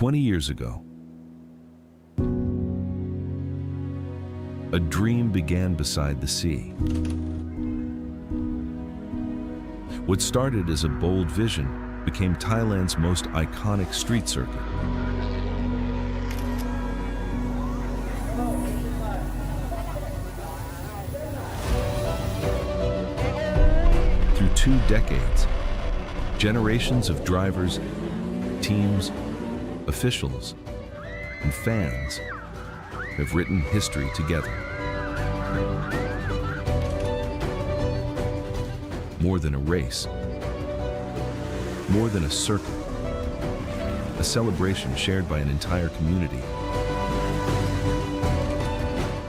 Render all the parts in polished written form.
20 years ago, a dream began beside the sea. What started as a bold vision became Thailand's most iconic street circuit. Through 2 decades, generations of drivers, teams, officials, and fans have written history together. More than a race, more than a circuit, a celebration shared by an entire community.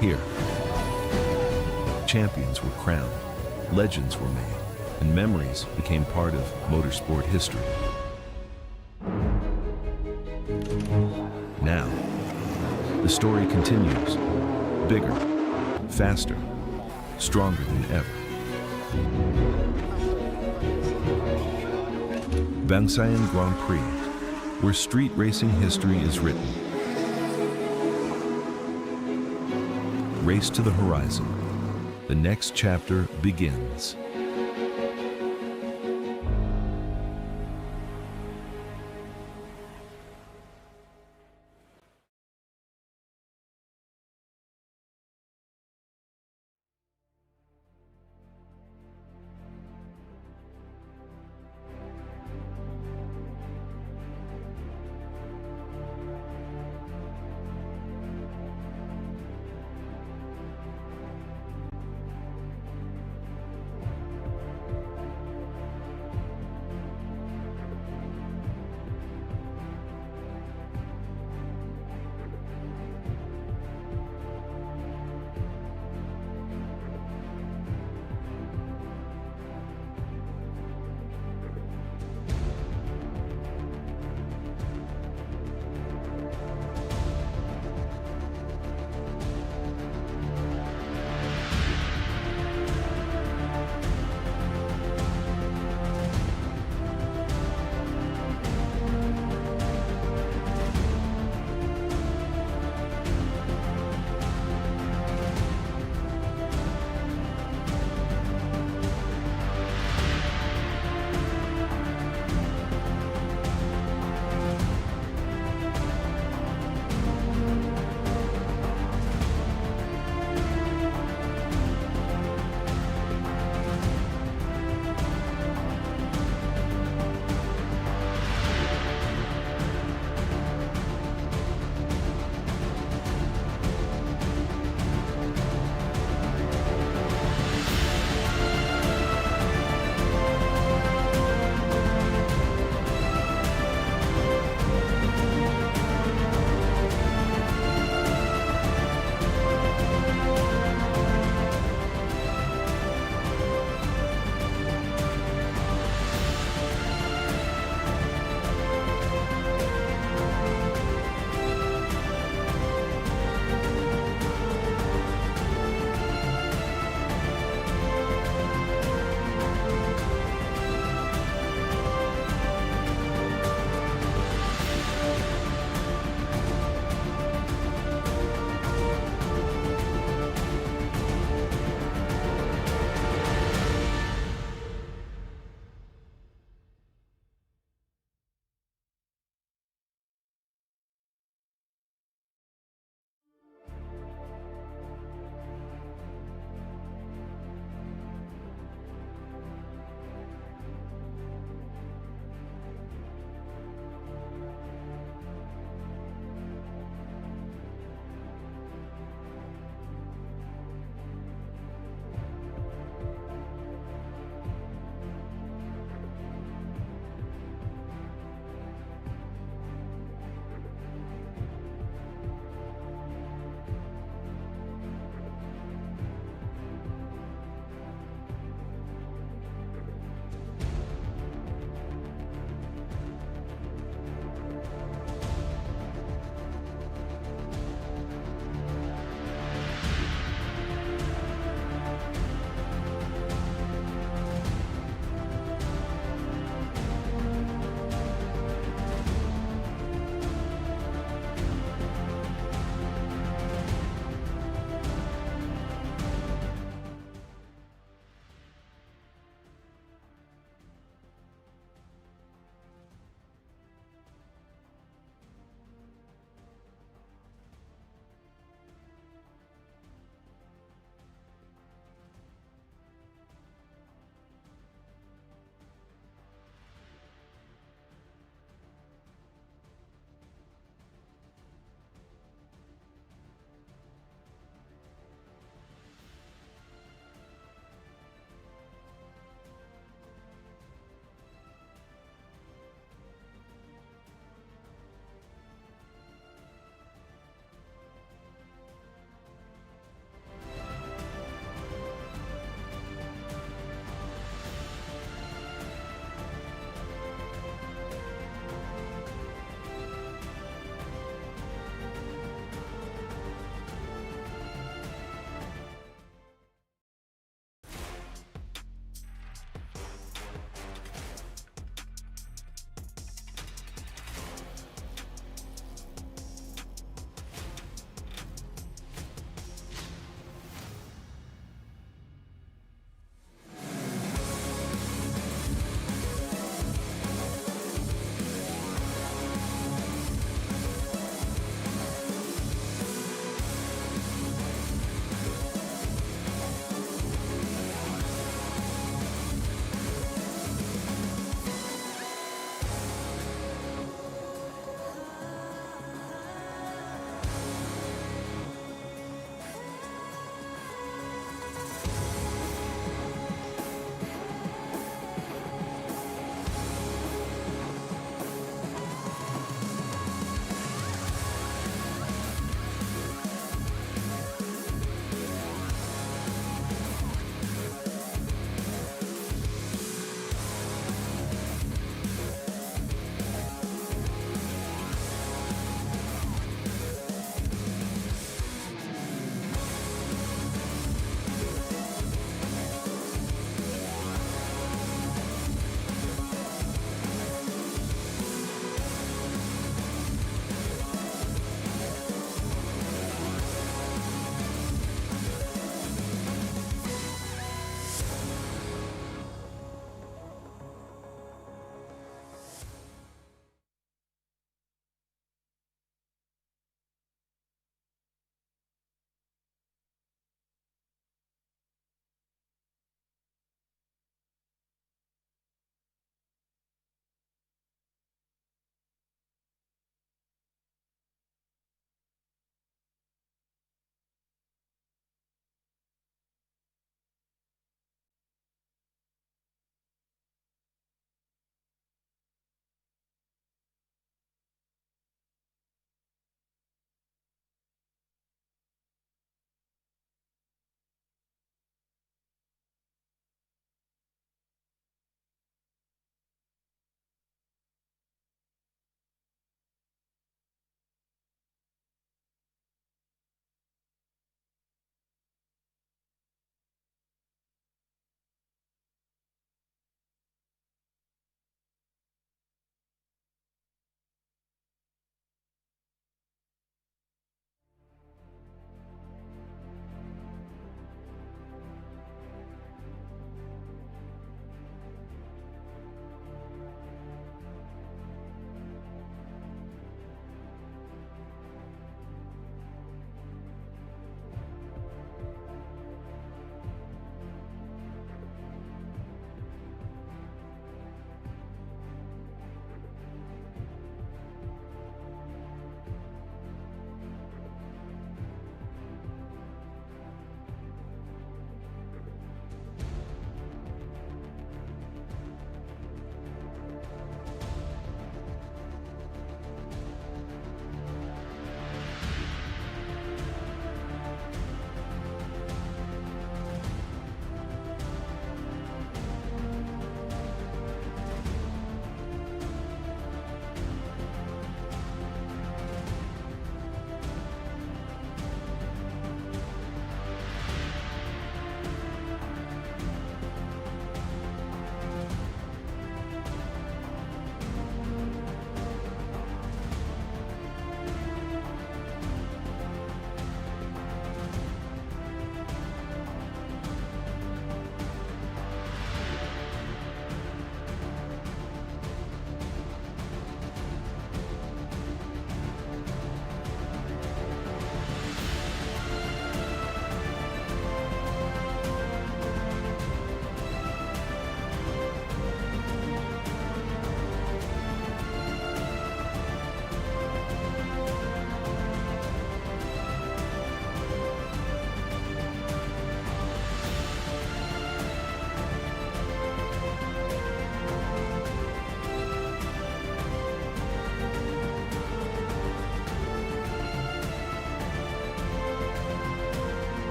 Here, champions were crowned, legends were made, and memories became part of motorsport history. Now, the story continues, bigger, faster, stronger than ever. Bangsaen Grand Prix, where street racing history is written. Race to the horizon. The next chapter begins.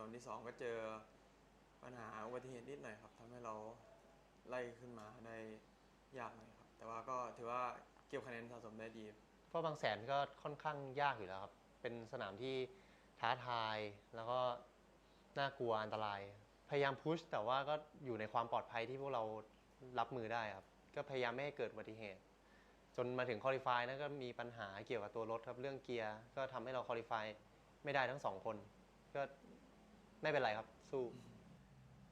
วันที่2ก็เจอปัญหาอุบัติเหตุนิดหน่อยครับทำให้เราไล่ขึ้นมาได้ยากหน่อยครับแต่ว่าก็ถือว่าเก็บคะแนนสะสมได้ดีเพราะบางแสนก็ค่อนข้างยากอยู่แล้วครับเป็นสนามที่ท้าทายแล้วก็น่ากลัวอันตรายพยายามพุชแต่ว่าก็อยู่ในความปลอดภัยที่พวกเรารับมือได้ครับก็พยายามไม่ให้เกิดอุบัติเหตุจนมาถึงคอลิฟายนั้นก็มีปัญหาเกี่ยวกับตัวรถครับเรื่องเกียร์ก็ทำให้เราคอลิฟายไม่ได้ทั้ง2คนก็ไม่เป็นไรครับสู้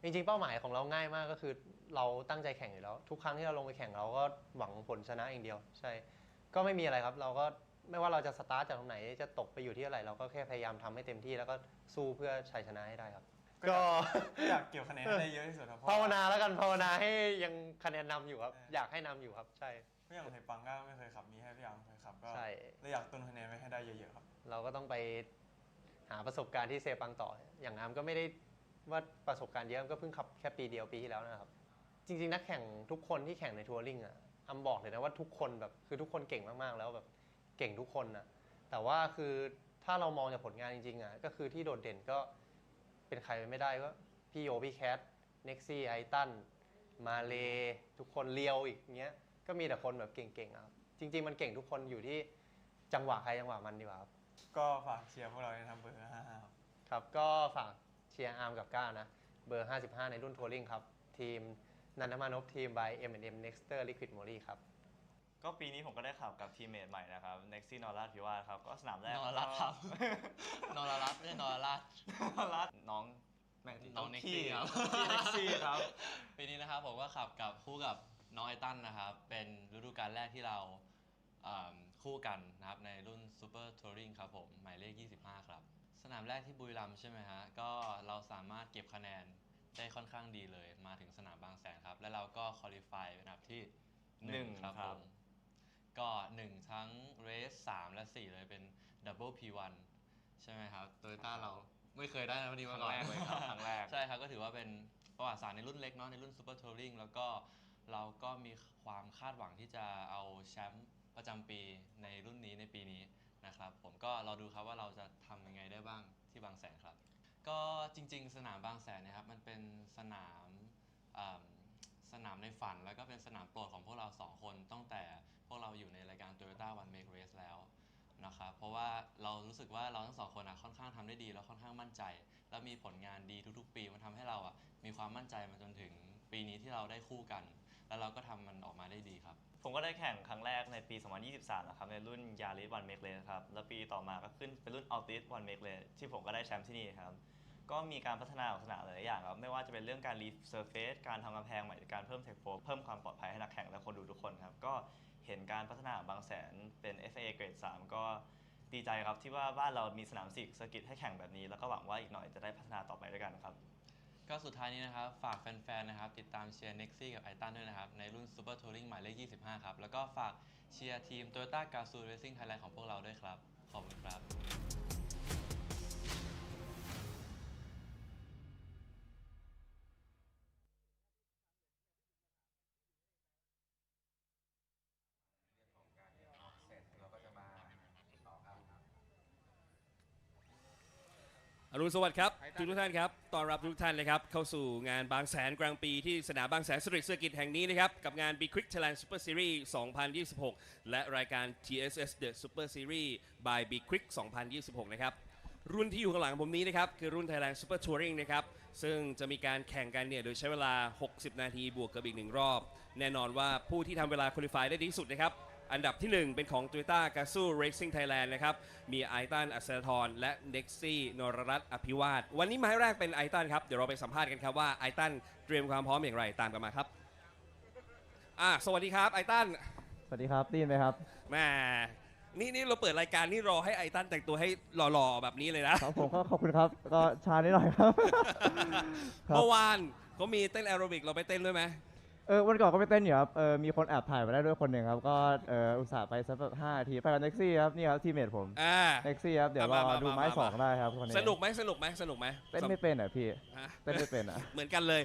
จริงๆเป้าหมายของเราง่ายมากก็คือเราตั้งใจแข่งอยู่แล้วทุกครั้งที่เราลงไปแข่งเราก็หวังผลชนะอย่างเดียวใช่ก็ไม่มีอะไรครับเราก็ไม่ว่าเราจะสตาร์ทจากตรงไหนจะตกไปอยู่ที่อะไรเราก็แค่พยายามทำให้เต็มที่แล้วก็สู้เพื่อชัยชนะให้ได้ครับก็อยากเก็บคะแนนได้เยอะที่สุดครับภาวนาแล้วกันภาวนาให้ยังคะแนนนำอยู่ครับอยากให้นำอยู่ครับใช่พี่อย่างไทยปังก็ไม่เคยขับมีให้พี่อย่างเคยขับก็เลยอยากตุนคะแนนไว้ให้ได้เยอะๆครับเราก็ต้องไปหาประสบการณ์ที่เซปังต่ออย่างอามก็ไม่ได้ว่าประสบการณ์เยอะก็เพิ่งขับแค่ปีเดียวปีที่แล้วนะครับจริงๆนักแข่งทุกคนที่แข่งในทัวริงอ่ะอามบอกเลยนะว่าทุกคนแบบคือทุกคนเก่งมากๆแล้วแบบเก่งทุกคนนะแต่ว่าคือถ้าเรามองจากผลงานจริงๆอ่ะก็คือที่โดดเด่นก็เป็นใครไม่ได้ก็พี่โยพี่แคทเน็กซี่ไอตันมาเลทุกคนเลียวอีกเงี้ยก็มีแต่คนแบบเก่งๆครับจริงๆมันเก่งทุกคนอยู่ที่จังหวะใครจังหวะมันดีกว่าครับก็ฝากเชียร์พวกเราในทำเบอร์55ครับก็ฝากเชียร์อาร์มกับก้านะเบอร์55ในรุ่นทัวริงครับทีมนันทมานพทีม by M&M Nexter Liquid Moly ครับก็ปีนี้ผมก็ได้ขับกับทีมเมทใหม่นะครับ Nexi นอรัตพิวาครับก็สนามแรกนอรัตครับนอรัตไม่ใช่นอรัตน้องแม่น้องเน็กซี่ครับเน็กซี่ครับปีนี้นะครับผมก็ขับกับคู่กับน้องไอตันนะครับเป็นฤดูกาลแรกที่เราคู่กันนะครับในรุ่นซูเปอร์ทัวริงครับผมหมายเลข25ครับสนามแรกที่บุรีรัมย์ใช่ไหมฮะก็เราสามารถเก็บคะแนนได้ค่อนข้างดีเลยมาถึงสนามบางแสนครับและเราก็คุริฟายเป็นอันดับที่1ครับผมก็1ทั้งเรส3และ4เลยเป็นดับเบิล P1 ใช่ไหมครับโตโยต้าเราไม่เคยได้วันนี้มาก่อนเลยครับครั้งแรกใช่ครับก็ถือว่าเป็นประวัติศาสตร์ในรุ่นเล็กเนาะในรุ่นซูเปอร์ทัวริงแล้วก็เราก็มีความคาดหวังที่จะเอาแชมป์ประจำปีในรุ่นนี้ในปีนี้นะครับผมก็เราดูครับว่าเราจะทำยังไงได้บ้างที่บางแสนครับก็จริงๆสนามบางแสนนะครับมันเป็นสนามในฝันแล้วก็เป็นสนามโปรดของพวกเรา2คนตั้งแต่พวกเราอยู่ในรายการ Toyota One Make Race แล้วนะครับเพราะว่าเรารู้สึกว่าเราทั้ง2คนค่อนข้างทำได้ดีแล้วค่อนข้างมั่นใจแล้วมีผลงานดีทุกๆปีมันทำให้เรามีความมั่นใจมาจนถึงปีนี้ที่เราได้คู่กันแล้วเราก็ทำมันออกมาได้ดีครับผมก็ได้แข่งครั้งแรกในปี 2023 นะครับในรุ่น Yaris One Make Race ครับแล้วปีต่อมาก็ขึ้นเป็นรุ่น Altis One Make Race ที่ผมก็ได้แชมป์ที่นี่ครับก็มีการพัฒนาของสนามหลายอย่างครับไม่ว่าจะเป็นเรื่องการรีเซอร์เฟซการทำกำแพงใหม่หรือการเพิ่มเทคโฟเพิ่มความปลอดภัยให้นักแข่งและคนดูทุกคนครับก็เห็นการพัฒนาบางแสนเป็น FIA-grade 3 ก็ดีใจครับที่ว่าบ้านเรามีสนามเซอร์กิตให้แข่งแบบนี้แล้วก็หวังว่าอีกหน่อยจะได้พัฒนาต่อไปด้วยกันครับก็สุดท้ายนี้นะครับฝากแฟนๆนะครับติดตามเชียร์เน็กซี่กับไอตันด้วยนะครับในรุ่นซูเปอร์ทัวริงหมายเลข25ครับแล้วก็ฝากเชียร์ทีม Toyota Gazoo Racing Thailand ของพวกเราด้วยครับขอบคุณครับอรุณสวัสดิ์ครับทุกท่านครับต้อนรับทุกท่านเลยครับเข้าสู่งานบางแสนกลางปีที่สนามบางแสนสตรีทเซอร์กิตแห่งนี้นะครับกับงาน Be Quick Thailand Super Series 2026 และรายการ TSS The Super Series by Be Quick 2026 นะครับรุ่นที่อยู่ข้างหลังผมนี้นะครับคือรุ่น Thailand Super Touring นะครับซึ่งจะมีการแข่งกันเนี่ยโดยใช้เวลา60นาทีบวกกับอีก1รอบแน่นอนว่าผู้ที่ทำเวลาคุริฟายได้ดีที่สุดนะครับอันดับที่1เป็นของ Toyota Gazoo Racing Thailand นะครับมีไอตันอัศรธรและเน็กซี่นรรัตน์อภิวาทวันนี้หมายแรกเป็นไอตันครับเดี๋ยวเราไปสัมภาษณ์กันครับว่าไอตันเตรียมความพร้อมอย่างไรตามกันมาครับสวัสดีครับไอตันสวัสดีครับได้ยินไหมครับแม่นี่เราเปิดรายการนี่รอให้ไอตันแต่งตัวให้หล่อๆแบบนี้เลยนะครับผมก็ขอบคุณครับก็ช้านิดหน่อยครับเมื่อวานเขามีเต้นแอโรบิกเราไปเต้นด้วยไหมวันก่อนก็ไปเต้นอยู่ครับมีคนแอบถ่ายมาได้ด้วยคนหนึ่งครับก็อุตส่าห์ไปสักแบบ5 นาทีไปกับเน็กซี่ครับนี่ครับทีมเมทผมเน็กซี่ครับเดี๋ยวรอดูไม้2ได้ครับคนนี้สนุกไหมเต้นไม่เป็นอ่ะพี่เต้นไม่เป็นอ่ะเหมือนกันเลย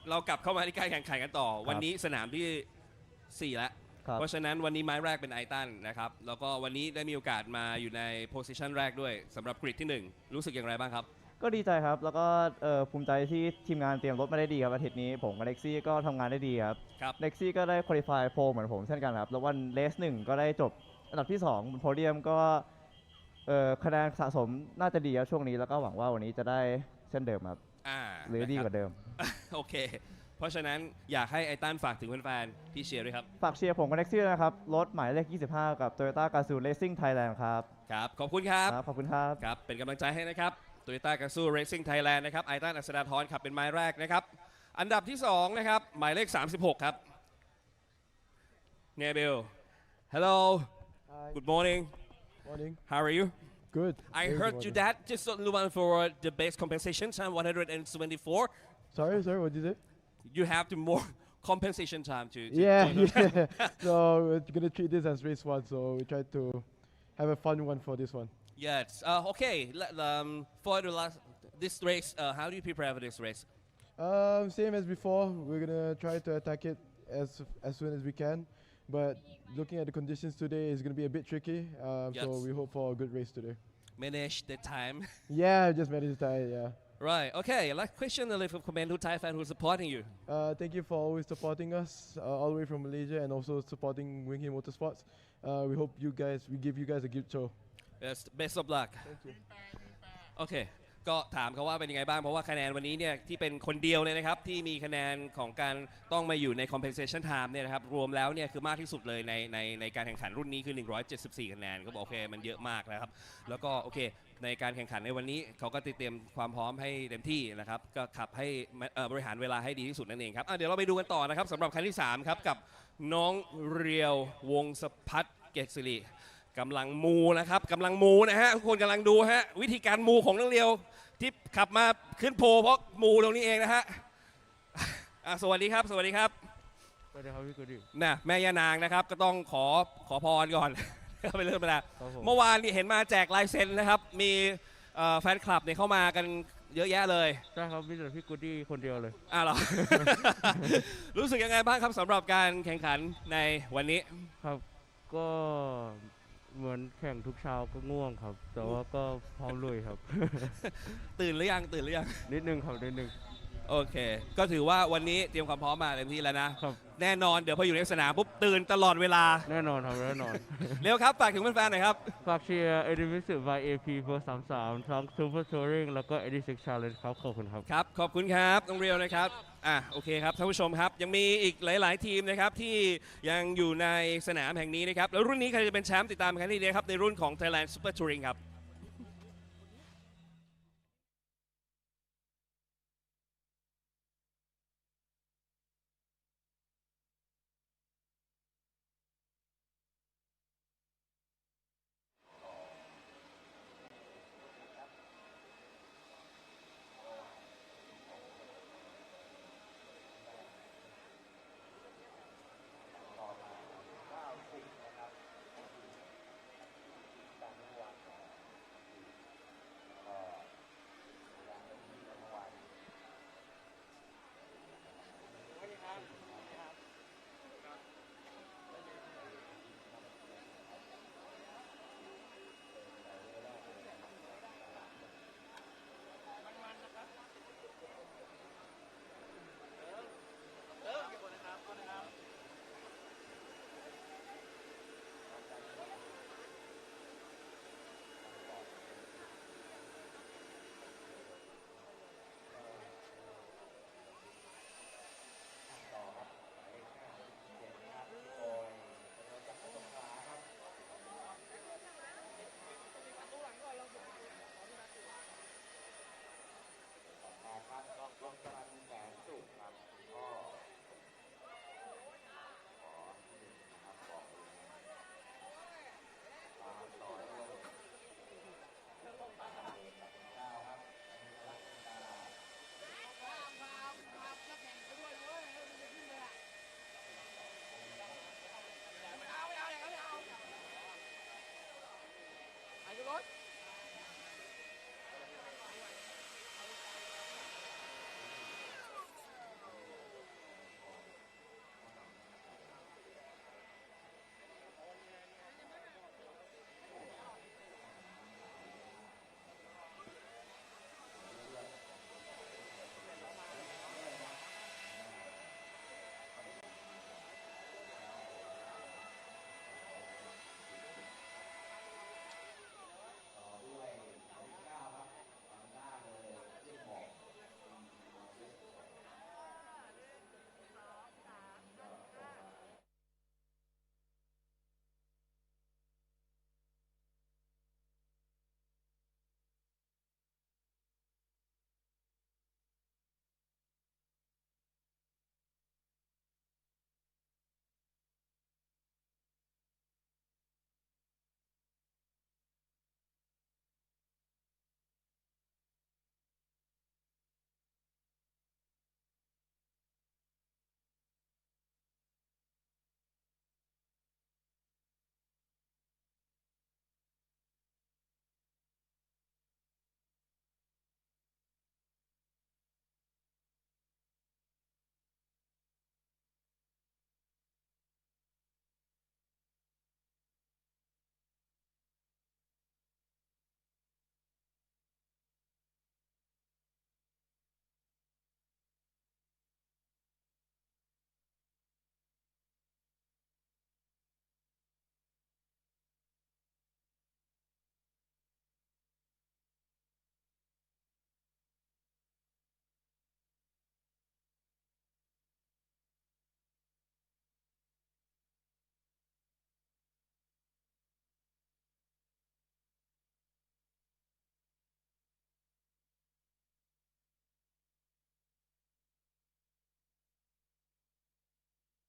เรากลับเข้ามาที่การแข่งขันกันต่อวันนี้สนามที่4แล้วเพราะฉะนั้นวันนี้ไม้แรกเป็นไอตันนะครับแล้วก็วันนี้ได้มีโอกาสมาอยู่ในโพสิชันแรกด้วยสำหรับกริดที่1รู้สึกอย่างไรบ้างครับก ก็ดีใจครับแล้วก็ภูมิใจที่ทีมงานเตรียมรถมาได้ดีครับอาทิตย์นี้ผมกับเล็กซี่ก็ทำงานได้ดีครับ ครับ เล็กซี่ก็ได้คุริฟายโพลเหมือนผมเช่นกันครับแล้ววันเลส1ก็ได้จบอันดับที่2บนโพเดียมก็คะแนนสะสมน่าจะดีครับช่วงนี้แล้วก็หวังว่าวันนี้จะได้เช่นเดิมครับหรือดีกว่าเดิม โอเค เพราะฉะนั้นอยากให้ไอตันฝากถึงแฟนๆที่เชียร์ด้วยครับ ฝากเชียร์ผมกับเล็กซี่นะครับรถหมายเลข25กับ Toyota Gazoo Racing Thailand ครับ ครับ ขอบคุณครับ ขอบคุณครับ ครับ เป็นกำลังใจให้นะครับ Toyota Gazoo Racing Thailand นะครับ ไอตัน อัศดาธรขับเป็นไม้แรกนะครับ อันดับที่ 2 นะครับ หมายเลข 36 ครับ เนเบล Hello Good morning Morning. How are you Good. I Very heard good you morning. that just one for the base compensation time 124 Sorry, what did you say? you have the more compensation time to Yeah. So we're gonna treat this as race one. So we try to have a fun one for this one. Yes. Okay. For the last this race, how do you prepare for this race? Same as before. We're gonna try to attack it as soon as we can. But looking at the conditions today, it's gonna be a bit tricky. So Yes. we hope for a good race today. Manage the time. Yeah, just managed to tie it. Yeah. Right. Okay. Last question, a little comment to Thai fan who's supporting you. Thank you for always supporting us all the way from Malaysia and also supporting Winghi Motorsports. We hope we give you guys a good show. Yes. Best of luck. Thank you. Okay. ก็ถามเขาว่าเป็นยังไงบ้างเพราะว่าคะแนนวันนี้เนี่ยที่เป็นคนเดียวเลยนะครับที่มีคะแนนของการต้องมาอยู่ใน compensation time เนี่ยนะครับรวมแล้วเนี่ยคือมากที่สุดเลยในการแข่งขันรุ่นนี้คือ 174 คะแนนก็บอกโอเคมันเยอะมากนะครับแล้วก็โอเคในการแข่งขันในวันนี้เขาก็เตรียมความพร้อมให้เต็มที่นะครับก็ขับให้บริหารเวลาให้ดีที่สุดนั่นเองครับเดี๋ยวเราไปดูกันต่อนะครับสำหรับคันที่3ครับกับน้องเรียววงศพัฒน์เกษสิริกำลังมูนะครับกำลังมูนะฮะทุกคนกำลังดูฮะวิธีการมูของน้องเรียวที่ขับมาขึ้นโพเพราะมูตรงนี้เองนะฮะสวัสดีครับสวัสดีครับสวัสดีครับพี่กุดีนะแม่ย่านางนะครับก็ต้องขอพรก่อนไปเริ่มไปแล้วเมื่อวานนี่เห็นมาแจกลายเซ็นนะครับมีแฟนคลับเนี่ยเข้ามากันเยอะแยะเลยใช่ครับมีแต่พี่กุดีคนเดียวเลยเหรอ รู้สึกยังไงบ้างครับสำหรับการแข่งขันในวันนี้ครับก็เหมือนแข่งทุกเช้าก็ง่วงครับแต่ว่าก็พร้อมลุยครับ ตื่นหรือยังนิดนึงครับนิดนึงโอเคก็ถือว่าวันนี้เตรียมความพร้อมมาเต็มที่แล้วนะครับแน่นอนเดี๋ยวพออยู่ในสนามปุ๊บตื่นตลอดเวลาแน่นอนครับแน่นอน เร็วครับฝากถึงแฟนๆหน่อยครับฝากเชียร์เอดิมิสึบาย AP เบอร์33ทั้ง Super Touring แล้วก็ Edisix Challenge ครับขอบคุณครับครับขอบคุณครับน้องเรียวนะครับโอเคครับท่านผู้ชมครับยังมีอีกหลายๆทีมนะครับที่ยังอยู่ในสนามแห่งนี้นะครับแล้วรุ่นนี้ใครจะเป็นแชมป์ติดตามกันที่นี้ครับในรุ่นของ Thailand Super Touring ครับ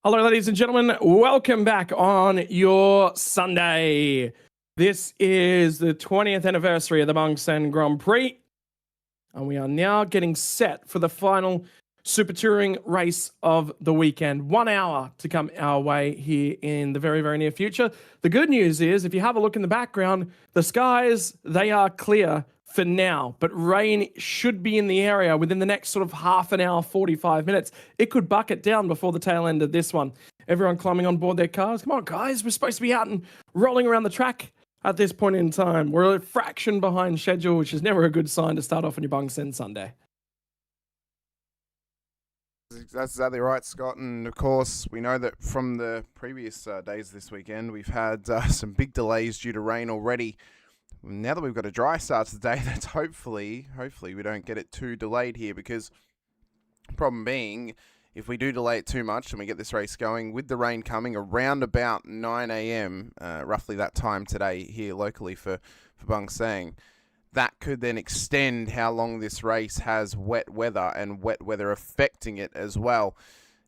Hello, ladies and gentlemen. Welcome back on your Sunday. This is the 20th anniversary of the Bangsaen Grand Prix, and we are now getting set for the final Super Touring race of the weekend. 1 hour to come our way here in the very, very near future. The good news is, if you have a look in the background, the skies, they are clear for now, but rain should be in the area within the next sort of half an hour, 45 minutes. It could bucket down before the tail end of this one. Everyone climbing on board their cars. Come on, guys, we're supposed to be out and rolling around the track at this point in time. We're a fraction behind schedule, which is never a good sign to start off on your Bangsaen Sunday. That's exactly right, Scott. And of course, we know that from the previous days this weekend, we've had some big delays due to rain already. Now that we've got a dry start to the day, that's hopefully we don't get it too delayed here, because the problem being, if we do delay it too much and we get this race going with the rain coming around about 9 a.m., roughly that time today here locally for Bangsaen, that could then extend how long this race has wet weather and wet weather affecting it as well.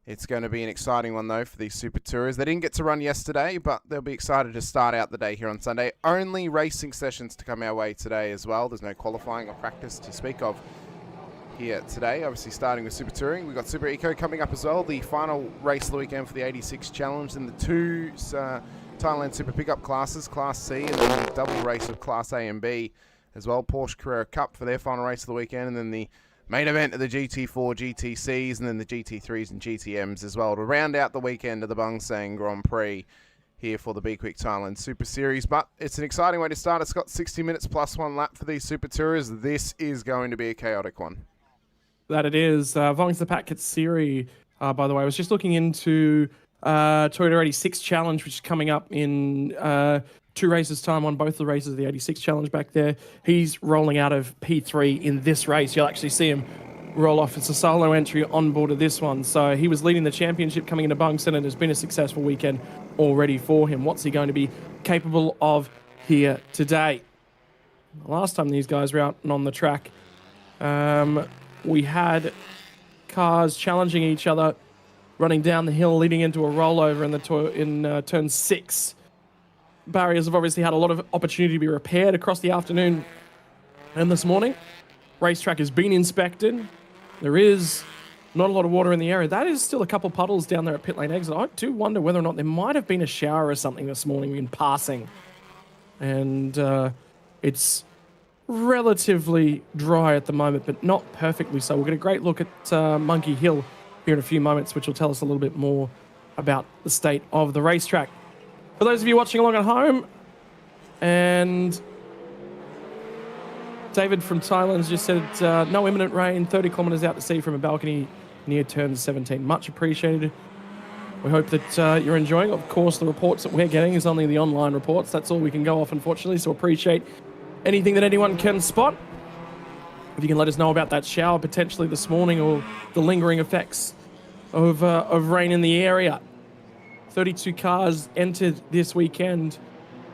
It's going to be an exciting one, though, for these Super Tourers. They didn't get to run yesterday, but they'll be excited to start out the day here on Sunday. Only racing sessions to come our way today as well. There's no qualifying or practice to speak of here today. Obviously, starting with Super Touring. We've got Super Eco coming up as well. The final race of the weekend for the 86 Challenge and the two Thailand Super Pickup classes, Class C and then the double race of Class A and B as well. Porsche Carrera Cup for their final race of the weekend, and then the main event of the GT4, GTCs, and then the GT3s and GTMs as well to round out the weekend of the Bangsaen Grand Prix here for the Be Quick Thailand Super Series. But it's an exciting way to start. It's got 60 minutes plus 1 lap for these Super Tourers. This is going to be a chaotic one. That it is. Vong's the Packet Series, by the way. I was just looking into Toyota 86 Challenge, which is coming up in 2 races time on both the races of the 86 Challenge back there. He's rolling out of P3 in this race. You'll actually see him roll off. It's a solo entry on board of this one. So he was leading the championship coming into Bangsaen, and it's been a successful weekend already for him. What's he going to be capable of here today? Last time these guys were out and on the track, we had cars challenging each other, running down the hill, leading into a rollover in turn 6. Barriers have obviously had a lot of opportunity to be repaired across the afternoon and this morning. Racetrack has been inspected. There is not a lot of water in the area. That is still a couple puddles down there at pit lane exit. I do wonder whether or not there might have been a shower or something this morning in passing. And it's relatively dry at the moment, but not perfectly so. We'll get a great look at Monkey Hill here in a few moments, which will tell us a little bit more about the state of the racetrack. For those of you watching along at home, and David from Thailand just said, no imminent rain, 30 kilometres out to sea from a balcony near turn 17. Much appreciated. We hope that you're enjoying. Of course, the reports that we're getting is only the online reports. That's all we can go off, unfortunately, so appreciate anything that anyone can spot. If you can let us know about that shower potentially this morning or the lingering effects of rain in the area. 32 cars entered this weekend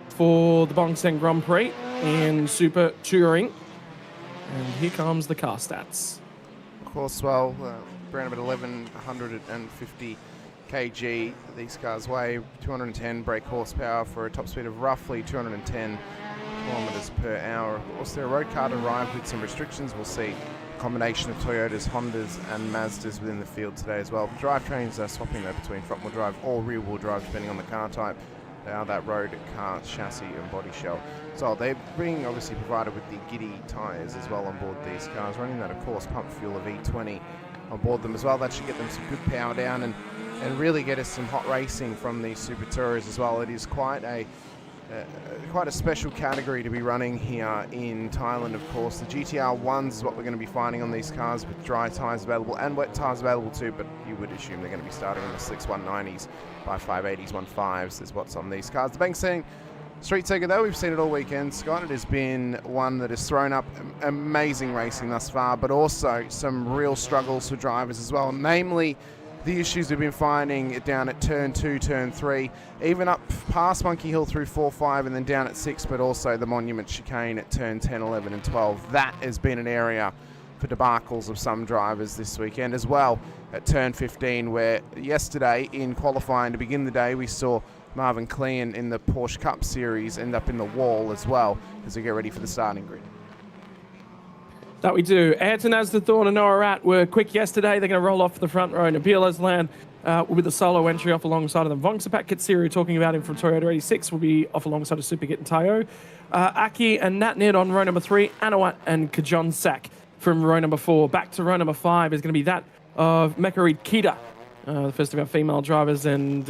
for the Bangsaen Grand Prix in Super Touring. And here comes the car stats. Of course, well, around about 1,150 kg. These cars weigh 210 brake horsepower for a top speed of roughly 210 kilometers per hour. Of course, they're a road car arrived with some restrictions. We'll see a combination of Toyotas, Hondas and Mazdas within the field today as well. Drivetrains are swapping though between front-wheel drive or rear-wheel drive depending on the car type. They are that road car chassis and body shell. So they're being obviously provided with the Giddy tyres as well on board these cars, running that of course pump fuel of E20 on board them as well. That should get them some good power down and really get us some hot racing from these Super Tourers as well. It is quite a special category to be running here in Thailand, of course. The GTR 1s is what we're going to be finding on these cars with dry tyres available and wet tyres available too, but you would assume they're going to be starting on the slicks 190s by 580s, 15s is what's on these cars. The Bangsaen Street Circuit, though, we've seen it all weekend, Scott. It has been one that has thrown up amazing racing thus far, but also some real struggles for drivers as well, namely the issues we've been finding down at turn 2, turn 3, even up past Monkey Hill through 4, 5, and then down at 6, but also the Monument Chicane at turn 10, 11, and 12. That has been an area debacles of some drivers this weekend as well at turn 15, where yesterday in qualifying to begin the day we saw Marvin Clean in the Porsche Cup Series end up in the wall as well as we get ready for the starting grid. That we do. Ayrton Asderthorn and Noah Rat were quick yesterday. They're going to roll off the front row. Nabil Aslan with the solo entry off alongside of them. Vongsapat Katsiri, talking about him from Toyota 86, will be off alongside of Superkit and Tayo. Aki and Natnid on row number 3. Anawat and Kajon Sak from row number 4. Back to row number 5 is going to be that of Mekarid Kita, the first of our female drivers. And,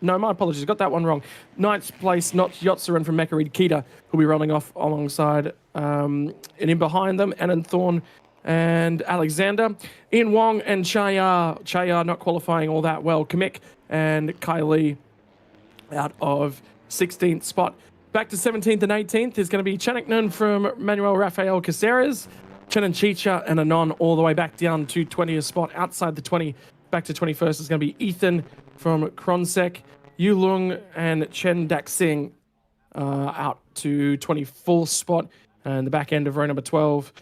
no, my apologies. Got that one wrong. Ninth place, Notch Yotsaran from Mekarid Kita, who'll be rolling off alongside and in behind them, Anand Thorne and Alexander. Ian Wong and Chayar. Chayar not qualifying all that well. Kamik and Kylie out of 16th spot. Back to 17th and 18th is going to be Chanaknan from Manuel Rafael Caceres. Chenan Chicha and Anon all the way back down to 20th spot. Outside the 20, back to 21st is going to be Ethan from Kronsek. Yu Lung and Chen Dak Singh out to 24th spot. And the back end of row number 12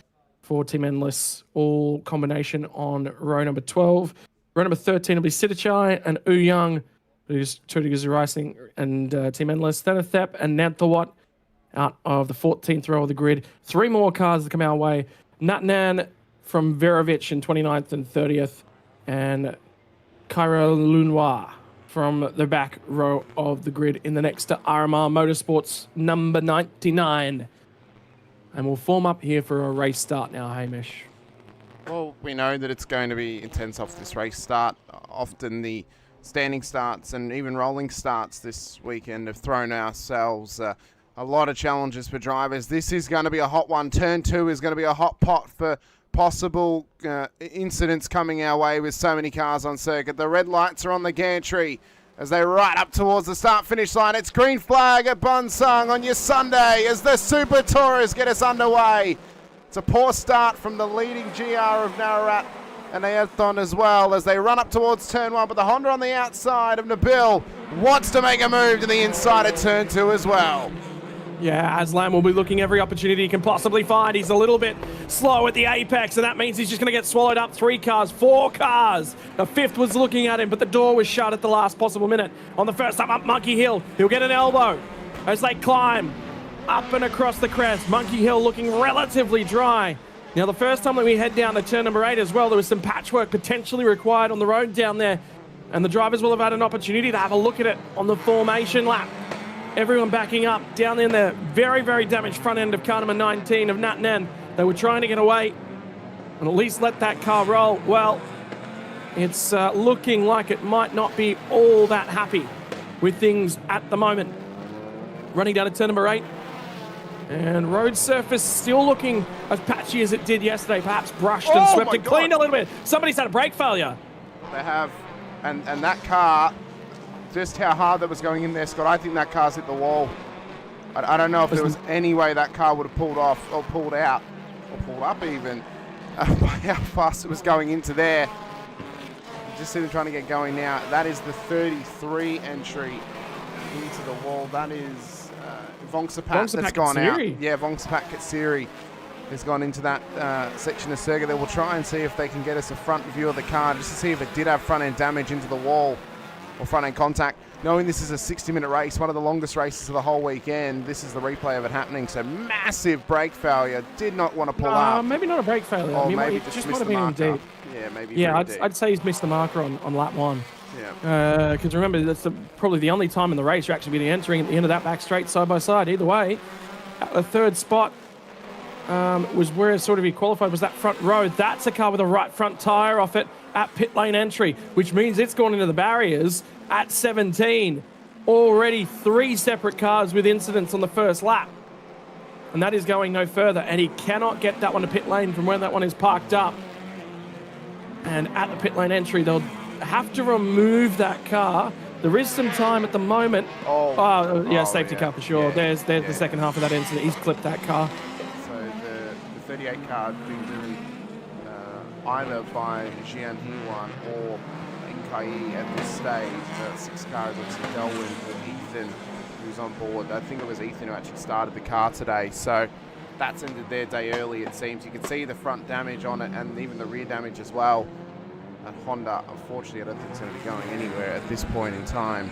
for Team Endless, all combination on row number 12. Row number 13 will be Sitachai and U Young, who's Tudigazu Racing and Team Endless. Thanathep and Nanthawat out of the 14th row of the grid. 3 more cars that come our way. Natnan from Verovich in 29th and 30th. And Kyra Lunoir from the back row of the grid in the next to RMR Motorsports number 99. And we'll form up here for a race start now, Hamish. Well, we know that it's going to be intense off this race start. Often the standing starts and even rolling starts this weekend have thrown ourselves a lot of challenges for drivers. This is going to be a hot one. Turn 2 is going to be a hot pot for possible incidents coming our way with so many cars on circuit. The red lights are on the gantry as they ride up towards the start-finish line. It's green flag at Bangsaen on your Sunday as the Super Tourers get us underway. It's a poor start from the leading GR of Nararat and Ayrton as well as they run up towards turn 1, but the Honda on the outside of Nabil wants to make a move to the inside of turn 2 as well. Yeah, Aslan will be looking every opportunity he can possibly find. He's a little bit slow at the apex, and that means he's just going to get swallowed up. 3 cars, 4 cars. The 5th was looking at him, but the door was shut at the last possible minute. On the first time up Monkey Hill, he'll get an elbow as they climb up and across the crest. Monkey Hill looking relatively dry. Now, the first time that we head down to turn number 8 as well, there was some patchwork potentially required on the road down there, and the drivers will have had an opportunity to have a look at it on the formation lap. Everyone backing up down in the very, very damaged front end of car number 19 of Natnan. They were trying to get away and at least let that car roll. Well, it's looking like it might not be all that happy with things at the moment. Running down to turn number 8. And road surface still looking as patchy as it did yesterday. Perhaps brushed and swept and cleaned a little bit. Somebody's had a brake failure. They have, and that car, just how hard that was going in there, Scott, I think that car's hit the wall. I don't know if there was any way that car would have pulled off or pulled out or pulled up even by how fast it was going into there. You just see them trying to get going now. That is the 33 entry into the wall. That is Vongsapat that's gone out. Yeah, Vongsapat Katsiri has gone into that section of circuit. They will try and see if they can get us a front view of the car just to see if it did have front end damage into the wall or front end contact. Knowing this is a 60-minute race, one of the longest races of the whole weekend, this is the replay of it happening. So massive brake failure. Did not want to pull up. Maybe not a brake failure. Or maybe just missed the marker. Yeah, maybe. Yeah, I'd say he's missed the marker on lap 1. Yeah. Because remember, that's probably the only time in the race you're actually going to be entering at the end of that back straight side by side. Either way, at the 3rd spot was where sort of he qualified, was that front row. That's a car with a right front tyre off it at pit lane entry, which means it's gone into the barriers at 17. Already 3 separate cars with incidents on the first lap. And that is going no further. And he cannot get that one to pit lane from where that one is parked up. And at the pit lane entry, they'll have to remove that car. There is some time at the moment. Safety car for sure. Yeah, There's the second half of that incident. He's clipped that car. So the 38 car has been driven either by Jian Hewan or Inkai at this stage. The 6 cars obviously Delwyn with Ethan, who's on board. I think it was Ethan who actually started the car today. So that's ended their day early, it seems. You can see the front damage on it and even the rear damage as well. And Honda, unfortunately, I don't think it's going to be going anywhere at this point in time.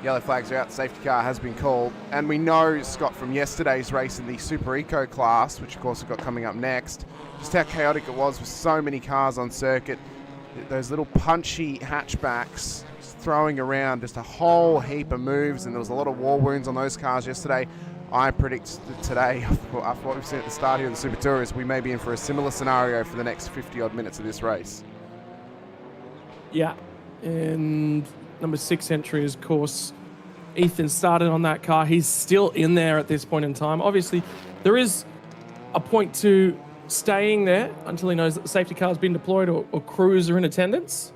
Yellow flags are out, the safety car has been called. And we know, Scott, from yesterday's race in the Super Eco class, which of course we've got coming up next, just how chaotic it was with so many cars on circuit. Those little punchy hatchbacks just throwing around just a whole heap of moves, and there was a lot of war wounds on those cars yesterday. I predict that today, after what we've seen at the start here of the Super Tourist, we may be in for a similar scenario for the next 50-odd minutes of this race. Yeah, and number 6 entry is, of course, Ethan started on that car. He's still in there at this point in time. Obviously, there is a point to staying there until he knows that the safety car has been deployed or crews are in attendance.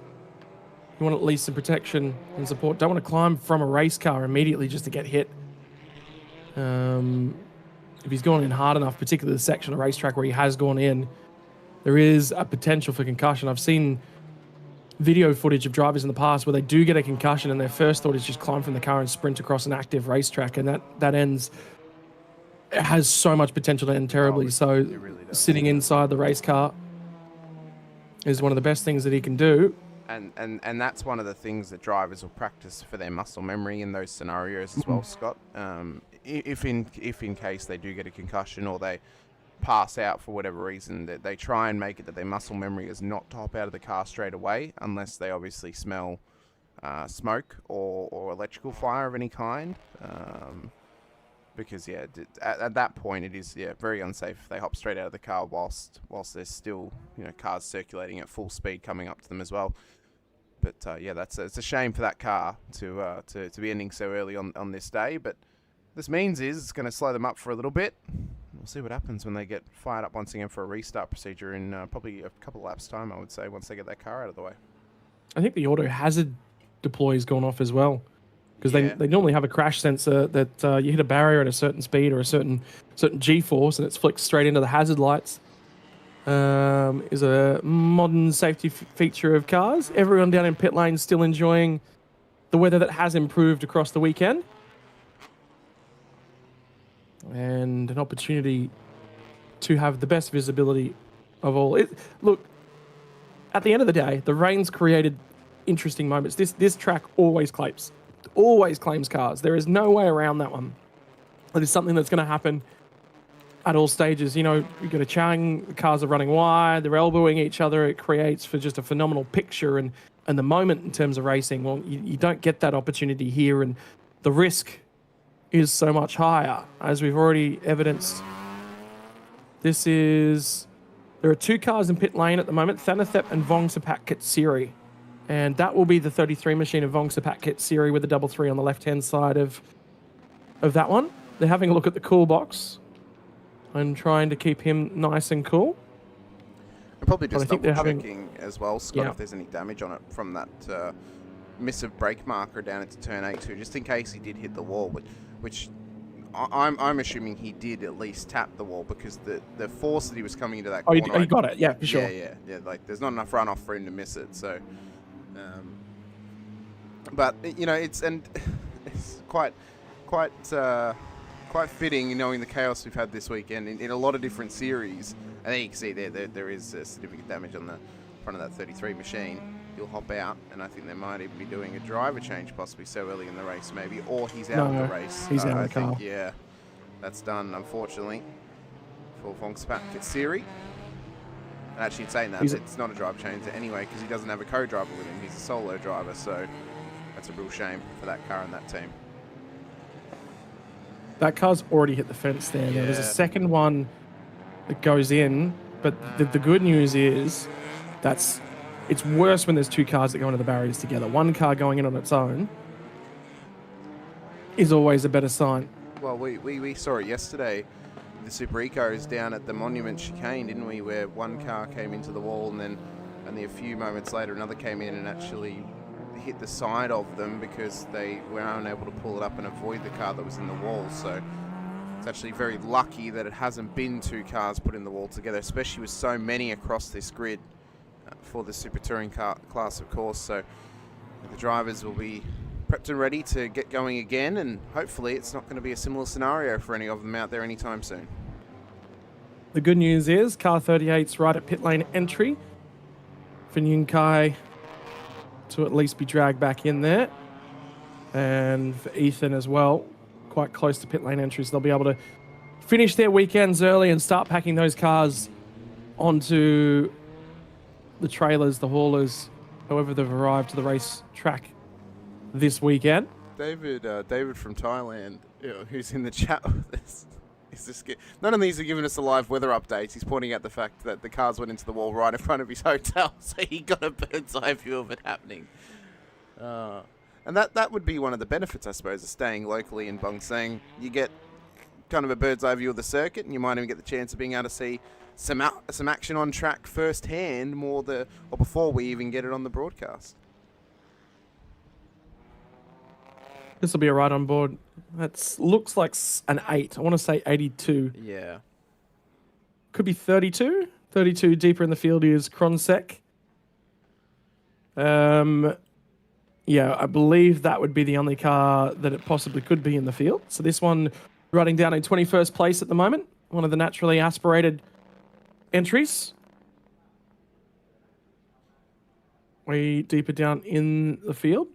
You want at least some protection and support. Don't want to climb from a race car immediately just to get hit. If he's gone in hard enough, particularly the section of racetrack where he has gone in, there is a potential for concussion. I've seen video footage of drivers in the past where they do get a concussion and their first thought is just climb from the car and sprint across an active racetrack, and that ends, it has so much potential to end terribly. So really sitting inside the race car is one of the best things that he can do. And that's one of the things that drivers will practice for their muscle memory in those scenarios as well, Scott. If in case they do get a concussion or they pass out for whatever reason, that they try and make it that their muscle memory is not to hop out of the car straight away, unless they obviously smell smoke or electrical fire of any kind. Because at that point it is very unsafe if they hop straight out of the car whilst there's still cars circulating at full speed coming up to them as well. But it's a shame for that car to be ending so early on this day. But this means it's going to slow them up for a little bit. We'll see what happens when they get fired up once again for a restart procedure in probably a couple of laps time, I would say, once they get that car out of the way. I think the auto hazard deploy has gone off as well, because they normally have a crash sensor that you hit a barrier at a certain speed or a certain G-force and it's flicked straight into the hazard lights. Is a modern safety feature of cars. Everyone down in pit lane still enjoying the weather that has improved across the weekend. And an opportunity to have the best visibility of all. Look, at the end of the day, the rain's created interesting moments. This track always claims cars. There is no way around that one. It is something that's going to happen at all stages. You get a Chang, the cars are running wide, they're elbowing each other. It creates for just a phenomenal picture and the moment in terms of racing. Well, you don't get that opportunity here, and the risk is so much higher, as we've already evidenced. There are 2 cars in pit lane at the moment, Thanathep and Vongsapat Katsiri. And that will be the 33 machine of Vongsapat Katsiri with the 3 on the left-hand side of that one. They're having a look at the cool box and trying to keep him nice and cool. And probably just double-checking as well, Scott, if there's any damage on it from that missive brake marker down into turn 8 too, just in case he did hit the wall, which I'm assuming he did at least tap the wall, because the force that he was coming into that corner... Oh, he got it, yeah, for sure. Yeah, like there's not enough runoff for him to miss it, so... but, it's quite fitting, knowing the chaos we've had this weekend in a lot of different series. And then you can see there is significant damage on the front of that 33 machine. He'll hop out, and I think they might even be doing a driver change possibly so early in the race maybe, or he's out of the race. He's out of the car. Yeah, that's done, unfortunately, for Vongsapat Katsiri. And actually, saying that, it's not a drive change anyway, because he doesn't have a co-driver with him. He's a solo driver, so that's a real shame for that car and that team. That car's already hit the fence there. Yeah. There's a second one that goes in, but the good news is it's worse when there's 2 cars that go into the barriers together. One car going in on its own is always a better sign. Well, we saw it yesterday. The Super Ecos down at the Monument chicane, didn't we? Where one car came into the wall, and then only a few moments later another came in and actually hit the side of them because they were unable to pull it up and avoid the car that was in the wall. So it's actually very lucky that it hasn't been 2 cars put in the wall together, especially with so many across this grid for the Super Touring car class, of course. So the drivers will be prepped and ready to get going again, and hopefully it's not going to be a similar scenario for any of them out there anytime soon. The good news is car 38's right at pit lane entry for Nguyen Kai to at least be dragged back in there. And for Ethan as well, quite close to pit lane entry, so they'll be able to finish their weekends early and start packing those cars onto the trailers, the haulers, however they've arrived to the race track this weekend. David from Thailand, who's in the chat with us, none of these are giving us a live weather update. He's pointing out the fact that the cars went into the wall right in front of his hotel, so he got a bird's eye view of it happening. And that would be one of the benefits, I suppose, of staying locally in Bangsaen. You get kind of a bird's eye view of the circuit, and you might even get the chance of being able to see some action on track firsthand before we even get it on the broadcast. This will be a ride on board. That looks like an 8. I want to say 82. Yeah. Could be 32. 32 deeper in the field is Kronsek. Yeah, I believe that would be the only car that it possibly could be in the field. So this one riding down in 21st place at the moment. One of the naturally aspirated entries. Way deeper down in the field.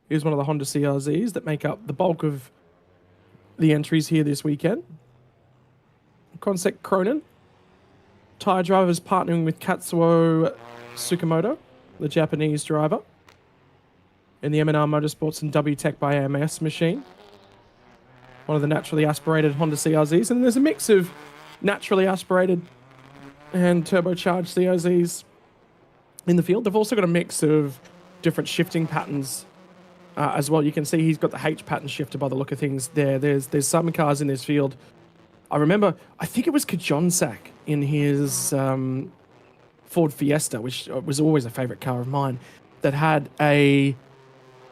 Here's one of the Honda CRZs that make up the bulk of the entries here this weekend. Kronsek Cronin. Tyre drivers partnering with Katsuo Tsukamoto, the Japanese driver, in the M&R Motorsports and WTEC by AMS machine. One of the naturally aspirated Honda CRZs. And there's a mix of naturally aspirated and turbocharged CRZs in the field. They've also got a mix of different shifting patterns as well. You can see he's got the H pattern shifter by the look of things there. There's some cars in this field. I remember, I think it was Kajonsak in his Ford Fiesta, which was always a favorite car of mine, that had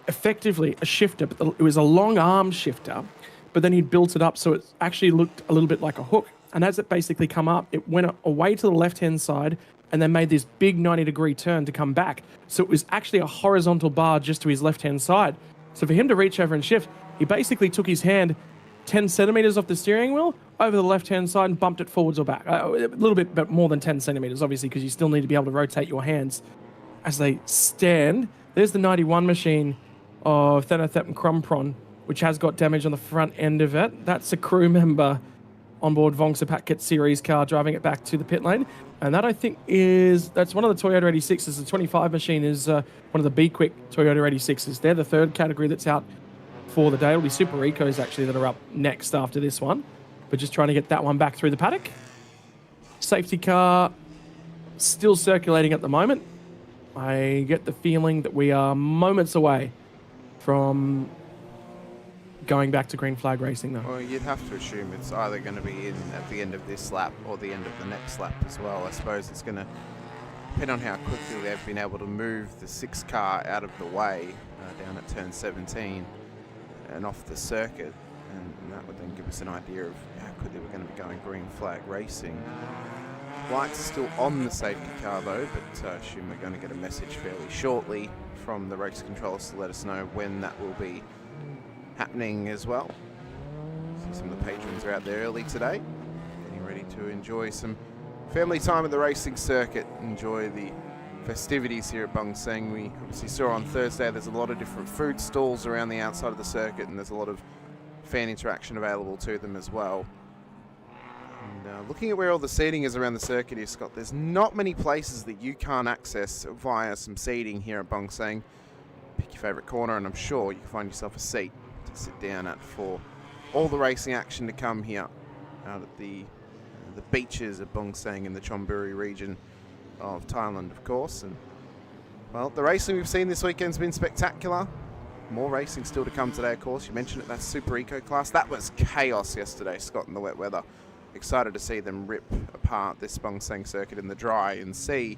effectively a shifter, but it was a long arm shifter, but then he'd built it up so it actually looked a little bit like a hook. And as it basically come up, it went away to the left-hand side and then made this big 90-degree turn to come back. So it was actually a horizontal bar just to his left-hand side. So for him to reach over and shift, he basically took his hand 10 centimeters off the steering wheel over the left-hand side and bumped it forwards or back. A little bit, but more than 10 centimeters, obviously, because you still need to be able to rotate your hands as they stand. There's the 91 machine of Thenothet and Crumpron, which has got damage on the front end of it. That's a crew member on board Bangsaen Packet Series car driving it back to the pit lane. And that, I think, that's one of the Toyota 86s. The 25 machine is one of the Be-Quick Toyota 86s. They're the third category that's out for the day. It'll be Super Ecos, actually, that are up next after this one. But just trying to get that one back through the paddock. Safety car still circulating at the moment. I get the feeling that we are moments away from going back to green flag racing, though. Well, you'd have to assume it's either going to be in at the end of this lap or the end of the next lap as well. I suppose it's going to depend on how quickly they've been able to move the 6 car out of the way down at turn 17 and off the circuit. And that would then give us an idea of how quickly we're going to be going green flag racing. Lights are still on the safety car though, but I assume we're going to get a message fairly shortly from the race controllers to let us know when that will be happening as well. See some of the patrons are out there early today, getting ready to enjoy some family time at the racing circuit, enjoy the festivities here at Bangsaen. We obviously saw on Thursday there's a lot of different food stalls around the outside of the circuit, and there's a lot of fan interaction available to them as well. And looking at where all the seating is around the circuit here, Scott, there's not many places that you can't access via some seating here at Bangsaen. Pick your favourite corner and I'm sure you can find yourself a seat to sit down at for all the racing action to come here out at the beaches of Bangsaen in the Chonburi region of Thailand, of course. And well, the racing we've seen this weekend's been spectacular. More racing still to come today, of course. You mentioned it, that Super Eco class. That was chaos yesterday, Scott, in the wet weather. Excited to see them rip apart this Bangsaen circuit in the dry and see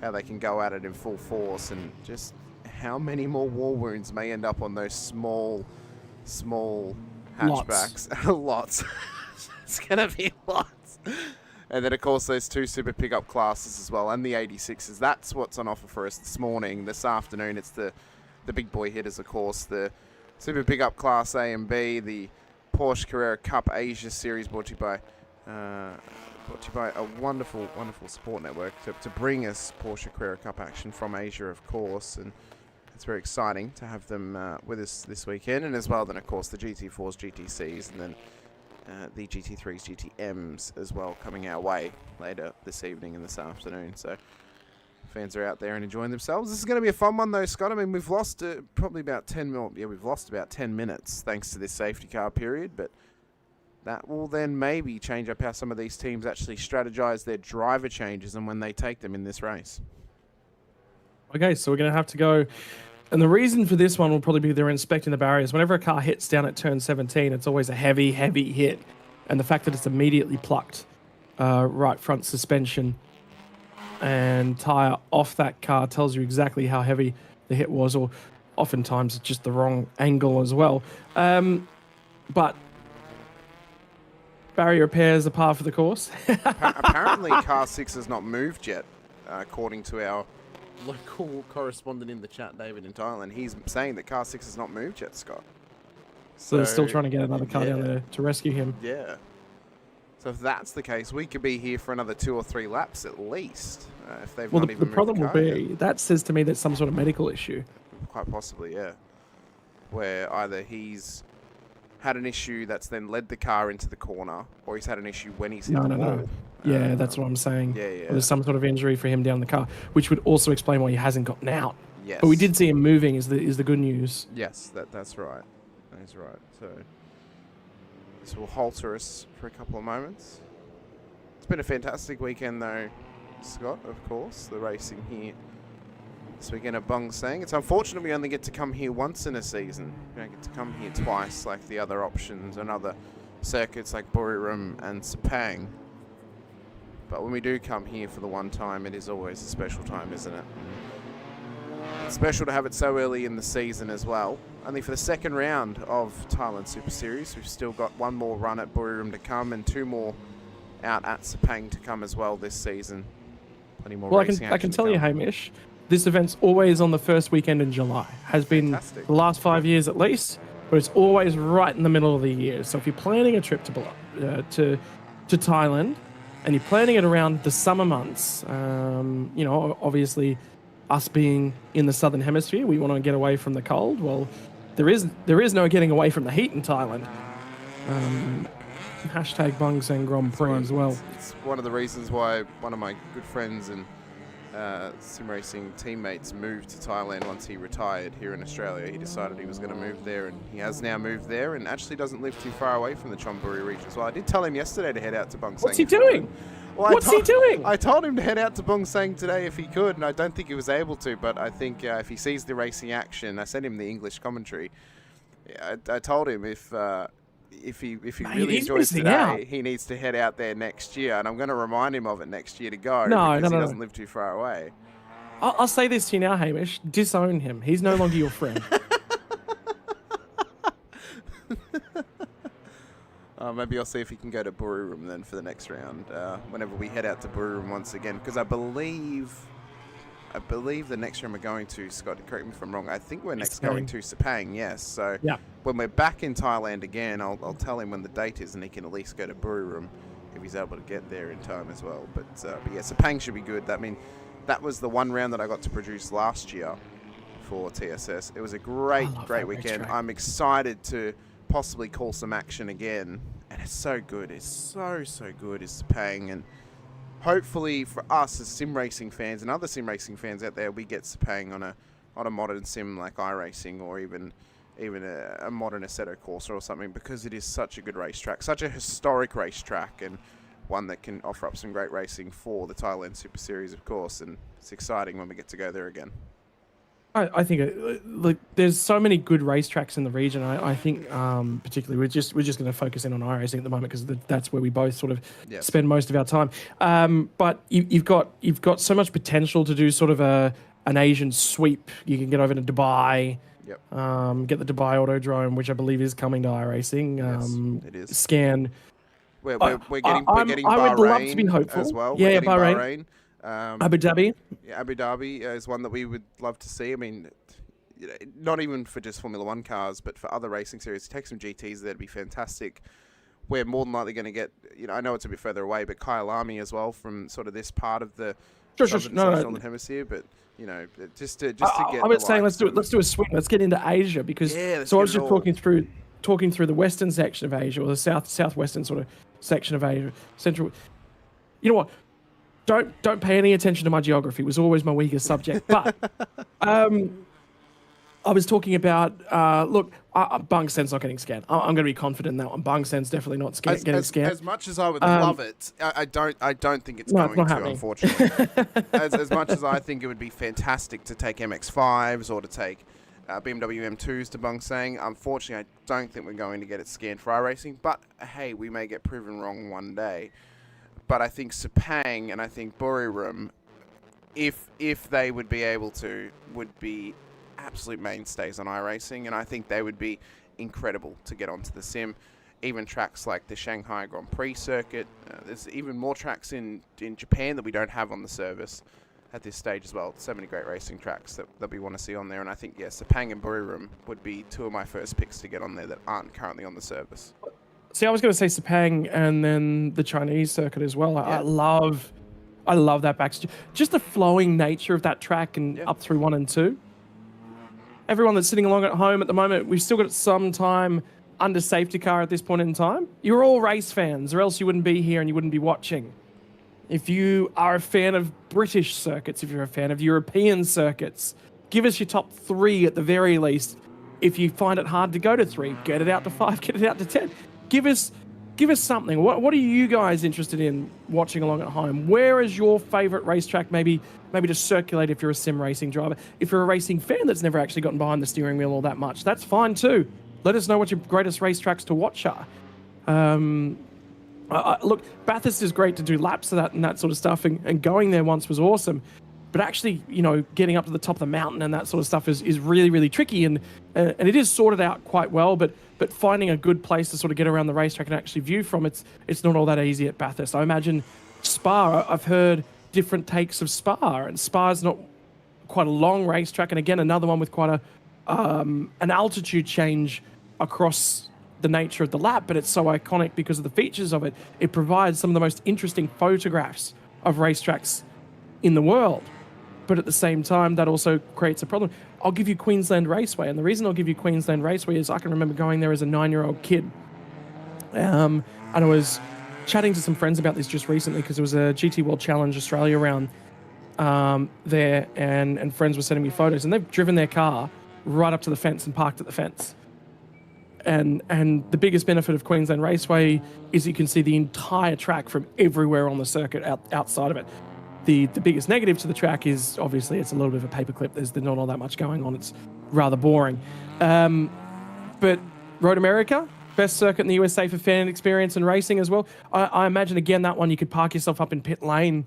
how they can go at it in full force, and just how many more war wounds may end up on those small hatchbacks. Lots. It's going to be lots. And then, of course, those 2 super pickup classes as well, and the 86s. That's what's on offer for us this morning. This afternoon, it's the big boy hitters, of course. The super pickup class A and B, the Porsche Carrera Cup Asia Series brought to you by brought to you by a wonderful, wonderful support network to bring us Porsche Carrera Cup action from Asia, of course, and it's very exciting to have them with us this weekend, and as well then, of course, the GT4s, GTCs, and then the GT3s, GTMs as well coming our way later this evening and this afternoon. So fans are out there and enjoying themselves. This is going to be a fun one though, Scott. I mean, we've lost probably about 10 mil. Yeah, we've lost about 10 minutes thanks to this safety car period, but that will then maybe change up how some of these teams actually strategize their driver changes and when they take them in this race. Okay, so we're going to have to go. And the reason for this one will probably be they're inspecting the barriers. Whenever a car hits down at turn 17, it's always a heavy, heavy hit. And the fact that it's immediately plucked right front suspension and tyre off that car tells you exactly how heavy the hit was, or oftentimes it's just the wrong angle as well. But barrier repairs are par for the course. Apparently car 6 has not moved yet, according to our local correspondent in the chat, David, in Thailand. He's saying that car 6 has not moved yet, Scott. So they're still trying to get another car down there to rescue him. Yeah. So if that's the case, we could be here for another 2 or 3 laps at least. If they've not even moved the car. The problem will be, that says to me there's some sort of medical issue. Quite possibly, yeah. Where either he's had an issue that's then led the car into the corner, or he's had an issue when he's hit the wall. No. Yeah, that's what I'm saying. Yeah. Or there's some sort of injury for him down the car, which would also explain why he hasn't gotten out. Yes. But we did see him moving is the good news. Yes, that's right. That is right. So this will halter us for a couple of moments. It's been a fantastic weekend though, Scott, of course. The racing here this weekend at Bangsaen. It's unfortunate we only get to come here once in a season. We don't get to come here twice like the other options and other circuits like Buriram and Sepang. But when we do come here for the one time, it is always a special time, isn't it? It's special to have it so early in the season as well. Only for the second round of Thailand Super Series. We've still got one more run at Buriram to come and 2 more out at Sepang to come as well this season. Plenty more racing action I can tell you, Hamish, this event's always on the first weekend in July. Has been the last 5 years at least, but it's always right in the middle of the year. So if you're planning a trip to Thailand, and you're planning it around the summer months, you know, obviously us being in the southern hemisphere, we want to get away from the cold. Well, there is no getting away from the heat in Thailand. Hashtag Bangsaen Grand Prix as well. It's one of the reasons why one of my good friends and sim racing teammates moved to Thailand once he retired here in Australia. He decided he was going to move there, and he has now moved there and actually doesn't live too far away from the Chonburi region as well. I did tell him yesterday to head out to Bangsaen. What's he doing? Well, What's he doing? I told him to head out to Bangsaen today if he could, and I don't think he was able to, but I think if he sees the racing action, I sent him the English commentary. Yeah, I told him if he really enjoys today, he needs to head out there next year, and I'm going to remind him of it next year to go because he doesn't live too far away. I'll say this to you now, Hamish. Disown him. He's no longer your friend. Maybe I'll see if he can go to Buriram then for the next round, whenever we head out to Buriram once again, because I believe the next round we're going to, Scott, correct me if I'm wrong, I think we're next going to Sepang, yes. So when we're back in Thailand again, I'll tell him when the date is and he can at least go to Buriram if he's able to get there in time as well. But yeah, Sepang should be good. That was the one round that I got to produce last year for TSS. It was a great weekend. I'm excited to possibly call some action again. And it's so good. It's so good. It's Sepang. And hopefully for us as sim racing fans and other sim racing fans out there, we get Sepang on a modern sim like iRacing or even a modern Assetto Corsa or something, because it is such a good racetrack, such a historic racetrack, and one that can offer up some great racing for the Thailand Super Series, of course, and it's exciting when we get to go there again. I think there's so many good racetracks in the region. I think particularly we're just going to focus in on iRacing at the moment because that's where we both sort of spend most of our time. But you've got so much potential to do sort of an Asian sweep. You can get over to Dubai. Yep. Get the Dubai Autodrome, which I believe is coming to iRacing. Yes, it is. Scan. We're getting Bahrain I would love to be hopeful as well. Yeah, Bahrain. Abu Dhabi. Yeah, Abu Dhabi is one that we would love to see. I mean, not even for just Formula One cars, but for other racing series. Take some GTs there, it'd be fantastic. we're more than likely going to get, I know it's a bit further away, but Kyalami as well from sort of this part of the southern hemisphere, but just to get. I was saying let's do a swing. Let's get into Asia because so I was just talking through the western section of Asia or the southwestern sort of section of Asia, central. You know what? Don't pay any attention to my geography. It was always my weakest subject. But I was talking about look, Bangsaen's not getting scanned. I'm going to be confident in that one. Bangsaen's definitely not getting scanned. As much as I would love it, I don't think it's going to, happening. Unfortunately. as much as I think it would be fantastic to take MX-5s or to take BMW M2s to Bangsaen, unfortunately, I don't think we're going to get it scanned for iRacing. But hey, we may get proven wrong one day. But I think Sepang and I think Buriram, if they would be able to, would be absolute mainstays on iRacing, and I think they would be incredible to get onto the sim. Even tracks like the Shanghai Grand Prix circuit. There's even more tracks in Japan that we don't have on the service at this stage as well. So many great racing tracks that we want to see on there, and I think, yes, Sepang and Buriram would be two of my first picks to get on there that aren't currently on the service. See, I was going to say Sepang and then the Chinese circuit as well. I love that backstage. Just the flowing nature of that track and up through 1 and 2. Everyone that's sitting along at home at the moment, we've still got some time under safety car at this point in time. You're all race fans, or else you wouldn't be here and you wouldn't be watching. If you are a fan of British circuits, if you're a fan of European circuits, give us your top 3 at the very least. If you find it hard to go to 3, get it out to 5, get it out to 10. Give us something. What are you guys interested in watching along at home? Where is your favorite racetrack? Maybe to circulate if you're a sim racing driver. If you're a racing fan that's never actually gotten behind the steering wheel all that much, that's fine too. Let us know what your greatest racetracks to watch are. Look, Bathurst is great to do laps of that and that sort of stuff, and going there once was awesome. But actually, getting up to the top of the mountain and that sort of stuff is really, really tricky, and it is sorted out quite well. But finding a good place to sort of get around the racetrack and actually view from, it's not all that easy at Bathurst. I imagine Spa. I've heard different takes of Spa, and Spa's not quite a long racetrack, and again another one with quite an altitude change across the nature of the lap. But it's so iconic because of the features of it. It provides some of the most interesting photographs of racetracks in the world. But at the same time, that also creates a problem. I'll give you Queensland Raceway, and the reason I'll give you Queensland Raceway is I can remember going there as a 9-year-old kid. And I was chatting to some friends about this just recently because there was a GT World Challenge Australia round there, and friends were sending me photos, and they've driven their car right up to the fence and parked at the fence. And the biggest benefit of Queensland Raceway is you can see the entire track from everywhere on the circuit outside of it. The biggest negative to the track is obviously it's a little bit of a paperclip. There's not all that much going on. It's rather boring. But Road America, best circuit in the USA for fan experience and racing as well. I imagine, again, that one you could park yourself up in pit lane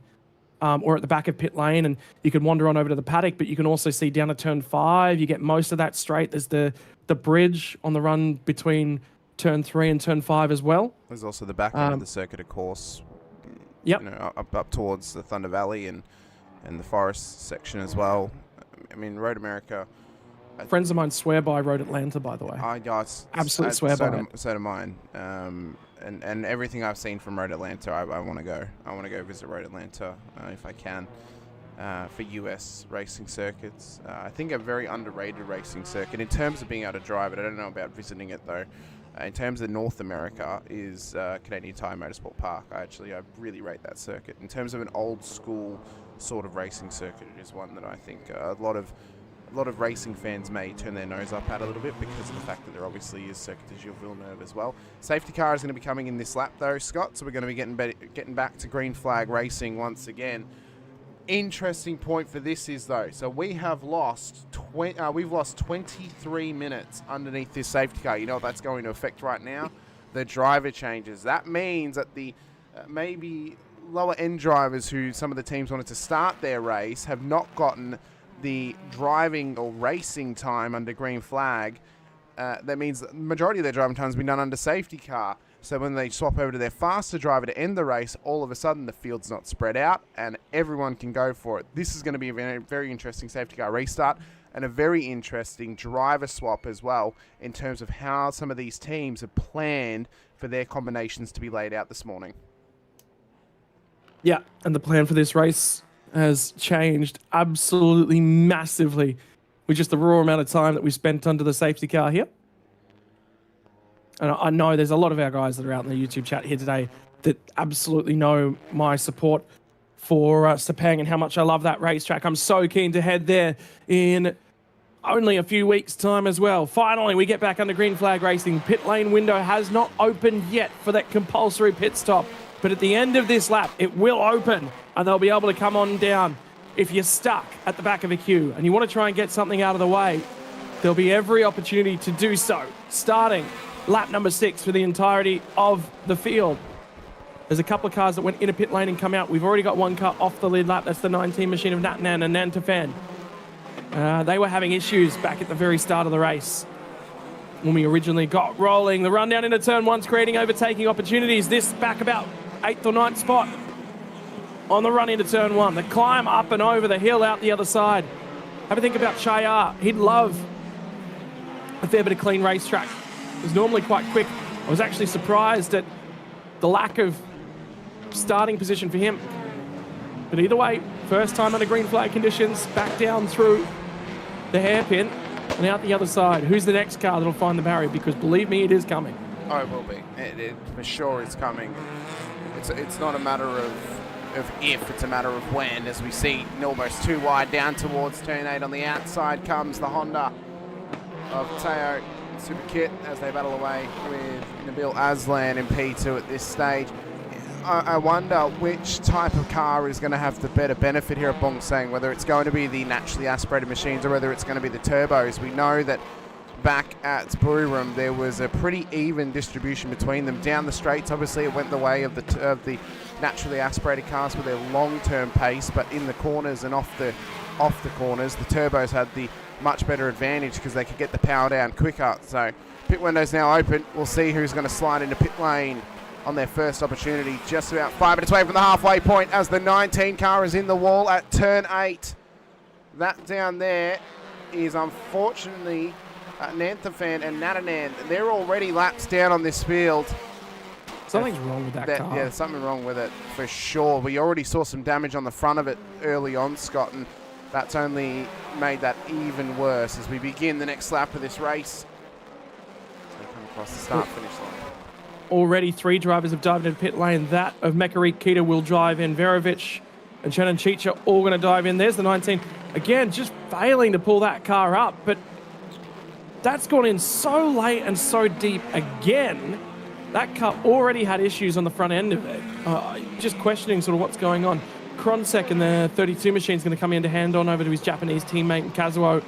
or at the back of pit lane, and you could wander on over to the paddock, but you can also see down to turn 5. You get most of that straight. There's the bridge on the run between turn 3 and turn 5 as well. There's also the back end of the circuit, of course. Yep. Up towards the Thunder Valley and the forest section as well. I mean, Road America. Friends of mine swear by Road Atlanta, by the way. Absolutely swear by it. So do mine. And everything I've seen from Road Atlanta, I want to go. I want to go visit Road Atlanta if I can for US racing circuits. I think a very underrated racing circuit in terms of being able to drive it. I don't know about visiting it though. In terms of North America is Canadian Tire Motorsport Park. I really rate that circuit. In terms of an old school sort of racing circuit, it is one that I think a lot of racing fans may turn their nose up at a little bit because of the fact that there obviously is Circuit de Gilles Villeneuve as well. Safety car is going to be coming in this lap though, Scott, so we're going to be getting back to green flag racing once again. Interesting point for this is though, so we've lost 23 minutes underneath this safety car. You know what that's going to affect right now? The driver changes. That means that the maybe lower end drivers who some of the teams wanted to start their race have not gotten the driving or racing time under green flag. That means the majority of their driving time has been done under safety car. So when they swap over to their faster driver to end the race, all of a sudden the field's not spread out and everyone can go for it. This is going to be a very, very interesting safety car restart. and a very interesting driver swap as well in terms of how some of these teams have planned for their combinations to be laid out this morning. Yeah, and the plan for this race has changed absolutely massively with just the raw amount of time that we spent under the safety car here. And I know there's a lot of our guys that are out in the YouTube chat here today that absolutely know my support for Sepang and how much I love that racetrack. I'm so keen to head there in only a few weeks' time as well. Finally, we get back under green flag racing. Pit lane window has not opened yet for that compulsory pit stop. But at the end of this lap, it will open and they'll be able to come on down. If you're stuck at the back of a queue and you want to try and get something out of the way, there'll be every opportunity to do so, starting lap number 6 for the entirety of the field. There's a couple of cars that went in a pit lane and come out. We've already got one car off the lead lap. That's the 19 machine of Natnan and Nantafan. They were having issues back at the very start of the race when we originally got rolling. The run down into turn 1's creating overtaking opportunities. This back about 8th or 9th spot on the run into turn 1. The climb up and over the hill out the other side. Have a think about Chayar. He'd love a fair bit of clean racetrack. It was normally quite quick. I was actually surprised at the lack of starting position for him. But either way, first time under green flag conditions, back down through the hairpin and out the other side. Who's the next car that'll find the barrier? Because believe me, it is coming. Oh, it will be. It for sure is coming. It's not a matter of if, it's a matter of when. As we see, almost too wide down towards turn 8 on the outside comes the Honda of Teo Super Kit as they battle away with Nabil Aslan in P2 at this stage. I wonder which type of car is going to have the better benefit here at Bangsaen, whether it's going to be the naturally aspirated machines or whether it's going to be the turbos. We know that back at Buriram there was a pretty even distribution between them. Down the straights, obviously, it went the way of the naturally aspirated cars with their long-term pace, but in the corners and off the corners, the turbos had the much better advantage because they could get the power down quicker. So pit window's now open. We'll see who's going to slide into pit lane on their first opportunity. Just about 5 minutes away from the halfway point as the 19 car is in the wall at turn 8. That down there is unfortunately Nantafan and Natanan. They're already laps down on this field. Something's wrong with that car. Yeah, there's something wrong with it for sure. We already saw some damage on the front of it early on, Scott, and that's only made that even worse as we begin the next lap of this race. So we come across the start-finish line. Already 3 drivers have dived into pit lane. That of Mekarik Kita will drive in. Verovic and Chenan Chicha all going to dive in. There's the 19. Again, just failing to pull that car up, but that's gone in so late and so deep again. That car already had issues on the front end of it. Just questioning sort of what's going on. Kronsek and the 32 machine is going to come in to hand on over to his Japanese teammate Kazuo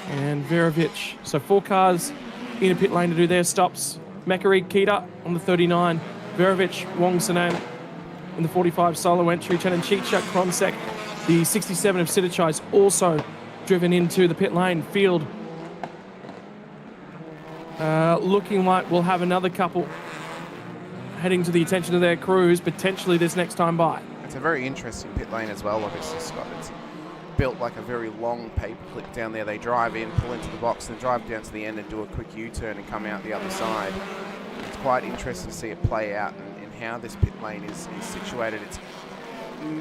and Verovic. So 4 cars in a pit lane to do their stops. Mekarig Kita on the 39, Verovic, Wong Sanan in the 45 solo entry, Chenan Chicha, Kronsek, the 67 of Sidichai is also driven into the pit lane field. Looking like we'll have another couple heading to the attention of their crews, potentially this next time by. It's a very interesting pit lane as well, obviously, Scott. It's built like a very long paperclip down there. They drive in, pull into the box, and drive down to the end and do a quick U-turn and come out the other side. It's quite interesting to see it play out and how this pit lane is situated.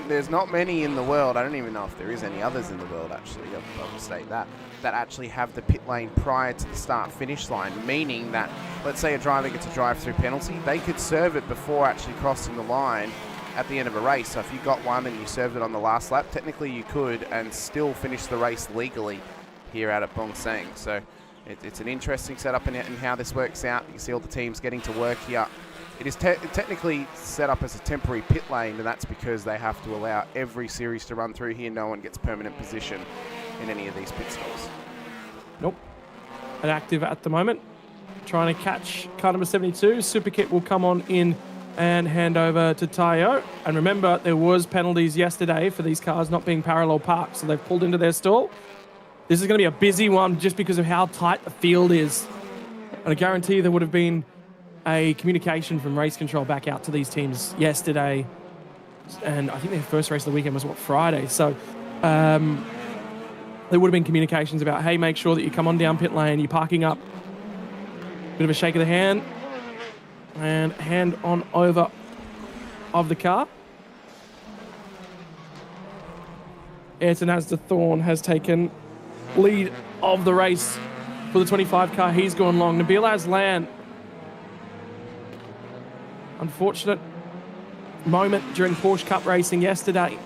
There's not many in the world, I don't even know if there is any others in the world actually, I'll state that actually have the pit lane prior to the start-finish line, meaning that, let's say a driver gets a drive-through penalty, they could serve it before actually crossing the line at the end of a race. So if you got one and you served it on the last lap, technically you could and still finish the race legally here out at Bangsaen. So it's an interesting setup in how this works out. You can see all the teams getting to work here. It is technically set up as a temporary pit lane, and that's because they have to allow every series to run through here. No one gets permanent position in any of these pit stops. Nope. Inactive at the moment. Trying to catch car number 72. Superkit will come on in and hand over to Tayo. And remember, there was penalties yesterday for these cars not being parallel parked, so they've pulled into their stall. This is going to be a busy one just because of how tight the field is. And I guarantee there would have been a communication from race control back out to these teams yesterday. And I think their first race of the weekend was, Friday? So there would have been communications about, hey, make sure that you come on down pit lane, you're parking up. Bit of a shake of the hand. And hand on over of the car. Ayrton Asda-Thorn has taken lead of the race for the 25 car. He's gone long. Nabil Aslan. Unfortunate moment during Porsche Cup racing yesterday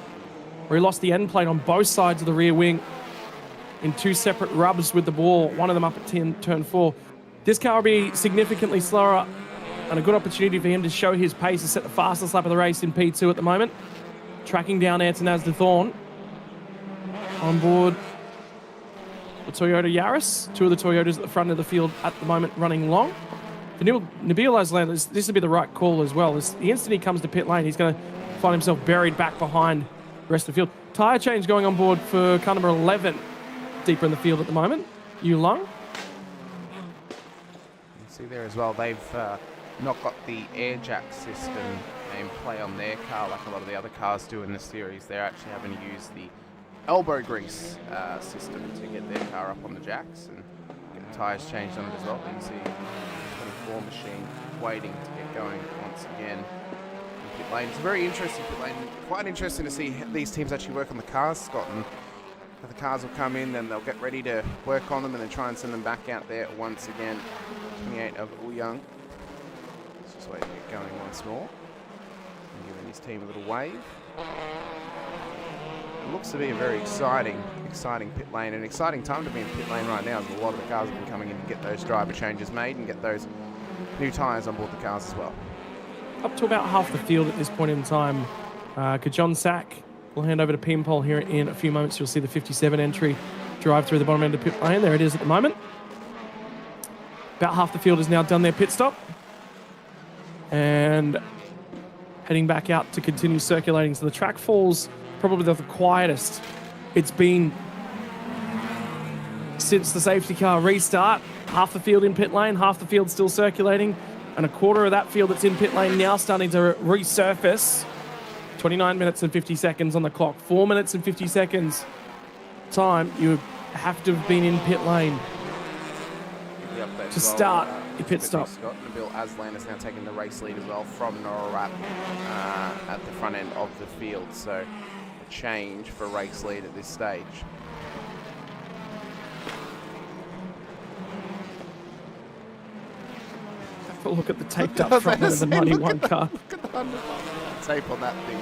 where he lost the end plate on both sides of the rear wing in 2 separate rubs with the ball, one of them up at turn 4. This car will be significantly slower and a good opportunity for him to show his pace and set the fastest lap of the race in P2 at the moment. Tracking down Ayrton Asda-Thorn on board the Toyota Yaris. 2 of the Toyotas at the front of the field at the moment running long. For Nabil Aslan, this would be the right call as well. The instant he comes to pit lane, he's going to find himself buried back behind the rest of the field. Tyre change going on board for car number 11, deeper in the field at the moment. Yulong. You see there as well, they've not got the air jack system in play on their car like a lot of the other cars do in the series. They're actually having to use the elbow grease system to get their car up on the jacks and get the tyres changed on it as well. You can see the 24 machine waiting to get going once again in pit lane. It's a very interesting pit lane. Quite interesting to see these teams actually work on the cars, Scott. And the cars will come in and they'll get ready to work on them and then try and send them back out there once again. 28 of Ouyang. Let's just wait to get going once more. And giving his team a little wave. It looks to be a very exciting pit lane. An exciting time to be in pit lane right now, as a lot of the cars have been coming in to get those driver changes made and get those new tyres on board the cars as well. Up to about half the field at this point in time. Kajon Sack will hand over to Pimpol here in a few moments. You'll see the 57 entry drive through the bottom end of pit lane. There it is at the moment. About half the field has now done their pit stop. And heading back out to continue circulating. So the track falls probably the quietest it's been since the safety car restart. Half the field in pit lane, half the field still circulating, and a quarter of that field that's in pit lane now starting to resurface. 29 minutes and 50 seconds on the clock. 4 minutes and 50 seconds time. You have to have been in pit lane to start your pit stop. Scott Nabil Aslan is now taking the race lead as well from Norawat at the front end of the field. So a change for race lead at this stage. Have a look at the taped up front of the 91 car. Look at the 100 tape on that thing.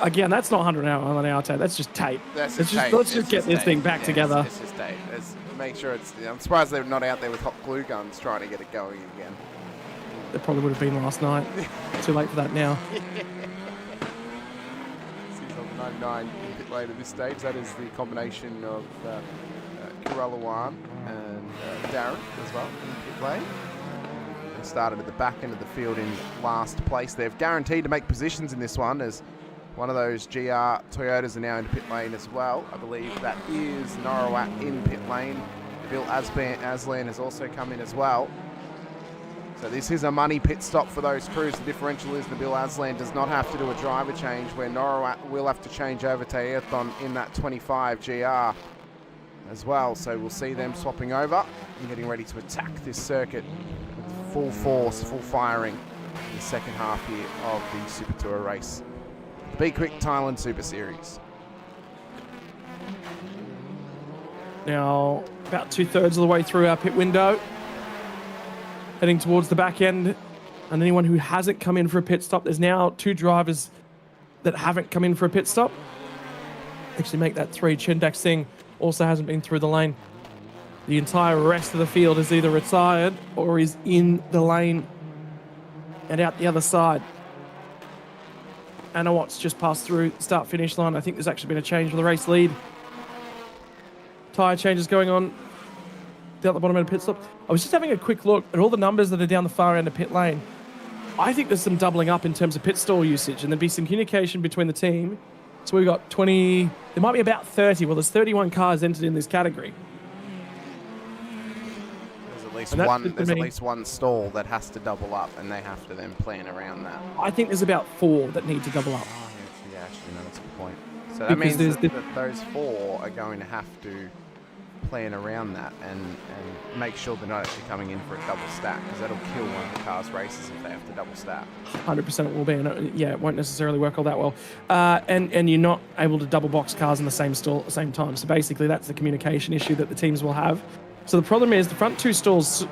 Again, that's not 100 on an hour tape. That's just tape. Let's just get this thing back together. It's just tape. Make sure it's. I'm surprised they're not out there with hot glue guns trying to get it going again. It probably would have been last night. Too late for that now. Sees on 99 in pit lane at this stage. That is the combination of Kuralawan and Darren as well in pit lane. They started at the back end of the field in last place. They've guaranteed to make positions in this one as one of those GR Toyotas are now in pit lane as well. I believe that is Norawat in pit lane. Nabil Aslan has also come in as well. So this is a money pit stop for those crews. The differential is Nabil Aslan does not have to do a driver change, where Norawat will have to change over to Ayrton in that 25 GR as well. So we'll see them swapping over and getting ready to attack this circuit with full force, full firing in the second half here of the Super Tour race. Be Quick Thailand Super Series. Now, about 2/3 of the way through our pit window. Heading towards the back end. And anyone who hasn't come in for a pit stop, there's now 2 drivers that haven't come in for a pit stop. Actually make that 3. Chendak Singh also hasn't been through the lane. The entire rest of the field is either retired or is in the lane and out the other side. Anna Watts just passed through the start-finish line. I think there's actually been a change for the race lead. Tyre changes going on down the bottom end of pit stop. I was just having a quick look at all the numbers that are down the far end of pit lane. I think there's some doubling up in terms of pit stall usage, and there'd be some communication between the team. So we've got 20, there might be about 30. Well, there's 31 cars entered in this category. There's at least one stall that has to double up, and they have to then plan around that. I think there's about 4 that need to double up. Yeah, actually, no, that's a good point. So that Because means there's that those 4 are going to have to plan around that and make sure they're not actually coming in for a double stack, because that'll kill one of the car's races if they have to double stack. 100% it will be, and yeah, it won't necessarily work all that well. And you're not able to double box cars in the same stall at the same time. So basically, that's the communication issue that the teams will have. So the problem is the front 2 stalls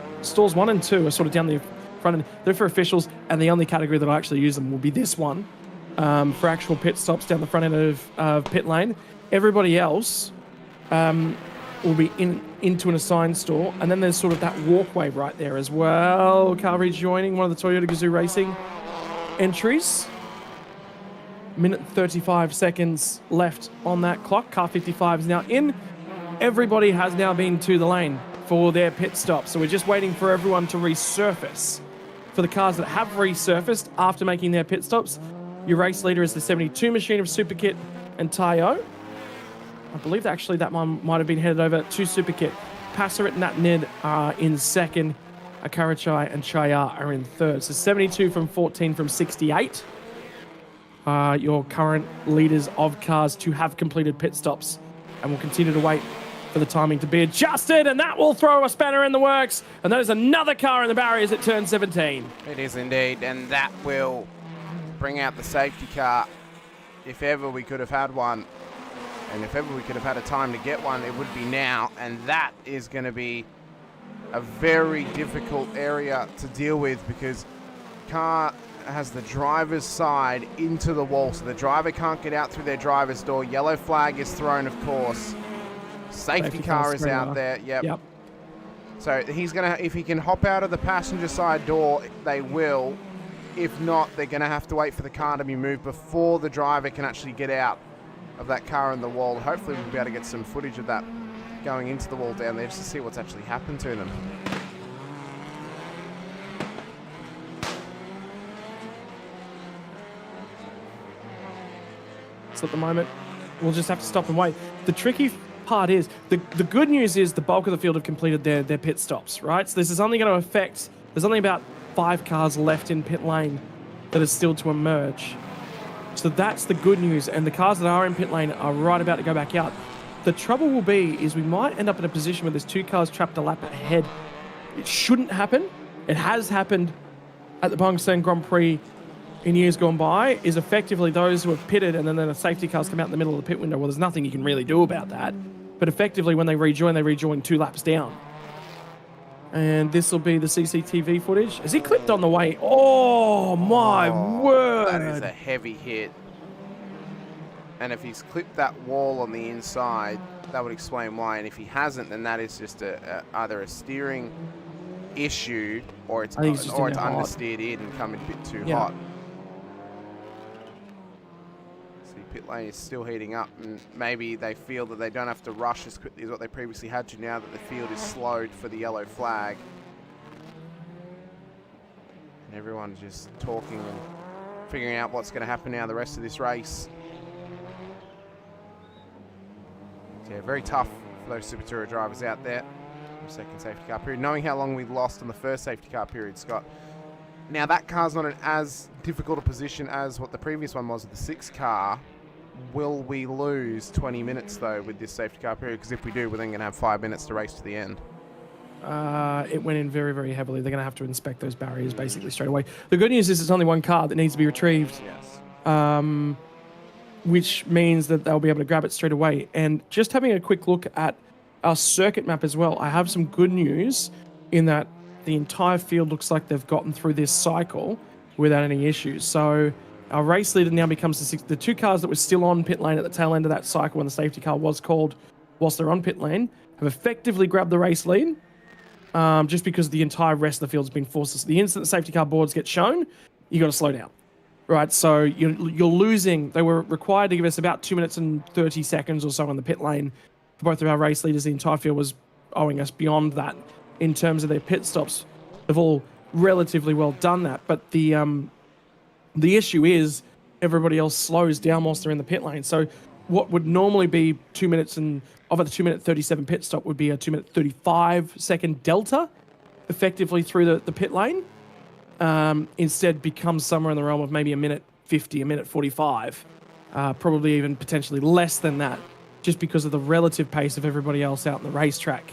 1 and 2 are sort of down the front end. They're for officials, and the only category that will actually use them will be this one for actual pit stops down the front end of pit lane. Everybody else will be into an assigned stall, and then there's sort of that walkway right there as well. Car rejoining one of the Toyota Gazoo Racing entries. Minute 35 seconds left on that clock. Car 55 is now in. Everybody has now been to the lane for their pit stop, so we're just waiting for everyone to resurface. For the cars that have resurfaced after making their pit stops, your race leader is the 72 machine of Superkit and Tayo. I believe actually that one might have been headed over to Superkit. Passarit and Natnid are in second. Akarachai and Chaya are in third. So 72 from 14 from 68 are your current leaders of cars to have completed pit stops. And we'll continue to wait for the timing to be adjusted, and that will throw a spanner in the works. And there's another car in the barriers at turn 17. It is indeed, and that will bring out the safety car. If ever we could have had one, and if ever we could have had a time to get one, it would be now. And that is going to be a very difficult area to deal with, because car has the driver's side into the wall, so the driver can't get out through their driver's door. Yellow flag is thrown, of course. Safety car is out there. Yep. So he's gonna, if he can hop out of the passenger side door, they will. If not, they're gonna have to wait for the car to be moved before the driver can actually get out of that car in the wall. Hopefully we'll be able to get some footage of that going into the wall down there, just to see what's actually happened to them. So at the moment, we'll just have to stop and wait. The tricky part is, the good news is the bulk of the field have completed their pit stops, right? So this is only going to affect, there's only about 5 cars left in pit lane that are still to emerge. So that's the good news, and the cars that are in pit lane are right about to go back out. The trouble will be is we might end up in a position where there's 2 cars trapped a lap ahead. It shouldn't happen. It has happened at the Bangsaen Grand Prix in years gone by, is effectively those who have pitted and then the safety cars come out in the middle of the pit window. Well, there's nothing you can really do about that. But effectively, when they rejoin 2 laps down. And this will be the CCTV footage. Is he clipped on the way? Oh, my word. That is a heavy hit. And if he's clipped that wall on the inside, that would explain why. And if he hasn't, then that is just either a steering issue, or it's understeered in and coming a bit too hot. See, pit lane is still heating up, and maybe they feel that they don't have to rush as quickly as what they previously had to now that the field is slowed for the yellow flag. And everyone's just talking and figuring out what's going to happen now the rest of this race. So yeah, very tough for those Super Tourer drivers out there. Second safety car period, knowing how long we lost on the first safety car period, Scott. Now that car's not in as difficult a position as what the previous one was with the 6th car. Will we lose 20 minutes though with this safety car period? Because if we do, we're then going to have 5 minutes to race to the end. It went in very, very heavily. They're going to have to inspect those barriers basically straight away. The good news is it's only 1 car that needs to be retrieved. Yes. Which means that they'll be able to grab it straight away. And just having a quick look at our circuit map as well, I have some good news in that the entire field looks like they've gotten through this cycle without any issues. So our race leader now becomes the 2 cars that were still on pit lane at the tail end of that cycle when the safety car was called whilst they're on pit lane, have effectively grabbed the race lead just because the entire rest of the field has been forced. So the instant the safety car boards get shown, you got to slow down. Right, so you're losing. They were required to give us about 2 minutes and 30 seconds or so on the pit lane for both of our race leaders. The entire field was owing us beyond that in terms of their pit stops. They've all relatively well done that, but the issue is everybody else slows down whilst they're in the pit lane. So what would normally be 2 minutes and of a 2 minute 37 pit stop would be a 2 minute 35 second delta effectively through the pit lane. Instead becomes somewhere in the realm of maybe a minute 50, a minute 45 probably even potentially less than that, just because of the relative pace of everybody else out in the racetrack.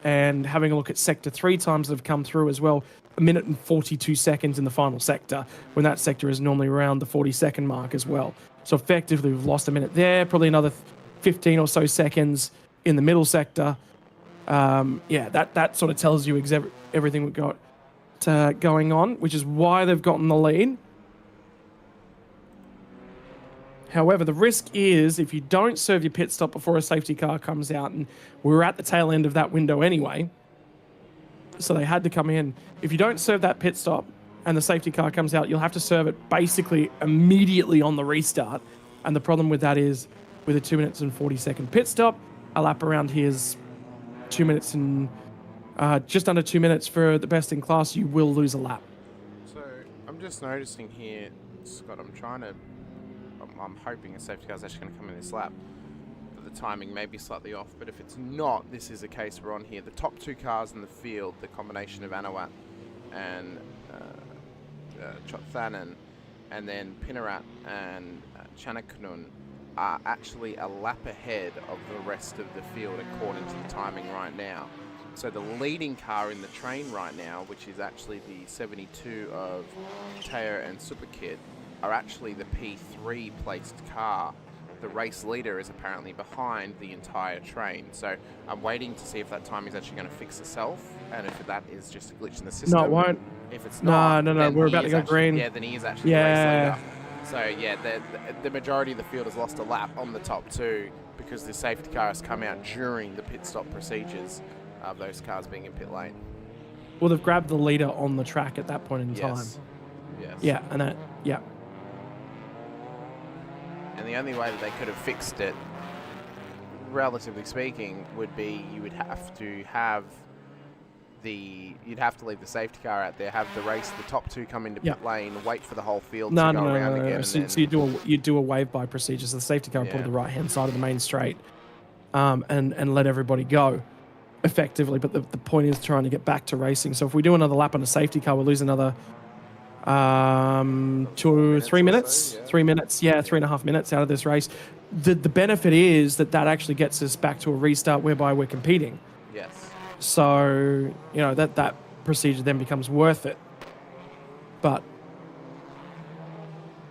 And having a look at Sector 3 times that have come through as well, 1 minute and 42 seconds in the final sector, when that sector is normally around the 40-second mark as well. So effectively, we've lost a minute there, probably another 15 or so seconds in the middle sector. That sort of tells you everything we've got going on, which is why they've gotten the lead. However, the risk is if you don't serve your pit stop before a safety car comes out, and we're at the tail end of that window anyway, so they had to come in. If you don't serve that pit stop and the safety car comes out, you'll have to serve it basically immediately on the restart. And the problem with that is with a 2 minutes and 40-second pit stop, a lap around here is 2 minutes and just under 2 minutes for the best in class. You will lose a lap. So I'm just noticing here, Scott, I'm hoping a safety car is actually going to come in this lap. But the timing may be slightly off, but if it's not, this is a case we're on here. The top 2 cars in the field, the combination of Anawat and Chothanan, and then Pinarat and Chanakunun are actually a lap ahead of the rest of the field according to the timing right now. So the leading car in the train right now, which is actually the 72 of Teo and Superkid, are actually the P3 placed car. The race leader is apparently behind the entire train. So I'm waiting to see if that timing is actually going to fix itself, and if that is just a glitch in the system. No, it won't. If it's not, no, we're about to go green. Yeah, then he is actually the race leader. So yeah, the majority of the field has lost a lap on the top 2 because the safety car has come out during the pit stop procedures of those cars being in pit lane. Well, they've grabbed the leader on the track at that point in time. Yes. Yeah, and that, yeah. And the only way that they could have fixed it, relatively speaking, would be you would have to have you'd have to leave the safety car out there, have the top 2 come into pit lane, wait for the whole field to go around again. So you do a wave-by procedure. So the safety car will put it on the right-hand side of the main straight, and let everybody go effectively. But the point is trying to get back to racing. So if we do another lap on a safety car, we'll lose another 2 or 3 minutes. So, 3 minutes, 3.5 minutes out of this race. The benefit is that actually gets us back to a restart whereby we're competing. Yes. So, that procedure then becomes worth it. But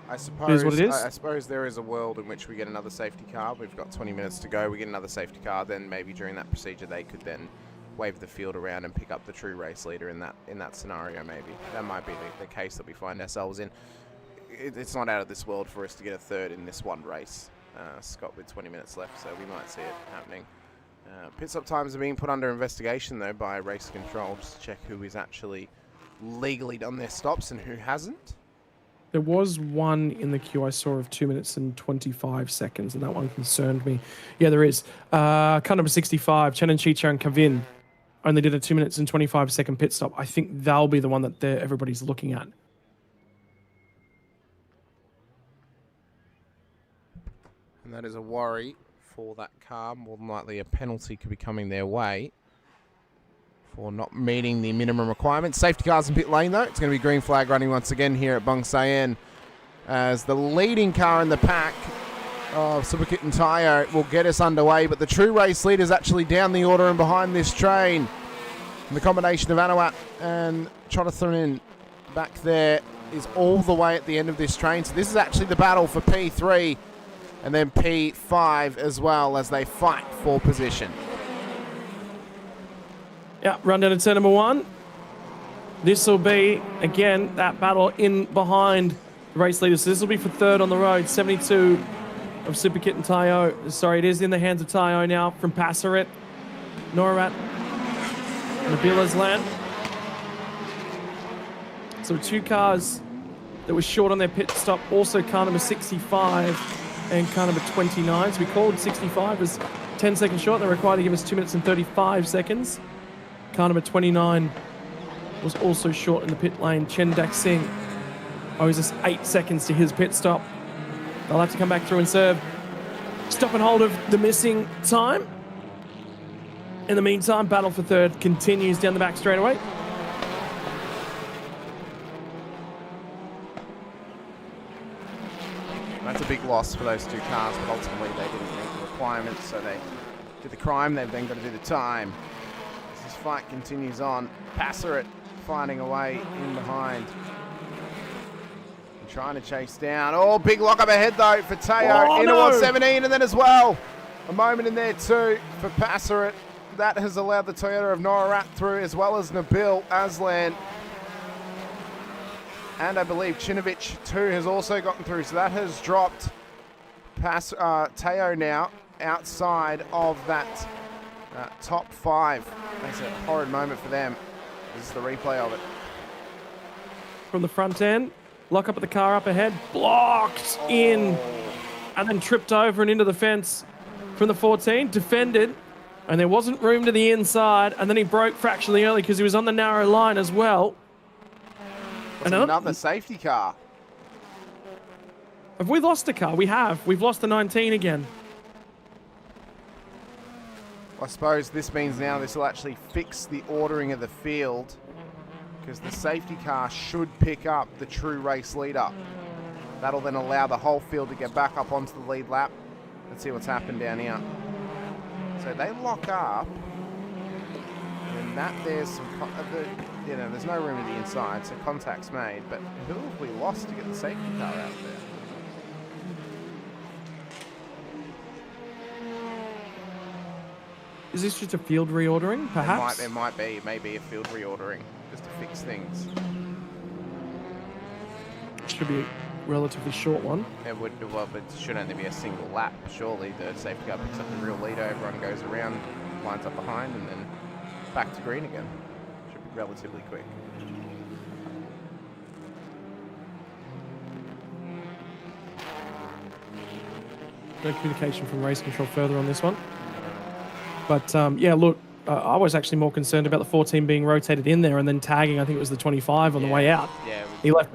I suppose, it is what it is. I suppose there is a world in which we get another safety car. We've got 20 minutes to go. We get another safety car. Then maybe during that procedure, they could then wave the field around and pick up the true race leader in that scenario. Maybe that might be the case that we find ourselves in. It's not out of this world for us to get a third in this one race, Scott, with 20 minutes left. So we might see it happening. Pit stop times are being put under investigation, though, by race control, just to check who is actually legally done their stops and who hasn't. There was one in the queue I saw of 2 minutes and 25 seconds, and that one concerned me. Yeah, there is. Car number 65, Chenan Chicha and Kavin only did a 2 minutes and 25-second pit stop. I think they'll be the one that everybody's looking at. And that is a worry for that car. More than likely a penalty could be coming their way for not meeting the minimum requirements. Safety cars in pit lane, though. It's going to be green flag running once again here at Bangsaen, as the leading car in the pack of Superkit and Tayo will get us underway, but the true race leader is actually down the order and behind this train. And the combination of Anawat and Chonathan back there is all the way at the end of this train. So this is actually the battle for P3 and then P5 as well, as they fight for position. Yeah, run down to turn number 1. This will be, again, that battle in behind the race leaders. So this will be for third on the road. 72 of Superkit and Tayo. Sorry, it is in the hands of Tayo now from Passaret, Norat, Nabila's land. So 2 cars that were short on their pit stop. Also car number 65 and car number 29. So we called 65 as 10 seconds short. They're required to give us 2 minutes and 35 seconds. Car number 29 was also short in the pit lane. Chen Dak Singh owes us 8 seconds to his pit stop. They'll have to come back through and serve. Stop and hold of the missing time. In the meantime, battle for third continues down the back straightaway. That's a big loss for those two cars, but ultimately they didn't meet the requirements, so they did the crime. They've then got to do the time. As this fight continues on, Passerit fighting away in behind. And trying to chase down. Oh, big lock up ahead though for Teo. Into wall 17, and then as well, a moment in there too for Passerit. That has allowed the Toyota of Norat through, as well as Nabil Aslan. And I believe Chinovich too has also gotten through, so that has dropped Teo now outside of that top 5. Makes it a horrid moment for them. This is the replay of it. From the front end, lock up at the car up ahead, blocked in, and then tripped over and into the fence from the 14, defended, and there wasn't room to the inside, and then he broke fractionally early because he was on the narrow line as well. Another safety car. Have we lost a car? We have. We've lost the 19 again. I suppose this means now this will actually fix the ordering of the field, because the safety car should pick up the true race leader. That'll then allow the whole field to get back up onto the lead lap. Let's see what's happened down here. So they lock up, and that there's some, there's no room at the inside, so contact's made. But who have we lost to get the safety car out there? Is this just a field reordering, perhaps? It might be. Maybe a field reordering, just to fix things. Should be a relatively short one. It would, well, but it should only be a single lap, surely. The safety car picks up the real leader, everyone goes around, lines up behind, and then back to green again. Should be relatively quick. No communication from race control further on this one. But yeah, look, I was actually more concerned about the 14 being rotated in there and then tagging. I think it was the 25 on the way out. Yeah.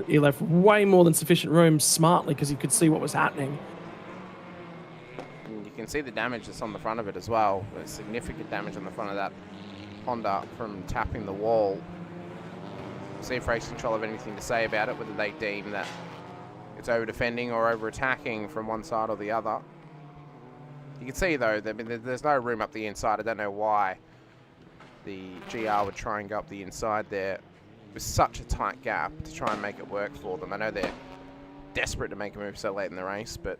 He left way more than sufficient room smartly because he could see what was happening. You can see the damage that's on the front of it as well. There's significant damage on the front of that Honda from tapping the wall. We'll see if race control have anything to say about it, whether they deem that it's over defending or over attacking from one side or the other. You can see though, there's no room up the inside. I don't know why the GR would try and go up the inside there. It was such a tight gap to try and make it work for them. I know they're desperate to make a move so late in the race, but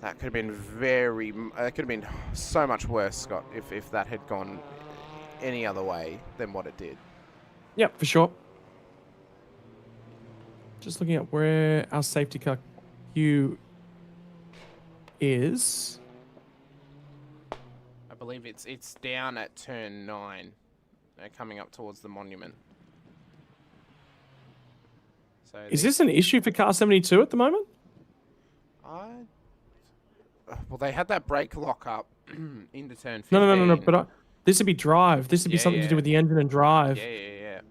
that could have been it could have been so much worse, Scott, if that had gone any other way than what it did. Yeah, for sure. Just looking at where our safety car queue is. I believe it's down at turn 9, coming up towards the monument. So is this an issue for car 72 at the moment? Well, they had that brake lock up into turn 15. No. But this would be drive. This would be something to do with the engine and drive. Yeah.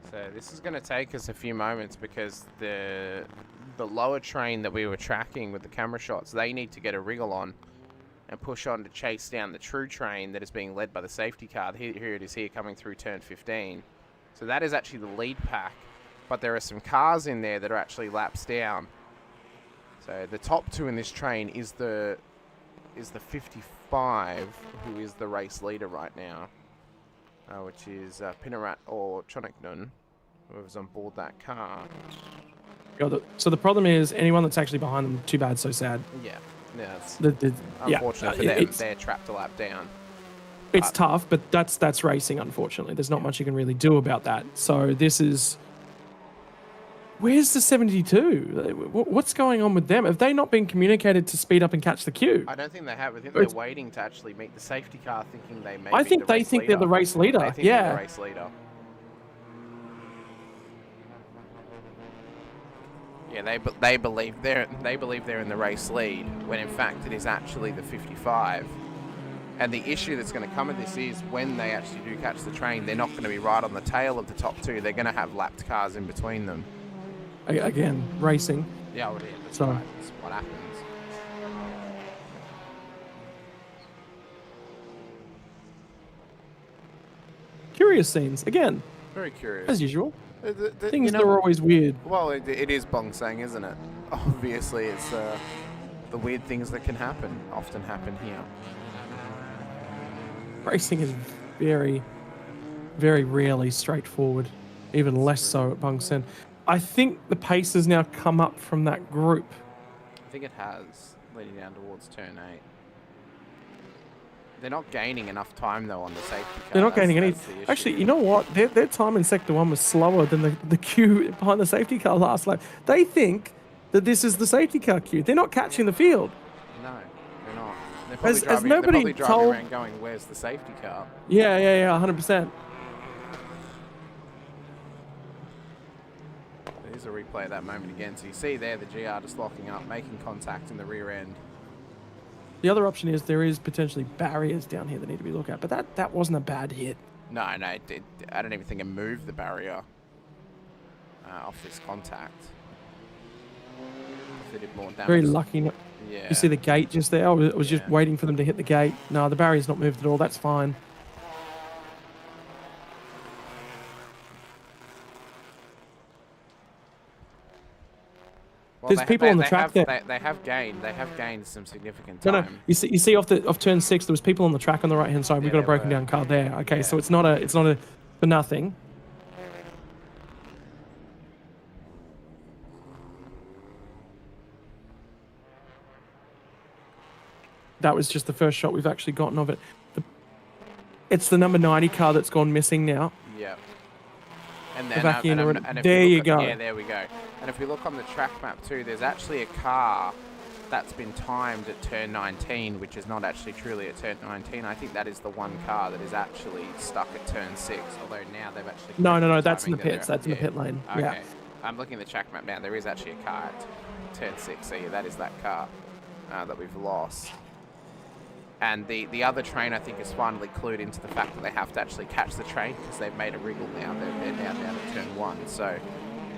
So this is going to take us a few moments because the lower train that we were tracking with the camera shots, they need to get a wriggle on and push on to chase down the true train that is being led by the safety car. Here it is here coming through turn 15. So that is actually the lead pack, but there are some cars in there that are actually laps down. So the top 2 in this train is the 55, who is the race leader right now, which is Pinarat or Chonaknun, whoever's on board that car. So the problem is anyone that's actually behind them, too bad, so sad. Yeah. It's unfortunate for them. They're trapped a lap down. It's tough, but that's racing, unfortunately. There's not much you can really do about that. So this is... Where's the 72? What's going on with them? Have they not been communicated to speed up and catch the queue? I don't think they have. I think they're waiting to actually meet the safety car, thinking they may I think they think they're the race leader. They think they're the race leader. Yeah, they believe they're in the race lead, when in fact it is actually the 55. And the issue that's going to come with this is when they actually do catch the train, they're not going to be right on the tail of the top 2. They're going to have lapped cars in between them. Again, racing. Yeah, well, that's So- right. That's what happens. Curious scenes. Again, Very curious. as usual. Things that are always weird. Well, it is Bangsaen, isn't it? Obviously, it's the weird things that can happen often happen here. Racing is very, very rarely straightforward, even less so at Bangsaen. I think the pace has now come up from that group. I think it has, leading down towards turn 8. They're not gaining enough time, though, on the safety car. They're not gaining any. That's the issue. Actually, you know what? Their time in Sector 1 was slower than the queue behind the safety car last lap. They think that this is the safety car queue. They're not catching the field. No, they're not. They're probably Has nobody they're probably driving around going, where's the safety car? Yeah, 100%. There's a replay of that moment again. So you see there the GR just locking up, making contact in the rear end. The other option is there is potentially barriers down here that need to be looked at, but that wasn't a bad hit. No, I don't even think it moved the barrier off this contact. If it did more damage. Very lucky. Yeah. You see the gate just there? I was just waiting for them to hit the gate. No, the barrier's not moved at all. That's fine. Well, There's people on the track there. They have gained some significant time. No. You see off turn 6, there was people on the track on the right hand side. We've got a broken down car there. Okay, so it's not a for nothing. That was just the first shot we've actually gotten of it. It's the number 90 car that's gone missing now. Yeah. And The then back end, and if there we you look go. Yeah, there we go. And if we look on the track map too, there's actually a car that's been timed at turn 19, which is not actually truly at turn 19. I think that is the one car that is actually stuck at turn 6, although now they've actually... No, that's in the pits. That's in the pit lane. Okay. Yeah. I'm looking at the track map now. There is actually a car at turn 6, so yeah, that is that car that we've lost. And the other train, I think, is finally clued into the fact that they have to actually catch the train because they've made a wriggle now. They're now down at turn 1. So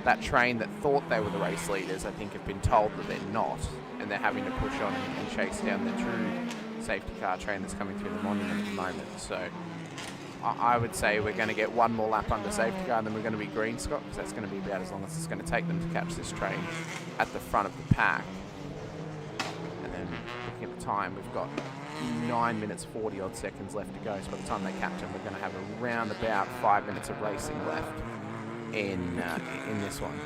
that train that thought they were the race leaders, I think, have been told that they're not. And they're having to push on and chase down the true safety car train that's coming through the monument at the moment. So I would say we're going to get one more lap under safety car and then we're going to be green, Scott, because that's going to be about as long as it's going to take them to catch this train at the front of the pack. And then looking at the time, we've got 9 minutes 40 odd seconds left to go. So by the time they catch them, we're going to have around about 5 minutes of racing left in this one.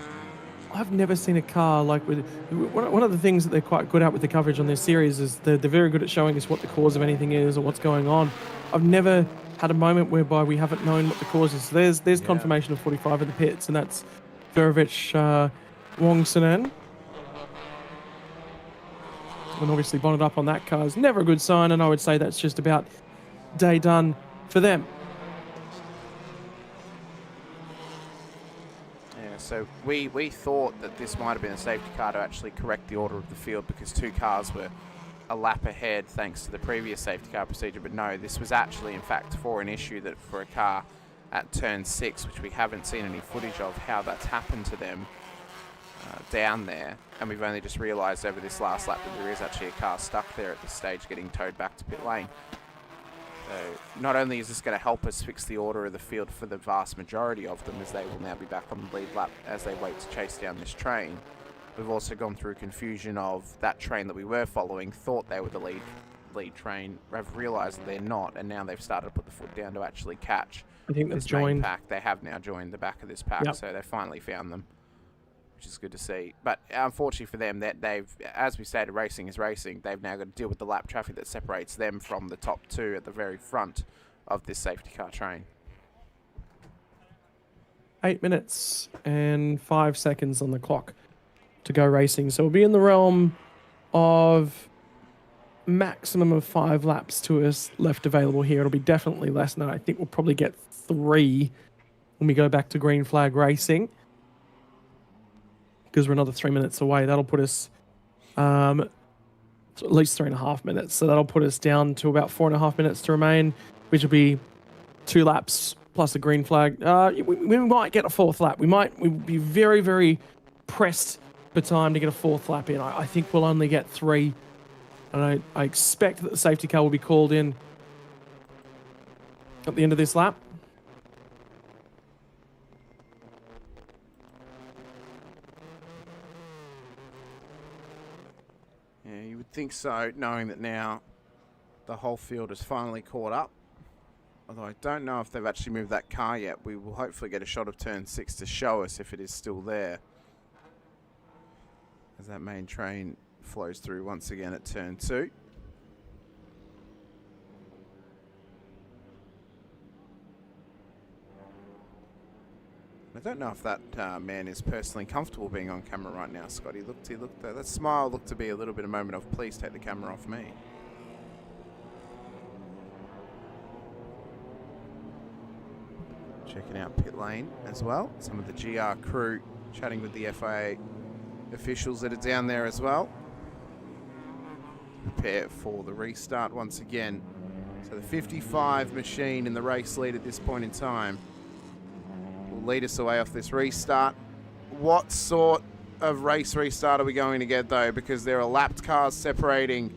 I've never seen a car like with one of the things that they're quite good at with the coverage on this series is they're very good at showing us what the cause of anything is or what's going on. I've never had a moment whereby we haven't known what the cause is. So there's confirmation of 45 in the pits, and that's Verovich Wongsanen. And obviously bonded up on that car is never a good sign, and I would say that's just about day done for them. Yeah, so we thought that this might have been a safety car to actually correct the order of the field because two cars were a lap ahead thanks to the previous safety car procedure, but no, this was actually in fact for an issue that for a car at turn 6, which we haven't seen any footage of how that's happened to them down there, and we've only just realised over this last lap that there is actually a car stuck there at this stage getting towed back to pit lane. So not only is this going to help us fix the order of the field for the vast majority of them, as they will now be back on the lead lap as they wait to chase down this train, we've also gone through confusion of that train that we were following thought they were the lead train, have realised that they're not, and now they've started to put the foot down to actually catch I think they've this main joined. pack. They have now joined the back of this pack, Yep. so they finally found them, which is good to see. But unfortunately for them, that they've, as we stated, racing is racing. They've now got to deal with the lap traffic that separates them from the top two at the very front of this safety car train. 8 minutes and 5 seconds on the clock to go racing. So we'll be in the realm of maximum of 5 laps to us left available here. It'll be definitely less than that. I think we'll probably get 3 when we go back to green flag racing, because we're another 3 minutes away. That'll put us so at least 3.5 minutes. So that'll put us down to about 4.5 minutes to remain, which will be 2 laps plus a green flag. We might get a 4th lap. We'll be very, very pressed for time to get a 4th lap in. I think we'll only get 3. And I expect that the safety car will be called in at the end of this lap. think so, knowing that now the whole field is finally caught up. Although I don't know if they've actually moved that car yet. We will hopefully get a shot of turn 6 to show us if it is still there, as that main train flows through once again at turn 2. I don't know if that man is personally comfortable being on camera right now, Scott. He looked, that smile looked to be a little bit a moment of, please take the camera off me. Checking out pit lane as well. Some of the GR crew chatting with the FIA officials that are down there as well. Prepare for the restart once again. So the 55 machine in the race lead at this point in time will lead us away off this restart. What sort of race restart are we going to get though? Because there are lapped cars separating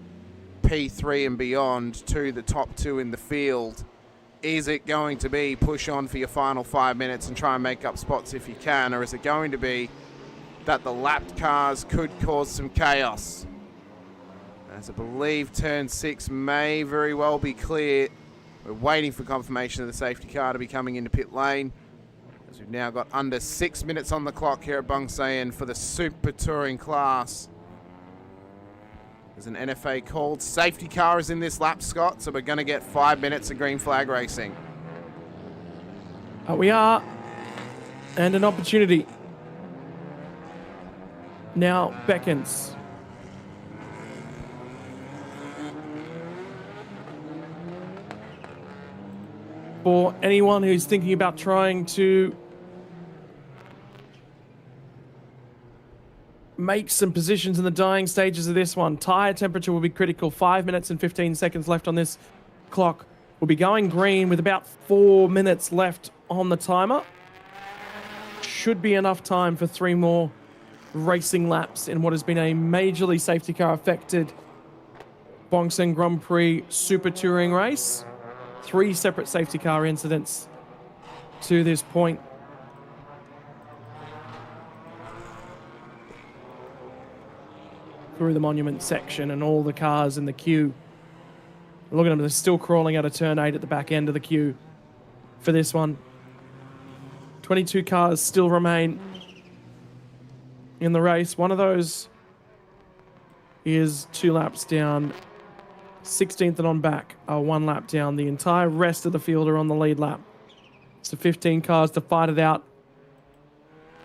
P3 and beyond to the top 2 in the field. Is it going to be push on for your final 5 minutes and try and make up spots if you can? Or is it going to be that the lapped cars could cause some chaos? As I believe turn 6 may very well be clear. We're waiting for confirmation of the safety car to be coming into pit lane, as we've now got under 6 minutes on the clock here at Bangsaen for the Super Touring class. There's an NFA called. Safety car is in this lap, Scott, so we're going to get 5 minutes of green flag racing. We are. And an opportunity now beckons. For anyone who's thinking about trying to make some positions in the dying stages of this one. Tire temperature will be critical. 5 minutes and 15 seconds left on this clock. We'll be going green with about 4 minutes left on the timer. Should be enough time for 3 more racing laps in what has been a majorly safety car affected Bangsaen Grand Prix Super Touring race. 3 separate safety car incidents to this point. Through the monument section and all the cars in the queue. Look at them, they're still crawling out of turn 8 at the back end of the queue for this one. 22 cars still remain in the race. One of those is 2 laps down. 16th and on back are 1 lap down. The entire rest of the field are on the lead lap. So 15 cars to fight it out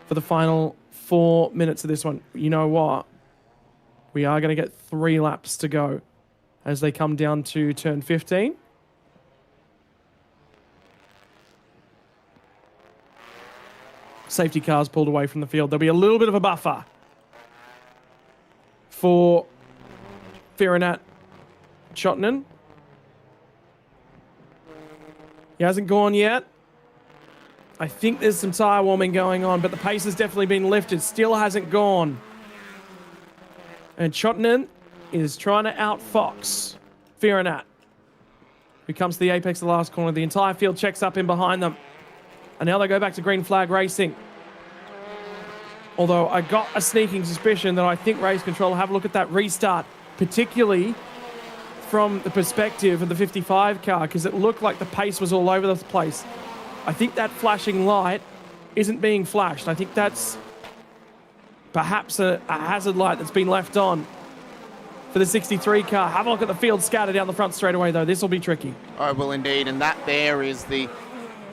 for the final 4 minutes of this one. You know what? We are going to get 3 laps to go as they come down to turn 15. Safety cars pulled away from the field. There'll be a little bit of a buffer for Firinat Chotnan. He hasn't gone yet. I think there's some tyre warming going on, but the pace has definitely been lifted. Still hasn't gone. And Chotnan is trying to outfox Firinat, who comes to the apex of the last corner. The entire field checks up in behind them. And now they go back to green flag racing. Although I got a sneaking suspicion that I think race control will have a look at that restart, particularly from the perspective of the 55 car, because it looked like the pace was all over the place. I think that flashing light isn't being flashed. I think that's perhaps a hazard light that's been left on for the 63 car. Have a look at the field scatter down the front straight away, though. This will be tricky. Oh, well, indeed. And that there is the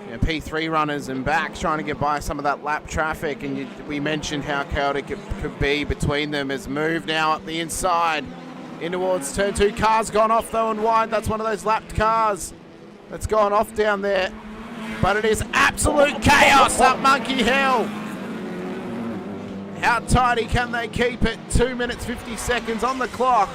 P3 runners and backs trying to get by some of that lap traffic. And we mentioned how chaotic it could be between them. As move now up the inside in towards turn 2. Car's gone off, though, and wide. That's one of those lapped cars that's gone off down there. But it is absolute chaos up Monkey Hill. How tidy can they keep it? 2 minutes 50 seconds on the clock.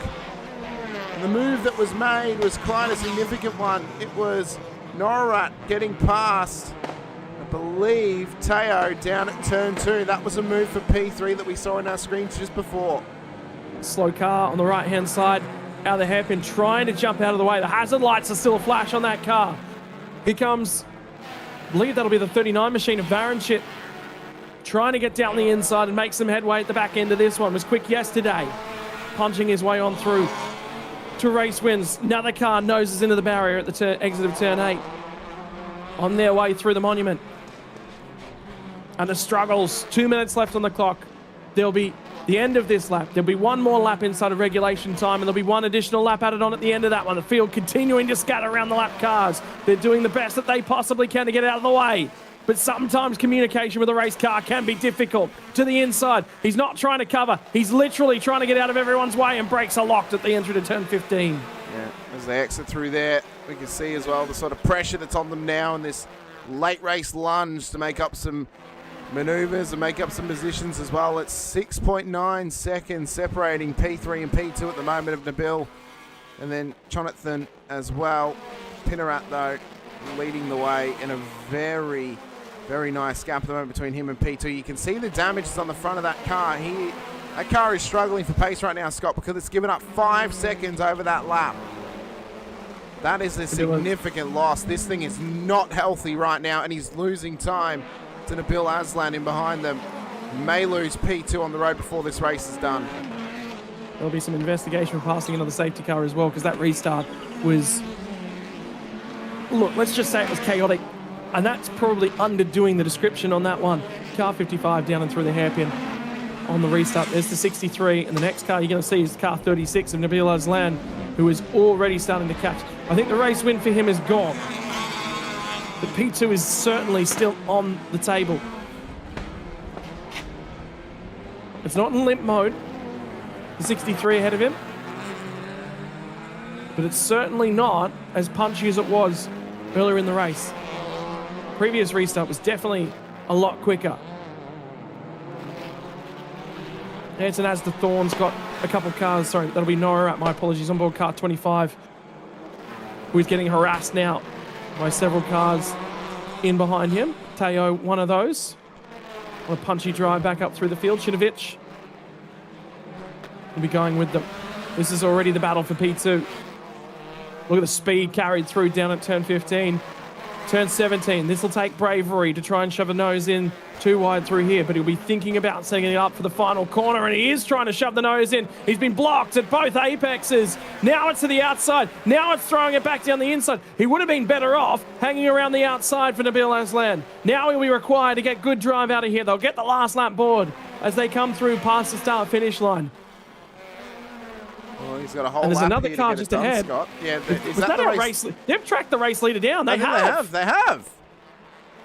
And the move that was made was quite a significant one. It was Norat getting past, I believe, Teo down at turn 2. That was a move for P3 that we saw in our screens just before. Slow car on the right-hand side, out of the hairpin, trying to jump out of the way. The hazard lights are still a flash on that car. Here comes, I believe that'll be the 39 machine of Varenchit, trying to get down the inside and make some headway at the back end of this one. Was quick yesterday. punching his way on through to race wins. Another car noses into the barrier at the exit of turn 8. On their way through the monument. And the struggles, 2 minutes left on the clock. There'll be the end of this lap. There'll be one more lap inside of regulation time, and there'll be one additional lap added on at the end of that one. The field continuing to scatter around the lap cars. They're doing the best that they possibly can to get out of the way. But sometimes communication with a race car can be difficult. To the inside, he's not trying to cover. He's literally trying to get out of everyone's way, and brakes are locked at the entry to turn 15. Yeah, as they exit through there, we can see as well the sort of pressure that's on them now in this late race lunge to make up some maneuvers and make up some positions as well. It's 6.9 seconds separating P3 and P2 at the moment of Nabil, and then Jonathan as well. Pinnerat though leading the way in a very, very nice gap at the moment between him and P2. You can see the damages on the front of that car. That car is struggling for pace right now, Scott, because it's given up 5 seconds over that lap. That is a significant loss. This thing is not healthy right now, and he's losing time to Nabil Aslan in behind them. May lose P2 on the road before this race is done. There'll be some investigation for passing another safety car as well, because that restart was, look, let's just say it was chaotic. And that's probably underdoing the description on that one. Car 55 down and through the hairpin on the restart. There's the 63, and the next car you're going to see is car 36 of Nabil Aslan, who is already starting to catch. I think the race win for him is gone. The P2 is certainly still on the table. It's not in limp mode. The 63 ahead of him. But it's certainly not as punchy as it was earlier in the race. Previous restart was definitely a lot quicker. Hanson as the Thorn's got a couple cars. Sorry, that'll be Nora. My apologies. On board car 25. Who's getting harassed now by several cars in behind him. Teo, one of those. On a punchy drive back up through the field. Shinovic will be going with them. This is already the battle for P2. Look at the speed carried through down at turn 15. Turn 17. This will take bravery to try and shove a nose in too wide through here, but he'll be thinking about setting it up for the final corner, and he is trying to shove the nose in. He's been blocked at both apexes. Now it's to the outside. Now it's throwing it back down the inside. He would have been better off hanging around the outside for Nabil Aslan. Now he'll be required to get good drive out of here. They'll get the last lap board as they come through past the start-finish line. Well, he's got a whole and there's lap another here car to get just it done, ahead. Scott. Yeah, Was that a race? They've tracked the race leader down. They have. They have.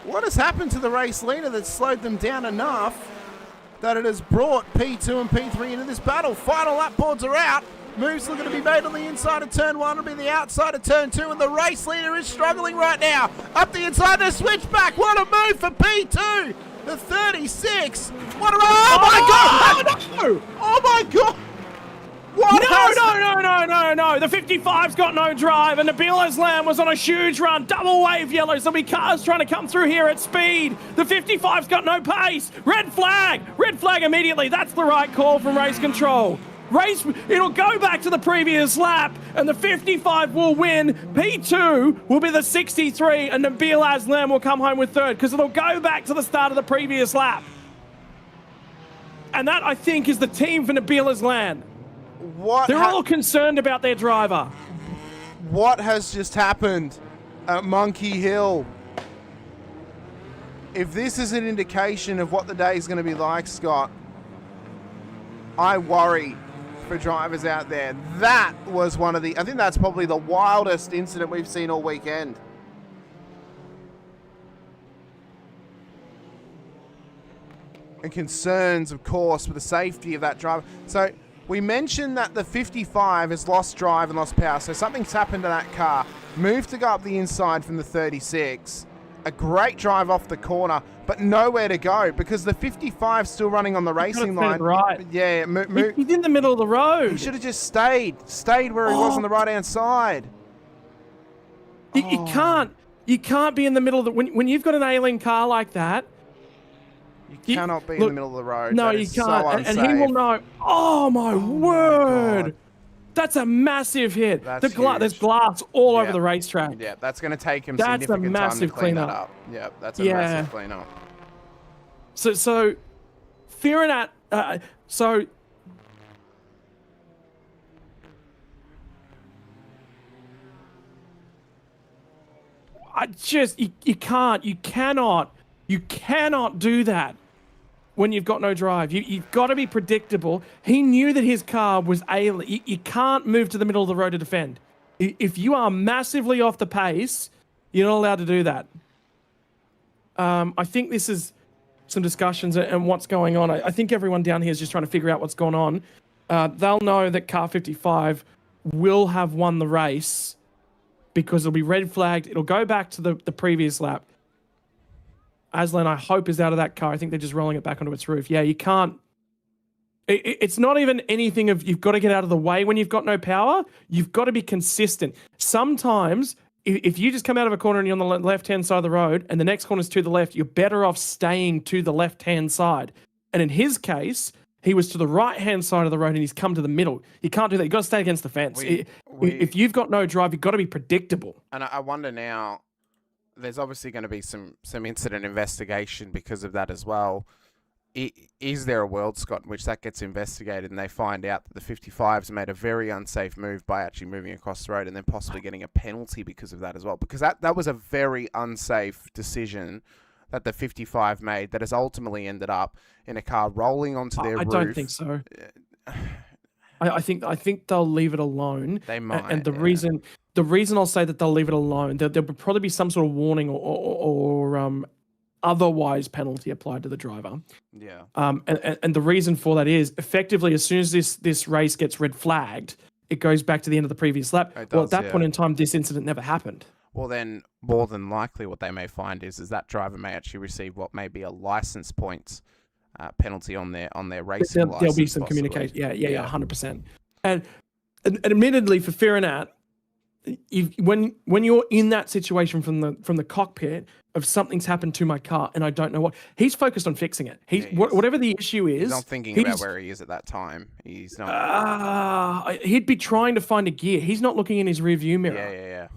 What has happened to the race leader that slowed them down enough that it has brought P2 and P3 into this battle? Final lap boards are out. Moves are going to be made on the inside of turn 1. It'll be the outside of turn 2, and the race leader is struggling right now. Up the inside, the switchback. What a move for P2. The 36. What a... Oh, my God! No! Oh, my God! What No. The 55's got no drive, and Nabil Aslan was on a huge run. Double wave yellows. There'll be cars trying to come through here at speed. The 55's got no pace. Red flag. Red flag immediately. That's the right call from race control. It'll go back to the previous lap, and the 55 will win. P2 will be the 63, and Nabil Aslan will come home with third, because it'll go back to the start of the previous lap. And that, I think, is the team for Nabil Aslan. They're all concerned about their driver. What has just happened at Monkey Hill? If this is an indication of what the day is going to be like, Scott, I worry for drivers out there. That was one of the... I think that's probably the wildest incident we've seen all weekend. And concerns, of course, for the safety of that driver. So... we mentioned that the 55 has lost drive and lost power, so something's happened to that car. Moved to go up the inside from the 36. A great drive off the corner, but nowhere to go because the 55's still running on the racing line. Right. Yeah, he's in the middle of the road. He should have just stayed where he was on the right-hand side. You can't be in the middle of the... When you've got an ailing car like that, you cannot be in the middle of the road. No, you can't. And he will know. Oh, my word. That's a massive hit. There's glass all over the racetrack. Yeah, that's going to take him significant time to clean that up. Yeah, that's a massive cleanup. So fearing at... you cannot do that when you've got no drive. You've got to be predictable. He knew that his car was ailing. You can't move to the middle of the road to defend. If you are massively off the pace, you're not allowed to do that. I think this is some discussions and what's going on. I think everyone down here is just trying to figure out what's going on. They'll know that car 55 will have won the race because it'll be red flagged. It'll go back to the previous lap. Aslan, I hope, is out of that car. I think they're just rolling it back onto its roof. Yeah, you can't. It's not even anything of you've got to get out of the way when you've got no power. You've got to be consistent. Sometimes, if you just come out of a corner and you're on the left-hand side of the road and the next corner's to the left, you're better off staying to the left-hand side. And in his case, he was to the right-hand side of the road and he's come to the middle. You can't do that. You've got to stay against the fence. If you've got no drive, you've got to be predictable. And I wonder now, there's obviously going to be some incident investigation because of that as well. Is there a world, Scott, in which that gets investigated and they find out that the 55s made a very unsafe move by actually moving across the road and then possibly getting a penalty because of that as well? Because that was a very unsafe decision that the 55 made that has ultimately ended up in a car rolling onto their roof. I don't think so. I think they'll leave it alone. They might. And the reason I'll say that they'll leave it alone, there will probably be some sort of warning or otherwise penalty applied to the driver. Yeah. And the reason for that is effectively as soon as this race gets red flagged, it goes back to the end of the previous lap. Well, at that point in time, this incident never happened. Well, then more than likely what they may find is that driver may actually receive what may be a license points penalty on their racing license. There'll be some communication. Yeah, 100%. And admittedly for Firinat, when you're in that situation from the cockpit of something's happened to my car and I don't know what, he's focused on fixing it. Whatever the issue is, he's not thinking about where he is at that time. He's not. He'd be trying to find a gear. He's not looking in his rear view mirror. Yeah.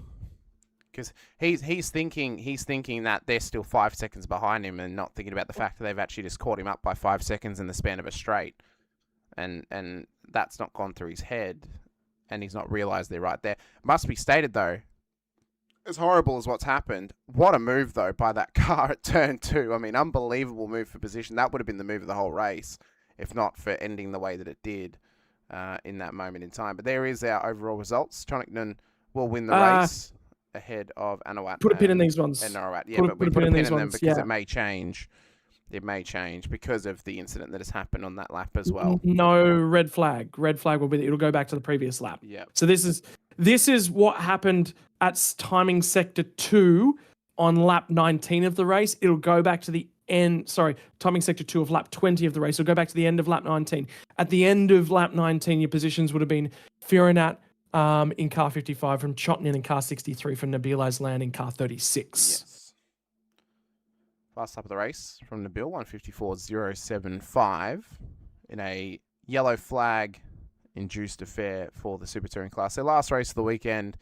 Because he's thinking that they're still 5 seconds behind him and not thinking about the fact that they've actually just caught him up by 5 seconds in the span of a straight, and that's not gone through his head, and he's not realised they're right there. Must be stated though, as horrible as what's happened, what a move though by that car at turn 2. I mean, unbelievable move for position. That would have been the move of the whole race, if not for ending the way that it did in that moment in time. But there is our overall results. Chonignan will win the race ahead of Anawat. Put a pin in these ones. And Narawat. Yeah, but we put a pin in them because it may change. It may change because of the incident that has happened on that lap as well. No red flag. Red flag will be it'll go back to the previous lap. Yeah. So this is what happened at timing sector 2 on lap 19 of the race. It'll go back to the end. Sorry, timing sector 2 of lap 20 of the race. It'll go back to the end of lap 19. At the end of lap 19, your positions would have been Firinat in car 55 from Chotnin in car 63 from Nabil Aslan in car 36. Yes. Last lap of the race from Nabil, 154.075 in a yellow flag induced affair for the Super Touring class. Their last race of the weekend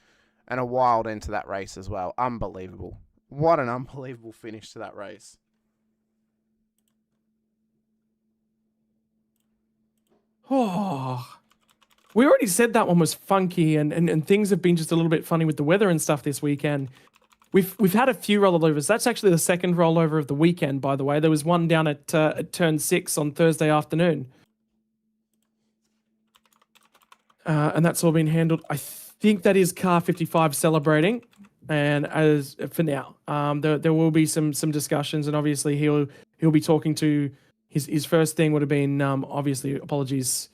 and a wild end to that race as well. Unbelievable. What an unbelievable finish to that race. Oh, we already said that one was funky and things have been just a little bit funny with the weather and stuff this weekend. We've had a few rollovers. That's actually the second rollover of the weekend, by the way. There was one down at turn 6 on Thursday afternoon. And that's all been handled. I think that is car 55 celebrating. And as for now, there will be some discussions, and obviously he'll be talking to his first thing would have been obviously apologies.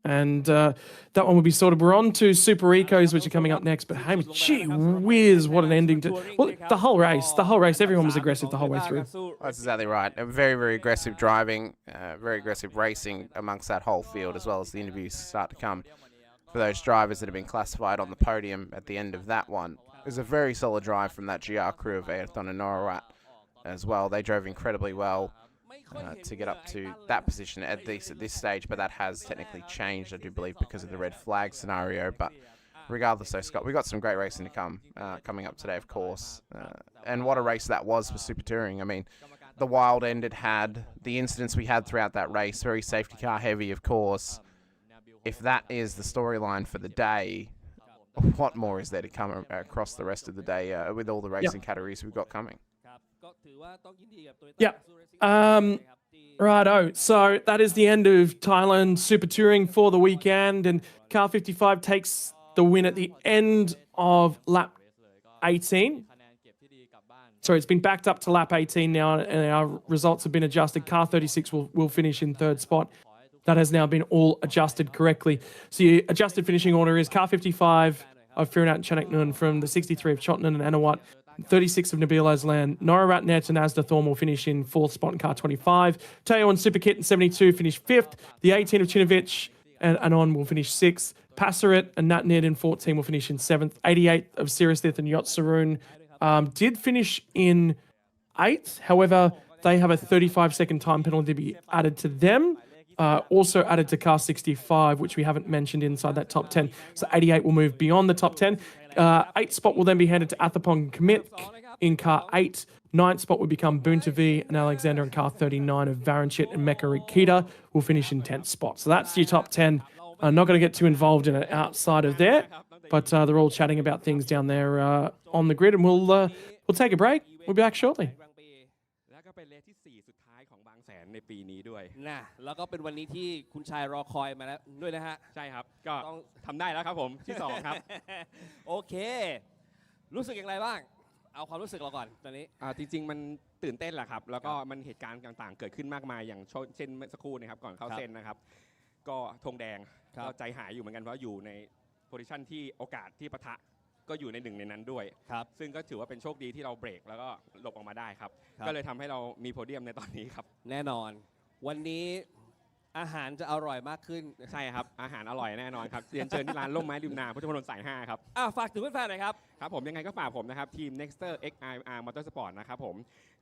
And that one will be sorted. We're on to Super Ecos, which are coming up next. But hey, gee whiz, what an ending to... Well, the whole race, everyone was aggressive the whole way through. That's exactly right. Very, very aggressive driving, very aggressive racing amongst that whole field, as well as the interviews start to come for those drivers that have been classified on the podium at the end of that one. It was a very solid drive from that GR crew of Ayrton and Norawat as well. They drove incredibly well to get up to that position at this stage, but that has technically changed, I do believe, because of the red flag scenario. But regardless though, Scott, we've got some great racing to come coming up today, of course. And what a race that was for Super Touring. I mean, the wild end it had, the incidents we had throughout that race, very safety car heavy, of course. If that is the storyline for the day, what more is there to come across the rest of the day with all the racing categories we've got coming? Yeah. Righto. So that is the end of Thailand Super Touring for the weekend, and Car 55 takes the win at the end of lap 18. Sorry, it's been backed up to lap 18 now, and our results have been adjusted. Car 36 will finish in third spot. That has now been all adjusted correctly. So your adjusted finishing order is Car 55 of Firanat and Chanaknun from the 63 of Chotnan and Anawat, 36 of Nabil Aslan. Norarat Net and Asda Thorn will finish in fourth spot in Car 25. Teo and Superkit in 72 finish fifth. The 18 of Chinovich and Anon will finish sixth. Passaret and Natnid in 14 will finish in seventh. 88 of Siristith and Yot Saroon did finish in eighth. However, they have a 35-second time penalty to be added to them. Also added to Car 65, which we haven't mentioned inside that top 10. So 88 will move beyond the top 10. Eighth spot will then be handed to Athapong Kamit in Car 8. Ninth spot will become Boontavi and Alexander in Car 39 of Varanchit and Mecca Rikita will finish in 10th spot. So that's your top 10. I'm not going to get too involved in it outside of there, but they're all chatting about things down there on the grid, and we'll take a break. We'll be back shortly. ในปีนี้ด้วย นะแล้วก็เป็นวันนี้ที่คุณชายรอคอยมาแล้วด้วยนะฮะ ใช่ครับก็ต้องทำได้แล้วครับผมที่2ครับ โอเครู้สึกอย่างไรบ้างเอาความรู้สึกเราก่อนตอนนี้จริงๆมันตื่นเต้นแหละครับแล้วก็มันเหตุการณ์ต่างๆเกิดขึ้นมากมายอย่างเช่นเมื่อสักครู่นะครับก่อนเข้าเส้นนะครับก็ธงแดงก็ใจหายอยู่เหมือนกันเพราะอยู่ในโพซิชันที่โอกาสที่ปะทะก็อยู่ในหนึ่งในนั้นด้วยซึ่งก็ถือว่าเป็นโชคดีที่เราเบรกแล้วก็หลบออกมาได้ครับก็เลยทำให้เรามีโพเดียมในตอนนี้ครับแน่นอนวันนี้อาหารจะอร่อยมากขึ้นใช่ครับอาหารอร่อยแน่นอนครับเรียนเชิญที่ร้านล่มไม้ริมนาพุทธมณฑลสาย5ครับฝากถึงแฟนๆหน่อยครับครับผมยังไงก็ฝากผมนะครับทีม Nexter XIR Motorsport นะครับผม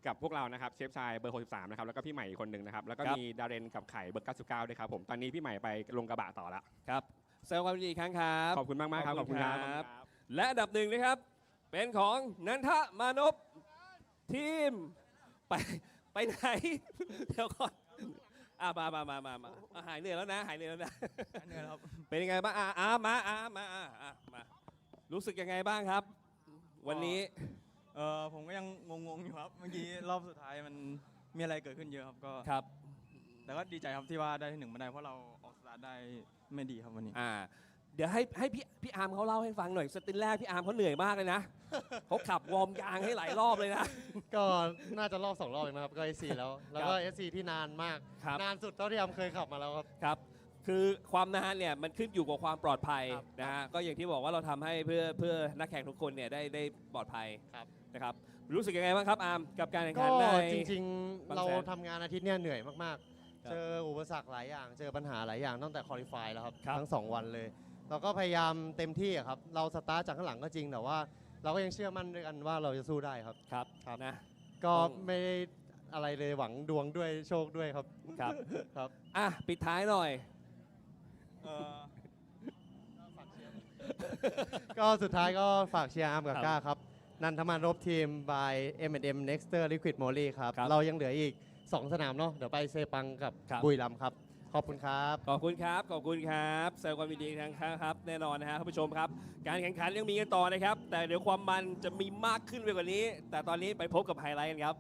กับพวกเรานะครับเชฟชายเบอร์63นะครับแล้วก็พี่ใหม่อีกคนหนึ่งนะครับแล้วก็มีดาเรนกับไข่เบอร์99ด้วยครับผมตอนนี้พี่ใหม่ไปลงกระบะต่อแล้วครับแสดงความยินดีครั้งครับขอบคุณมากๆครับขอบคุณครับและอันดับหนึ่งนะครับเป็นของนันทมานพทีมไปไหนเดี๋ยวก่อนมาหายเหนื่อยแล้วนะเหนื่อยแล้วครับเป็นยังไงบ้างมารู้สึกยังไงบ้างครับวันนี้ผมก็ยังงงอยู่ครับเมื่อกี้รอบสุดท้ายมันมีอะไรเกิดขึ้นเยอะครับก็ครับแต่ก็ดีใจครับที่ว่าได้ที่1มาได้เพราะเราออกสตาร์ทได้ไม่ดีครับวันนี้เดี๋ยวให้พี่อาร์มเขาเล่าให้ฟังหน่อยสตินแรกพี่อาร์มเขาเหนื่อยมากเลยนะเขาขับวอร์มยางให้หลายรอบเลยนะก็น่าจะรอบ2 รอบเองนะครับก็ SC แล้วก็ SC ที่นานมากนานสุดเท่าที่อาร์มเคยขับมาแล้วครับคือความนานเนี่ยมันขึ้นอยู่กับความปลอดภัยนะฮะก็อย่างที่บอกว่าเราทำให้เพื่อนักแข่งทุกคนเนี่ยได้ปลอดภัยนะครับรู้สึกยังไงบ้างครับอาร์มกับการแข่งขันในจริงๆเราทำงานอาทิตย์เนี่ยเหนื่อยมากๆเจออุปสรรคหลายอย่างเจอปัญหาหลายอย่างตั้งแต่คอลิฟายแล้วครับทั้ง2 วันเลยเราก็พยายามเต็มที่ครับเราสตาร์ทจากข้างหลังก็จริงแต่ว่าเราก็ยังเชื่อมั่นด้วยกันว่าเราจะสู้ได้ครับนะก็ไม่ได้อะไรเลยหวังดวงด้วยโชคด้วยครับครับปิดท้ายหน่อยก็สุดท้ายก็ฝากเชียร์อาร์มกับก้าครับนันทมานพทีม by M&M Nexter Liquid Moly ครับเรายังเหลืออีก2 สนามเนาะเดี๋ยวไปเซปังกับบุรีรัมย์ครับขอบคุณครับขอบคุณครับแสดงความยินดีครับแน่นอนนะฮะท่านผู้ชมครับการแข่งขันยังมีกันต่อนะครับแต่เดี๋ยวความมันจะมีมากขึ้นไปกว่านี้แต่ตอนนี้ไปพบกับไฮไลท์กันครับ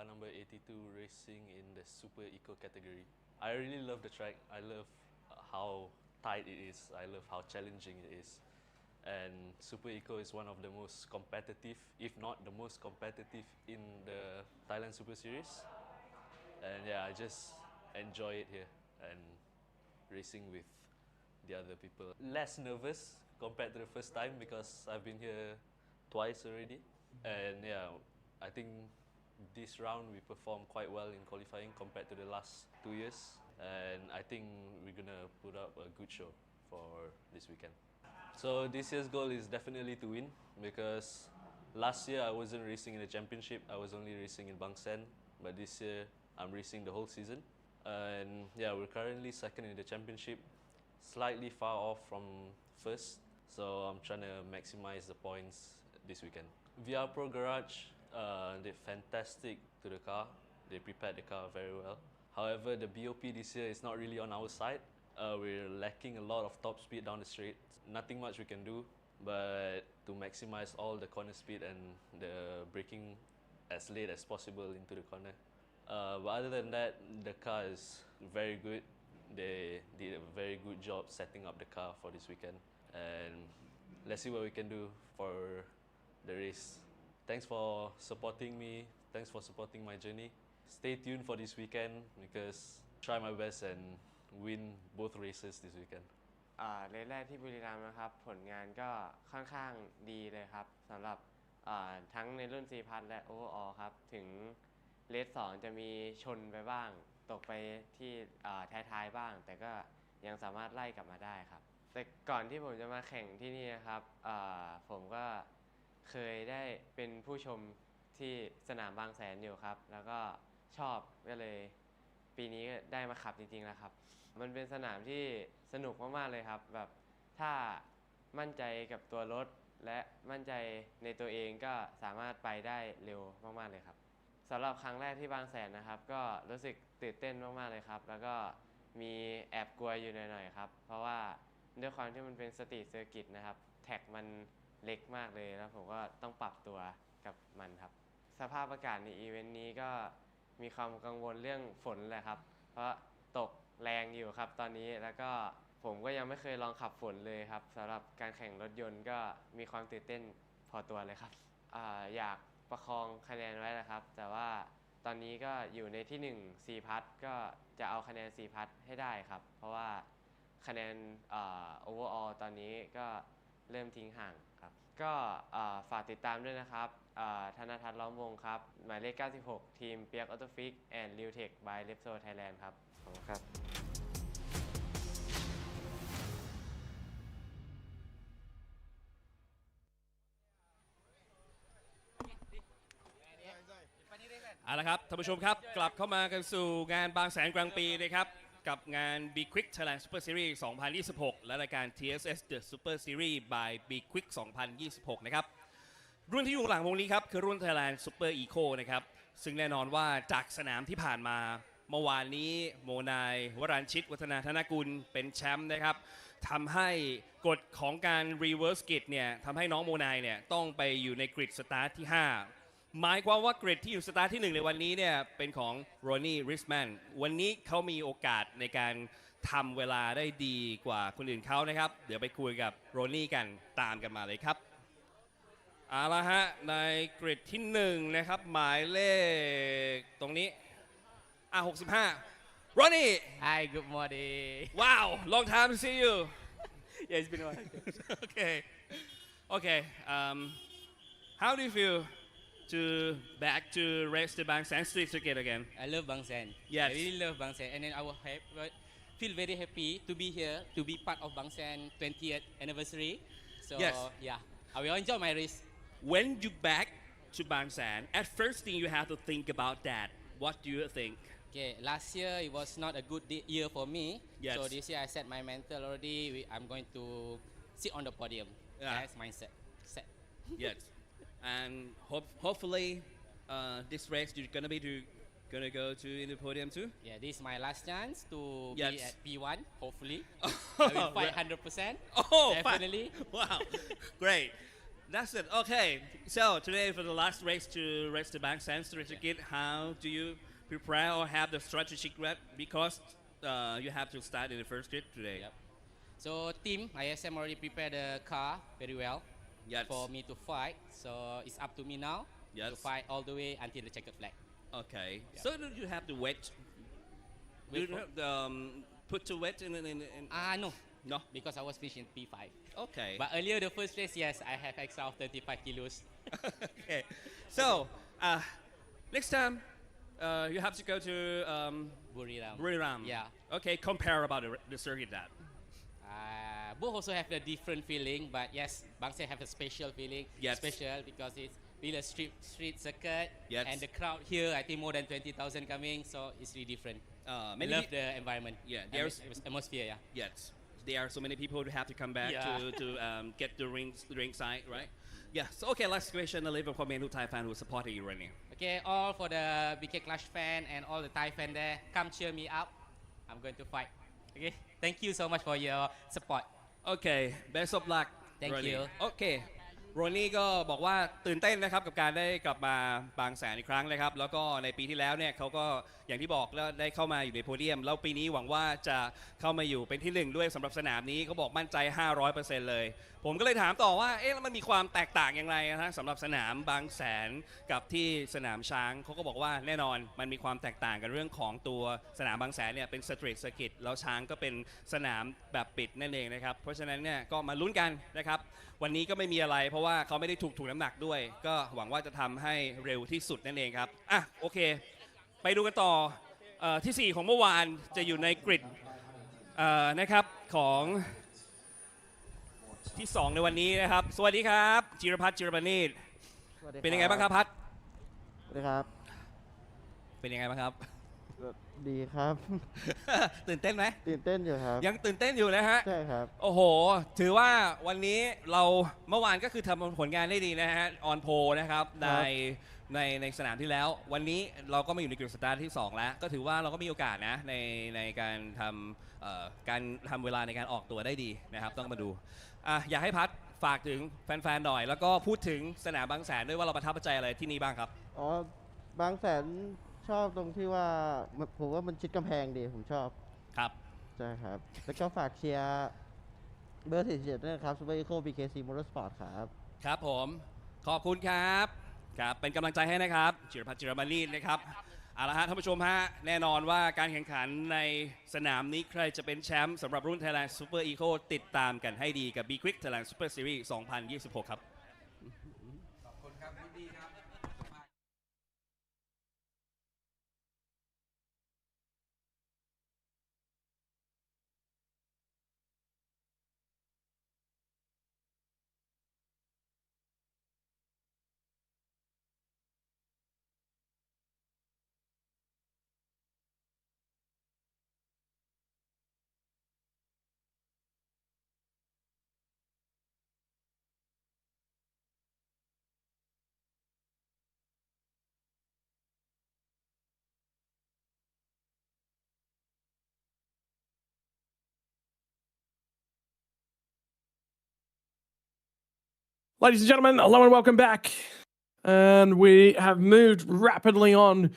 car number 82 racing in the super eco category. I really love the track. I love how tight it is. I love how challenging it is. And super eco is one of the most competitive, if not the most competitive in the Thailand Super Series. And yeah, I just enjoy it here and racing with the other people. Less nervous compared to the first time because I've been here twice already. And yeah, I think this round we performed quite well in qualifying compared to the last 2 years. And I think we're gonna put up a good show for this weekend. So this year's goal is definitely to win because last year I wasn't racing in the championship. I was only racing in Bangsaen, but this year I'm racing the whole season. And yeah, we're currently second in the championship, slightly far off from first. So I'm trying to maximize the points this weekend. VR Pro Garage, they're fantastic to the car. They prepared the car very well. However, the BOP this year is not really on our side. We're lacking a lot of top speed down the straight. Nothing much we can do, but to maximize all the corner speed and the braking as late as possible into the corner. But other than that, the car is very good. They did a very good job setting up the car for this weekend. And let's see what we can do for the race. Thanks for supporting me. Thanks for supporting my journey. Stay tuned for this weekend because try my best and win both races this weekend. เลสแรกที่บุรีรัมย์นะครับผลงานก็ค่อนข้างดีเลยครับสำหรับทั้งในรุ่นซีพัทและโอเวอร์ออลครับถึงเลส2จะมีชนไปบ้างตกไปที่ท้ายๆบ้างแต่ก็ยังสามารถไล่กลับมาได้ครับแต่ก่อนที่ผมจะมาแข่งที่นี่นะครับผมก็เคยได้เป็นผู้ชมที่สนามบางแสนอยู่ครับแล้วก็ชอบก็เลยปีนี้ก็ได้มาขับจริงๆแล้วครับมันเป็นสนามที่สนุกมากๆเลยครับแบบถ้ามั่นใจกับตัวรถและมั่นใจในตัวเองก็สามารถไปได้เร็วมากๆเลยครับสำหรับครั้งแรกที่บางแสนนะครับก็รู้สึกตื่นเต้นมากๆเลยครับแล้วก็มีแอบกลัวอยู่หน่อยๆครับเพราะว่าด้วยความที่มันเป็นสตรีทเซอร์กิตนะครับแท็กมันเล็กมากเลยแล้วผมก็ต้องปรับตัวกับมันครับสภาพอากาศในอีเวนต์นี้ก็มีความกังวลเรื่องฝนแหละครับเพราะตกแรงอยู่ครับตอนนี้แล้วก็ผมก็ยังไม่เคยลองขับฝนเลยครับสำหรับการแข่งรถยนต์ก็มีความตื่นเต้นพอตัวเลยครับอยากประคองคะแนนไว้นะครับแต่ว่าตอนนี้ก็อยู่ในที่1 4 พัทก็จะเอาคะแนน4 พัทให้ได้ครับเพราะว่าคะแนนโอเวอร์ออลตอนนี้ก็เริ่มทิ้งห่างครับก็ฝากติดตามด้วยนะครับธนทัศน์ล้อมวงครับหมายเลข96ทีมเปียกออโตฟิกแอนด์ลิวเทคบายเลปโซไทยแลนด์ครับขอบคุณครับ เอาละครับท่านผู้ชมครับกลับเข้ามากันสู่งานบางแสนกลางปีนะครับกับงาน B Quick Thailand Super Series 2026 และรายการ TSS The Super Series by B Quick 2026 นะครับรุ่นที่อยู่หลังวงนี้ครับคือรุ่น Thailand Super Eco นะครับซึ่งแน่นอนว่าจากสนามที่ผ่านมาเมื่อวานนี้โมนายวรัญชิตวัฒนาธนกุลเป็นแชมป์นะครับทำให้กฎของการ reverse grid เนี่ยทำให้น้องโมนายเนี่ยต้องไปอยู่ในกริดสตาร์ทที่5หมายความว่ากริดที่อยู่สตาร์ทที่1ในวันนี้เนี่ยเป็นของโรนี่ริสแมนวันนี้เขามีโอกาสในการทำเวลาได้ดีกว่าคนอื่นเขานะครับเดี๋ยวไปคุยกับโรนี่กันตามกันมาเลยครับเอาละฮะในกริดที่1นะครับหมายเลขตรงนี้65 Ronnie Hi good morning Wow long time to see you Yeah it's been a while Okay how do you feel to back to race the Bangsaen Street Circuit again? I love Bangsaen. Yes. I really love Bangsaen, and then I will feel very happy to be here, to be part of Bangsaen 20th anniversary. So yes. Yeah, I will enjoy my race. When you back to Bangsaen, at first thing you have to think about that. What do you think? Okay, last year it was not a good year for me. Yes. So this year I set my mental already. I'm going to sit on the podium. Yeah. That's mindset. Set. Yes. And hopefully this race you're gonna go to in the podium too. Yeah, this is my last chance to yes. be at P1. Hopefully, I will fight 100%. Oh, definitely. Wow, great. That's it. Okay. So today for the last race to race the Bangsaen Circuit, how do you prepare or have the strategic rep because you have to start in the first grid today? Yep. So team ISM already prepared the car very well for me to fight. So it's up to me now to fight all the way until the checkered flag. Okay. So do you have the wet? Do you have the, put to wet in? No. No. Because I was finishing P5. Okay. But earlier the first race, yes, I have extra of 35 kilos. Okay. So next time you have to go to Buriram. Buriram. Yeah. Okay. Compare about the circuit that. Both also have a different feeling, but yes, Bangsaen have a special feeling. Yes. Special because it's really a street circuit, Yes. and the crowd here, I think more than 20,000 coming, so it's really different. I love the environment. Yeah, and there's atmosphere. Yeah. Yes, there are so many people who have to come back to get the ring side, right? Yeah. So okay, last question. A little comment who Thai fan who supporting you right now. Okay, all for the BK Clash fan and all the Thai fan there, come cheer me up. I'm going to fight. Okay. Thank you so much for your support. Okay, best of luck. Thank Ronnie. you. Okay.โรนี่ก็บอกว่าตื่นเต้นนะครับกับการได้กลับมาบางแสนอีกครั้งนะครับแล้วก็ในปีที่แล้วเนี่ยเขาก็อย่างที่บอกแล้วได้เข้ามาอยู่ในโพเดียมแล้วปีนี้หวังว่าจะเข้ามาอยู่เป็นที่หนึ่งด้วยสำหรับสนามนี้เขาบอกมั่นใจ 500% เลยผมก็เลยถามต่อว่าเอ๊ะแล้วมันมีความแตกต่างอย่างไรนะสำหรับสนามบางแสนกับที่สนามช้างเขาก็บอกว่าแน่นอนมันมีความแตกต่างกันเรื่องของตัวสนามบางแสนเนี่ยเป็นสตรีทเซอร์กิตแล้วช้างก็เป็นสนามแบบปิดนั่นเองนะครับเพราะฉะนั้นเนี่ยก็มาลุ้นกันนะครับวันนี้ก็ไม่มีอะไรเพราะว่าเขาไม่ได้ถูกน้ำหนักด้วยก็หวังว่าจะทำให้เร็วที่สุดนั่นเองครับอ่ะโอเคไปดูกันต่อที่4ของเมื่อวานจะอยู่ในกริดนะครับของที่2ในวันนี้นะครับสวัสดีครับจิรพัฒน์จิรปณีตเป็นยังไงบ้างครับพัฒน์สวัสดีครับเป็นยังไงบ้างครับดีครับ ตื่นเต้นไหมตื่นเต้นอยู่ครับยังตื่นเต้นอยู่นะฮะใช่ครับโอ้โหถือว่าวันนี้เราเมื่อวานก็คือทำผลงานได้ดีนะฮะออนโพนะครับในสนามที่แล้ววันนี้เราก็มาอยู่ในกลุ่มสตาร์ทที่2แล้วก็ถือว่าเราก็มีโอกาสนะในการทำเวลาในการออกตัวได้ดีนะครับต้องมาดูอยากให้พัดฝากถึงแฟนๆหน่อยแล้วก็พูดถึงสนามบางแสนด้วยว่าเราประทับใจอะไรที่นี่บ้างครับอ๋อบางแสนชอบตรงที่ว่าผมว่ามันชิดกำแพงดีผมชอบครับใช่ครับแล้วก็ฝากเชียร์เบอร์47ด้วยนะครับซูเปอร์อีโค BKC Motorsport ครับครับผมขอบคุณครับครับเป็นกำลังใจให้นะครับจิรพัฒน์จิรมานีนะครับเอาละฮะท่านผู้ชมฮะแน่นอนว่าการแข่งขันในสนามนี้ใครจะเป็นแชมป์สำหรับรุ่น Thailand Super Eco ติดตามกันให้ดีกับ B Quick Thailand Super Series 2026 ครับขอบคุณครับดีครับ Ladies and gentlemen, hello and welcome back. And we have moved rapidly on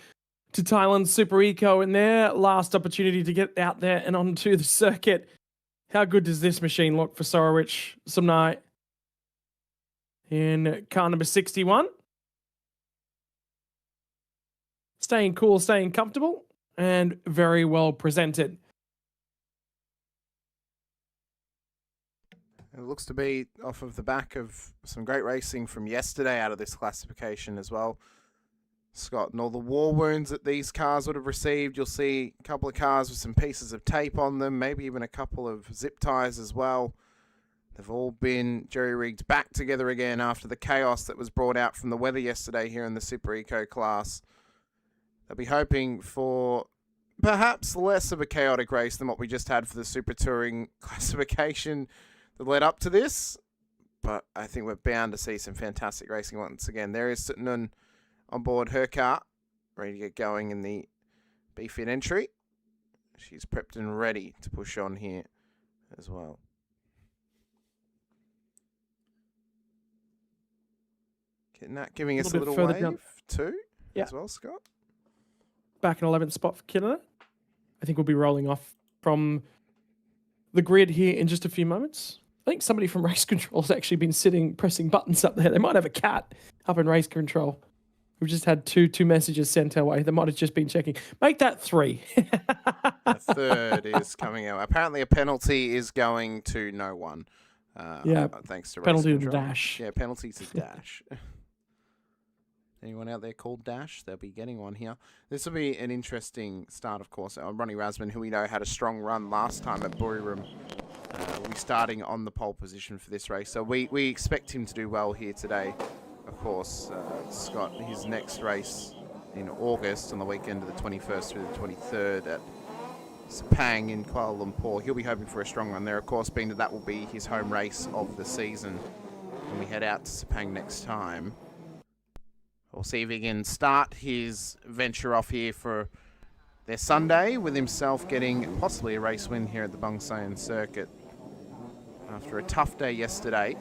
to Thailand Super Eco in their last opportunity to get out there and onto the circuit. How good does this machine look for Sorowich Somnai in car number 61? Staying cool, staying comfortable, and very well presented. It looks to be off of the back of some great racing from yesterday out of this classification as well. Scott, and all the war wounds that these cars would have received. You'll see a couple of cars with some pieces of tape on them, maybe even a couple of zip ties as well. They've all been jerry-rigged back together again after the chaos that was brought out from the weather yesterday here in the Super Eco class. They'll be hoping for perhaps less of a chaotic race than what we just had for the Super Touring classification that led up to this, but I think we're bound to see some fantastic racing once again. There is Sutton on board her car, ready to get going in the B-Fit entry. She's prepped and ready to push on here as well. Giving us a bit little further wave down. too Yeah. as well, Scott. Back in 11th spot for Kitchener. I think we'll be rolling off from the grid here in just a few moments. I think somebody from race control has actually been pressing buttons up there. They might have a cat up in race control. We've just had two messages sent our way. They might have just been checking. Make that 3. A third is coming out. Apparently, a penalty is going to no one. Yeah, thanks to penalty race to control. Dash. Yeah, penalty to Dash. Anyone out there called Dash? They'll be getting one here. This will be an interesting start, of course. Ronnie Rasman, who we know had a strong run last time at Buriram, will be starting on the pole position for this race. So we expect him to do well here today. Of course, Scott, his next race in August on the weekend of the 21st through the 23rd at Sepang in Kuala Lumpur. He'll be hoping for a strong run there, of course, being that will be his home race of the season when we head out to Sepang next time. We'll see if he can start his venture off here for their Sunday with himself getting possibly a race win here at the Bangsaen circuit. After a tough day yesterday,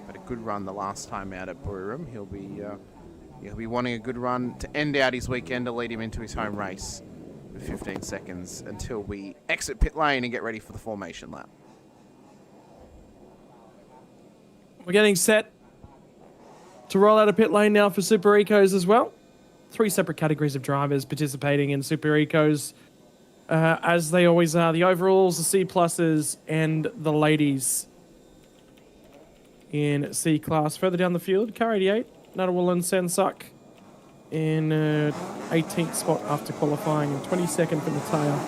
but a good run the last time out at Buriram, he'll be wanting a good run to end out his weekend to lead him into his home race with 15 seconds until we exit pit lane and get ready for the formation lap. We're getting set to roll out a pit lane now for Super Ecos as well. 3 separate categories of drivers participating in Super Ecos, as they always are. The overalls, the C pluses, and the ladies in C class. Further down the field, car 88, Natawulan Sensuk in 18th spot after qualifying and 22nd for Nataya.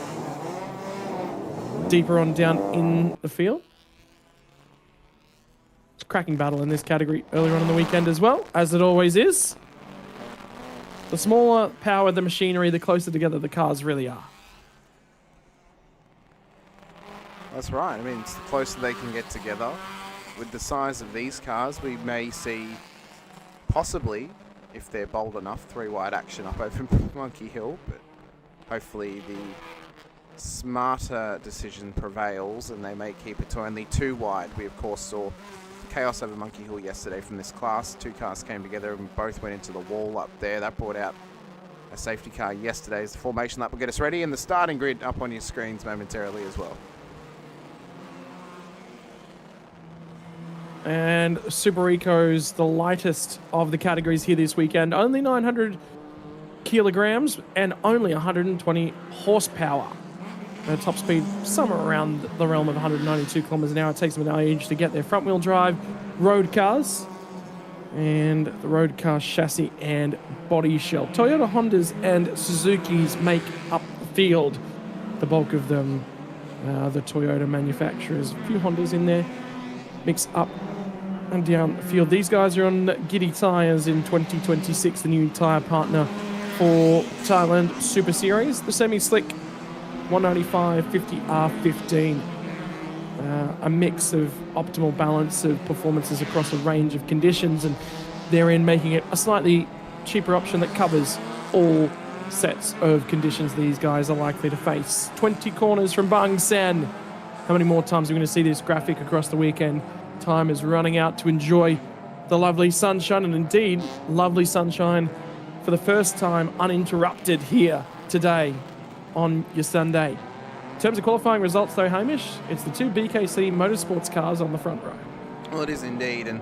Deeper on down in the field. Cracking battle in this category earlier on in the weekend as well, as it always is. The smaller power the machinery, the closer together the cars really are. That's right. I mean, it's the closer they can get together. With the size of these cars, we may see possibly, if they're bold enough, 3-wide action up over Monkey Hill, but hopefully the smarter decision prevails and they may keep it to only 2 wide. We, of course, saw chaos over Monkey Hill yesterday from this class. 2 cars came together and both went into the wall up there. That brought out a safety car yesterday. As the formation lap will get us ready, and the starting grid up on your screens momentarily as well. And Super Ecos, the lightest of the categories here this weekend. Only 900 kilograms and only 120 horsepower. Top speed somewhere around the realm of 192 kilometers an hour. It takes them an age to get there. Front wheel drive road cars and the road car chassis and body shell. Toyota, Hondas and Suzuki's make up the field. The bulk of them, the Toyota manufacturers. A few Hondas in there, mix up and down the field. These guys are on Giddy tyres in 2026, the new tyre partner for Thailand Super Series. The semi-slick 195/50 R15. A mix of optimal balance of performances across a range of conditions, and therein making it a slightly cheaper option that covers all sets of conditions these guys are likely to face. 20 corners from Bangsaen. How many more times are we going to see this graphic across the weekend? Time is running out to enjoy the lovely sunshine, and indeed lovely sunshine for the first time uninterrupted here today on your Sunday. In terms of qualifying results though, Hamish, it's the 2 BKC Motorsports cars on the front row. Well, it is indeed, and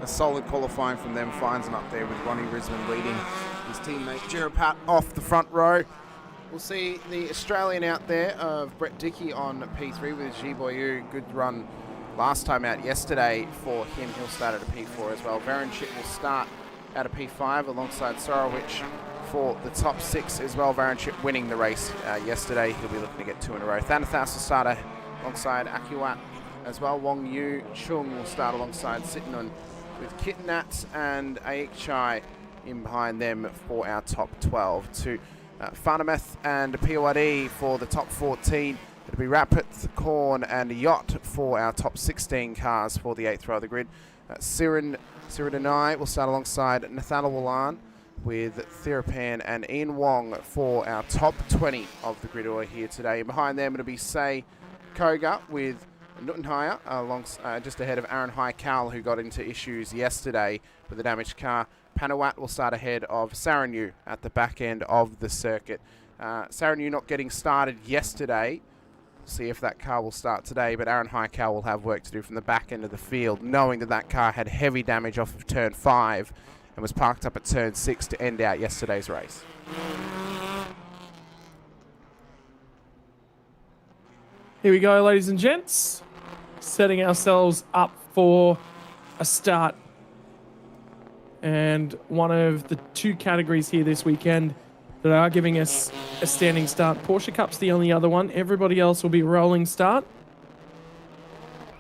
a solid qualifying from them finds them up there with Ronnie Risman leading his teammate Jirapat off the front row. We'll see the Australian out there of Brett Dickey on P3 with Jiboyu. Good run last time out yesterday for him. He'll start at a P4 as well. Varenchik will start at a P5 alongside Sorowich for the top 6 as well. Varenchik winning the race yesterday. He'll be looking to get 2 in a row. Thanathas will start alongside Akiwat as well. Wong Yu Chung will start alongside Sitnun with Kitnat and Aikchai in behind them for our top 12. To Farnameth and PORD for the top 14. It'll be Rapith, Korn and Yacht for our top 16 cars for the 8th row of the grid. Siridanai will start alongside Nathaniel Wallan with Therapan and Ian Wong for our top 20 of the grid order here today. And behind them it'll be Say Koga with Nuttenheier, just ahead of Aaron Haikal, who got into issues yesterday with a damaged car. Panawat will start ahead of Saranu at the back end of the circuit. Saranu not getting started yesterday. See if that car will start today, but Aaron Haikal will have work to do from the back end of the field, knowing that that car had heavy damage off of turn 5 and was parked up at turn 6 to end out yesterday's race. Here we go, ladies and gents. Setting ourselves up for a start. And one of the 2 categories here this weekend that are giving us a standing start. Porsche Cup's the only other one. Everybody else will be rolling start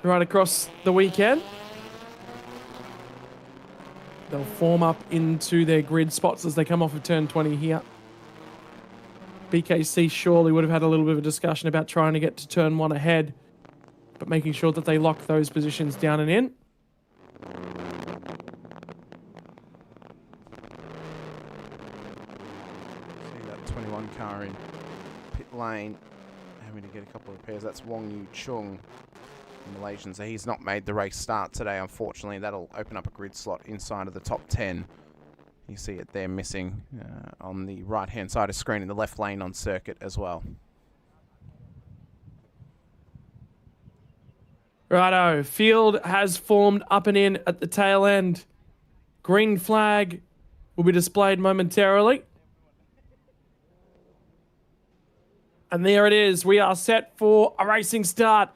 right across the weekend. They'll form up into their grid spots as they come off of turn 20 here. BKC surely would have had a little bit of a discussion about trying to get to turn 1 ahead, but making sure that they lock those positions down and in. See that 21 car in pit lane, having to get a couple of repairs. That's Wong Yu Chung, Malaysian, so he's not made the race start today, unfortunately. That'll open up a grid slot inside of the top 10. You see it there missing on the right-hand side of screen in the left lane on circuit as well. Righto, field has formed up and in at the tail end. Green flag will be displayed momentarily. And there it is. We are set for a racing start.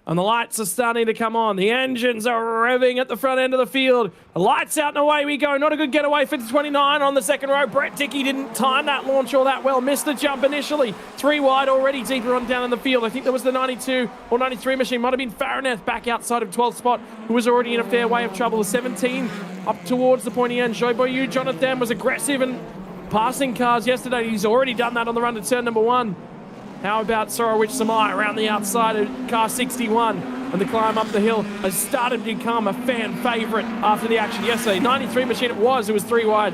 And the lights are starting to come on. The engines are revving at the front end of the field. The lights out and away we go. Not a good getaway for 29 on the second row. Brett Dickey didn't time that launch all that well. Missed the jump initially. 3 wide already deeper on down in the field. I think there was the 92 or 93 machine. Might have been Farineth back outside of 12th spot, who was already in a fair way of trouble. The 17 up towards the pointy end. Joe Boyu Jonathan was aggressive and passing cars yesterday. He's already done that on the run to turn number 1. How about Sorowich Samai around the outside of car 61? And the climb up the hill has started to become a fan favourite after the action yesterday. 93 machine it was 3 wide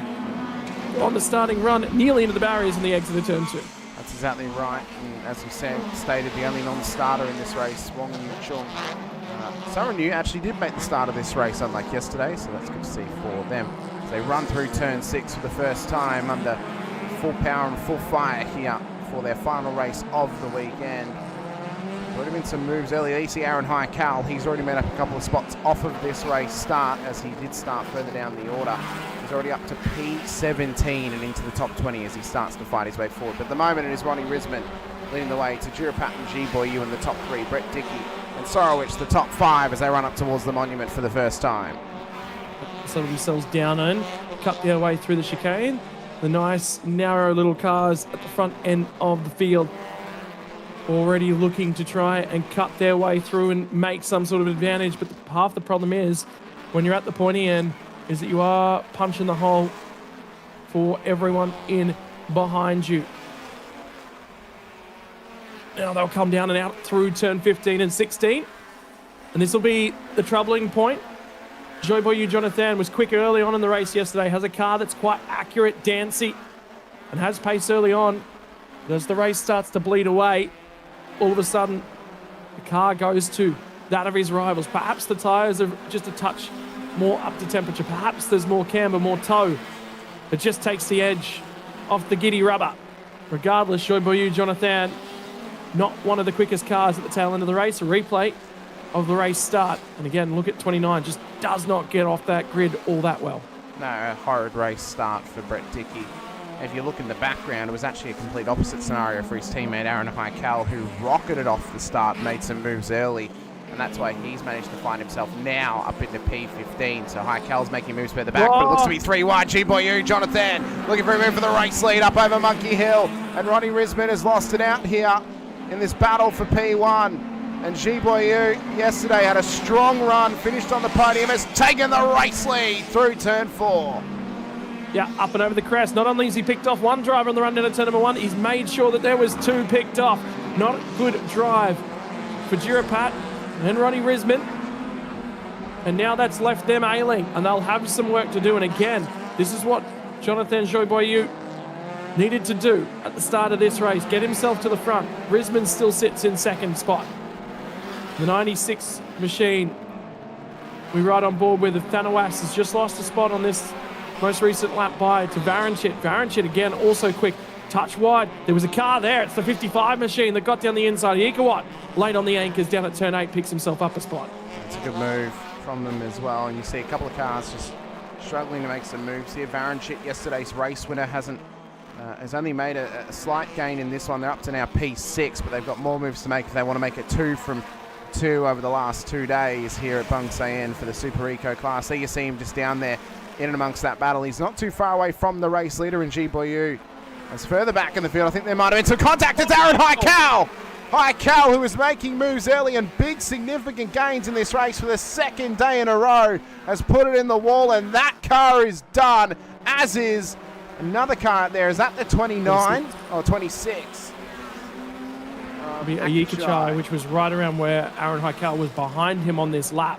on the starting run, nearly into the barriers in the exit of turn 2. That's exactly right. And as we stated, the only non-starter in this race, Wong Yu Chung. Saranu actually did make the start of this race, unlike yesterday, so that's good to see for them. So they run through turn 6 for the first time under full power and full fire here for their final race of the weekend. There's already been some moves earlier. You see Aaron Haikal, he's already made up a couple of spots off of this race start, as he did start further down the order. He's already up to P17 and into the top 20 as he starts to fight his way forward. But at the moment it is Ronnie Risman leading the way to Jurapat and G Boyu in the top 3, Brett Dickey and Sorowich the top 5 as they run up towards the monument for the first time. Settle themselves down and cut their way through the chicane. The nice, narrow little cars at the front end of the field already looking to try and cut their way through and make some sort of advantage. But half the problem is, when you're at the pointy end, is that you are punching the hole for everyone in behind you. Now they'll come down and out through turn 15 and 16. And this will be the troubling point. Joe Boyu Jonathan was quick early on in the race yesterday, has a car that's quite accurate, dancy, and has pace early on. But as the race starts to bleed away, all of a sudden, the car goes to that of his rivals. Perhaps the tyres are just a touch more up to temperature. Perhaps there's more camber, more toe. It just takes the edge off the giddy rubber. Regardless, Joe Boyu Jonathan, not one of the quickest cars at the tail end of the race. A replay of the race start. And again, look at 29, just does not get off that grid all that well. No, a horrid race start for Brett Dickey. If you look in the background, it was actually a complete opposite scenario for his teammate Aaron Haikal, who rocketed off the start, made some moves early, and that's why he's managed to find himself now up into P15. So Haikal's making moves by the back, but it looks to be 3 wide. G Boyu Jonathan looking for a move for the race lead up over Monkey Hill, and Ronnie Risman has lost it out here in this battle for P1. And G Boyu yesterday had a strong run, finished on the podium, has taken the race lead through turn 4. Yeah, up and over the crest. Not only has he picked off one driver on the run down to turn number 1, he's made sure that there was 2 picked off. Not a good drive for Jurapat and Ronnie Risman. And now that's left them ailing, and they'll have some work to do. And again, this is what Jonathan Joe Boyu needed to do at the start of this race. Get himself to the front. Risman still sits in second spot. The 96 machine we ride on board with. Thanawas has just lost a spot on this most recent lap by to Varanchit. Varanchit again, also quick. Touch wide. There was a car there. It's the 55 machine that got down the inside. Ikawat late on the anchors down at turn 8, picks himself up a spot. It's a good move from them as well. And you see a couple of cars just struggling to make some moves here. Varanchit, yesterday's race winner, has only made a slight gain in this one. They're up to now P6, but they've got more moves to make if they want to make it 2 from 2 over the last 2 days here at Bangsaen for the Super Eco class. There you see him just down there in and amongst that battle. He's not too far away from the race leader in Jiboyu. As further back in the field, I think there might have been some contact. It's Aaron Haikal! Haikal, who was making moves early and big significant gains in this race for the second day in a row, has put it in the wall, and that car is done, as is another car out there. Is that the 29 or 26? A Yikachai, which was right around where Aaron Haikal was behind him on this lap,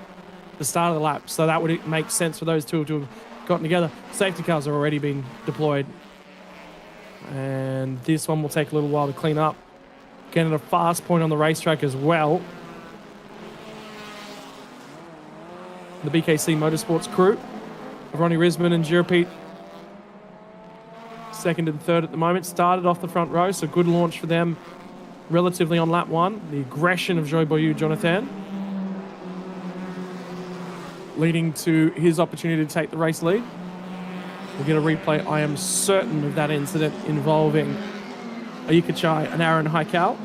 the start of the lap. So that would make sense for those two to have gotten together. Safety cars have already been deployed. And this one will take a little while to clean up. Getting a fast point on the racetrack as well. The BKC Motorsports crew of Ronnie Risman and Jirapete, second and third at the moment, started off the front row, so good launch for them relatively on lap 1. The aggression of Joy Boyu Jonathan leading to his opportunity to take the race lead. We'll get a replay, I am certain, of that incident involving Ayikachai and Aaron Haikal.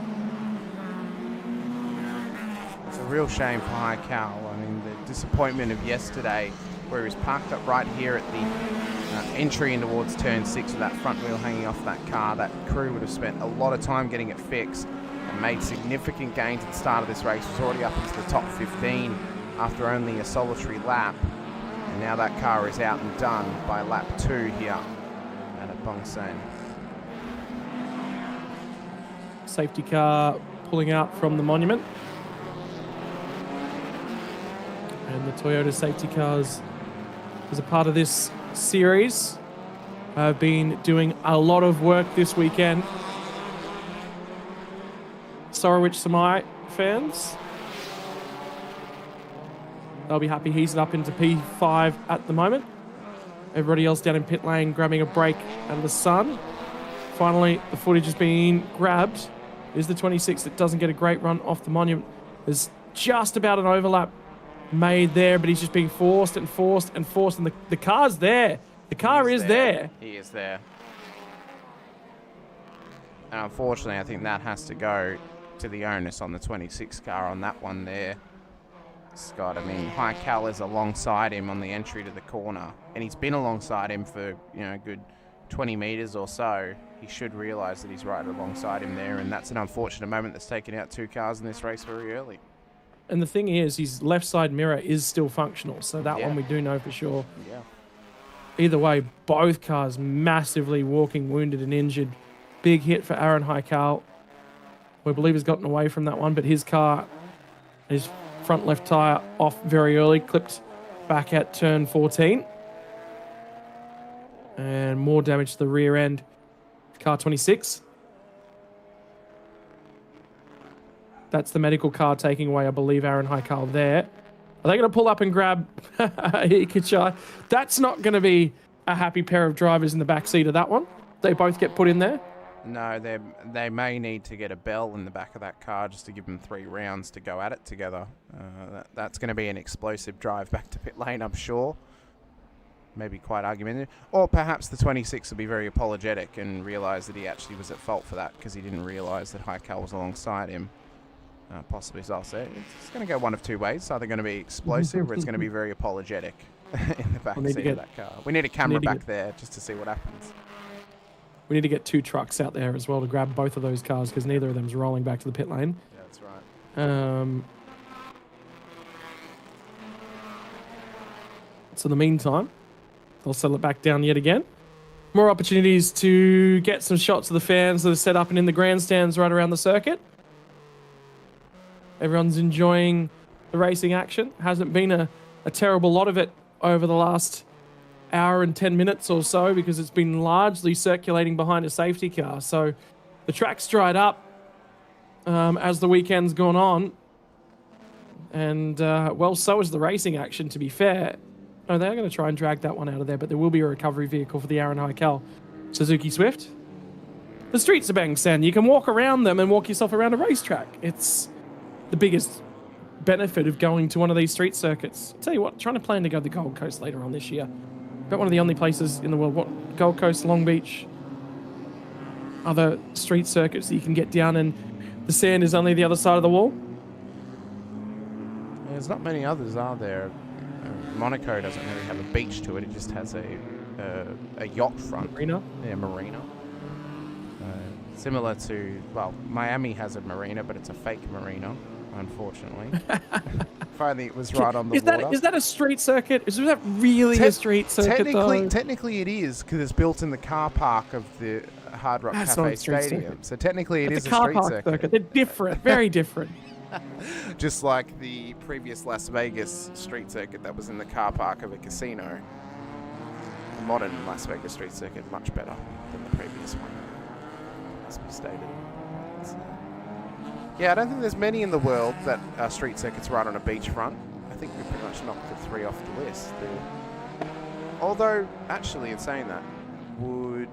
It's a real shame for Haikal. I mean, the disappointment of yesterday, where he was parked up right here at the entry in towards turn 6 with that front wheel hanging off that car. That crew would have spent a lot of time getting it fixed and made significant gains at the start of this race. Was already up into the top 15 after only a solitary lap. And now that car is out and done by lap 2 here at Bangsaen. Safety car pulling out from the monument. And the Toyota safety cars, as a part of this series, have been doing a lot of work this weekend. Sorowich Samai fans, they'll be happy he's up into P5 at the moment. Everybody else down in pit lane grabbing a break out of the sun. Finally, the footage has been grabbed. Is the 26 that doesn't get a great run off the monument. There's just about an overlap made there, but he's just being forced and forced and forced, and the car's there. The car is there. He is there. And unfortunately, I think that has to go to the onus on the 26 car on that one there, Scott. I mean, Haikal is alongside him on the entry to the corner, and he's been alongside him for, you know, a good 20 meters or so. He should realize that he's right alongside him there, and that's an unfortunate moment that's taken out 2 cars in this race very early. And the thing is, his left side mirror is still functional, so that one we do know for sure. Yeah. Either way, both cars massively walking wounded and injured. Big hit for Aaron Haikal. We believe he's gotten away from that one, but his car, his front left tyre off very early, clipped back at turn 14. And more damage to the rear end. Car 26. That's the medical car taking away, I believe, Aaron Haikal there. Are they going to pull up and grab Ikachai? That's not going to be a happy pair of drivers in the back seat of that one. They both get put in there. No, they may need to get a bell in the back of that car just to give them 3 rounds to go at it together. That's going to be an explosive drive back to pit lane, I'm sure. Maybe quite argumentative. Or perhaps the 26 will be very apologetic and realise that he actually was at fault for that because he didn't realise that Haikal was alongside him. Possibly, as I'll say. It's going to go one of 2 ways. It's either going to be explosive or it's going to be very apologetic in the back seat of that car. We need a camera back there just to see what happens. We need to get 2 trucks out there as well to grab both of those cars because neither of them is rolling back to the pit lane. Yeah, that's right. So in the meantime, they'll settle it back down yet again. More opportunities to get some shots of the fans that are set up and in the grandstands right around the circuit. Everyone's enjoying the racing action. Hasn't been a terrible lot of it over the last hour and 10 minutes or so because it's been largely circulating behind a safety car. So the track's dried up as the weekend's gone on. And, well, so is the racing action, to be fair. No, they are going to try and drag that one out of there, but there will be a recovery vehicle for the Aaron Heikel Suzuki Swift. The streets of Bangsaen, you can walk around them and walk yourself around a racetrack. It's the biggest benefit of going to one of these street circuits. I'll tell you what, trying to plan to go to the Gold Coast later on this year. About one of the only places in the world, what, Gold Coast, Long Beach, other street circuits that you can get down and the sand is only the other side of the wall. There's not many others, are there? Monaco doesn't really have a beach to it. It just has a yacht front. Marina? Yeah, marina. Similar to, well, Miami has a marina, but it's a fake marina, unfortunately. Finally, it was right on the water. Is that a street circuit? Is that really a street circuit, Technically it is, because it's built in the car park of the Hard Rock Cafe Stadium. So technically it is a street circuit. They're different, very different. Just like the previous Las Vegas street circuit that was in the car park of a casino. The modern Las Vegas street circuit, much better than the previous one, must be stated. Yeah, I don't think there's many in the world that are street circuits right on a beachfront. I think we pretty much knocked the 3 off the list. Although, actually, in saying that, would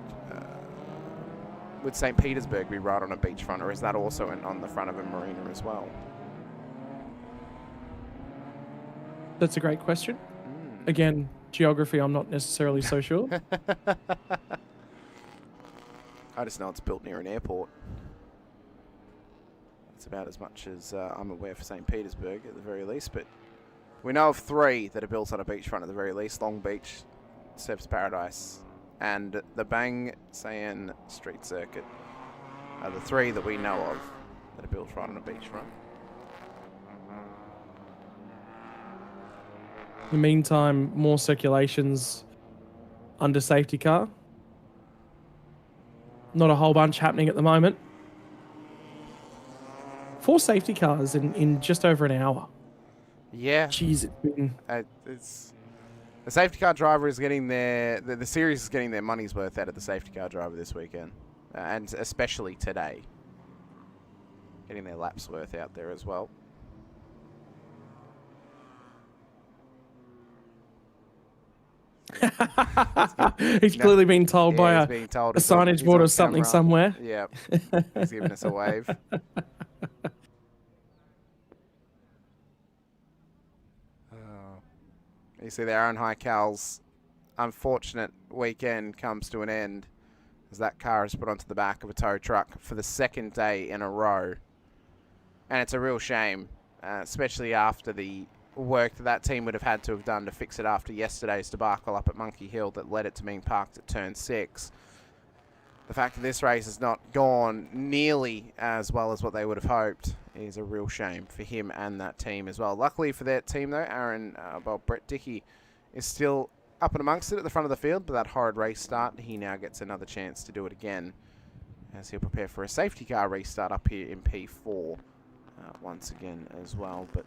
St. Petersburg be right on a beachfront, or is that also on the front of a marina as well? That's a great question. Again, geography, I'm not necessarily so sure. I just know it's built near an airport. That's about as much as I'm aware for St. Petersburg at the very least, but we know of 3 that are built on a beachfront at the very least: Long Beach, Surfers Paradise, and the Bangsaen Street Circuit are the 3 that we know of that are built right on a beachfront. In the meantime, more circulations under safety car. Not a whole bunch happening at the moment. 4 safety cars in just over an hour. Yeah. Jeez, it's been... The safety car driver is getting the series is getting their money's worth out of the safety car driver this weekend. And especially today. Getting their laps worth out there as well. He's clearly been told by a signage board or something somewhere. Yeah, he's giving us a wave. You see the Aaron Heikel's unfortunate weekend comes to an end as that car is put onto the back of a tow truck for the 2nd day in a row. And it's a real shame, especially after the work that team would have had to have done to fix it after yesterday's debacle up at Monkey Hill that led it to being parked at turn 6. The fact that this race has not gone nearly as well as what they would have hoped is a real shame for him and that team as well. Luckily for their team though, Brett Dickey is still up and amongst it at the front of the field, but that horrid race start, he now gets another chance to do it again as he'll prepare for a safety car restart up here in P4 once again as well. But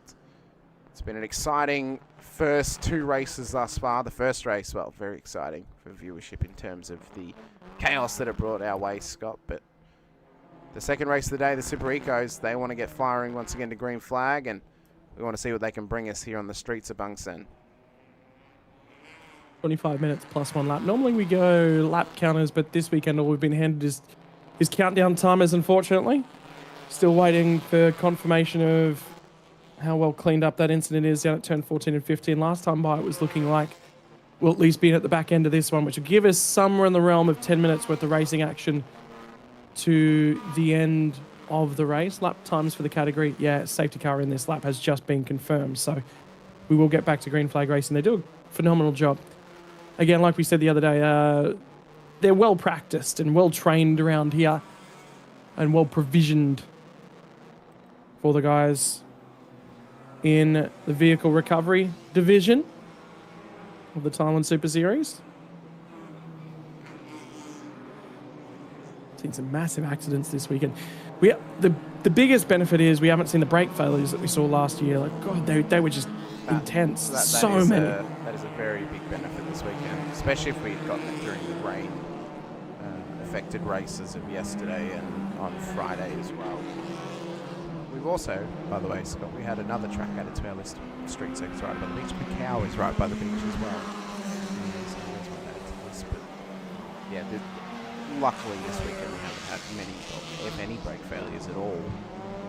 it's been an exciting first 2 races thus far. The first race, well, very exciting for viewership in terms of the chaos that it brought our way, Scott. But the second race of the day, the Super Ecos, they want to get firing once again to green flag, and we want to see what they can bring us here on the streets of Bangsaen. 25 minutes plus 1 lap. Normally we go lap counters, but this weekend all we've been handed is countdown timers, unfortunately. Still waiting for confirmation of how well cleaned up that incident is down at turn 14 and 15. Last time by, it was looking like we'll at least be at the back end of this one, which will give us somewhere in the realm of 10 minutes worth of racing action to the end of the race. Lap times for the category, yeah, safety car in this lap has just been confirmed, so we will get back to green flag racing. They do a phenomenal job. Again, like we said the other day, they're well practiced and well trained around here and well provisioned for the guys in the vehicle recovery division of the Thailand Super Series. Seen some massive accidents this weekend. The biggest benefit is we haven't seen the brake failures that we saw last year. Like, God, they were just intense. So many. That is a very big benefit this weekend, especially if we'd gotten it during the rain affected races of yesterday and on Friday as well. We've also, by the way, Scott, we had another track added to our list of street circuits right by the beach. Macau is right by the beach as well. So there's one added to the list. But yeah, luckily this weekend we haven't had many, if any, brake failures at all.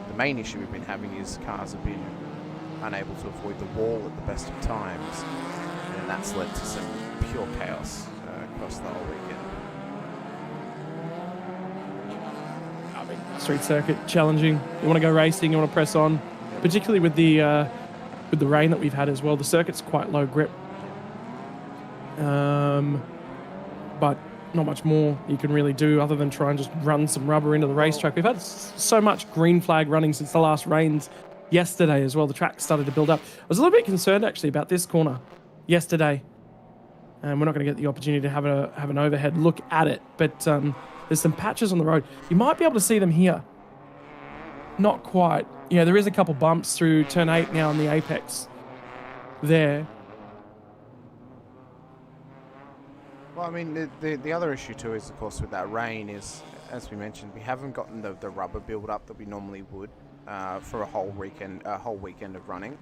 The main issue we've been having is cars have been unable to avoid the wall at the best of times, and that's led to some pure chaos across the whole weekend. Street circuit, challenging. You want to go racing, you want to press on, particularly with the rain that we've had as well. The circuit's quite low grip, but not much more you can really do other than try and just run some rubber into the racetrack. We've had so much green flag running since the last rains yesterday as well. The track started to build up. I was a little bit concerned actually about this corner yesterday, and we're not going to get the opportunity to have an overhead look at it, but there's some patches on the road. You might be able to see them here. Not quite. Yeah, there is a couple bumps through turn 8 now on the apex there. Well, I mean, the other issue too is, of course, with that rain is, as we mentioned, we haven't gotten the rubber build up that we normally would for a whole weekend of running.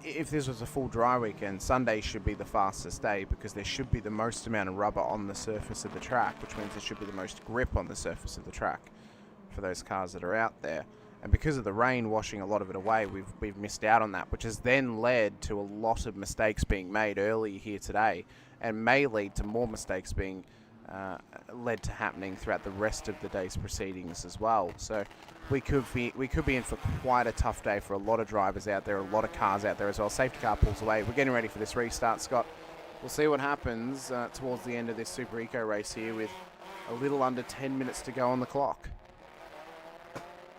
If this was a full dry weekend, Sunday should be the fastest day because there should be the most amount of rubber on the surface of the track, which means there should be the most grip on the surface of the track for those cars that are out there. And because of the rain washing a lot of it away, we've missed out on that, which has then led to a lot of mistakes being made early here today, and may lead to more mistakes being led to happening throughout the rest of the day's proceedings as well. So we could be in for quite a tough day for a lot of drivers out there, a lot of cars out there as well. Safety car pulls away. We're getting ready for this restart, Scott. We'll see what happens towards the end of this Super Eco race here with a little under 10 minutes to go on the clock.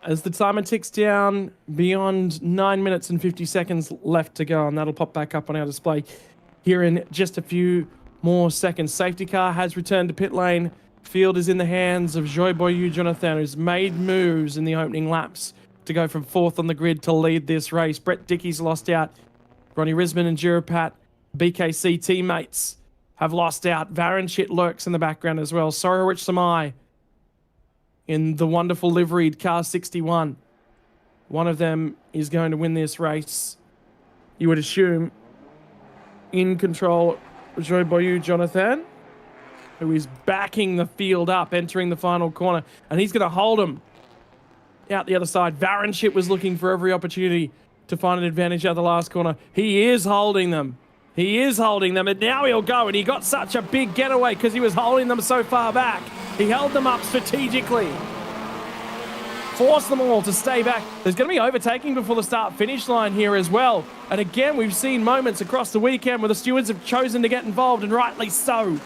As the timer ticks down, beyond 9 minutes and 50 seconds left to go, and that'll pop back up on our display here in just a few more seconds. Safety car has returned to pit lane. Field is in the hands of Joy Boyu Jonathan, who's made moves in the opening laps to go from 4th on the grid to lead this race. Brett Dickey's lost out. Ronnie Risman and Jirapat, BKC teammates, have lost out. Varanchit lurks in the background as well. Sorowich Samai in the wonderful liveried car 61. One of them is going to win this race, you would assume. In control, Joy Boyu Jonathan, who is backing the field up, entering the final corner, and he's going to hold him out the other side. Varanchit was looking for every opportunity to find an advantage out the last corner. He is holding them. He is holding them, and now he'll go, and he got such a big getaway because he was holding them so far back. He held them up strategically. Forced them all to stay back. There's going to be overtaking before the start-finish line here as well. And again, we've seen moments across the weekend where the stewards have chosen to get involved, and rightly so,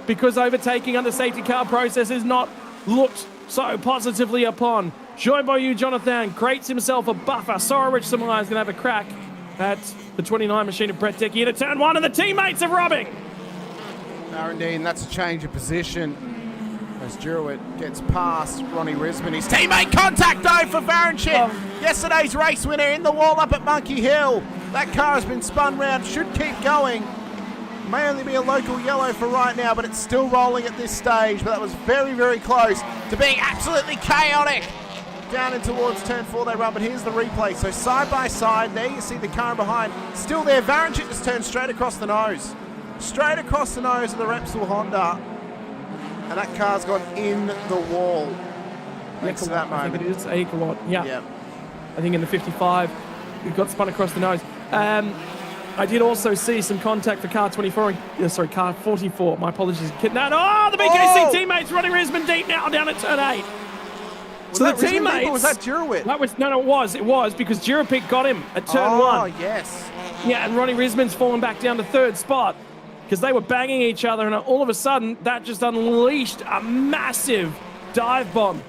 because overtaking under safety car process is not looked so positively upon. Joy Boyu Jonathan creates himself a buffer. Sorowich Samai is going to have a crack at the 29 machine of Brett Dickey into turn 1, and the teammates are robbing. Indeed, and that's a change of position as Jurewit gets past Ronnie Risman. His teammate contact though for Varanchit. Yesterday's race winner in the wall up at Monkey Hill. That car has been spun round, should keep going. May only be a local yellow for right now, but it's still rolling at this stage. But that was very, very close to being absolutely chaotic. Down and towards turn 4 they run, but here's the replay. So side by side, there you see the car behind. Still there, Varanchit just turned straight across the nose. Straight across the nose of the Repsol Honda. And that car's gone in the wall. Thanks to that moment. I think it is Ecolot, yeah. Yep. I think in the 55, it got spun across the nose. I did also see some contact for car 24, car 44. My apologies. The BKC teammates running Risman deep now down at turn 8. Was that the teammates? Or was that Jurewit? It was because Jurapik got him at turn 1. Oh, yes. Yeah, and Ronnie Risman's fallen back down to 3rd spot because they were banging each other, and all of a sudden, that just unleashed a massive dive bomb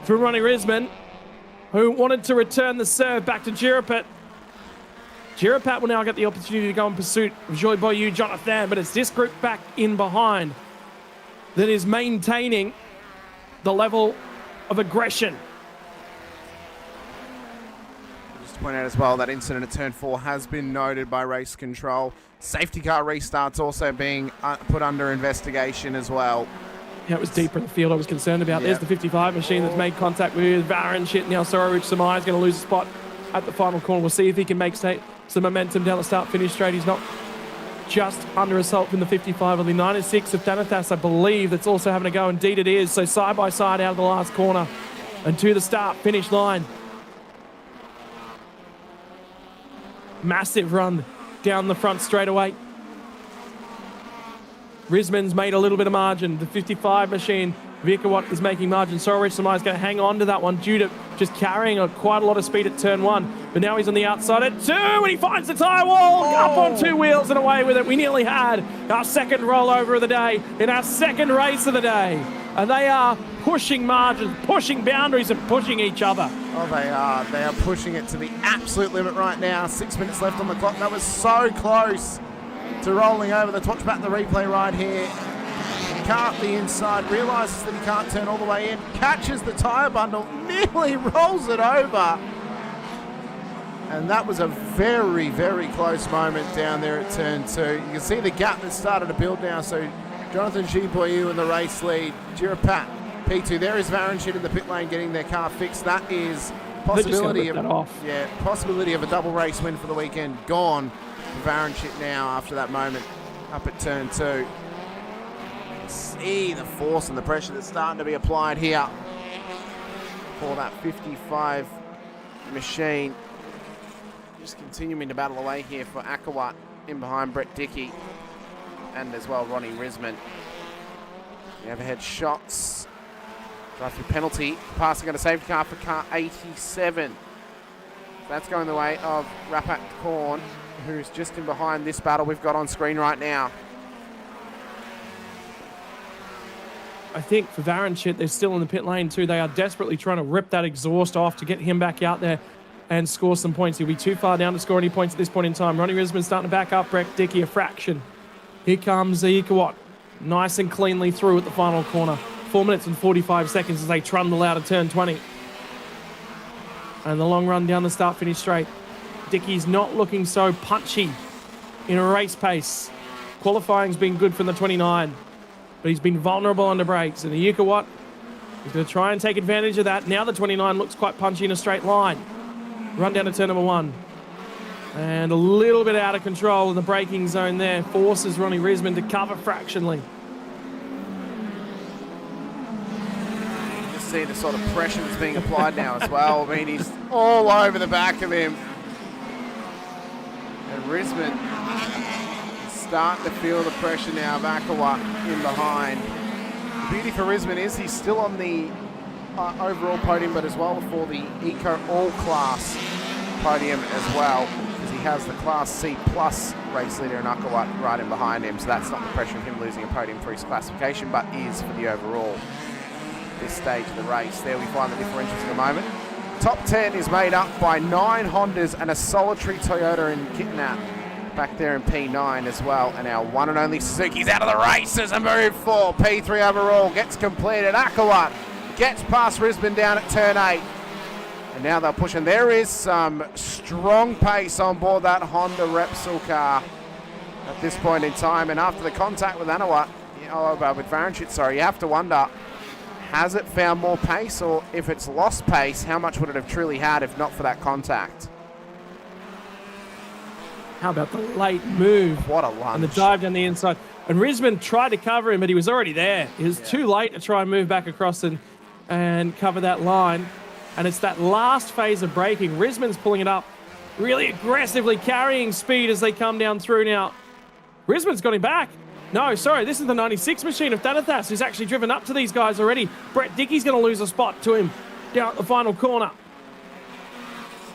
from Ronnie Risman, who wanted to return the serve back to Jirapat. Jirapat will now get the opportunity to go in pursuit of Joy Boyu Jonathan, but it's this group back in behind that is maintaining the level of aggression. Just to point out as well, that incident at turn 4 has been noted by race control. Safety car restarts also being put under investigation as well. Yeah, it was deeper in the field I was concerned about. There's the 55 machine that's made contact with Varanchit. Now Sorowich Samai is going to lose a spot at the final corner. We'll see if he can make some momentum down the start-finish straight. He's not just under assault from the 55 on the 96 of Thanathas, I believe, that's also having a go. Indeed it is. So side by side out of the last corner and to the start-finish line. Massive run down the front straight away. Risman's made a little bit of margin. The 55 machine, Virkawat is making margin. Sorowich Samai is going to hang on to that one due to just carrying quite a lot of speed at turn 1. But now he's on the outside at 2 and he finds the tyre wall. Up on 2 wheels and away with it. We nearly had our second rollover of the day in our second race of the day. And they are pushing margins, pushing boundaries and pushing each other. Oh, they are. They are pushing it to the absolute limit right now. 6 minutes left on the clock. That was so close to rolling over. Let's watch back the replay right here. Can't the inside, realises that he can't turn all the way in, catches the tyre bundle, nearly rolls it over. And that was a very, very close moment down there at turn 2. You can see the gap that's started to build now. So Jonathan Giboyu in the race lead. Jirapat P2. There is Varanchit in the pit lane getting their car fixed. That is possibility of possibility of a double race win for the weekend gone for Varanchit now after that moment up at turn 2. See the force and the pressure that's starting to be applied here for that 55 machine. Just continuing to battle away here for Akawat in behind Brett Dickey and as well Ronnie Risman. The overhead shots. Drive through penalty. Passing on a safety car for car 87. That's going the way of Rapat Korn, who's just in behind this battle we've got on screen right now. I think for Varanchit, they're still in the pit lane too. They are desperately trying to rip that exhaust off to get him back out there and score some points. He'll be too far down to score any points at this point in time. Ronnie Risman starting to back up Brett Dickey a fraction. Here comes Ikawat, nice and cleanly through at the final corner. 4 minutes and 45 seconds as they trundle out of turn 20. And the long run down the start-finish straight. Dickey's not looking so punchy in a race pace. Qualifying's been good from the 29. But he's been vulnerable under brakes. And the Yukawat is going to try and take advantage of that. Now the 29 looks quite punchy in a straight line. Run down to turn number 1. And a little bit out of control in the braking zone there. Forces Ronnie Risman to cover fractionally. You can see the sort of pressure that's being applied now as well. I mean, he's all over the back of him. And Risman starting to feel the pressure now of Akawat in behind. The beauty for Risman is he's still on the overall podium, but as well for the Eco All-Class podium as well, because he has the Class C Plus race leader in Akawat right in behind him, so that's not the pressure of him losing a podium for his classification, but is for the overall this stage of the race. There we find the differentials in a moment. Top 10 is made up by 9 Hondas and a solitary Toyota in Kitnap. Back there in P9 as well, and our one and only Suzuki's out of the race as a move for P3 overall gets completed. Akawat gets past Risman down at turn 8, and now they'll push, and there is some strong pace on board that Honda Repsol car at this point in time. And after the contact with Anawat, with Varanchit, sorry, you have to wonder, has it found more pace, or if it's lost pace, how much would it have truly had if not for that contact? How about the late move? What a lunge. And the dive down the inside. And Risman tried to cover him, but he was already there. It was too late to try and move back across and cover that line. And it's that last phase of braking. Risman's pulling it up, really aggressively carrying speed as they come down through now. Risman's got him back. No, sorry, this is the 96 machine of Thanathas, who's actually driven up to these guys already. Brett Dickey's going to lose a spot to him down at the final corner.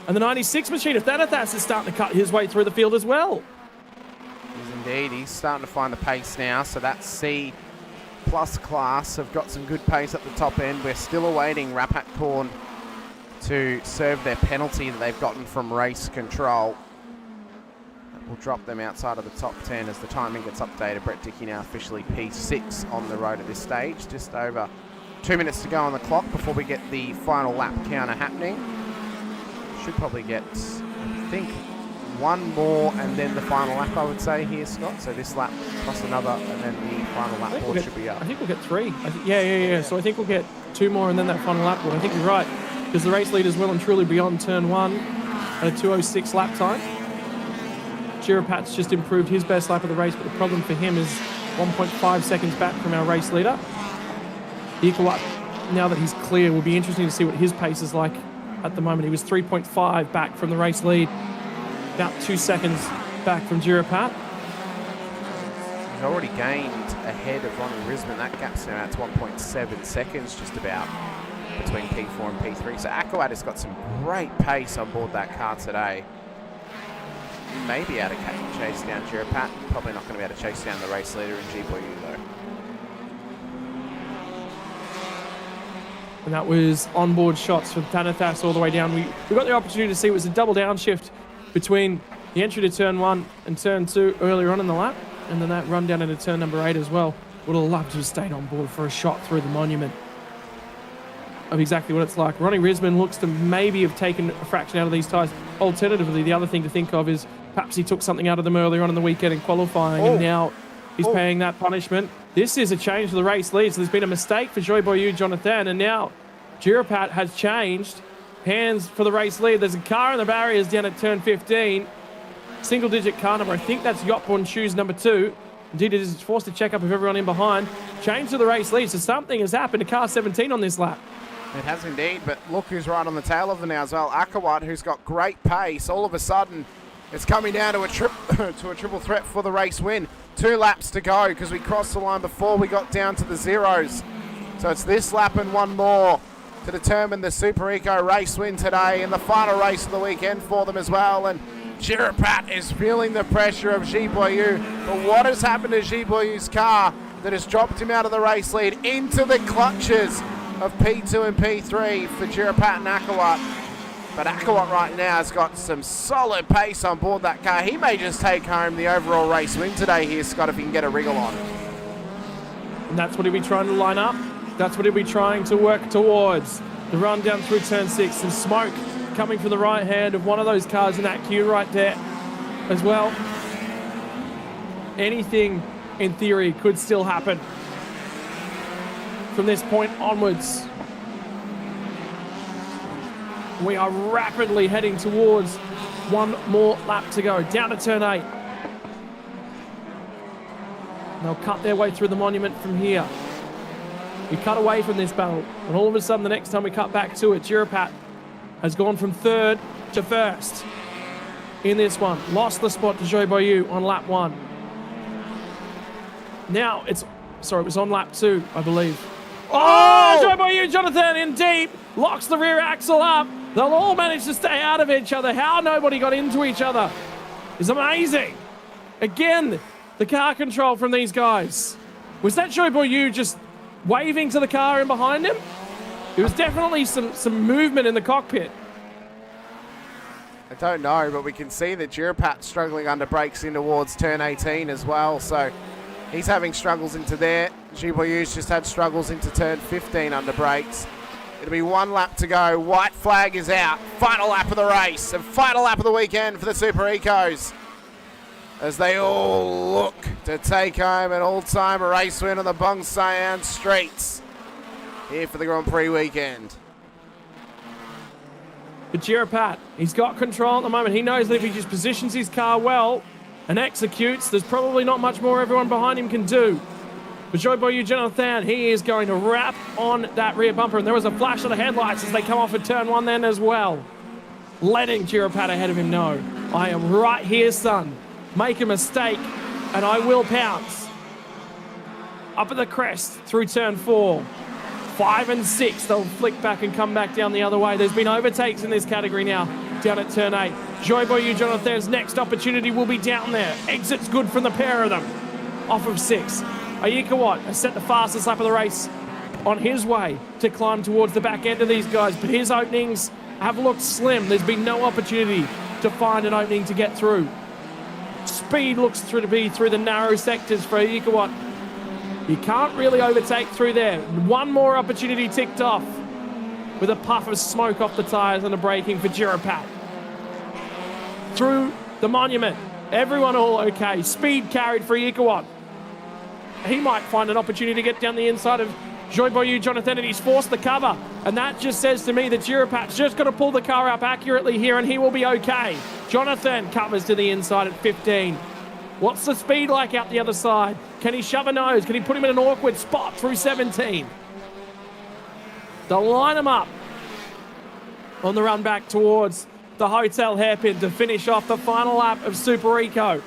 And the 96 machine of Thanathas is starting to cut his way through the field as well. Yes, indeed. He's starting to find the pace now. So that C plus class have got some good pace at the top end. We're still awaiting Rapat Korn to serve their penalty that they've gotten from race control. That will drop them outside of the top 10 as the timing gets updated. Brett Dickey now officially P6 on the road at this stage. Just over 2 minutes to go on the clock before we get the final lap counter happening. Should probably get, I think, one more and then the final lap, I would say here, Scott. So this lap plus another, and then the final lap board should be up. I think we'll get 3. Yeah. So I think we'll get 2 more and then that final lap board. I think you're right, because the race leader's well and truly beyond turn 1 at a 2:06 lap time. Jirapat's just improved his best lap of the race, but the problem for him is 1.5 seconds back from our race leader. Iikawat, now that he's clear, will be interesting to see what his pace is like at the moment. He was 3.5 back from the race lead, about 2 seconds back from Jirapat. He's already gained ahead of Ronnie Risman. That gap's now at 1.7 seconds, just about, between P4 and P3. So Iikawat has got some great pace on board that car today. He may be able to chase down Jirapat. Probably not going to be able to chase down the race leader in Jiboyu though. And that was onboard shots from Thanathas all the way down. We got the opportunity to see it was a double downshift between the entry to turn 1 and turn 2 earlier on in the lap, and then that run down into turn number 8 as well. Would have loved to have stayed on board for a shot through the monument of exactly what it's like. Ronnie Risman looks to maybe have taken a fraction out of these tyres. Alternatively, the other thing to think of is perhaps he took something out of them earlier on in the weekend in qualifying, and now he's paying that punishment. This is a change for the race lead, so there's been a mistake for Joy Boyu Jonathan, and now Jirapat has changed hands for the race lead. There's a car in the barriers down at turn 15. Single-digit car number. I think that's Yopborn Shoes number 2. Indeed, it is forced to check up with everyone in behind. Change to the race lead, so something has happened to car 17 on this lap. It has indeed, but look who's right on the tail of them now as well. Iikawat, who's got great pace. All of a sudden, it's coming down to a triple threat for the race win. 2 laps to go because we crossed the line before we got down to the zeros. So it's this lap and 1 more to determine the Super Eco race win today and the final race of the weekend for them as well. And Jirapat is feeling the pressure of Jiboyu. But what has happened to Jiboyu's car that has dropped him out of the race lead into the clutches of P2 and P3 for Jirapat and Iikawat? But Iikawat right now has got some solid pace on board that car. He may just take home the overall race win today here, Scott, if he can get a wriggle on. And that's what he'll be trying to line up. That's what he'll be trying to work towards. The run down through turn 6 and smoke coming from the right hand of one of those cars in that queue right there as well. Anything, in theory, could still happen from this point onwards. We are rapidly heading towards 1 more lap to go. Down to turn 8. They'll cut their way through the monument from here. We cut away from this battle, and all of a sudden, the next time we cut back to it, Jirapat has gone from 3rd to 1st in this one. Lost the spot to Joy Boyu on lap 1. Now it was on lap 2, I believe. Oh! Joy Boyu Jonathan in deep, locks the rear axle up. They'll all manage to stay out of each other. How nobody got into each other is amazing. Again, the car control from these guys. Was that Joy Boyu just waving to the car in behind him? There was definitely some movement in the cockpit. I don't know, but we can see that Jirapat's struggling under brakes in towards turn 18 as well. So he's having struggles into there. Jiboyu's just had struggles into turn 15 under brakes. It'll be 1 lap to go. White flag is out. Final lap of the race and final lap of the weekend for the Super Ecos, as they all look to take home an all-time race win on the Bangsaen streets here for the Grand Prix weekend. But Jirapat, he's got control at the moment. He knows that if he just positions his car well and executes, there's probably not much more everyone behind him can do. But Joy Boyu Jonathan, he is going to wrap on that rear bumper. And there was a flash of the headlights as they come off at turn 1 then as well, letting Jirapat ahead of him know, I am right here, son. Make a mistake, and I will pounce. Up at the crest through turn 4. 5 and 6, they'll flick back and come back down the other way. There's been overtakes in this category now, down at turn 8. Joy Boyu Jonathan's next opportunity will be down there. Exit's good from the pair of them. Off of 6. Iikawat has set the fastest lap of the race on his way to climb towards the back end of these guys, but his openings have looked slim. There's been no opportunity to find an opening to get through. Speed looks to be through the narrow sectors for Iikawat. You can't really overtake through there. 1 more opportunity ticked off with a puff of smoke off the tyres and a braking for Jirapat. Through the monument. Everyone all okay. Speed carried for Ikawat. He might find an opportunity to get down the inside of Joy Boyu Jonathan, and he's forced the cover. And that just says to me that Jirapat's just got to pull the car up accurately here and he will be okay. Jonathan covers to the inside at 15. What's the speed like out the other side? Can he shove a nose? Can he put him in an awkward spot through 17? They'll line him up on the run back towards the hotel hairpin to finish off the final lap of Super Eco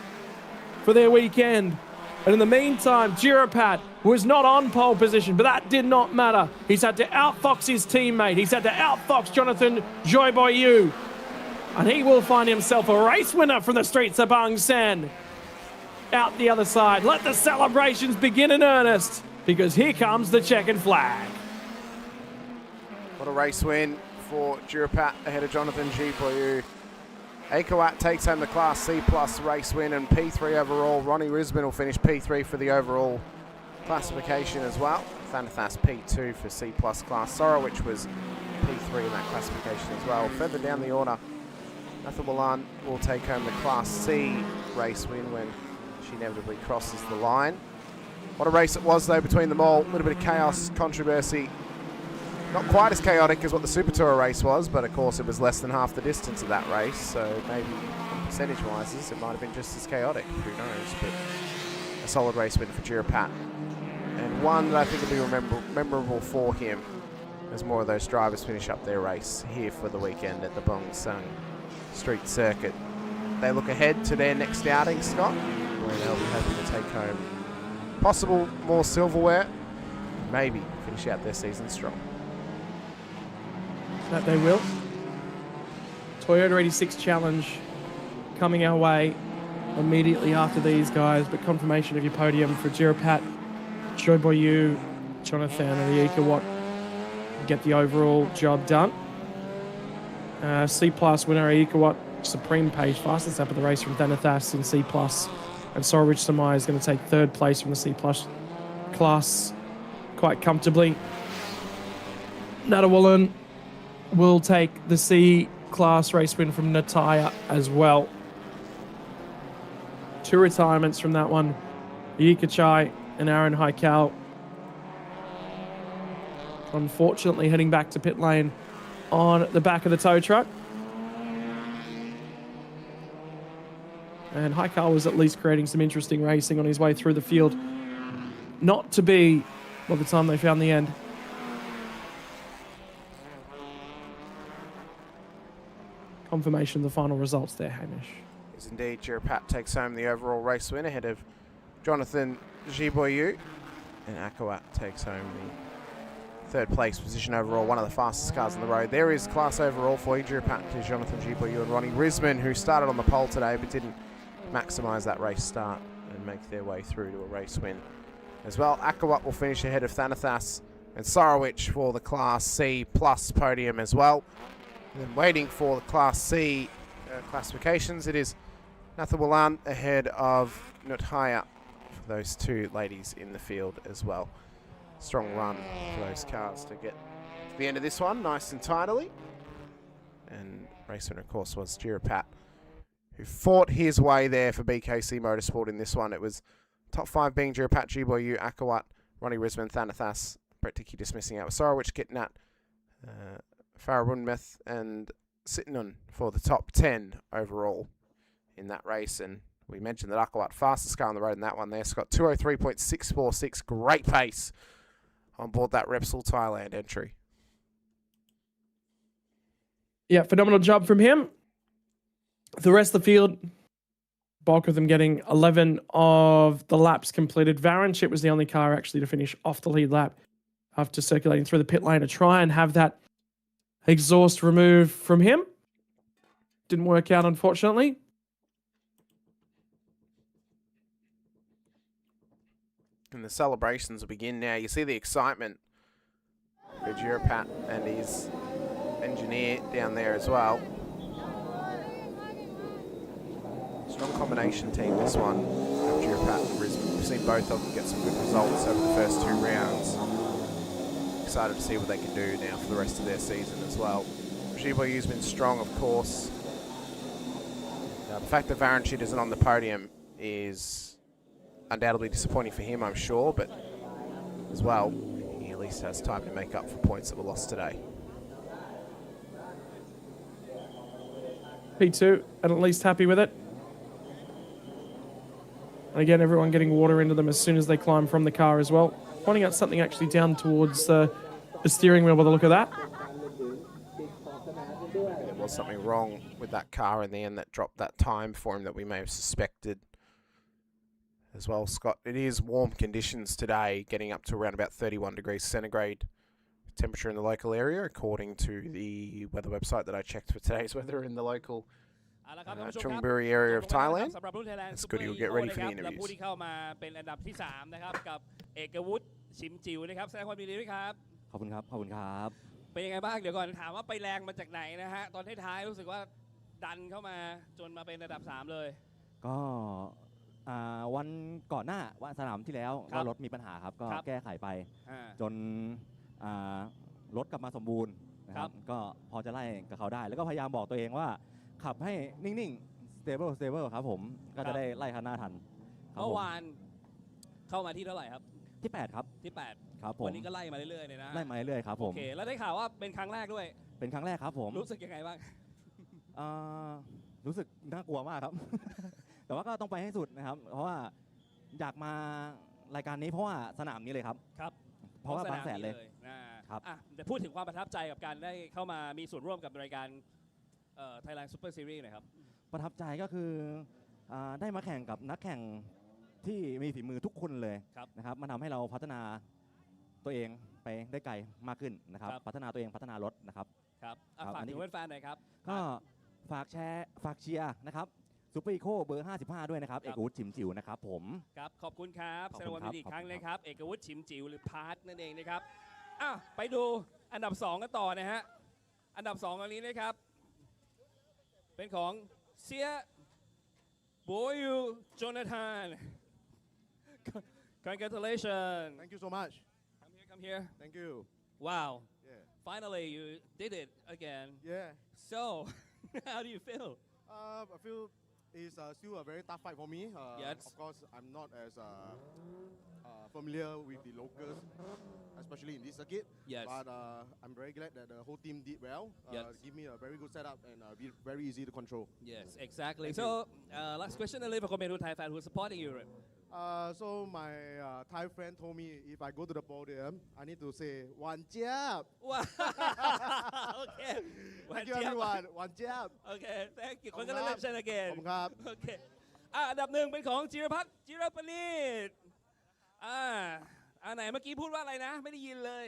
for their weekend. And in the meantime, Jirapat was not on pole position, but that did not matter. He's had to outfox his teammate. He's had to outfox Jonathan Joy Boyu. And he will find himself a race winner from the streets of Bangsaen. Out the other side. Let the celebrations begin in earnest, because here comes the checkered flag. What a race win for Jirapat ahead of Jonathan G. Boyu. Akawat takes home the Class C Plus race win and P3 overall. Ronnie Risman will finish P3 for the overall classification as well. Thanathas P2 for C Plus class. Sorowich was P3 in that classification as well. Further down the order, Nathawalan will take home the Class C race win when she inevitably crosses the line. What a race it was though between them all. A little bit of chaos, controversy. Not quite as chaotic as what the Super Tour race was, but of course it was less than half the distance of that race, so maybe percentage-wise it might have been just as chaotic, who knows, but a solid race win for Jirapat. And one that I think will be memorable for him as more of those drivers finish up their race here for the weekend at the Bangsaen Street Circuit. They look ahead to their next outing, Scott, where they'll be hoping to take home possible more silverware, maybe finish out their season strong. That they will. Toyota 86 Challenge coming our way immediately after these guys, but confirmation of your podium for Jirapat, Joy Boyu, Jonathan, and the Ikawat get the overall job done. C Plus winner Ikawat, supreme pace, fastest up of the race from Thanathas in C Plus, and Sorowich Samai is going to take third place from the C Plus class quite comfortably. Natawalun will take the C class race win from Nataya as well. Two retirements from that one. Yika Chai and Aaron Haikal. Unfortunately heading back to pit lane on the back of the tow truck. And Haikal was at least creating some interesting racing on his way through the field. Not to be by the time they found the end. Confirmation of the final results there, Hamish. Yes, indeed. Jirapat takes home the overall race win ahead of Jonathan Jiboyu. And Akawat takes home the third place position overall, one of the fastest cars on the road. There is class overall for you. Jirapat to Jonathan Jiboyu and Ronnie Risman, who started on the pole today but didn't maximise that race start and make their way through to a race win as well. Akawat will finish ahead of Thanathas and Sorowich for the Class C Plus podium as well. And then waiting for the Class C classifications, it is Nathawalan ahead of Nuthaya for those two ladies in the field as well. Strong run for those cars to get to the end of this one, nice and tidily. And race winner, of course, was Jirapat, who fought his way there for BKC Motorsport in this one. It was top five being Jirapat, Jiboyu, Akawat, Ronnie Risman, Thanathas, Brett Dickey dismissing out with Sorowich, Kitnat, Farah and Sitnun for the top 10 overall in that race. And we mentioned that Akawat, fastest car on the road in that one there. Scott, 203.646, great pace on board that Repsol Thailand entry. Yeah, phenomenal job from him. The rest of the field, bulk of them getting 11 of the laps completed. Varanchit was the only car actually to finish off the lead lap after circulating through the pit lane to try and have that exhaust removed from him. Didn't work out, unfortunately. And the celebrations will begin now. You see the excitement for Jirapat and his engineer down there as well. Strong combination team, this one, of Jirapat and Brisbane. We've seen both of them get some good results over the first two rounds. Excited to see what they can do now for the rest of their season as well. Jiboyu's been strong, of course. fact that Varanchit isn't on the podium is undoubtedly disappointing for him, I'm sure, but as well, he at least has time to make up for points that were lost today. P2, and at least happy with it. And again, everyone getting water into them as soon as they climb from the car as well. Pointing out something actually down towards the steering wheel by the look of that. There was something wrong with that car in the end that dropped that time for him that we may have suspected as well, Scott. It is warm conditions today, getting up to around about 31 degrees centigrade temperature in the local area, according to the weather website that I checked for today's weather in the local Chonburi area of Thailand. It's good, you'll get ready for the interviews. ผู้ที่เข้ามาเป็นอันดับที่3นะครับกับเอกวุฒิชิมจิ๋วนะครับแสดงความยินดีด้วยครับขอบคุณครับขอบคุณครับเป็นยังไงบ้างเดี๋ยวก่อนถามว่าไปแรงมาจากไหนนะฮะตอนท้ายๆรู้สึกว่าดันเข้ามาจนมาเป็นอันดับ3เลยก็วันก่อนหน้าวันสนามที่แล้วก็รถมีปัญหาครับก็แก้ไขไปจนรถกลับมาสมบูรณ์นะครับก็พอจะไล่กับเขาได้แล้วก็พยายามบอกตัวเองว่าขับให้นิ่งๆ stable ครับผมก็จะได้ไล่คันหน้าทันเมื่อวานเข้ามาที่เท่าไหร่ครับที่8ครับที่8ครับผมวันนี้ก็ไล่มาเรื่อยๆเลยนะไล่มาเรื่อยๆครับผมโอเคแล้วได้ข่าวว่าเป็นครั้งแรกด้วยเป็นครั้งแรกครับผมรู้สึกยังไงบ้างรู้สึกน่ากลัวมากครับ แต่ว่าก็ต้องไปให้สุดนะครับเพราะว่าอยากมารายการนี้เพราะว่าสนามนี้เลยครับครับเพราะว่าบางแสนเลยครับแต่พูดถึงความประทับใจกับการได้เข้ามามีส่วนร่วมกับรายการThailand Super Series หน่อยครับประทับใจก็คือได้มาแข่งกับนักแข่งที่มีฝีมือทุกคนเลยนะครับมันทำให้เราพัฒนาตัวเองไปได้ไกลมากขึ้นนะครับพัฒนาตัวเองพัฒนารถนะครับครับฝากถึงแฟนๆหน่อยครับก็ฝากแชร์ฝากเชียร์นะครับซูเปอร์อีโคเบอร์55ด้วยนะครับเอกวุฒิฉิมจิ๋วนะครับผมครับขอบคุณครับแสดงความยินดีอีกครั้งนะครับเอกวุฒิฉิมจิ๋วหรือพาร์ทนั่นเองนะครับไปดูอันดับ2กันต่อนะฮะอันดับ2อันนี้นะครับเป็นของเซียโบยูโจนาธาน Congratulations. Thank you so much. Come here. Thank you. Wow. Yeah. Finally, you did it again. Yeah. So, how do you feel? I feel it's still a very tough fight for me. Yes. Of course, I'm not as familiar with the locals, especially in this circuit. Yes. But I'm very glad that the whole team did well. Yes. Give me a very good setup and be very easy to control. Yes, exactly. So, last question, a little comment to Thai fan who's supporting you. So my Thai friend told me if I go to the podium, I need to say one jab. Okay. Thank you everyone. One jab. Okay. Thank you. Congratulations again. ขอบคุณครับ Okay. อันดับ1เป็นของจิรพัฒน์จิรปณิชไหนเมื่อกี้พูดว่าอะไรนะไม่ได้ยินเลย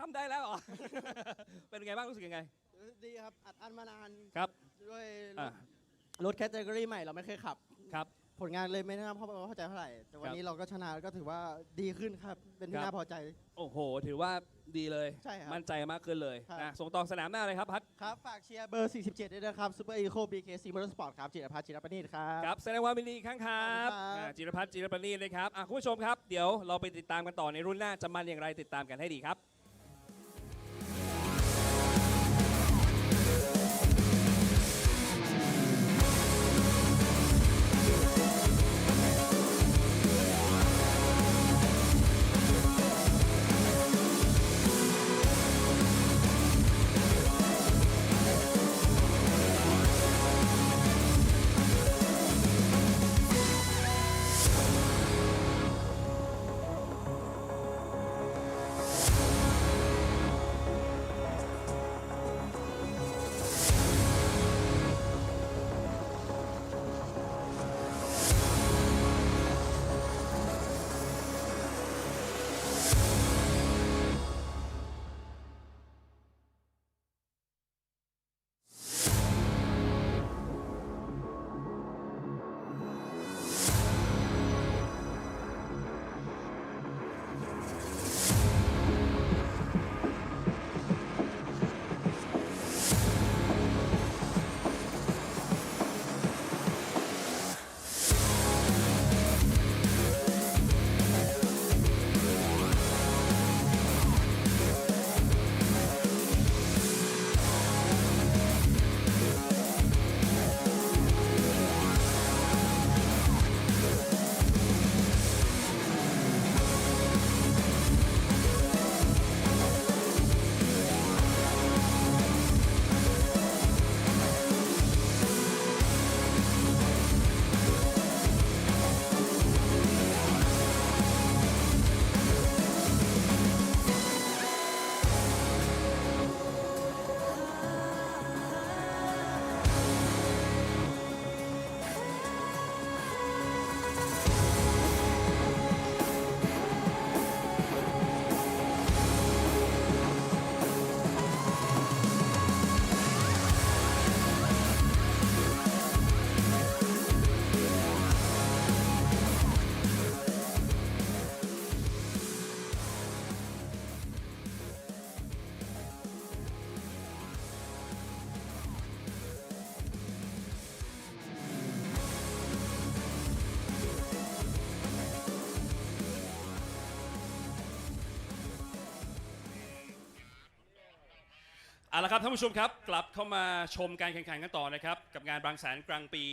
ทำได้แล้วเหรอ เป็นไงบ้างรู้สึกยังไงดีครับอัดอั้นมานานครับด้วยรถแคตตากรีใหม่เราไม่เคยขับครับผลงานเลยไม่น่าเข้าใจเท่าไหร่แต่วันนี้เราก็ชนะก็ถือว่าดีขึ้นครับเป็นที่น่าพอใจโอ้โหถือว่าดีเลยใช่ครับมั่นใจมากขึ้นเลยส่งต่อสนามหน้าเลยครับพัดครับฝากเชียร์เบอร์47ด้วยนะครับซูเปอร์อีโค BKC Motorsport ครับจิรพัฒน์จิรปณิชครับครับแสดงความยินดีอีกครั้งครับจิรพัฒน์จิรปณิชนะครับคุณผู้ชมครับเดี๋ยวเราไปติดตามกันต่อในรุ่นหน้าจะมันอย่างไรติดตามกันให้ดีครับ เอาละครับท่านผู้ชมครับกลับเข้ามาชมการแข่งขันกันต่อนะครับกับงานบางแสนกลางปี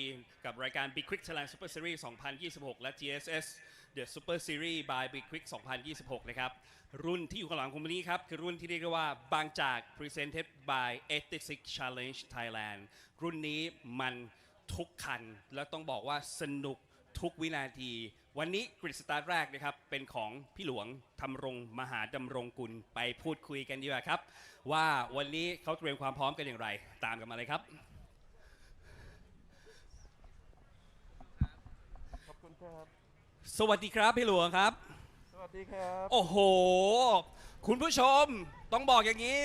กับรายการ Big Quick Thailand Super Series 2026 และ GSS The Super Series by Big Quick 2026 นะครับรุ่นที่อยู่ข้างหลังผมนี้ครับคือรุ่นที่เรียกว่าบางจาก Presented by 86 Challenge Thailand รุ่นนี้มันทุกคันและต้องบอกว่าสนุกทุกวินาทีวันนี้กริดสตาร์ทแรกนะครับเป็นของพี่หลวงธำรงมหาดำรงกุลไปพูดคุยกันดีกว่าครับว่าวันนี้เขาเตรียมความพร้อมกันอย่างไรตามกันมาเลยครับขอบคุณครับสวัสดีครับพี่หลวงครับสวัสดีครับโอ้โหคุณผู้ชมต้องบอกอย่างนี้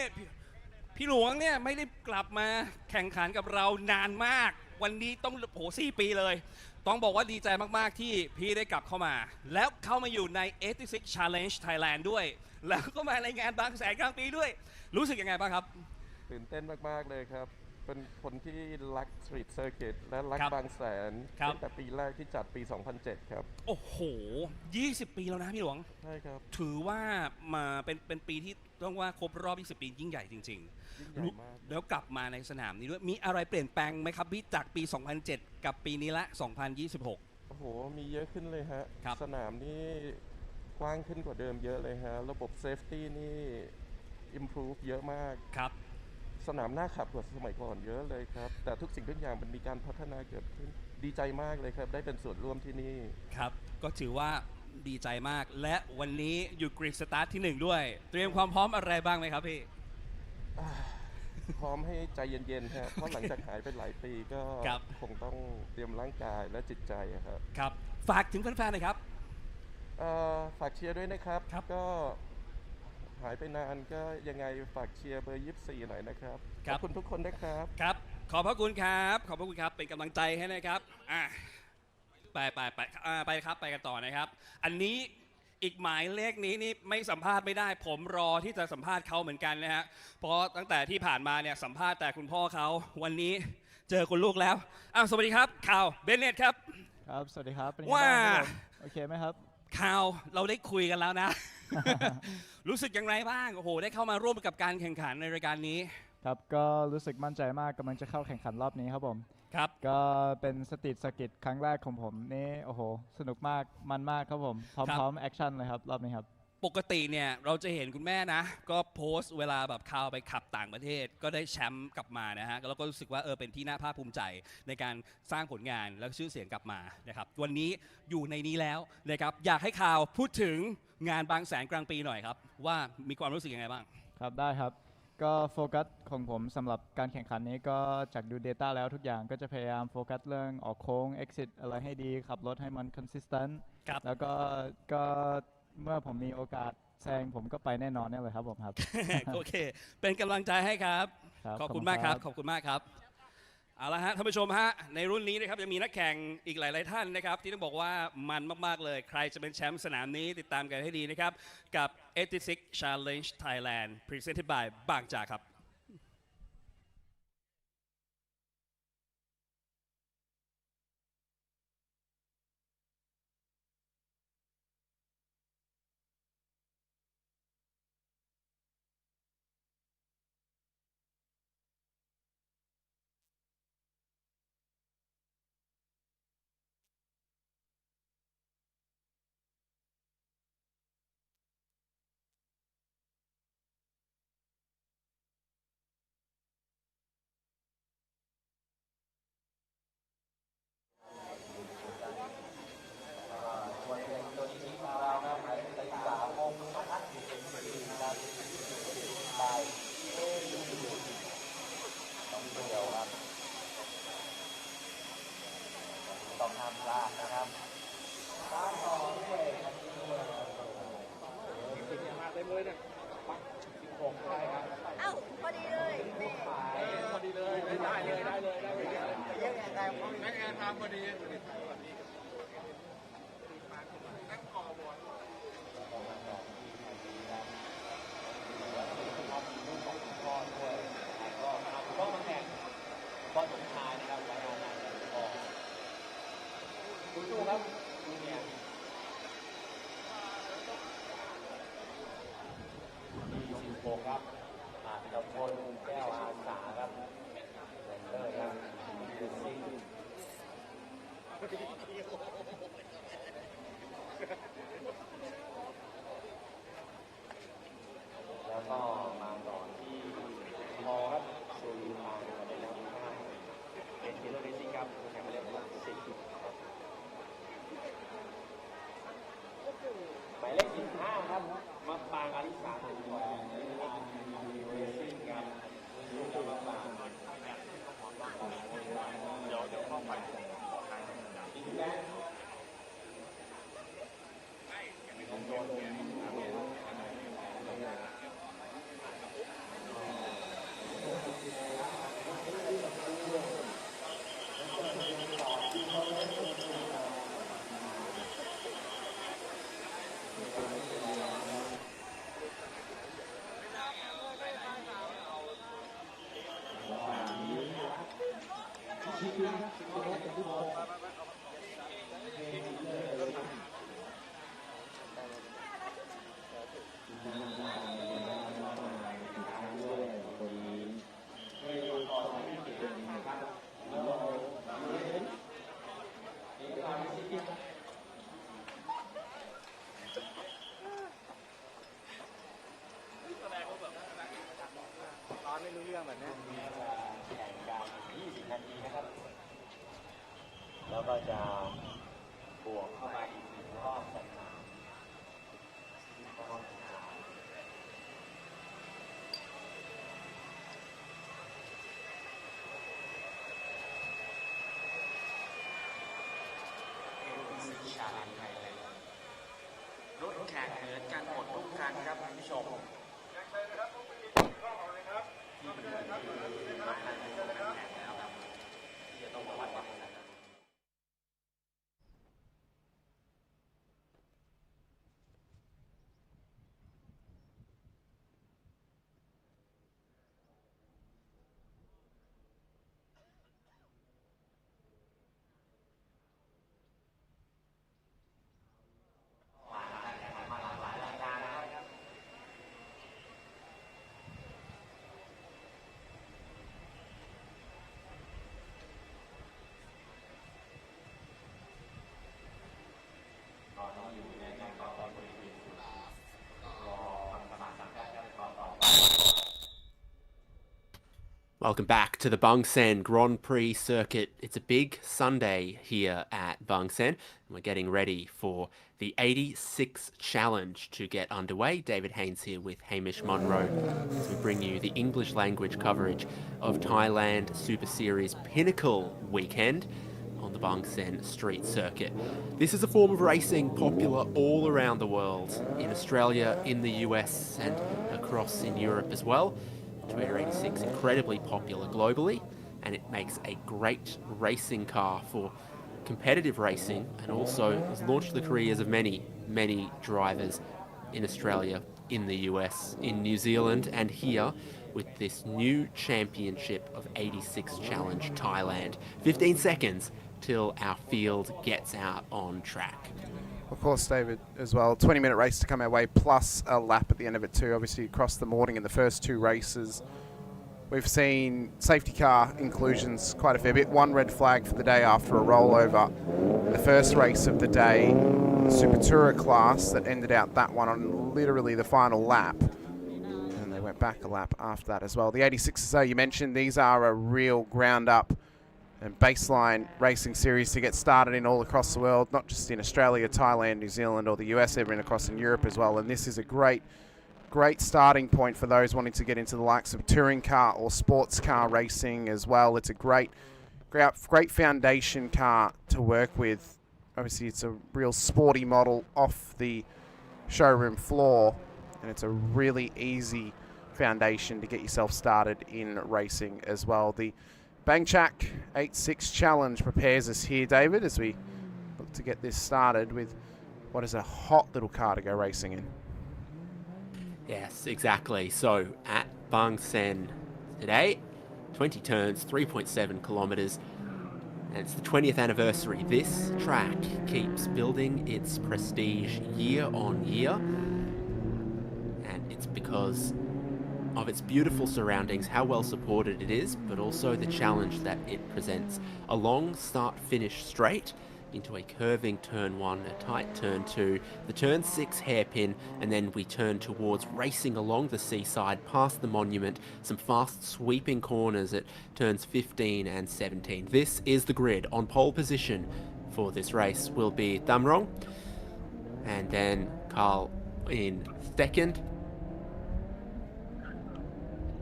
พี่หลวงเนี่ยไม่ได้กลับมาแข่งขันกับเรานานมากวันนี้ต้องโห4 ปีเลยต้องบอกว่าดีใจมากๆที่พี่ได้กลับเข้ามาแล้วเข้ามาอยู่ใน 86 Challenge Thailand ด้วยแล้วก็มาในงานบางแสนกลางปีด้วยรู้สึกยังไงบ้างครับตื่นเต้นมากๆเลยครับเป็นคนที่รักสตรีทเซอร์กิตและรักบางแสนตั้งแต่ปีแรกที่จัดปี 2007 ครับโอ้โห20 ปีแล้วนะพี่หลวงใช่ครับถือว่ามาเป็นปีที่ต้องว่าครบรอบ20 ปียิ่งใหญ่จริงๆยิ่งใหญ่มากแล้วกลับมาในสนามนี้ด้วยมีอะไรเปลี่ยนแปลงไหมครับพี่จากปี 2007 กับปีนี้ละ 2026 โอ้โหมีเยอะขึ้นเลยฮะสนามนี่กว้างขึ้นกว่าเดิมเยอะเลยฮะระบบเซฟตี้นี่ improve เยอะมากครับสนามน่าขับกว่าสมัยก่อนเยอะเลยครับแต่ทุกสิ่งทุกอย่างมันมีการพัฒนาเกิดขึ้นดีใจมากเลยครับได้เป็นส่วนร่วมที่นี่ครับก็ถือว่าดีใจมากและวันนี้อยู่กรีดสตาร์ทที่1ด้วยเตรียมความพร้อมอะไรบ้างไหมครับพี่พร้อมให้ใจเย็นๆครับเพราะหลังจากหายไปหลายปีก็คงต้องเตรียมร่างกายและจิตใจครับครับฝากถึงแฟนๆหน่อยครับฝากเชียร์ด้วยนะครับก็หายไปนานก็ยังไงฝากเชียร์เบอร์24หน่อยนะครับขอบคุณทุกคนนะครับครับขอบพระคุณครับขอบพระคุณครับเป็นกำลังใจให้นะครับไปครับไปกันต่อนะครับอันนี้อีกหมายเลขนี้นี่ไม่สัมภาษณ์ไม่ได้ผมรอที่จะสัมภาษณ์เขาเหมือนกันนะฮะเพราะตั้งแต่ที่ผ่านมาเนี่ยสัมภาษณ์แต่คุณพ่อเขาวันนี้เจอคุณลูกแล้วสวัสดีครับข่าวเบนเนตครับครับสวัสดีครับว่าโอเคไหมครับข่าวเราได้คุยกันแล้วนะ รู้สึกอย่างไรบ้างโอ้โหได้เข้ามาร่วมกับการแข่งขันในรายการนี้ครับก็รู้สึกมั่นใจมากกำลังจะเข้าแข่งขันรอบนี้ครับผมครับก็เป็นสตรีทสกิทครั้งแรกของผมนี่โอ้โหสนุกมากมันมากครับผมพร้อมแอคชั่นเลยครับรอบนี้ครับปกติเนี่ยเราจะเห็นคุณแม่นะก็โพสต์เวลาแบบข่าวไปขับต่างประเทศก็ได้แชมป์กลับมานะฮะแล้วก็รู้สึกว่าเป็นที่น่าภาคภูมิใจในการสร้างผลงานและชื่อเสียงกลับมานะครับวันนี้อยู่ในนี้แล้วนะครับอยากให้ข่าวพูดถึงงานบางแสนกลางปีหน่อยครับว่ามีความรู้สึกยังไงบ้างครับได้ครับก็โฟกัสของผมสำหรับการแข่งขันนี้ก็จากดู Data แล้วทุกอย่างก็จะพยายามโฟกัสเรื่องออกโค้ง exit อะไรให้ดีขับรถให้มัน consistent แล้วก็เมื่อผมมีโอกาสแซงผมก็ไปแน่นอนนี่เลยครับผมครับ โอเคเป็นกำลังใจให้ครับขอบคุณมากครับขอบคุณมากครับเอาละฮะท่านผู้ชมฮะในรุ่นนี้นะครับยังมีนักแข่งอีกหลายๆท่านนะครับที่ต้องบอกว่ามันมากๆเลยใครจะเป็นแชมป์สนามนี้ติดตามกันให้ดีนะครับกับ 86 Challenge Thailand Presented by บางจากครับครับธีรพลแก้ว แล้วก็มาต่อที่มอครับสุริพานมาได้แล้ว5เป็นกิโลเรซิ่งครับแข่งมาได้ประมาณ10ครับหมายเลข15ครับมาปางอาริสาของกิโลเรซิ่งครับแล้วมาปางเดี๋ยวเข้าไปไม่รู้เรื่องแบบนี้แข่งกัน20 นาทีนะครับแล้วก็จะบวกเข้ามาอีก1 รอบสนามชาลีไทยแลนด์รถแข่งเหมือนกันหมดทุกคันครับคุณผู้ชมWelcome back to the Bangsaen Grand Prix circuit. It's a big Sunday here at Bangsaen, and we're getting ready for the 86 challenge to get underway. David Haynes here with Hamish Munro as we bring you the English language coverage of Thailand Super Series Pinnacle weekend on the Bangsaen street circuit. This is a form of racing popular all around the world, in Australia, in the US, and across in Europe as well. Toyota 86 incredibly popular globally, and it makes a great racing car for competitive racing, and also has launched the careers of many drivers in Australia, in the US, in New Zealand, and here with this new championship of 86 Challenge Thailand. 15 seconds till our field gets out on track. Of course, David, as well. 20-minute race to come our way, plus a lap at the end of it too. Obviously, across the morning in the first 2 races, we've seen safety car inclusions quite a fair bit. 1 red flag for the day after a rollover. The first race of the day, the Super Tourer class, that ended out that one on literally the final lap. And they went back a lap after that as well. The 86s, though, you mentioned, these are a real ground-up and baseline racing series to get started in all across the world, not just in Australia, Thailand, New Zealand, or the US, even across in Europe as well. And this is a great starting point for those wanting to get into the likes of touring car or sports car racing as well. It's a great foundation car to work with. Obviously, it's a real sporty model off the showroom floor, and it's a really easy foundation to get yourself started in racing as well. The Bangkok 86 Challenge prepares us here, David, as we look to get this started with what is a hot little car to go racing in. Yes, exactly. So at Bangsaen today, 20 turns, 3.7 kilometres, and it's the 20th anniversary. This track keeps building its prestige year on year, and it's because of its beautiful surroundings, how well supported it is, but also the challenge that it presents. A long start-finish straight into a curving turn 1, a tight turn 2, the turn 6 hairpin, and then we turn towards racing along the seaside past the monument, some fast sweeping corners at turns 15 and 17. This is the grid. On pole position for this race will be Thamrong, and then Carl in second.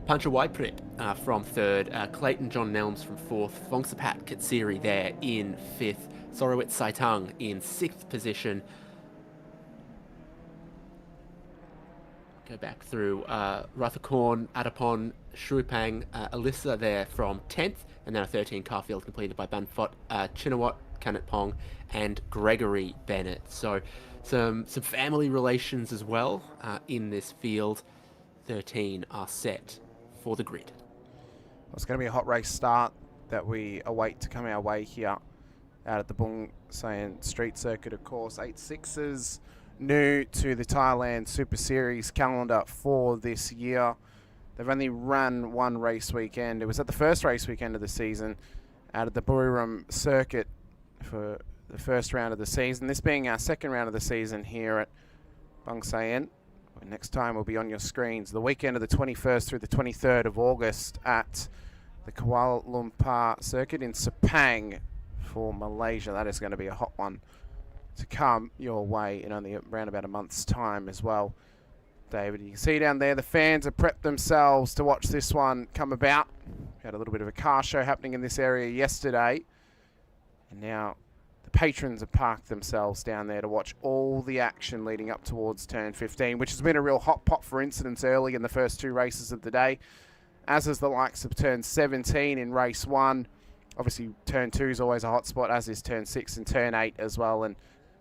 Pancha Waiprip from third, Clayton John Nelms from fourth, Vongsapat Katsiri there in fifth, Sorowit Saitang in sixth position. Go back through Ruthercorn, Adapon, Shrupang, Alyssa there from 10th, and then a 13 car field completed by Banfot, Chinawat, Kanatpong, and Gregory Bennett. So some family relations as well in this field. 13 are set for the grid. Well, it's going to be a hot race start that we await to come our way here out at the Bangsaen Street Circuit, of course. 8.6s new to the Thailand Super Series calendar for this year. They've only run one race weekend. It was at the first race weekend of the season out at the Buriram Circuit for the first round of the season. This being our second round of the season here at Bangsaen. Next time will be on your screens. The weekend of the 21st through the 23rd of August at the Kuala Lumpur Circuit in Sepang for Malaysia. That is going to be a hot one to come your way in only around about a month's time as well. David, you can see down there the fans have prepped themselves to watch this one come about. We had a little bit of a car show happening in this area yesterday, and now the patrons have parked themselves down there to watch all the action leading up towards turn 15, which has been a real hot pot for incidents early in the first two races of the day, as is the likes of turn 17 in race 1. Obviously, turn 2 is always a hot spot, as is turn 6 and turn 8 as well. And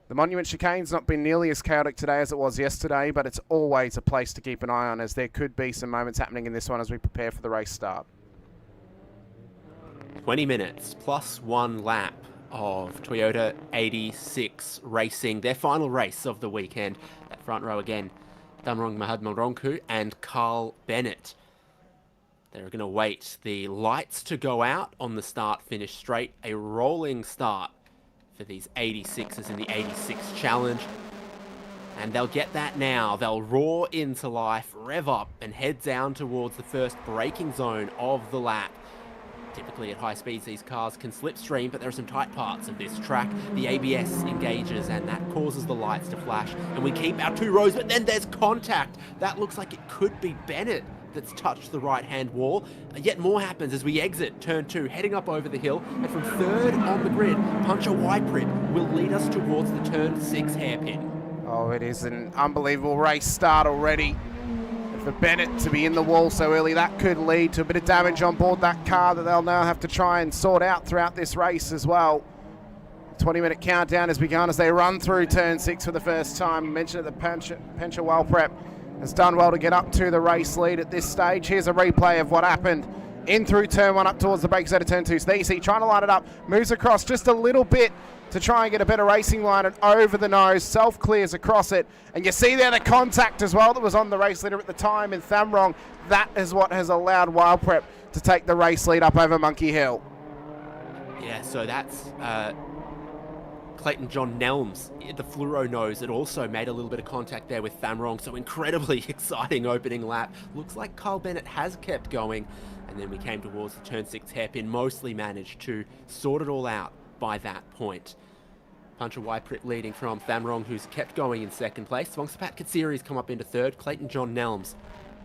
the Monument Chicane's not been nearly as chaotic today as it was yesterday, but it's always a place to keep an eye on, as there could be some moments happening in this one as we prepare for the race start. 20 minutes plus 1 lap of Toyota 86 racing, their final race of the weekend. That front row again, Thamrong Mahatmarongku and Carl Bennett. They're going to wait the lights to go out on the start-finish straight. A rolling start for these 86s in the 86 Challenge. And they'll get that now. They'll roar into life, rev up, and head down towards the first braking zone of the lap. Typically at high speeds these cars can slipstream, but there are some tight parts of this track. The ABS engages and that causes the lights to flash, and we keep our 2 rows, but then there's contact. That looks like it could be Bennett that's touched the right-hand wall. Yet more happens as we exit turn 2, heading up over the hill, and from third on the grid, Pancha Waiprip will lead us towards the turn 6 hairpin. Oh, it is an unbelievable race start already. For Bennett to be in the wall so early, that could lead to a bit of damage on board that car that they'll now have to try and sort out throughout this race as well. 20-minute countdown has begun as they run through turn 6 for the first time. I mentioned that Pancha Waiprip has done well to get up to the race lead at this stage. Here's a replay of what happened in through turn 1 up towards the breaks out of turn 2. So there you see, trying to line it up, moves across just a little bit to try and get a better racing line, and over the nose, self-clears across it. And you see there the contact as well that was on the race leader at the time in Thamrong. That is what has allowed Waiprip to take the race lead up over Monkey Hill. Yeah, so that's Clayton John Nelms, the fluoro nose, that also made a little bit of contact there with Thamrong. So incredibly exciting opening lap. Looks like Carl Bennett has kept going. And then we came towards the turn 6 hairpin, mostly managed to sort it all out by that point. Pancha Waiprip leading from Thamrong, who's kept going in second place. Vongsapat Katsiri's come up into third. Clayton John Nelms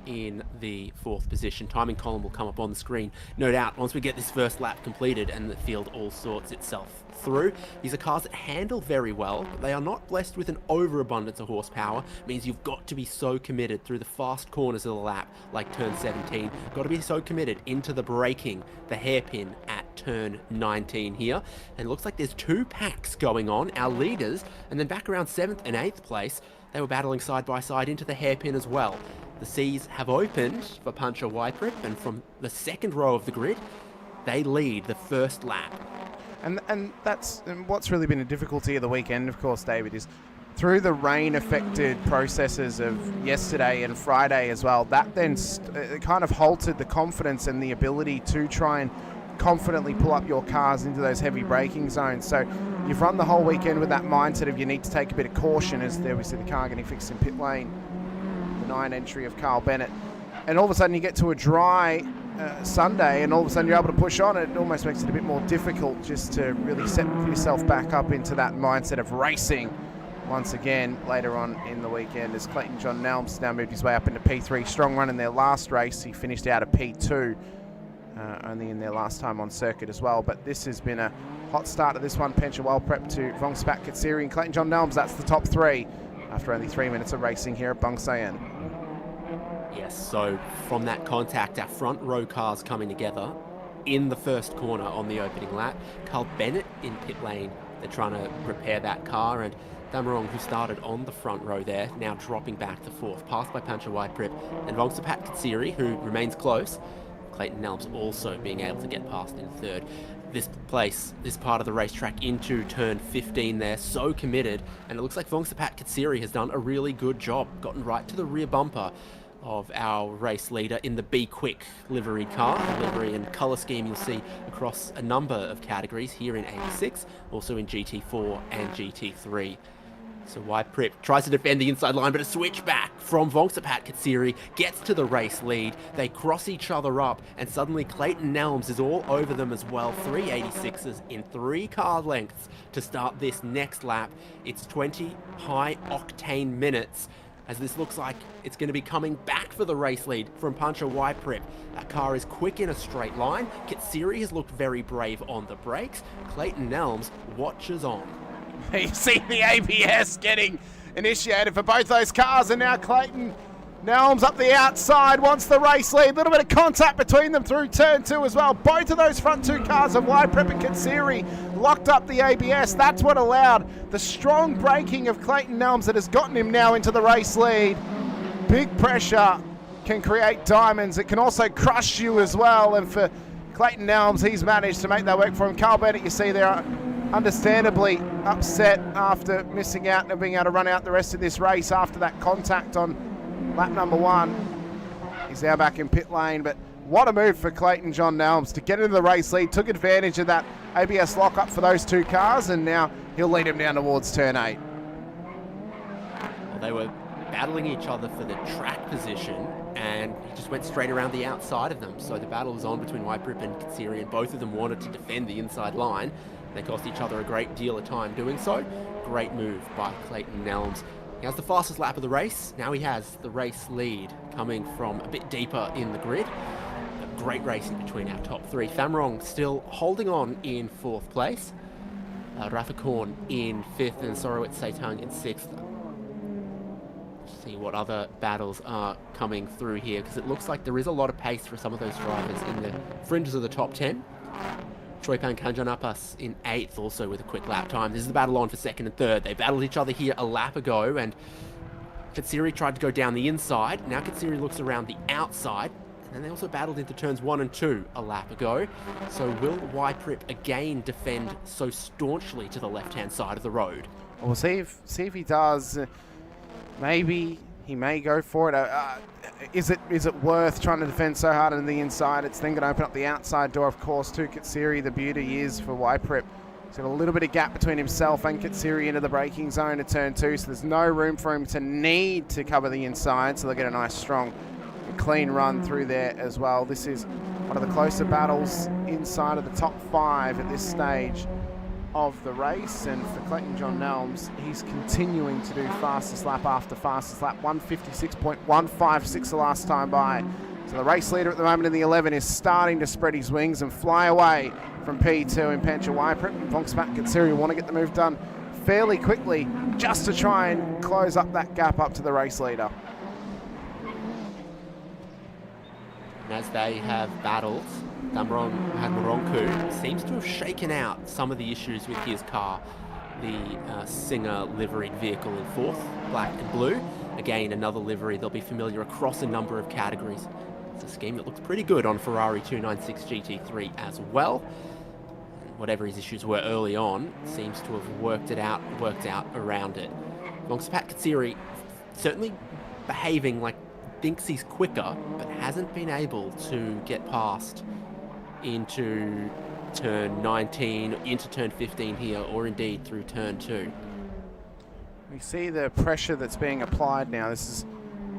in the 4th position. Timing column will come up on the screen, no doubt, once we get this first lap completed and the field all sorts itself through. These are cars that handle very well, but they are not blessed with an overabundance of horsepower. It means you've got to be so committed through the fast corners of the lap, like turn 17. Got to be so committed into the braking, the hairpin at turn 19 here. And it looks like there's 2 packs going on. Our leaders, and then back around 7th and 8th place, they were battling side by side into the hairpin as well. The seas have opened for Pancha Waiprip, and from the second row of the grid, they lead the first lap. And that's what's really been a difficulty of the weekend, of course, David, is through the rain-affected processes of yesterday and Friday as well, that then kind of halted the confidence and the ability to try and confidently pull up your cars into those heavy braking zones. So you've run the whole weekend with that mindset of you need to take a bit of caution, as there we see the car getting fixed in pit lane, the 9 entry of Carl Bennett. And all of a sudden you get to a dry Sunday, and all of a sudden you're able to push on. It almost makes it a bit more difficult just to really set yourself back up into that mindset of racing once again later on in the weekend, as Clayton John Nelms now moved his way up into P3. Strong run in their last race. He finished out of P2, only in their last time on circuit as well. But this has been a hot start to this one. Pencha well prepped to Vongsapat Katsiri and Clayton John Nelms. That's the top 3 after only 3 minutes of racing here at Bangsaen. Yes, so from that contact, our front row cars coming together in the first corner on the opening lap. Carl Bennett in pit lane. They're trying to repair that car, and Damarong, who started on the front row there, now dropping back to 4th, passed by Pancha Waiprip, and Vongsapat Katsiri, who remains close. Clayton Nelms also being able to get past in 3rd. This part of the racetrack into turn 15 there, so committed, and it looks like Vongsapat Katsiri has done a really good job, gotten right to the rear bumper of our race leader in the Be Quick livery car. The livery and colour scheme you'll see across a number of categories here in 86, also in GT4 and GT3. So Waiprip tries to defend the inside line, but a switch back from Vongsapat Katsiri gets to the race lead. They cross each other up, and suddenly Clayton Nelms is all over them as well. 3 86s in 3 car lengths to start this next lap. It's 20 high-octane minutes, as this looks like it's going to be coming back for the race lead from Pancha Waiprip. That car is quick in a straight line. Katsiri has looked very brave on the brakes. Clayton Nelms watches on. You see the ABS getting initiated for both those cars, and now Clayton Nelms up the outside wants the race lead. A little bit of contact between them through turn 2 as well. Both of those front 2 cars of Waiprip and Katsiri locked up the ABS. That's what allowed the strong braking of Clayton Nelms that has gotten him now into the race lead. Big pressure can create diamonds. It can also crush you as well. And for Clayton Nelms, he's managed to make that work for him. Carl Bennett, you see there, understandably upset after missing out and being able to run out the rest of this race after that contact on lap number 1. He's now back in pit lane, but what a move for Clayton John Nelms to get into the race lead. Took advantage of that ABS lockup for those 2 cars, and now he'll lead him down towards turn 8. Well, they were battling each other for the track position, and he just went straight around the outside of them. So the battle was on between Waiprip and Katsiri, and both of them wanted to defend the inside line. They cost each other a great deal of time doing so. Great move by Clayton Nelms. He has the fastest lap of the race. Now he has the race lead coming from a bit deeper in the grid. A great racing between our top 3. Thamrong still holding on in 4th place. Rafa Korn in 5th, and Sorowitz Saitang in 6th. See what other battles are coming through here, because it looks like there is a lot of pace for some of those drivers in the fringes of the top 10. Choipan Kanjanapas in 8th, also with a quick lap time. This is the battle on for 2nd and 3rd. They battled each other here a lap ago, and Katsiri tried to go down the inside. Now Katsiri looks around the outside, and then they also battled into turns 1 and 2 a lap ago. So will Waiprip again defend so staunchly to the left-hand side of the road? We'll see if he does. Maybe he may go for it. Is it worth trying to defend so hard on the inside? It's then going to open up the outside door, of course, to Katsiri. The beauty is for Waiprip, he's got a little bit of gap between himself and Katsiri into the braking zone at turn 2, so there's no room for him to need to cover the inside, so they'll get a nice, strong, clean run through there as well. This is one of the closer battles inside of the top 5 at this stage of the race, and for Clayton John Nelms, he's continuing to do fastest lap after fastest lap, 156.156 the last time by. So the race leader at the moment in the 11 is starting to spread his wings and fly away from P2 in Pancha Waiprip. And Vongsapat Katsiri want to get the move done fairly quickly just to try and close up that gap up to the race leader. And as they have battled, Damarong Hadmaronku seems to have shaken out some of the issues with his car. The Singer liveried vehicle in 4th, black and blue. Again, another livery they'll be familiar across a number of categories. It's a scheme that looks pretty good on Ferrari 296 GT3 as well. And whatever his issues were early on, seems to have worked out around it. Vongsapat Katsiri certainly behaving like thinks he's quicker, but hasn't been able to get past into turn 19, into turn 15 here, or indeed through turn 2. We see the pressure that's being applied now. This is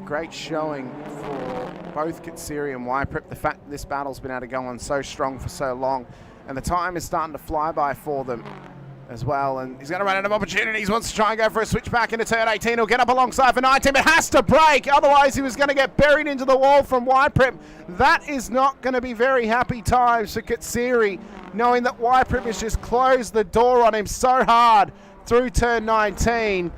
great showing for both Katsiri and Yprip. The fact that this battle's been able to go on so strong for so long, and the time is starting to fly by for them as well. And he's going to run out of opportunities. Wants to try and go for a switch back into turn 18. He'll get up alongside for 19, but has to brake. Otherwise, he was going to get buried into the wall from Yprip. That is not going to be very happy times for Katsiri, knowing that Yprip has just closed the door on him so hard through turn 19.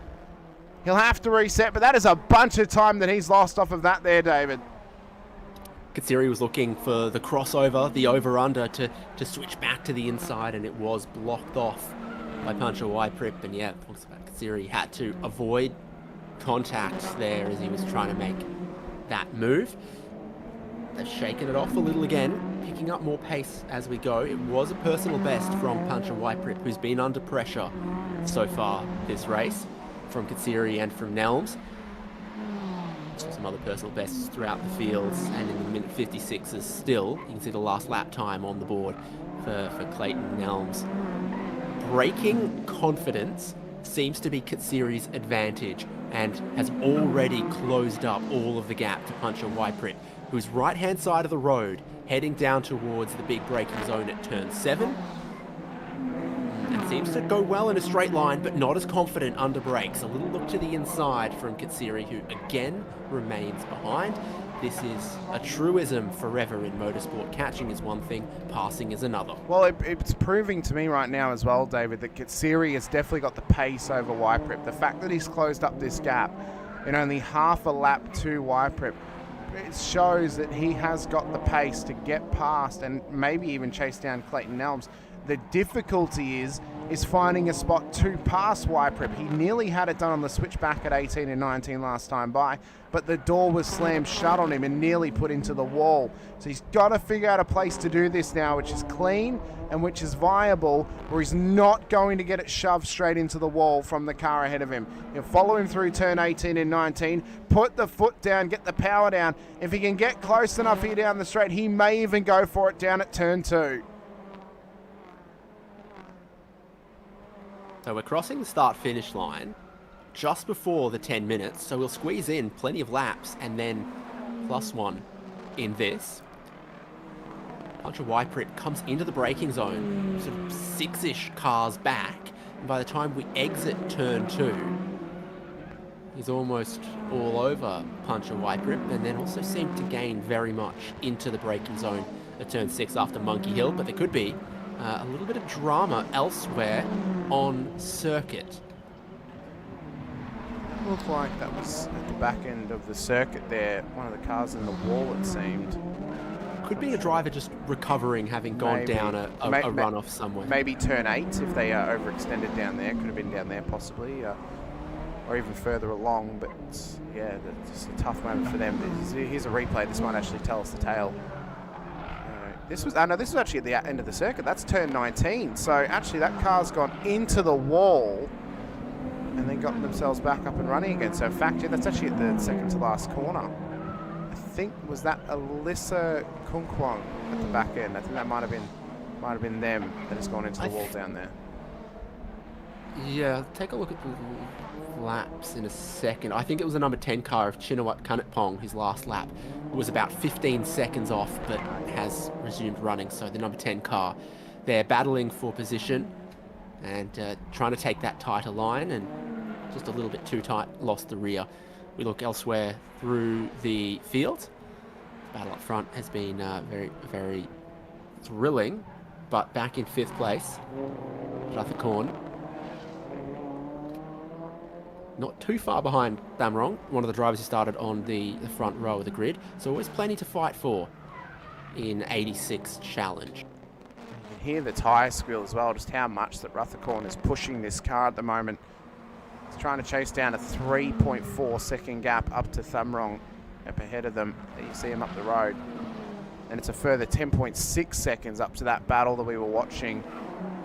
He'll have to reset, but that is a bunch of time that he's lost off of that there, David. Katsiri was looking for the crossover, the over-under to switch back to the inside, and it was blocked off by Puncher Yprip. And yeah, Katsiri had to avoid contact there as he was trying to make that move. They've shaken it off a little again, picking up more pace as we go. It was a personal best from Puncher Yprip, who's been under pressure so far this race, from Katsiri and from Nelms. Some other personal bests throughout the fields, and in the minute 56s still, you can see the last lap time on the board for Clayton Nelms. Braking confidence seems to be Katsiri's advantage and has already closed up all of the gap to Puncher Yprip, who's right-hand side of the road, heading down towards the big braking zone at turn 7. And seems to go well in a straight line, but not as confident under brakes. A little look to the inside from Katsiri, who again remains behind. This is a truism forever in motorsport. Catching is one thing, passing is another. Well, it's proving to me right now as well, David, that Katsiri has definitely got the pace over Yprip. The fact that he's closed up this gap in only half a lap to Yprip, it shows that he has got the pace to get past and maybe even chase down Clayton Nelms. The difficulty is finding a spot to pass Yprip. He nearly had it done on the switchback at 18 and 19 last time by, but the door was slammed shut on him and nearly put into the wall. So he's got to figure out a place to do this now, which is clean and which is viable, where he's not going to get it shoved straight into the wall from the car ahead of him. He'll follow him through turn 18 and 19, put the foot down, get the power down. If he can get close enough here down the straight, he may even go for it down at turn 2. So we're crossing the start-finish line just before the 10 minutes, so we'll squeeze in plenty of laps and then +1 in this. Puncher Yprip comes into the braking zone, sort of 6-ish cars back, and by the time we exit turn 2, he's almost all over Puncher Yprip, and then also seemed to gain very much into the braking zone at turn 6 after Monkey Hill, but there could be a little bit of drama elsewhere on circuit. Looked like that was at the back end of the circuit there. One of the cars in the wall, it seemed. Could be a driver just recovering, having gone down a runoff somewhere. Maybe turn 8 if they are overextended down there. Could have been down there possibly, or even further along. But yeah, it's a tough moment for them. Here's a replay. This might actually tell us the tale. This was actually at the end of the circuit. That's turn 19. So actually that car's gone into the wall and then got themselves back up and running again. So in fact, yeah, that's actually at the second to last corner. I think, was that Alyssa Kunkwang at the back end? I think that might have been them that has gone into the wall down there. Yeah, take a look at the laps in a second. I think it was the number 10 car of Chinawat Kanatpong, his last lap. It was about 15 seconds off, but has resumed running. So the number 10 car, they're battling for position and trying to take that tighter line, and just a little bit too tight, lost the rear. We look elsewhere through the field. Battle up front has been very, very thrilling, but back in 5th place, Rathakorn. Not too far behind Damrong, one of the drivers who started on the front row of the grid. So always plenty to fight for in 86 Challenge. You can hear the tyre squeal as well, just how much that Rathakorn is pushing this car at the moment. He's trying to chase down a 3.4 second gap up to Thamrong up ahead of them. There you see him up the road. And it's a further 10.6 seconds up to that battle that we were watching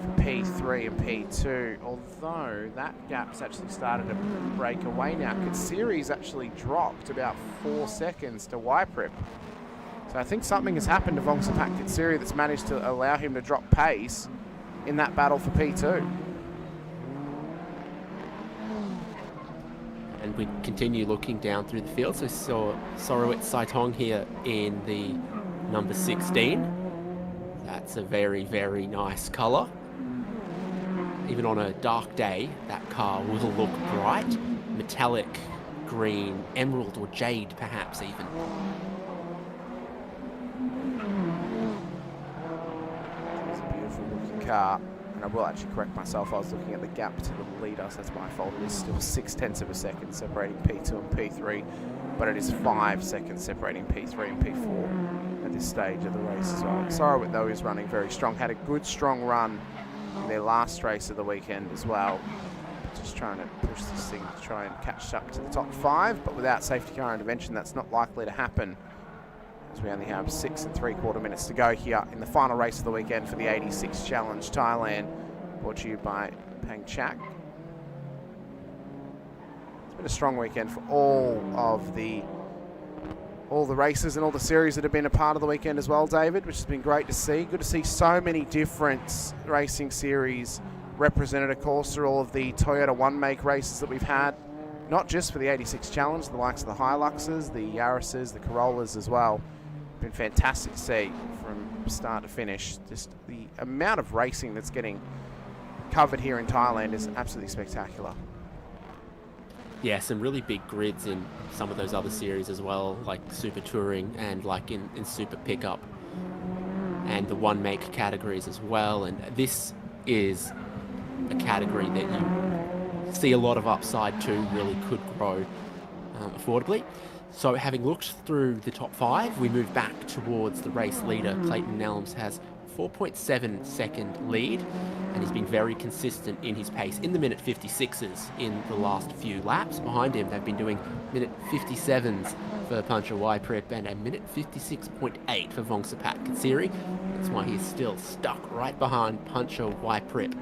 for P3 and P2, although that gap's actually started to break away now. Katsiri's actually dropped about 4 seconds to Yprip. So I think something has happened to Bangsaen Katsiri that's managed to allow him to drop pace in that battle for P2. And we continue looking down through the field. So we saw Sorowit Saitong here in the number 16. That's a very, very nice colour. Even on a dark day, that car will look bright. Metallic green, emerald or jade perhaps even. It's a beautiful looking car. And I will actually correct myself, I was looking at the gap to the leader, so that's my fault. It is still 0.6 of a second separating P2 and P3, but it is 5 seconds separating P3 and P4 at this stage of the race as well. Sorowit, though, is running very strong. Had a good, strong run in their last race of the weekend as well. Just trying to push this thing to try and catch up to the top 5, but without safety car intervention, that's not likely to happen, as we only have 6 3/4 minutes to go here in the final race of the weekend for the 86 Challenge Thailand, brought to you by Pang Chak. It's been a strong weekend for all the races and all the series that have been a part of the weekend as well, David, which has been great to see. Good to see so many different racing series represented, of course, through all of the Toyota one-make races that we've had, not just for the 86 Challenge, the likes of the Hiluxes, the Yaris's, the Corollas as well. Been fantastic to see from start to finish. Just the amount of racing that's getting covered here in Thailand is absolutely spectacular. Yeah, some really big grids in some of those other series as well, like Super Touring and like in Super Pickup, and the one make categories as well. And this is a category that you see a lot of upside to, really could grow affordably. So having looked through the top 5, we move back towards the race leader. Clayton Nelms has 4.7 second lead, and he's been very consistent in his pace in the minute 56s in the last few laps. Behind him, they've been doing minute 57s for Puncher Yprip and a minute 56.8 for Bangsaen Katsiri. That's why he's still stuck right behind Puncher Yprip.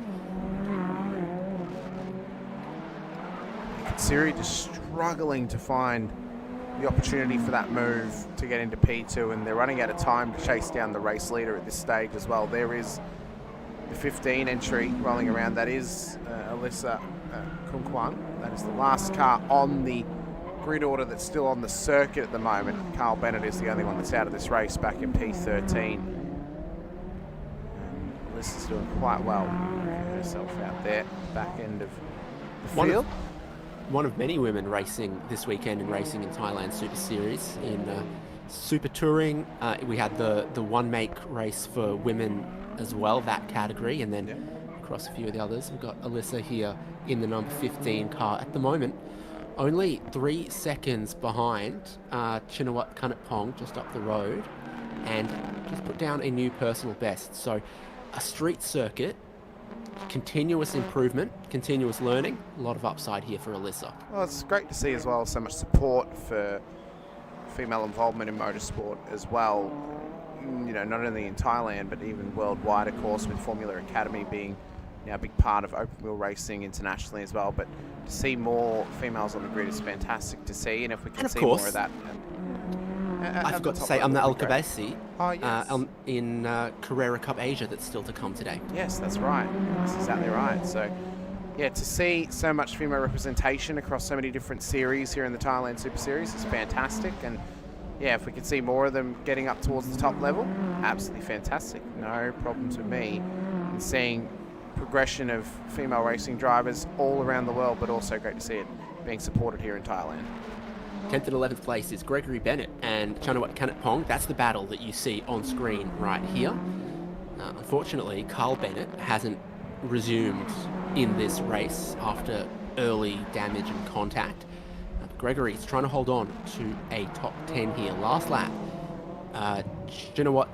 Katsiri just struggling to find the opportunity for that move to get into P2, and they're running out of time to chase down the race leader at this stage as well. There is the 15 entry rolling around. That is Alyssa Kungkwan. That is the last car on the grid order that's still on the circuit at the moment. Carl Bennett is the only one that's out of this race back in P13. And Alyssa's doing quite well. Herself out there, back end of the field. One of many women racing this weekend and racing in Thailand Super Series. In Super Touring, we had the one make race for women as well, that category, and then across a few of the others. We've got Alyssa here in the number 15 car at the moment, only 3 seconds behind Chinawat Kanatpong just up the road, and just put down a new personal best. So a street circuit, continuous improvement, continuous learning, a lot of upside here for Alyssa. Well, it's great to see as well so much support for female involvement in motorsport as well. You know, not only in Thailand but even worldwide, of course, with Formula Academy being now a big part of open wheel racing internationally as well. But to see more females on the grid is fantastic to see, and if we can see more of that. I forgot to say, Amna Al-Kabasi yes. in Carrera Cup Asia that's still to come today. Yes, that's right. That's exactly right. So, yeah, to see so much female representation across so many different series here in the Thailand Super Series is fantastic. And, yeah, if we could see more of them getting up towards the top level, absolutely fantastic. No problems with me in seeing progression of female racing drivers all around the world, but also great to see it being supported here in Thailand. 10th and 11th place is Gregory Bennett and Chinawat Kanatpong. That's the battle that you see on screen right here. Unfortunately, Carl Bennett hasn't resumed in this race after early damage and contact. Gregory's trying to hold on to a top 10 here. Last lap, Chinawat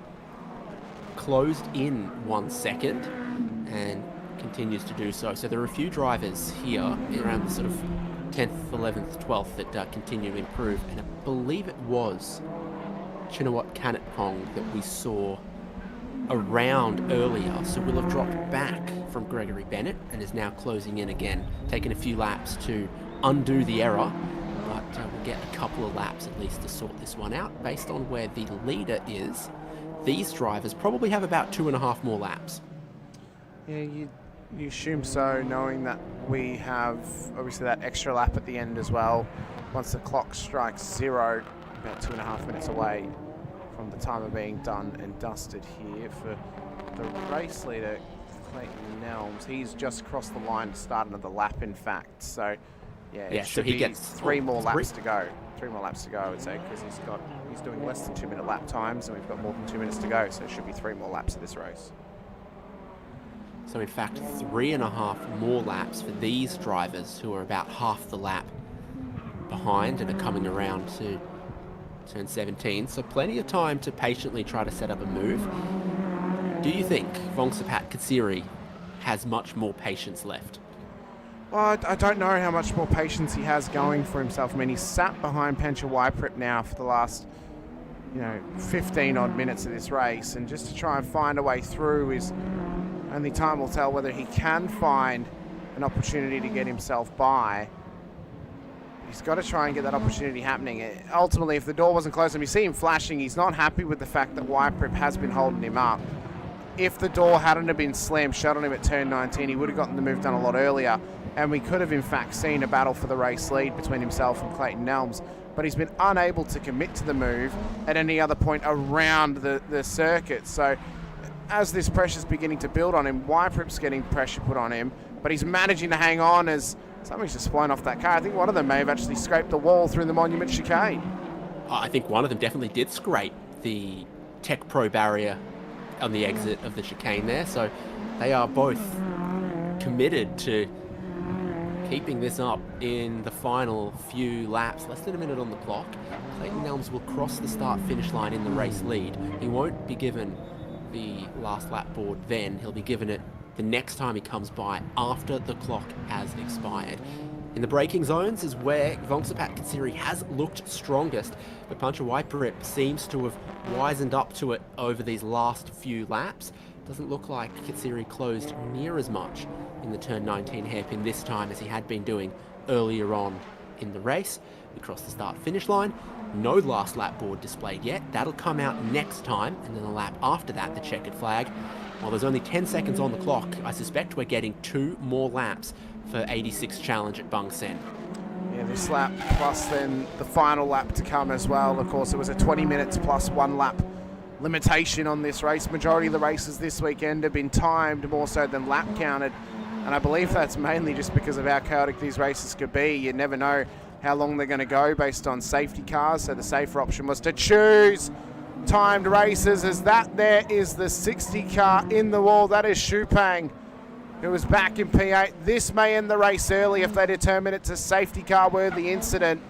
closed in 1 second and continues to do so. So there are a few drivers here around the sort of 10th, 11th, 12th that continue to improve, and I believe it was Chinawat Kanatpong that we saw around earlier, so we'll have dropped back from Gregory Bennett and is now closing in again, taking a few laps to undo the error, but we'll get a couple of laps at least to sort this one out. Based on where the leader is, these drivers probably have about 2.5 more laps. Yeah, you assume so, knowing that we have obviously that extra lap at the end as well. Once the clock strikes 0, about 2.5 minutes away from the timer being done and dusted here for the race leader, Clayton Nelms. He's just crossed the line to start another lap, in fact. So, yeah, it should be gets 3 more laps to go. 3 more laps to go, I would say, because he's doing less than 2-minute lap times, and we've got more than 2 minutes to go. So it should be 3 more laps of this race. So in fact, 3.5 more laps for these drivers who are about half the lap behind and are coming around to turn 17. So plenty of time to patiently try to set up a move. Do you think Vongsapat Katsiri has much more patience left? Well, I don't know how much more patience he has going for himself. I mean, he's sat behind Pancha Waiprip now for the last, 15 odd minutes of this race, and just to try and find a way through is only time will tell whether he can find an opportunity to get himself by. He's got to try and get that opportunity happening. Ultimately, if the door wasn't closed, and you see him flashing, he's not happy with the fact that Waiprip has been holding him up. If the door hadn't have been slammed shut on him at turn 19, he would have gotten the move done a lot earlier, and we could have in fact seen a battle for the race lead between himself and Clayton Nelms. But he's been unable to commit to the move at any other point around the circuit. So as this pressure's beginning to build on him, Waiprip's getting pressure put on him, but he's managing to hang on as something's just flown off that car. I think one of them may have actually scraped the wall through the Monument chicane. I think one of them definitely did scrape the Tech Pro barrier on the exit of the chicane there, so they are both committed to keeping this up in the final few laps. Less than a minute on the clock. Clayton Nelms will cross the start-finish line in the race lead. He won't be given the last lap board then. He'll be given it the next time he comes by after the clock has expired. In the braking zones is where Vongsapat Katsiri has looked strongest, but Pancha Waiprip seems to have wisened up to it over these last few laps. Doesn't look like Katsiri closed near as much in the turn 19 hairpin this time as he had been doing earlier on in the race. We cross the start-finish line. No last lap board displayed yet. That'll come out next time, and then the lap after that, the checkered flag. While there's only 10 seconds on the clock, I suspect we're getting 2 more laps for 86 challenge at Bangsaen. Yeah, this lap plus then the final lap to come as well. Of course, it was a 20 minutes plus 1 lap limitation on this race. Majority of the races this weekend have been timed more so than lap counted, and I believe that's mainly just because of how chaotic these races could be. You never know how long they're going to go based on safety cars, so the safer option was to choose timed races, as that there is the 60 car in the wall. That is Shupang, who was back in P8. This may end the race early if they determine it's a safety car worthy incident.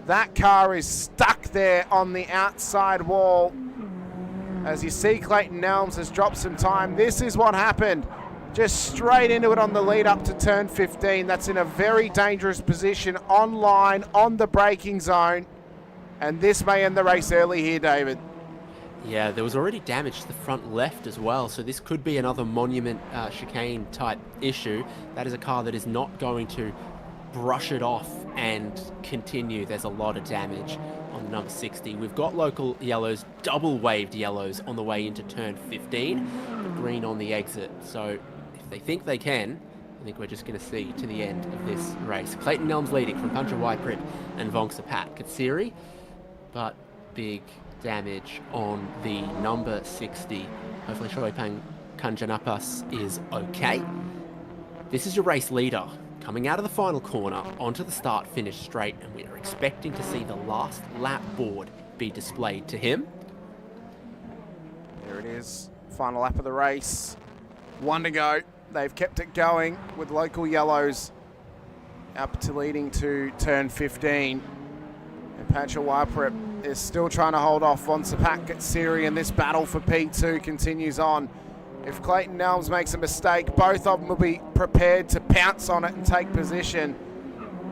That car is stuck there on the outside wall. As you see, Clayton Nelms has dropped some time. This is what happened. Just straight into it on the lead up to turn 15. That's in a very dangerous position on line, on the braking zone. And this may end the race early here, David. Yeah, there was already damage to the front left as well, so this could be another monument chicane type issue. That is a car that is not going to brush it off and continue. There's a lot of damage on the number 60. We've got local yellows, double waved yellows on the way into turn 15, green on the exit. So if they think they can, I think we're just going to see to the end of this race. Clayton Nelms leading from Pancha Waiprip and Vongsapat Katsiri, but big damage on the number 60. Hopefully Shoipang Kanjanapas is okay. This is your race leader coming out of the final corner onto the start finish straight, and we are expecting to see the last lap board be displayed to him. There it is, final lap of the race. 1 to go. They've kept it going with local yellows up to leading to turn 15. And Pancha Waiprip is still trying to hold off Vongsapat Katsiri, and this battle for P2 continues on. If Clayton Nelms makes a mistake, both of them will be prepared to pounce on it and take position.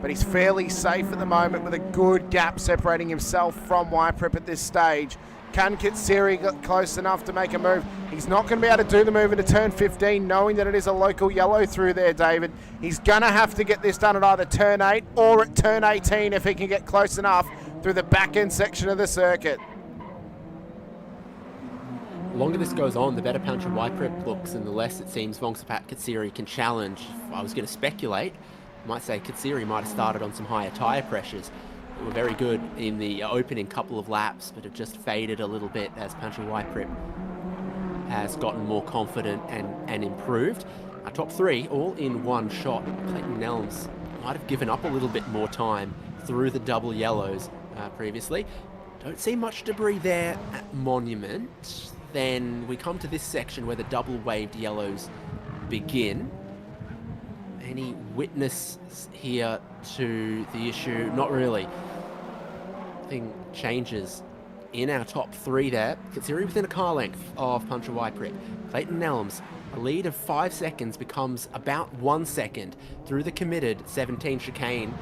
But he's fairly safe at the moment with a good gap separating himself from Waiprip at this stage. Can Kitsiri get close enough to make a move? He's not going to be able to do the move into turn 15, knowing that it is a local yellow through there, David. He's going to have to get this done at either turn 8 or at turn 18 if he can get close enough through the back end section of the circuit. The longer this goes on, the better Puncher Wyprep looks, and the less it seems Vongsapat Kitsiri can challenge. If I was going to speculate, I might say Kitsiri might have started on some higher tyre pressures. They were very good in the opening couple of laps, but have just faded a little bit as Puncher Wyprep has gotten more confident and improved. Our top 3 all in one shot. Clayton Nelms might have given up a little bit more time through the double yellows previously. Don't see much debris there at Monument. Then we come to this section where the double waved yellows begin. Any witness here to the issue? Not really. Nothing changes in our top 3 there. Kitsiri within a car length of Puncher Wyprep. Clayton Nelms, a lead of 5 seconds becomes about 1 second through the committed 17 chicane.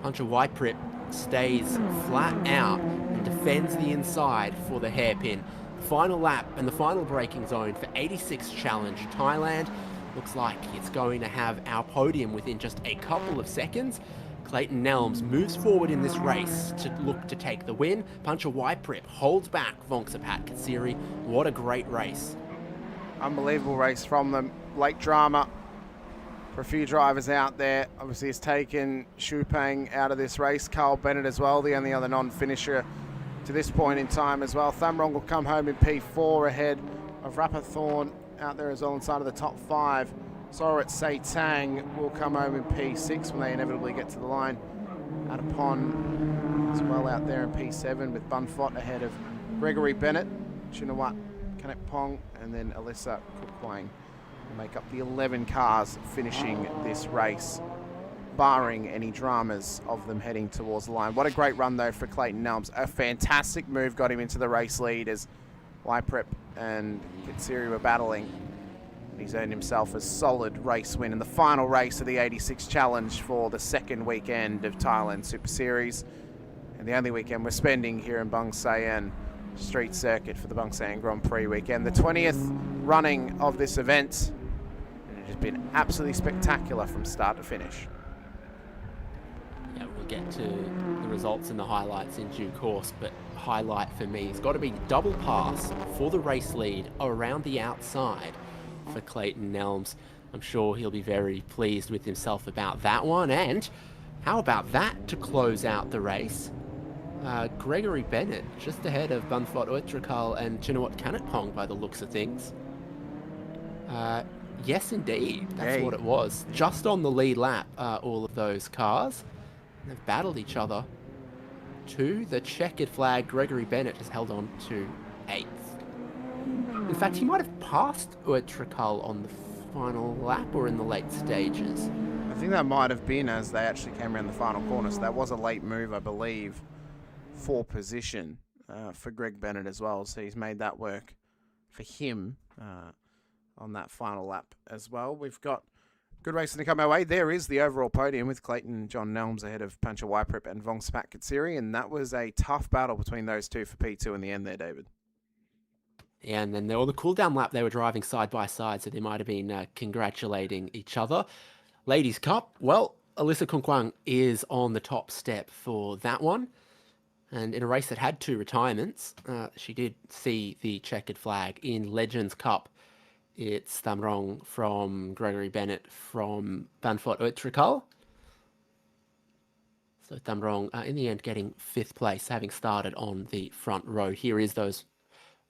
Puncher Wyprep stays flat out and defends the inside for the hairpin. Final lap and the final braking zone for 86 Challenge Thailand. Looks like it's going to have our podium within just a couple of seconds. Clayton Nelms moves forward in this race to look to take the win. Puncher Wyprep holds back Vongsapat Kitsiri. What a great race. Unbelievable race from them. Late drama for a few drivers out there. Obviously it's taken Shupang out of this race. Carl Bennett as well, the only other non-finisher to this point in time as well. Thamrong will come home in P4 ahead of Rappathorn out there as well inside of the top 5. Sorat Saitang will come home in P6 when they inevitably get to the line. Adapon as well out there in P7 with Bunfot ahead of Gregory Bennett, Chinawat Kanekpong, and then Alyssa Kukwang will make up the 11 cars finishing this race, barring any dramas of them heading towards the line. What a great run though for Clayton Nelms. A fantastic move got him into the race lead as Wyprep and Kitsiri were battling. He's earned himself a solid race win in the final race of the 86 Challenge for the second weekend of Thailand Super Series, and the only weekend we're spending here in Bangsaen Street Circuit for the Bangsaen Grand Prix weekend. The 20th running of this event, and it has been absolutely spectacular from start to finish. Yeah, we'll get to the results and the highlights in due course, but highlight for me has got to be double pass for the race lead around the outside for Clayton Nelms. I'm sure he'll be very pleased with himself about that one. And how about that to close out the race? Gregory Bennett just ahead of Bunfot Uitrakal and Chinawat Kanatpong by the looks of things. Yes, indeed. That's what it was. Just on the lead lap, all of those cars. They've battled each other to the checkered flag. Gregory Bennett has held on to 8th. In fact, he might have passed Uitrakal on the final lap or in the late stages. I think that might have been as they actually came around the final corner, so that was a late move, I believe, for position for Greg Bennett as well. So he's made that work for him on that final lap as well. We've got good racing to come our way. There is the overall podium with Clayton John Nelms ahead of Puncher Wyprep and Vongsapat Kitsiri, and that was a tough battle between those two for P2 in the end there, David. Yeah, and then on the cool-down lap, they were driving side by side, so they might have been congratulating each other. Ladies' Cup, well, Alyssa Kunkwang is on the top step for that one. And in a race that had 2 retirements, she did see the checkered flag. In Legends Cup, it's Thamrong from Gregory Bennett from Banfot Uitrakal. So Thamrong, in the end, getting 5th place, having started on the front row. Here is those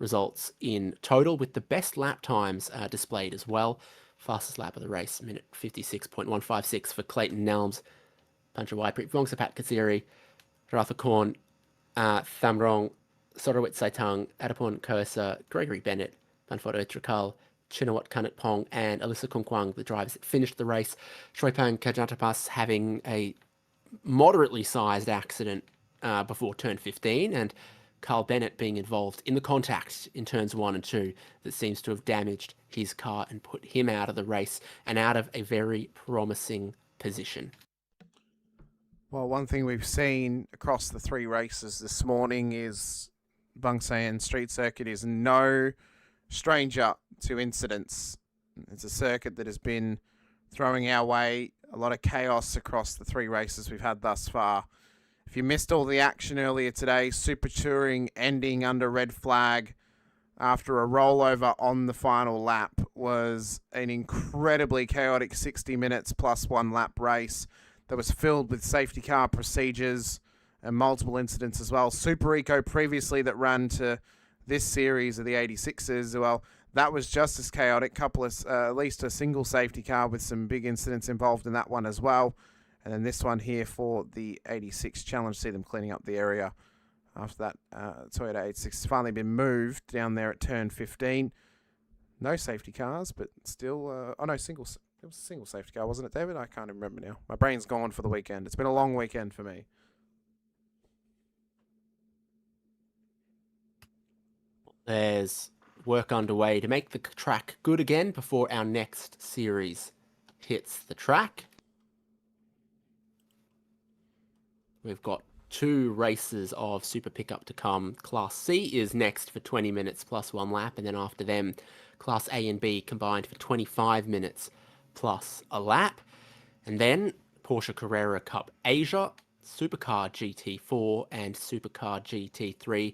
results in total, with the best lap times displayed as well. Fastest lap of the race, minute 56.156 for Clayton Nelms, Puncher Wyprep, Vongsapat Kitsiri, Rathakorn, Thamrong, Sorawit Saitang, Adapon Kursa, Gregory Bennett, Banfot Uitrakal, Chinawat Kanatpong, and Alyssa Kunkwang, the drivers that finished the race. Shroipang Kajantapas having a moderately sized accident before turn 15, and Carl Bennett being involved in the contact in turns 1 and 2 that seems to have damaged his car and put him out of the race and out of a very promising position. Well, one thing we've seen across the 3 races this morning is Bangsaen Street Circuit is no stranger to incidents. It's a circuit that has been throwing our way a lot of chaos across the 3 races we've had thus far. If you missed all the action earlier today, Super Touring ending under red flag after a rollover on the final lap was an incredibly chaotic 60 minutes plus 1 lap race that was filled with safety car procedures and multiple incidents as well. Super Eco previously that ran to this series of the 86s, well, that was just as chaotic. At least a single safety car with some big incidents involved in that one as well. And then this one here for the 86 challenge, see them cleaning up the area after that Toyota 86 has finally been moved down there at turn 15. No safety cars, but still, it was a single safety car, wasn't it, David? I can't remember now. My brain's gone for the weekend. It's been a long weekend for me. There's work underway to make the track good again before our next series hits the track. We've got 2 races of Super Pickup to come. Class C is next for 20 minutes plus 1 lap, and then after them, Class A and B combined for 25 minutes plus a lap. And then Porsche Carrera Cup Asia, Supercar GT4 and Supercar GT3.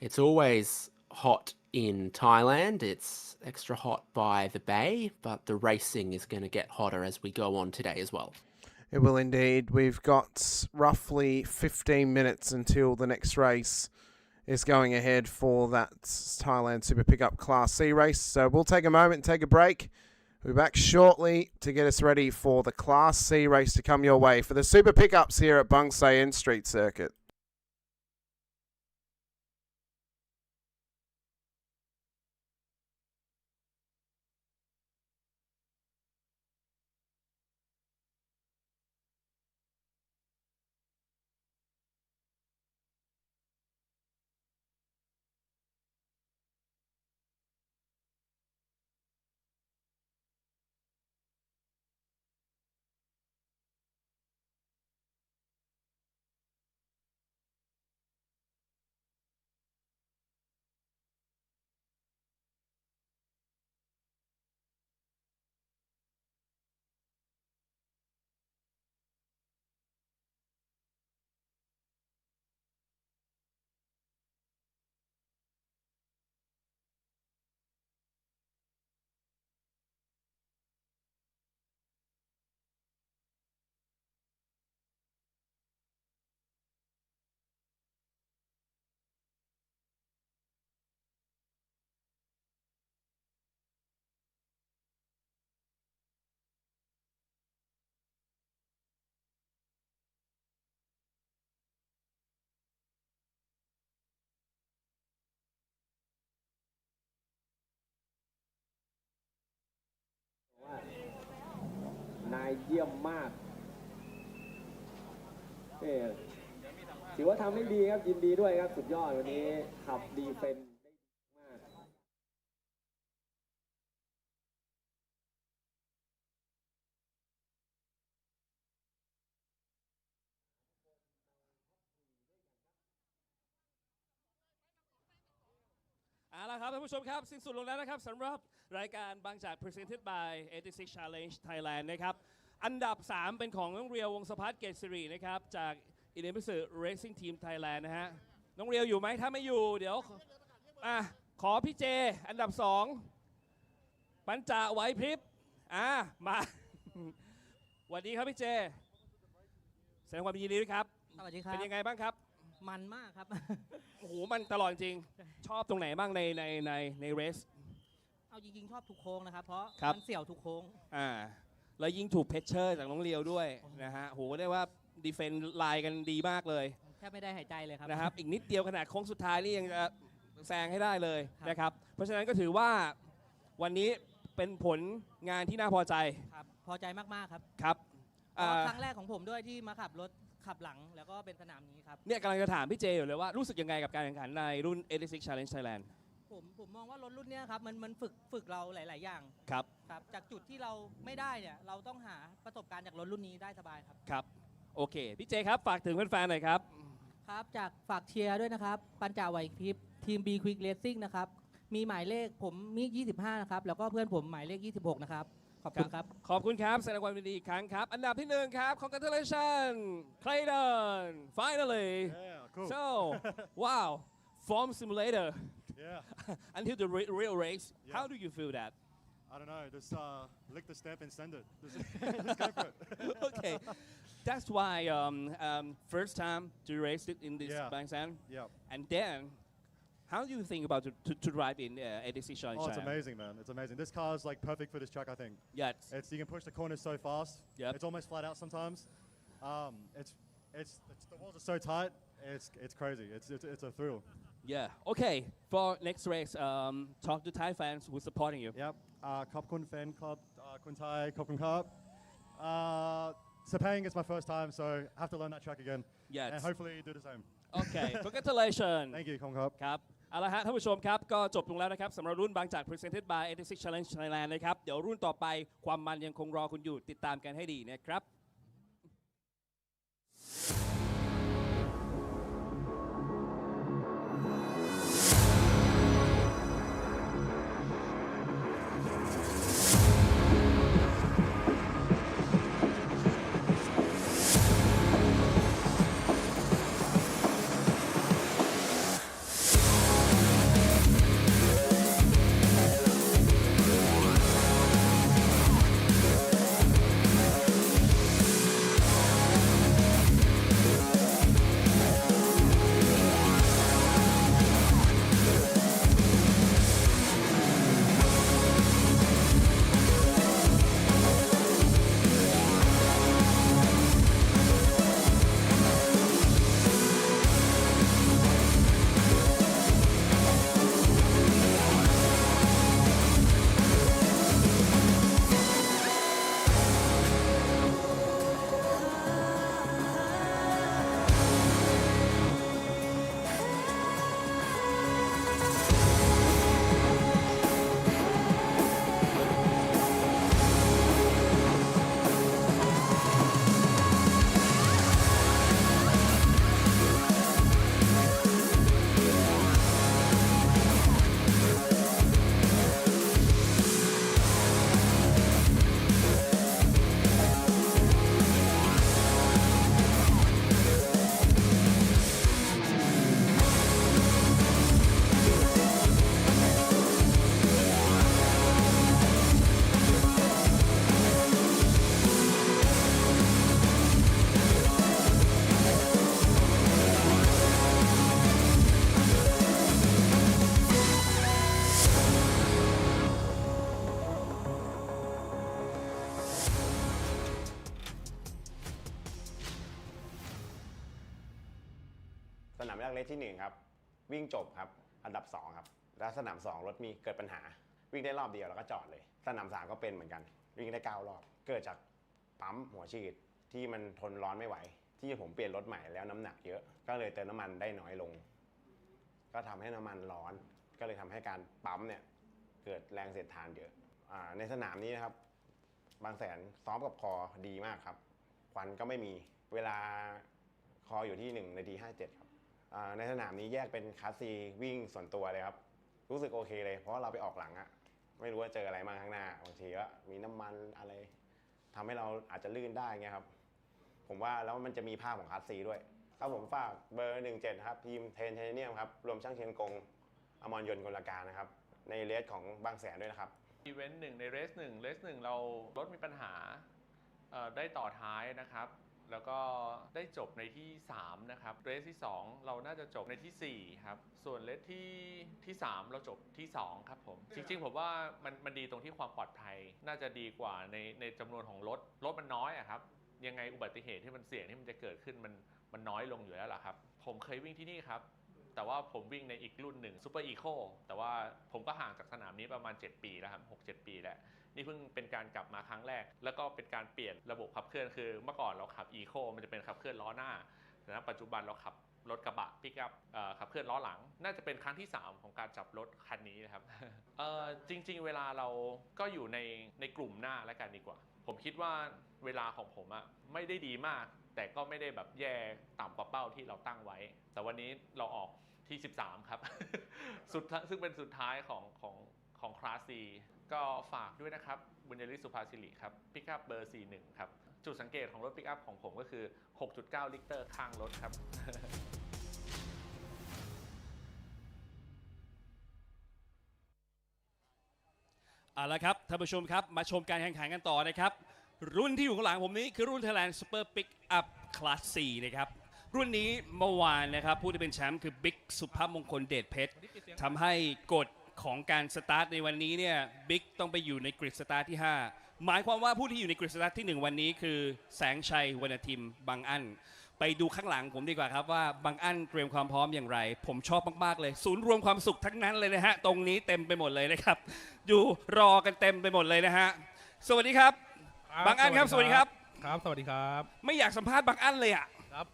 It's always hot in Thailand. It's extra hot by the bay, but the racing is going to get hotter as we go on today as well. It will indeed. We've got roughly 15 minutes until the next race is going ahead for that Thailand Super Pickup Class C race. So we'll take a moment and take a break. We'll be back shortly to get us ready for the Class C race to come your way for the Super Pickups here at Bangsaen Street Circuit.นายเยี่ยมมากถือว่าทำได้ดีครับยินดีด้วยครับสุดยอดวันนี้ขับดีเฟนได้มากเอาละครับท่านผู้ชมครับสิ้นสุดลงแล้วนะครับสำหรับรายการบางจาก Presented by 86 Challenge Thailand นะครับอันดับ 3 เป็นของน้องเรียววงศ์สภัทรเกษสิรินะครับจากอินเดมิสึ Racing Team Thailand นะฮะน้องเรียวอยู่ไหมถ้าไม่อยู่เดี๋ยวขอพี่เจอันดับ 2ปัญจไหวพริบมาสวัสดีครับพี่เจแสดงความยินดีด้วยครับสวัสดีครับเป็นยังไงบ้างครับมันมากครับโอ้โหมันตลอดจริงชอบตรงไหนบ้างในเรสเอาจริงๆชอบทุกโค้งนะครับเพราะมันเสี่ยวทุกโค้งแล้วยิ่งถูกเพชเชอร์จากน้องเลียวด้วยนะฮะโหได้ว่าดีเฟนส์ไลน์กันดีมากเลยแทบไม่ได้หายใจเลยครับนะครับอีกนิดเดียวขนาดโค้งสุดท้ายนี่ยังจะแซงให้ได้เลยนะครับเพราะฉะนั้นก็ถือว่าวันนี้เป็นผลงานที่น่าพอใจครับพอใจมากๆครับครับครั้งแรกของผมด้วยที่มาขับรถขับหลังแล้วก็เป็นสนามนี้ครับเนี่ยกำลังจะถามพี่เจอยู่เลยว่ารู้สึกยังไงกับการแข่งขันในรุ่น 86 Challenge Thailand ผมมองว่ารถรุ่นนี้ครับมันฝึกเราหลายๆอย่างครับจากจุดที่เราไม่ได้เนี่ยเราต้องหาประสบการณ์จากรถรุ่นนี้ได้สบายครับครับโอเคพี่เจครับฝากถึงแฟนๆหน่อยครับ ครับจากฝากเชียร์ด้วยนะครับปัญจาไหวพริบทีม B Quick Racing นะครับมีหมายเลขผมมี25นะครับแล้วก็เพื่อนผมหมายเลข26นะครับขอบคุณครับขอบคุณครับแสดงความยินดีอีกครั้งครับอันดับที่1ครับ congratulations Clayton finally cool. so wow form simulator Yeah. until the real race Yeah. how do you feel that I don't know. Just lick the step and send it. Just go for it. okay that's why first time to race it in this Bangsaen and then how do you think about to drive in 86 Challenge? Oh, it's amazing, man. It's amazing. This car is like perfect for this track, I think. Yes. You can push the corners so fast. Yep. It's almost flat out sometimes. The walls are so tight. It's crazy. It's a thrill. Yeah. Okay. For next race, talk to Thai fans who's supporting you. Yep. Khop Kun Fan Club, Kun Thai, Khop Kun Cup. Sepang is my first time, so I have to learn that track again. Yes. And hopefully do the same. Okay. Congratulations. Thank you, Khop Cup. ครับเอาละฮะท่านผู้ชมครับก็จบลงแล้วนะครับสำหรับรุ่นบางจาก Presented by 86 Challenge Thailand นะครับเดี๋ยวรุ่นต่อไปความมันยังคงรอคุณอยู่ติดตามกันให้ดีนะครับสนามแรกเลสที่1ครับวิ่งจบครับอันดับ2ครับแล้วสนาม2รถมีเกิดปัญหาวิ่งได้รอบเดียวแล้วก็จอดเลยสนาม3ก็เป็นเหมือนกันวิ่งได้9รอบเกิดจากปั๊มหัวฉีดที่มันทนร้อนไม่ไหวที่ผมเปลี่ยนรถใหม่แล้วน้ำหนักเยอะก็เลยเติมน้ำมันได้น้อยลงก็ทำให้น้ำมันร้อนก็เลยทำให้การปั๊มเนี่ยเกิดแรงเสียดทานเยอะในสนามนี้นะครับบางแสนซ้อมกับคอดีมากครับควันก็ไม่มีเวลาคออยู่ที่1 นาที 57ครับในสนามนี้แยกเป็นคลาสซีวิ่งส่วนตัวเลยครับรู้สึกโอเคเลยเพราะเราไปออกหลังอะไม่รู้ว่าเจออะไรมาข้างหน้าบางทีก็มีน้ำมันอะไรทำให้เราอาจจะลื่นได้เงี้ยครับผมว่าแล้วมันจะมีภาพของคลาสซีด้วยครับผมฝากเบอร์ 17ครับทีมเทนไทเนียมครับรวมช่างเชียงกงอมรยนต์กลการนะครับในเรสของบางแสนด้วยนะครับอีเวนต์1ในเรส1เรารถมีปัญหาได้ต่อท้ายนะครับแล้วก็ได้จบในที่3นะครับเรสที่2เราน่าจะจบในที่4ครับส่วนเรสที่3เราจบที่2ครับผมจริงๆผมว่ามันดีตรงที่ความปลอดภัยน่าจะดีกว่าในจำนวนของรถมันน้อยอะครับยังไงอุบัติเหตุที่มันเสี่ยงที่มันจะเกิดขึ้นมันน้อยลงอยู่แล้วล่ะครับผมเคยวิ่งที่นี่ครับแต่ว่าผมวิ่งในอีกรุ่นหนึ่งซูเปอร์อีโคแต่ว่าผมก็ห่างจากสนามนี้ประมาณ7 ปีแล้วครับ6-7 ปีแล้วนี่เพิ่งเป็นการกลับมาครั้งแรกแล้วก็เป็นการเปลี่ยนระบบขับเคลื่อนคือเมื่อก่อนเราขับอีโคมันจะเป็นขับเคลื่อนล้อหน้าแต่ณปัจจุบันเราขับรถกระบะปิกอัพขับเคลื่อนล้อหลังน่าจะเป็นครั้งที่3ของการจับรถคันนี้นะครับ จริงๆเวลาเราก็อยู่ในกลุ่มหน้าและกันดีกว่าผมคิดว่าเวลาของผมอะไม่ได้ดีมาก แต่ก็ไม่ได้แบบแย่ต่ำกว่าเป้าที่เราตั้งไว้ แต่วันนี้เราออกที่ 13 ครับ ซึ่งเป็นสุดท้ายของคลาส C ก็ฝากด้วยนะครับบุญยฤทธิ์สุภาสิริครับปิกอัพเบอร์ 41 ครับ จุดสังเกตของรถปิกอัพของผมก็คือ 6.9 ลิตรข้างรถครับ เอาละครับท่านผู้ชมครับมาชมการแข่งขันกันต่อนะครับรุ่นที่อยู่ข้างหลังผมนี้คือรุ่น Thailand Super Pick-up Class 4นะครับรุ่นนี้เมื่อวานนะครับผู้ที่เป็นแชมป์คือบิ๊กสุภาพมงคลเดชเพชรทำให้กฎของการสตาร์ทในวันนี้เนี่ยบิ๊กต้องไปอยู่ในกริดสตาร์ทที่ 5 หมายความว่าผู้ที่อยู่ในกริดสตาร์ทที่ 1 วันนี้คือแสงชัยวรรณทิมบางอั้นไปดูข้างหลังผมดีกว่าครับว่าบางอั้นเตรียมความพร้อมอย่างไรผมชอบมากๆเลยศูนย์รวมความสุขทั้งนั้นเลยนะฮะตรงนี้เต็มไปหมดเลยนะครับอยู่รอกันเต็มไปหมดเลยนะฮะสวัสดีครับบางอั้นครับสวัสดีครับครับสวัสดีครับไม่อยากสัมภาษณ์บางอั้นเลยอ่ะครับ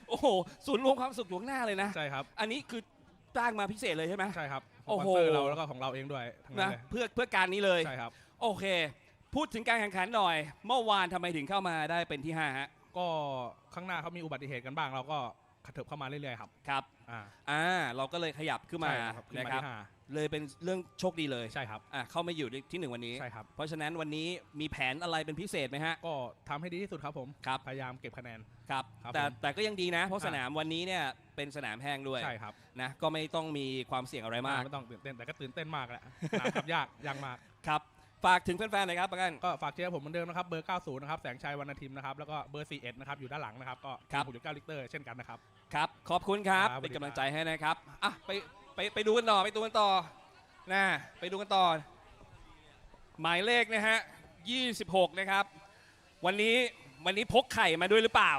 โอ้โหศูนย์รวมความสุขอยู่ข้างหน้าเลยนะใช่ครับอันนี้คือจ้างมาพิเศษเลยใช่ไหมใช่ครับส โอ้ ปอน โห เซอร์เราแล้วก็ของเราเองด้วยทั้งนั้น นะ เลย เพื่อการนี้เลย ใช่ครับ โอเค พูดถึงการแข่งขันหน่อย เมื่อวานทำไมถึงเข้ามาได้เป็นที่ 5 ฮะ ก็ข้างหน้าเขามีอุบัติเหตุกันบ้างเราก็กระเถิบเข้ามาเรื่อยๆครับ ครับเราก็เลยขยับขึ้นมา ใช่ครับขึ้นมา นะครับ ที่ห้า เลยเป็นเรื่องโชคดีเลย ใช่ครับ เข้ามาอยู่ที่ 1 วันนี้ ใช่ครับ เพราะฉะนั้นวันนี้มีแผนอะไรเป็นพิเศษไหมฮะ ก็ทำให้ดีที่สุดครับผม ครับ พยายามเก็บคะแนน ครับ ครับ แต่ก็ยังดีนะ เพราะ อ่า สนามวันนี้เนี่ยเป็นสนามแห้งด้วย ใช่ครับ นะก็ไม่ต้องมีความเสี่ยงอะไรมาก ไม่ต้องตื่นเต้นแต่ก็ตื่นเต้นมากแหละน้ำขับยากมาก ครับฝากถึงแฟนๆหน่อยครับประกัน ก็ฝากเชียร์ผมเหมือนเดิมนะครับเบอร์ 90 นะครับแสงชัยวรรณทิมนะครับแล้วก็เบอร์ 41 นะครับอยู่ด้านหลังนะครับก็ 6.9 ลิตรเช่นกันนะครับ ครับขอบคุณครับ ครับ เป็นกำลังใจให้นะครับอ่ะไปดูกันต่อไปดูกันต่อนะไปดูกันต่อหมายเลขนะฮะ26นะครับวันนี้พกไข่มาด้วยหรือเปล่า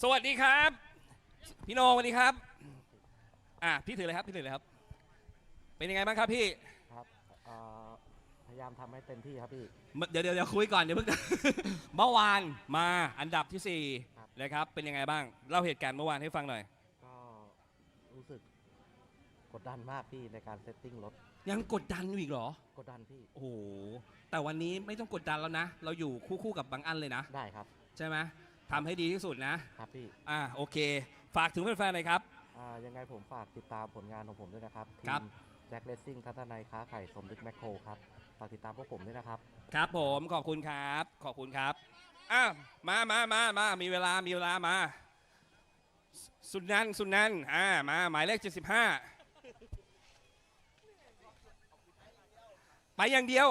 สวัสดีครับพี่โนสวัสดีครับพี่ถือเลยครับเป็นยังไงบ้างครับพี่ครับพยายามทำให้เต็มที่ครับพี่ เดี๋ยวคุยก่อนเดี๋ยวเพิ่ง เมื่อวานมาอันดับที่4นะครับเป็นยังไงบ้างเล่าเหตุการณ์เมื่อวานให้ฟังหน่อย ก็รู้สึกกดดันมากพี่ในการเซตติ้งรถ ยังกดดันอยู่อีกเหรอก ดดันพี่ โอ้โหแต่วันนี้ไม่ต้องกดดันแล้วนะ เราอยู่คู่กับบางอันเลยนะได้ครับ ใช่ไหมทำให้ดีที่สุดนะครับ พี่ โอเค ฝากถึงแฟนๆเลยครับ ยังไงผมฝากติดตามผลงานของผมด้วยนะครับที ครับ มแจ็คเลสซิ่งทัศนัยค้าไข่สมฤทธิ์แมคโครครับฝากติดตามพวกผมด้วยนะครับ ครับผมขอบคุณครับมามีเวลามาสุนันมาหมายเลข75ไปอย่างเดียว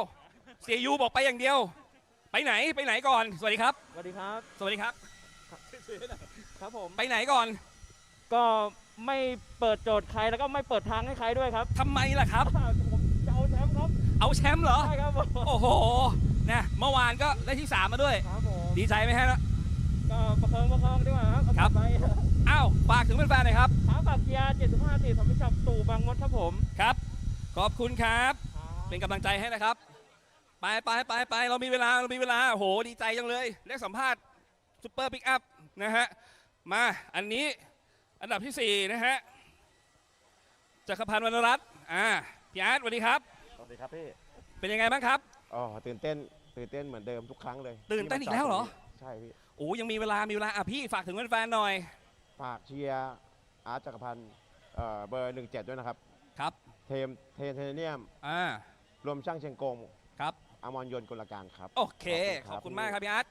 เสียยูบอกไปอย่างเดียวไปไหนก่อนสวัสดีครับ สวัสดีครับ สวัสดีครับ ครับผม ไปไหนก่อน ก็ไม่เปิดโจทย์ใครแล้วก็ไม่เปิดทางให้ใครด้วยครับ ทำไมล่ะครับ ผมจะเอาแชมป์ครับ เอาแชมป์เหรอ ใช่ครับผม โอ้โหนะเมื่อวานก็ได้ที่ 3 มาด้วย ครับผม ดีใจไหมฮะ ก็ประคองดีกว่าครับ ครับ เอาไป อ้าวฝากถึงแฟนๆหน่อยครับ ครับฝากเกียร์75 4สมิชับตู่บางมดครับผม ครับขอบคุณครับ เป็นกำลังใจให้นะครับไปเรามีเวลาโอ้โหดีใจจังเลยได้สัมภาษณ์ซุปเปอร์ปิกอัพนะฮะมาอันนี้อันดับที่4นะฮะจักรพันธ์วรรณรัตน์พี่อาร์ตสวัสดีครับ สวัสดีครับพี่ เป็นยังไงบ้างครับ ตื่นเต้นเหมือนเดิมทุกครั้งเลย ตื่นเต้นอีกแล้วเหรอ ใช่พี่ โอ้ยังมีเวลาพี่ฝากถึงแฟนๆหน่อย ฝากเชียร์อาร์ตจักรพันธ์เบอร์ 17 ด้วยนะครับ ครับ เทเนียมรวมช่างเชียงกง ครับ อมรยนต์กลการครับ โอเคขอบคุณมากครับพี่อาร์ต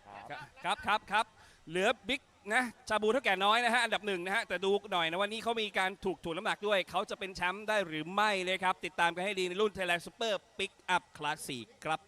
ครับเหลือบิ๊กนะชาบูเท่าแก่น้อยนะฮะอันดับ1นะฮะแต่ดูหน่อยนะวันนี้เขามีการถ่วงน้ำหนักด้วยเขาจะเป็นแชมป์ได้หรือไม่เลยครับติดตามกันให้ดีในรุ่น Thailand Super Pick Up Class 4ครับ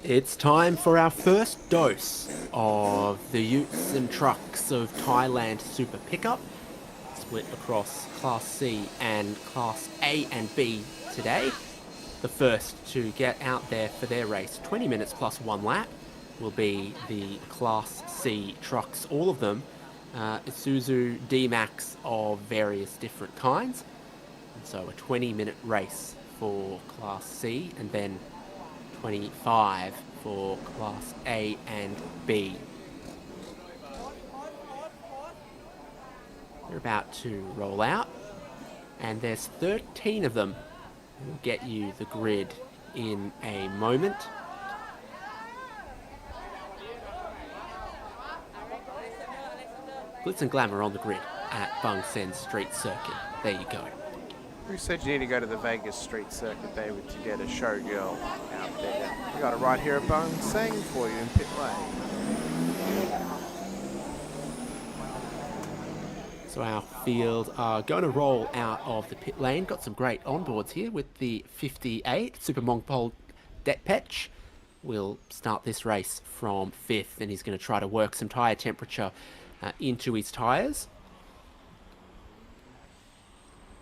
It's time for our first dose of the utes and trucks of Thailand Super Pickup, split across Class C and Class A and B today. The first to get out there for their race, 20 minutes plus 1 lap, will be the Class C trucks, all of them Isuzu D-Max of various different kinds. And so a 20-minute race for Class C and then 25 for Class A and B. They're about to roll out, and there's 13 of them. We'll get you the grid in a moment. Glitz and glamour on the grid at Bangsaen Street Circuit. There you go. Who said you need to go to the Vegas Street Circuit, David, to get a showgirl out there? We got it right here at Bangsaen for you in pit lane. So our field are going to roll out of the pit lane. Got some great onboards here with the 58 Super Mongpol Detpech. We'll start this race from 5th, and he's going to try to work some tyre temperature into his tyres.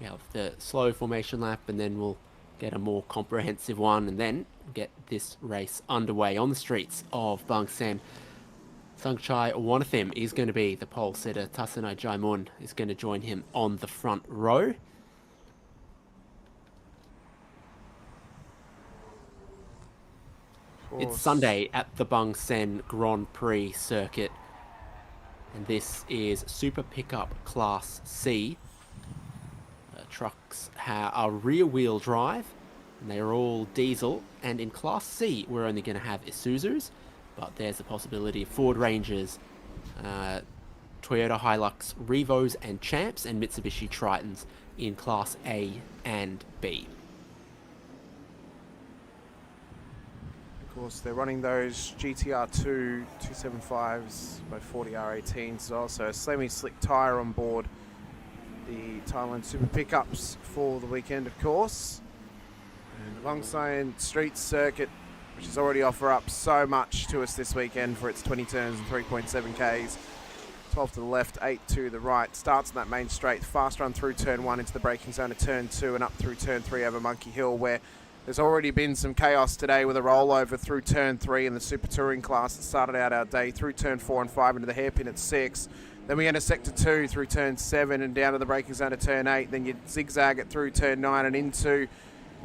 We have the slow formation lap, and then we'll get a more comprehensive one, and then get this race underway on the streets of Bangsaen. Sangchai Wanathim is going to be the pole sitter. Tasanai Jaimun is going to join him on the front row. It's Sunday at the Bangsaen Grand Prix circuit, and this is Super Pickup Class C. Trucks are rear-wheel drive, and they are all diesel. And in Class C, we're only going to have Isuzus, but there's a possibility of Ford Rangers, Toyota Hilux Revos and Champs, and Mitsubishi Tritons in Class A and B. Of course, they're running those GTR2 275s by 40R18s as well, so a semi-slick tyre on board the Thailand Super Pickups for the weekend, of course. And the Bangsaen Street Circuit, which has already offered up so much to us this weekend for its 20 turns and 3.7 Ks. 12 to the left, 8 to the right. Starts on that main straight, fast run through turn 1 into the braking zone of turn 2 and up through turn 3 over Monkey Hill, where there's already been some chaos today with a rollover through turn 3 in the Super Touring class that started out our day, through turn 4 and 5 into the hairpin at 6. Then we enter sector 2 through turn 7 and down to the braking zone of turn 8. Then you zigzag it through turn 9 and into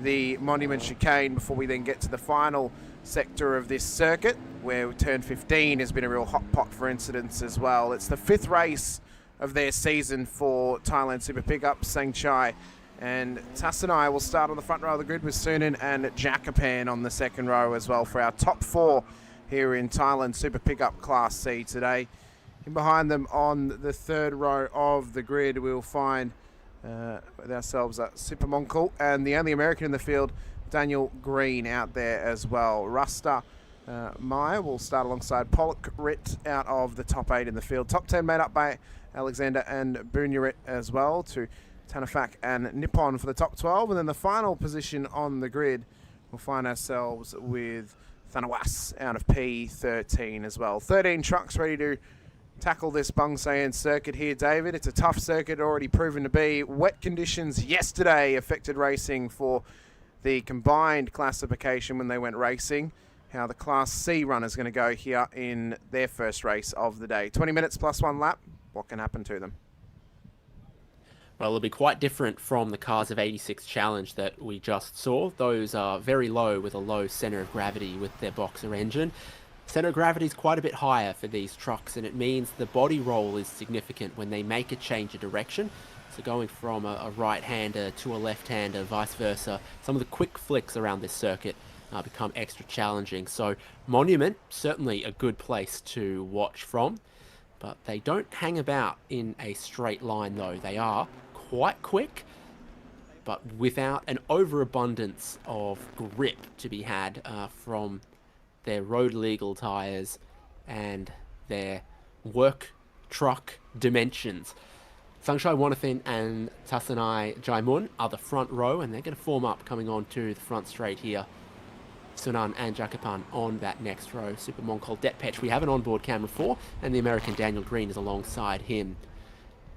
the Monument Chicane before we then get to the final sector of this circuit, where turn 15 has been a real hot pot for incidents as well. It's the 5th race of their season for Thailand Super Pickup. Sangchai and Tasanai will start on the front row of the grid with Sunan and Jakapan on the second row as well for our top 4 here in Thailand Super Pickup Class C today. In behind them on the third row of the grid, we'll find with ourselves Super Monkul, and the only American in the field, Daniel Green, out there as well. Rusta Meyer will start alongside Pollock Ritt out of the top 8 in the field. Top 10 made up by Alexander and Bunyarit as well, to Tanafak and Nippon for the top 12. And then the final position on the grid, we'll find ourselves with Thanawas out of P13 as well. 13 trucks ready to tackle this Bangsaen circuit here, David. It's a tough circuit, already proven to be. Wet conditions yesterday affected racing for the combined classification when they went racing. How the Class C runners going to go here in their first race of the day. 20 minutes plus 1 lap. What can happen to them? Well, it'll be quite different from the Cars of 86 Challenge that we just saw. Those are very low with a low center of gravity with their boxer engine. Center of gravity is quite a bit higher for these trucks, and it means the body roll is significant when they make a change of direction. So going from a right-hander to a left-hander, vice versa, some of the quick flicks around this circuit become extra challenging. So Monument, certainly a good place to watch from, but they don't hang about in a straight line though. They are quite quick, but without an overabundance of grip to be had from their road legal tyres and their work truck dimensions. Sangchai Wanathim and Tasanai Jaimun are the front row, and they're going to form up coming on to the front straight here. Sunan and Jakapan on that next row. Super Mongkol Detpech, we have an onboard camera for, and the American Daniel Green is alongside him.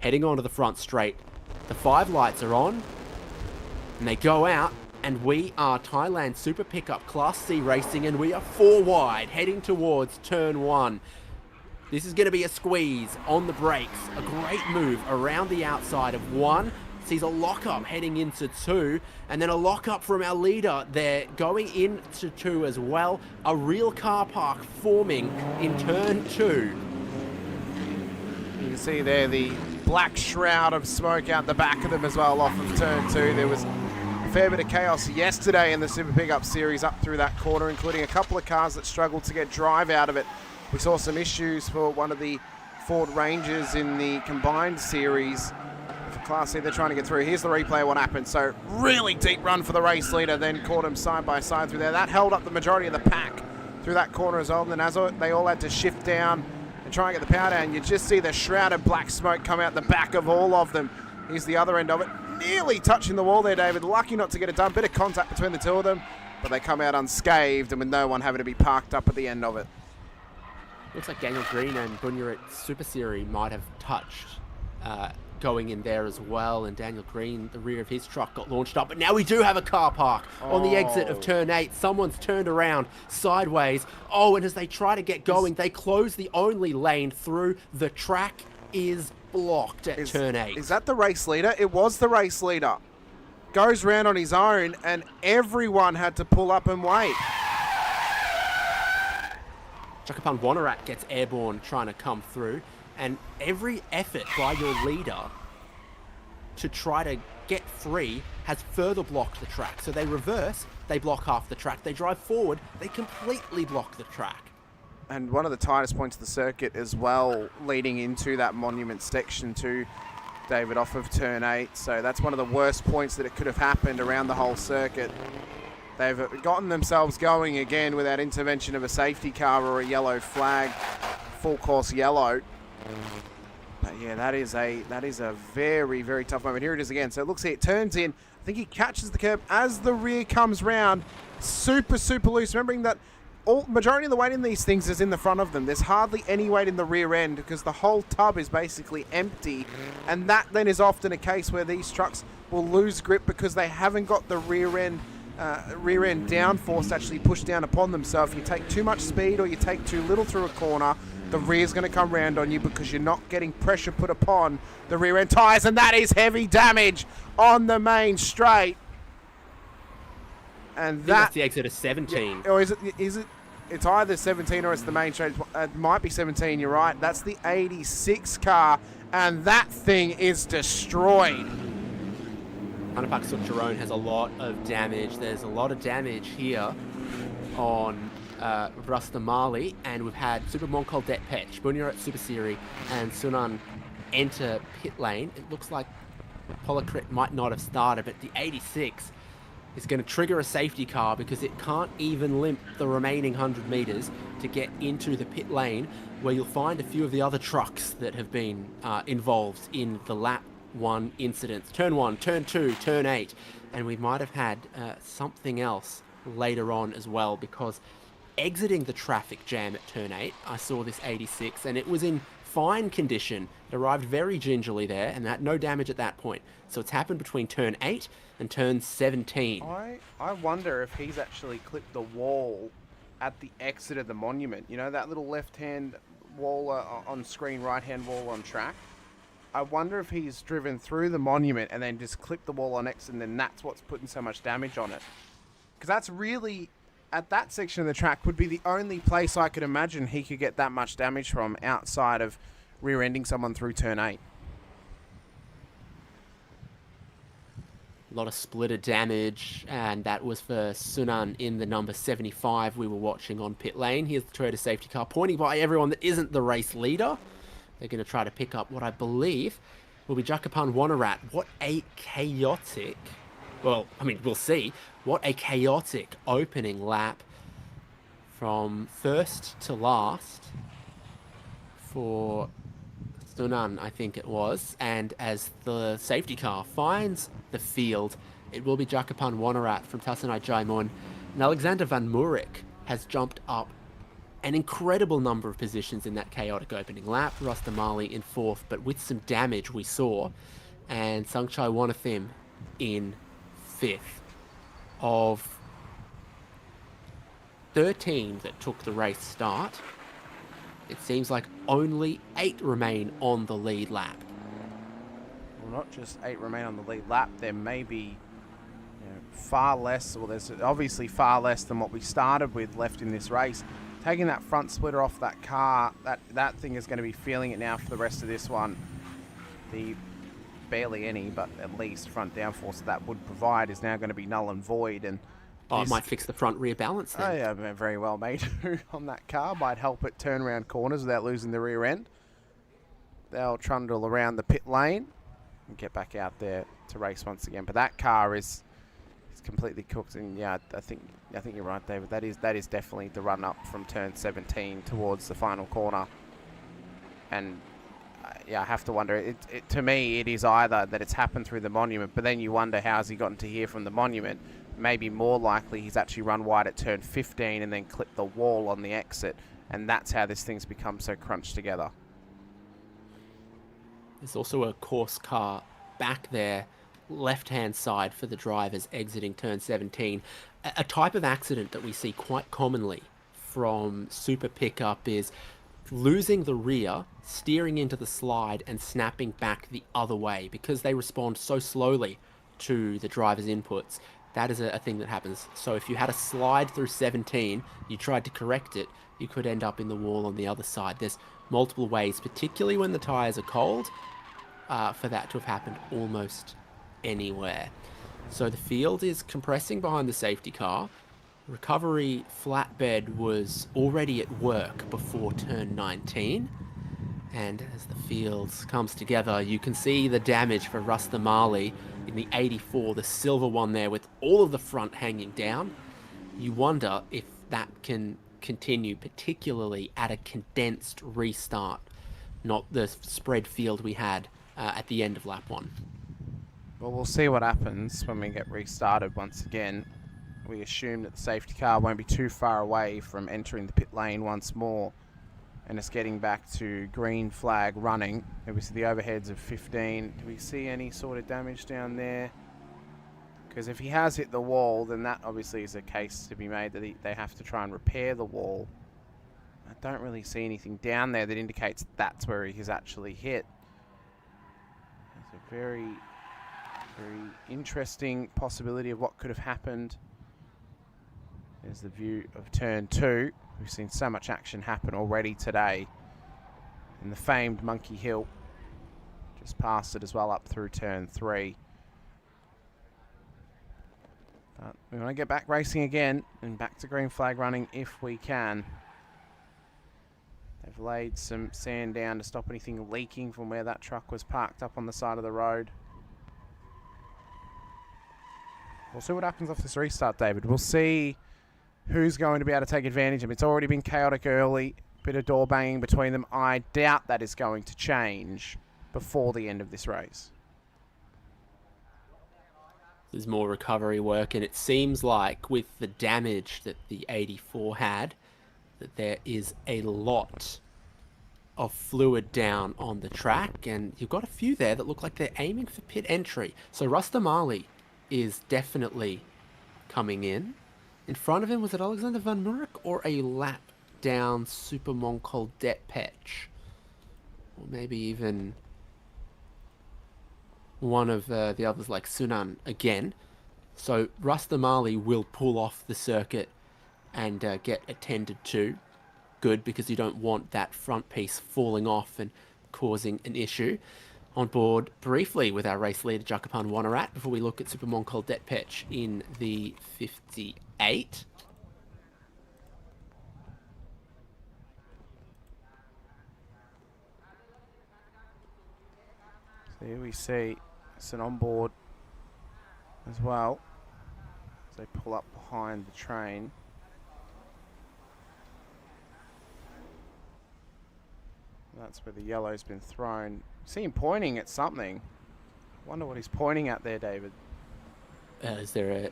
Heading onto the front straight. The 5 lights are on, and they go out, and we are Thailand Super Pickup Class C Racing, and we are 4 wide, heading towards turn 1. This is going to be a squeeze on the brakes. A great move around the outside of 1. Sees a lock-up heading into 2, and then a lock-up from our leader there going into 2 as well. A real car park forming in turn 2. You can see there the black shroud of smoke out the back of them as well off of turn 2. There was a fair bit of chaos yesterday in the Super Pickup Series up through that corner, including a couple of cars that struggled to get drive out of it. We saw some issues for one of the Ford Rangers in the combined series. For Class C, they're trying to get through. Here's the replay of what happened. So really deep run for the race leader, then caught him side by side through there. That held up the majority of the pack through that corner as well. And then as they all had to shift down and try and get the power down, you just see the shrouded black smoke come out the back of all of them. Here's the other end of it. Nearly touching the wall there, David. Lucky not to get it done. Bit of contact between the two of them, but they come out unscathed and with no one having to be parked up at the end of it. Looks like Daniel Green and Bunyar at Super Series might have touched going in there as well, and Daniel Green, the rear of his truck got launched up, but now we do have a car park on the exit of turn 8. Someone's turned around sideways. Oh, and as they try to get going, they close the only lane through. The track is blocked at turn 8. Is that the race leader? It was the race leader. Goes round on his own, and everyone had to pull up and wait. Jakapan Wanarat gets airborne trying to come through, and every effort by your leader to try to get free has further blocked the track. So they reverse, they block half the track. They drive forward, they completely block the track. And one of the tightest points of the circuit as well, leading into that monument section too, David, off of turn 8. So that's one of the worst points that it could have happened around the whole circuit. They've gotten themselves going again without intervention of a safety car or a yellow flag, full course yellow. But yeah, that is a very, very tough moment. Here it is again. So it looks like it turns in. I think he catches the curb as the rear comes round. Super, super loose. Remembering that majority of the weight in these things is in the front of them. There's hardly any weight in the rear end because the whole tub is basically empty. And that then is often a case where these trucks will lose grip because they haven't got the rear end downforce to actually push down upon them. So if you take too much speed or you take too little through a corner, the rear's going to come round on you because you're not getting pressure put upon the rear end tyres, and that is heavy damage on the main straight. And that's the exit of 17. Or is it? It's either 17 or it's the main straight. It might be 17. You're right. That's the 86 car, and that thing is destroyed. Hanapak Sukcharon has a lot of damage. There's a lot of damage here on Rustamali, and we've had Super Mongkol Detpech, Bunyar at Super Series, and Sunan enter pit lane. It looks like Polakrit might not have started, but the 86 is going to trigger a safety car because it can't even limp the remaining 100 meters to get into the pit lane, where you'll find a few of the other trucks that have been involved in the lap 1 incidents. Turn 1, turn 2, turn 8, and we might have had something else later on as well, because exiting the traffic jam at turn 8, I saw this 86, and it was in fine condition. It arrived very gingerly there, and had no damage at that point. So it's happened between turn 8 and turn 17. I wonder if he's actually clipped the wall at the exit of the monument. You know, that little left-hand wall on screen, right-hand wall on track? I wonder if he's driven through the monument and then just clipped the wall on exit, and then that's what's putting so much damage on it. Because that's really, at that section of the track, would be the only place I could imagine he could get that much damage from outside of rear-ending someone through turn 8. A lot of splitter damage, and that was for Sunan in the number 75 we were watching on pit lane. Here's the Toyota safety car pointing by everyone that isn't the race leader. They're going to try to pick up what I believe will be Jakapan Wanarat. What a chaotic, well, I mean, we'll see. What a chaotic opening lap from first to last for Sunan, I think it was. And as the safety car finds the field, it will be Jakapan Wanarat from Tasanai Jaimon And Alexander Van Murik has jumped up an incredible number of positions in that chaotic opening lap. Rustamali in 4th, but with some damage we saw. And Sangchai Wanathim in 5th. Of 13 that took the race start, it seems like only 8 remain on the lead lap. Well, not just 8 remain on the lead lap, there may be far less, well, there's obviously far less than what we started with left in this race. Taking that front splitter off that car, that thing is going to be feeling it now for the rest of this one. The barely any, but at least front downforce that would provide is now going to be null and void. And it might fix the front rear balance then. Oh yeah, very well made on that car. Might help it turn around corners without losing the rear end. They'll trundle around the pit lane and get back out there to race once again. But that car is completely cooked, and yeah, I think you're right, David. That is definitely the run up from turn 17 towards the final corner. And yeah, I have to wonder. To me, it is either that it's happened through the monument, but then you wonder how's he gotten to here from the monument. Maybe more likely he's actually run wide at turn 15 and then clipped the wall on the exit, and that's how this thing's become so crunched together. There's also a course car back there, left-hand side for the drivers exiting turn 17. A type of accident that we see quite commonly from super pickup is losing the rear, steering into the slide and snapping back the other way because they respond so slowly to the driver's inputs. That is a thing that happens. So if you had a slide through 17, you tried to correct it, you could end up in the wall on the other side. There's multiple ways, particularly when the tyres are cold, for that to have happened almost anywhere. So the field is compressing behind the safety car. Recovery flatbed was already at work before turn 19. And as the field comes together, you can see the damage for Rustamali in the 84, the silver one there with all of the front hanging down. You wonder if that can continue, particularly at a condensed restart, not the spread field we had at the end of lap 1. Well, we'll see what happens when we get restarted once again. We assume that the safety car won't be too far away from entering the pit lane once more. And it's getting back to green flag running. And we see the overheads of 15. Do we see any sort of damage down there? Because if he has hit the wall, then that obviously is a case to be made that they have to try and repair the wall. I don't really see anything down there that indicates that's where he has actually hit. It's a very interesting possibility of what could have happened. There's the view of turn 2. We've seen so much action happen already today. And the famed Monkey Hill just past it as well up through turn 3. But we want to get back racing again and back to green flag running if we can. They've laid some sand down to stop anything leaking from where that truck was parked up on the side of the road. We'll see what happens off this restart, David. We'll see who's going to be able to take advantage of it. It's already been chaotic early, bit of door banging between them. I doubt that is going to change before the end of this race. There's more recovery work, and it seems like with the damage that the 84 had, that there is a lot of fluid down on the track, and you've got a few there that look like they're aiming for pit entry. So Rustamali is definitely coming in. In front of him, was it Alexander Van Murik or a lap down Super Mongkol Detpech? Or maybe even one of the others like Sunan again. So Rustamali will pull off the circuit and get attended to. Good, because you don't want that front piece falling off and causing an issue. On board briefly with our race leader Jakapan Wanarat before we look at Super Mongkol Detpech in the 58. So here we see it's an on board as well as they pull up behind the train. That's where the yellow's been thrown. See him pointing at something. Wonder what he's pointing at there, David. Is there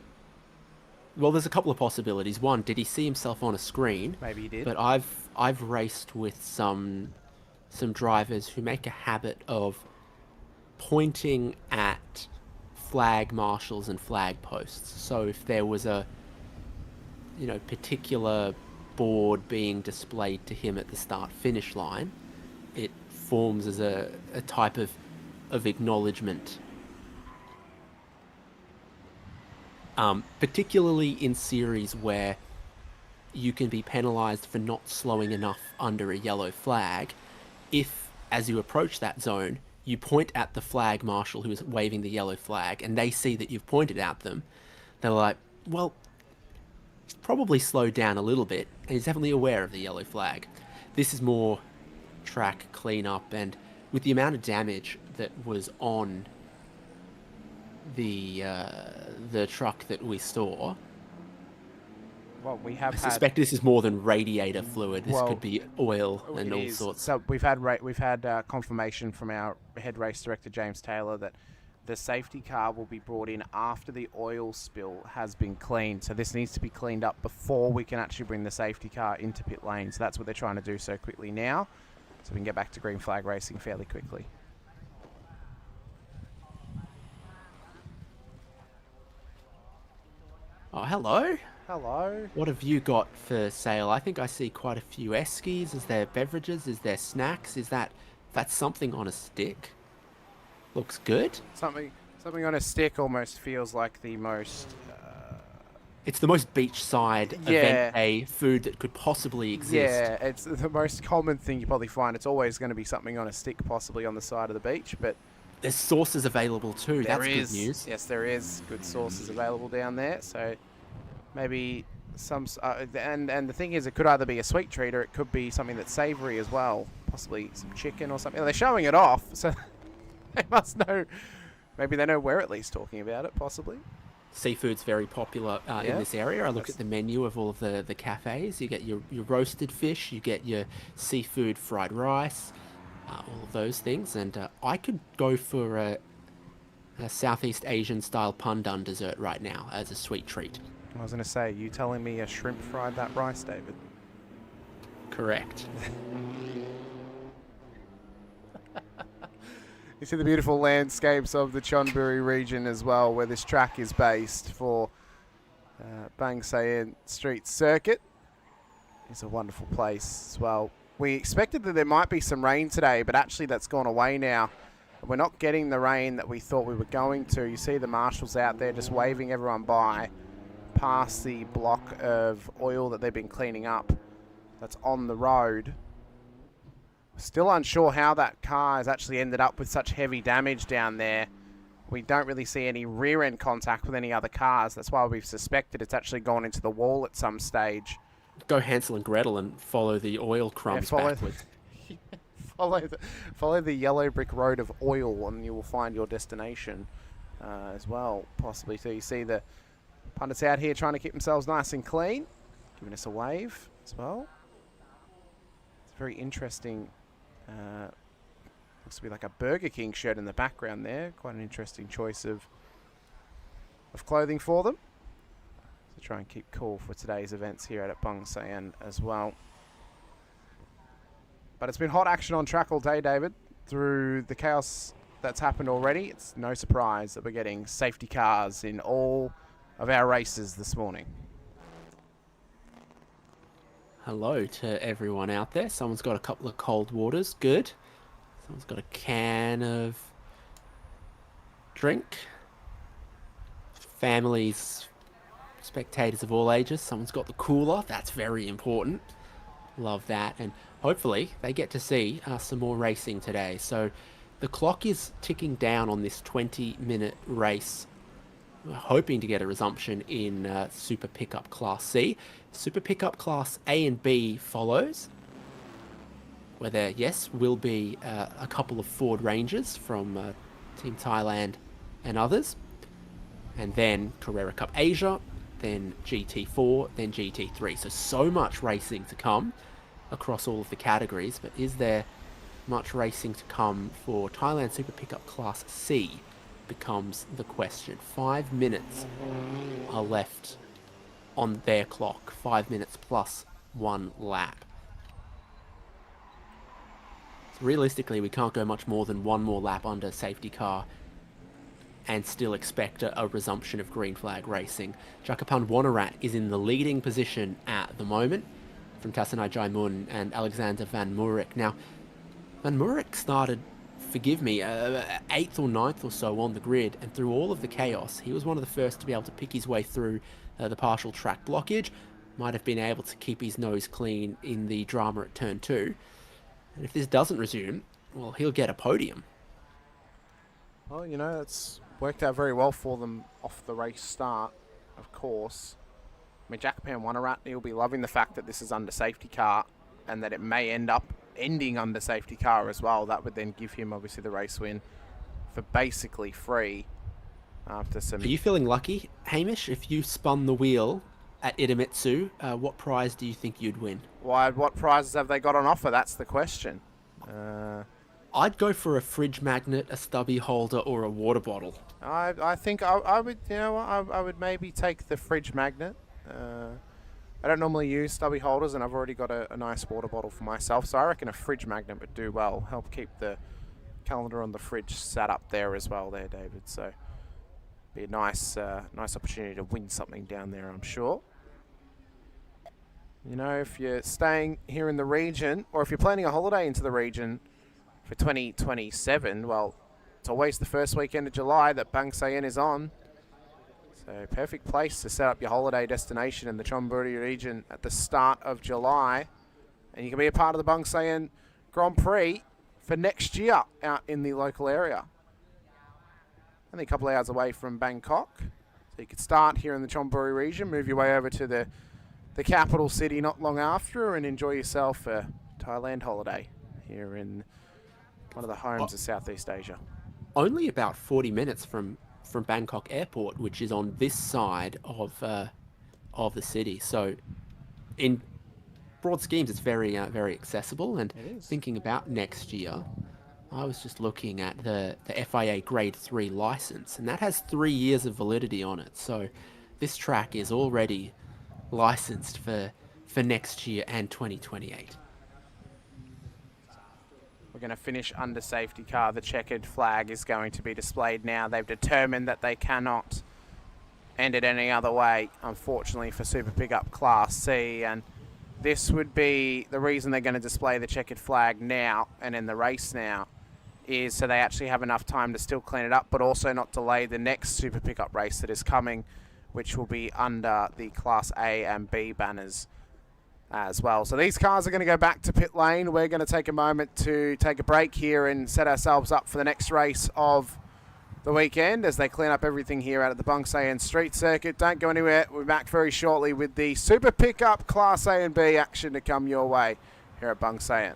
Well, there's a couple of possibilities. One, did he see himself on a screen? Maybe he did. But I've raced with some drivers who make a habit of pointing at flag marshals and flag posts. So if there was a particular board being displayed to him at the start-finish line, it forms as a type of acknowledgement. Particularly in series where you can be penalised for not slowing enough under a yellow flag, if, as you approach that zone, you point at the flag marshal who is waving the yellow flag, and they see that you've pointed at them, they're like, well, he's probably slowed down a little bit, and he's definitely aware of the yellow flag. This is more track cleanup, and with the amount of damage that was on the truck that we saw, well, we have I suspect this is more than radiator fluid. This Well, could be oil and all is. sorts. So we've had confirmation from our head race director James Taylor that the safety car will be brought in after the oil spill has been cleaned. So this needs to be cleaned up before we can actually bring the safety car into pit lane. So that's what they're trying to do so quickly now, so we can get back to green flag racing fairly quickly. Oh, hello. Hello. What have you got for sale? I think I see quite a few eskies. Is there beverages? Is there snacks? That's something on a stick? Looks good. Something on a stick almost feels like the most... It's the most beachside event day food that could possibly exist. Yeah, it's the most common thing you probably find. It's always going to be something on a stick, possibly on the side of the beach, but... There's sauces available too. That's good news. Yes, there is good sauces available down there, so... Maybe some, and the thing is, it could either be a sweet treat or it could be something that's savoury as well. Possibly some chicken or something. They're showing it off, so they must know. Maybe they know we're at least talking about it, possibly. Seafood's very popular in this area. I look at the menu of all of the cafes. You get your roasted fish, you get your seafood fried rice, all of those things. And I could go for a Southeast Asian style pandan dessert right now as a sweet treat. I was going to say, you telling me a shrimp fried that rice, David? Correct. You see the beautiful landscapes of the Chonburi region as well, where this track is based for Bangsaen Street Circuit. It's a wonderful place as well. We expected that there might be some rain today, but actually that's gone away now. We're not getting the rain that we thought we were going to. You see the marshals out there just waving everyone by past the block of oil that they've been cleaning up that's on the road. Still unsure how that car has actually ended up with such heavy damage down there. We don't really see any rear end contact with any other cars. That's why we've suspected it's actually gone into the wall at some stage. Go Hansel and Gretel and follow the oil crumbs backwards. Follow the yellow brick road of oil and you will find your destination as well, possibly. So you see the pundits out here trying to keep themselves nice and clean, giving us a wave as well. It's very interesting. Looks to be like a Burger King shirt in the background there. Quite an interesting choice of clothing for them. So try and keep cool for today's events here at Bangsaen as well. But it's been hot action on track all day, David. Through the chaos that's happened already, it's no surprise that we're getting safety cars in all of our races this morning. Hello to everyone out there. Someone's got a couple of cold waters. Good. Someone's got a can of drink. Families, spectators of all ages. Someone's got the cooler. That's very important. Love that. And hopefully they get to see some more racing today. So the clock is ticking down on this 20-minute race. We're hoping to get a resumption in Super Pickup Class C. Super Pickup Class A and B follows, where there, yes, will be a couple of Ford Rangers from Team Thailand and others. And then Carrera Cup Asia, then GT4, then GT3. So much racing to come across all of the categories, but is there much racing to come for Thailand Super Pickup Class C becomes the question. 5 minutes are left on their clock, 5 minutes plus 1 lap. So realistically, we can't go much more than 1 more lap under safety car and still expect a resumption of green flag racing. Jakapan Wanarat is in the leading position at the moment from Tassanai Jaimun and Alexander Van Murik. Now, Van Murik started, forgive me, 8th or 9th or so on the grid, and through all of the chaos, he was one of the first to be able to pick his way through the partial track blockage. Might have been able to keep his nose clean in the drama at turn 2. And if this doesn't resume, well, he'll get a podium. Well, you know, it's worked out very well for them off the race start, of course. I mean, Jakapan Wanarat, he'll be loving the fact that this is under safety car and that it may end up ending under safety car as well. That would then give him, obviously, the race win for basically free after some... Are you feeling lucky, Hamish? If you spun the wheel at Idemitsu, what prize do you think you'd win? Why? What prizes have they got on offer? That's the question. I'd go for a fridge magnet, a stubby holder, or a water bottle. I think I would, you know, I would maybe take the fridge magnet. I don't normally use stubby holders, and I've already got a nice water bottle for myself, so I reckon a fridge magnet would do well. Help keep the calendar on the fridge sat up there as well there, David. So be a nice opportunity to win something down there, I'm sure. You know, if you're staying here in the region, or if you're planning a holiday into the region for 2027, well, it's always the first weekend of July that Bangsaen is on. So perfect place to set up your holiday destination in the Chonburi region at the start of July. And you can be a part of the Bangsaen Grand Prix for next year out in the local area. Only a couple of hours away from Bangkok. So you could start here in the Chonburi region, move your way over to the capital city not long after, and enjoy yourself a Thailand holiday here in one of the homes of Southeast Asia. Only about 40 minutes from Bangkok Airport, which is on this side of the city. So in broad schemes, it's very accessible. And thinking about next year, I was just looking at the FIA-grade 3 license, and that has 3 years of validity on it. So this track is already licensed for next year and 2028. We're going to finish under safety car. The checkered flag is going to be displayed now. They've determined that they cannot end it any other way, unfortunately, for Super Pickup Class C. And this would be the reason they're going to display the checkered flag now and in the race now, is so they actually have enough time to still clean it up, but also not delay the next Super Pickup race that is coming, which will be under the Class A and B banners as well. So these cars are going to go back to pit lane. We're going to take a moment to take a break here and set ourselves up for the next race of the weekend as they clean up everything here out at the Bangsaen Street Circuit. Don't go anywhere. We're back very shortly with the Super Pickup Class A and B action to come your way here at Bangsaen.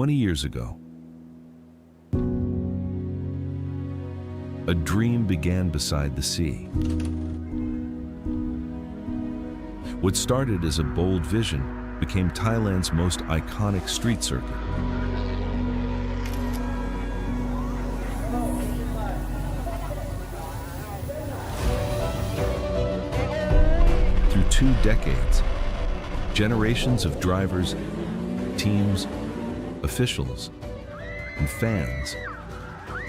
Years ago, a dream began beside the sea. What started as a bold vision became Thailand's most iconic street circuit. Through 2 decades, generations of drivers, teams, officials, and fans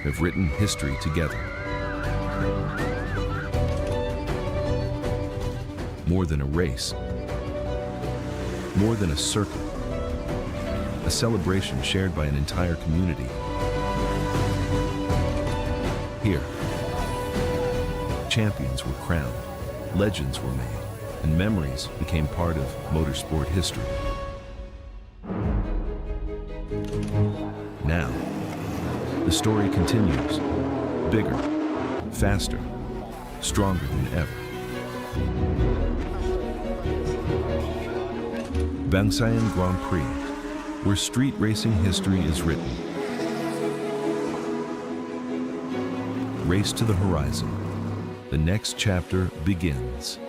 have written history together. More than a race, more than a circuit, a celebration shared by an entire community. Here, champions were crowned, legends were made, and memories became part of motorsport history. Now, the story continues, bigger, faster, stronger than ever. Bangsaen Grand Prix, where street racing history is written. Race to the horizon. The next chapter begins.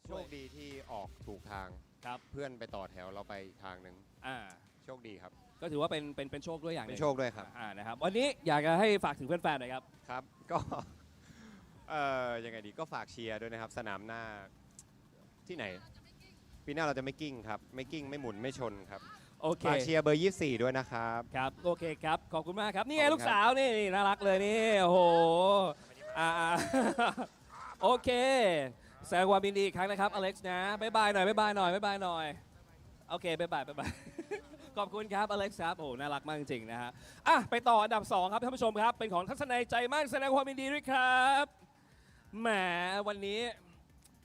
โชคดีที่ออกถูกทางครับเพื่อนไปต่อแถวเราไปอีกทางหนึ่งโชคดีครับก็ถือว่าเป็นโชคด้วยอย่างหนึ่ง เป็นโชคด้วยครับนะครับวันนี้อยากจะให้ฝากถึงแฟนๆหน่อยครับครับก็ยังไงดีก็ฝากเชียร์ด้วยนะครับสนามหน้าที่ไหนปีหน้าเราจะไม่กิ้งครับไม่กิ้งไม่หมุนไม่ชนครับโอเคฝากเชียร์เบอร์24ด้วยนะครับครับโอเคครับขอบคุณมากครับนี่ไงลูกสาวนี่น่ารักเลยนี่โอ้โหโอเคแสดงความยินดีอีกครั้งนะครับอเล็กซ์นะบ๊ายบายหน่อยบ๊ายบายหน่อยบ๊ายบายหน่อยโอเคบ๊ายบายบ๊ายบายขอบคุณครับอเล็กซ์ครับโอ้น่ารักมากจริงๆนะฮะไปต่ออันดับ2ครับท่านผู้ชมครับเป็นของทัศนัยใจมั่นแสดงความยินดีด้วยครับแหมวันนี้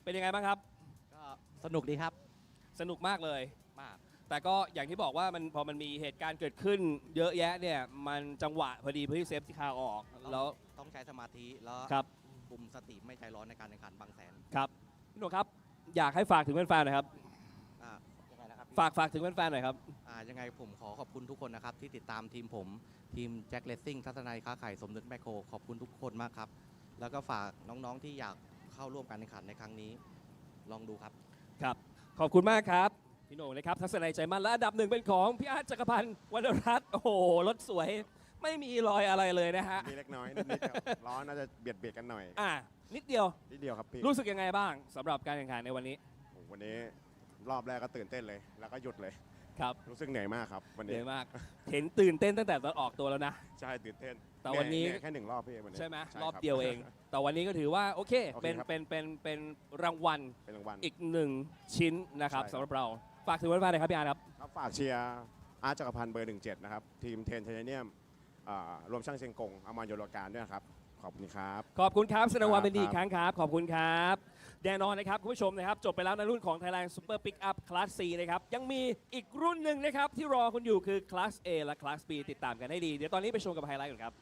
เป็นยังไงบ้างครับก็สนุกดีครับสนุกมากเลยมากแต่ก็อย่างที่บอกว่าพอมันมีเหตุการณ์เกิดขึ้นเยอะแยะเนี่ยมันจังหวะพอดีเพื่อที่เซฟที่คาออกแล้วต้องใช้สมาธิแล้วคุมสติไม่ใจร้อนในการแข่งขันบางแสนครับพี่หนุ่มครับอยากให้ฝากถึงแฟนๆหน่อยครับยังไงนะครับ ฝากถึงแฟนๆหน่อยครับ ยังไงผมขอขอบคุณทุกคนนะครับที่ติดตามทีมผมทีมแจ็คเลสซิ่งทัศนัยค้าไข่สมนึกแมคโครขอบคุณทุกคนมากครับแล้วก็ฝากน้องๆที่อยากเข้าร่วมการแข่งขันในครั้งนี้ลองดูครับครับขอบคุณมากครับพี่โหน่งนะครับทัศนัยใจมั่นและอันดับ1เป็นของพี่อาร์ตจักรพันธ์วรรณรัตน์โอ้โหรถสวยไม่มีรอยอะไรเลยนะฮะ มีเล็กน้อยนิดๆครับล้อน่าจะเบียดกันหน่อยนิดเดียวครับพี่รู้สึกยังไงบ้างสำหรับการแข่งขันในวันนี้วันนี้รอบแรกก็ตื่นเต้นเลยแล้วก็หยุดเลยครับรู้สึกเหนื่อยมากครับวันนี้เหนื่อยมากเห็นตื่นเต้นตั้งแต่ตอนออกตัวแล้วนะใช่ตื่นเต้นแต่วันนี้แค่1รอบพี่วันนี้ใช่ไหมรอบเดียวเองแต่วันนี้ก็ถือว่าโอเคเป็นรางวัลอีก1ชิ้นนะครับสำหรับเราฝากถึงแฟนๆหน่อยครับพี่อาร์ครับฝากเชียร์อาร์ตจักรพันธ์เบอร์ 17นะครับทีมเทนไทเทเนียมรวมช่างเชียงกงอมรโยโรการด้วยครับขอบคุณครับขอบคุณครับแสดงความเป็นดีอีกครั้งครับขอบคุณครับแน่นอนนะครับคุณผู้ชมนะครับจบไปแล้วในรุ่นของ Thailand Super Pickup Class C นะครับยังมีอีกรุ่นหนึ่งนะครับที่รอคุณอยู่คือ Class A และ Class B ติดตามกันให้ดีเดี๋ยวตอนนี้ไปชมกับไฮไลท์กันครับ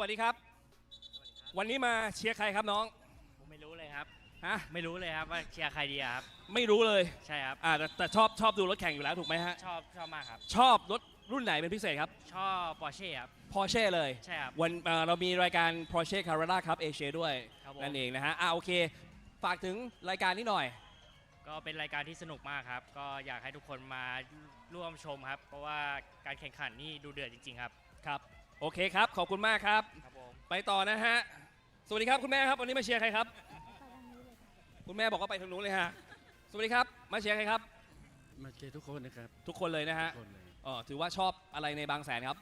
วัสดีครับ วันนี้มาเชียร์ใครครับน้องผมไม่รู้เลยครับ ฮะ ไม่รู้เลยครับว่าเชียร์ใครดีครับ ไม่รู้เลย ใช่ครับ แต่ชอบดูรถแข่งอยู่แล้วถูกไหมฮะ ชอบมากครับ ชอบรถรุ่นไหนเป็นพิเศษครับ ชอบปอร์เช่ครับ Porsche เลย ใช่ครับ วันเรามีรายการ Porsche Carrera Cup Asia ด้วย ครับผม นั่นเองนะฮะโอเคฝากถึงรายการนี้หน่อย ก็เป็นรายการที่สนุกมากครับ ก็อยากให้ทุกคนมาร่วมชมครับ เพราะว่าการแข่งขันนี่ดูเดือดจริงๆครับ ครับโอเคครับขอบคุณมากครับ ครับผม ไปต่อนะฮะสวัสดีครับคุณแม่ครับวันนี้มาเชียร์ใครครับคุณแม่บอกว่าไปทางนู้นเลยฮะสวัสดีครับมาเชียร์ใครครับ มาเชียร์ทุกคนนะครับ ทุกคนเลยนะฮะ ทุกคนเลย ถือว่าชอบอะไรในบางแสนครับ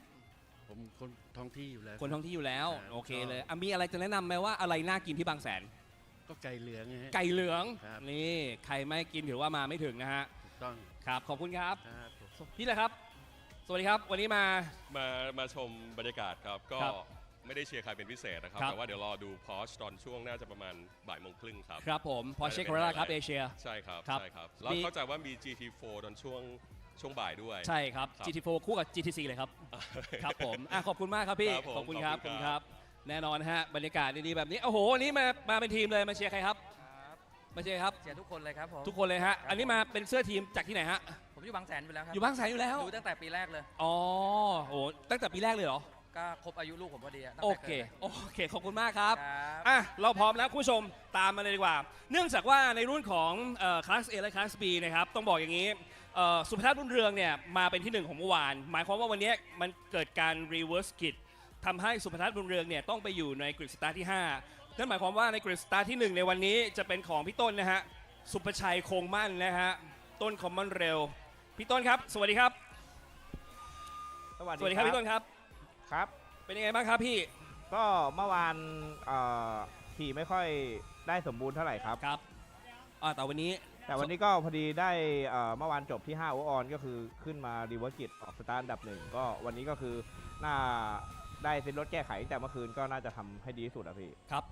ผมคนท้องที่อยู่แล้ว คนท้องที่อยู่แล้ว ครับ โอเคเลยมีอะไรจะแนะนำไหมว่าอะไรน่ากินที่บางแสน ก็ไก่เหลืองไงฮะ ไก่เหลือง ครับ นี่ใครไม่กินถือว่ามาไม่ถึงนะฮะ ถูกต้อง ครับขอบคุณครับ ครับผม พี่เลยครับ สวัสดีครับวันนี้มาชมบรรยากาศครับก็ ครับ ไม่ได้เชียร์ใครเป็นพิเศษนะครับ ครับ แต่ว่าเดี๋ยวรอดูพอชตอนช่วงน่าจะประมาณบ่ายโมงครึ่งครับ ครับผม Porsche Carrera Cup Asia ใช่ครับ ครับ ใช่ครับแล้ว มี เข้าใจว่ามี GT4 ตอนช่วงบ่ายด้วย ใช่ครับ GT4 คู่กับ GT4 เลยครับ ครับผมขอบคุณมากครับพี่ ครับผม ขอบคุณครับ ขอบคุณครับ แน่นอนฮะบรรยากาศดีๆแบบนี้โอ้โหวันนี้มาเป็นทีมเลยมาเชียร์ใครครับมาเชียร์ครับ เชียร์ทุกคนเลยครับผม ทุกคนเลยฮะอันนี้มาเป็นเสื้อทีมจากที่ไหนฮะ ผมอยู่บางแสนอยู่แล้วครับ อยู่บางแสนอยู่แล้ว ดูตั้งแต่ปีแรกเลย อ๋อโอ้ตั้งแต่ปีแรกเลยเหรอ ก็ครบอายุลูกผมพอดีอะตั้ง โอ แต่ เค กิด โอเคขอบคุณมากครับ ครับ เราพร้อมแล้วคุณผู้ชมตามมาเลยดีกว่า เนื่องจากว่าในรุ่นของคลาส A และคลาส B นะครับต้องบอกอย่างนี้สุภทัศน์รุ่นเรืองเนี่ยมาเป็นที่ 1 ของเมื่อวาน หมายความว่าวันนี้มันเกิดการ reverse grid ทำให้สุภทัศน์รุ่นเรืองเนี่ยต้องไปอยู่ในกริดสตาร์ทที่ 5 นั่นหมายความว่าในกริดสตาร์ทที่ 1 ในวันนี้จะเป็นของพี่ต้นนะฮะสุภชัยคงมั่นนะฮะต้นคอมมอนเร็วพี่ต้นครับสวัสดีครับสวัสดีครับพี่ต้นครับ ครับ เป็นยังไงบ้างครับพี่ ก็เมื่อวานขี่ไม่ค่อยได้สมบูรณ์เท่าไหร่ครับ ครับแต่วันนี้ก็พอดีได้เมื่อวานจบที่5โอออนก็คือขึ้นมารีเวิร์สกิจออกสตาร์ทอันดับ 1ก็วันนี้ก็คือน่าได้เซ็นรถแก้ไขแต่เมื่อคืนก็น่าจะทำให้ดีที่สุดอะพี่ ครับ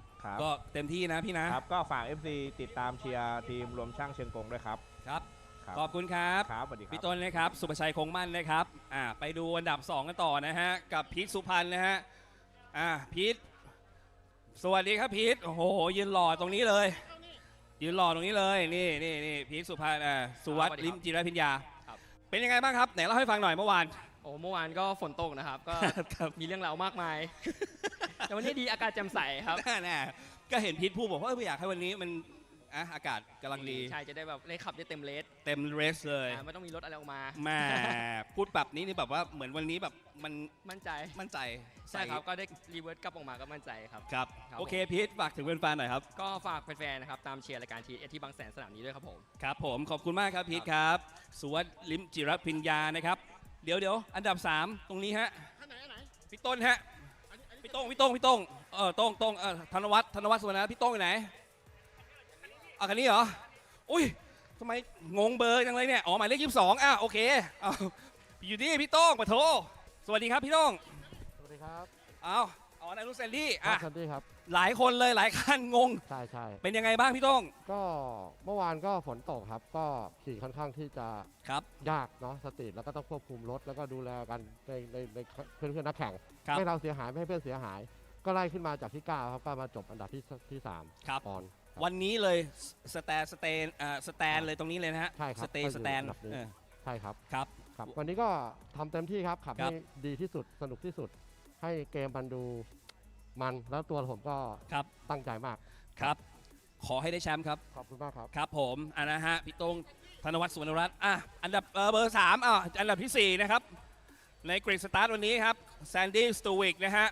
ก็เต็มที่นะพี่นะครับ ก็ฝาก FC ติดตามเชียร์ทีมรวมช่างเชียงกงด้วยครับ ครับขอบคุณครับ ครับสวัสดีครับ พี่ต้นนะครับสุภชัยคงมั่นนะครับไปดูอันดับ 2 กันต่อนะฮะกับพีทสุพรรณนะฮะพีทสวัสดีครับพีทโอ้โหยืนหล่อตรงนี้เลยยืนหล่อตรงนี้เลยนี่พีทสุพรรณสุวัสดิ์ลิมจิรพิญญาเป็นยังไงบ้างครับไหนเล่าให้ฟังหน่อยเมื่อวาน โอ้เมื่อวานก็ฝนตกนะครับก็ มีเรื่องราวมากมาย แต่วันนี้ดีอากาศแจ่มใสครับ แน่ก็เห็นพีทพูดบอกว่าอยากให้วันนี้มันอากาศกำลังดี ใช่จะได้แบบได้ขับได้เต็มเลส เต็มเรสเลย ไม่ต้องมีรถอะไรออกมา แม่พูดแบบนี้นี่แบบว่าเหมือนวันนี้แบบมัน มั่นใจ ใช่ ครับก็ได้รีเวิร์สกลับออกมาก็มั่นใจครับ ครับโอเคพีทฝากถึงแฟนๆหน่อยครับ ก็ฝากแฟนๆนะครับตามเชียร์รายการที่บางแสนสนามนี้ด้วยครับผม ครับผมขอบคุณมากครับพีทครับสุวัสดิ์ลิมจิรพิญญานะครับเดี๋ยวอันดับ 3 ตรงนี้ฮะพี่ต้นฮะพี่ต้งต้งธนวัฒน์สุวรรณพี่ต้งอยู่ไหนคันนี้เหรออุ้ยทำไมงงเบอร์จังเลยเนี่ยหมายเลข22โอเคอยู่นี่พี่โต้งปะโถสวัสดีครับพี่โต้ง สวัสดีครับ นายรุ่นแซนดี้ แซนดี้ครับ หลายคนเลยหลายคันงง ใช่ เป็นยังไงบ้างพี่โต้ง ก็เมื่อวานก็ฝนตกครับ ก็ขี่ค่อนข้างที่จะยากเนาะสตรีทแล้วก็ต้องควบคุมรถแล้วก็ดูแลกันในเพื่อนนักแข่งไม่เราเสียหายไม่ให้เพื่อนเสียหาย ก็ไล่ขึ้นมาจากที่9ครับก็มาจบอันดับที่3 ครับ ออน วันนี้เลยสแตนเลยตรงนี้เลยนะฮะ ใช่ครับ สแตน ใช่ครับ ครับ วันนี้ก็ทำเต็มที่ครับขับให้ดีที่สุดสนุกที่สุดให้เกมมันดูมันแล้วตัวผมก็ตั้งใจมาก ครับ ขอให้ได้แชมป์ครับ ขอบคุณมากครับ ครับผมนะฮะพี่ต้งธนวัฒน์สุวรรณรัตน์อันดับเบอร์ 3อันดับที่ 4 นะครับในกรีดสตาร์ทวันนี้ครับแซนดี้สตูวิกนะฮะ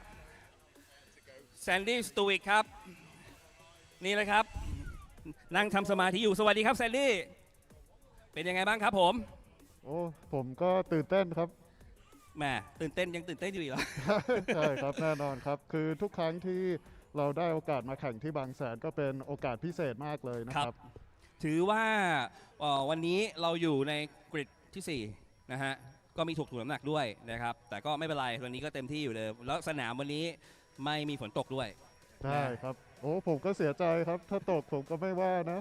แซนดี้สตูวิกครับนี่เลยครับนั่งทำสมาธิอยู่สวัสดีครับแซนดี้เป็นยังไงบ้างครับผม โอ้ผมก็ตื่นเต้นครับ แหมตื่นเต้นยังตื่นเต้นอยู่อีกเหรอ ใช่ครับแน่นอนครับคือทุกครั้งที่เราได้โอกาสมาแข่งที่บางแสนก็เป็นโอกาสพิเศษมากเลยนะครับ ถือว่าวันนี้เราอยู่ในกริดที่4นะฮะก็มีถูกน้ำหนักด้วยนะครับแต่ก็ไม่เป็นไรวันนี้ก็เต็มที่อยู่เลยแล้วสนามวันนี้ไม่มีฝนตกด้วย ใช่ครับโอ้ผมก็เสียใจครับถ้าตกผมก็ไม่ว่านะ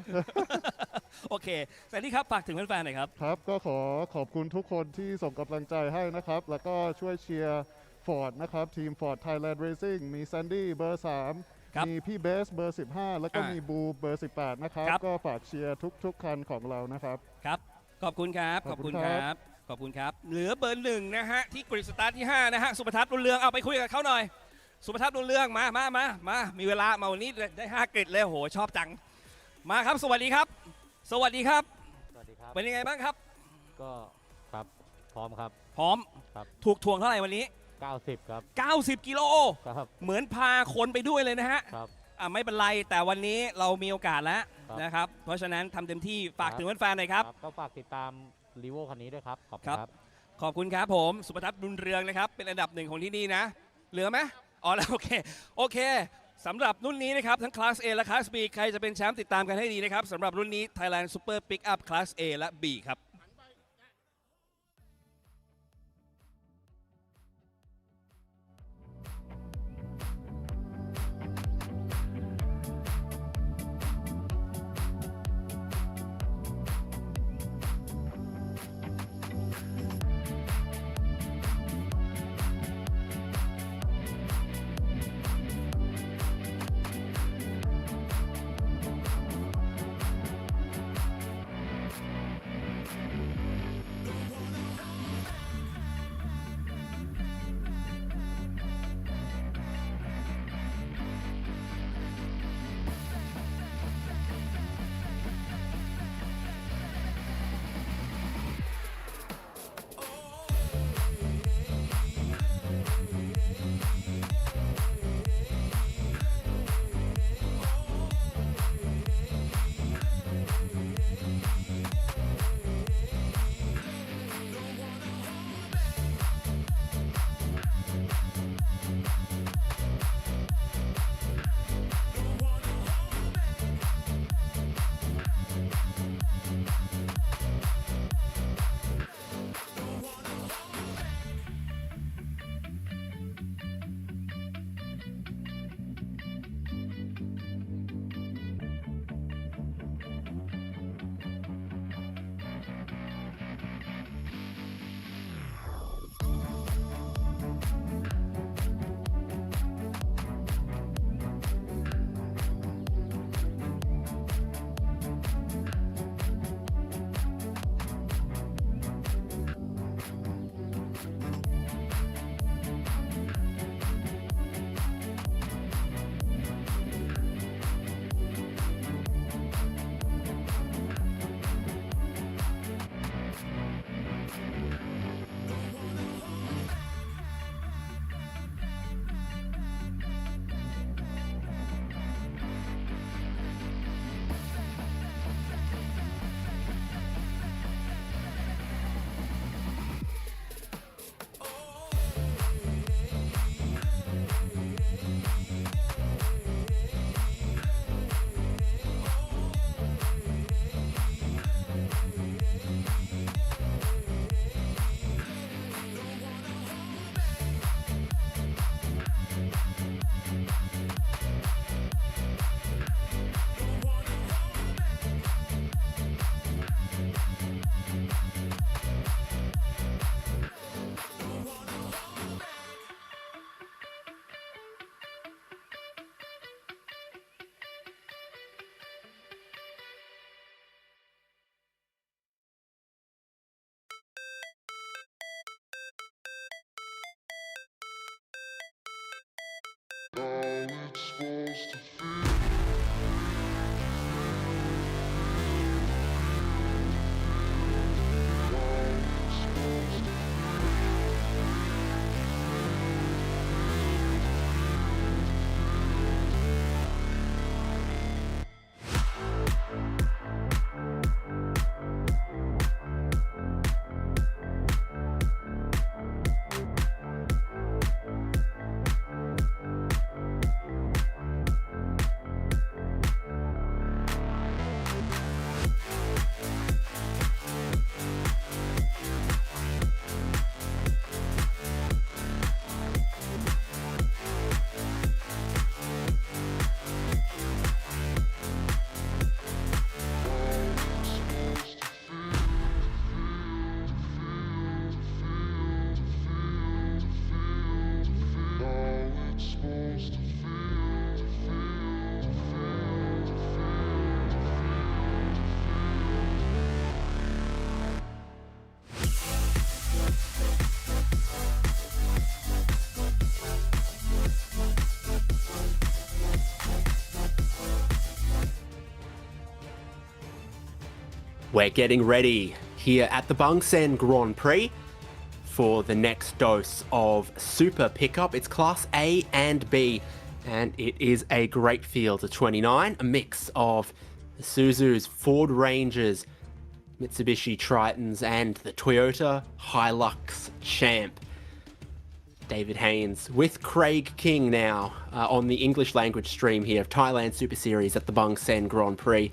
โอเคแต่นี่ครับฝากถึงแฟนๆหน่อยครับ ครับก็ขอบคุณทุกคนที่ส่งกำลังใจให้นะครับแล้วก็ช่วยเชียร์ ฟอร์ดนะครับทีม Ford Thailand Racing มีแซนดี้เบอร์ 3 มีพี่เบสเบอร์ 15 แล้วก็มีบูเบอร์ 18 นะครับก็ฝากเชียร์ทุกคันของเรานะครับครับขอบคุณครับขอบคุณครับขอบคุณครับเหลือเบอร์ 1นะฮะที่กริดสตาร์ทที่5นะฮะสุภทัศน์รุ่งเรืองเอาไปคุยกับเขาหน่อยสุภทัศน์รุ่งเรืองมามีเวลามาวันนี้ได้5กริดเลยโหชอบจังมาครับสวัสดีครับสวัสดีครับเป็นยังไงบ้างครับก็ครับพร้อมครับพร้อมครับถูกทวงเท่าไหร่วันนี้90ครับ90กิโลครับเหมือนพาคนไปด้วยเลยนะฮะครับไม่เป็นไรแต่วันนี้เรามีโอกาสแล้วนะครับเพราะฉะนั้นทำเต็มที่ฝากถึงแฟนๆหน่อยครับก็ฝากติดตามรีโวคันนี้ด้วยครับขอบคุณครับขอบคุณครับผมสุภทัศน์รุ่งเรืองนะครับเป็นอันดับ1ของที่นี่นะเหลือไหมอ๋อแล้วโอเคสำหรับรุ่นนี้นะครับทั้งคลาส A และคลาส B ใครจะเป็นแชมป์ติดตามกันให้ดีนะครับสำหรับรุ่นนี้ Thailand Super Pickup คลาส A และ B ครับ We're getting ready here at the Bangsaen Grand Prix for the next dose of Super Pickup. It's Class A and B, and it is a great field of 29, a mix of the Isuzus, Ford Rangers, Mitsubishi Tritons, and the Toyota Hilux Champ. David Haynes with Craig King now on the English language stream here of Thailand Super Series at the Bangsaen Grand Prix.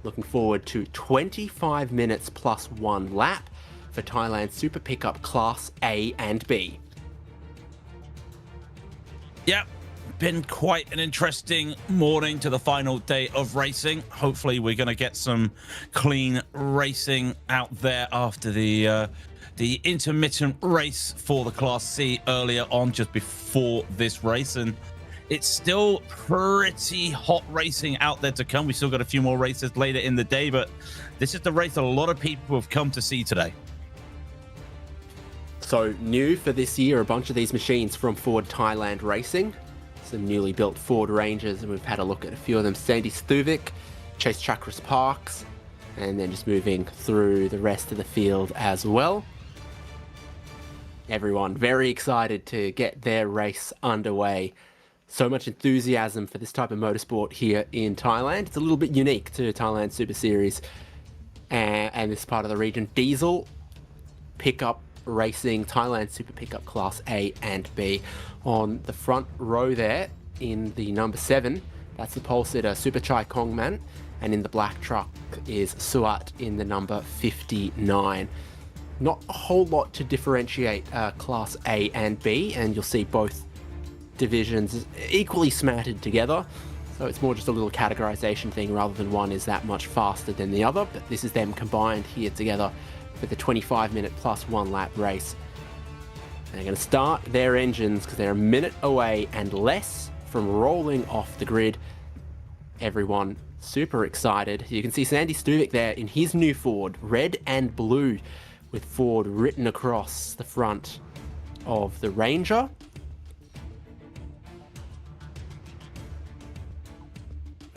Looking forward to 25 minutes plus 1 lap for Thailand Super Pickup Class A and B. Yep, been quite an interesting morning to the final day of racing. Hopefully we're going to get some clean racing out there after the intermittent race for the Class C earlier on, just before this race. And it's still pretty hot racing out there to come. We still got a few more races later in the day, but this is the race a lot of people have come to see today. So new for this year, a bunch of these machines from Ford Thailand Racing. Some newly built Ford Rangers, and we've had a look at a few of them. Sandy Stuvik, Chase Chakras Parks, and then just moving through the rest of the field as well. Everyone very excited to get their race underway. So much enthusiasm for this type of motorsport here in Thailand. It's a little bit unique to Thailand Super Series and this part of the region. Diesel pickup racing, Thailand Super Pickup Class A and B. On the front row there in the number 7, that's the pole sitter Super Chai Kongman, and in the black truck is Suat in the number 59. Not a whole lot to differentiate Class A and B, and you'll see both divisions equally smattered together. So it's more just a little categorization thing rather than one is that much faster than the other. But this is them combined here together for the 25-minute plus 1 lap race. And they're going to start their engines because they're a minute away and less from rolling off the grid. Everyone super excited. You can see Sandy Stuvik there in his new Ford, red and blue, with Ford written across the front of the Ranger.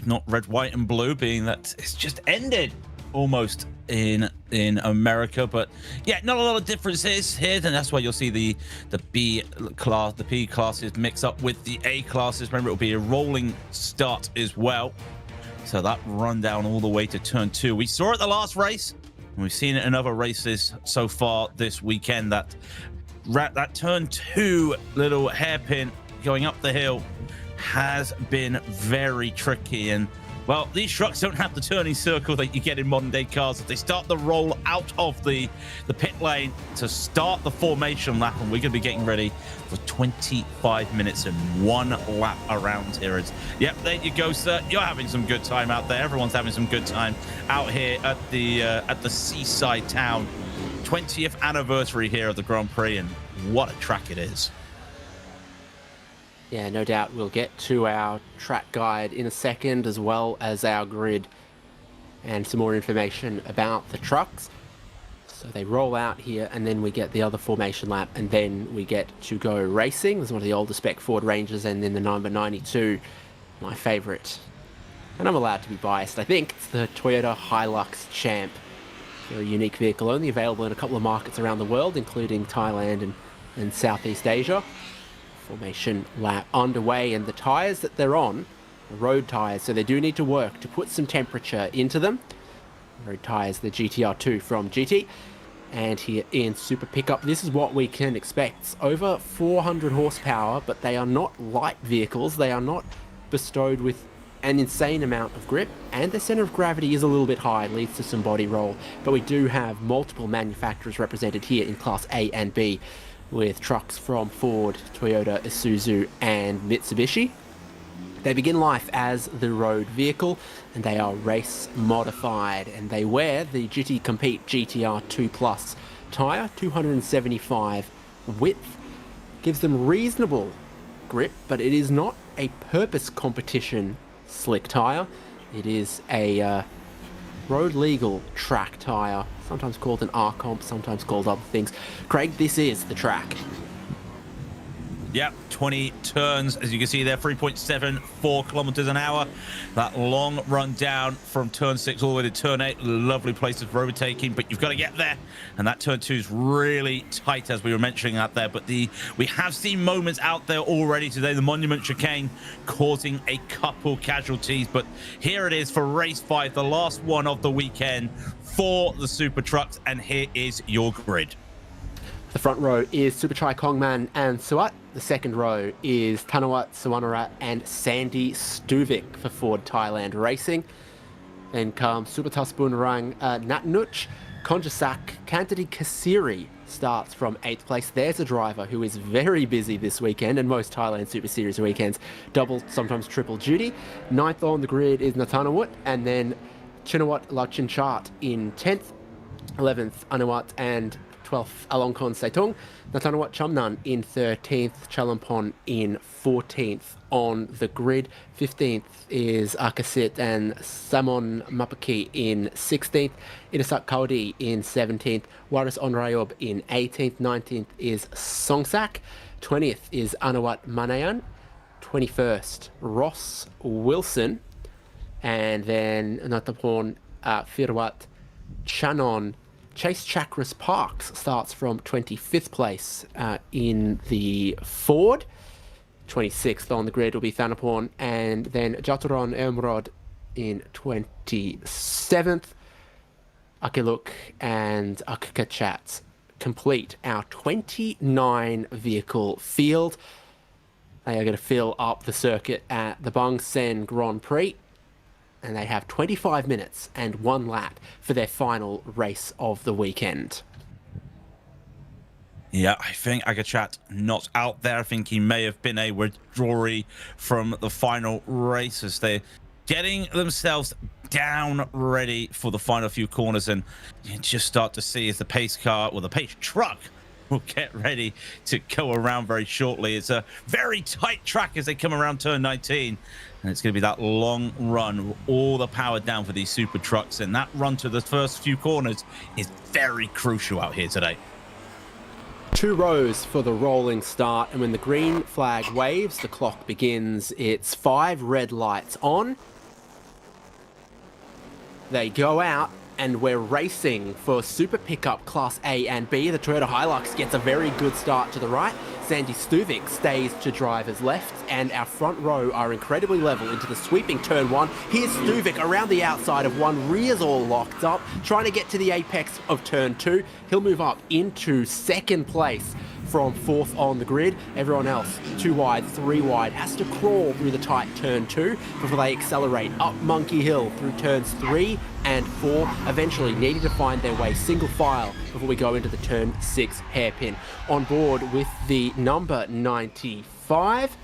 Not red, white, and blue, being that it's just ended almost in America, but yeah, not a lot of differences here. And that's why you'll see the B class, the P classes mix up with the A classes. Remember, it'll be a rolling start as well. So that run down all the way to turn 2. We saw it the last race, and we've seen it in other races so far this weekend. That turn 2 little hairpin going up the hill has been very tricky. And well, these trucks don't have the turning circle that you get in modern day cars. If they start the roll out of the pit lane to start the formation lap, and we're going to be getting ready for 25 minutes and 1 lap around here. Yep, there you go, sir. You're having some good time out there. Everyone's having some good time out here at the seaside town. 20th anniversary here of the Grand Prix, and what a track it is. Yeah, no doubt we'll get to our track guide in a second, as well as our grid and some more information about the trucks. So they roll out here, and then we get the other formation lap, and then we get to go racing. There's one of the older spec Ford Rangers, and then the number 92, my favorite. And I'm allowed to be biased. I think it's the Toyota Hilux Champ. They're a unique vehicle, only available in a couple of markets around the world, including Thailand and Southeast Asia. Formation lap underway, and the tyres that they're on are road tyres, so they do need to work to put some temperature into them. Road tyres, the GTR2 from GT. And here in Super Pickup, this is what we can expect. It's over 400 horsepower, but they are not light vehicles. They are not bestowed with an insane amount of grip, and the center of gravity is a little bit high, leads to some body roll. But we do have multiple manufacturers represented here in Class A and B, with trucks from Ford, Toyota, Isuzu, and Mitsubishi. They begin life as the road vehicle, and they are race modified, and they wear the GT Compete GTR 2 Plus tyre, 275 width. Gives them reasonable grip, but it is not a purpose competition slick tyre. It is a road legal track tyre, sometimes called an R-Comp, sometimes called other things. Craig, this is the track. Yep, 20 turns, as you can see there, 3.74 kilometers an hour. That long run down from turn 6 all the way to turn 8. Lovely places for overtaking, but you've got to get there. And that turn 2 is really tight, as we were mentioning out there. But we have seen moments out there already today. The Monument Chicane causing a couple casualties. But here it is for race 5, the last one of the weekend for the Super Trucks. And here is your grid. The front row is Superchai Kongman and Suat. The second row is Tanawat Suwanarat and Sandy Stuvik for Ford Thailand Racing. Then comes Supatas Bunrang Natnuch. Konjasak Kantadi Kasiri starts from 8th place. There's a driver who is very busy this weekend, and most Thailand Super Series weekends double, sometimes triple duty. 9th on the grid is Natanawut, and then Chinawat Lachinchat in 10th. 11th Anawat and 12th Alongkon Saitung. Natanawat Chamnan in 13th. Chalampon in 14th on the grid. 15th is Akasit and Samon Mapaki in 16th. Inasak Kaudi in 17th. Waris Onrayob in 18th. 19th is Songsak. 20th is Anawat Manayan. 21st, Ross Wilson. And then Natapon Firwat Chanon. Chase Chakras Parks starts from 25th place in the Ford. 26th on the grid will be Thanaporn, and then Jaturon Elmrod in 27th. Akiluk and Akakachat complete our 29 vehicle field. They are going to fill up the circuit at the Bangsaen Grand Prix. And they have 25 minutes and 1 lap for their final race of the weekend. Yeah, I think Agachat not out there. I think he may have been a withdrawee from the final race as they're getting themselves down ready for the final few corners. And you just start to see as the pace car, or the pace truck, will get ready to go around very shortly. It's a very tight track as they come around turn 19. And it's going to be that long run with all the power down for these super trucks. And that run to the first few corners is very crucial out here today. 2 rows for the rolling start. And when the green flag waves, the clock begins. It's 5 red lights on. They go out. And we're racing for Super Pickup Class A and B. The Toyota Hilux gets a very good start to the right. Sandy Stuvik stays to driver's left, and our front row are incredibly level into the sweeping turn 1. Here's Stuvik around the outside of 1, rears all locked up, trying to get to the apex of turn 2. He'll move up into 2nd place from 4th on the grid. Everyone else 2 wide, 3 wide, has to crawl through the tight turn 2 before they accelerate up Monkey Hill through turns 3 and 4, eventually needing to find their way single file before we go into the turn 6 hairpin. On board with the number 95.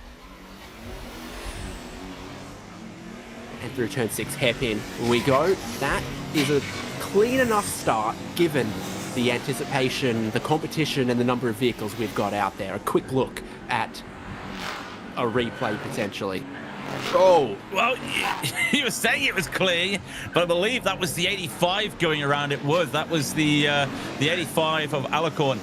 And through turn 6 hairpin we go. That is a clean enough start given the anticipation, the competition, and the number of vehicles we've got out there. A quick look at a replay potentially. Oh, well, he was saying it was clear, but I believe that was the 85 going around. That was the 85 of Alacorn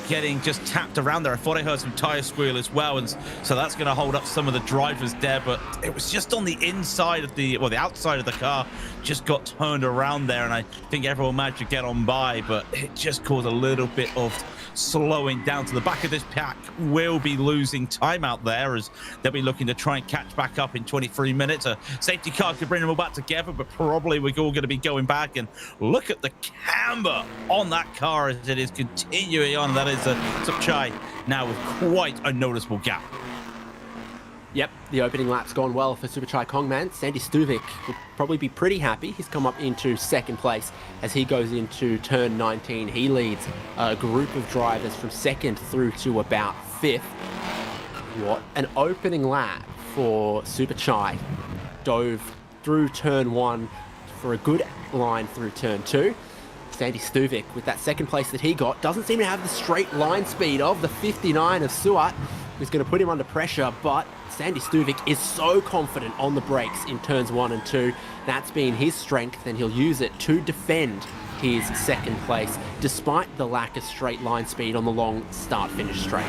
getting just tapped around there. I thought I heard some tire squeal as well, and so that's going to hold up some of the drivers there, but it was just on the inside of the outside of the car, just got turned around there, and I think everyone managed to get on by, but it just caused a little bit of slowing down. To the back of this pack will be losing time out there as they'll be looking to try and catch back up in 23 minutes. A safety car could bring them all back together, but probably we're all going to be going back. And look at the camber on that car as it is continuing on. That is a Supchai now with quite a noticeable gap. Yep, the opening lap's gone well for Superchai Kongman. Sandy Stuvik will probably be pretty happy. He's come up into 2nd place as he goes into turn 19. He leads a group of drivers from 2nd through to about 5th. What an opening lap for Superchai. Dove through turn 1 for a good line through turn 2. Sandy Stuvik, with that 2nd place that he got, doesn't seem to have the straight line speed of the 59 of Suat, who's going to put him under pressure, but Sandy Stuvik is so confident on the brakes in turns 1 and 2. That's been his strength, and he'll use it to defend his 2nd place, despite the lack of straight line speed on the long start-finish straight.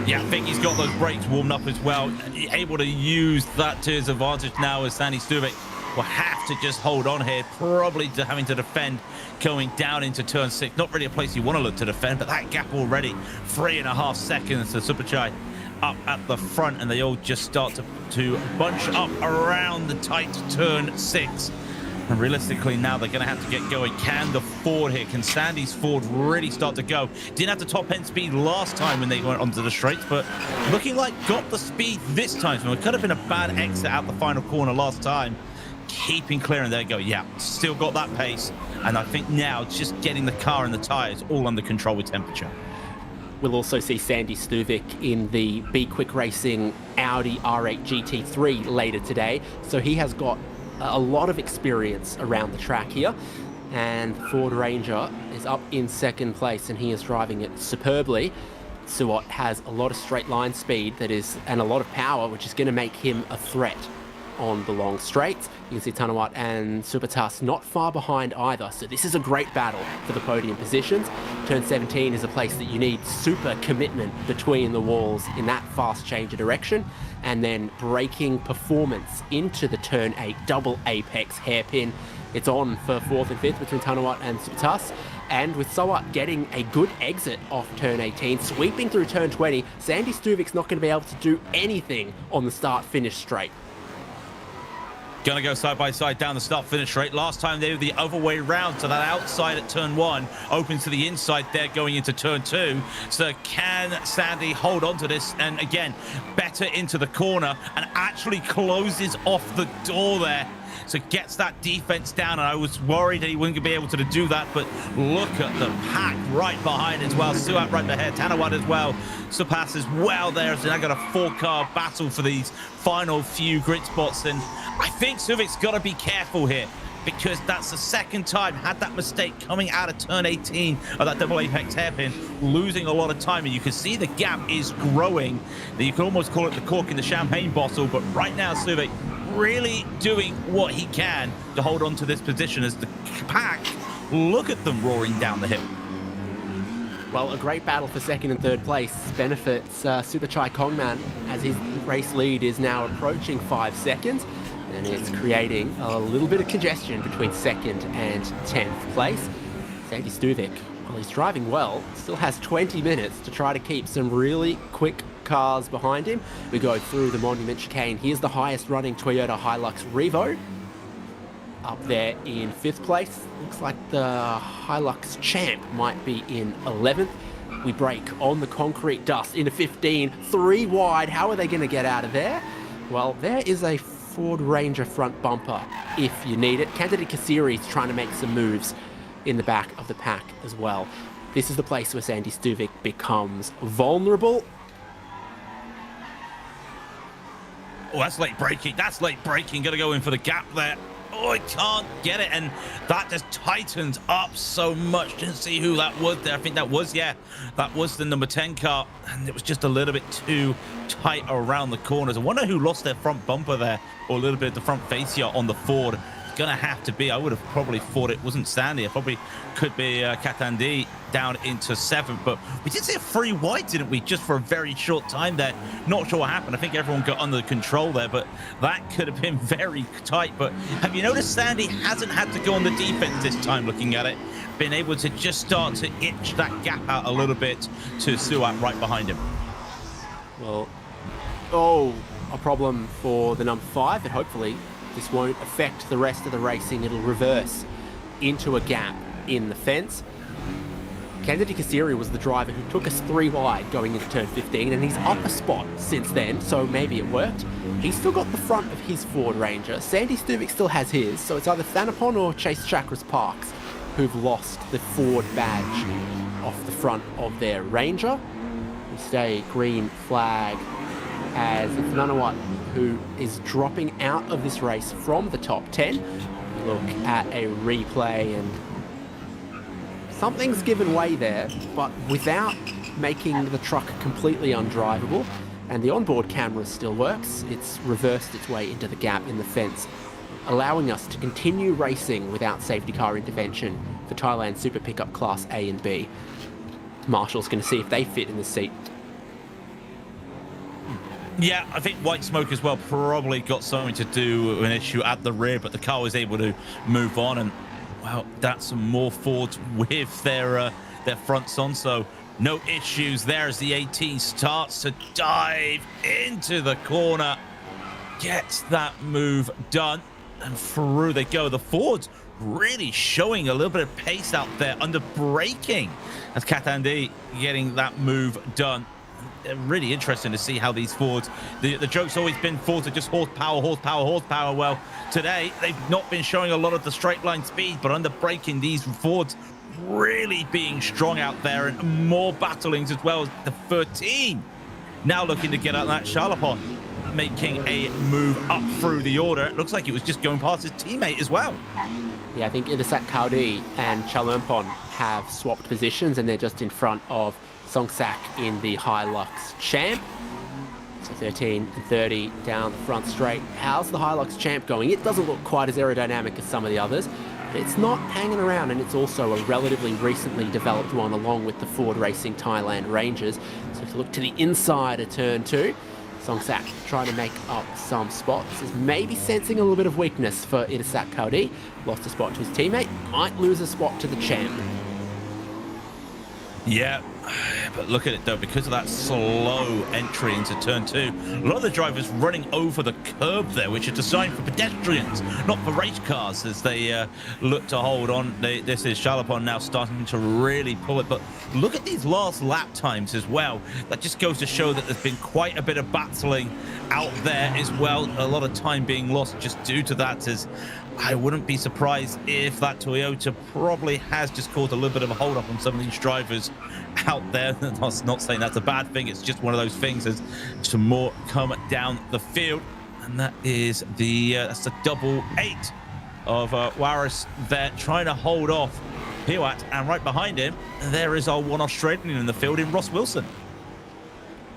Yeah, I think he's got those brakes warmed up as well. Able to use that to his advantage now as Sandy Stuvik will have to just hold on here, probably having to defend going down into turn 6. Not really a place you want to look to defend, but that gap already 3.5 seconds to Superchai up at the front, and they all just start to bunch up around the tight turn 6. And realistically now they're going to have to get going. Can the Ford here, can Sandy's Ford really start to go? Didn't have the top end speed last time when they went onto the straights, but looking like got the speed this time. So it could have been a bad exit out the final corner last time. Keeping clear, and there you go. Yeah, still got that pace. And I think now just getting the car and the tires all under control with temperature. We'll also see Sandy Stuvik in the Be Quick Racing Audi R8 GT3 later today. So he has got a lot of experience around the track here, and Ford Ranger is up in second place and he is driving it superbly. Suat has a lot of straight line speed and a lot of power, which is going to make him a threat on the long straights. You can see Tanawat and Supatas not far behind either, so this is a great battle for the podium positions. Turn 17 is a place that you need super commitment between the walls in that fast change of direction, and then braking performance into the turn 8 double apex hairpin. It's on for 4th and 5th between Tanawat and Supatas, and with Sawat getting a good exit off turn 18, sweeping through turn 20, Sandy Stuvik's not going to be able to do anything on the start-finish straight. Gonna go side by side down the start finish straight. Last time they were the other way round, so that outside at turn 1 opens to the inside there going into turn 2. So can Sandy hold on to this, and again better into the corner and actually closes off the door there, so gets that defense down. And I was worried that he wouldn't be able to do that, but look at the pack right behind as well. Suat right ahead, Tanawat as well, Supas as well there. So now got a 4-car battle for these final few grid spots, and I think Suvik's got to be careful here, because that's the second time had that mistake coming out of turn 18 of that double apex hairpin, losing a lot of time. And you can see the gap is growing. You can almost call it the cork in the champagne bottle, but right now Suvik really doing what he can to hold on to this position as the pack, look at them roaring down the hill. Well, a great battle for second and third place benefits Superchai Kongman, as his race lead is now approaching 5 seconds, and it's creating a little bit of congestion between second and 10th place. Sandy Stuvik, while he's driving well, still has 20 minutes to try to keep some really quick cars behind him. We go through the Monument Chicane. Here's the highest running Toyota Hilux Revo. Up there in 5th place. Looks like the Hilux Champ might be in 11th. We brake on the concrete dust into 15, 3 wide. How are they going to get out of there? Well, there is a Ford Ranger front bumper if you need it. Candidate Kasiri's trying to make some moves in the back of the pack as well. This is the place where Sandy Stuvik becomes vulnerable. Oh, that's late braking. That's late braking. Got to go in for the gap there. Oh, I can't get it, and that just tightens up so much. Didn't see who that was there. I think that was, yeah, that was the number 10 car, and it was just a little bit too tight around the corners. I wonder who lost their front bumper there, or a little bit of the front fascia on the Ford. It's gonna have to be, I would have probably thought it wasn't Sandy. It probably could be Katandi down into 7th, but we did see a 3 wide, didn't we, just for a very short time there. Not sure what happened. I think everyone got under control there, but that could have been very tight. But have you noticed Sandy hasn't had to go on the defense this time, looking at it, been able to just start to itch that gap out a little bit to Suat right behind him. Well, a problem for the number 5, but hopefully this won't affect the rest of the racing. It'll reverse into a gap in the fence. Candidate Kasiri was the driver who took us 3 wide going into turn 15, and he's up a spot since then, so maybe it worked. He's still got the front of his Ford Ranger. Sandy Stuvik still has his, so it's either Thanapon or Chase Chakras Parks who've lost the Ford badge off the front of their Ranger. We stay green flag as it's Nanawat who is dropping out of this race from the top 10. We look at a replay and something's given way there, but without making the truck completely undrivable, and the onboard camera still works. It's reversed its way into the gap in the fence, allowing us to continue racing without safety car intervention for Thailand Super Pickup Class A and B. Marshall's going to see if they fit in the seat Yeah, I think white smoke as well probably got something to do with an issue at the rear, but the car was able to move on, and well, that's some more Fords with their fronts on, so no issues there as the 18 starts to dive into the corner, gets that move done, and through they go. The Fords really showing a little bit of pace out there under braking as Katandi getting that move done. Really interesting to see how these Fords, the joke's always been Fords are just horsepower. Well, today they've not been showing a lot of the straight line speed, but under braking, these Fords really being strong out there, and more battlings as well as the 13 now looking to get out that Charlapon, making a move up through the order. It looks like it was just going past his teammate as well. Yeah, I think Itasak Kaudi and Charlapon have swapped positions, and they're just in front of Songsak in the Hilux Champ. So 13 and 30 down the front straight. How's the Hilux Champ going? It doesn't look quite as aerodynamic as some of the others, but it's not hanging around, and it's also a relatively recently developed one along with the Ford Racing Thailand Rangers. So if you look to the inside of turn 2, Songsak trying to make up some spots, is maybe sensing a little bit of weakness for Itasak Kaudi. Lost a spot to his teammate, might lose a spot to the Champ. Yeah, but look at it though, because of that slow entry into turn 2, a lot of the drivers running over the curb there, which is designed for pedestrians, not for race cars, as they look to hold on. This is Charlapon now starting to really pull it, but look at these last lap times as well. That just goes to show that there's been quite a bit of battling out there as well. A lot of time being lost just due to that, as I wouldn't be surprised if that Toyota probably has just caused a little bit of a hold up on some of these drivers out there. I'm not saying that's a bad thing, it's just one of those things as some more come down the field, and that is that's the double 8 of Waris there trying to hold off Piwat, and right behind him there is our one Australian in the field in Ross Wilson.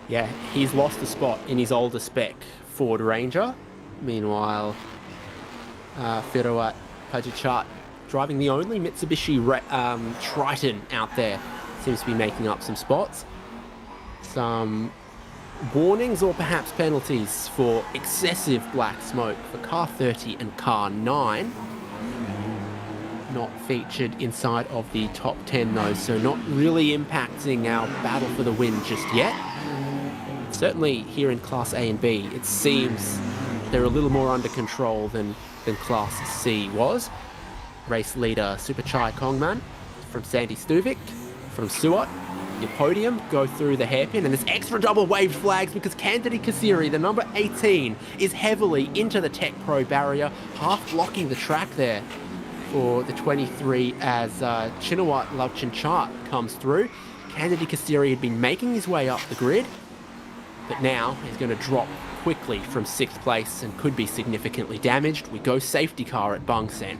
Yeah, he's lost a spot in his older spec Ford Ranger. Meanwhile, Firawat Pajichat driving the only Mitsubishi Triton out there seems to be making up some spots. Some warnings or perhaps penalties for excessive black smoke for car 30 and car 9. Not featured inside of the top 10 though, so not really impacting our battle for the win just yet. Certainly here in Class A and B, it seems they're a little more under control than Class C was. Race leader Superchai Kongman from Sandy Stuvik, from Suat. Your podium, go through the hairpin, and there's extra double waved flags because Candidi Kasiri, the number 18, is heavily into the Tech Pro barrier, half blocking the track there for the 23 as Chinawat Lauchinchat comes through. Candidi Kasiri had been making his way up the grid, but now he's going to drop quickly from 6th place and could be significantly damaged. We go safety car at Bangsaen.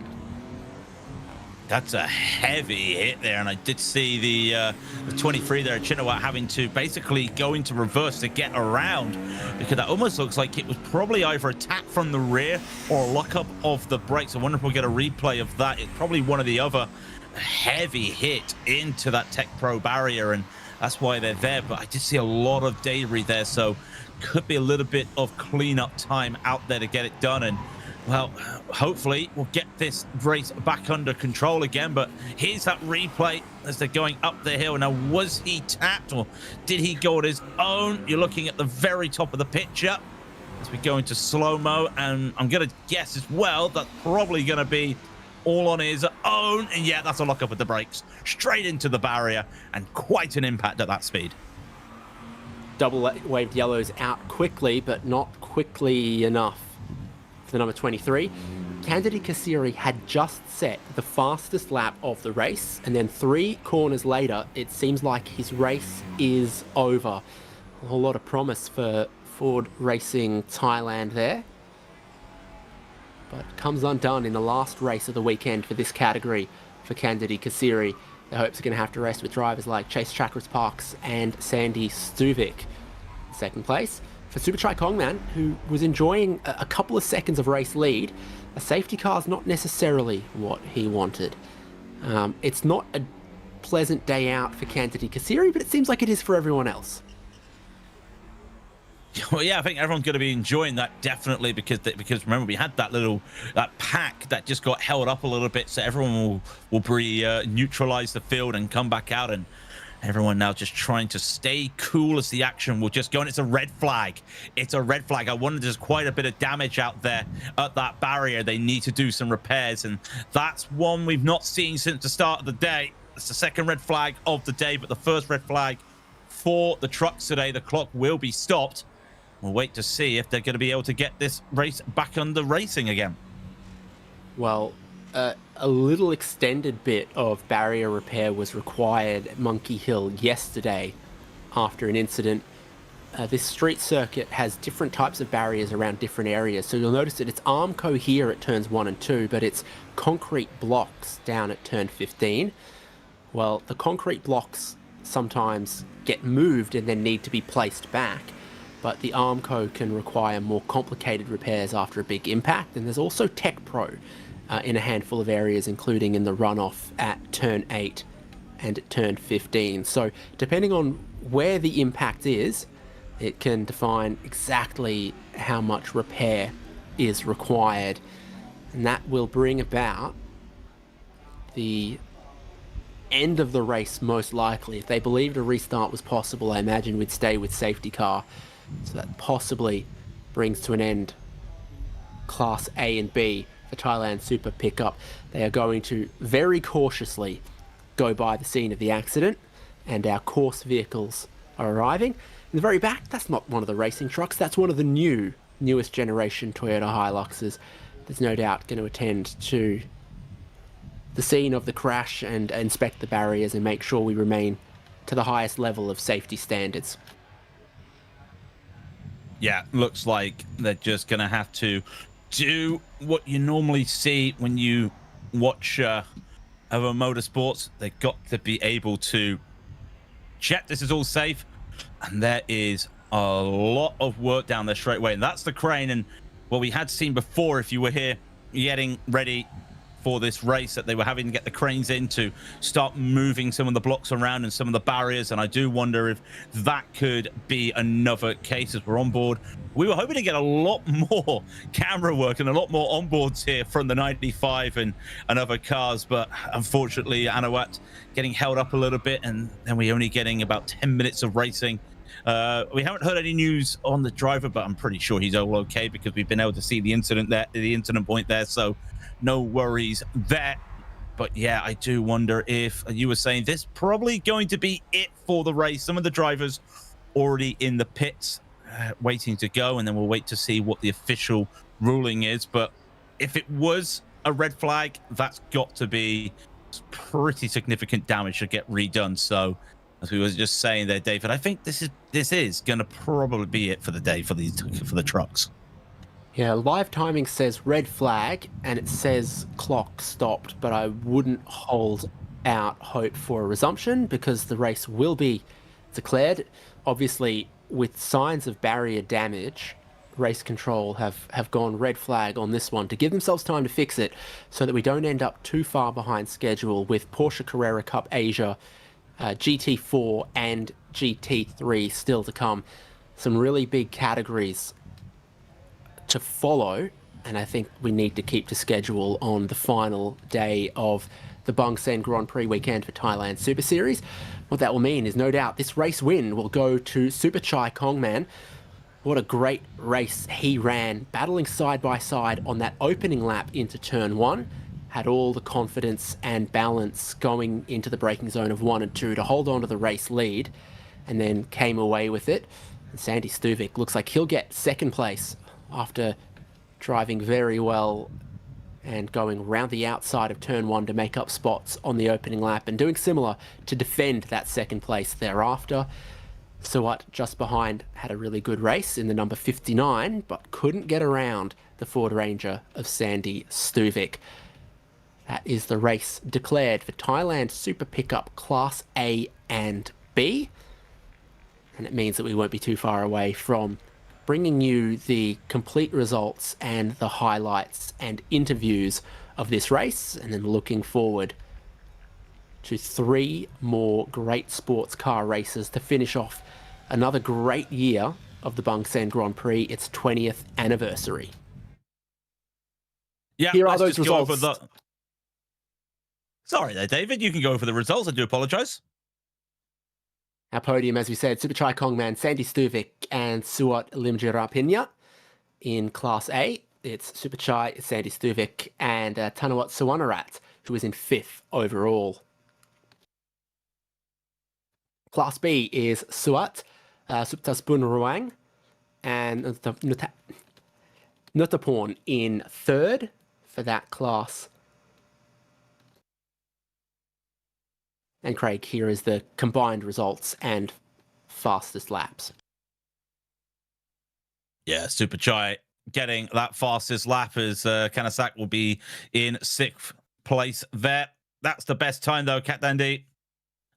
That's a heavy hit there, and I did see the 23 there, Chinawat, having to basically go into reverse to get around, because that almost looks like it was probably either attack from the rear or lock up of the brakes. I wonder if we'll get a replay of that. It's probably one of the other. Heavy hit into that Tech Pro barrier, and that's why they're there. But I did see a lot of debris there, so could be a little bit of cleanup time out there to get it done. And well, hopefully we'll get this race back under control again. But here's that replay as they're going up the hill. Now, was he tapped or did he go on his own? You're looking at the very top of the picture as we go into slow-mo, and I'm going to guess as well that's probably going to be all on his own. And yeah, that's a lock up with the brakes straight into the barrier, and quite an impact at that speed. Double waved yellows out quickly, but not quickly enough for the number 23. Candidi Kasiri had just set the fastest lap of the race, and then 3 corners later, it seems like his race is over. A whole lot of promise for Ford Racing Thailand there, but comes undone in the last race of the weekend for this category for Candidi Kasiri. The hopes are going to have to race with drivers like Chase Chakras Parks and Sandy Stuvik. Second place for Superchai Kongman, who was enjoying a couple of seconds of race lead. A safety car is not necessarily what he wanted. It's not a pleasant day out for Candidi Kasiri, but it seems like it is for everyone else. Well, yeah, I think everyone's going to be enjoying that definitely because remember we had that pack that just got held up a little bit, so everyone will neutralize the field and come back out, and everyone now just trying to stay cool as the action will just go. And it's a red flag. It's a red flag. I wonder, there's quite a bit of damage out there at that barrier. They need to do some repairs, and that's one we've not seen since the start of the day. It's the second red flag of the day, but the first red flag for the trucks today. The clock will be stopped. We'll wait to see if they're going to be able to get this race back under racing again. Well, a little extended bit of barrier repair was required at Monkey Hill yesterday after an incident. This street circuit has different types of barriers around different areas. So you'll notice that it's Armco here at turns 1 and 2, but it's concrete blocks down at turn 15. Well, the concrete blocks sometimes get moved and then need to be placed back, but the Armco can require more complicated repairs after a big impact. And there's also Tech Pro in a handful of areas, including in the runoff at turn 8 and at turn 15. So depending on where the impact is, it can define exactly how much repair is required. And that will bring about the end of the race, most likely. If they believed a restart was possible, I imagine we'd stay with safety car. So that possibly brings to an end Class A and B for Thailand Super Pickup. They are going to very cautiously go by the scene of the accident, and our course vehicles are arriving. In the very back, that's not one of the racing trucks, that's one of the newest generation Toyota Hiluxes. There's no doubt going to attend to the scene of the crash and inspect the barriers and make sure we remain to the highest level of safety standards. Yeah, looks like they're just going to have to do what you normally see when you watch other motorsports. They've got to be able to check this is all safe, and there is a lot of work down there straight away. And that's the crane, and what we had seen before, if you were here getting ready for this race, that they were having to get the cranes in to start moving some of the blocks around and some of the barriers. And I do wonder if that could be another case as we're on board. We were hoping to get a lot more camera work and a lot more onboards here from the 95 and other cars, but unfortunately Anawat getting held up a little bit, and then we're only getting about 10 minutes of racing. We haven't heard any news on the driver, but I'm pretty sure he's all okay because we've been able to see the incident point there, so no worries there. But yeah, I do wonder if you were saying this probably going to be it for the race. Some of the drivers already in the pits waiting to go, and then we'll wait to see what the official ruling is. But if it was a red flag, that's got to be pretty significant damage to get redone. So as we were just saying there, David, I think this is going to probably be it for the day for the trucks. Yeah, live timing says red flag and it says clock stopped, but I wouldn't hold out hope for a resumption because the race will be declared. Obviously, with signs of barrier damage, race control have gone red flag on this one to give themselves time to fix it so that we don't end up too far behind schedule with Porsche Carrera Cup Asia, GT4 and GT3 still to come. Some really big categories to follow, and I think we need to keep to schedule on the final day of the Bangsaen Grand Prix weekend for Thailand Super Series. What that will mean is no doubt this race win will go to Super Chai Kongman. What a great race he ran, battling side by side on that opening lap into turn 1. Had all the confidence and balance going into the braking zone of 1 and 2 to hold on to the race lead, and then came away with it. And Sandy Stuvik looks like he'll get second place after driving very well and going round the outside of turn 1 to make up spots on the opening lap and doing similar to defend that second place thereafter. Suat just behind had a really good race in the number 59, but couldn't get around the Ford Ranger of Sandy Stuvik. That is the race declared for Thailand Super Pickup Class A and B. And it means that we won't be too far away from bringing you the complete results and the highlights and interviews of this race, and then looking forward to 3 more great sports car races to finish off another great year of the Bangsaen Grand Prix, its 20th anniversary. Yeah, Here are let's those just go over results. Sorry there, David. You can go over the results. I do apologise. Our podium, as we said, Superchai Kongman, Sandy Stuvik, and Suat Limjirapinya. In Class A, it's Superchai, Sandy Stuvik, and Tanawat Sawanarat, who was in 5th overall. Class B is Suat, Suptaspun Ruang, and Nutaporn in 3rd for that class. And Craig, here is the combined results and fastest laps. Yeah, Superchai getting that fastest lap as Kanasak will be in 6th place there. That's the best time though, Cat Dandy.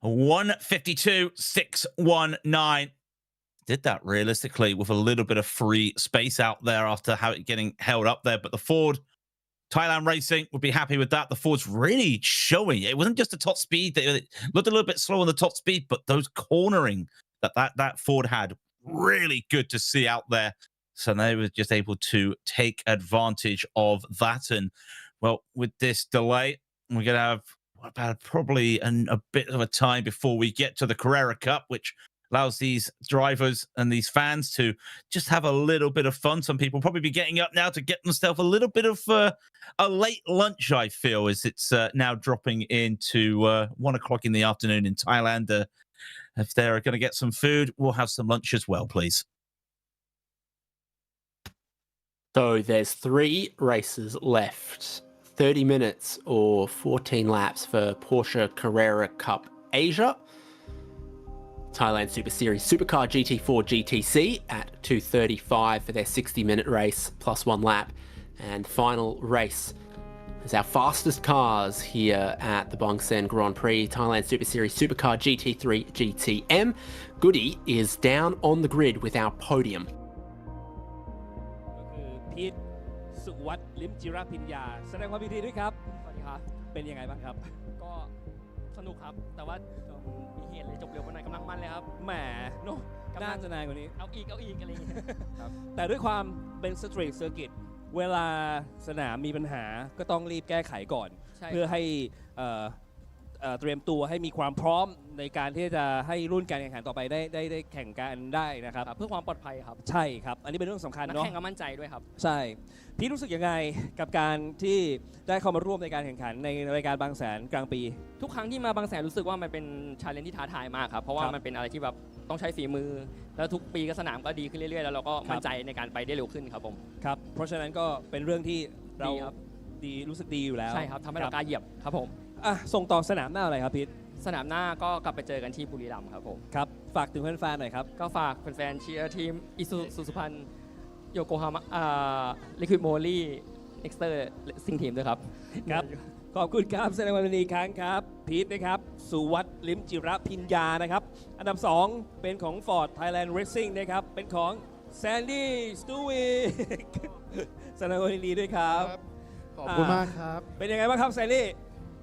1:52.619. Did that realistically with a little bit of free space out there after how it getting held up there. But the Ford Thailand Racing would be happy with that. The Ford's really showing. It wasn't just the top speed. They looked a little bit slow on the top speed, but those cornering that Ford had, really good to see out there. So they were just able to take advantage of that. And, well, with this delay, we're going to have about probably a bit of a time before we get to the Carrera Cup, which allows these drivers and these fans to just have a little bit of fun. Some people probably be getting up now to get themselves a little bit of a late lunch, I feel, as it's now dropping into 1 o'clock in the afternoon in Thailand. If they're going to get some food, we'll have some lunch as well, please. So there's 3 races left. 30 minutes or 14 laps for Porsche Carrera Cup Asia. Thailand Super Series Supercar GT4 GTC at 2:35 for their 60-minute race plus 1 lap. And final race is our fastest cars here at the Bangsaen Grand Prix. Thailand Super Series Supercar GT3 GTM. Goody is down on the grid with our podium. พีทสุวัฒน์ลิมจิรพิญญาแสดงความยินดีด้วยครับสวัสดีครับเป็นยังไงบ้างครับก็สนุกครับแต่ว่ามีเหตุเลยจบเร็วกว่านั้นกำลังมันเลยครับแหมโน้น่าจะนานกว่านี้เอาอีกอะไรอย่างเงี้ยครับแต่ด้วยความเป็นสตรีทเซอร์กิตเวลาสนามมีปัญหาก็ต้องรีบแก้ไขก่อนเพื่อให้เตรียมตัวให้มีความพร้อมในการที่จะให้รุ่นการแข่งขันต่อไปได้แข่งกันได้นะครับเพื่อความปลอดภัยครับใช่ครับอันนี้เป็นเรื่องสำคัญเนาะนักแข่งก็มั่นใจด้วยครับใช่พี่รู้สึกยังไงกับการที่ได้เข้ามาร่วมในการแข่งขันในรายการบางแสนกลางปีทุกครั้งที่มาบางแสนรู้สึกว่ามันเป็นชาเลนจ์ที่ท้าทายมากครับเพราะว่ามันเป็นอะไรที่แบบต้องใช้ฝีมือแล้วทุกปีก็สนามก็ดีขึ้นเรื่อยๆแล้วเราก็มั่นใจในการไปได้เร็วขึ้นครับผมครับเพราะฉะนั้นก็เป็นเรื่องที่เราดีรู้สึกดีอยู่แล้วใช่ครับทำให้เรากล้าเหยียบครับผมส่งต่อสนามหน้าอะไรครับพีทสนามหน้าก็กลับไปเจอกันที่บุรีรัมย์ครับผมครับฝากถึงแฟนๆหน่อยครับก็ฝากแฟนๆเชียร์ทีมอิซูซูสุพรรณโยโกฮาม่าลิควิดโมลี่เอ็กซ์เตอร์ซิงทีมด้วยครับครับขอบคุณครับแสดงความยินดีอีกครั้งครับพีทนะครับสุวัฒน์ลิมจิรพิญญานะครับอันดับ2เป็นของ Ford Thailand Racing นะครับเป็นของ Sandy Stuvik แสดงความยินดีด้วยครับขอบคุณมากครับเป็นยังไงบ้างครับแซนดี้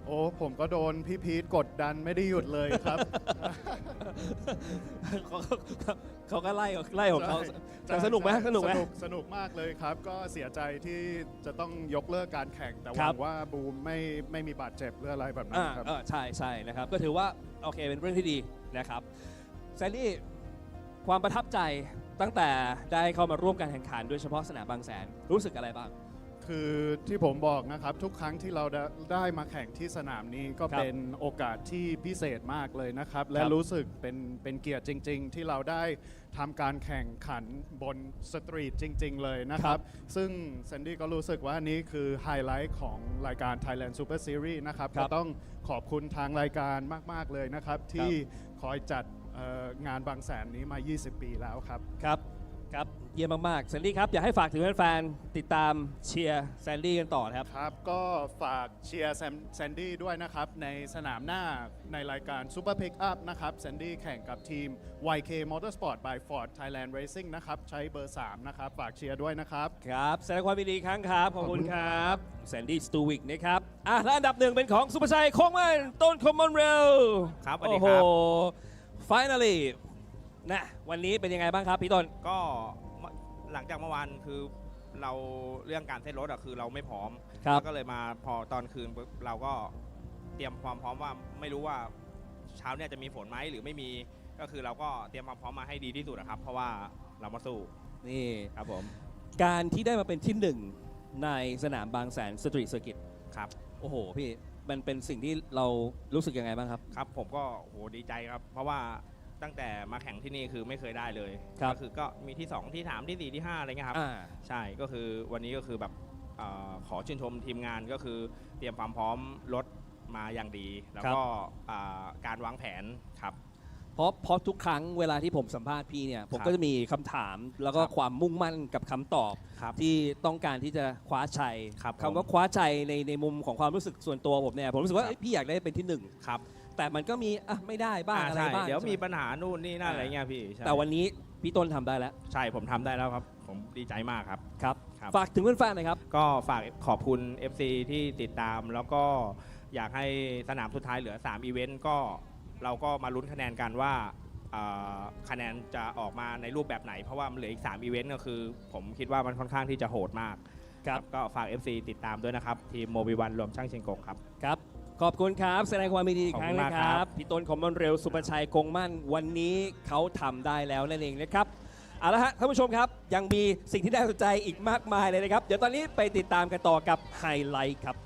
โอ้ผมก็โดนพี่พีทกดดันไม่ได้หยุดเลยครับเขาก็ไล่ของเขาสนุกไหมสนุกมากเลยครับก็เสียใจที่จะต้องยกเลิกการแข่งแต่หวังว่าบูมไม่มีบาดเจ็บหรืออะไรแบบนั้นครับใช่นะครับก็ถือว่าโอเคเป็นเรื่องที่ดีนะครับแซนดี้ความประทับใจตั้งแต่ได้เข้ามาร่วมการแข่งขันโดยเฉพาะสนามบางแสนรู้สึกอะไรบ้างคือที่ผมบอกนะครับทุกครั้งที่เราได้มาแข่งที่สนามนี้ก็เป็นโอกาสที่พิเศษมากเลยนะครับและรู้สึกเป็นเกียรติจริงๆที่เราได้ทำการแข่งขันบนสตรีทจริงๆเลยนะครับซึ่งแซนดี้ก็รู้สึกว่านี่คือไฮไลท์ของรายการ Thailand Super Series นะครับก็ต้องขอบคุณทางรายการมากๆเลยนะครับที่คอยจัดงานบางแสนนี้มา20 ปีแล้วครับครับเยี่ยมมากๆแซนดี้ครับอยากให้ฝากถึงแฟนๆติดตามเชียร์แซนดี้กันต่อครับก็ฝากเชียร์แซนดี้ด้วยนะครับในสนามหน้าในรายการ Super Pickup นะครับแซนดี้แข่งกับทีม YK Motorsport by Ford Thailand Racing นะครับใช้เบอร์ 3 นะครับฝากเชียร์ด้วยนะครับครับแสดงความยินดีครั้งครับขอบคุณครับแซนดี้สตูวิกนะครับและอันดับ1เป็นของสุภชัยคงมันต้นคอมมอนเรลครับสวัสดีครับ finally นะวันนี้เป็นยังไงบ้างครับพี่ต้น ก็หลังจากเมื่อวานคือเราเรื่องการเซตรถอะคือเราไม่พร้อม ครับ แล้วก็เลยมาพอตอนคืนปุ๊บเราก็เตรียมความพร้อมว่าไม่รู้ว่าเช้าเนี่ยจะมีฝนไหมหรือไม่มีก็คือเราก็เตรียมความพร้อมมาให้ดีที่สุดนะครับเพราะว่าเรามาสู้ นี่ ครับผม การที่ได้มาเป็นที่หนึ่งในสนามบางแสนสตรีทเซอร์กิต ครับ โอ้โหพี่มันเป็นสิ่งที่เรารู้สึกยังไงบ้างครับ ครับผมก็โหดีใจครับเพราะว่าตั้งแต่มาแข่งที่นี่คือไม่เคยได้เลย ครับ ก็คือก็มีที่2ที่3ที่4ที่5อะไรเงี้ยครับ อ่า ใช่ก็คือวันนี้ก็คือแบบขอชื่นชมทีมงานก็คือเตรียมความพร้อมรถมาอย่างดี แล้วก็การวางแผนครับ เพราะทุกครั้งเวลาที่ผมสัมภาษณ์พี่เนี่ยผมก็จะมีคำถามแล้วก็ความมุ่งมั่นกับคำตอบที่ต้องการที่จะคว้าชัยคำว่าคว้าชัยในมุมของความรู้สึกส่วนตัวผมเนี่ยผมรู้สึกว่าเอ้ยพี่อยากได้เป็นที่หนึ่ง ครับ แต่มันก็มีไม่ได้บ้างอะไรบ้าง เดี๋ยวมีปัญหานู่นนี่นั่นอะไรเงี้ยพี่ใช่ แต่วันนี้พี่ต้นทำได้แล้ว ใช่ผมทำได้แล้วครับผมดีใจมากครับ ครับฝากถึงเพื่อนแฟนหน่อยครับ ก็ฝากขอบคุณ FC ที่ติดตามแล้วก็อยากให้สนามสุดท้ายเหลือ3อีเวนต์ก็เราก็มาลุ้นคะแนนกันว่าคะแนนจะออกมาในรูปแบบไหนเพราะว่ามันเหลืออีก3อีเวนต์ก็คือผมคิดว่ามันค่อนข้างที่จะโหดมากครับก็ฝาก FC ติดตามด้วยนะครับทีมโมบิวันรวมช่างเชียงกงครับ ครับขอบคุณครับแสดงความยินดีอีกครั้ง ขอบคุณ นะ มาก ค ครั รับบ พี่ต้นคอมมอนเร็วสุประชัยกงมั่นวันนี้เขาทำได้แล้วนั่นเองนะครับเอาละฮะท่านผู้ชมครับยังมีสิ่งที่น่าสนใจอีกมากมายเลยนะครับเดี๋ยวตอนนี้ไปติดตามกันต่อกับไฮไลท์ครับ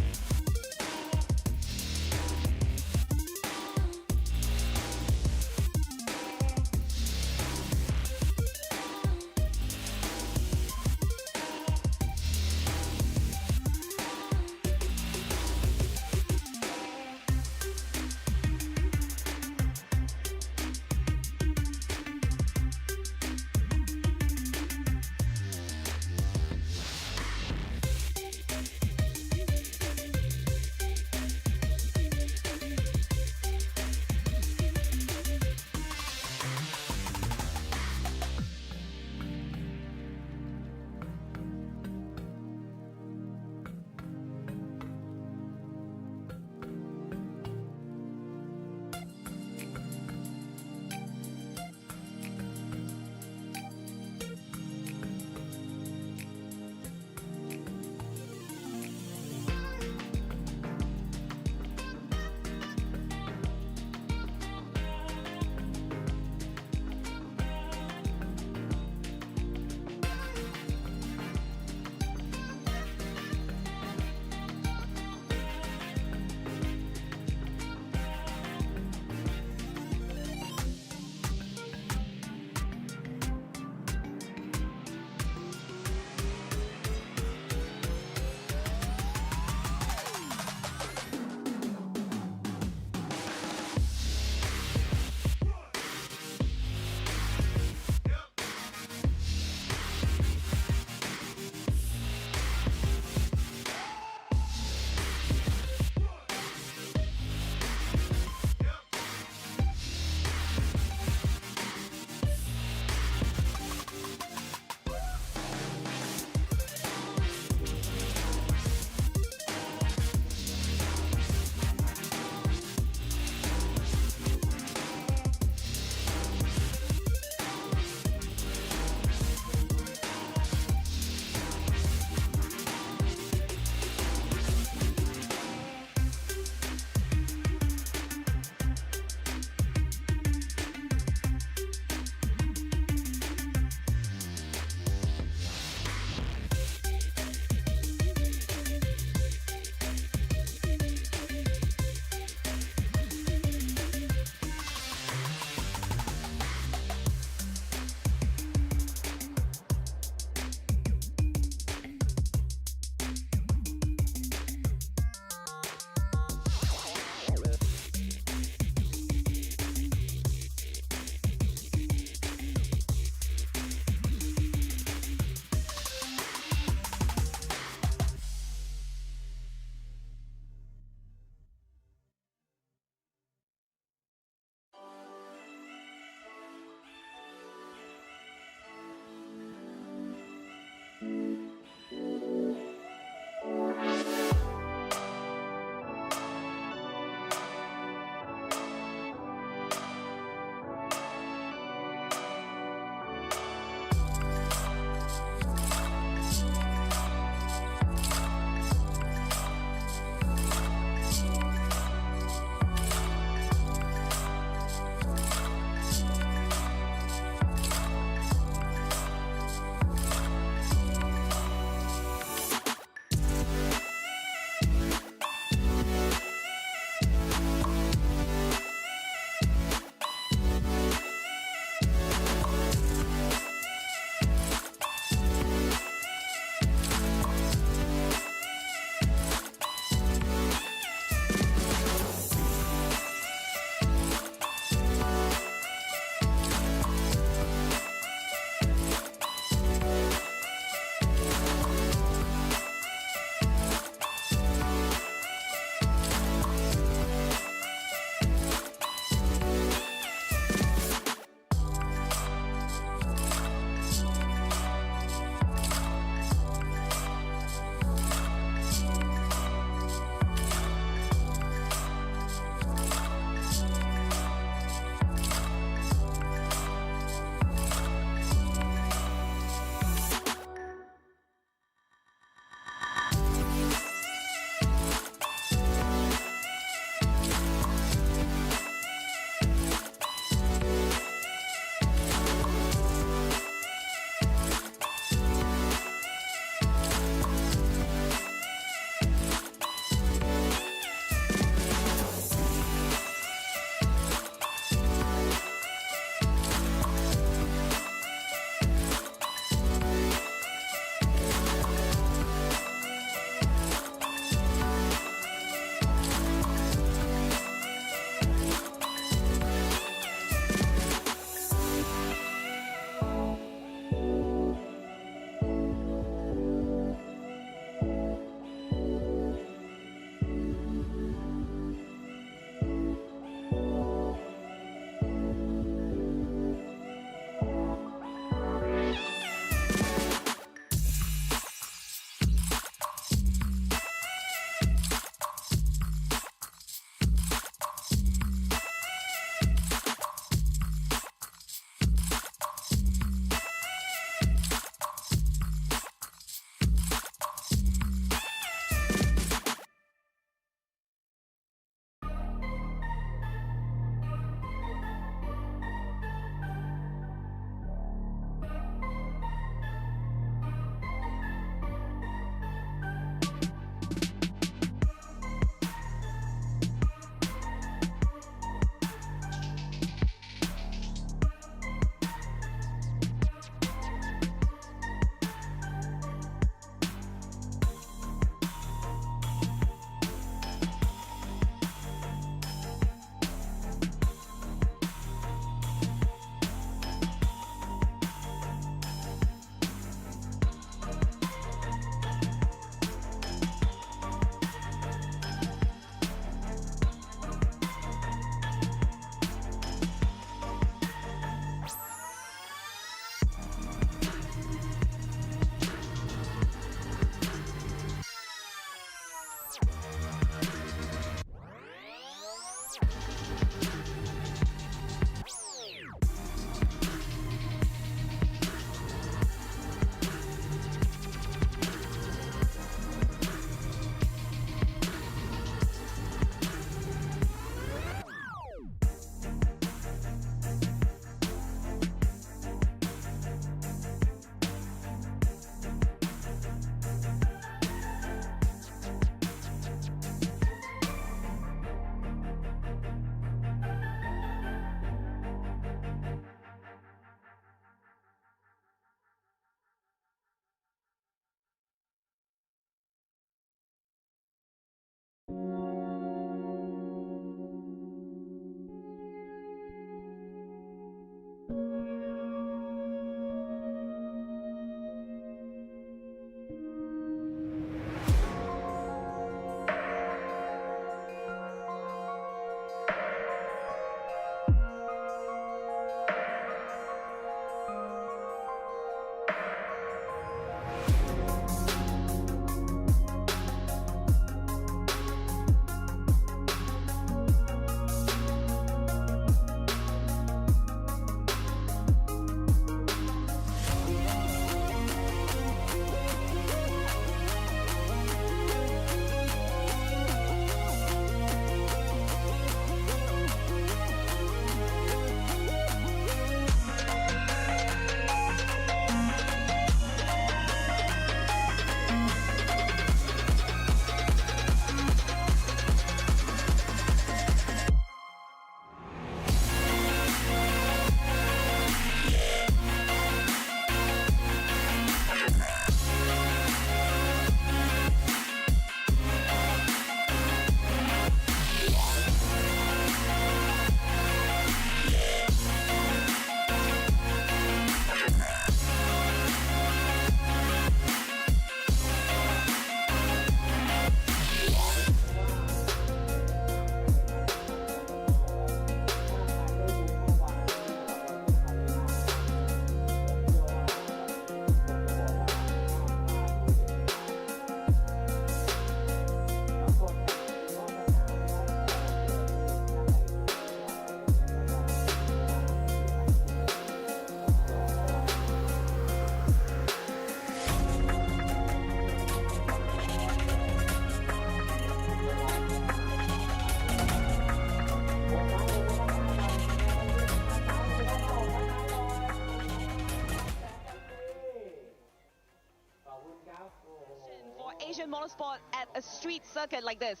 motorsport at a street circuit like this?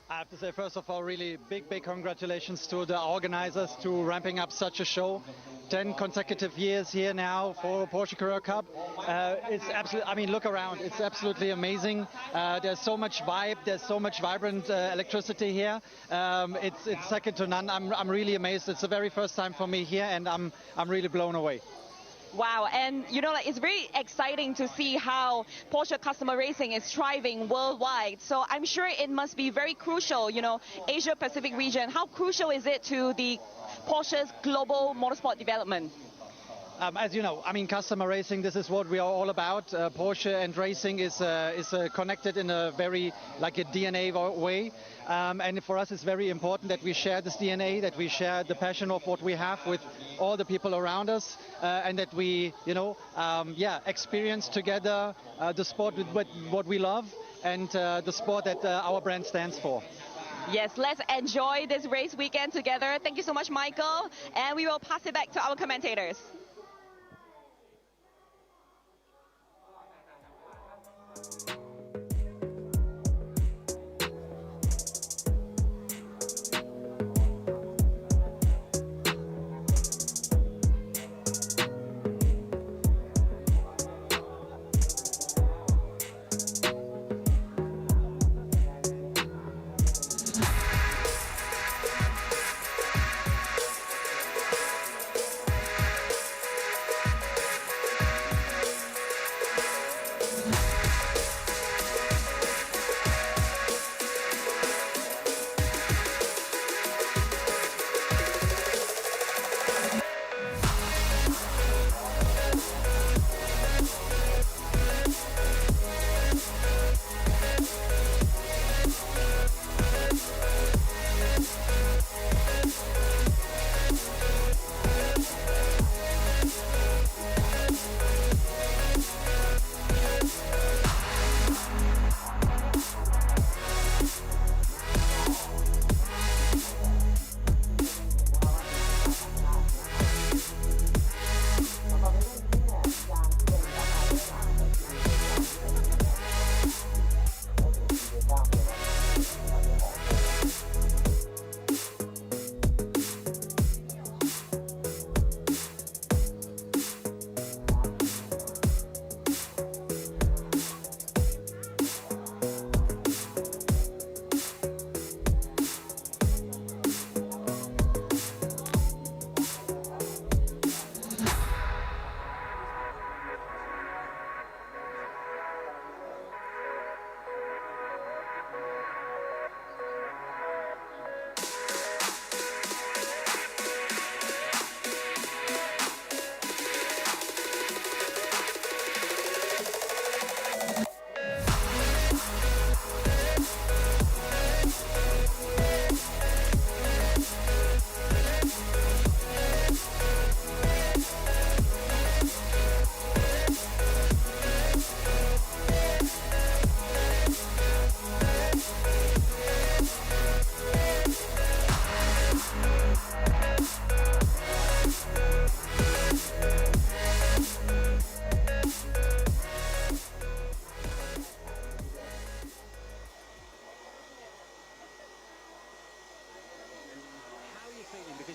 I have to say, first of all, really big congratulations to the organizers to ramping up such a show. 10 consecutive years here now for Porsche Carrera Cup. It's absolutely, I mean, look around. It's absolutely amazing. There's so much vibe. There's so much vibrant electricity here. It's second to none. I'm really amazed. It's the very first time for me here, and I'm really blown away. Wow, and you know, like, it's very exciting to see how Porsche customer racing is thriving worldwide. So I'm sure it must be very crucial, you know, Asia Pacific region. How crucial is it to the Porsche's global motorsport development? As you know, I mean, customer racing, this is what we are all about. Porsche and racing is connected in a very, like a DNA way. And for us, it's very important that we share this DNA, that we share the passion of what we have with all the people around us, and that we, you know, experience together the sport with what we love and the sport that our brand stands for. Yes, let's enjoy this race weekend together. Thank you so much, Michael. And we will pass it back to our commentators.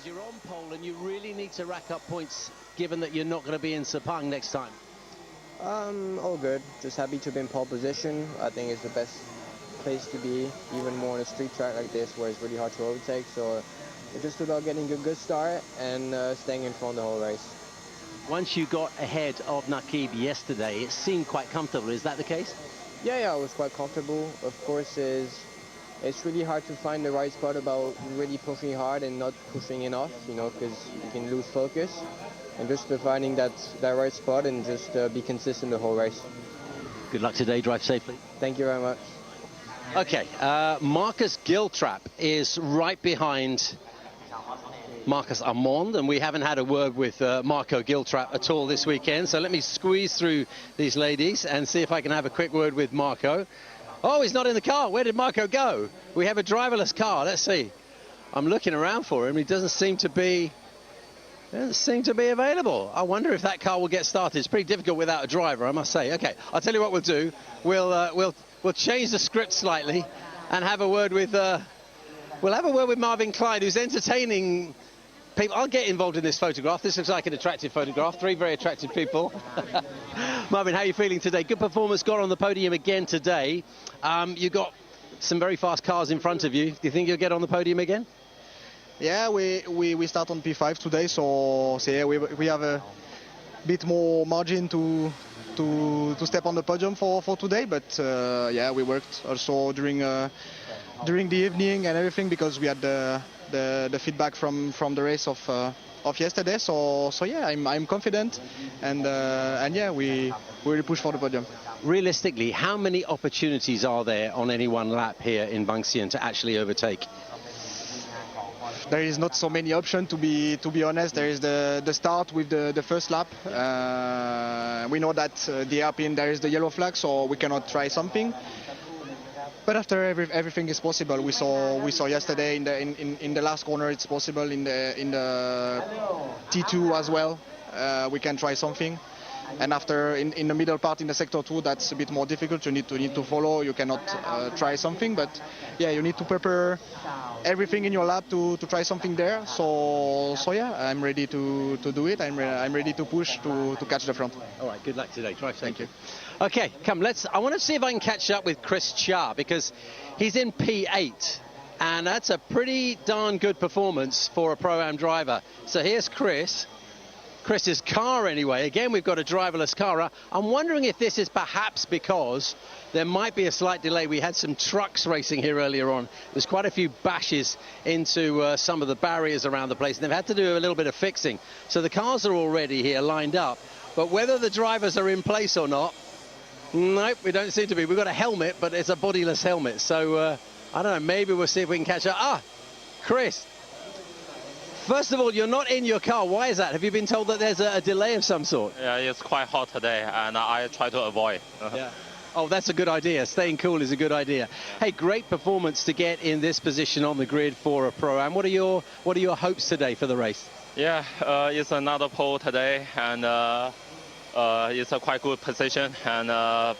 You're on pole and you really need to rack up points given that you're not going to be in Sepang next time. All good. Just happy to be in pole position. I think it's the best place to be, even more on a street track like this where it's really hard to overtake. So it's just about getting a good start and staying in front the whole race. Once you got ahead of Nakib yesterday, it seemed quite comfortable. Is that the case? Yeah, I was quite comfortable. Of course, it's really hard to find the right spot about really pushing hard and not pushing enough, you know, because you can lose focus. And just finding that right spot and just be consistent the whole race. Good luck today. Drive safely. Thank you very much. Okay, Marcus Giltrap is right behind Marcus Armand, and we haven't had a word with Marco Giltrap at all this weekend. So let me squeeze through these ladies and see if I can have a quick word with Marco. Oh, he's not in the car. Where did Marco go? We have a driverless car. Let's see. I'm looking around for him. He doesn't seem to be available. I wonder if that car will get started. It's pretty difficult without a driver, I must say. Okay, I'll tell you what we'll do. We'll we'll change the script slightly and have a word with, we'll have a word with Marvin Clyde, who's entertaining people. I'll get involved in this photograph. This looks like an attractive photograph. 3 very attractive people. Marvin, how are you feeling today? Good performance, got on the podium again today. You got some very fast cars in front of you. Do you think you'll get on the podium again? Yeah, we start on P5 today, so yeah, we have a bit more margin to step on the podium for today, but yeah, we worked also during the evening and everything, because we had the feedback from the race of yesterday. So yeah, I'm confident, and yeah, we really push for the podium. Realistically, how many opportunities are there on any one lap here in Bangsaen to actually overtake? There is not so many options, to be honest. There is the start with the first lap. We know that the hairpin, there is the yellow flag, so we cannot try something. But after everything is possible. We saw yesterday in the last corner it's possible. In the T2 as well, we can try something. And after in the middle part in the sector 2, that's a bit more difficult. You need to follow. You cannot try something, but yeah, you need to prepare everything in your lab to try something there. So yeah, I'm ready to do it. I'm ready to push to catch the front. All right, good luck today. Drive safe. Thank you. Okay, come, I want to see if I can catch up with Chris Chia, because he's in P8, and that's a pretty darn good performance for a Pro-Am driver. So here's Chris's car anyway. Again, we've got a driverless car. I'm wondering if this is perhaps because there might be a slight delay. We had some trucks racing here earlier on. There's quite a few bashes into some of the barriers around the place, and they've had to do a little bit of fixing. So the cars are already here lined up, but whether the drivers are in place or not, nope, we don't seem to be. We've got a helmet, but it's a bodiless helmet. So I don't know, maybe we'll see if we can catch up. Ah, Chris. First of all, you're not in your car. Why is that? Have you been told that there's a delay of some sort? Yeah, it's quite hot today, and I try to avoid. Yeah. Oh, that's a good idea. Staying cool is a good idea. Hey, great performance to get in this position on the grid for a Pro-Am. What are your hopes today for the race? Yeah, it's another pole today, and it's a quite good position. And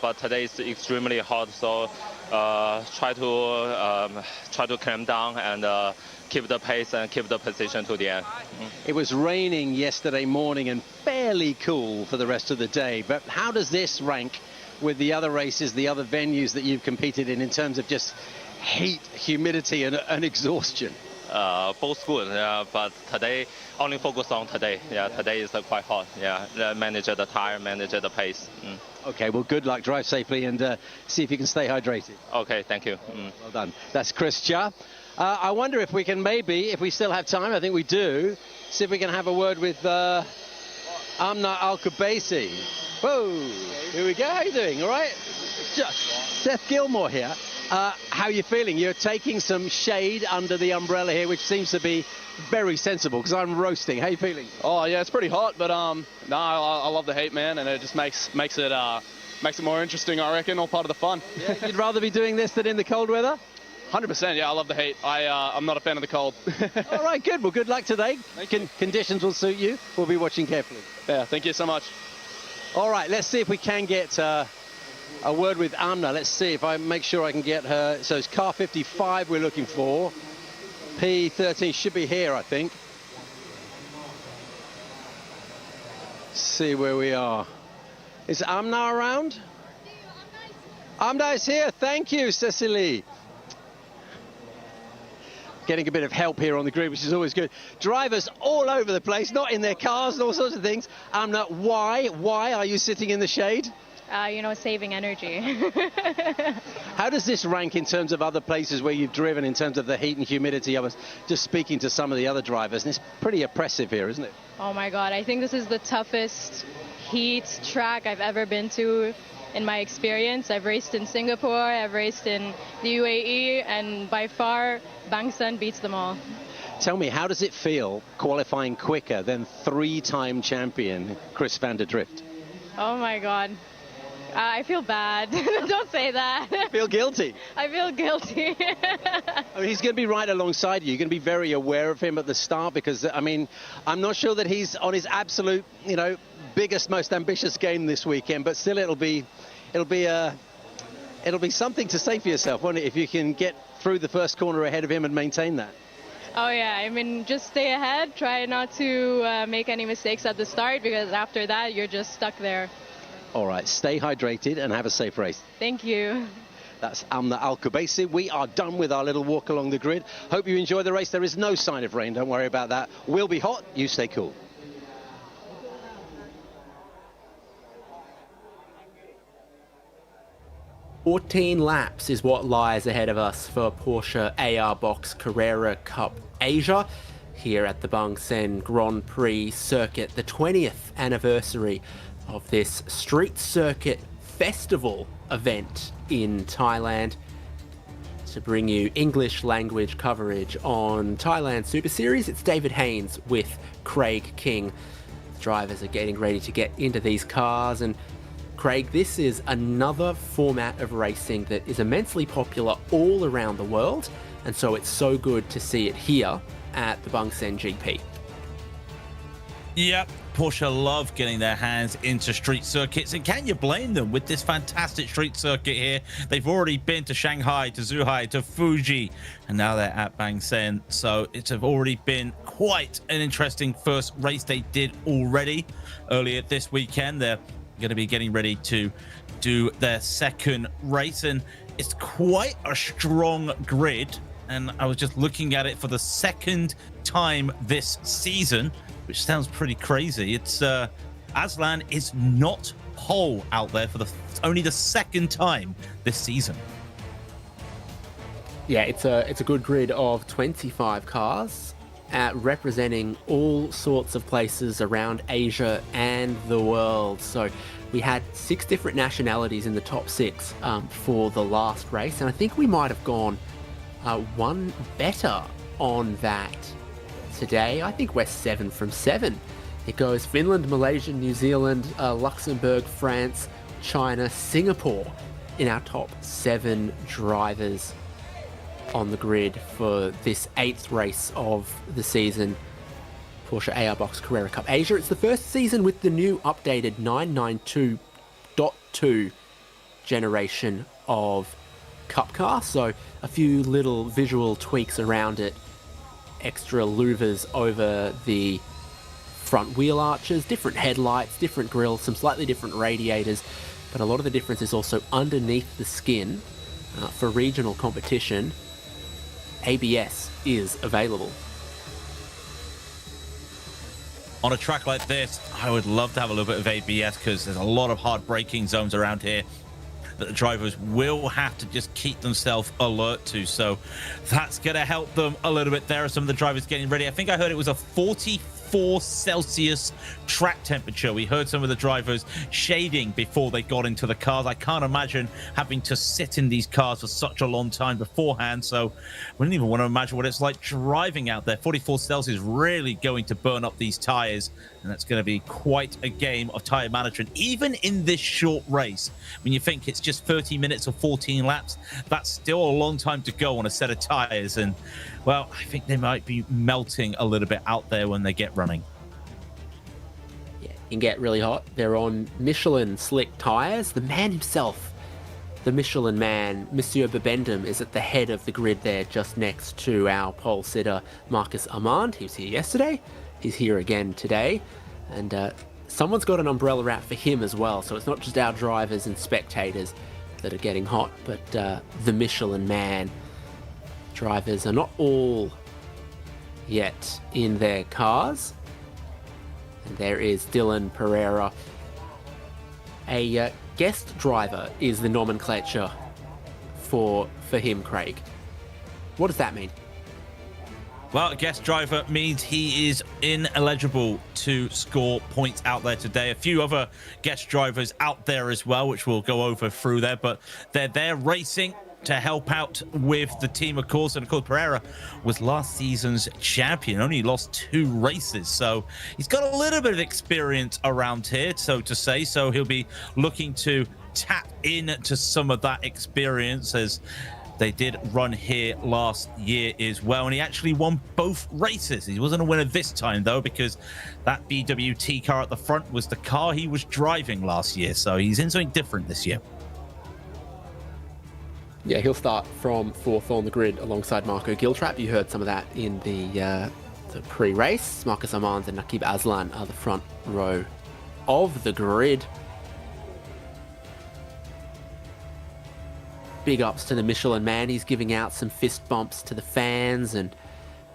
but today is extremely hot, so try to calm down and keep the pace and keep the position to the end. It was raining yesterday morning and fairly cool for the rest of the day, but how does this rank with the other races, the other venues that you've competed in terms of just heat, humidity and exhaustion? Both good, but today only focus on today. Yeah, today is quite hot. Yeah, manage the tire, manage the pace. Okay, well, good luck, drive safely, and see if you can stay hydrated. Okay, thank you. Well done. That's Chris Chia. I wonder if we can maybe, if we still have time, I think we do, see if we can have a word with Amna Al-Kubaisi. Whoa, here we go. How are you doing? All right? Seth Gilmore here. How are you feeling? You're taking some shade under the umbrella here, which seems to be very sensible, because I'm roasting. How are you feeling? Oh, yeah, it's pretty hot, but no, I love the heat, man, and it just makes it more interesting, I reckon, all part of the fun. Yeah, you'd rather be doing this than in the cold weather? 100%, yeah, I love the heat. I'm not a fan of the cold. All right, good. Well, good luck today. Conditions will suit you. We'll be watching carefully. Yeah, thank you so much. All right, let's see if we can get a word with Amna. Let's see if I make sure I can get her. So it's car 55 we're looking for. P13 should be here, I think. Let's see where we are. Is Amna around? Amna is here. Thank you, Cecily. Getting a bit of help here on the grid, which is always good. Drivers all over the place, not in their cars and all sorts of things. Amna, why are you sitting in the shade? Saving energy. How does this rank in terms of other places where you've driven, in terms of the heat and humidity? I was just speaking to some of the other drivers, and it's pretty oppressive here, isn't it? Oh my God, I think this is the toughest heat track I've ever been to in my experience. I've raced in Singapore, I've raced in the UAE, and by far, Bangsaen beats them all. Tell me, how does it feel qualifying quicker than 3-time champion Chris van der Drift? Oh my God. I feel bad. Don't say that. You feel guilty? I feel guilty. I mean, he's going to be right alongside you. You're going to be very aware of him at the start, because, I mean, I'm not sure that he's on his absolute, biggest, most ambitious game this weekend, but still it'll be a it'll be something to say for yourself, won't it, if you can get through the first corner ahead of him and maintain that? Oh yeah, I mean, just stay ahead, try not to make any mistakes at the start, because after that you're just stuck there. All right, stay hydrated and have a safe race. Thank you. That's Amna Al-Kubaisi. We are done with our little walk along the grid. Hope you enjoy the race. There is no sign of rain, don't worry about that. We'll be hot, you stay cool. "14 laps is what lies ahead of us for Porsche AR Box Carrera Cup Asia here at the Bangsaen Grand Prix circuit, the 20th anniversary of this street circuit festival event in Thailand. To bring you English language coverage on Thailand Super Series, it's David Haynes with Craig King. Drivers are getting ready to get into these cars, and Craig, this is another format of racing that is immensely popular all around the world, and so it's so good to see it here at the Bangsaen GP. Yep, Porsche love getting their hands into street circuits, and can you blame them with this fantastic street circuit here? They've already been to Shanghai, to Zhuhai, to Fuji, and now they're at Bangsaen, so it's already been quite an interesting first race they did already earlier this weekend. They're going to be getting ready to do their second race, and it's quite a strong grid, and I was just looking at it for the second time this season, which sounds pretty crazy. It's Aslan is not pole out there for only the second time this season. Yeah, it's a good grid of 25 cars representing all sorts of places around Asia and the world. So we had 6 different nationalities in the top 6 for the last race, and I think we might have gone one better on that today. I think we're 7 from 7. It goes Finland, Malaysia, New Zealand, Luxembourg, France, China, Singapore in our top 7 drivers on the grid for this 8th race of the season, Porsche AR Box Carrera Cup Asia. It's the first season with the new updated 992.2 generation of Cup car, so a few little visual tweaks around it. Extra louvers over the front wheel arches, different headlights, different grills, some slightly different radiators, but a lot of the difference is also underneath the skin. For regional competition, ABS is available. On a track like this, I would love to have a little bit of ABS because there's a lot of hard braking zones around here that the drivers will have to just keep themselves alert to, so that's going to help them a little bit. There are some of the drivers getting ready. I think I heard it was a 44 Celsius track temperature. We heard some of the drivers shading before they got into the cars. I can't imagine having to sit in these cars for such a long time beforehand, so we don't even want to imagine what it's like driving out there. 44 Celsius really going to burn up these tires, and that's going to be quite a game of tire management, even in this short race. When you think it's just 30 minutes or 14 laps, that's still a long time to go on a set of tires, and well, I think they might be melting a little bit out there when they get running. Yeah, it can get really hot. They're on Michelin slick tires. The man himself, the Michelin man, Monsieur Bibendum, is at the head of the grid there, just next to our pole sitter, Marcus Armand. He was here yesterday. He's here again today. And someone's got an umbrella out for him as well. So it's not just our drivers and spectators that are getting hot, but the Michelin man. Drivers are not all yet in their cars. And there is Dylan Pereira. A guest driver is the nomenclature for him, Craig. What does that mean? Well, guest driver means he is ineligible to score points out there today. A few other guest drivers out there as well, which we'll go over through there, but they're there racing to help out with the team, of course. And of course, Pereira was last season's champion, only lost 2 races, so he's got a little bit of experience around here, so to say. So he'll be looking to tap into some of that experience, as they did run here last year as well, and he actually won both races. He wasn't a winner this time though, because that BWT car at the front was the car he was driving last year, so he's in something different this year. Yeah, he'll start from 4th on the grid alongside Marco Giltrap. You heard some of that in the pre-race. Marcus Armand and Nakib Aslan are the front row of the grid. Big ups to the Michelin man. He's giving out some fist bumps to the fans, and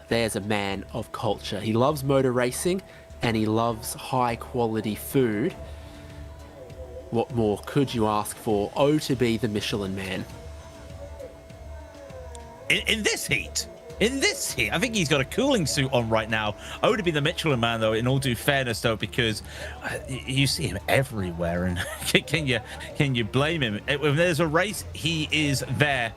there's a man of culture. He loves motor racing and he loves high quality food. What more could you ask for? Oh, to be the Michelin man. In this heat, I think he's got a cooling suit on right now. Oh, to be the Michelin man, though, in all due fairness, though, because you see him everywhere, and can you blame him? When there's a race, he is there.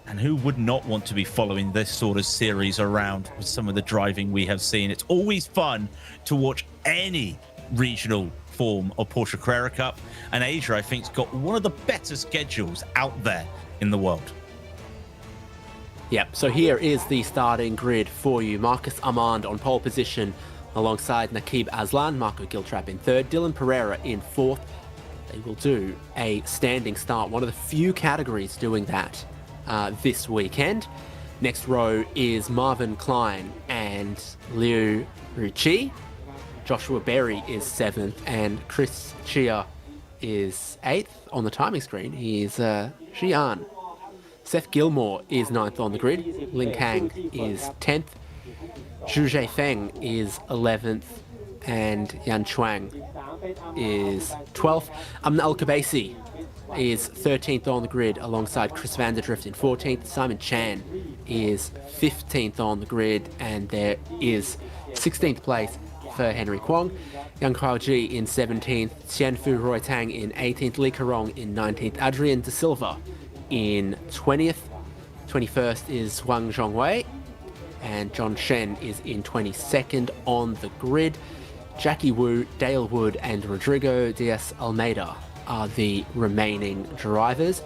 And who would not want to be following this sort of series around with some of the driving we have seen? It's always fun to watch any regional form of Porsche Carrera Cup, and Asia, I think, has got one of the better schedules out there in the world. Yep, so here is the starting grid for you. Marcus Armand on pole position alongside Nakib Aslan, Marco Giltrap in 3rd, Dylan Pereira in 4th. They will do a standing start, one of the few categories doing that this weekend. Next row is Marvin Klein and Liu Ruchi. Joshua Berry is 7th and Chris Chia is 8th on the timing screen. He is Xi'an. Seth Gilmore is 9th on the grid. Ling Kang is 10th. Zhu Zhaifeng is 11th. And Yan Chuang is 12th. Amna Al-Kabasi is 13th on the grid alongside Chris Vanderdrift in 14th. Simon Chan is 15th on the grid. And there is 16th place for Henry Kwong. Yang Kaoji in 17th. Xianfu Roy Tang in 18th. Li Karong in 19th. Adrian De Silva in 20th. 21st is Wang Zhongwei, and John Shen is in 22nd on the grid. Jackie Wu, Dale Wood and Rodrigo Diaz Almeida are the remaining drivers.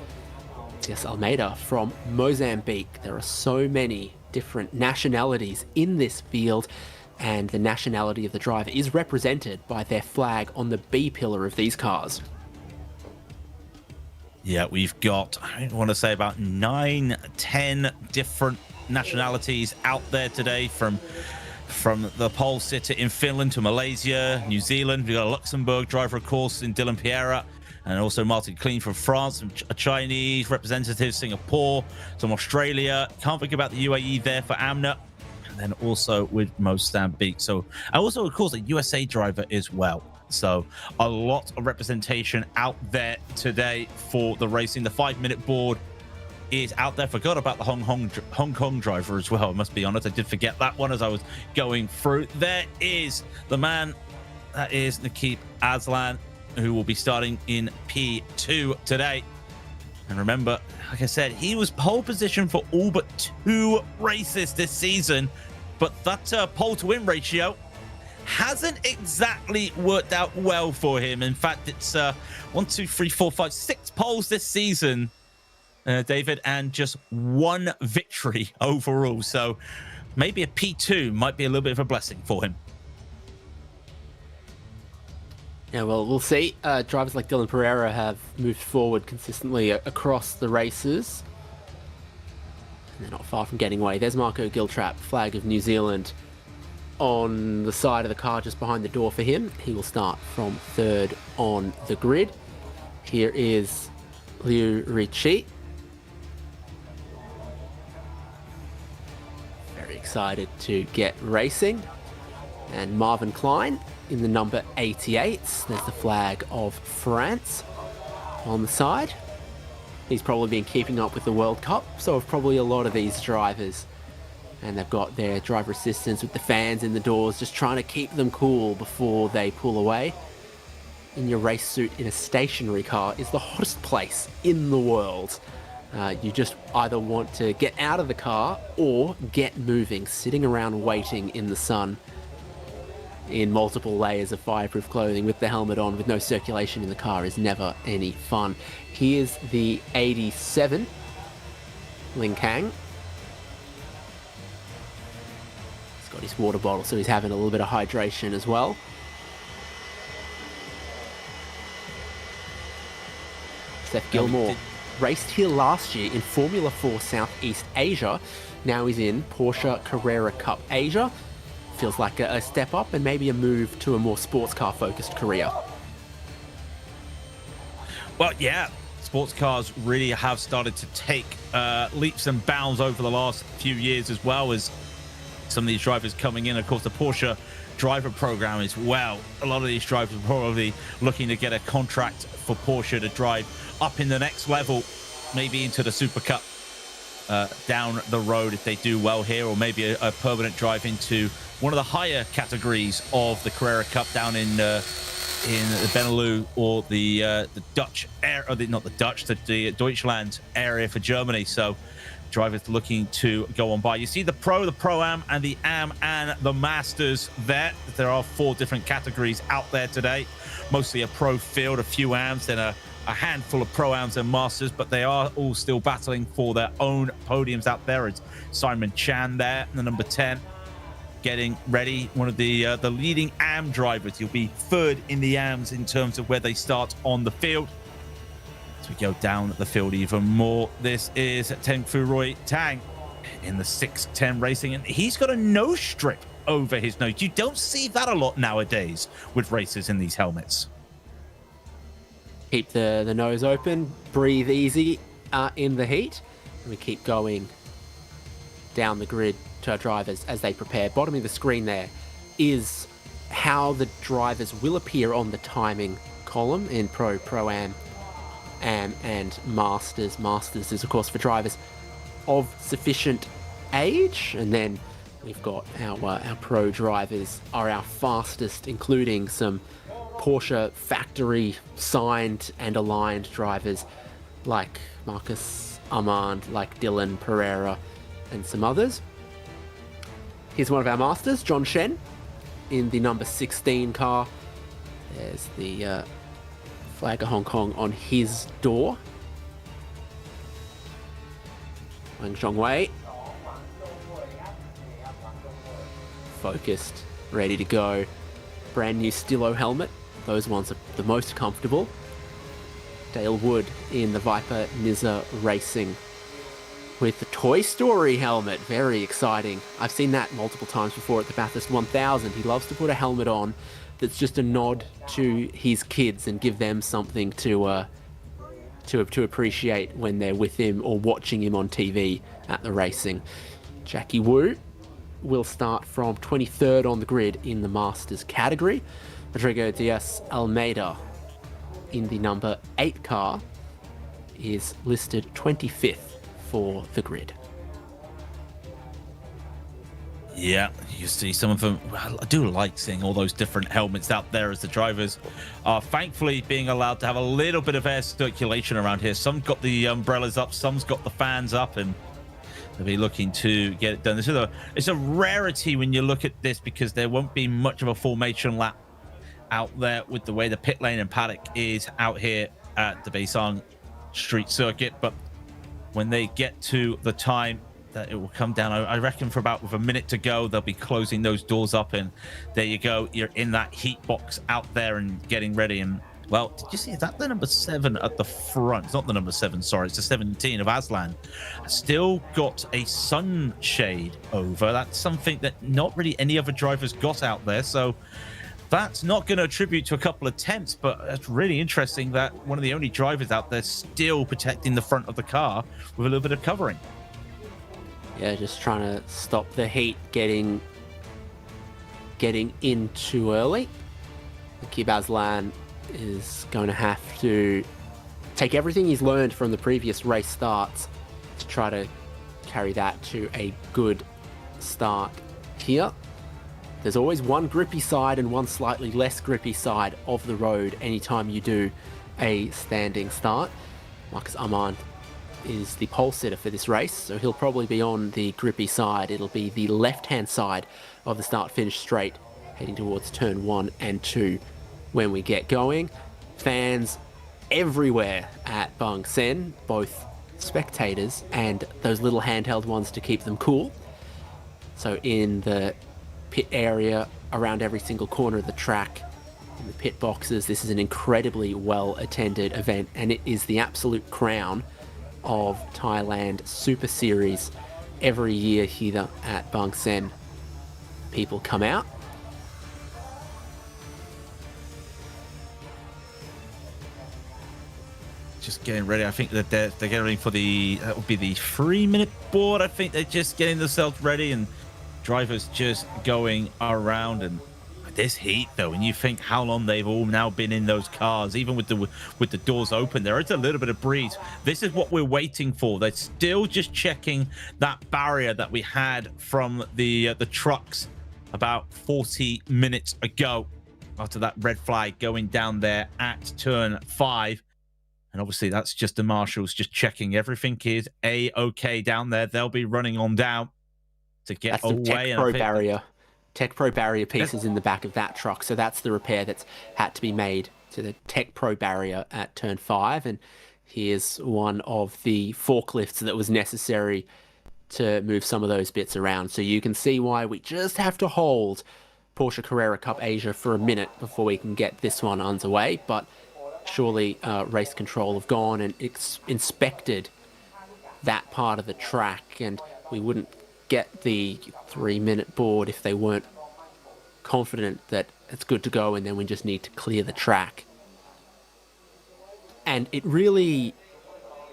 Diaz Almeida from Mozambique. There are so many different nationalities in this field, and the nationality of the driver is represented by their flag on the B pillar of these cars. Yeah, we've got, I want to say, about 9-10 different nationalities out there today, from the pole sitter in Finland to Malaysia, New Zealand. We've got a Luxembourg driver, of course, in Dylan Pereira, and also Martin Klein from France, a Chinese representative, Singapore, some Australia. Can't forget about the UAE there for Amna, and then also with Mozambique. So, and also, of course, a USA driver as well. So a lot of representation out there today for the racing. The 5-minute board is out there. Forgot about the Hong Kong driver as well. I must be honest, I did forget that one as I was going through. There is the man, that is Nakib Aslan, who will be starting in P2 today. And remember, like I said, he was pole position for all but 2 races this season, but that pole to win ratio hasn't exactly worked out well for him. In fact, it's 1, 2, 3, 4, 5, 6 poles this season, David, and just 1 victory overall. So maybe a P2 might be a little bit of a blessing for him. Yeah, well, we'll see. Drivers like Dylan Pereira have moved forward consistently across the races. And they're not far from getting away. There's Marco Giltrap, flag of New Zealand, on the side of the car just behind the door for him. He will start from 3rd on the grid. Here is Liu Ruchi. Very excited to get racing. And Marvin Klein in the number 88. There's the flag of France on the side. He's probably been keeping up with the World Cup, so have probably a lot of these drivers. And they've got their driver assistants with the fans in the doors, just trying to keep them cool before they pull away. In your race suit in a stationary car is the hottest place in the world. You just either want to get out of the car or get moving. Sitting around waiting in the sun in multiple layers of fireproof clothing with the helmet on with no circulation in the car is never any fun. Here's the 87, Ling Kang. Got his water bottle, so he's having a little bit of hydration as well. Seth Gilmore raced here last year in Formula 4 Southeast Asia. Now he's in Porsche Carrera Cup Asia. Feels like a step up and maybe a move to a more sports car focused career. Well, yeah, sports cars really have started to take leaps and bounds over the last few years, as well as some of these drivers coming in. Of course, the Porsche driver program as well. A lot of these drivers are probably looking to get a contract for Porsche to drive up in the next level, maybe into the Super Cup down the road if they do well here, or maybe a permanent drive into one of the higher categories of the Carrera Cup down in the Benelux or the Dutch area, or not the Dutch, the Deutschland area for Germany. So drivers looking to go on by. You see the Pro, the Pro-Am, and the Am and the Masters there. There are 4 different categories out there today. Mostly a Pro field, a few Ams, then a handful of Pro-Ams and Masters, but they are all still battling for their own podiums out there. It's Simon Chan there, the number 10, getting ready. One of the leading Am drivers. He'll be 3rd in the Ams in terms of where they start on the field. As we go down the field even more, this is Teng Furoy Tang in the 610 Racing, and he's got a nose strip over his nose. You don't see that a lot nowadays with racers in these helmets. Keep the nose open, breathe easy in the heat, and we keep going down the grid to our drivers as they prepare. Bottom of the screen there is how the drivers will appear on the timing column in Pro, Pro-Am, Am, and Masters. Masters is, of course, for drivers of sufficient age, and then we've got our Pro drivers are our fastest, including some Porsche factory signed and aligned drivers like Marcus Armand, like Dylan Pereira, and some others. Here's one of our Masters, John Shen, in the number 16 car. There's the flag of Hong Kong on his door. Wang Zhongwei, focused, ready to go. Brand new Stilo helmet. Those ones are the most comfortable. Dale Wood in the Viper Nizza Racing with the Toy Story helmet. Very exciting. I've seen that multiple times before at the Bathurst 1000. He loves to put a helmet on that's just a nod to his kids and give them something to appreciate when they're with him or watching him on TV at the racing. Jackie Wu will start from 23rd on the grid in the Masters category. Rodrigo Diaz Almeida in the number 8 car is listed 25th for the grid. Yeah, you see some of them. I do like seeing all those different helmets out there as the drivers are thankfully being allowed to have a little bit of air circulation around here. Some got the umbrellas up, some's got the fans up, and they'll be looking to get it done. It's a rarity when you look at this, because there won't be much of a formation lap out there with the way the pit lane and paddock is out here at the Bangsaen Street Circuit. But when they get to the time that it will come down, I reckon for about with a minute to go, they'll be closing those doors up, and there you go, you're in that heat box out there and getting ready. And well, did you see, is that the number 7 at the front? It's not the number 7, sorry, it's the 17 of Aslan. Still got a sunshade over. That's something that not really any other drivers got out there, so that's not going to attribute to a couple of temps, but it's really interesting that one of the only drivers out there still protecting the front of the car with a little bit of covering. Yeah, just trying to stop the heat getting in too early. Kib Aslan is going to have to take everything he's learned from the previous race starts to try to carry that to a good start here. There's always one grippy side and one slightly less grippy side of the road anytime you do a standing start. Marcus Armand is the pole sitter for this race, so he'll probably be on the grippy side. It'll be the left-hand side of the start-finish straight, heading towards turn 1 and 2 when we get going. Fans everywhere at Bangsaen, both spectators and those little handheld ones to keep them cool. So in the pit area, around every single corner of the track, in the pit boxes, this is an incredibly well-attended event, and it is the absolute crown of Thailand Super Series. Every year here at Bangsaen, people come out. Just getting ready. I think that they're getting ready for that would be the 3-minute board. I think they're just getting themselves ready, and drivers just going around. And this heat, though, and you think how long they've all now been in those cars, even with the doors open, there is a little bit of breeze. This is what we're waiting for. They're still just checking that barrier that we had from the trucks about 40 minutes ago, after that red flag going down there at turn 5. And obviously that's just the marshals just checking everything is a-okay down there. They'll be running on down to get That's away. The Tech Pro barrier pieces in the back of that truck. So that's the repair that's had to be made to the Tech Pro barrier at turn 5. And here's one of the forklifts that was necessary to move some of those bits around. So you can see why we just have to hold Porsche Carrera Cup Asia for a minute before we can get this one underway. But surely race control have gone and inspected that part of the track, and we wouldn't get the 3-minute board if they weren't confident that it's good to go, and then we just need to clear the track. And it really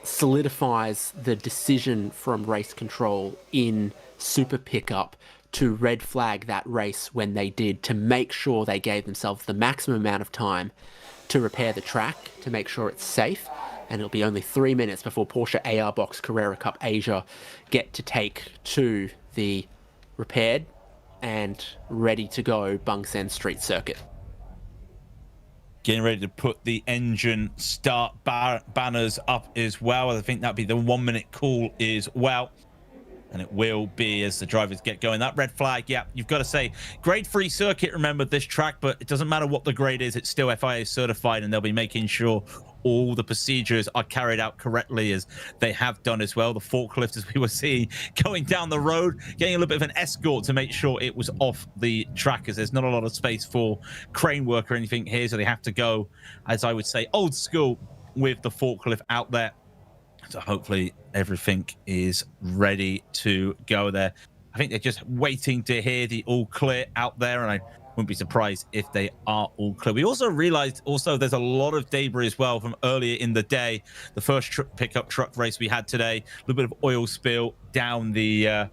solidifies the decision from race control in Super Pickup to red flag that race when they did, to make sure they gave themselves the maximum amount of time to repair the track, to make sure it's safe. And it'll be only 3 minutes before Porsche AR Box Carrera Cup Asia get to take to the repaired and ready to go Bangsaen Street Circuit. Getting ready to put the engine start banners up as well. I think that'll be the 1-minute call as well. And it will be as the drivers get going. That red flag, yeah, you've got to say, grade-free circuit, remember, this track, but it doesn't matter what the grade is, it's still FIA certified, and they'll be making sure all the procedures are carried out correctly, as they have done as well. The forklift, as we were seeing, going down the road, getting a little bit of an escort to make sure it was off the track, as there's not a lot of space for crane work or anything here, so they have to go, as I would say, old school with the forklift out there. So hopefully everything is ready to go there. I think they're just waiting to hear the all clear out there, and I wouldn't be surprised if they are all clear. We also realized there's a lot of debris as well from earlier in the day. The first pickup truck race we had today, a little bit of oil spill down the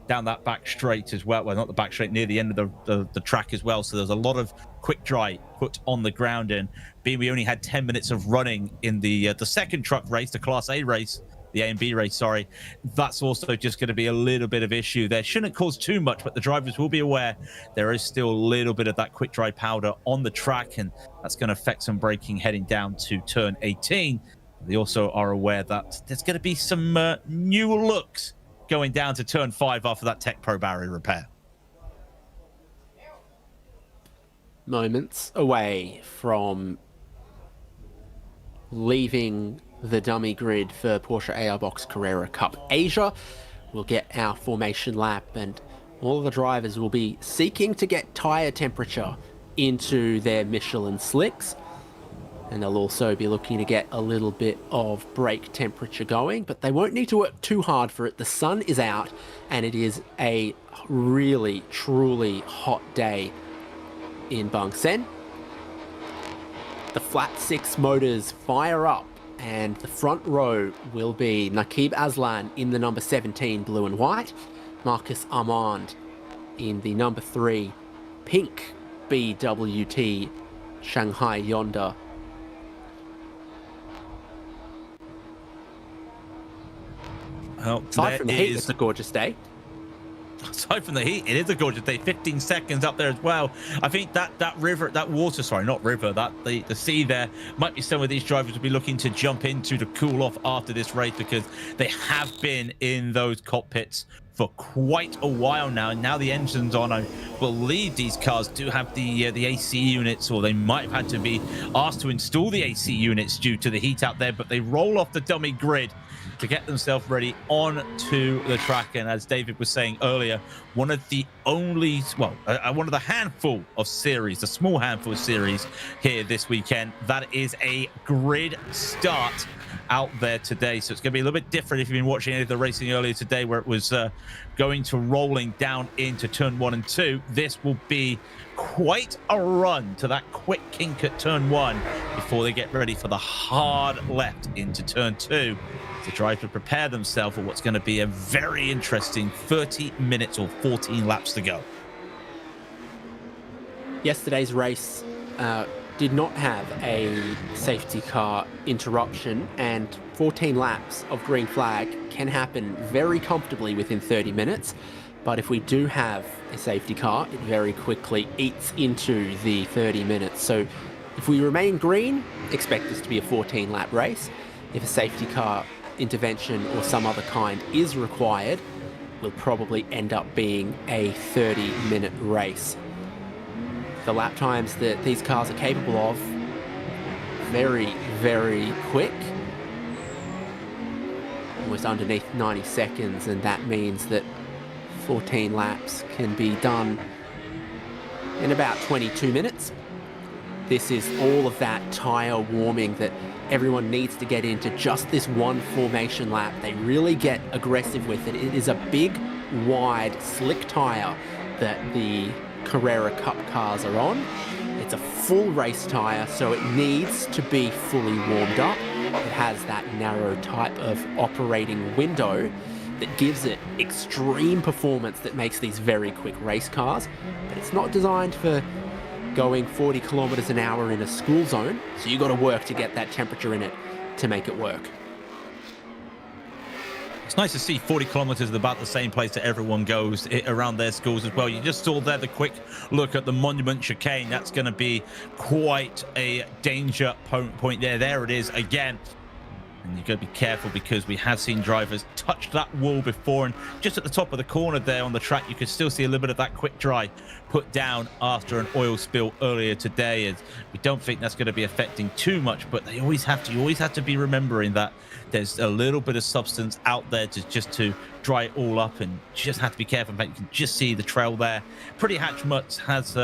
down that back straight as well. Well, not the back straight, near the end of the track as well. So there's a lot of quick dry put on the ground, and being we only had 10 minutes of running in the second truck race, the Class A race, the A and B race, sorry, that's also just going to be a little bit of issue there. Shouldn't cause too much, but the drivers will be aware there is still a little bit of that quick dry powder on the track, and that's going to affect some braking heading down to turn 18. They also are aware that there's going to be some new looks going down to turn 5 after that Tech Pro barrier repair. Moments away from leaving the dummy grid for Porsche AR Box Carrera Cup Asia. We'll get our formation lap, and all of the drivers will be seeking to get tyre temperature into their Michelin slicks. And they'll also be looking to get a little bit of brake temperature going, but they won't need to work too hard for it. The sun is out, and it is a really, truly hot day in Bangsaen. The flat 6 motors fire up, and the front row will be Naqib Aslan in the number 17 blue and white, Marcus Armand in the number 3 pink BWT Shanghai Yonder. Well, aside from the heat, it's a gorgeous day. Aside from the heat, it is a gorgeous day. 15 seconds up there as well. I think that river, that water, sorry, not river, that the sea there might be some of these drivers will be looking to jump into to cool off after this race, because they have been in those cockpits for quite a while now. And now the engine's on. I believe these cars do have the AC units, or they might have had to be asked to install the AC units due to the heat out there, but they roll off the dummy grid, to get themselves ready onto the track. And as David was saying earlier, one of the handful of series, a small handful of series here this weekend, that is a grid start out there today. So it's going to be a little bit different if you've been watching any of the racing earlier today, where it was going to rolling down into turn 1 and 2. This will be quite a run to that quick kink at turn 1 before they get ready for the hard left into turn 2 to try to prepare themselves for what's going to be a very interesting 30 minutes or 14 laps to go. Yesterday's race did not have a safety car interruption, and 14 laps of green flag can happen very comfortably within 30 minutes. But if we do have a safety car, it very quickly eats into the 30 minutes. So if we remain green, expect this to be a 14-lap race. If a safety car intervention or some other kind is required, will probably end up being a 30-minute race. The lap times that these cars are capable of, very, very quick. Almost underneath 90 seconds, and that means that 14 laps can be done in about 22 minutes. This is all of that tyre warming that everyone needs to get into just this one formation lap. They really get aggressive with it. It is a big, wide, slick tyre that the Carrera Cup cars are on. It's a full race tyre, so it needs to be fully warmed up. It has that narrow type of operating window that gives it extreme performance that makes these very quick race cars, but it's not designed for going 40 kilometers an hour in a school zone, so you got to work to get that temperature in it to make it work. It's nice to see 40 kilometers is about the same place that everyone goes around their schools as well. You just saw there the quick look at the Monument Chicane. That's going to be quite a danger point there. There it is again. And you've got to be careful because we have seen drivers touch that wall before, and just at the top of the corner there on the track, you could still see a little bit of that quick dry put down after an oil spill earlier today. And we don't think that's going to be affecting too much, but you always have to be remembering that there's a little bit of substance out there to dry it all up, and just have to be careful. In fact, you can just see the trail there. Pretty Hatch Mutts has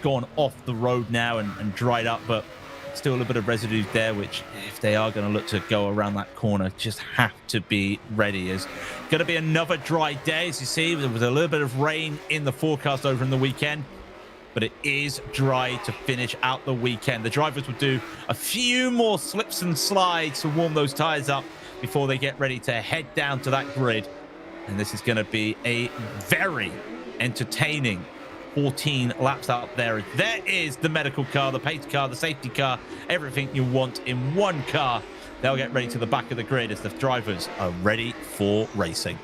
gone off the road now and dried up, but still a little bit of residue there, which if they are going to look to go around that corner, just have to be ready. It's going to be another dry day. As you see, there was a little bit of rain in the forecast over in the weekend, but it is dry to finish out the weekend. The drivers will do a few more slips and slides to warm those tires up before they get ready to head down to that grid. And this is going to be a very entertaining 14 laps out there. There is the medical car, the pace car, the safety car, everything you want in one car. They'll get ready to the back of the grid as the drivers are ready for racing.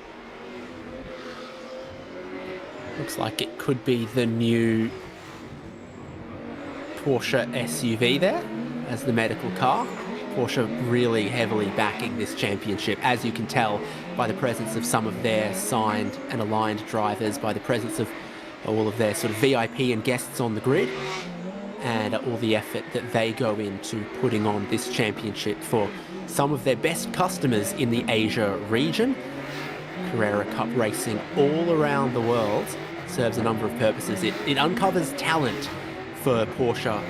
Looks like it could be the new Porsche SUV there as the medical car. Porsche really heavily backing this championship, as you can tell by the presence of some of their signed and aligned drivers, by the presence of all of their sort of VIP and guests on the grid, and all the effort that they go into putting on this championship for some of their best customers in the Asia region. Carrera Cup racing all around the world serves a number of purposes. It uncovers talent for Porsche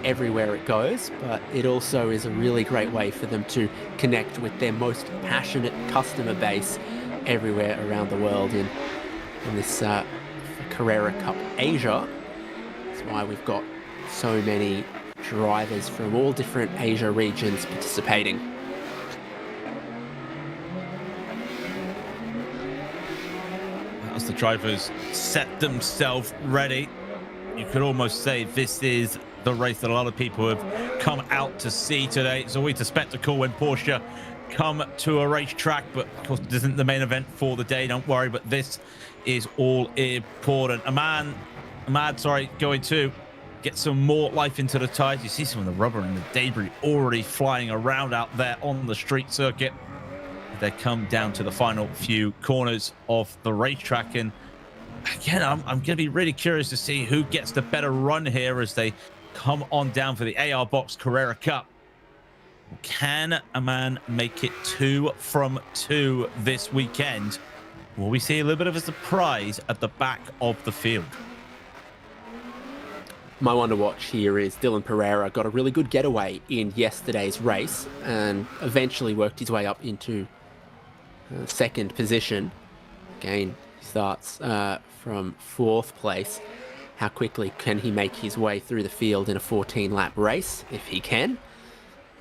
everywhere it goes, but it also is a really great way for them to connect with their most passionate customer base everywhere around the world in this Carrera Cup Asia. That's why we've got so many drivers from all different Asia regions participating. As the drivers set themselves ready, you could almost say this is the race that a lot of people have come out to see today. It's always a spectacle when Porsche come to a racetrack, but of course it isn't the main event for the day, don't worry, but this is all important. Ahmad, going to get some more life into the tires. You see some of the rubber and the debris already flying around out there on the street circuit. They come down to the final few corners of the racetrack, and again, I'm going to be really curious to see who gets the better run here as they come on down for the AR Box Carrera Cup. Can a man make it 2 from 2 this weekend? Will we see a little bit of a surprise at the back of the field? My one to watch here is Dylan Pereira got a really good getaway in yesterday's race and eventually worked his way up into second position. Again, he starts from 4th place. How quickly can he make his way through the field in a 14-lap race, if he can?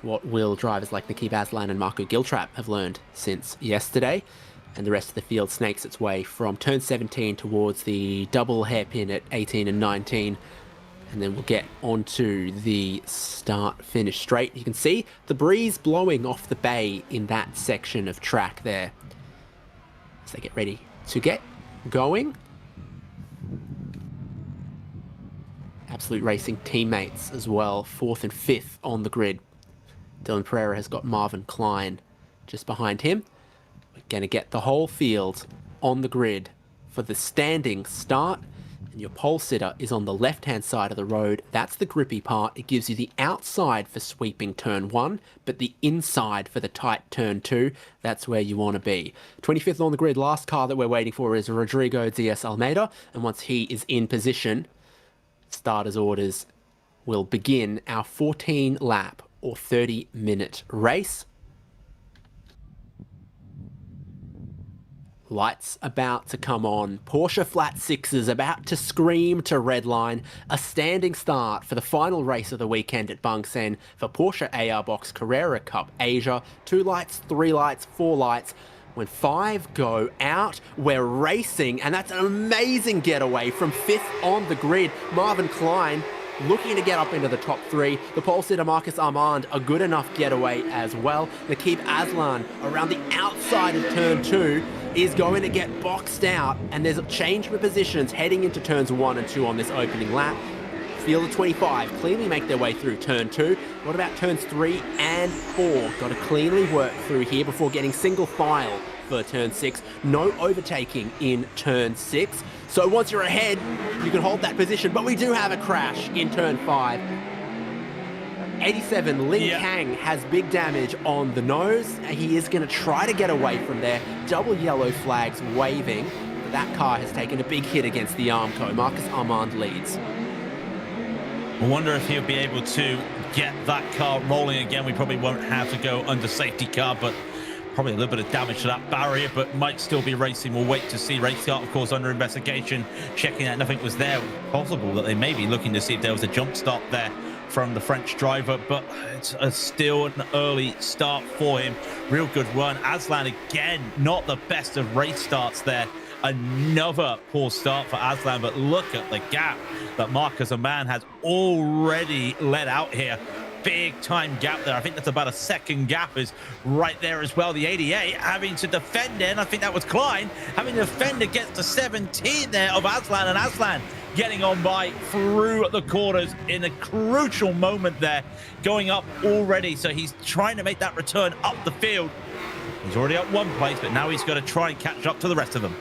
What will drivers like Nikki Aslan and Marco Giltrap have learned since yesterday? And the rest of the field snakes its way from turn 17 towards the double hairpin at 18 and 19. And then we'll get onto the start-finish straight. You can see the breeze blowing off the bay in that section of track there. So they get ready to get going. Absolute Racing teammates as well, 4th and 5th on the grid. Dylan Pereira has got Marvin Klein just behind him. We're going to get the whole field on the grid for the standing start. And your pole sitter is on the left-hand side of the road. That's the grippy part. It gives you the outside for sweeping turn 1, but the inside for the tight turn 2. That's where you want to be. 25th on the grid, last car that we're waiting for is Rodrigo Diaz Almeida. And once he is in position, starters orders will begin our 14-lap or 30-minute race. Lights about to come on. Porsche Flat 6s about to scream to redline. A standing start for the final race of the weekend at Bangsaen for Porsche AR Box Carrera Cup Asia. 2 lights, 3 lights, 4 lights. When 5 go out, we're racing, and that's an amazing getaway from 5th on the grid. Marvin Klein looking to get up into the top 3. The pole sitter Marcus Armand, a good enough getaway as well. Nakib Aslan around the outside of turn 2 is going to get boxed out, and there's a change of positions heading into turns 1 and 2 on this opening lap. Field of 25 cleanly make their way through turn 2. What about turns 3 and 4? Got to cleanly work through here before getting single file for turn 6. No overtaking in turn 6. So once you're ahead, you can hold that position, but we do have a crash in turn 5. 87, Lin Kang has big damage on the nose. He is going to try to get away from there. Double yellow flags waving. But that car has taken a big hit against the Armco. Marcus Armand leads. I wonder if he'll be able to get that car rolling again. We probably won't have to go under safety car, but probably a little bit of damage to that barrier, but might still be racing. We'll wait to see. Race car, of course, under investigation, checking that nothing was there. Possible that they may be looking to see if there was a jump start there from the French driver, but it's still an early start for him. Real good run. Aslan again, not the best of race starts there. Another poor start for Aslan, but look at the gap that Marcus Aman has already let out here. Big time gap there. I think that's about a second gap is right there as well. The 88 having to defend in. I think that was Klein having to defend against the 17 there of Aslan, and Aslan getting on by through the quarters in a crucial moment there, going up already. So he's trying to make that return up the field. He's already at 1 place, but now he's got to try and catch up to the rest of them.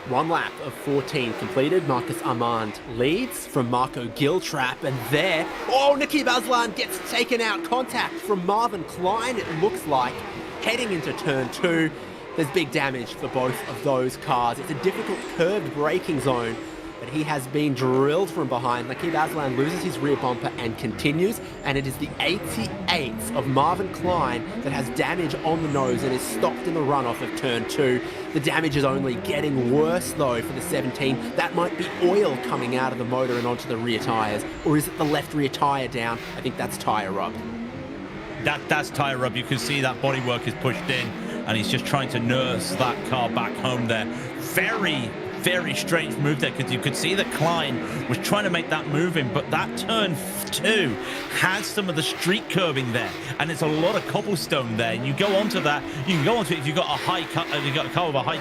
1 lap of 14 completed. Marcus Armand leads from Marco Giltrap, and there, Nakib Aslan gets taken out. Contact from Marvin Klein, it looks like, heading into turn 2. There's big damage for both of those cars. It's a difficult curved braking zone, but he has been drilled from behind. Nakib Aslan loses his rear bumper and continues, and it is the 88 of Marvin Klein that has damage on the nose and is stopped in the runoff of turn 2. The damage is only getting worse, though, for the 17. That might be oil coming out of the motor and onto the rear tyres. Or is it the left rear tyre down? I think that's tyre rub. That's tyre rub. You can see that bodywork is pushed in, and he's just trying to nurse that car back home there. Very strange move there, because you could see that Klein was trying to make that move in, but that turn 2 has some of the street curving there, and it's a lot of cobblestone there. And you go onto that, you can go onto it if you've got a high cut, you've got a car with a high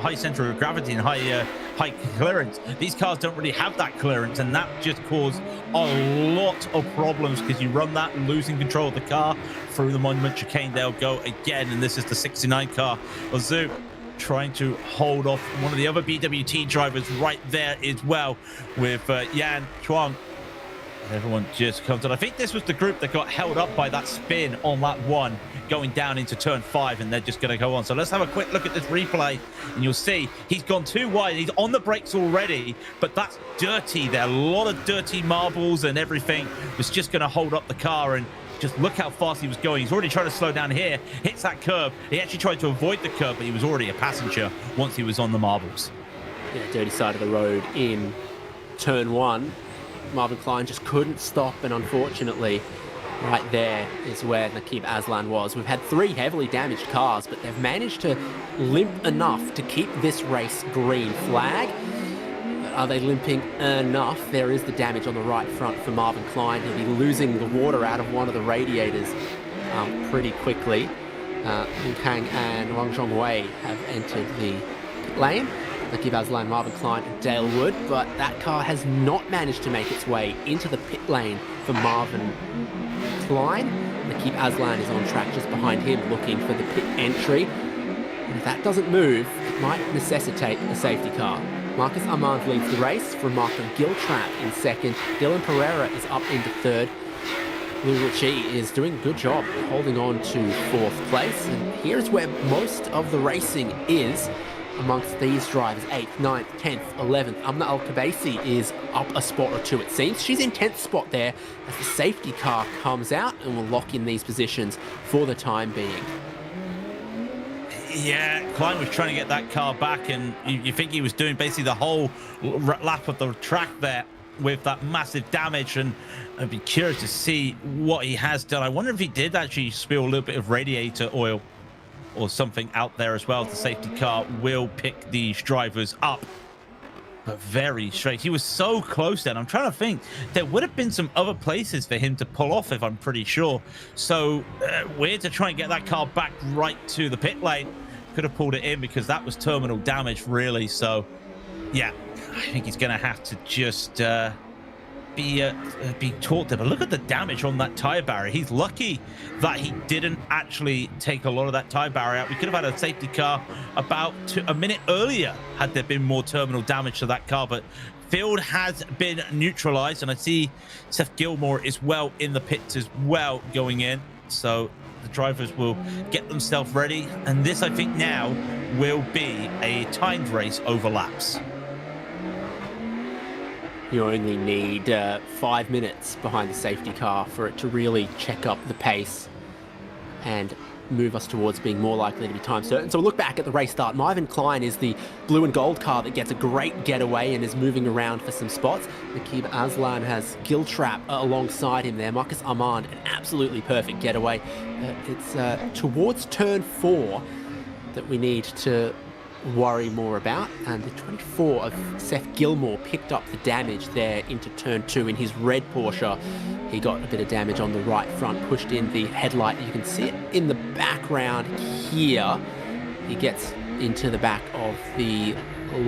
high center of gravity and high clearance. These cars don't really have that clearance, and that just caused a lot of problems, because you run that losing control of the car through the monument chicane. They'll go again, and this is the 69 car. Ozu trying to hold off one of the other BWT drivers right there as well, with Yan Chuang. Everyone just comes on. I think this was the group that got held up by that spin on lap 1 going down into turn 5, and they're just going to go on. So let's have a quick look at this replay, and you'll see he's gone too wide. He's on the brakes already, but that's dirty. There are a lot of dirty marbles, and everything was just going to hold up the car. And just look how fast he was going. He's already trying to slow down here, hits that curb. He actually tried to avoid the curb, but he was already a passenger once he was on the marbles. Yeah, dirty side of the road in turn 1. Marvin Klein just couldn't stop, and unfortunately, right there is where Nakib Aslan was. We've had 3 heavily damaged cars, but they've managed to limp enough to keep this race green flag. Are they limping enough? There is the damage on the right front for Marvin Klein. He'll be losing the water out of one of the radiators pretty quickly. Ling Kang and Wang Zhongwei have entered the pit lane. Nakib Aslan, Marvin Klein and Dale Wood, but that car has not managed to make its way into the pit lane for Marvin Klein. Nakib Aslan is on track just behind him looking for the pit entry. And if that doesn't move, it might necessitate a safety car. Marcus Armand leads the race from Marco Giltrap in second. Dylan Pereira is up into third. Lou Ritchie is doing a good job holding on to 4th place. And here's where most of the racing is amongst these drivers. 8th, 9th, 10th, 11th. Amna Al-Kabaisi is up a spot or 2, it seems. She's in 10th spot there as the safety car comes out and will lock in these positions for the time being. Yeah, Klein was trying to get that car back, and you think he was doing basically the whole lap of the track there with that massive damage, and I'd be curious to see what he has done. I wonder if he did actually spill a little bit of radiator oil or something out there as well. The safety car will pick these drivers up. But very straight. He was so close then. I'm trying to think. There would have been some other places for him to pull off, if I'm pretty sure. So weird to try and get that car back right to the pit lane. Could have pulled it in because that was terminal damage, really. So, yeah, I think he's going to have to just be taught there. But look at the damage on that tire barrier. He's lucky that he didn't actually take a lot of that tire barrier out. We could have had a safety car about a minute earlier had there been more terminal damage to that car. But field has been neutralized, and I see Seth Gilmore is well in the pits as well going in. So the drivers will get themselves ready, and this I think now will be a timed race over laps. You only need 5 minutes behind the safety car for it to really check up the pace and move us towards being more likely to be time certain. So we'll look back at the race start. Marvin Klein is the blue and gold car that gets a great getaway and is moving around for some spots. Nakib Aslan has Giltrap alongside him there. Marcus Armand, an absolutely perfect getaway. It's towards turn 4 that we need to worry more about, and the 24 of Seth Gilmore picked up the damage there into turn 2 in his red Porsche. He got a bit of damage on the right front, pushed in the headlight. You can see it in the background here. He gets into the back of the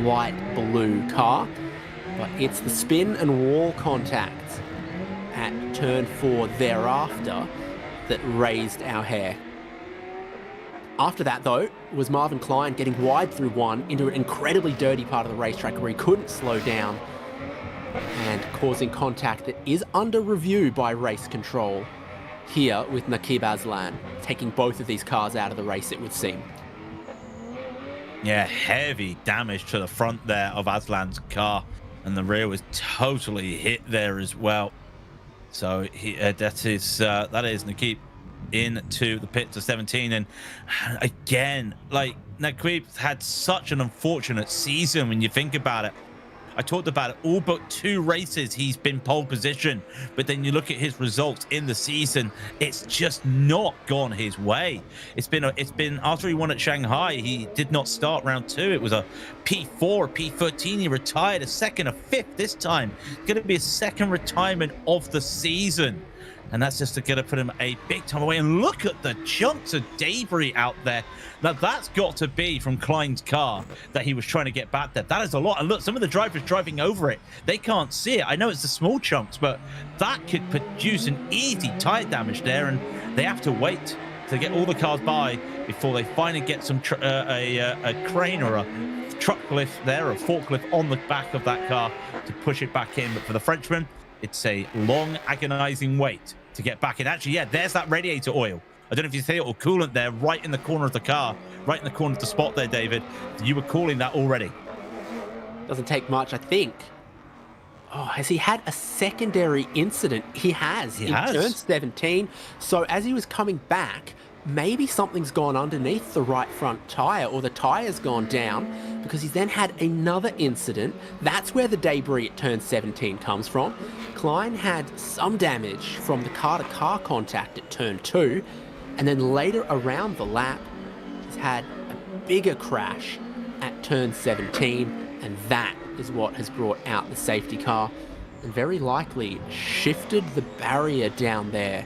light blue car, but it's the spin and wall contact at turn 4 thereafter that raised our hair. After that, though, was Marvin Klein getting wide through 1 into an incredibly dirty part of the racetrack where he couldn't slow down and causing contact that is under review by race control here with Nakib Aslan, taking both of these cars out of the race, it would seem. Yeah, heavy damage to the front there of Aslan's car, and the rear was totally hit there as well. So that is Nakib into the pit to 17, and again, like, Nakib's had such an unfortunate season when you think about it. I talked about it, all but 2 races he's been pole position, but then you look at his results in the season, it's just not gone his way. It's been after he won at Shanghai, he did not start round 2. It was a P4, P13. He retired a 2nd, a 5th this time. It's going to be a 2nd retirement of the season. And that's just going to put him a big time away. And look at the chunks of debris out there. Now, that's got to be from Klein's car that he was trying to get back there. That is a lot. And look, some of the drivers driving over it, they can't see it. I know it's the small chunks, but that could produce an easy tire damage there. And they have to wait to get all the cars by before they finally get some a crane or a truck lift there, or a forklift on the back of that car to push it back in. But for the Frenchman, it's a long, agonizing wait to get back in. Actually, yeah, there's that radiator oil. I don't know if you see it, or coolant there, right in the corner of the car, right in the corner of the spot there, David. You were calling that already. Doesn't take much, I think. Oh, has he had a secondary incident? He has. He has. Turn 17. So as he was coming back, maybe something's gone underneath the right front tyre, or the tyre's gone down, because he's then had another incident. That's where the debris at turn 17 comes from. Klein had some damage from the car-to-car contact at turn 2, and then later around the lap, he's had a bigger crash at turn 17, and that is what has brought out the safety car, and very likely shifted the barrier down there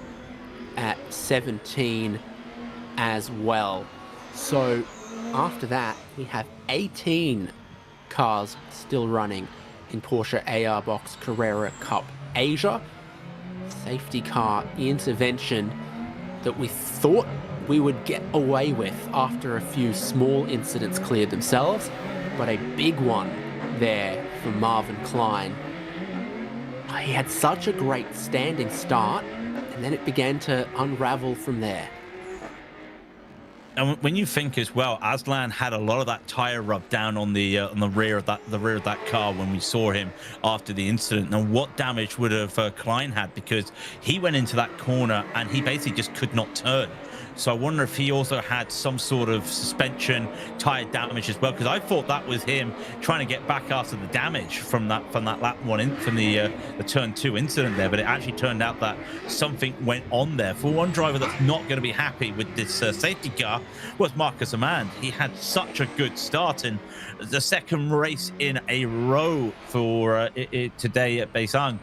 at 17 as well. So after that, we have 18 cars still running in Porsche AR Box Carrera Cup Asia. Safety car intervention that we thought we would get away with after a few small incidents cleared themselves, but a big one there for Marvin Klein. He had such a great standing start, and then it began to unravel from there. And when you think as well, Aslan had a lot of that tire rub down on the rear of that car when we saw him after the incident. Now, what damage would have Klein had, because he went into that corner and he basically just could not turn. So I wonder if he also had some sort of suspension tire damage as well, because I thought that was him trying to get back after the damage from that lap one from the turn 2 incident there. But it actually turned out that something went on there. For one driver that's not going to be happy with this safety car was Marcus Amand. He had such a good start, and the second race in a row for today at Bangsaen.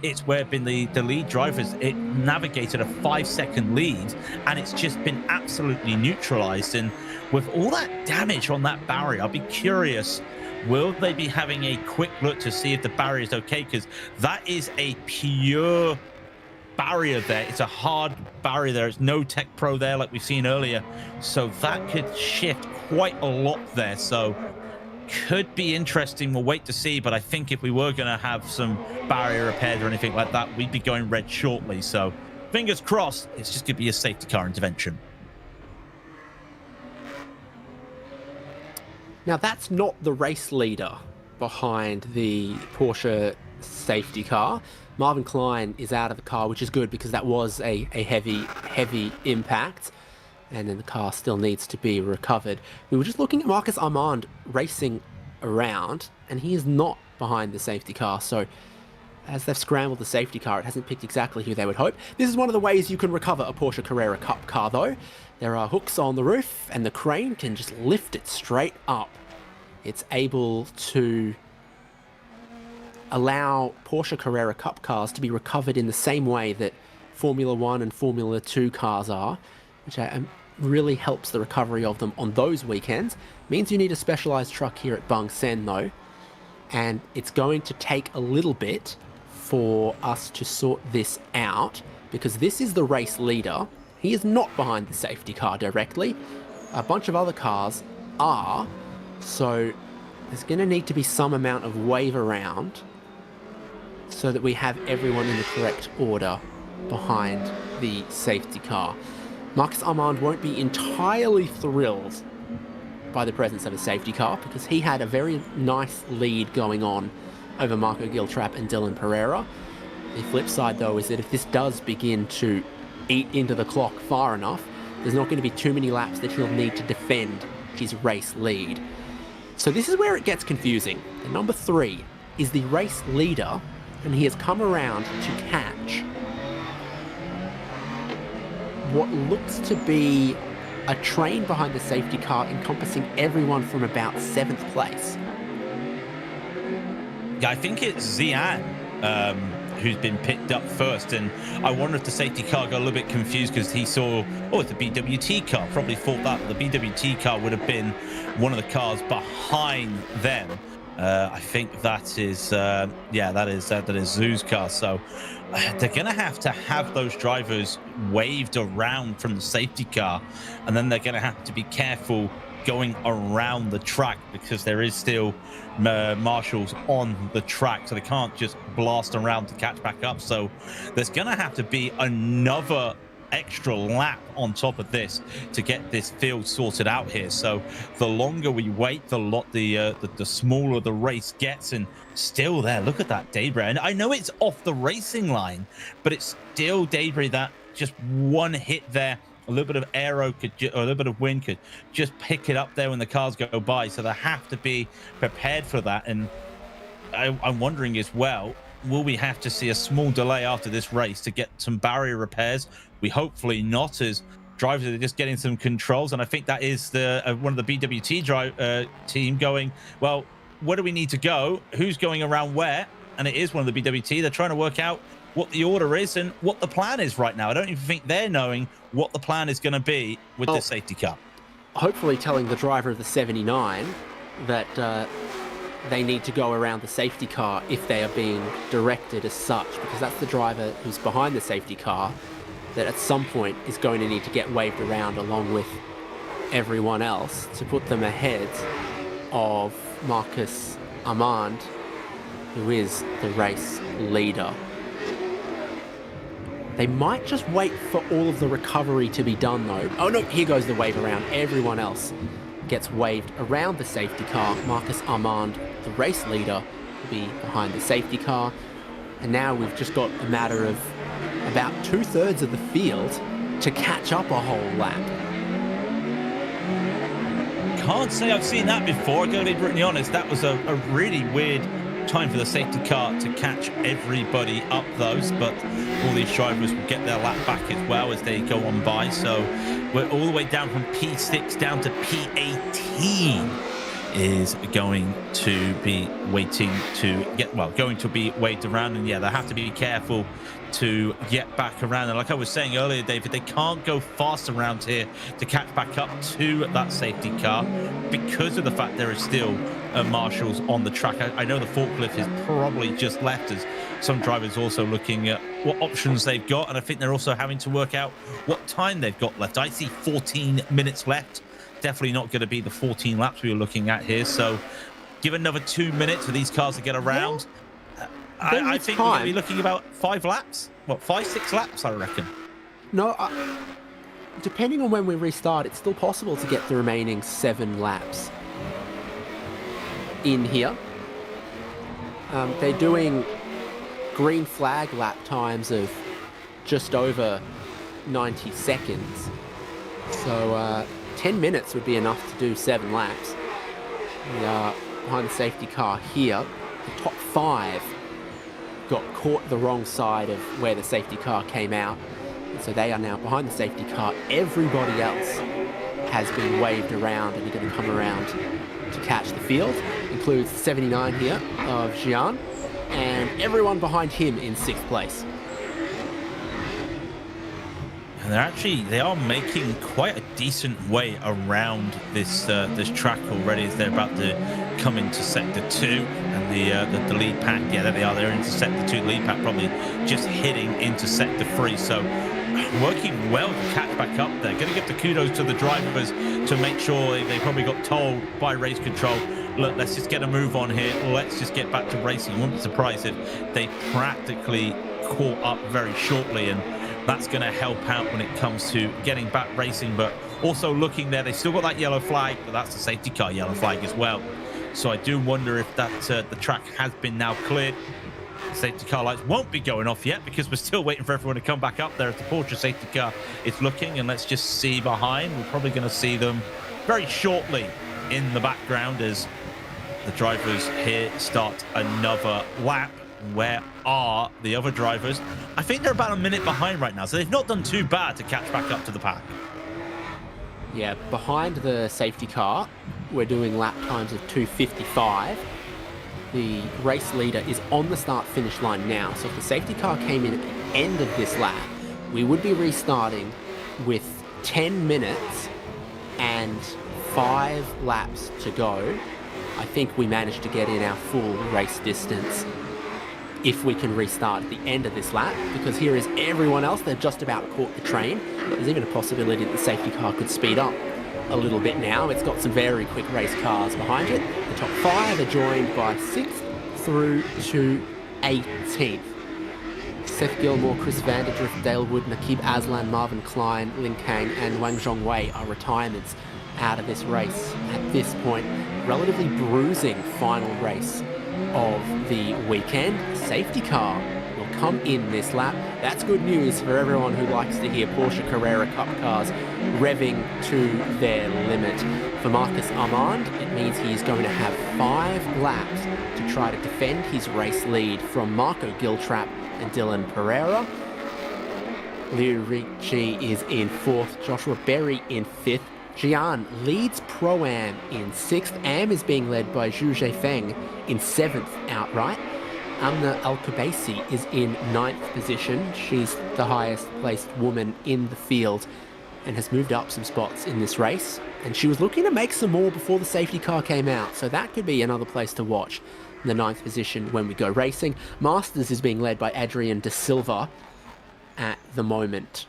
It's where been the lead drivers. It navigated a 5-second lead, and it's just been absolutely neutralized. And with all that damage on that barrier, I'll be curious, will they be having a quick look to see if the barrier is okay? Because that is a pure barrier there. It's a hard barrier there. It's no Tech Pro there like we've seen earlier. So that could shift quite a lot there. So could be interesting. We'll wait to see, but I think if we were going to have some barrier repairs or anything like that, we'd be going red shortly. So fingers crossed, it's just going to be a safety car intervention. Now, that's not the race leader behind the Porsche safety car. Marvin Klein is out of the car, which is good, because that was a heavy impact. And then the car still needs to be recovered. We were just looking at Marcus Armand racing around, and he is not behind the safety car. So as they've scrambled the safety car, it hasn't picked exactly who they would hope. This is one of the ways you can recover a Porsche Carrera Cup car, though. There are hooks on the roof, and the crane can just lift it straight up. It's able to allow Porsche Carrera Cup cars to be recovered in the same way that Formula 1 and Formula 2 cars are, which really helps the recovery of them on those weekends. Means you need a specialized truck here at Bangsaen, though, and it's going to take a little bit for us to sort this out, because this is the race leader. He is not behind the safety car directly. A bunch of other cars are, so there's going to need to be some amount of wave around so that we have everyone in the correct order behind the safety car. Marcus Armand won't be entirely thrilled by the presence of a safety car, because he had a very nice lead going on over Marco Giltrap and Dylan Pereira. The flip side, though, is that if this does begin to eat into the clock far enough, there's not going to be too many laps that he'll need to defend his race lead. So this is where it gets confusing. The number 3 is the race leader, and he has come around to catch what looks to be a train behind the safety car encompassing everyone from about 7th place. Yeah, I think it's Zian who's been picked up first, and I wonder if the safety car got a little bit confused because he saw, oh, it's a BWT car. Probably thought that the BWT car would have been one of the cars behind them. I think that is, that is Zoo's car. So they're going to have those drivers waved around from the safety car, and then they're going to have to be careful going around the track because there is still marshals on the track, so they can't just blast around to catch back up. So there's gonna have to be another extra lap on top of this to get this field sorted out here. So the longer we wait, the smaller the race gets. And still there, look at that debris, and I know it's off the racing line, but it's still debris that just one hit there, a little bit of aero could, or a little bit of wind could just pick it up there when the cars go by. So they have to be prepared for that. And I'm wondering as well, will we have to see a small delay after this race to get some barrier repairs? We hopefully not, as drivers are just getting some controls. And I think that is the one of the BWT team going, well, where do we need to go? Who's going around where? And it is one of the BWT. They're trying to work out what the order is and what the plan is right now. I don't even think they're knowing what the plan is going to be with this safety car. Hopefully telling the driver of the 79 that they need to go around the safety car if they are being directed as such, because that's the driver who's behind the safety car that at some point is going to need to get waved around along with everyone else to put them ahead of Marcus Armand, who is the race leader. They might just wait for all of the recovery to be done though. Oh no, here goes the wave around. Everyone else gets waved around the safety car. Marcus Armand, the race leader, will be behind the safety car. And now we've just got a matter of about 2/3 of the field to catch up a whole lap. Can't say I've seen that before. I'm going to be brutally honest. That was a really weird time for the safety car to catch everybody up those, but all these drivers will get their lap back as well as they go on by. So we're all the way down from P6 down to P18 is going to be waiting to get, well, going to be waved around. And yeah, they have to be careful to get back around. And like I was saying earlier, David, they can't go fast around here to catch back up to that safety car because of the fact there is still marshals on the track. I know the forklift is probably just left, as some drivers also looking at what options they've got, and I think they're also having to work out what time they've got left. I see 14 minutes left. Definitely not going to be the 14 laps we were looking at here. So give another 2 minutes for these cars to get around. I think we're going to be looking about 5 laps. What, 5-6 laps, I reckon. No, depending on when we restart, it's still possible to get the remaining 7 laps in here. They're doing green flag lap times of just over 90 seconds. So 10 minutes would be enough to do 7 laps. We are behind the safety car here. The top 5 got caught the wrong side of where the safety car came out. So they are now behind the safety car. Everybody else has been waved around and are going to come around to catch the field. Includes 79 here of Jian and everyone behind him in 6th place. And they are making quite a decent way around this this track already, as they're about to come into sector 2 and the lead pack. Yeah, there they are. They're into sector 2. Lead pack probably just hitting into sector 3. So working well to catch back up there. Going to give the kudos to the drivers to make sure they probably got told by race control, look, let's just get a move on here. Let's just get back to racing. I wouldn't be surprised if they practically caught up very shortly, and that's going to help out when it comes to getting back racing. But also looking there, they still got that yellow flag, but that's the safety car yellow flag as well. So I do wonder if that the track has been now cleared. Safety car lights won't be going off yet because we're still waiting for everyone to come back up there. If the Porsche safety car is looking, and let's just see behind, we're probably going to see them very shortly in the background as the drivers here start another lap. Where are the other drivers? I think they're about a minute behind right now, so they've not done too bad to catch back up to the pack. Yeah, behind the safety car, we're doing lap times of 2:55. The race leader is on the start-finish line now, so if the safety car came in at the end of this lap, we would be restarting with 10 minutes and 5 laps to go. I think we managed to get in our full race distance if we can restart at the end of this lap, because here is everyone else. They've just about caught the train. There's even a possibility that the safety car could speed up a little bit now. It's got some very quick race cars behind it. The top 5 are joined by 6th through to 18th. Seth Gilmore, Chris Vanderdrift, Dale Wood, Nakib Aslan, Marvin Klein, Lin Kang and Wang Zhongwei are retirements out of this race at this point. Relatively bruising final race of the weekend. Safety car will come in this lap. That's good news for everyone who likes to hear Porsche Carrera Cup cars revving to their limit. For Marcus Armand, it means he's going to have 5 laps to try to defend his race lead from Marco Giltrap and Dylan Pereira. Liu Ricci is in 4th, Joshua Berry in 5th. Jian leads Pro-Am in 6th. Am is being led by Zhu Zhefeng in 7th outright. Amna Al-Kubaisi is in 9th position. She's the highest placed woman in the field and has moved up some spots in this race. And she was looking to make some more before the safety car came out, so that could be another place to watch in the 9th position when we go racing. Masters is being led by Adrian De Silva at the moment.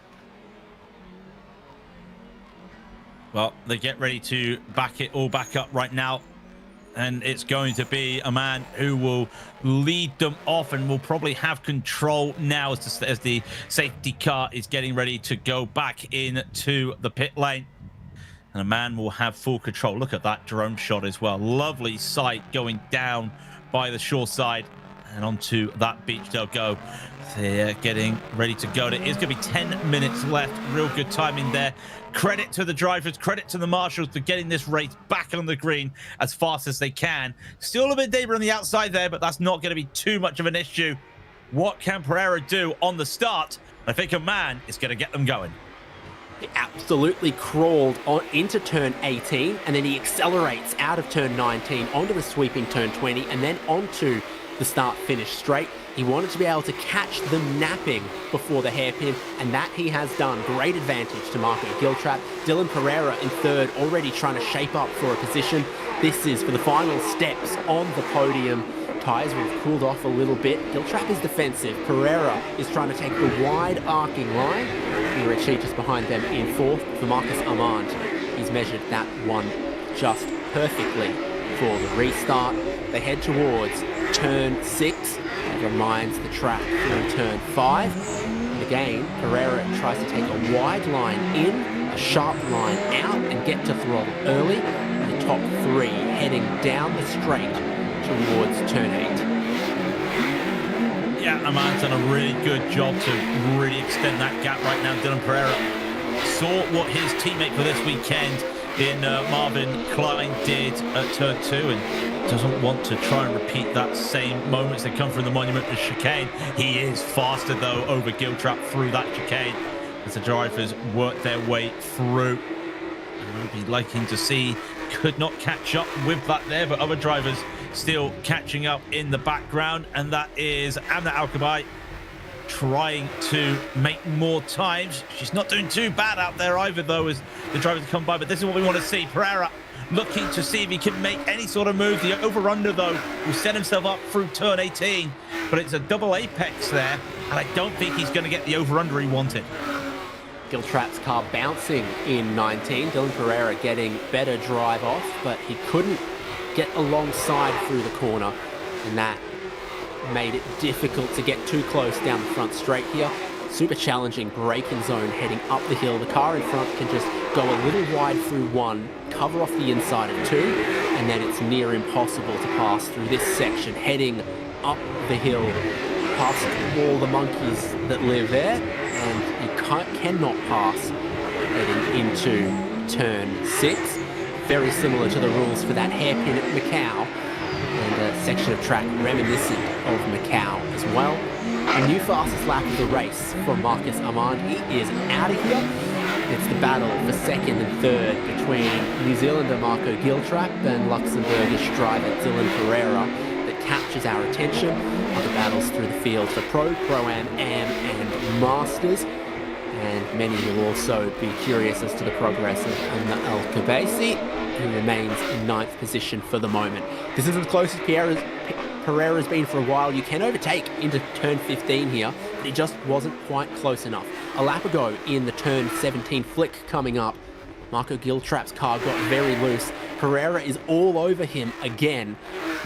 Well, they get ready to back it all back up right now. And it's going to be a man who will lead them off and will probably have control now as the safety car is getting ready to go back into the pit lane. And a man will have full control. Look at that drone shot as well. Lovely sight going down by the shore side. And onto that beach they'll go. They're getting ready to go. There is going to be 10 minutes left. Real good timing there. Credit to the drivers, credit to the marshals for getting this race back on the green as fast as they can. Still a bit of danger on the outside there, but that's not going to be too much of an issue. What can Pereira do on the start? I think a man is going to get them going. He absolutely crawled into turn 18, and then he accelerates out of turn 19 onto the sweeping turn 20, and then onto the start-finish straight. He wanted to be able to catch them napping before the hairpin, and that he has done. Great advantage to Marco Giltrap. Dylan Pereira in 3rd, already trying to shape up for a position. This is for the final steps on the podium. Tyres will have cooled off a little bit. Giltrap is defensive. Pereira is trying to take the wide arcing line. Irichi just behind them in 4th for Marcus Armand. He's measured that one just perfectly for the restart. They head towards turn 6. It reminds the track through turn 5. And again, Pereira tries to take a wide line in, a sharp line out, and get to throttle early. The top 3 heading down the straight towards turn 8. Yeah, Armand's done a really good job to really extend that gap right now. Dylan Pereira saw what his teammate for this weekend in Marvin Klein did at turn 2 and doesn't want to try and repeat that same moment as they come from the monument to chicane. He is faster though over Giltrap through that chicane as the drivers work their way through. And I'd be liking to see, could not catch up with that there, but other drivers still catching up in the background, and that is Amna Alkabai trying to make more times. She's not doing too bad out there either though as the drivers come by, but this is what we want to see. Pereira looking to see if he can make any sort of move. The over-under though will set himself up through turn 18, but it's a double apex there, and I don't think he's going to get the over-under he wanted. Giltrap's car bouncing in 19. Dylan Pereira getting better drive off, but he couldn't get alongside through the corner, and that made it difficult to get too close down the front straight here. Super challenging braking zone heading up the hill. The car in front can just go a little wide through 1, cover off the inside of 2, and then it's near impossible to pass through this section heading up the hill past all the monkeys that live there, and you cannot pass heading into turn 6. Very similar to the rules for that hairpin at Macau, and a section of track reminiscent of Macau as well. A new fastest lap of the race for Marcus Armand. He is out of here. It's the battle for 2nd and 3rd between New Zealander Marco Giltrap and Luxembourgish driver Dylan Pereira that captures our attention. Other battles through the field for Pro, Pro-Am, Am and Masters. And many will also be curious as to the progress of Amna Al-Kubaisi, who remains in 9th position for the moment. This is as close as Pereira's been for a while. You can overtake into turn 15 here, but it just wasn't quite close enough. A lap ago in the turn 17 flick coming up, Marco Giltrap's car got very loose. Pereira is all over him again.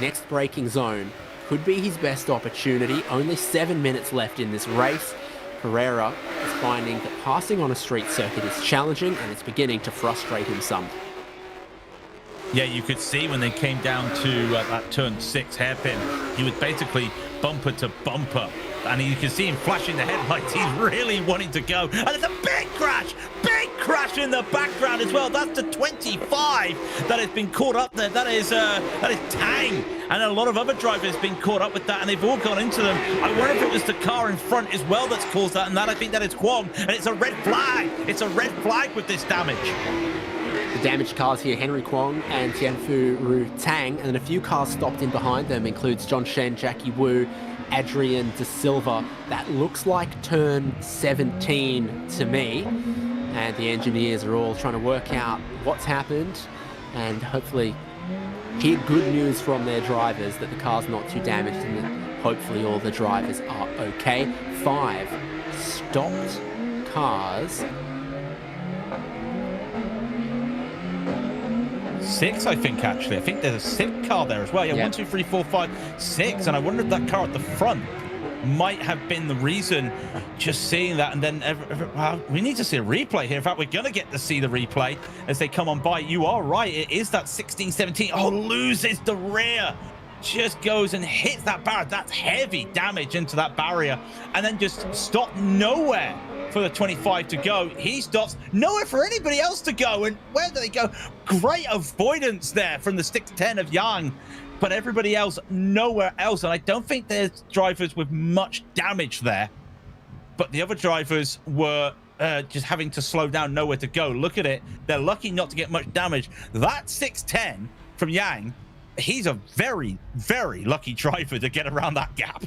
Next braking zone could be his best opportunity. Only 7 minutes left in this race. Pereira is finding that passing on a street circuit is challenging and it's beginning to frustrate him some. Yeah, you could see when they came down to that turn 6 hairpin, he was basically bumper to bumper. And you can see him flashing the headlights. He's really wanting to go. And it's a big crash in the background as well. That's the 25 that has been caught up there. That is Tang. And a lot of other drivers have been caught up with that, and they've all gone into them. I wonder if it was the car in front as well that's caused that, and that I think that is Kwong. And it's a red flag. It's a red flag with this damage. The damaged cars here, Henry Kwong and Tianfu Ru Tang, and then a few cars stopped in behind them, includes John Shen, Jackie Wu, Adrian De Silva. That looks like turn 17 to me. And the engineers are all trying to work out what's happened and hopefully hear good news from their drivers that the car's not too damaged and that hopefully all the drivers are okay. 5 stopped cars. 6, I think, actually. I think there's a 6 car there as well. Yeah, yep. 1, 2, 3, 4, 5, 6. And I wonder if that car at the front might have been the reason. Just seeing that, and then well, we need to see a replay here. In fact, we're going to get to see the replay as they come on by. You are right. It is that 16, 17. Oh, loses the rear. Just goes and hits that barrier. That's heavy damage into that barrier. And then just stopped nowhere for the 25 to go. He stops nowhere for anybody else to go. And where do they go? Great avoidance there from the 610 of Yang. But everybody else, nowhere else. And I don't think there's drivers with much damage there. But the other drivers were just having to slow down, nowhere to go. Look at it. They're lucky not to get much damage. That 610 from Yang, he's a very, very lucky driver to get around that gap.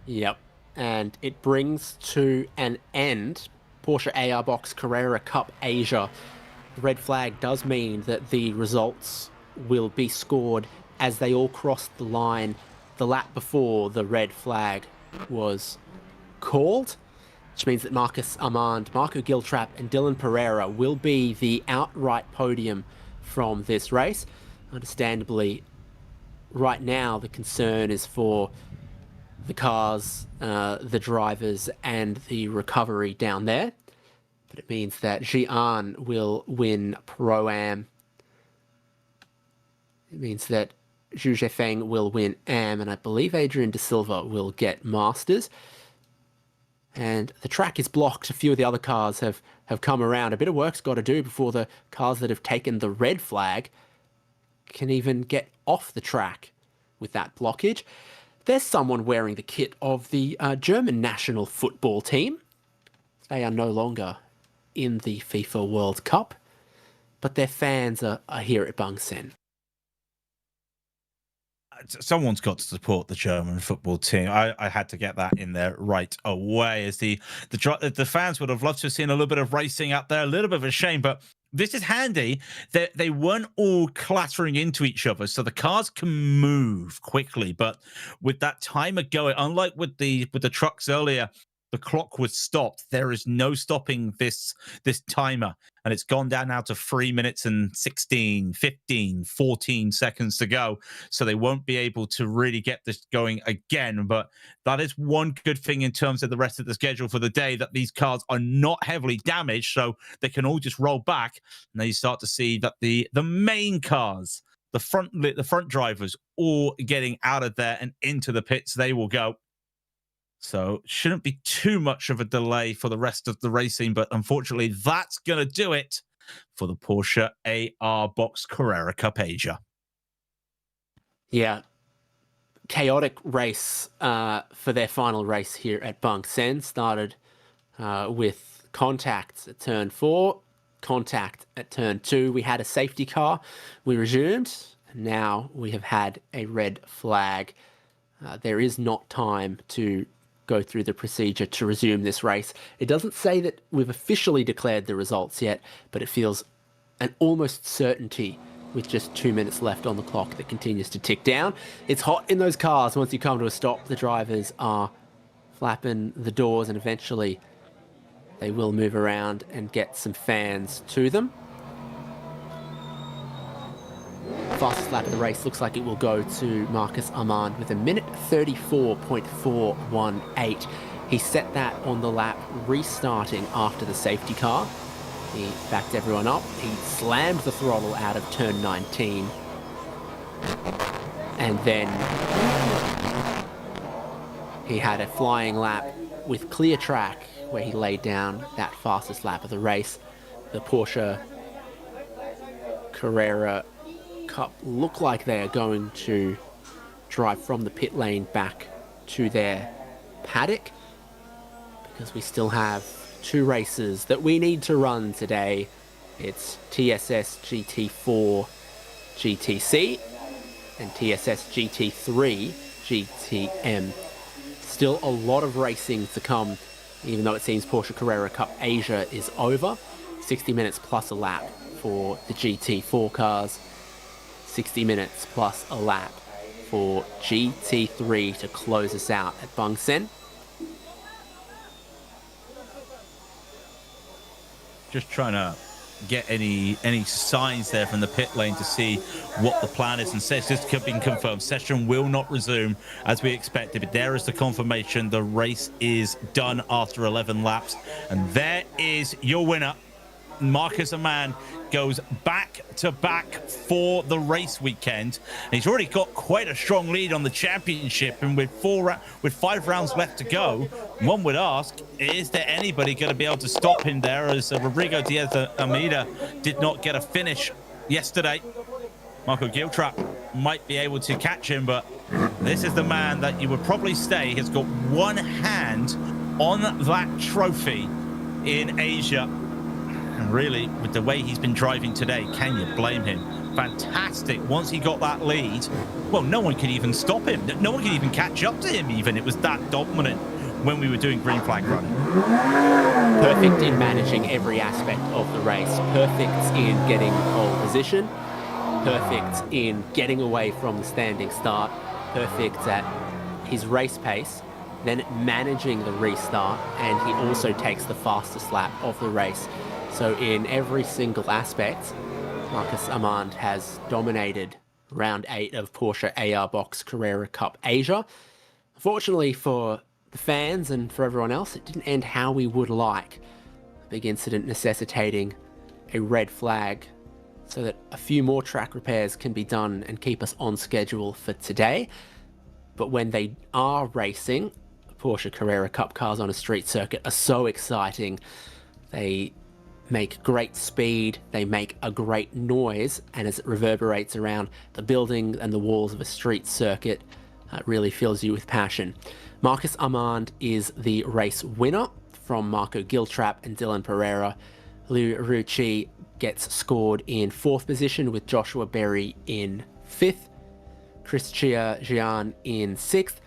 Yep. And it brings to an end Porsche AR Box Carrera Cup Asia. The red flag does mean that the results will be scored as they all crossed the line the lap before the red flag was called, which means that Marcus Armand, Marco Giltrap and Dylan Pereira will be the outright podium from this race. Understandably, right now the concern is for the cars, the drivers and the recovery down there. But it means that Jian will win Pro-Am. It means that Zhu Zhefeng will win Am, and I believe Adrian De Silva will get Masters. And the track is blocked. A few of the other cars have come around. A bit of work's got to do before the cars that have taken the red flag can even get off the track with that blockage. There's someone wearing the kit of the German national football team. They are no longer in the FIFA World Cup, but their fans are here at Bangsaen. Someone's got to support the German football team. I had to get that in there right away, as the fans would have loved to have seen a little bit of racing out there. A little bit of a shame, but this is handy that they weren't all clattering into each other, so the cars can move quickly. But with that timer going, unlike with the trucks earlier, the clock was stopped. There is no stopping this timer, and it's gone down now to 3 minutes and 16, 15, 14 seconds to go. So they won't be able to really get this going again. But that is one good thing in terms of the rest of the schedule for the day, that these cars are not heavily damaged, so they can all just roll back. And then you start to see that the main cars, the front drivers, all getting out of there and into the pits. They will go. So shouldn't be too much of a delay for the rest of the racing, but unfortunately that's going to do it for the Porsche AR Box Carrera Cup Asia. Yeah, chaotic race for their final race here at Bangsaen. Started with contact at turn 4, contact at turn 2. We had a safety car. We resumed. Now we have had a red flag. There is not time to go through the procedure to resume this race. It doesn't say that we've officially declared the results yet, but it feels an almost certainty with just 2 minutes left on the clock that continues to tick down. It's hot in those cars. Once you come to a stop, the drivers are flapping the doors, and eventually they will move around and get some fans to them. Fastest lap of the race looks like it will go to Marcus Armand with 1:34.418. He set that on the lap restarting after the safety car. He backed everyone up. He slammed the throttle out of turn 19. And then he had a flying lap with clear track where he laid down that fastest lap of the race. The Porsche Carrera Cup look like they are going to drive from the pit lane back to their paddock, because we still have 2 races that we need to run today. It's TSS GT4 GTC and TSS GT3 GTM. Still a lot of racing to come, even though it seems Porsche Carrera Cup Asia is over. 60 minutes plus a lap for the GT4 cars. 60 minutes plus a lap for GT3 to close us out at Bangsaen. Just trying to get any signs there from the pit lane to see what the plan is, and this could be confirmed. Session will not resume as we expected, but there is the confirmation. The race is done after 11 laps, and there is your winner. Marcus Armand goes back-to-back for the race weekend. And he's already got quite a strong lead on the championship, and with 5 rounds left to go, one would ask, is there anybody going to be able to stop him there, as Rodrigo Diaz-Almeida did not get a finish yesterday. Marco Giltrap might be able to catch him, but this is the man that you would probably say has got one hand on that trophy in Asia. And really, with the way he's been driving today, can you blame him? Fantastic. Once he got that lead, well, no one could even stop him. No one could even catch up to him even. It was that dominant when we were doing green flag running. Perfect in managing every aspect of the race. Perfect in getting pole position. Perfect in getting away from the standing start. Perfect at his race pace. Then managing the restart. And he also takes the fastest lap of the race. So in every single aspect, Marcus Armand has dominated round 8 of Porsche AR Box Carrera Cup Asia. Fortunately for the fans and for everyone else, it didn't end how we would like. A big incident necessitating a red flag so that a few more track repairs can be done and keep us on schedule for today. But when they are racing, Porsche Carrera Cup cars on a street circuit are so exciting. They make great speed, they make a great noise, and as it reverberates around the building and the walls of a street circuit, it really fills you with passion. Marcus Armand is the race winner from Marco Giltrap and Dylan Pereira. Liu Ruchi gets scored in 4th position with Joshua Berry in 5th, Chris Chia Jian in 6th,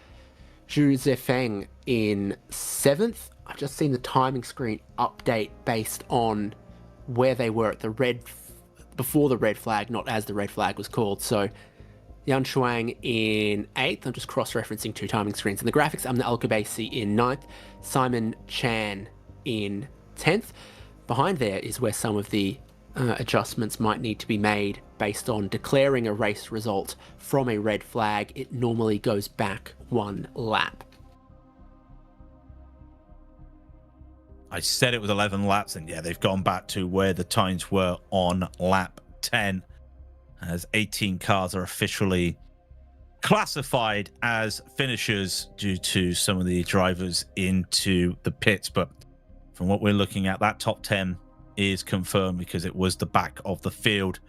Zhu Zefeng in 7th. I've just seen the timing screen update based on where they were at the before the red flag, not as the red flag was called. So Yan Shuang in 8th. I'm just cross-referencing 2 timing screens. In the graphics, Amna Al-Kubaisi in 9th. Simon Chan in 10th. Behind there is where some of the adjustments might need to be made based on declaring a race result from a red flag. It normally goes back 1 lap. I said it was 11 laps, and yeah, they've gone back to where the times were on lap 10, as 18 cars are officially classified as finishers due to some of the drivers into the pits. But from what we're looking at, that top 10 is confirmed because it was the back of the field.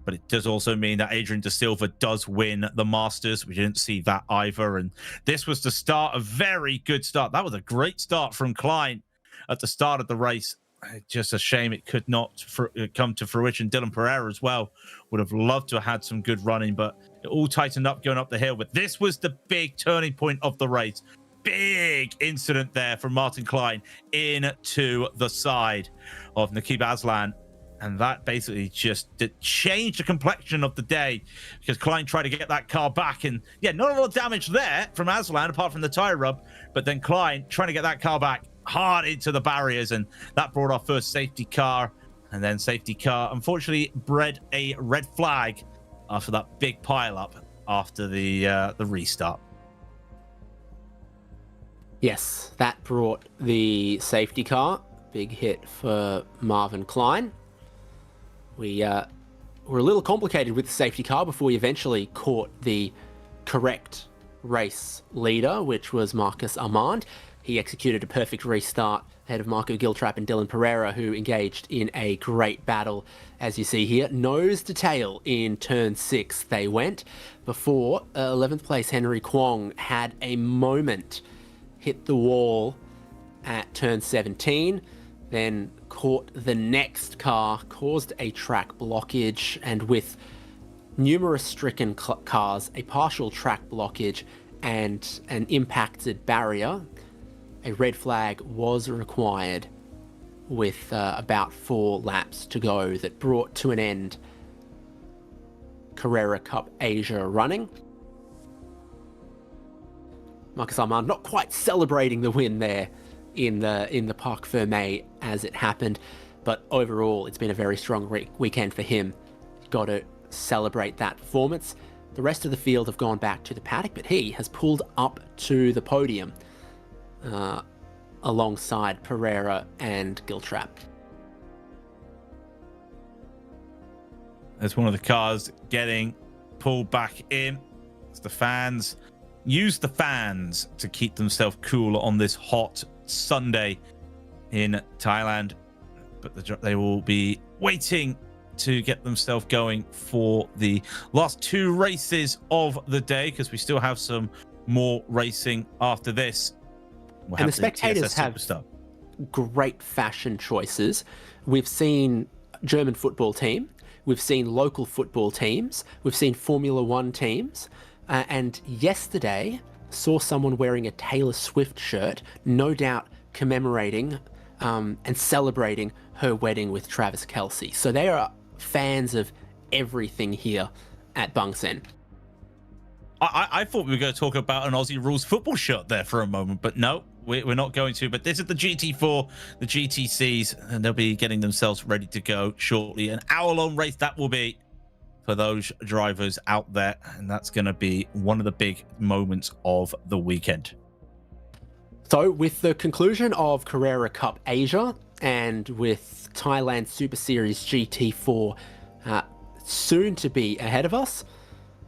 But it does also mean that Adrian De Silva does win the Masters. We didn't see that either. And this was the start, a very good start. That was a great start from Klein at the start of the race. Just a shame it could not come to fruition. Dylan Pereira as well would have loved to have had some good running, but it all tightened up going up the hill. But this was the big turning point of the race. Big incident there from Martin Klein into the side of Nakib Aslan. And that basically just changed the complexion of the day, because Klein tried to get that car back. And yeah, not a lot of damage there from Aslan apart from the tire rub. But then Klein trying to get that car back. hard into the barriers, and that brought our first safety car. And then safety car, unfortunately, bred a red flag after that big pile-up after the restart. Yes, that brought the safety car. Big hit for Marvin Klein. We were a little complicated with the safety car before we eventually caught the correct race leader, which was Marcus Armand. He executed a perfect restart ahead of Marco Giltrap and Dylan Pereira, who engaged in a great battle. As you see here, nose to tail in turn 6 they went, before 11th place Henry Kwong had a moment, hit the wall at turn 17, then caught the next car, caused a track blockage, and with numerous stricken cars, a partial track blockage, and an impacted barrier, a red flag was required with about 4 laps to go that brought to an end Carrera Cup Asia running. Marcus Armand not quite celebrating the win there in the Parc Fermé as it happened, but overall it's been a very strong weekend for him. Got to celebrate that performance. The rest of the field have gone back to the paddock, but he has pulled up to the podium alongside Pereira and Giltrap. There's one of the cars getting pulled back in. It's the fans. Use the fans to keep themselves cool on this hot Sunday in Thailand. But they will be waiting to get themselves going for the last 2 races of the day, because we still have some more racing after this. And the spectators have great fashion choices. We've seen German football team, we've seen local football teams, we've seen Formula One teams, and yesterday saw someone wearing a Taylor Swift shirt, no doubt commemorating and celebrating her wedding with Travis Kelce. So they are fans of everything here at Bangsaen. I thought we were going to talk about an Aussie Rules football shirt there for a moment, but no, we're not going to. But this is the GT4, the GTCs, and they'll be getting themselves ready to go shortly. An hour-long race that will be for those drivers out there, and that's going to be one of the big moments of the weekend. So with the conclusion of Carrera Cup Asia and with Thailand Super Series GT4 soon to be ahead of us,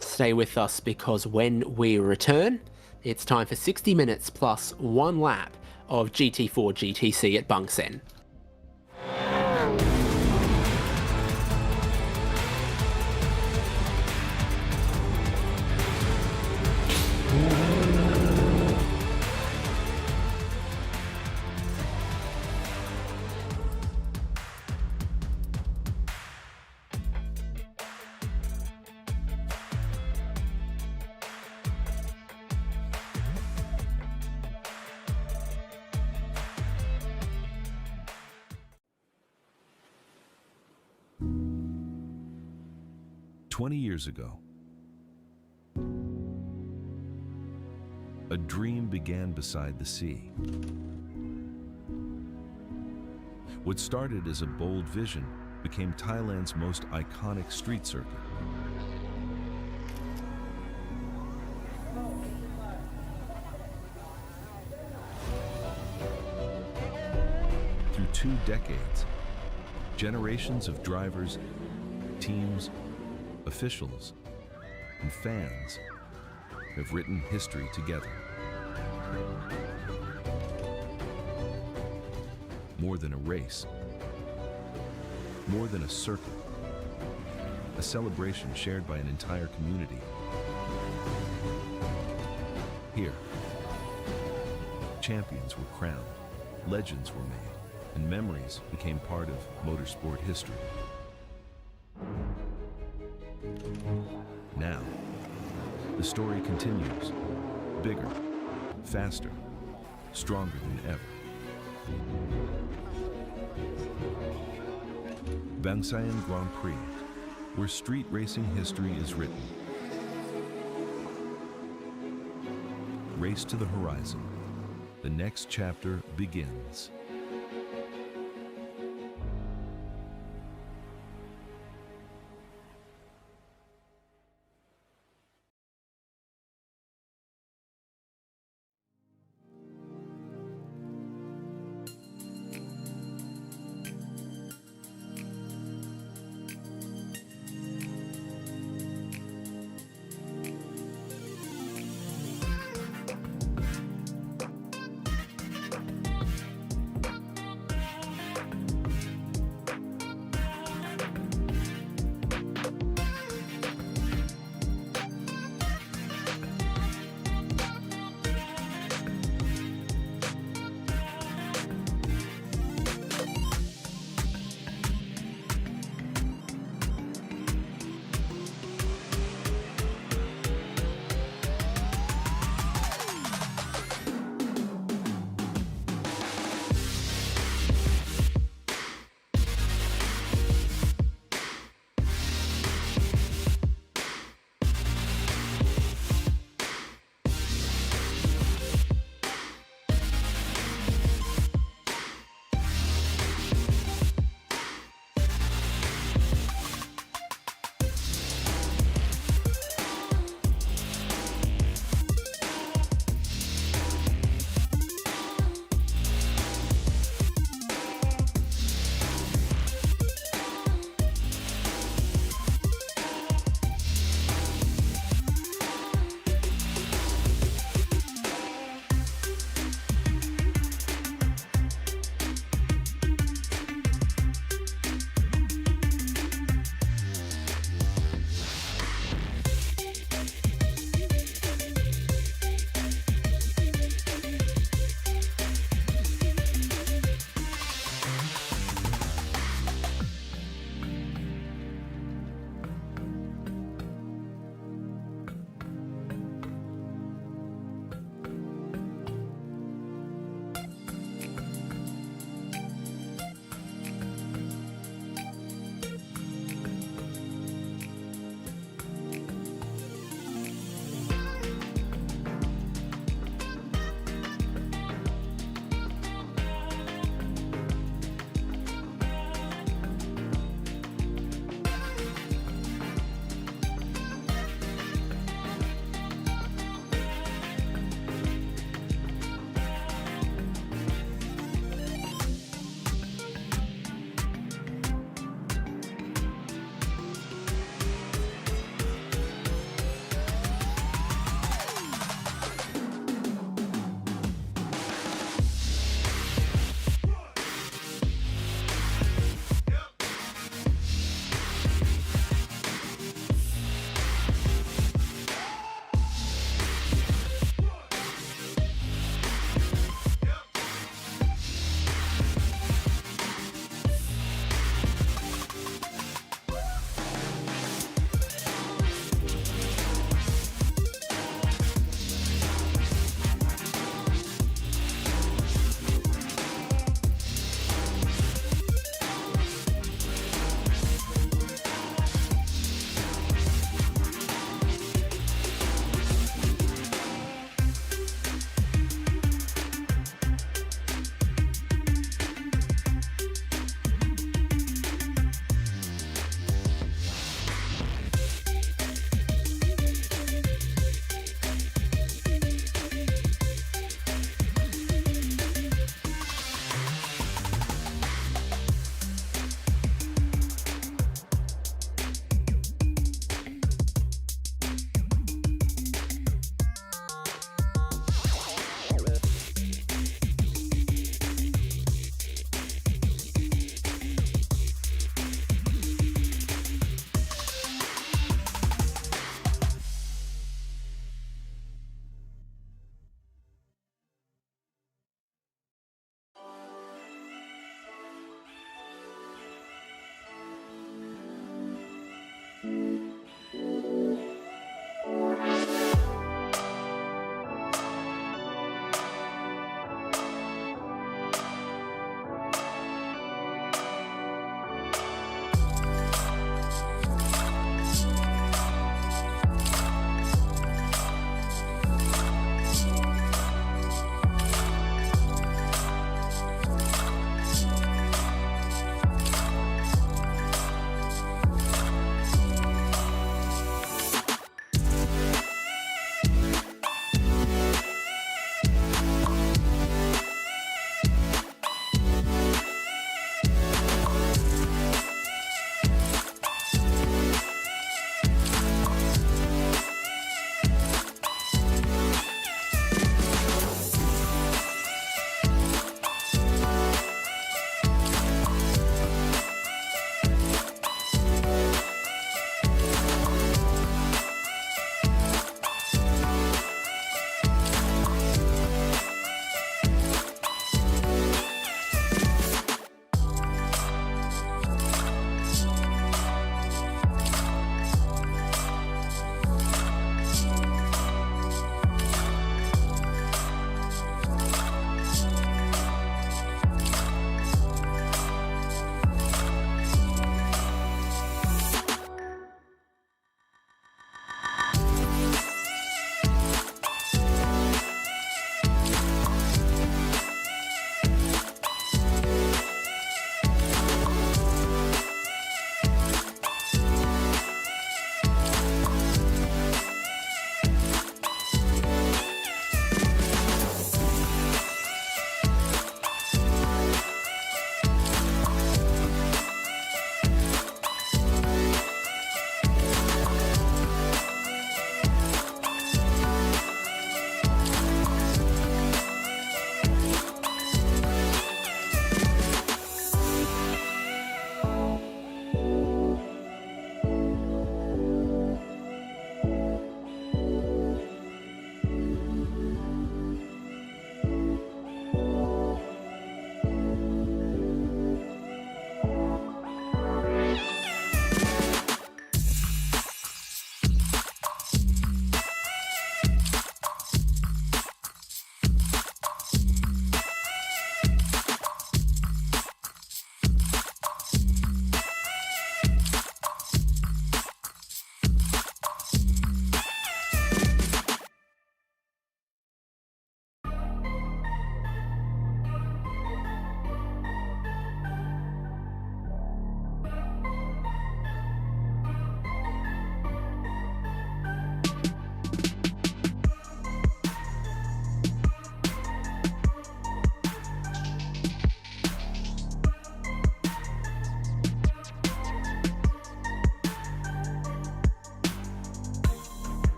stay with us, because when we return, it's time for 60 minutes plus 1 lap of GT4 GTC at Bangsaen. Years ago, a dream began beside the sea. What started as a bold vision became Thailand's most iconic street circuit. Through 2 decades, generations of drivers, teams, officials, and fans have written history together. More than a race, more than a circuit, a celebration shared by an entire community. Here, champions were crowned, legends were made, and memories became part of motorsport history. Now, the story continues, bigger, faster, stronger than ever. Bangsaen Grand Prix, where street racing history is written. Race to the horizon, the The next chapter begins.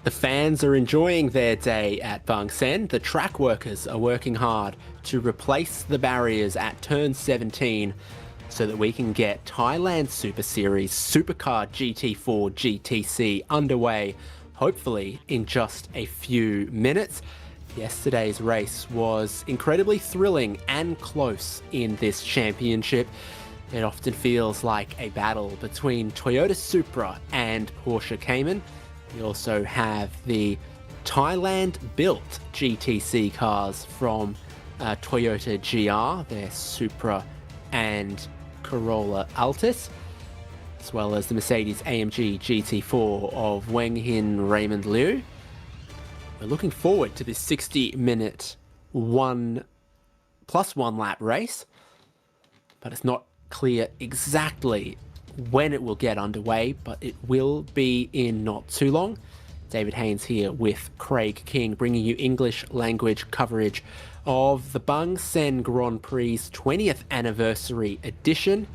The fans are enjoying their day at Bangsaen. The track workers are working hard to replace the barriers at turn 17 so that we can get Thailand Super Series Supercar GT4 GTC underway, hopefully in just a few minutes. Yesterday's race was incredibly thrilling and close in this championship. It often feels like a battle between Toyota Supra and Porsche Cayman. We also have the Thailand-built GTC cars from Toyota GR, their Supra and Corolla Altis, as well as the Mercedes-AMG GT4 of Weng Hin Raymond Liu. We're looking forward to this 60-minute 1+1 lap race, but it's not clear exactly when it will get underway, but it will be in not too long. David Haynes here with Craig King, bringing you English language coverage of the Bangsaen Grand Prix's 20th anniversary edition.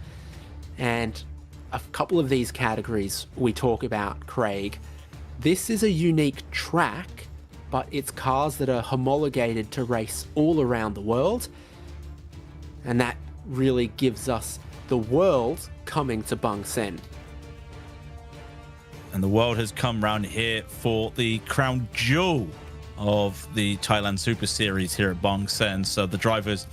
And a couple of these categories we talk about, Craig. This is a unique track, but it's cars that are homologated to race all around the world. And that really gives us the world coming to Bangsaen. And the world has come round here for the crown jewel of the Thailand Super Series here at Bangsaen. So the drivers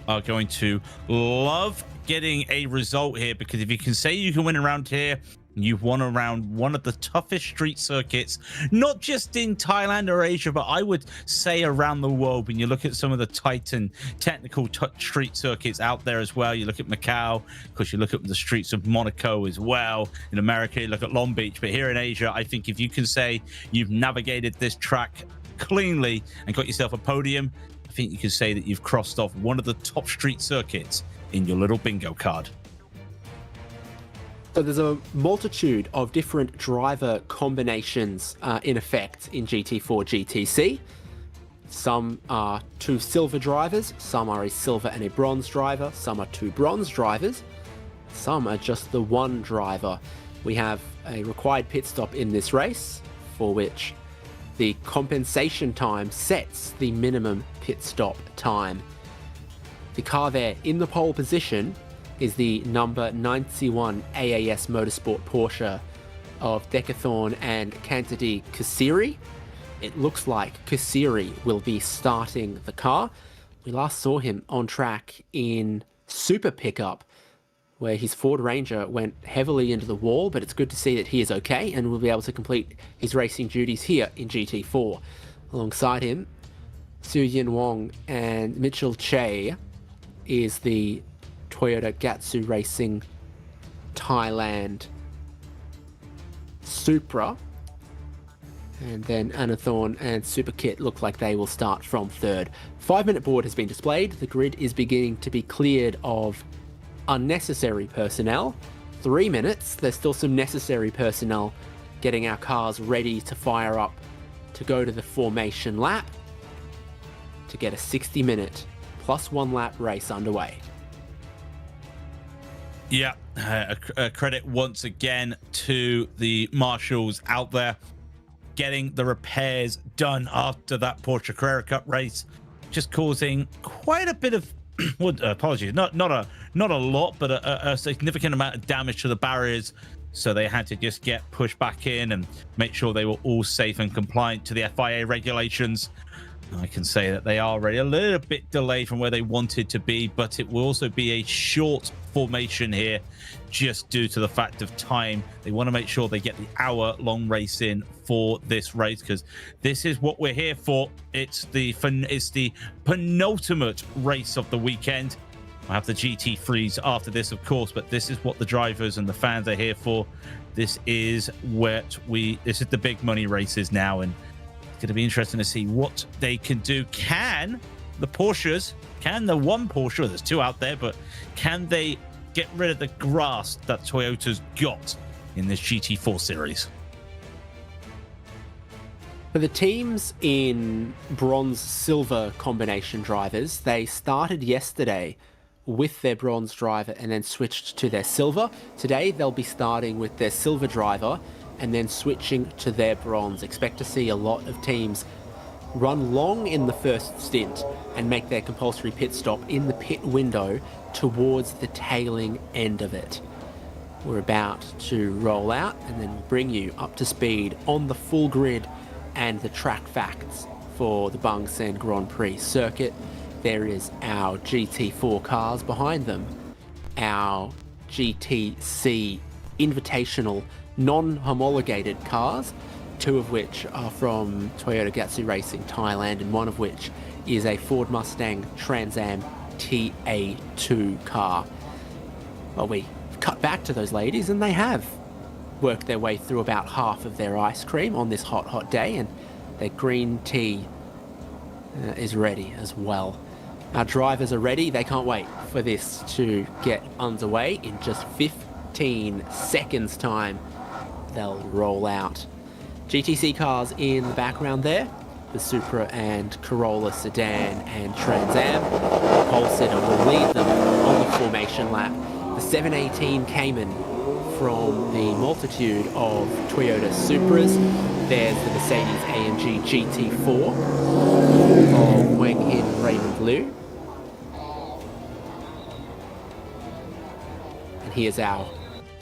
are going to love getting a result here, because if you can say you can win around here, you've won around one of the toughest street circuits, not just in Thailand or Asia, but I would say around the world. When you look at some of the Titan technical street circuits out there as well, you look at Macau, of course, you look at the streets of Monaco as well. In America, you look at Long Beach. But here in Asia, I think if you can say you've navigated this track cleanly and got yourself a podium, I think you can say that you've crossed off one of the top street circuits in your little bingo card. So there's a multitude of different driver combinations in effect in GT4 GTC. Some are two silver drivers, some are a silver and a bronze driver, some are two bronze drivers, some are just the one driver. We have a required pit stop in this race, for which the compensation time sets the minimum pit stop time. The car there in the pole position is the number 91 AAS Motorsport Porsche of Decathorn and Cantadi Kassiri. It looks like Kassiri will be starting the car. We last saw him on track in Super Pickup, where his Ford Ranger went heavily into the wall, but it's good to see that he is okay and will be able to complete his racing duties here in GT4. Alongside him, Su Yin Wong and Mitchell Che is the Toyota Gazoo Racing Thailand Supra. And then Anathorn and Superkit look like they will start from third. 5-minute board has been displayed. The grid is beginning to be cleared of unnecessary personnel. 3 minutes. There's still some necessary personnel getting our cars ready to fire up to go to the formation lap to get a 60-minute plus 1 lap race underway. Yeah, a credit once again to the marshals out there getting the repairs done after that Porsche Carrera Cup race, just causing quite a bit of apologies, not a lot, but a significant amount of damage to the barriers. So they had to just get pushed back in and make sure they were all safe and compliant to the FIA regulations. I can say that they are already a little bit delayed from where they wanted to be, but it will also be a short formation here just due to the fact of time. They want to make sure they get the hour-long race in for this race, because this is what we're here for. It's the penultimate race of the weekend. I have the GT3s after this, of course, but this is what the drivers and the fans are here for. This is this is the big money races now, and it's going to be interesting to see what they can do. Can the Porsches, can the one Porsche, there's two out there, but can they get rid of the grass that Toyota's got in this GT4 series? For the teams in bronze-silver combination drivers, they started yesterday with their bronze driver and then switched to their silver. Today, they'll be starting with their silver driver and then switching to their bronze. Expect to see a lot of teams run long in the first stint and make their compulsory pit stop in the pit window towards the tailing end of it. We're about to roll out and then bring you up to speed on the full grid and the track facts for the Bangsaen Grand Prix circuit. There is our GT4 cars behind them, our GTC Invitational non-homologated cars, 2 of which are from Toyota Gazoo Racing Thailand, and 1 of which is a Ford Mustang Trans Am TA2 car. Well, we cut back to those ladies and they have worked their way through about half of their ice cream on this hot day, and their green tea is ready as well. Our drivers are ready. They can't wait for this to get underway. In just 15 seconds time, they'll roll out. GTC cars in the background there, the Supra and Corolla sedan and Trans Am. The pole sitter will lead them on the formation lap. The 718 Cayman from the multitude of Toyota Supras. There's the Mercedes AMG GT4 of Wang Hin Raymond Liu. And here's our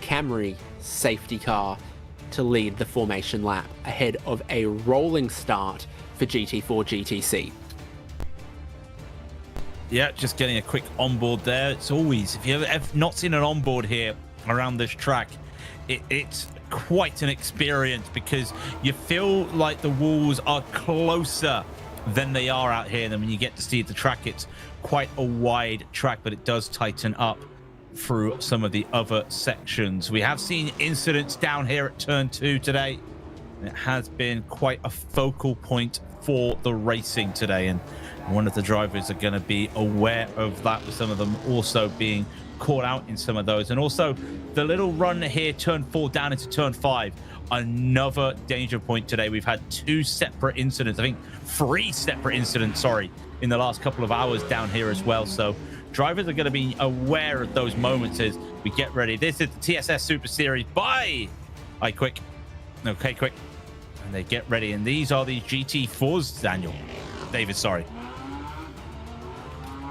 Camry safety car to lead the formation lap ahead of a rolling start for GT4 GTC. Yeah, just getting a quick onboard there. It's always, if you've ever not seen an onboard here around this track, it's quite an experience, because you feel like the walls are closer than they are out here. And when you get to see the track, it's quite a wide track, but it does tighten up through some of the other sections. We have seen incidents down here at turn 2 today, and it has been quite a focal point for the racing today, and one of the drivers are going to be aware of that, with some of them also being caught out in some of those. And also the little run here, turn 4 down into turn 5, another danger point today. We've had 2 separate incidents, I think 3 separate incidents, sorry, in the last couple of hours down here as well. So drivers are going to be aware of those moments as we get ready. This is the TSS Super Series by Quick. Okay, Quick. And they get ready. And these are the GT4s, David, sorry.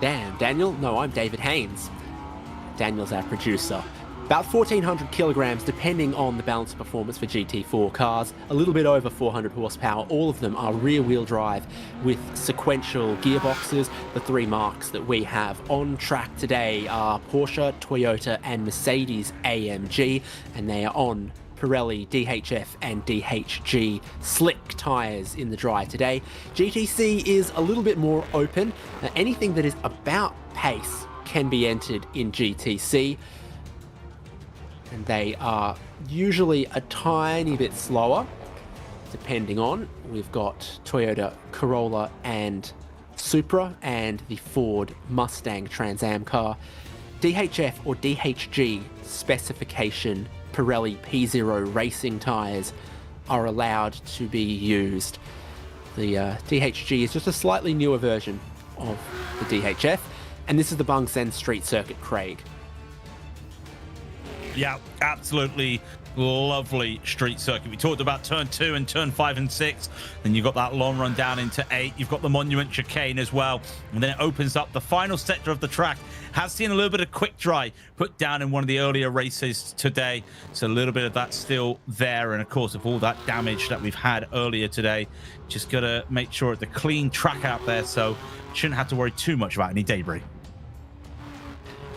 Damn, Daniel? No, I'm David Haynes. Daniel's our producer. About 1,400 kilograms, depending on the balance of performance for GT4 cars. A little bit over 400 horsepower. All of them are rear-wheel drive with sequential gearboxes. The 3 marques that we have on track today are Porsche, Toyota, and Mercedes AMG, and they are on Pirelli, DHF and DHG slick tyres in the drive today. GTC is a little bit more open. Anything that is about pace can be entered in GTC. And they are usually a tiny bit slower, depending on. We've got Toyota Corolla and Supra and the Ford Mustang Trans Am car. DHF or DHG specification Pirelli P0 racing tyres are allowed to be used. The DHG is just a slightly newer version of the DHF, and this is the Bangsaen Street Circuit, Craig. Yeah, absolutely lovely street circuit. We talked about turn 2 and turn 5 and 6. Then you've got that long run down into 8. You've got the Monument Chicane as well. And then it opens up the final sector of the track. Has seen a little bit of quick dry put down in one of the earlier races today. So a little bit of that still there. And of course, of all that damage that we've had earlier today, just got to make sure it's a clean track out there. So shouldn't have to worry too much about any debris.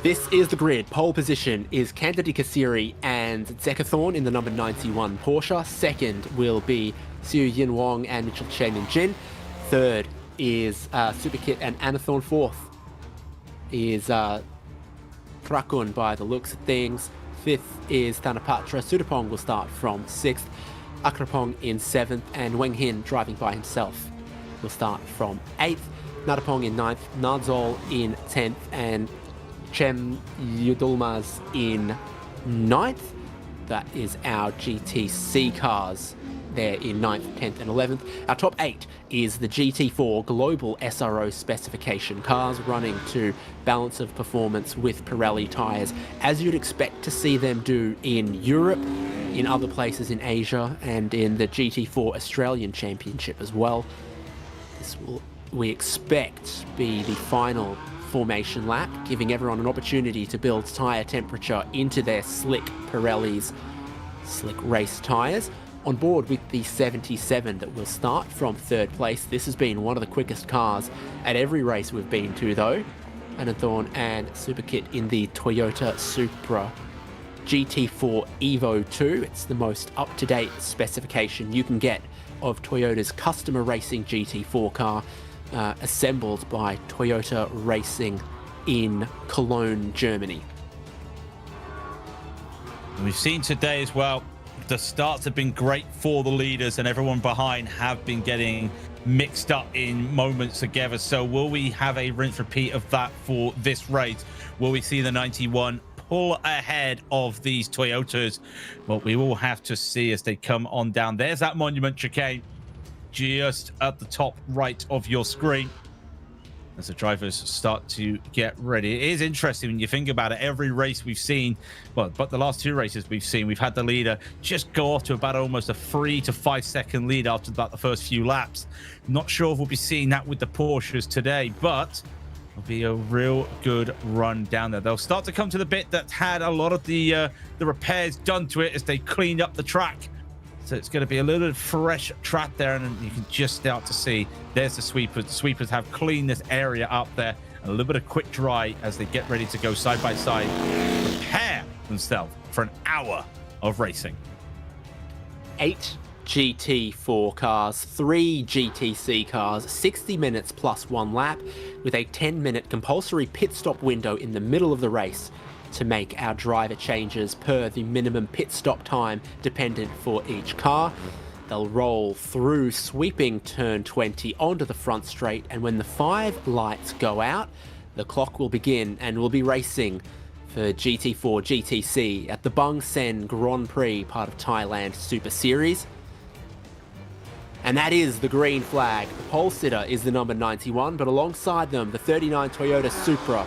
This is the grid. Pole position is Candide Kassiri and Zekathorn in the number 91 Porsche. Second will be Siu Yin Wong and Mitchell Chen and Jin. Third is Superkit and Anathorn. Fourth is Trakun by the looks of things. Fifth is Thanapatra. Sudapong will start from 6th. Akrapong in 7th. And Weng Hin, driving by himself, will start from 8th. Natapong in 9th. Nadzol in 10th. And Chem Yudulmaz in 9th. That is our GTC cars there in 9th, 10th and 11th. Our top 8 is the GT4 Global SRO specification cars, running to balance of performance with Pirelli tyres, as you'd expect to see them do in Europe, in other places in Asia, and in the GT4 Australian Championship as well. This will, we expect, be the final formation lap, giving everyone an opportunity to build tyre temperature into their slick Pirelli's slick race tyres. On board with the 77 that will start from 3rd place. This has been one of the quickest cars at every race we've been to, though. Anathorn and Superkit in the Toyota Supra GT4 Evo 2. It's the most up-to-date specification you can get of Toyota's customer racing GT4 car, assembled by Toyota Racing in Cologne, Germany. We've seen today as well, the starts have been great for the leaders, and everyone behind have been getting mixed up in moments together. So will we have a rinse repeat of that for this race? Will we see the 91 pull ahead of these Toyotas? Well, we will have to see as they come on down. There's that Monument Chicane just at the top right of your screen as the drivers start to get ready. It is interesting when you think about it. Every race we've seen, well, but the last 2 races we've seen, we've had the leader just go off to about almost a 3 to 5 second lead after about the first few laps. Not sure if we'll be seeing that with the Porsches today, but it'll be a real good run down there. They'll start to come to the bit that had a lot of the repairs done to it as they cleaned up the track. So it's going to be a little fresh track there, and you can just start to see there's the sweepers. The sweepers have cleaned this area up there. A little bit of quick dry as they get ready to go side by side, prepare themselves for an hour of racing. 8 GT4 cars, 3 GTC cars, 60 minutes plus 1 lap, with a 10-minute compulsory pit stop window in the middle of the race to make our driver changes per the minimum pit stop time dependent for each car. They'll roll through sweeping turn 20 onto the front straight, and when the 5 lights go out, the clock will begin and we'll be racing for GT4 GTC at the Bangsaen Grand Prix, part of Thailand Super Series. And that is the green flag. The pole sitter is the number 91, but alongside them, the 39 Toyota Supra.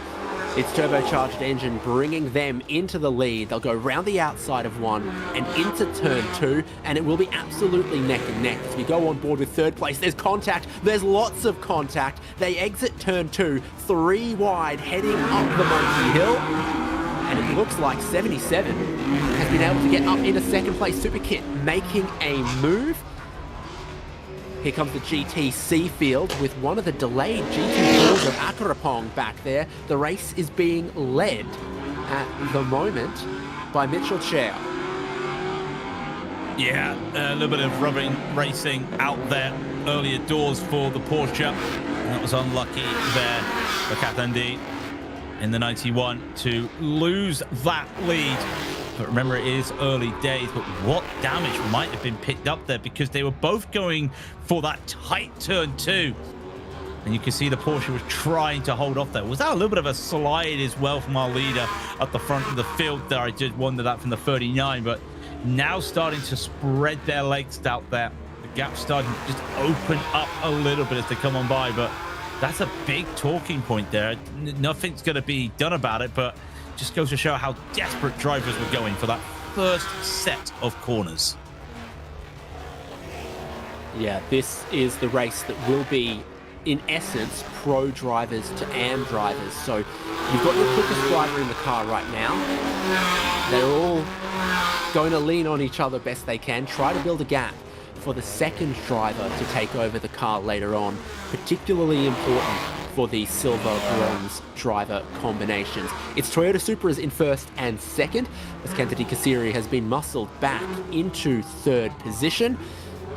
Its turbocharged engine bringing them into the lead. They'll go round the outside of 1 and into turn 2, and it will be absolutely neck and neck as we go on board with 3rd place. There's contact. There's lots of contact. They exit turn 2, 3 wide, heading up the Monkey Hill. And it looks like 77 has been able to get up into 2nd place. Superkit making a move. Here comes the GTC field with one of the delayed GT4s of Akrapong back there. The race is being led at the moment by Mitchell Chow. Yeah, a little bit of rubbing racing out there earlier doors for the Porsche. And that was unlucky there for Katandi in the 91 to lose that lead. But remember, it is early days, but what damage might have been picked up there because they were both going for that tight turn 2. And you can see the Porsche was trying to hold off there. Was that a little bit of a slide as well from our leader at the front of the field there? I did wonder that from the 39, but now starting to spread their legs out there. The gap starting to just open up a little bit as they come on by, but that's a big talking point there. Nothing's going to be done about it, but just goes to show how desperate drivers were going for that first set of corners. Yeah, this is the race that will be, in essence, pro drivers to AM drivers. So you've got your quickest driver in the car right now. They're all going to lean on each other best they can, try to build a gap for the second driver to take over the car later on. Particularly important for the silver-bronze driver combinations. It's Toyota Supras in first and second, as Kentati Kasiri has been muscled back into third position.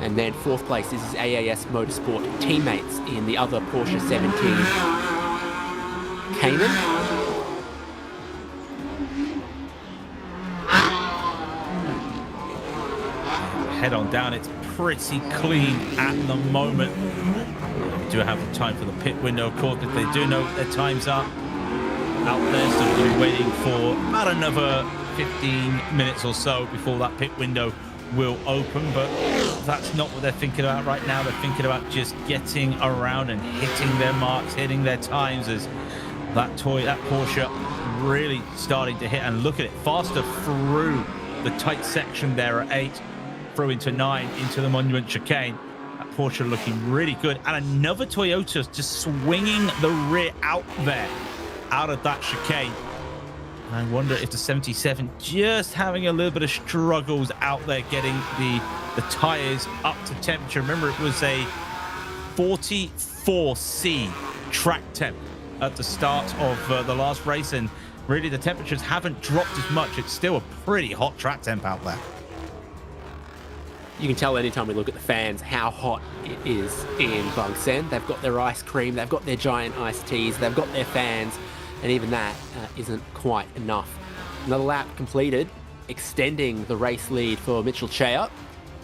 And then fourth place is his AAS Motorsport teammates in the other Porsche 17 Cayman. Head on down, it's pretty clean at the moment. We do have the time for the pit window, of course, but they do know their time's up out there, so we'll be waiting for about another 15 minutes or so before that pit window will open. But that's not what they're thinking about right now. They're thinking about just getting around and hitting their marks, hitting their times, as that Porsche really starting to hit. And look at it, faster through the tight section there at 8, through into 9, into the Monument chicane. That Porsche looking really good. And another Toyota just swinging the rear out there, out of that chicane. I wonder if the 77 just having a little bit of struggles out there getting the tires up to temperature. Remember, it was a 44C track temp at the start of the last race, and really the temperatures haven't dropped as much. It's still a pretty hot track temp out there. You can tell anytime we look at the fans how hot it is in Bangsaen. They've got their ice cream, they've got their giant iced teas, they've got their fans, and even that isn't quite enough. Another lap completed, extending the race lead for Mitchell Chea,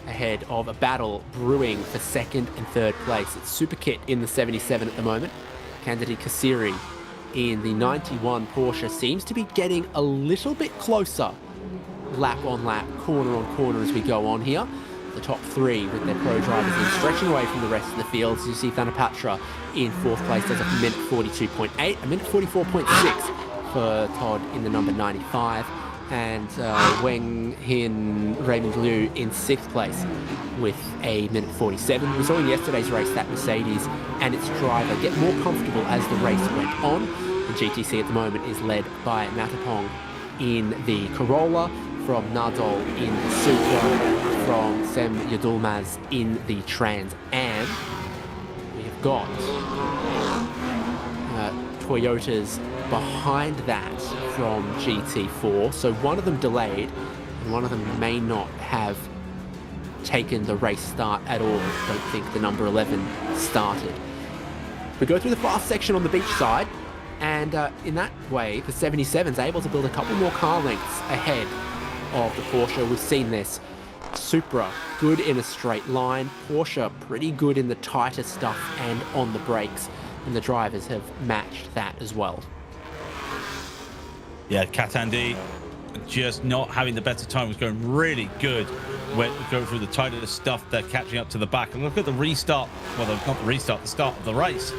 ahead of a battle brewing for second and third place. It's Super Kit in the 77 at the moment. Kandidi Kasiri in the 91 Porsche seems to be getting a little bit closer, lap on lap, corner on corner as we go on here. The top three with their pro drivers in, stretching away from the rest of the field. So you see Thanapatra in fourth place, does a minute 42.8, a minute 44.6 for Todd in the number 95, and Weng Hin Raymond Liu in sixth place with a minute 47. We saw in yesterday's race that Mercedes and its driver get more comfortable as the race went on. The GTC at the moment is led by Matapong in the Corolla, from Nadal in the Supra, from Sem Yadulmaz in the Trans Am. We have got Toyotas behind that from GT4. So one of them delayed, and one of them may not have taken the race start at all. I don't think the number 11 started. We go through the fast section on the beach side, and in that way, the 77's able to build a couple more car lengths ahead of the Porsche. We've seen this. Supra, good in a straight line. Porsche, pretty good in the tighter stuff and on the brakes. And the drivers have matched that as well. Yeah, Katandi just not having the better time, was going really good. Went going through the tighter stuff, they're catching up to the back. And look at the restart. Well, not the restart, the start of the race.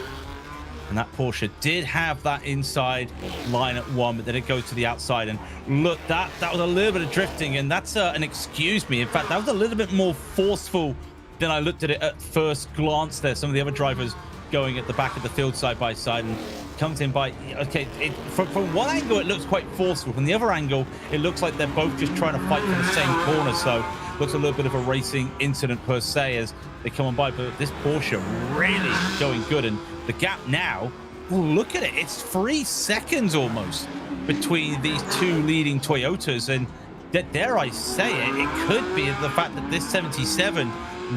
And that Porsche did have that inside line at 1, but then it goes to the outside. And look, that was a little bit of drifting, and that's an excuse me. In fact, that was a little bit more forceful than I looked at it at first glance there. Some of the other drivers going at the back of the field side by side, and comes in by, okay, from one angle it looks quite forceful. From the other angle, it looks like they're both just trying to fight for the same corner. So looks a little bit of a racing incident per se as they come on by. But this Porsche really going good, and the gap now, look at it, it's 3 seconds almost between these two leading Toyotas. And dare I say it, it could be the fact that this 77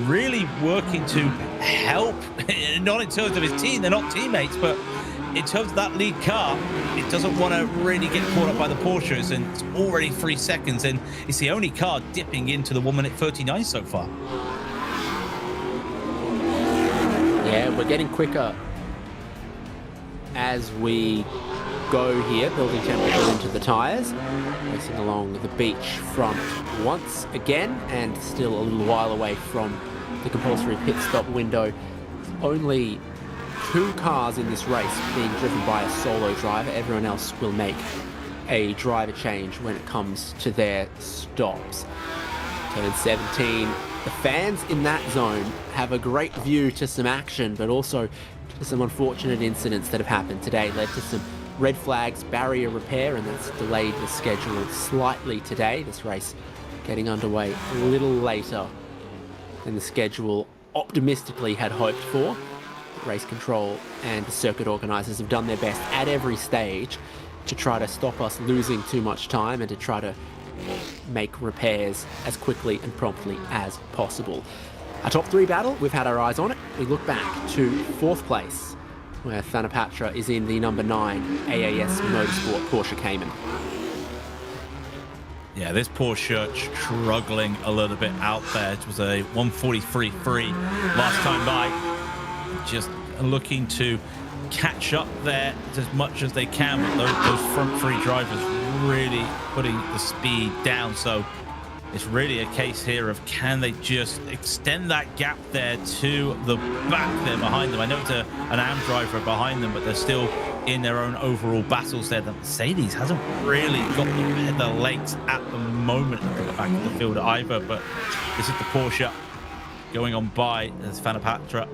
really working to help, not in terms of his team, they're not teammates, but in terms of that lead car, it doesn't want to really get caught up by the Porsches, and it's already 3 seconds, and it's the only car dipping into the 1 minute 39 so far. Yeah, we're getting quicker as we go here, building temperature into the tyres, racing along the beach front once again, and still a little while away from the compulsory pit stop window. Only 2 cars in this race being driven by a solo driver. Everyone else will make a driver change when it comes to their stops. Turn 17, the fans in that zone have a great view to some action, but also to some unfortunate incidents that have happened today. Led to some red flags, barrier repair, and that's delayed the schedule slightly today. This race getting underway a little later than the schedule optimistically had hoped for. Race control and the circuit organisers have done their best at every stage to try to stop us losing too much time and to try to make repairs as quickly and promptly as possible. Our top 3 battle, we've had our eyes on it. We look back to 4th place, where Thanapatra is in the number 9 AAS Motorsport Porsche Cayman. Yeah, this Porsche struggling a little bit out there. It was a 143.3 last time by. Just looking to catch up there as much as they can, but those front 3 drivers really putting the speed down. So it's really a case here of can they just extend that gap there to the back there behind them. I know it's an AM driver behind them, but they're still in their own overall battles there. The Mercedes hasn't really got the legs at the moment at the back of the field either, but this is the Porsche going on by as Thanapatra,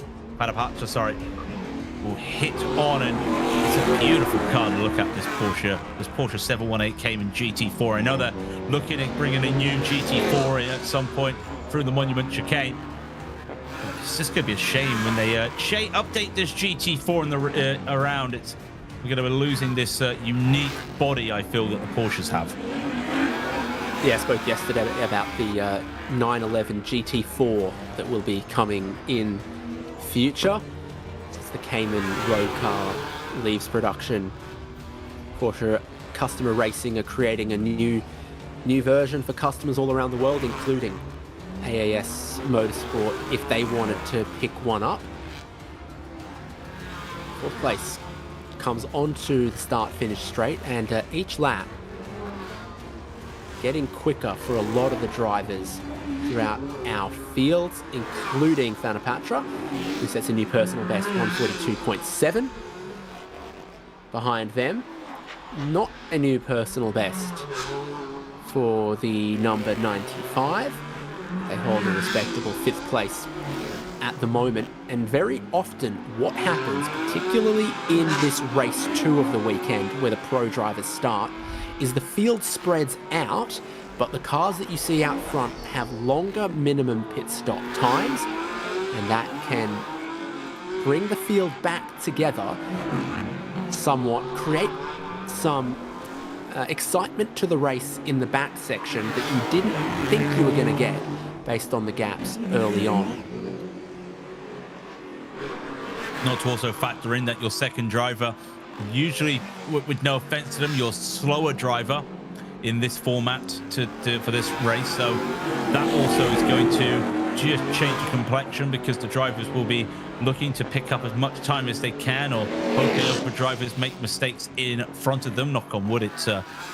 will hit on, and it's a beautiful car to look at, this Porsche 718 Cayman GT4. I know they're looking at bringing a new GT4 in at some point through the Monument Chicane. It's just going to be a shame when they update this GT4 in the around. We're going to be losing this unique body, I feel, that the Porsches have. Yeah, I spoke yesterday about the 911 GT4 that will be coming in future. As the Cayman road car leaves production, Porsche Customer Racing are creating a new version for customers all around the world, including AAS Motorsport, if they wanted to pick one up. 4th place comes onto the start-finish straight, and each lap getting quicker for a lot of the drivers throughout our fields, including Thanapatra, who sets a new personal best, 142.7. Behind them, not a new personal best for the number 95. They hold a respectable 5th place at the moment, and very often what happens, particularly in this race 2 of the weekend where the pro drivers start, is the field spreads out, but the cars that you see out front have longer minimum pit stop times, and that can bring the field back together somewhat, create some excitement to the race in the back section that you didn't think you were going to get based on the gaps early on. Not to also factor in that your second driver, usually, with no offense to them, your slower driver in this format for this race. So that also is going to just change the complexion, because the drivers will be looking to pick up as much time as they can, or hoping other drivers make mistakes in front of them. Knock on wood, it's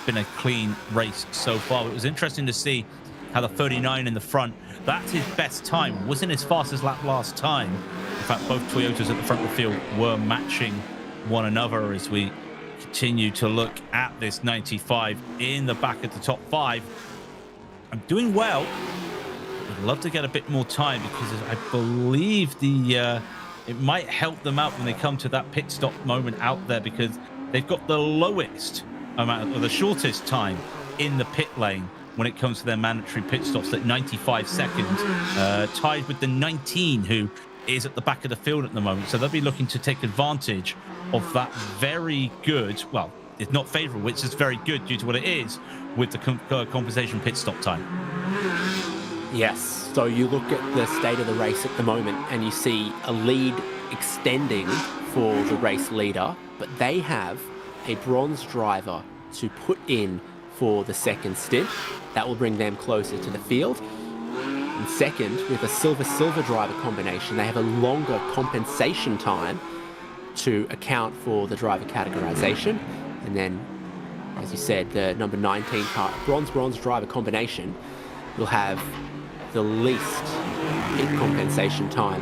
been a clean race so far. It was interesting to see how the 39 in the front, that's his best time. Wasn't as fast as lap last time. In fact, both Toyotas at the front of the field were matching one another as we continue to look at this 95 in the back of the top 5. I'm doing well. I'd love to get a bit more time, because I believe it might help them out when they come to that pit stop moment out there, because they've got the lowest amount, or the shortest time in the pit lane when it comes to their mandatory pit stops at 95 seconds, tied with the 19 who is at the back of the field at the moment. So they'll be looking to take advantage of that very good, well, is not favorable, which is very good due to what it is with the compensation pit stop time. Yes, so you look at the state of the race at the moment and you see a lead extending for the race leader, but they have a bronze driver to put in for the second stint. That will bring them closer to the field. And second, with a silver-silver driver combination, they have a longer compensation time to account for the driver categorization. And then, as you said, the number 19 car, bronze-bronze driver combination will have the least pit compensation time.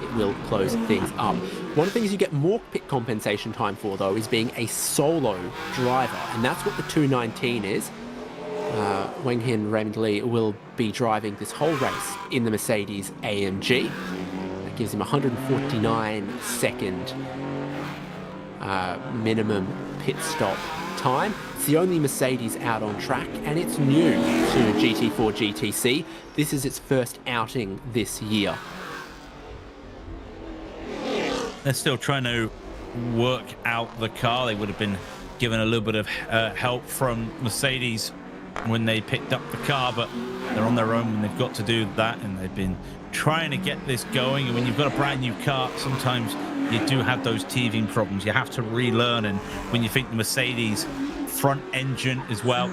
It will close things up. One of the things you get more pit compensation time for, though, is being a solo driver, and that's what the 219 is. Wang Hin Raymond Lee will be driving this whole race in the Mercedes AMG. That gives him 149-second minimum pit stop time. It's the only Mercedes out on track, and it's new to GT4 GTC. This is its first outing this year. They're still trying to work out the car. They would have been given a little bit of help from Mercedes when they picked up the car, but they're on their own when they've got to do that, and they've been trying to get this going. And when you've got a brand new car, sometimes you do have those teething problems. You have to relearn, and when you think the Mercedes front engine as well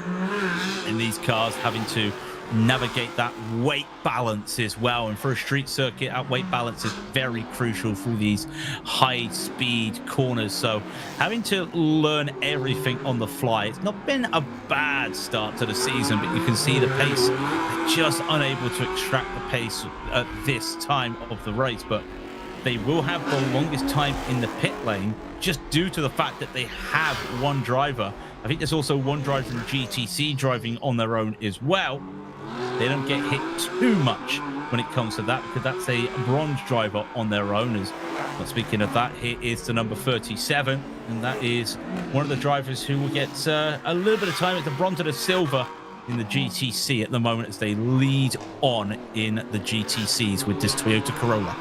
in these cars, having to navigate that weight balance as well, and for a street circuit, that weight balance is very crucial for these high speed corners. So having to learn everything on the fly. It's not been a bad start to the season, but you can see the pace, they're just unable to extract the pace at this time of the race. But they will have the longest time in the pit lane just due to the fact that they have one driver. I think there's also one driver from GTC driving on their own as well. They don't get hit too much when it comes to that, because that's a bronze driver on their own. But speaking of that, here is the number 37, and that is one of the drivers who will get a little bit of time at the bronze and the silver in the GTC at the moment, as they lead on in the GTCs with this Toyota Corolla.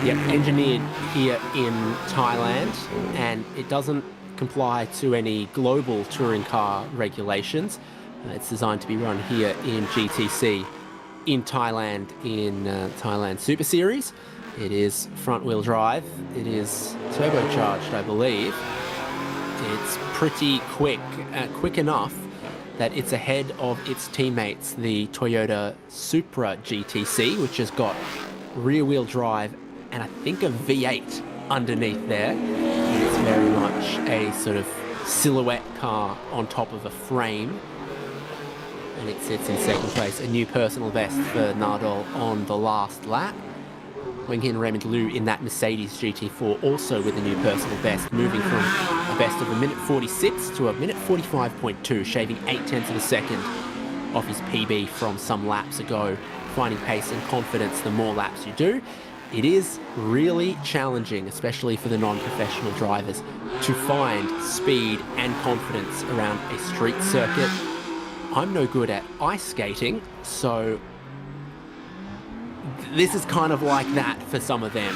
Yep, engineered here in Thailand, and it doesn't comply to any global touring car regulations. It's designed to be run here in GTC in Thailand, in Thailand Super Series. It is front-wheel drive. It is turbocharged, I believe. It's pretty quick, quick enough that it's ahead of its teammates, the Toyota Supra GTC, which has got rear-wheel drive and I think a V8 underneath there. And it's very much a sort of silhouette car on top of a frame. And it sits in second place. A new personal best for Nadal on the last lap. Wang Hin Raymond Liu in that Mercedes GT4 also with a new personal best, moving from a best of a minute 46 to a minute 45.2, shaving 0.8 of a second off his PB from some laps ago. Finding pace and confidence the more laps you do. It is really challenging, especially for the non-professional drivers, to find speed and confidence around a street circuit. I'm no good at ice skating, so this is kind of like that for some of them.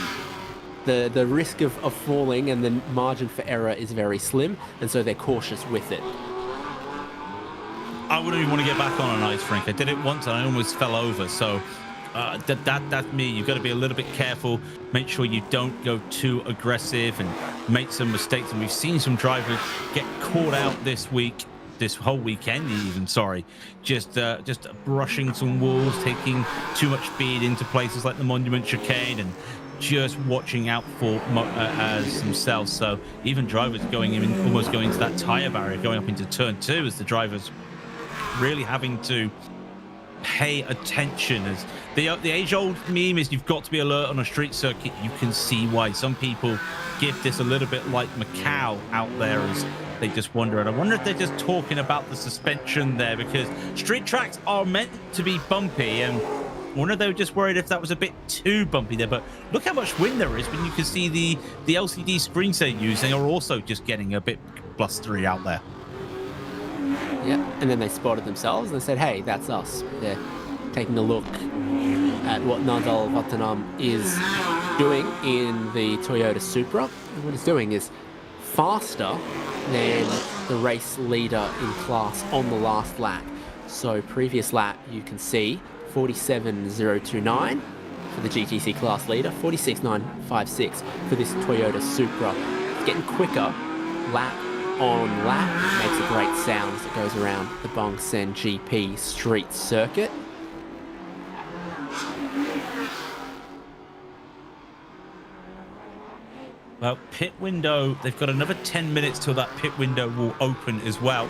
The risk of falling and the margin for error is very slim, and so they're cautious with it. I wouldn't even want to get back on an ice rink. I did it once and I almost fell over, so that's me. You've got to be a little bit careful, make sure you don't go too aggressive and make some mistakes. And we've seen some drivers get caught out this whole weekend even, just brushing some walls, taking too much speed into places like the Monument Chicane, and just watching out for as themselves. So even drivers almost going to that tire barrier, going up into turn 2, as the drivers really having to pay attention. As the age-old meme is, you've got to be alert on a street circuit. You can see why some people give this a little bit like Macau out there, as they just wonder. And I wonder if they're just talking about the suspension there, because street tracks are meant to be bumpy, and I wonder if they were just worried if that was a bit too bumpy there. But look how much wind there is when you can see the LCD screens they're using are also just getting a bit blustery out there. Yeah, and then they spotted themselves and they said, hey, that's us. They're taking a look at what Nadal Vattanam is doing in the Toyota Supra. And what he's doing is faster than the race leader in class on the last lap. So previous lap, you can see 47.029 for the GTC class leader, 46.956 for this Toyota Supra. It's getting quicker lap on lap. It makes a great sound as it goes around the Bangsaen GP street circuit. Well, pit window, they've got another 10 minutes till that pit window will open as well.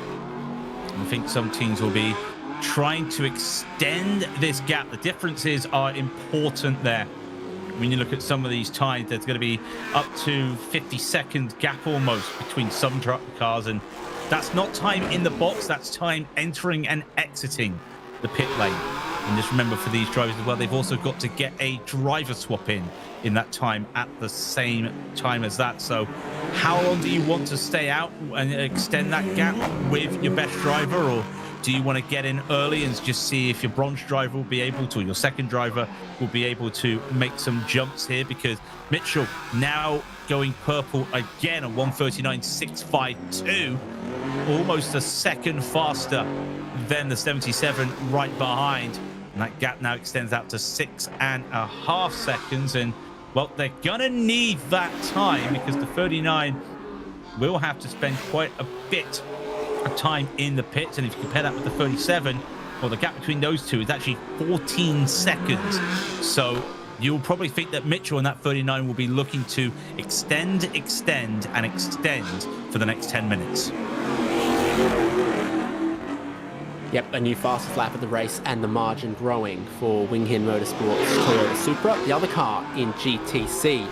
I think some teams will be trying to extend this gap. The differences are important there. When you look at some of these times, there's going to be up to 50-second gap almost between some cars, and that's not time in the box, that's time entering and exiting the pit lane. And just remember, for these drivers as well, they've also got to get a driver swap in that time at the same time as that. So how long do you want to stay out and extend that gap with your best driver, or do you want to get in early and just see if your bronze driver will be able to, or your second driver will be able to make some jumps here? Because Mitchell now going purple again at 1:39.652, almost a second faster than the 77 right behind. And that gap now extends out to 6.5 seconds. And, well, they're going to need that time, because the 39 will have to spend quite a bit of time in the pits. And if you compare that with the 37, well, the gap between those two is actually 14 seconds. So you'll probably think that Mitchell and that 39 will be looking to extend for the next 10 minutes. Yep, a new fastest lap of the race, and the margin growing for Wing Hin Motorsports Toyota Supra. The other car in GTC,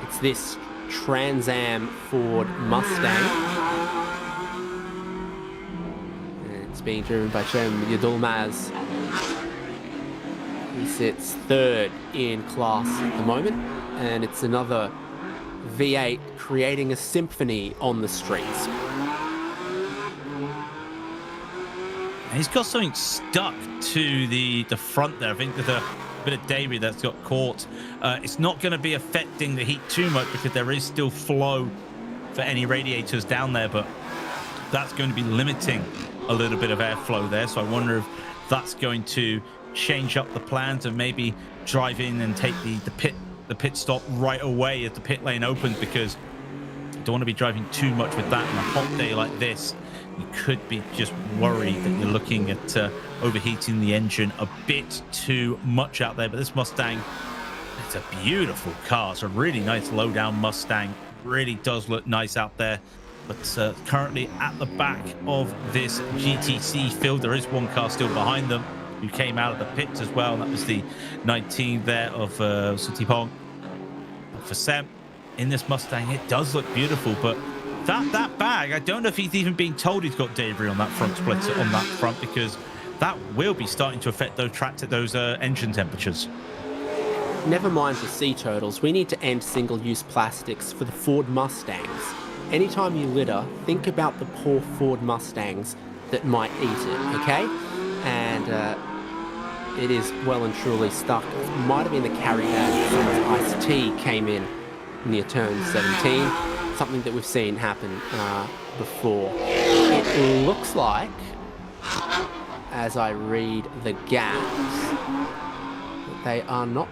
it's this Trans Am Ford Mustang. And it's being driven by Cem Yilmaz. He sits third in class at the moment, and it's another V8 creating a symphony on the streets. He's got something stuck to the front there. I think there's a bit of debris that's got caught. It's not going to be affecting the heat too much, because there is still flow for any radiators down there, but that's going to be limiting a little bit of airflow there. So I wonder if that's going to change up the plans and maybe drive in and take the pit stop right away as the pit lane opens, because you don't want to be driving too much with that on a hot day like this. You could be just worried that you're looking at overheating the engine a bit too much out there. But this Mustang, it's a beautiful car. It's a really nice low-down Mustang. Really does look nice out there. But currently at the back of this GTC field, there is one car still behind them who came out of the pits as well. And that was the 19 there of Sutipong. For Sam, in this Mustang, it does look beautiful, but that bag, I don't know if he's even been told he's got debris on that front splitter, on that front, because that will be starting to affect those engine temperatures. Never mind the sea turtles, we need to end single-use plastics for the Ford Mustangs. Anytime you litter, think about the poor Ford Mustangs that might eat it, okay? And it is well and truly stuck. It might have been the carry bag. Iced tea came in near turn 17. Something that we've seen happen before. It looks like, as I read the gaps, that they are not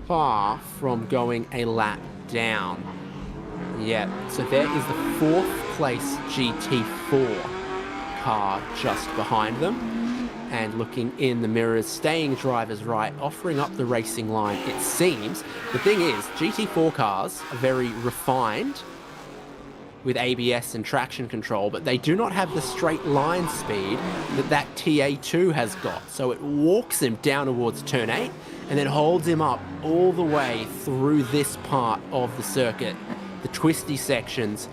far from going a lap down. Yeah, so there is the 4th place GT4 car just behind them. And looking in the mirrors, staying drivers right, offering up the racing line, it seems. The thing is, GT4 cars are very refined with ABS and traction control, but they do not have the straight line speed that TA2 has got. So it walks him down towards turn 8 and then holds him up all the way through this part of the circuit. The twisty sections,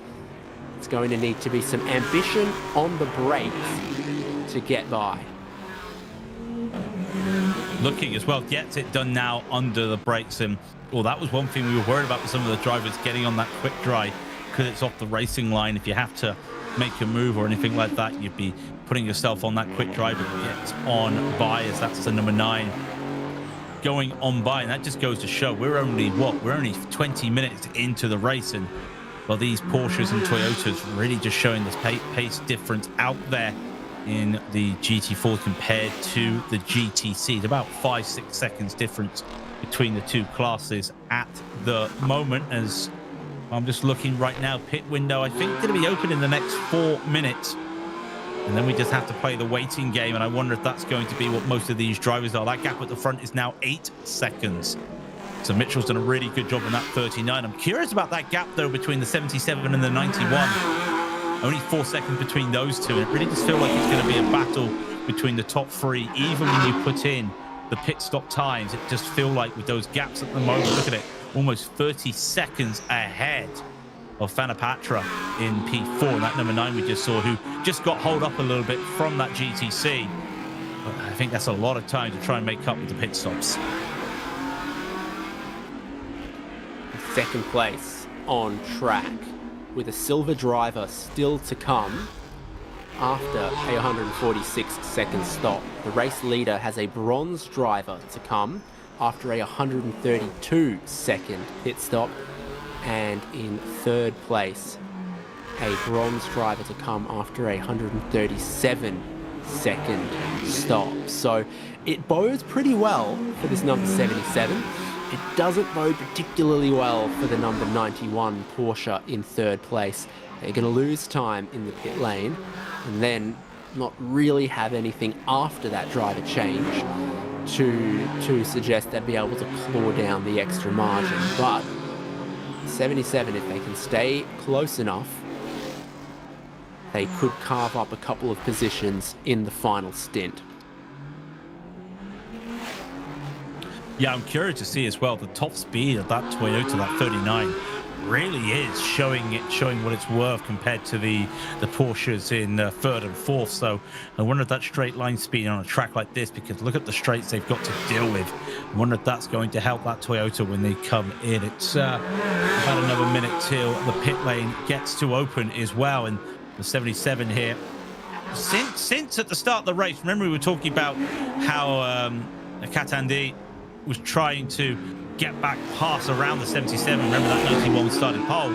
it's going to need to be some ambition on the brakes to get by. Looking as well, gets it done now under the brakes. And well, that was one thing we were worried about with some of the drivers getting on that quick dry, because it's off the racing line. If you have to make a move or anything like that, you'd be putting yourself on that quick drive and get on by, as that's the number 9 going on by. And that just goes to show we're only 20 minutes into the race, and Well, these Porsches and Toyotas really just showing this pace difference out there in the GT4 compared to the GTC. It's about 5-6 seconds difference between the two classes at the moment. As I'm just looking right now, pit window I think going to be open in the next 4 minutes, and then we just have to play the waiting game, and I wonder if that's going to be what most of these drivers are. That gap at the front is now 8 seconds. So Mitchell's done a really good job in that 39. I'm curious about that gap though between the 77 and the 91. Only 4 seconds between those two. And it really does feel like it's going to be a battle between the top three, even when you put in the pit stop times. It just feels like with those gaps at the moment, look at it, almost 30 seconds ahead of Thanapatra in P4. And that number 9 we just saw, who just got hold up a little bit from that GTC. But I think that's a lot of time to try and make up with the pit stops. Second place on track, with a silver driver still to come after a 146-second stop. The race leader has a bronze driver to come after a 132-second pit stop. And in third place, a bronze driver to come after a 137-second stop. So it bodes pretty well for this number 77. It doesn't bode particularly well for the number 91 Porsche in third place. They're going to lose time in the pit lane and then not really have anything after that driver change to suggest they'd be able to claw down the extra margin. But 77, if they can stay close enough, they could carve up a couple of positions in the final stint. Yeah, I'm curious to see as well the top speed of that Toyota, that 39, really is showing what it's worth compared to the Porsches in third and fourth. So I wonder if that straight line speed on a track like this, because look at the straights they've got to deal with. I wonder if that's going to help that Toyota when they come in. It's about another minute till the pit lane gets to open as well, and the 77 here. Since at the start of the race, remember we were talking about how Katandi was trying to get back past around the 77. Remember that 91 started pole.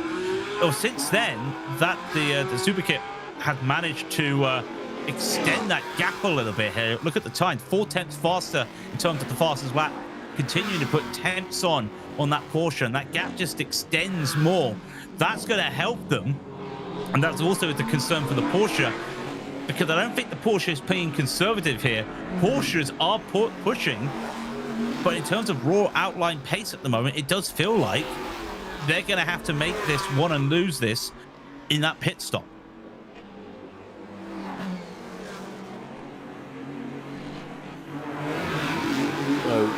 Well, since then, that the Superkit had managed to extend that gap a little bit here. Look at the time, 4 tenths faster in terms of the fastest lap, continuing to put tenths on that Porsche, and that gap just extends more. That's going to help them, and that's also the concern for the Porsche, because I don't think the Porsche is being conservative here. Porsches are pushing, but in terms of raw outline pace at the moment, it does feel like they're going to have to make this one and lose this in that pit stop. So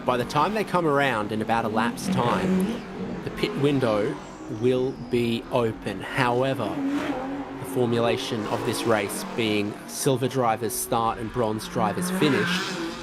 by the time they come around in about a lap's time, the pit window will be open. However, the formulation of this race being silver drivers start and bronze drivers finish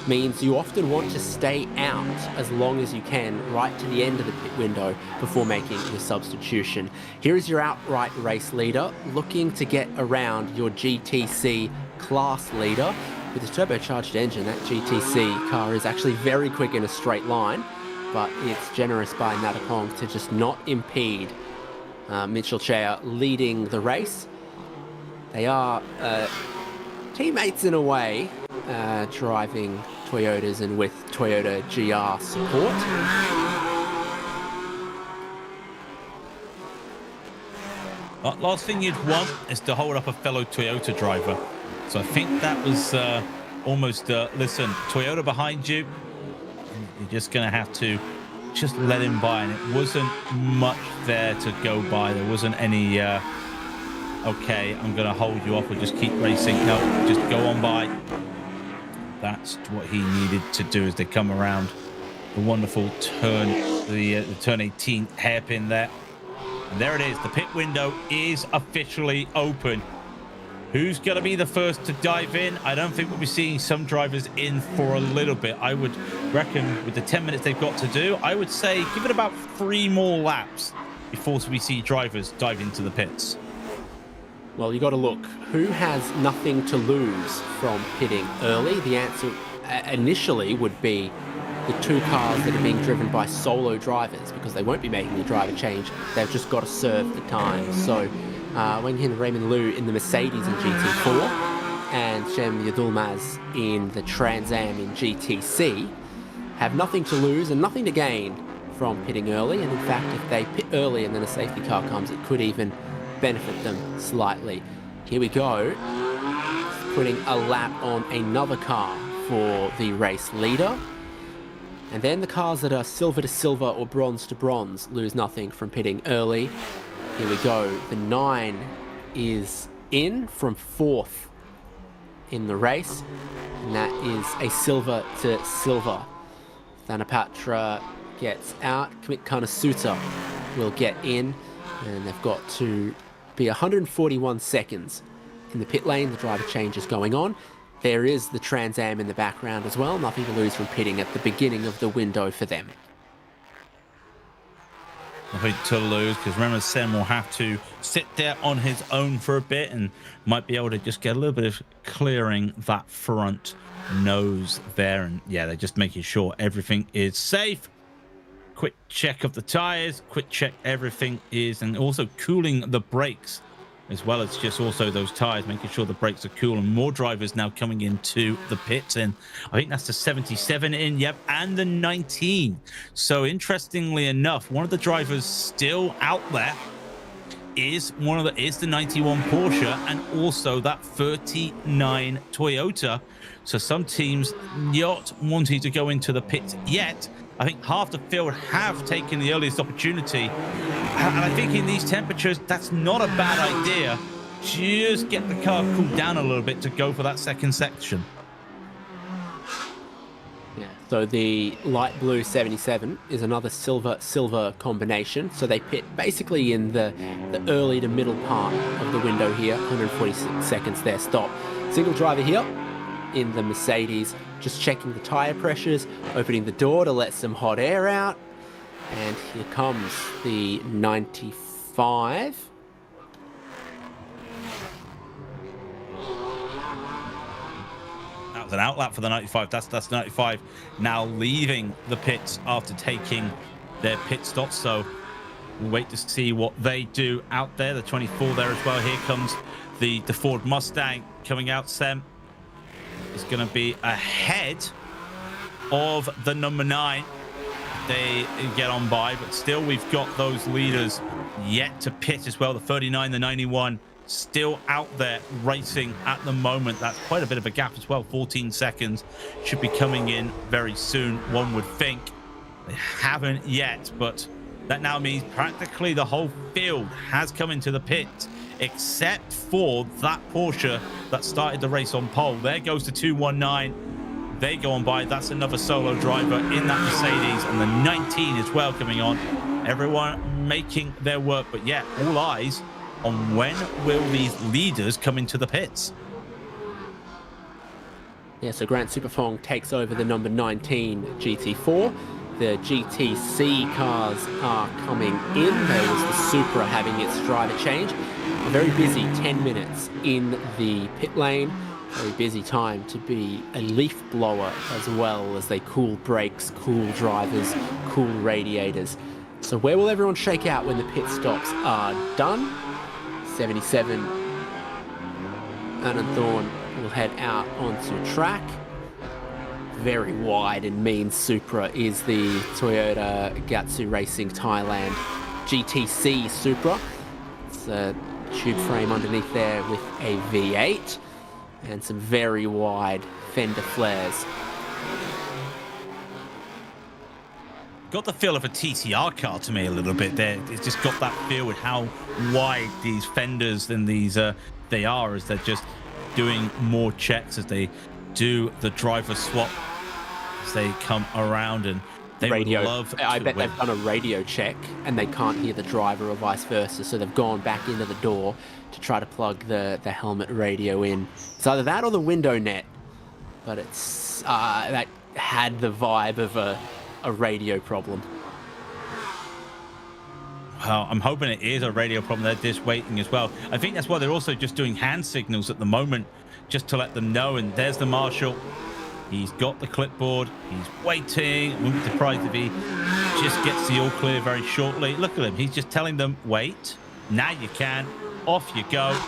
means you often want to stay out as long as you can right to the end of the pit window before making your substitution. Here is your outright race leader looking to get around your GTC class leader. With a turbocharged engine, that GTC car is actually very quick in a straight line, but it's generous by Natakong to just not impede Mitchell Chea leading the race. They are teammates in a way, driving Toyotas and with Toyota GR support. Last thing you'd want is to hold up a fellow Toyota driver. So I think that was almost, listen, Toyota behind you, you're just going to have to just let him by. And it wasn't much there to go by. There wasn't any, okay, I'm going to hold you off or just keep racing. No, just go on by. That's what he needed to do as they come around the wonderful turn, the turn 18 hairpin there. And there it is. The pit window is officially open. Who's going to be the first to dive in? I don't think we'll be seeing some drivers in for a little bit. I would reckon with the 10 minutes they've got to do, I would say give it about 3 more laps before we see drivers dive into the pits. Well, you got to look. Who has nothing to lose from pitting early? The answer initially would be the two cars that are being driven by solo drivers, because they won't be making the driver change. They've just got to serve the time. So Wang Hin and Raymond Liu in the Mercedes in GT4 and Cem Yilmaz in the Trans Am in GTC have nothing to lose and nothing to gain from pitting early. And in fact, if they pit early and then a safety car comes, it could even benefit them slightly. Here we go, putting a lap on another car for the race leader. And then the cars that are silver to silver or bronze to bronze lose nothing from pitting early. Here we go, the 9 is in from 4th in the race, and that is a silver to silver. Thanapatra gets out, Kamit Karnasuta will get in, and they've got to be 141 seconds in the pit lane. The driver change is going on. There is the Trans Am in the background as well, nothing to lose from pitting at the beginning of the window for them. Nothing to lose, because remember, Sen will have to sit there on his own for a bit and might be able to just get a little bit of clearing that front nose there. And yeah, they're just making sure everything is safe. Quick check of the tires, quick check everything is, and also cooling the brakes, as well as just also those tires, making sure the brakes are cool. And more drivers now coming into the pits, and I think that's the 77 in, yep, and the 19. So interestingly enough, one of the drivers still out there is the 91 Porsche and also that 39 Toyota. So some teams not wanting to go into the pits yet. I think half the field have taken the earliest opportunity. And I think in these temperatures, that's not a bad idea. Just get the car cooled down a little bit to go for that second section. Yeah, so the light blue 77 is another silver-silver combination. So they pit basically in the early to middle part of the window here. 146 seconds there, stop. Single driver here in the Mercedes, just checking the tire pressures, opening the door to let some hot air out. And here comes the 95. That was an outlap for the 95. That's 95 now leaving the pits after taking their pit stop. So we'll wait to see what they do out there. The 24 there as well. Here comes the Ford Mustang coming out. Sem is going to be ahead of the number 9. They get on by, but still we've got those leaders yet to pit as well. The 39, the 91 still out there racing at the moment. That's quite a bit of a gap as well. 14 seconds should be coming in very soon, one would think. They haven't yet, but that now means practically the whole field has come into the pit, except for that Porsche that started the race on pole. There goes the 219. They go on by. That's another solo driver in that Mercedes, and the 19 as well coming on. Everyone making their work, but yeah, all eyes on when will these leaders come into the pits. Yeah, so Grant Superfong takes over the number 19 GT4. The GTC cars are coming in. There was the Supra having its driver change. A very busy 10 minutes in the pit lane. Very busy time to be a leaf blower as well, as they cool brakes, cool drivers, cool radiators. So where will everyone shake out when the pit stops are done? 77 Anand Thorne will head out onto track. Very wide and mean Supra is the Toyota Gatsu Racing Thailand GTC Supra. It's a tube frame underneath there with a V8 and some very wide fender flares. Got the feel of a TCR car to me a little bit there. It's just got that feel with how wide these fenders and these they are, as they're just doing more checks as they do the driver swap as they come around, and they radio. would love I bet win. they've done a radio check and they can't hear the driver or vice versa, so they've gone back into the door to try to plug the helmet radio in. It's either that or the window net, but it's that had the vibe of a radio problem. Well, I'm hoping it is a radio problem. They're just waiting as well. I think that's why they're also just doing hand signals at the moment, just to let them know. And there's the marshal He's got the clipboard. He's waiting. Wouldn't be surprised if he just gets the all clear very shortly. Look at him. He's just telling them, wait. Now you can. Off you go.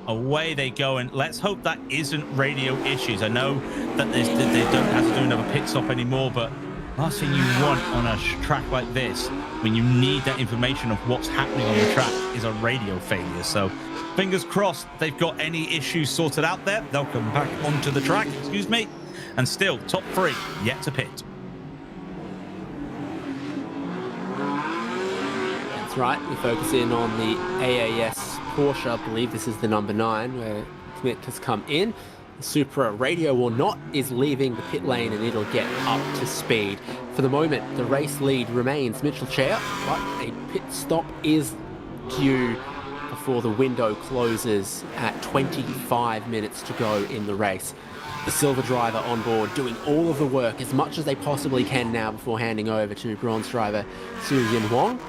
Away they go. And let's hope that isn't radio issues. I know that they don't have to do another pit stop anymore, but last thing you want on a track like this, when you need that information of what's happening on the track, is a radio failure. So fingers crossed they've got any issues sorted out there. They'll come back onto the track, excuse me. And still, top 3 yet to pit. That's right. We focus in on the AAS Porsche. I believe this is the number 9 where Smith has come in. The Supra, radio or not, is leaving the pit lane and it'll get up to speed. For the moment, the race lead remains Mitchell Chair, but a pit stop is due before the window closes at 25 minutes to go in the race. The silver driver on board doing all of the work as much as they possibly can now before handing over to bronze driver Su Yin Wong.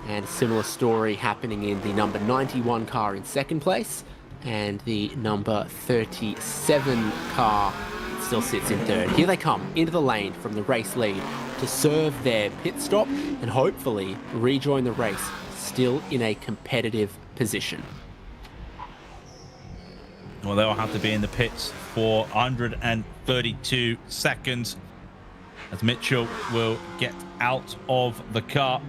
And a similar story happening in the number 91 car in second place, and the number 37 car still sits in third. Here they come into the lane from the race lead to serve their pit stop and hopefully rejoin the race still in a competitive position. Well, they'll have to be in the pits for 132 seconds as Mitchell will get out of the car.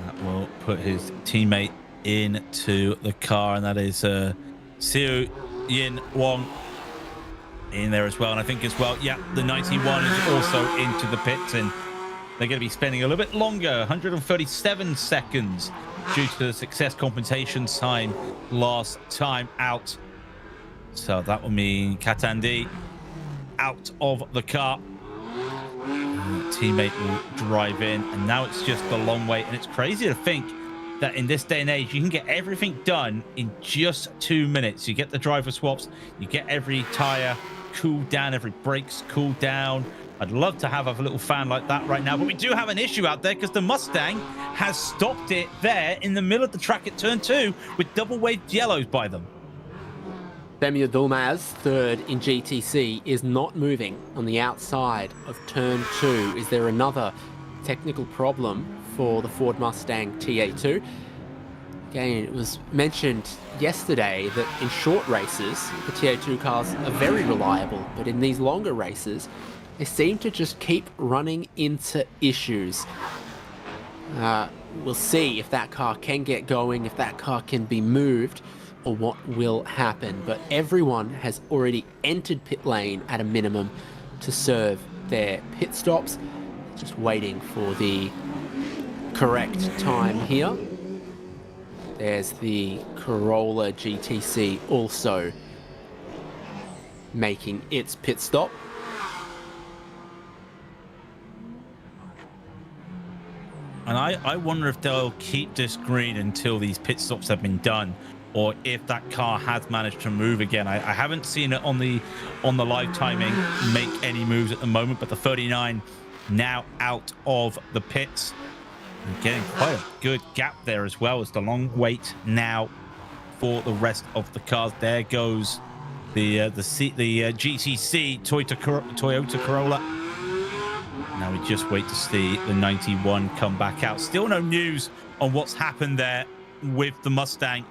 That will put his teammate into the car, and that is Su Yin Wong in there as well. And I think as well, yeah, the 91 is also into the pits, and they're going to be spending a little bit longer, 137 seconds, due to the success compensation time last time out. So that will mean Katandi out of the car. Teammate will drive in, and now it's just a long wait. And it's crazy to think that in this day and age you can get everything done in just 2 minutes. You get the driver swaps, you get every tire cooled down, every brake's cooled down. I'd love to have a little fan like that right now, but we do have an issue out there because the Mustang has stopped it there in the middle of the track at turn 2 with double waved yellows by them. Samuel Dulmaz, third in GTC, is not moving on the outside of turn 2. Is there another technical problem for the Ford Mustang TA2? Again, it was mentioned yesterday that in short races, the TA2 cars are very reliable, but in these longer races, they seem to just keep running into issues. We'll see if that car can get going, if that car can be moved, or what will happen. But everyone has already entered pit lane at a minimum to serve their pit stops. Just waiting for the correct time here. There's the Corolla GTC also making its pit stop. And I wonder if they'll keep this green until these pit stops have been done, or if that car has managed to move again. I haven't seen it on the live timing make any moves at the moment, but the 39 now out of the pits. And getting quite a good gap there as well as the long wait now for the rest of the cars. There goes the GTC Toyota Corolla. Now we just wait to see the 91 come back out. Still no news on what's happened there with the Mustang.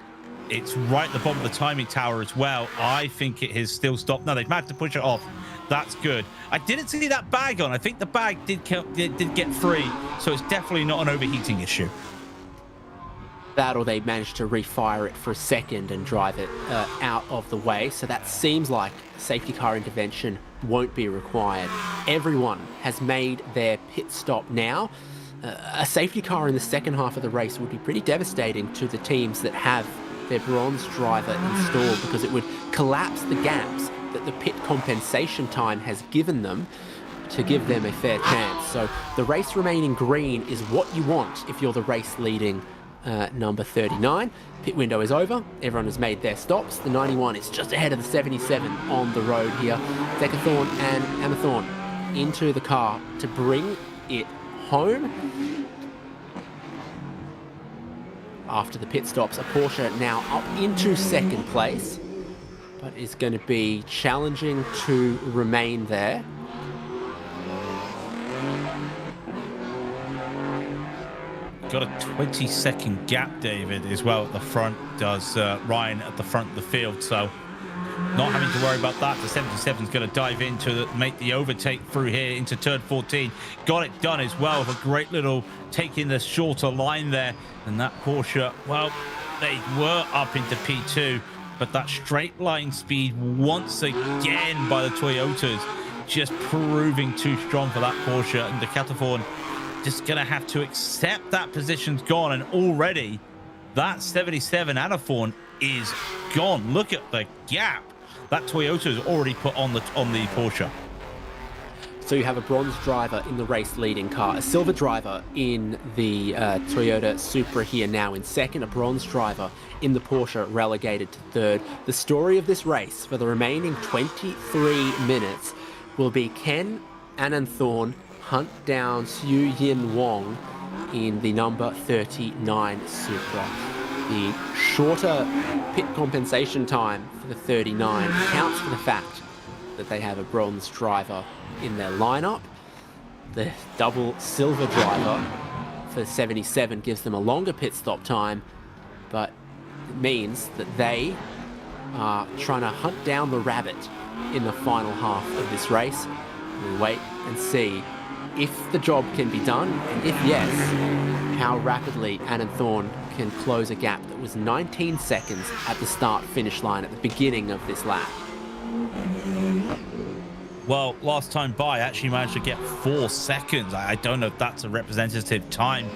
It's right at the bottom of the timing tower as well. I think it has still stopped. No, they've managed to push it off. That's good. I didn't see that bag on. I think the bag did get free, so it's definitely not an overheating issue. That, or they managed to refire it for a second and drive it out of the way. So that seems like safety car intervention won't be required. Everyone has made their pit stop now. A safety car in the second half of the race would be pretty devastating to the teams that have their bronze driver installed, because it would collapse the gaps that the pit compensation time has given them to give them a fair chance. So the race remaining green is what you want if you're the race leading number 39. Pit window is over. Everyone has made their stops. The 91 is just ahead of the 77 on the road here. Decathlon and Amathorn into the car to bring it home. After the pit stops, a Porsche now up into second place. but is going to be challenging to remain there. Got a 20-second gap, David, as well at the front, does Ryan at the front of the field. So not having to worry about that. The 77 is going to dive in to make the overtake through here into turn 14. Got it done as well with a great little taking the shorter line there. And that Porsche, well, they were up into P2, but that straight line speed once again by the Toyotas just proving too strong for that Porsche. And the Cataphorn just going to have to accept that position's gone. And already that 77 Anathorn is gone. Look at the gap that Toyota has already put on the Porsche. So you have a bronze driver in the race leading car, a silver driver in the Toyota Supra here now in second, a bronze driver in the Porsche relegated to third. The story of this race for the remaining 23 minutes will be Ken Ananthorn hunt down Xu Yin Wong in the number 39 Supra. The shorter pit compensation time for the 39 counts for the fact that they have a bronze driver in their lineup. The double silver driver for 77 gives them a longer pit stop time, but it means that they are trying to hunt down the rabbit in the final half of this race. We'll wait and see if the job can be done, and if yes, how rapidly Ananthorn can close a gap that was 19 seconds at the start-finish line at the beginning of this lap. Well, last time by, actually managed to get 4 seconds. I don't know if that's a representative time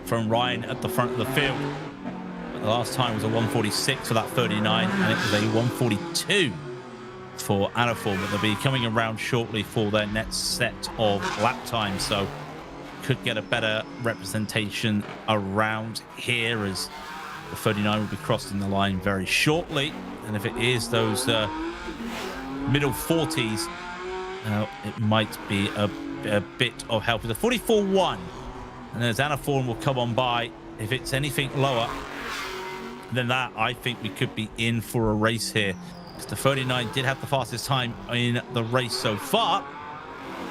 from Ryan at the front of the field. But the last time was a 146 for that 39, and it was a 142 for Anathorn, but they'll be coming around shortly for their next set of lap time, so could get a better representation around here as the 39 will be crossing the line very shortly. And if it is those middle 40s, it might be a bit of help. The 44-1, and as Anathorn will come on by, if it's anything lower than that, I think we could be in for a race here. The 39 did have the fastest time in the race so far,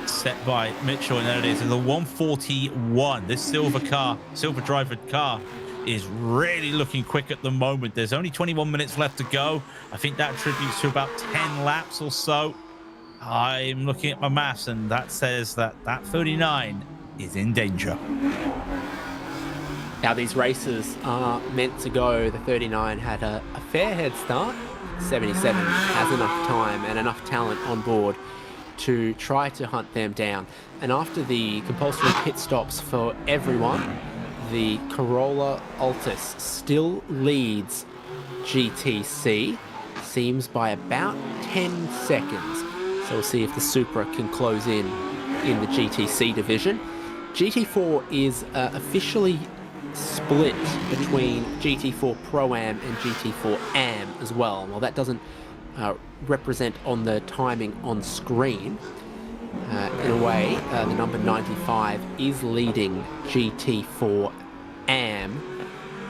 set by Mitchell, and there it is in the 141. This silver driver car is really looking quick at the moment. There's only 21 minutes left to go. I think that attributes to about 10 laps or so. I'm looking at my maths, and that says that 39 is in danger. Now these races are meant to go. The 39 had a fair head start. 77 has enough time and enough talent on board to try to hunt them down. And after the compulsory pit stops for everyone, the Corolla Altis still leads GTC, seems by about 10 seconds. So we'll see if the Supra can close in the GTC division. GT4 is officially split between GT4 Pro-Am and GT4 Am as well. Well, that doesn't represent on the timing on screen. In a way, the number 95 is leading GT4 Am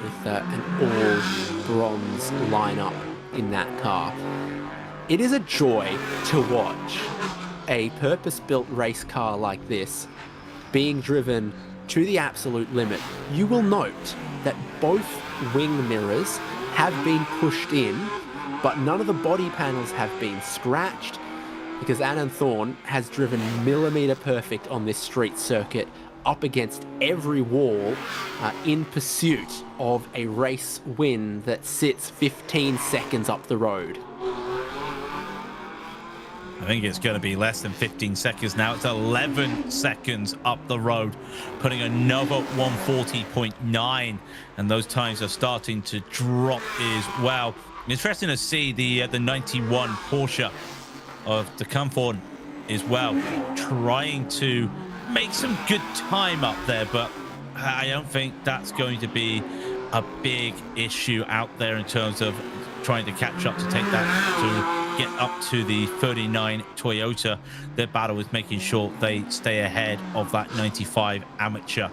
with an all-bronze lineup in that car. It is a joy to watch a purpose-built race car like this being driven to the absolute limit. You will note that both wing mirrors have been pushed in, but none of the body panels have been scratched because Ananthorn has driven millimeter perfect on this street circuit up against every wall in pursuit of a race win that sits 15 seconds up the road. I think it's going to be less than 15 seconds now. It's 11 seconds up the road, putting another 140.9, and those times are starting to drop as well. Interesting to see the 91 Porsche of the Cataphorn as well, trying to make some good time up there, but I don't think that's going to be a big issue out there in terms of trying to catch up to take that to get up to the 39 Toyota. Their battle is making sure they stay ahead of that 95 amateur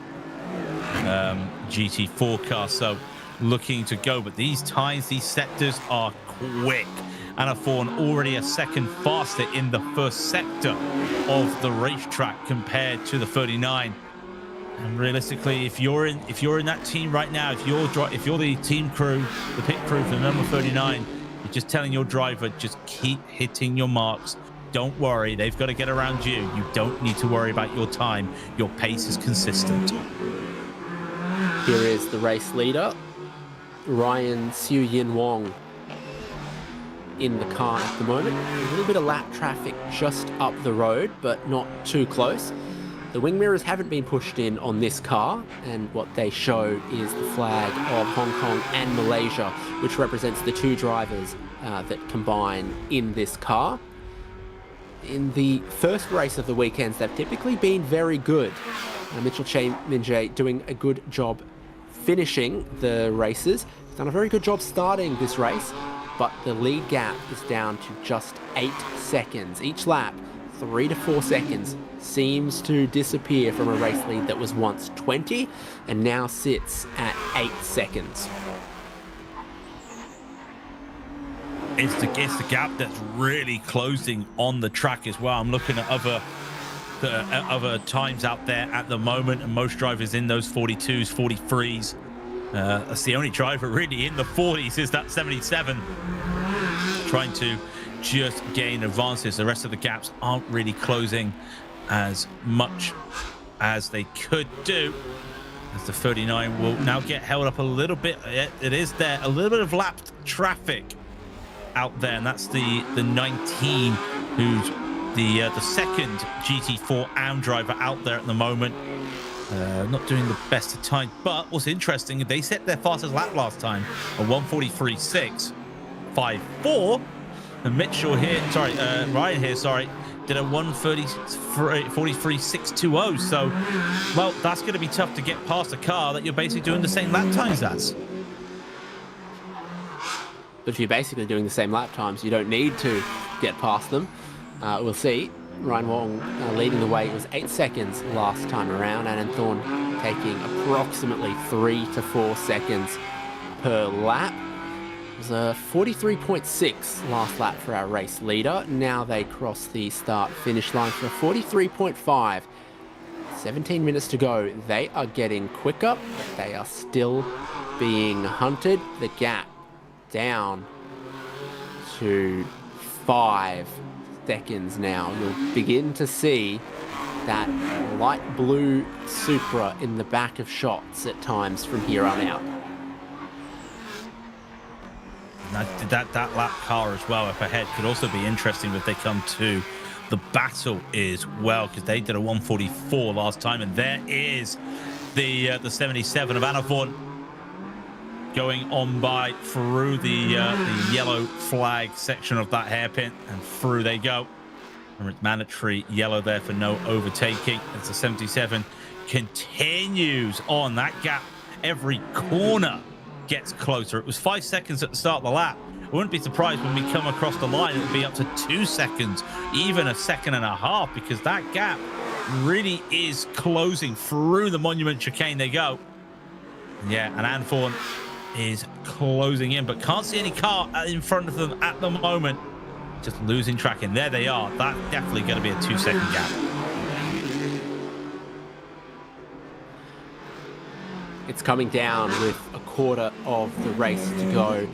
GT4 car. So looking to go, but these times, these sectors are quick. Anna Thorn already a second faster in the first sector of the racetrack compared to the 39. And realistically, if you're in that team right now, if you're the team crew, the pit crew for the number 39, you're just telling your driver, just keep hitting your marks. Don't worry, they've got to get around you. You don't need to worry about your time. Your pace is consistent. Here is the race leader, Ryan Siu Yin Wong, in the car at the moment. A little bit of lap traffic just up the road, but not too close. The wing mirrors haven't been pushed in on this car, and what they show is the flag of Hong Kong and Malaysia, which represents the two drivers that combine in this car. In the first race of the weekends, they've typically been very good. Mitchell Che Min-jae doing a good job finishing the races. He's done a very good job starting this race, but the lead gap is down to just 8 seconds. Each lap, 3 to 4 seconds, seems to disappear from a race lead that was once 20 and now sits at 8 seconds. It's the gap that's really closing on the track as well. I'm looking at other times out there at the moment, and most drivers in those 42s, 43s. That's the only driver really in the 40s is that 77, trying to just gain advances. The rest of the gaps aren't really closing as much as they could do, as the 39 will now get held up a little bit. It is there, a little bit of lapped traffic out there, and that's the 19, who's the second GT4 AM driver out there at the moment. Not doing the best of time, but what's interesting, they set their fastest lap last time, a 1:43.654, and Mitchell here, Ryan here, did a 1:43.620. So, well, that's going to be tough to get past a car that you're basically doing the same lap times as. But if you're basically doing the same lap times, you don't need to get past them. We'll see. Ryan Wong leading the way. It was 8 seconds last time around. Anna Thorn taking approximately 3 to 4 seconds per lap. It was a 43.6 last lap for our race leader. Now they cross the start-finish line for a 43.5. 17 minutes to go. They are getting quicker. They are still being hunted. The gap down to 5 seconds now. You'll begin to see that light blue Supra in the back of shots at times from here on out. That lap car as well up ahead could also be interesting if they come to the battle as well, because they did a 1:44 last time, and there is the 77 of Anna Thorn going on by through the yellow flag section of that hairpin, and through they go. And it's mandatory yellow there for no overtaking as the 77 continues on. That gap every corner gets closer. It was 5 seconds at the start of the lap. I wouldn't be surprised when we come across the line, it would be up to 2 seconds, even a second and a half, because that gap really is closing through the Monument chicane they go. Yeah, and Anna Thorn is closing in, but can't see any car in front of them at the moment. Just losing track, and there they are. That's definitely going to be a 2 second gap. It's coming down with a quarter of the race to go.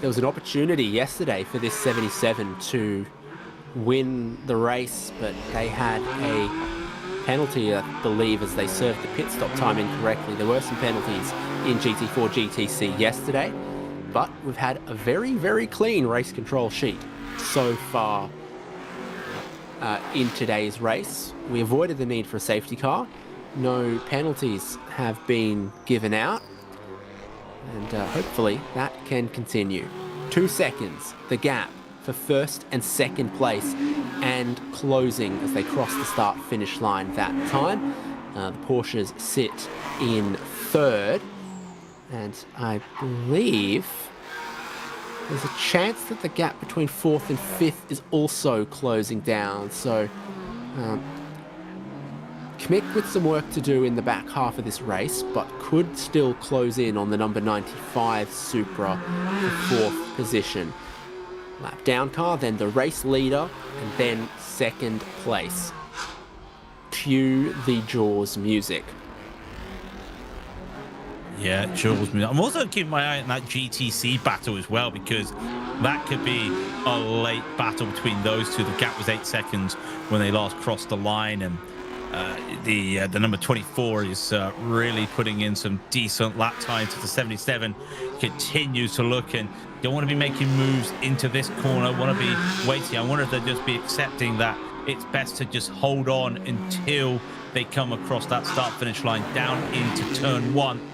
There was an opportunity yesterday for this 77 to win the race, but they had a penalty, I believe, as they served the pit stop time incorrectly. There were some penalties in GT4 GTC yesterday, but we've had a very, very clean race control sheet so far in today's race. We avoided the need for a safety car. No penalties have been given out, and hopefully that can continue. 2 seconds, the gap for first and second place, and closing as they cross the start-finish line that time. The Porsches sit in third, and I believe there's a chance that the gap between fourth and fifth is also closing down. So Kmick with some work to do in the back half of this race, but could still close in on the number 95 Supra for fourth position. lap down car, then the race leader, and then second place. Cue the Jaws music. Yeah, Jules. I'm also keeping my eye on that GTC battle as well, because that could be a late battle between those two. The gap was 8 seconds when they last crossed the line, and the number 24 is really putting in some decent lap times. To the 77 continues to look, and don't want to be making moves into this corner. Want to be waiting. I wonder if they'll just be accepting that it's best to just hold on until they come across that start-finish line down into turn 1.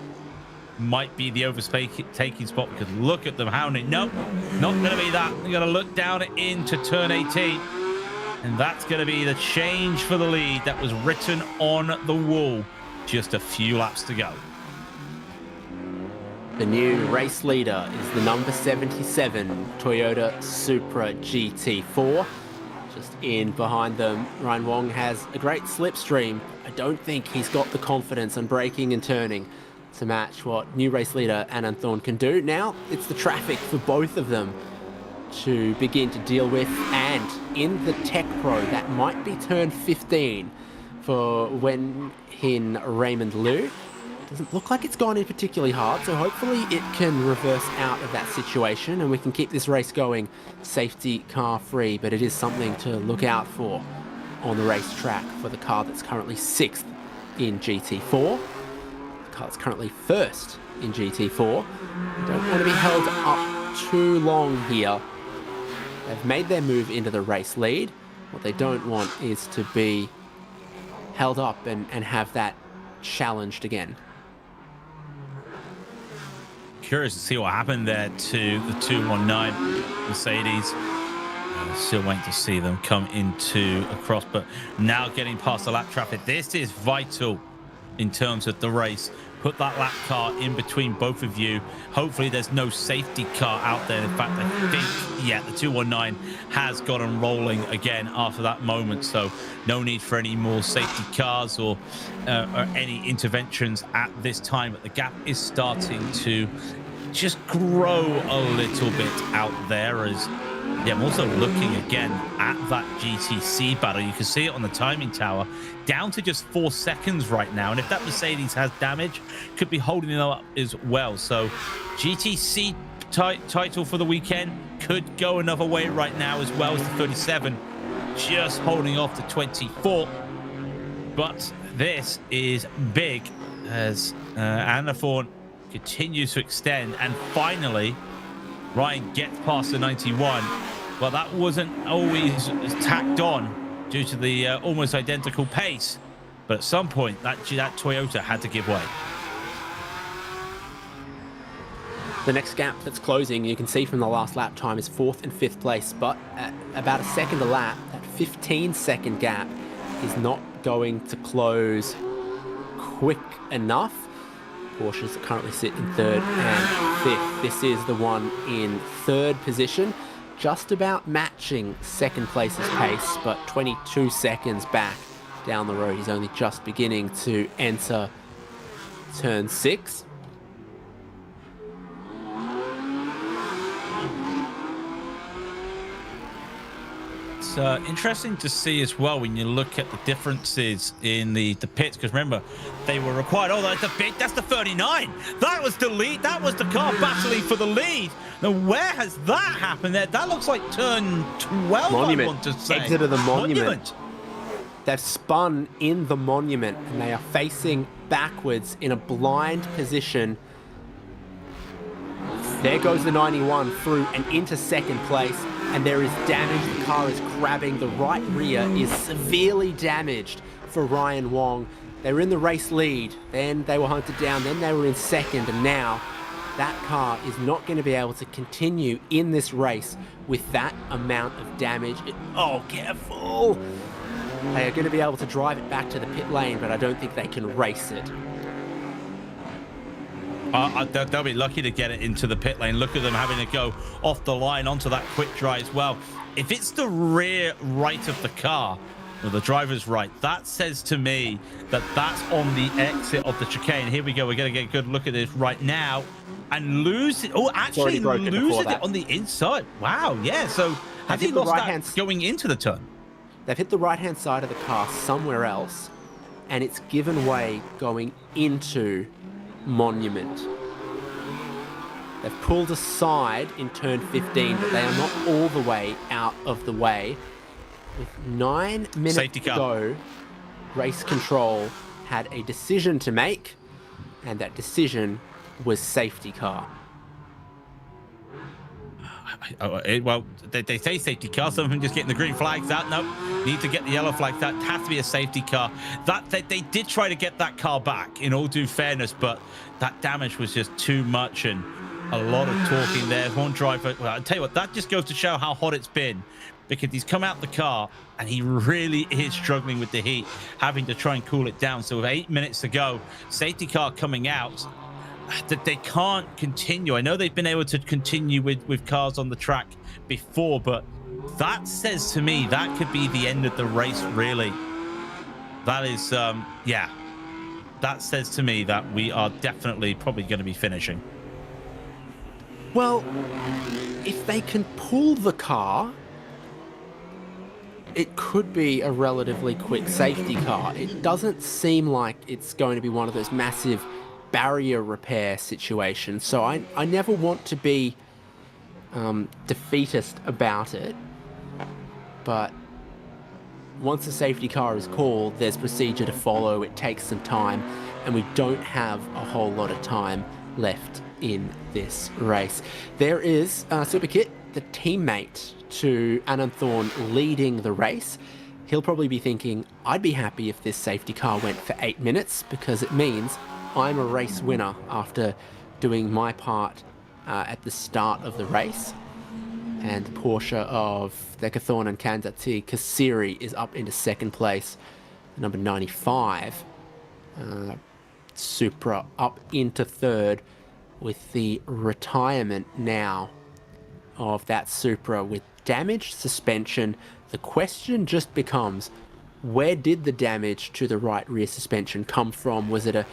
Might be the overtaking spot, because look at them hounding. No, not going to be that. They're going to look down into turn 18, and that's going to be the change for the lead that was written on the wall. Just a few laps to go. The new race leader is the number 77 Toyota Supra GT4. Just in behind them, Ryan Wong has a great slipstream. I don't think he's got the confidence on braking and turning to match what new race leader Anand Thorn can do. Now it's the traffic for both of them to begin to deal with, and in the Tech Pro, that might be turn 15 for Wen Hin Raymond Liu. Doesn't look like it's gone in particularly hard, so hopefully it can reverse out of that situation and we can keep this race going safety car free, but it is something to look out for on the racetrack for the car that's currently 6th in GT4. It's currently 1st in GT4. Don't want to be held up too long here. They've made their move into the race lead. What they don't want is to be held up and have that challenged again. Curious to see what happened there to the 219 Mercedes. Still waiting to see them come into a cross, but now getting past the lap traffic. This is vital in terms of the race. Put that lap car in between both of you. Hopefully there's no safety car out there. In fact, I think, yeah, the 219 has gotten rolling again after that moment, so no need for any more safety cars or any interventions at this time. But the gap is starting to just grow a little bit out there. As yeah, I'm also looking again at that GTC battle. You can see it on the timing tower, down to just 4 seconds right now. And if that Mercedes has damage, could be holding it up as well. So GTC title for the weekend could go another way right now, as well as the 37, just holding off the 24. But this is big as Anna Thorn continues to extend, and finally Ryan gets past the 91. Well, that wasn't always tacked on due to the almost identical pace, but at some point that Toyota had to give way. The next gap that's closing, you can see from the last lap time, is 4th and 5th place, but at about a second a lap, that 15-second gap is not going to close quick enough. Porsches currently sit in 3rd and 5th. This is the one in 3rd position, just about matching 2nd place's pace, but 22 seconds back down the road. He's only just beginning to enter turn 6. It's interesting to see as well when you look at the differences in the pits, because remember they were required. Oh, that's the 39. That was the lead. That was the car battling for the lead. Now where has that happened there? That looks like turn 12. Monument. I want to say. Exit of the monument. They've spun in the monument and they are facing backwards in a blind position. There goes the 91 through and into 2nd place, and there is damage. The car is grabbing. The right rear is severely damaged for Ryan Wong. They were in the race lead, then they were hunted down, then they were in 2nd, and now that car is not going to be able to continue in this race with that amount of damage. Oh, careful! They are going to be able to drive it back to the pit lane, but I don't think they can race it. They'll be lucky to get it into the pit lane. Look at them having to go off the line onto that quick dry as well. If it's the rear right of the car, or the driver's right, that says to me that that's on the exit of the chicane. Here we go. We're going to get a good look at this right now. and lose it. Oh, actually loses it on the inside. Wow, yeah. So has he lost that going into the turn? They've hit the right-hand side of the car somewhere else, and it's given way going into Monument. They've pulled aside in turn 15, but they are not all the way out of the way. With 9 minutes to go, race control had a decision to make, and that decision was safety car. Well, they say safety car. Some of them just getting the green flags out. No, need to get the yellow flags out. It has to be a safety car. They did try to get that car back, in all due fairness, but that damage was just too much, and a lot of talking there. One driver, well, I'll tell you what, that just goes to show how hot it's been, because he's come out the car and he really is struggling with the heat, having to try and cool it down. So with 8 minutes to go, safety car coming out, that they can't continue. I know they've been able to continue with cars on the track before, but that says to me that could be the end of the race, really. That is, yeah, that says to me that we are definitely probably going to be finishing. Well, if they can pull the car, it could be a relatively quick safety car. It doesn't seem like it's going to be one of those massive barrier repair situations. So I never want to be defeatist about it. But once a safety car is called, there's procedure to follow. It takes some time, and we don't have a whole lot of time left in this race. There is Super Kit, the teammate to Anand Thorne, leading the race. He'll probably be thinking, I'd be happy if this safety car went for 8 minutes, because it means I'm a race winner after doing my part at the start of the race. And Porsche of Theka Thorne and Kanzati Kasiri is up into second place, number 95. Supra up into third, with the retirement now of that Supra with damaged suspension. The question just becomes, where did the damage to the right rear suspension come from? Was it a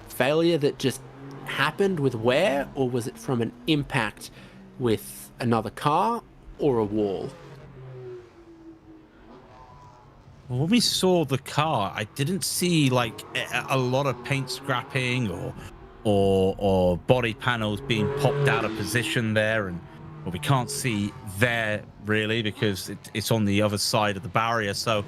failure that just happened with wear, or was it from an impact with another car or a wall? Well, when we saw the car, I didn't see like a lot of paint scrapping or body panels being popped out of position there, and well, we can't see there really because it's on the other side of the barrier. So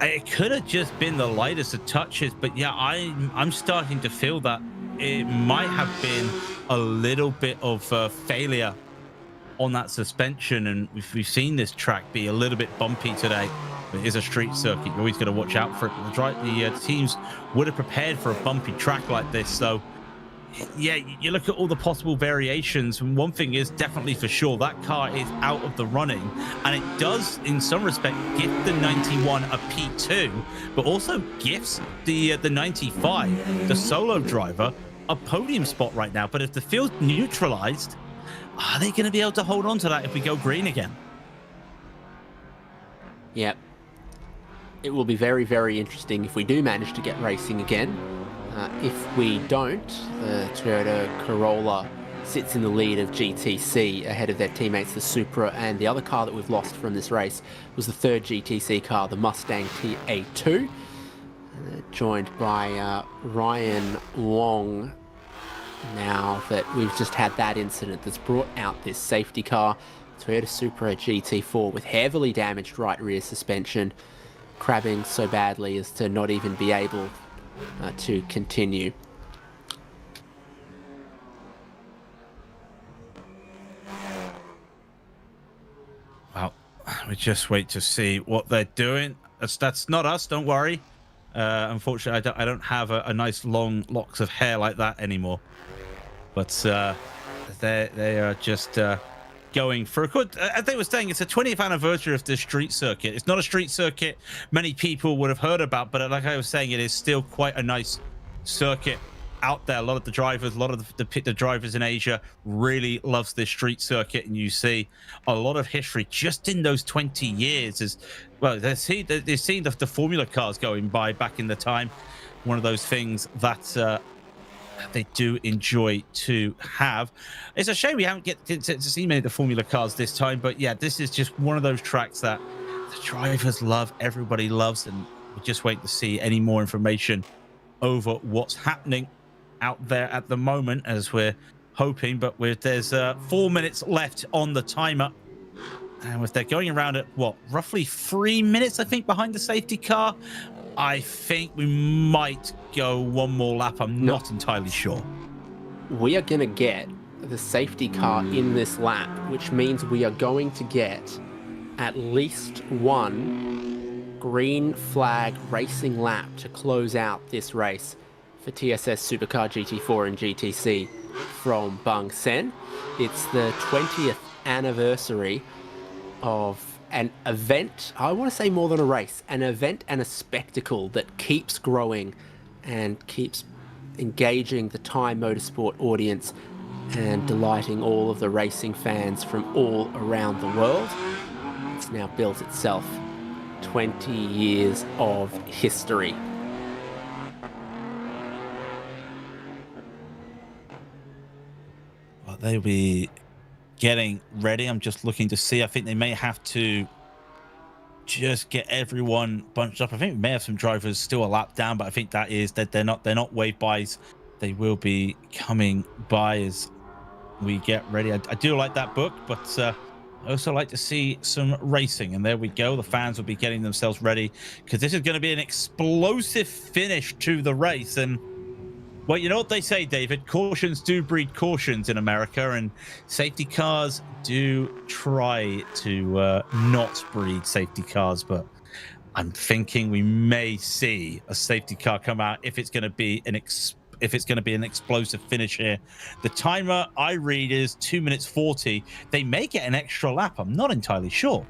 it could have just been the lightest of touches, but yeah, I'm starting to feel that it might have been a little bit of failure on that suspension, and we've seen this track be a little bit bumpy today. It is a street circuit. You're always got to watch out for it. The teams would have prepared for a bumpy track like this. So yeah, you look at all the possible variations, and one thing is definitely for sure, that car is out of the running, and it does in some respect gift the 91 a P2, but also gifts the 95, the solo driver, a podium spot right now. But if the field's neutralized, are they going to be able to hold on to that if we go green again? Yep. It will be very, very interesting if we do manage to get racing again. If we don't, the Toyota Corolla sits in the lead of GTC ahead of their teammates, the Supra, and the other car that we've lost from this race was the third GTC car, the Mustang TA2, joined by Ryan Wong. Now that we've just had that incident that's brought out this safety car, Toyota Supra GT4 with heavily damaged right rear suspension, crabbing so badly as to not even be able to continue. Well, we just wait to see what they're doing. That's not us, don't worry. Unfortunately, I don't have a nice long locks of hair like that anymore. But they are just going for a good, as they were saying, it's the 20th anniversary of the street circuit. It's not a street circuit many people would have heard about, but like I was saying, it is still quite a nice circuit out there. A lot of the drivers, a lot of the drivers in Asia really loves this street circuit, and you see a lot of history just in those 20 years. As well, they've seen the Formula cars going by back in the time. One of those things that they do enjoy to have. It's a shame we haven't get to see many of the Formula cars this time, but yeah, this is just one of those tracks that the drivers love, everybody loves, and we're just waiting to see any more information over what's happening out there at the moment, as we're hoping. But there's 4 minutes left on the timer, and if they're going around at what, roughly 3 minutes, I think, behind the safety car, I think we might go one more lap. I'm not entirely sure. We are going to get the safety car in this lap, which means we are going to get at least one green flag racing lap to close out this race for TSS Supercar GT4 and GTC from Bangsaen. It's the 20th anniversary of an event, I want to say more than a race, an event and a spectacle that keeps growing and keeps engaging the Thai motorsport audience and delighting all of the racing fans from all around the world. It's now built itself 20 years of history. Well, they'll be getting ready. I'm just looking to see. I think they may have to just get everyone bunched up. I think we may have some drivers still a lap down, but I think that is that they're not wave bys. They will be coming by as we get ready. I do like that book, but I also like to see some racing. And there we go. The fans will be getting themselves ready, because this is going to be an explosive finish to the race. And well, you know what they say, David, cautions do breed cautions in America, and safety cars do try to not breed safety cars, but I'm thinking we may see a safety car come out if it's going to be an explosive finish here. The timer I read is 2 minutes 40. They may get an extra lap. I'm not entirely sure.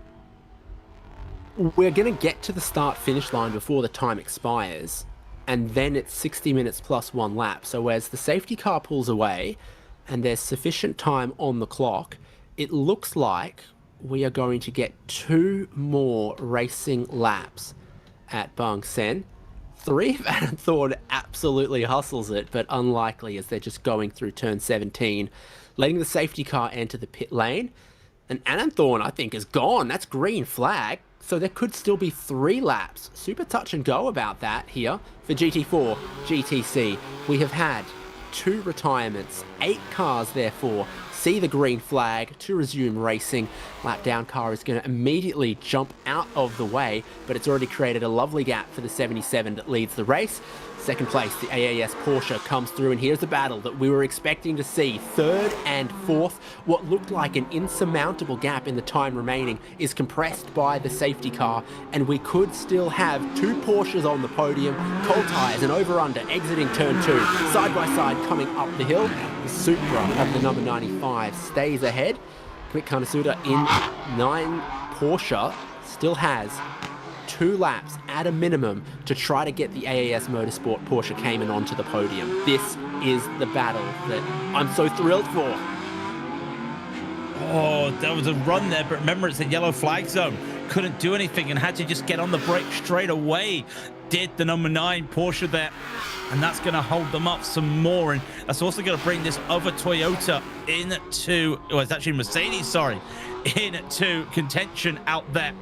We're going to get to the start-finish line before the time expires, and then it's 60 minutes plus one lap. So as the safety car pulls away and there's sufficient time on the clock, it looks like we are going to get 2 more racing laps at Bangsaen. 3 of Adam Thorne absolutely hustles it, but unlikely, as they're just going through turn 17, letting the safety car enter the pit lane. And Adam Thorne, I think, is gone. That's green flag. So there could still be 3 laps. Super touch and go about that here for GT4, GTC. We have had 2 retirements, 8 cars therefore see the green flag to resume racing. Lap down car is going to immediately jump out of the way, but it's already created a lovely gap for the 77 that leads the race. Second place, the AAS Porsche comes through, and here's the battle that we were expecting to see. 3rd and 4th, what looked like an insurmountable gap in the time remaining is compressed by the safety car, and we could still have 2 Porsches on the podium. Cold tyres and over-under exiting turn 2, side by side coming up the hill. The Supra of the number 95 stays ahead. Quick Kanasuda in 9 Porsche still has 2 laps at a minimum to try to get the AAS Motorsport Porsche Cayman onto the podium. This is the battle that I'm so thrilled for. Oh, there was a run there, but remember, it's a yellow flag zone. Couldn't do anything and had to just get on the brake straight away. Did the number 9 Porsche there, and that's going to hold them up some more. And that's also going to bring this other Toyota into, well, it's actually Mercedes, sorry, into contention out there.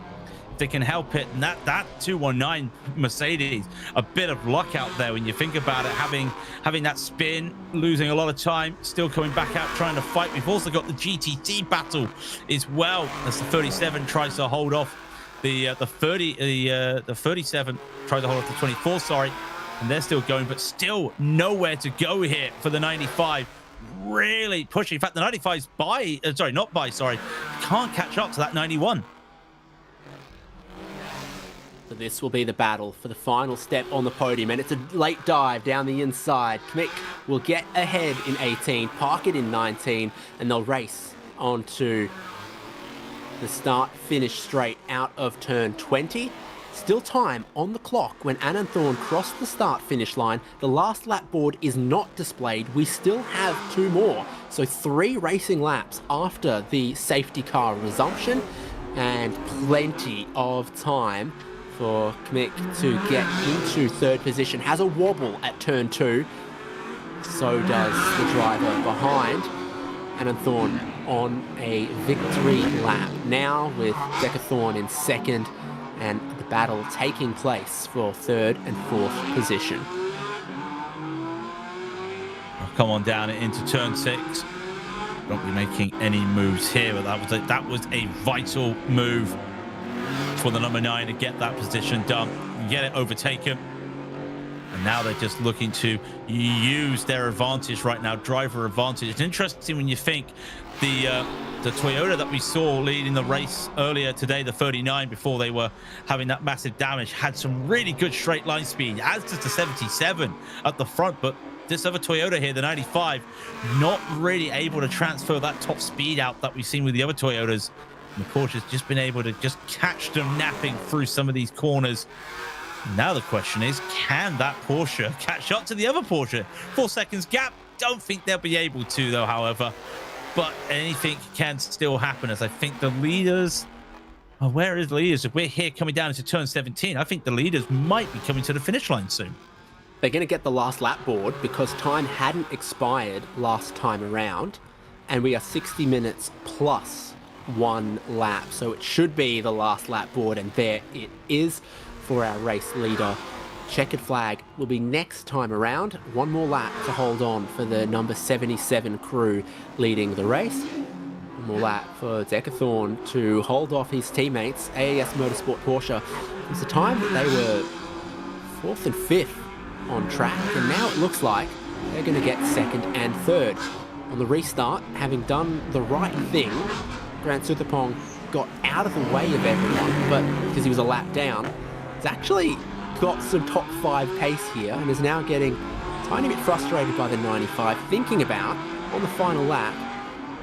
They can help it. And that 219 Mercedes, a bit of luck out there when you think about it, having that spin, losing a lot of time, still coming back out trying to fight. We've also got the GTT battle as well, as the 37 tries to hold off the 37 tries to hold off the 24, sorry, and they're still going, but still nowhere to go here for the 95. Really pushing. In fact, the 95's can't catch up to that 91. So this will be the battle for the final step on the podium, and it's a late dive down the inside. Kmick will get ahead in 18, park it in 19, and they'll race onto the start-finish straight out of turn 20. Still time on the clock when Anand Thorne crossed the start-finish line. The last lap board is not displayed. We still have 2 more. So 3 racing laps after the safety car resumption, and plenty of time for Kmick to get into 3rd position. Has a wobble at turn 2. So does the driver behind. Ananthorn on a victory lap now with Decathlon in second, and the battle taking place for third and fourth position. Come on down into turn 6. Don't be making any moves here, but that was a vital move for the number 9 to get that position done, get it overtaken. And now they're just looking to use their advantage right now, driver advantage. It's interesting when you think the Toyota that we saw leading the race earlier today, the 39, before they were having that massive damage, had some really good straight line speed, as does the 77 at the front. But this other Toyota here, the 95, not really able to transfer that top speed out that we've seen with the other Toyotas. And the Porsche's just been able to just catch them napping through some of these corners. Now the question is, can that Porsche catch up to the other Porsche? 4 seconds gap. Don't think they'll be able to, though, however. But anything can still happen, as I think the leaders... Oh, where is the leaders? If we're here coming down into turn 17, I think the leaders might be coming to the finish line soon. They're going to get the last lap board because time hadn't expired last time around, and we are 60 minutes plus 1 lap. So it should be the last lap board, and there it is for our race leader. Checkered flag will be next time around. 1 more lap to hold on for the number 77 crew leading the race. 1 more lap for Decathlon to hold off his teammates. AAS Motorsport Porsche. It was the time that they were 4th and 5th on track, and now it looks like they're going to get 2nd and 3rd. On the restart, having done the right thing, Grant Suthapong got out of the way of everyone, but because he was a lap down, he's actually got some top 5 pace here and is now getting a tiny bit frustrated by the 95, thinking about, on the final lap,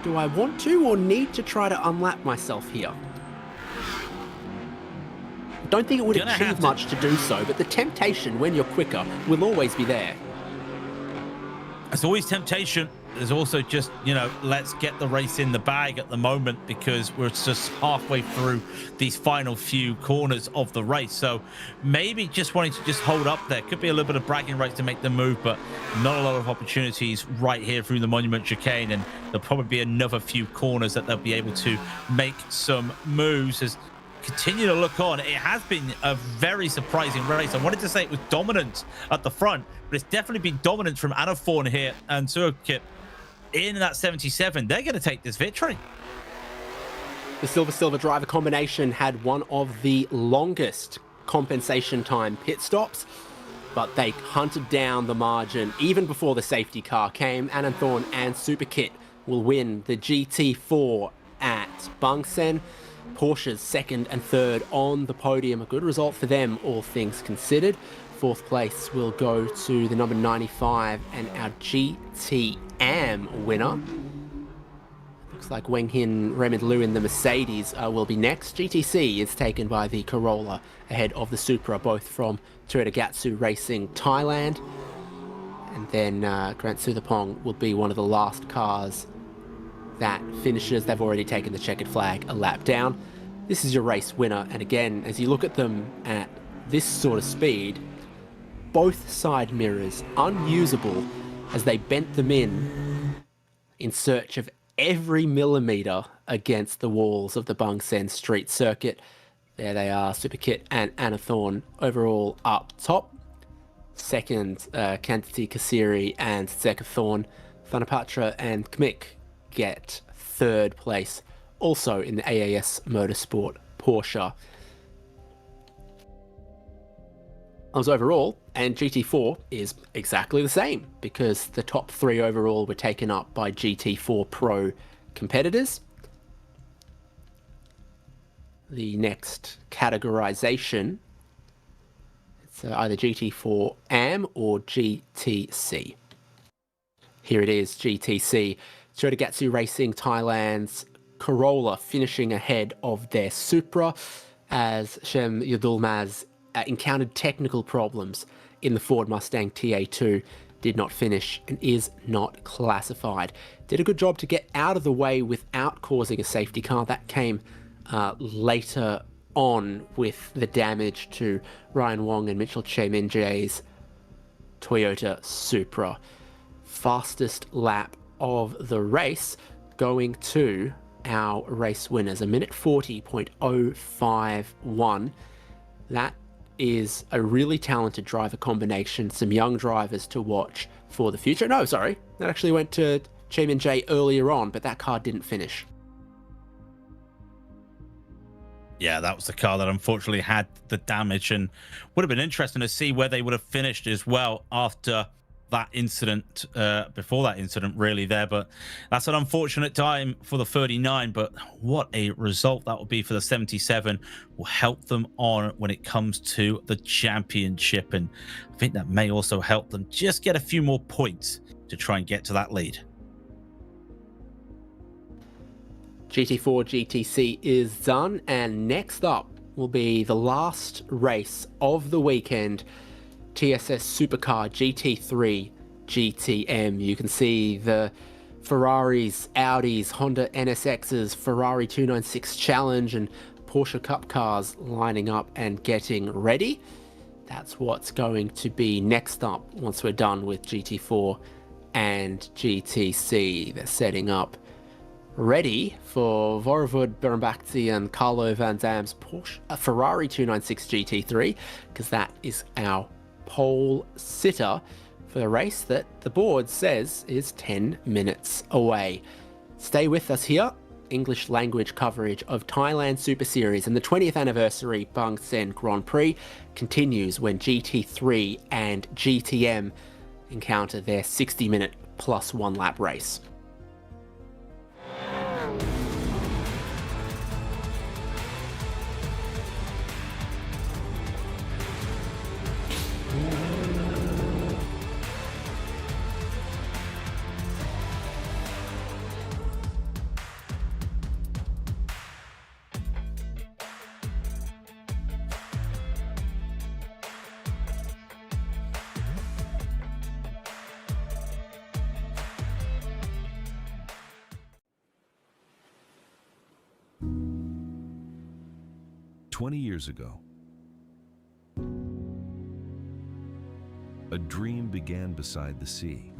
do I want to or need to try to unlap myself here? I don't think it would achieve much to do so, but the temptation when you're quicker will always be there. There's always temptation. There's also just, you know, let's get the race in the bag at the moment, because we're just halfway through these final few corners of the race. So maybe just wanting to just hold up there. Could be a little bit of bragging rights to make the move, but not a lot of opportunities right here through the Monument Chicane. And there'll probably be another few corners that they'll be able to make some moves. As continue to look on. It has been a very surprising race. I wanted to say it was dominant at the front, but it's definitely been dominant from Ananthorn here and Surkit in that 77. They're going to take this victory. The Silver driver combination had one of the longest compensation time pit stops, but they hunted down the margin even before the safety car came. Ananthorn and Superkit will win the GT4 at Bangsaen. Porsche's 2nd and 3rd on the podium. A good result for them, all things considered. 4th place will go to the number 95 and our GTM winner. Looks like Weng Hin Raymond Liu in the Mercedes will be next. GTC is taken by the Corolla ahead of the Supra, both from Toyota Gazoo Racing Thailand. And then Grant Suthapong will be one of the last cars that finishes. They've already taken the checkered flag a lap down. This is your race winner, and again, as you look at them at this sort of speed, both side mirrors unusable as they bent them in search of every millimeter against the walls of the Bangsaen Street Circuit. There they are, Superkit and Ananthorn overall up top. 2nd, Kantiti Kasiri and Decathlon. Thanapatra and Kmick get 3rd place, also in the AAS Motorsport Porsche. As overall, and GT4 is exactly the same, because the top 3 overall were taken up by GT4 Pro competitors. The next categorization, it's either GT4 AM or GTC. Here it is, GTC. Toyota Gazoo Racing Thailand's Corolla finishing ahead of their Supra, as Shem Yudulmaz encountered technical problems in the Ford Mustang TA2, did not finish and is not classified. Did a good job to get out of the way without causing a safety car. That came later on with the damage to Ryan Wong and Mitchell Che Min Jae's Toyota Supra. fastest lap of the race, going to our race winners, 1:40.051. That is a really talented driver combination, some young drivers to watch for the future. No, sorry, that actually went to Chairman J earlier on, but that car didn't finish. Yeah, that was the car that unfortunately had the damage, and would have been interesting to see where they would have finished as well after that incident, before that incident really there. But that's an unfortunate time for the 39, but what a result that would be for the 77. Will help them on when it comes to the championship, and I think that may also help them just get a few more points to try and get to that lead. GT4 GTC is done, and next up will be the last race of the weekend, TSS Supercar GT3 GTM. You can see the Ferraris, Audis, Honda NSXs, Ferrari 296 Challenge and Porsche Cup cars lining up and getting ready. That's what's going to be next up once we're done with GT4 and GTC. They're setting up ready for Vorevud Bernbachti and Carlo Van Dam's Ferrari 296 GT3, because that is our pole sitter for the race that the board says is 10 minutes away. Stay with us here. English language coverage of Thailand Super Series and the 20th anniversary Bangsaen Grand Prix continues when GT3 and GTM encounter their 60-minute plus one lap race. Years ago, a dream began beside the sea.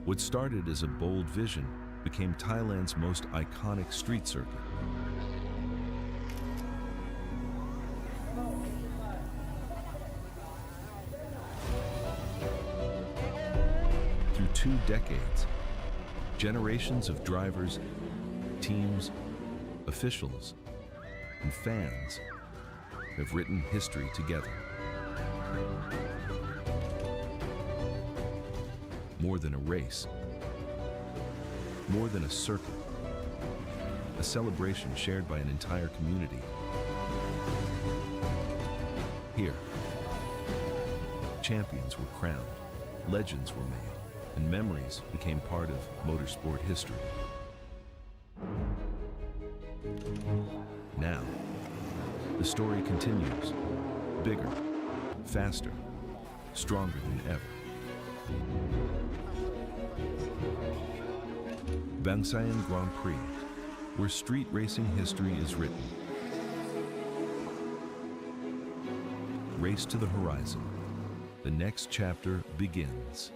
What started as a bold vision became Thailand's most iconic street circuit. Through 2 decades, generations of drivers, teams, officials, and fans have written history together. More than a race, more than a circuit, a celebration shared by an entire community. Here, champions were crowned, legends were made, and memories became part of motorsport history. Now, the story continues, bigger, faster, stronger than ever. Bangsaen Grand Prix, where street racing history is written. Race to the horizon. The next chapter begins.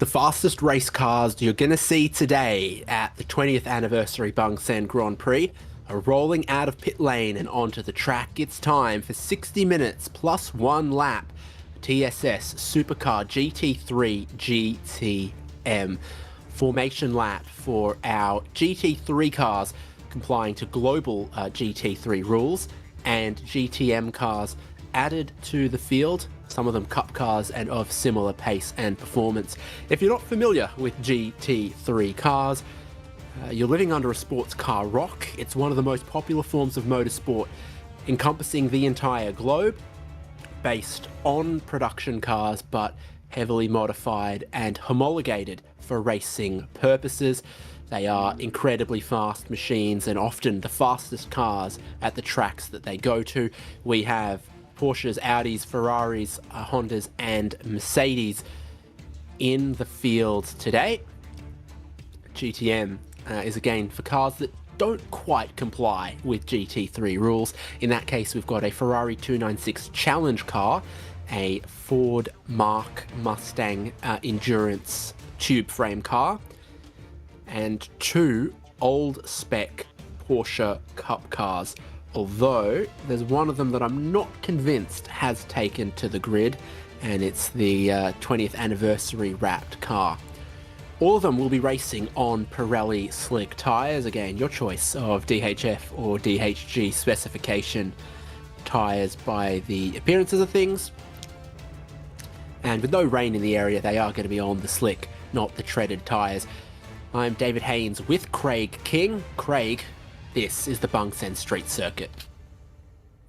The fastest race cars you're going to see today at the 20th anniversary Bangsaen Grand Prix are rolling out of pit lane and onto the track. It's time for 60 minutes plus 1 lap TSS Supercar GT3 GTM formation lap for our GT3 cars complying to global GT3 rules, and GTM cars added to the field, some of them cup cars and of similar pace and performance. If you're not familiar with GT3 cars, you're living under a sports car rock. It's one of the most popular forms of motorsport encompassing the entire globe, based on production cars but heavily modified and homologated for racing purposes. They are incredibly fast machines and often the fastest cars at the tracks that they go to. We have Porsches, Audis, Ferraris, Hondas and Mercedes in the field today. GTM is again for cars that don't quite comply with GT3 rules. In that case, we've got a Ferrari 296 Challenge car, a Ford Mark Mustang Endurance tube frame car, and 2 old spec Porsche Cup cars, although there's one of them that I'm not convinced has taken to the grid, and it's the 20th anniversary wrapped car. All of them will be racing on Pirelli slick tyres. Again, your choice of DHF or DHG specification tyres by the appearances of things. And with no rain in the area, they are going to be on the slick, not the treaded tyres. I'm David Haynes with Craig King. Craig, this is the Bangsaen Street Circuit.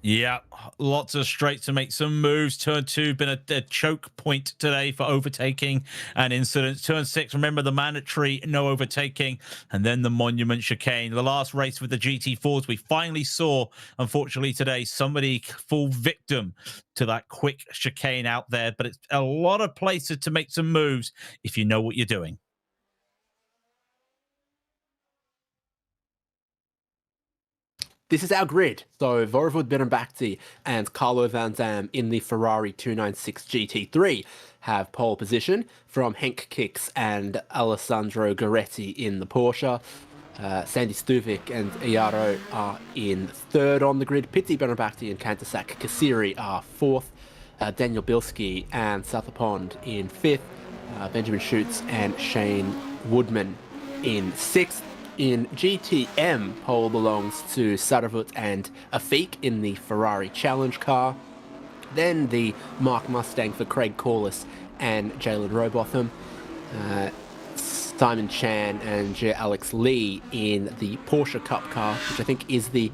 Yeah, lots of straights to make some moves. Turn 2 been a choke point today for overtaking and incidents. Turn 6, remember the mandatory no overtaking, and then the monument chicane. The last race with the GT4s, we finally saw, unfortunately today, somebody fall victim to that quick chicane out there. But it's a lot of places to make some moves if you know what you're doing. This is our grid. So Vorevud Benabakti and Carlo Van Dam in the Ferrari 296 GT3 have pole position, from Henk Kicks and Alessandro Goretti in the Porsche. Sandy Stuvik and Iaro are in 3rd on the grid. Piti Benabakti and Kantasak Kasiri are 4th. Daniel Bilski and Sathapond in 5th. Benjamin Schutz and Shane Woodman in 6th. In GTM, pole belongs to Saravut and Afik in the Ferrari Challenge car. Then the Mark Mustang for Craig Corliss and Jalen Robotham. Simon Chan and Alex Lee in the Porsche Cup car, which I think is the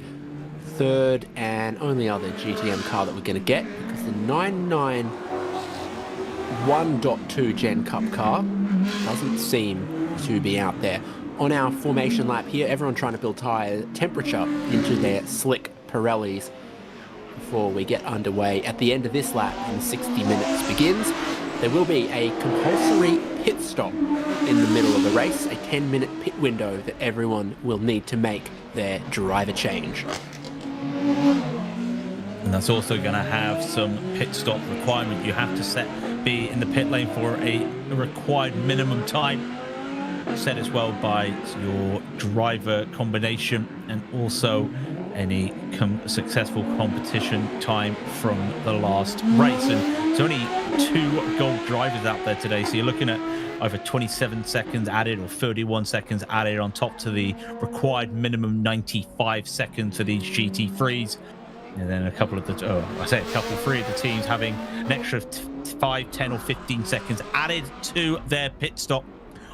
3rd and only other GTM car that we're going to get, because the 991.2 Gen Cup car doesn't seem to be out there. On our formation lap here, everyone trying to build tyre temperature into their slick Pirellis before we get underway. At the end of this lap, and 60 minutes begins, there will be a compulsory pit stop in the middle of the race, a 10-minute pit window that everyone will need to make their driver change. And that's also going to have some pit stop requirement. You have to be in the pit lane for a required minimum time, set as well by your driver combination and also any successful competition time from the last race. And there's only 2 gold drivers out there today, so you're looking at either 27 seconds added or 31 seconds added on top to the required minimum 95 seconds for these GT3s. And then a couple of the, 3 of the teams having an extra 5, 10 or 15 seconds added to their pit stop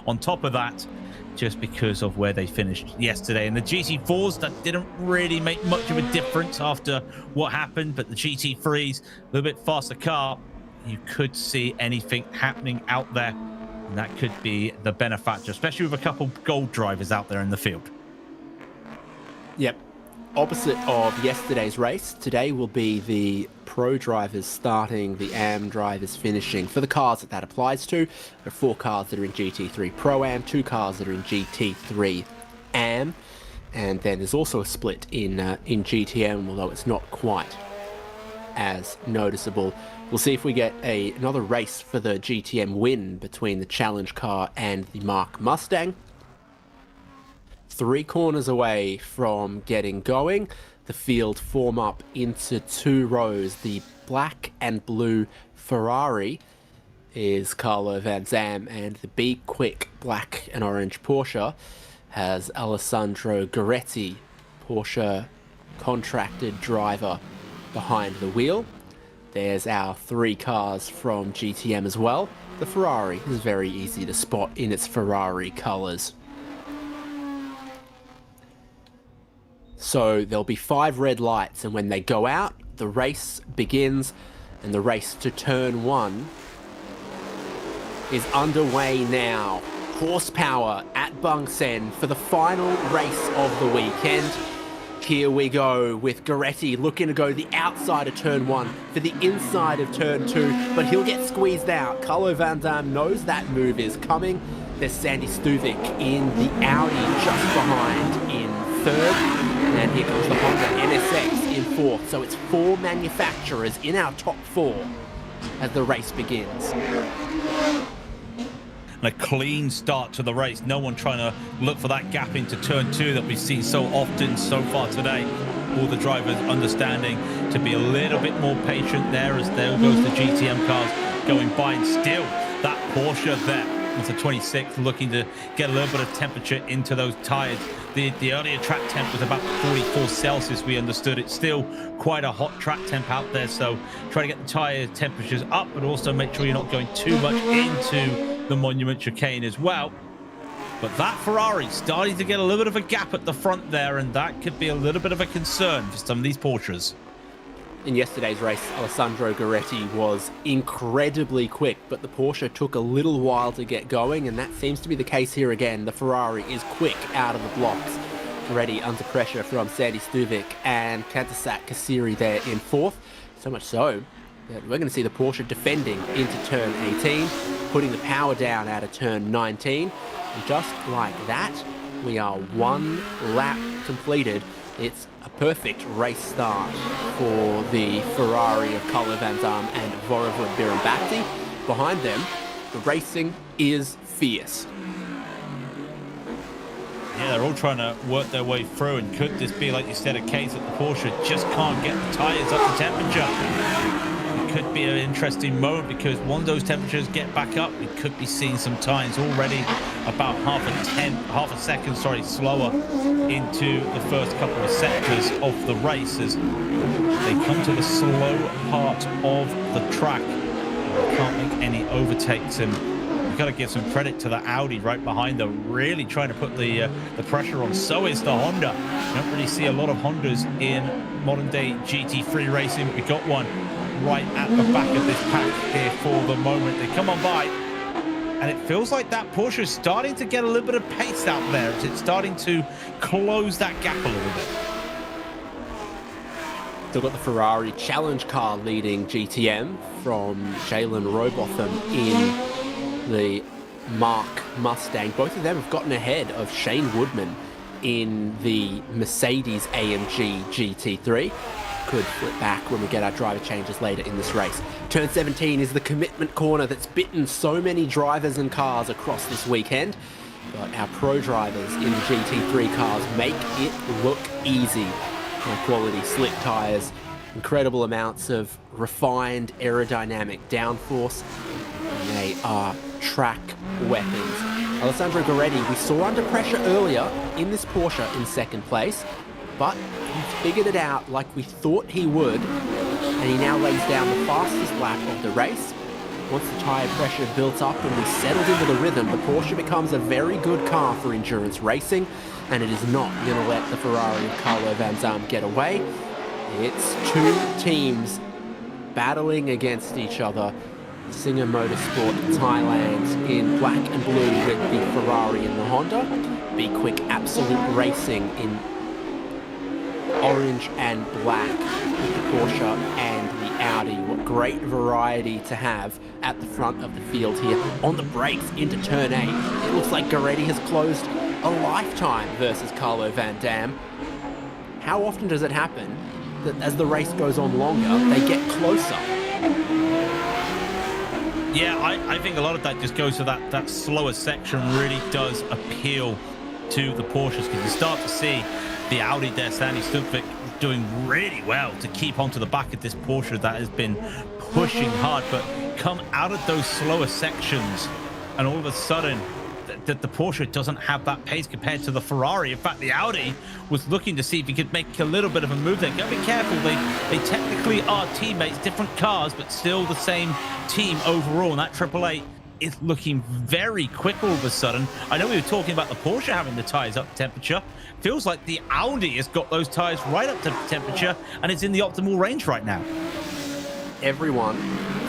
on top of that, just because of where they finished yesterday. And the GT4s, that didn't really make much of a difference after what happened, but the GT3s, a little bit faster car, you could see anything happening out there, and that could be the benefactor, especially with a couple gold drivers out there in the field. Yep. Opposite of yesterday's race, today will be the pro drivers starting, the AM drivers finishing. For the cars that applies to, there are 4 cars that are in GT3 Pro-Am, 2 cars that are in GT3 AM, and then there's also a split in GTM, although it's not quite as noticeable. We'll see if we get another race for the GTM win between the challenge car and the Mark Mustang. 3 corners away from getting going. The field form up into 2 rows. The black and blue Ferrari is Carlo Van Zam, and the Be Quick black and orange Porsche has Alessandro Goretti, Porsche contracted driver, behind the wheel. There's our 3 cars from GTM as well. The Ferrari is very easy to spot in its Ferrari colours. So there'll be 5 red lights, and when they go out, the race begins, and the race to turn 1 is underway now. Horsepower at Bangsaen for the final race of the weekend. Here we go with Goretti looking to go the outside of turn 1 for the inside of turn 2, but he'll get squeezed out. Carlo Van Dam knows that move is coming. There's Sandy Stuvik in the Audi just behind in 3rd, and here comes the Honda NSX in 4th. So it's 4 manufacturers in our top 4 as the race begins. A clean start to the race. No one trying to look for that gap into turn 2 that we've seen so often so far today. All the drivers understanding to be a little bit more patient there, as there goes the GTM cars going by, and still that Porsche there. It's a 26 looking to get a little bit of temperature into those tires. The earlier track temp was about 44 Celsius, we understood. It's still quite a hot track temp out there, so try to get the tire temperatures up, but also make sure you're not going too much into the Monument chicane as well. But that Ferrari starting to get a little bit of a gap at the front there, and that could be a little bit of a concern for some of these Porsches. In yesterday's race, Alessandro Goretti was incredibly quick, but the Porsche took a little while to get going, and that seems to be the case here again. The Ferrari is quick out of the blocks. Goretti under pressure from Sandy Stuvik and Kantasak Kassiri there in 4th. So much so that we're going to see the Porsche defending into turn 18, putting the power down out of turn 19. And just like that, we are 1 lap completed. It's a perfect race start for the Ferrari of Carlo Van Dam and Vorova Birimbati. Behind them, the racing is fierce. Yeah, they're all trying to work their way through, and could this be, like you said, a case that the Porsche just can't get the tyres up to temperature? It could be an interesting moment, because once those temperatures get back up, we could be seeing some times already about half a second slower into the first couple of sectors of the race as they come to the slow part of the track. Can't make any overtakes, and we've got to give some credit to the Audi right behind them, really trying to put the pressure on. So is the Honda. You don't really see a lot of Hondas in modern day GT3 racing. We got one right at the back of this pack here for the moment. They come on by, and it feels like that Porsche is starting to get a little bit of pace out there. It's starting to close that gap a little bit. Still got the Ferrari challenge car leading GTM from Jalen Robotham in the Mark Mustang. Both of them have gotten ahead of Shane Woodman in the Mercedes AMG GT3. Could flip back when we get our driver changes later in this race. Turn 17 is the commitment corner that's bitten so many drivers and cars across this weekend. But our pro drivers in the GT3 cars make it look easy. High quality slick tyres, incredible amounts of refined aerodynamic downforce, and they are track weapons. Alessandro Goretti, we saw under pressure earlier in this Porsche in 2nd place, but he figured it out like we thought he would, and he now lays down the fastest lap of the race. Once the tyre pressure built up and we settled into the rhythm, the Porsche becomes a very good car for endurance racing, and it is not going to let the Ferrari of Carlo Van Dam get away. It's 2 teams battling against each other. Singer Motorsport Thailand in black and blue with the Ferrari and the Honda. Be Quick Absolute Racing in orange and black with the Porsche and the Audi. What great variety to have at the front of the field here. On the brakes into turn 8. It looks like Goretti has closed a lifetime versus Carlo Van Dam. How often does it happen that as the race goes on longer, they get closer. Yeah, I think a lot of that just goes to that slower section really does appeal to the Porsches, because you start to see the Audi there, Sandy Stupvik, doing really well to keep onto the back of this Porsche that has been pushing hard, but come out of those slower sections and all of a sudden that the Porsche doesn't have that pace compared to the Ferrari. In fact, the Audi was looking to see if he could make a little bit of a move there. Gotta be careful, they technically are teammates, different cars, but still the same team overall, and that AAA is looking very quick all of a sudden. I know we were talking about the Porsche having the tires up to temperature. Feels like the Audi has got those tires right up to temperature and it's in the optimal range right now. Everyone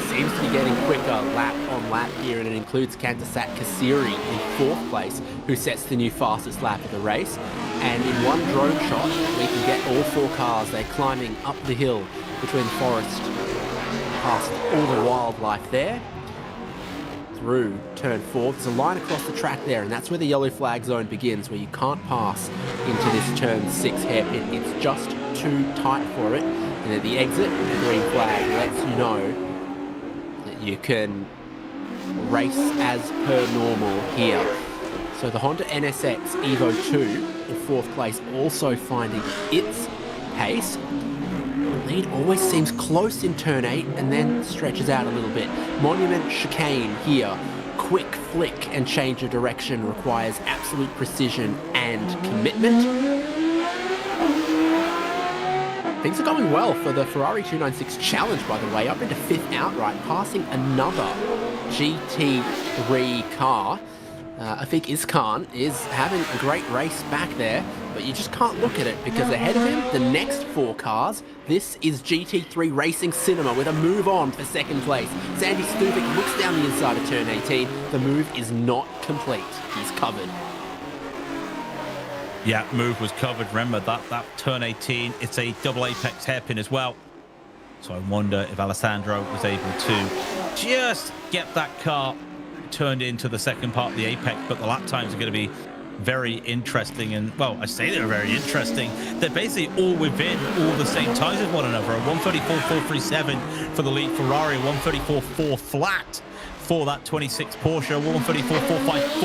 seems to be getting quicker lap on lap here, and it includes Kantasat Kassiri in 4th place, who sets the new fastest lap of the race. And in one drone shot, we can get all 4 cars. They're climbing up the hill between the forest, past all the wildlife there, through turn 4. There's a line across the track there, and that's where the yellow flag zone begins, where you can't pass into this turn 6 hairpin. It's just too tight for it. And at the exit, the green flag lets you know that you can race as per normal here. So the Honda NSX Evo 2 in 4th place, also finding its pace. The lead always seems close in turn 8 and then stretches out a little bit. Monument chicane here. Quick flick and change of direction requires absolute precision and commitment. Things are going well for the Ferrari 296 Challenge, by the way, up into 5th outright, passing another GT3 car. Afik Iskan is having a great race back there, but you just can't look at it because ahead of him, the next 4 cars, this is GT3 Racing Cinema with a move on for 2nd place. Sandy Stuvik looks down the inside of turn 18. The move is not complete. He's covered. Yeah, move was covered. Remember that turn 18, it's a double apex hairpin as well. So I wonder if Alessandro was able to just get that car turned into the second part of the apex, but the lap times are going to be very interesting. And, well, I say they're very interesting. They're basically all within all the same times as one another. A 134.437 for the lead Ferrari, 134.4 flat for that 26 Porsche, 134.454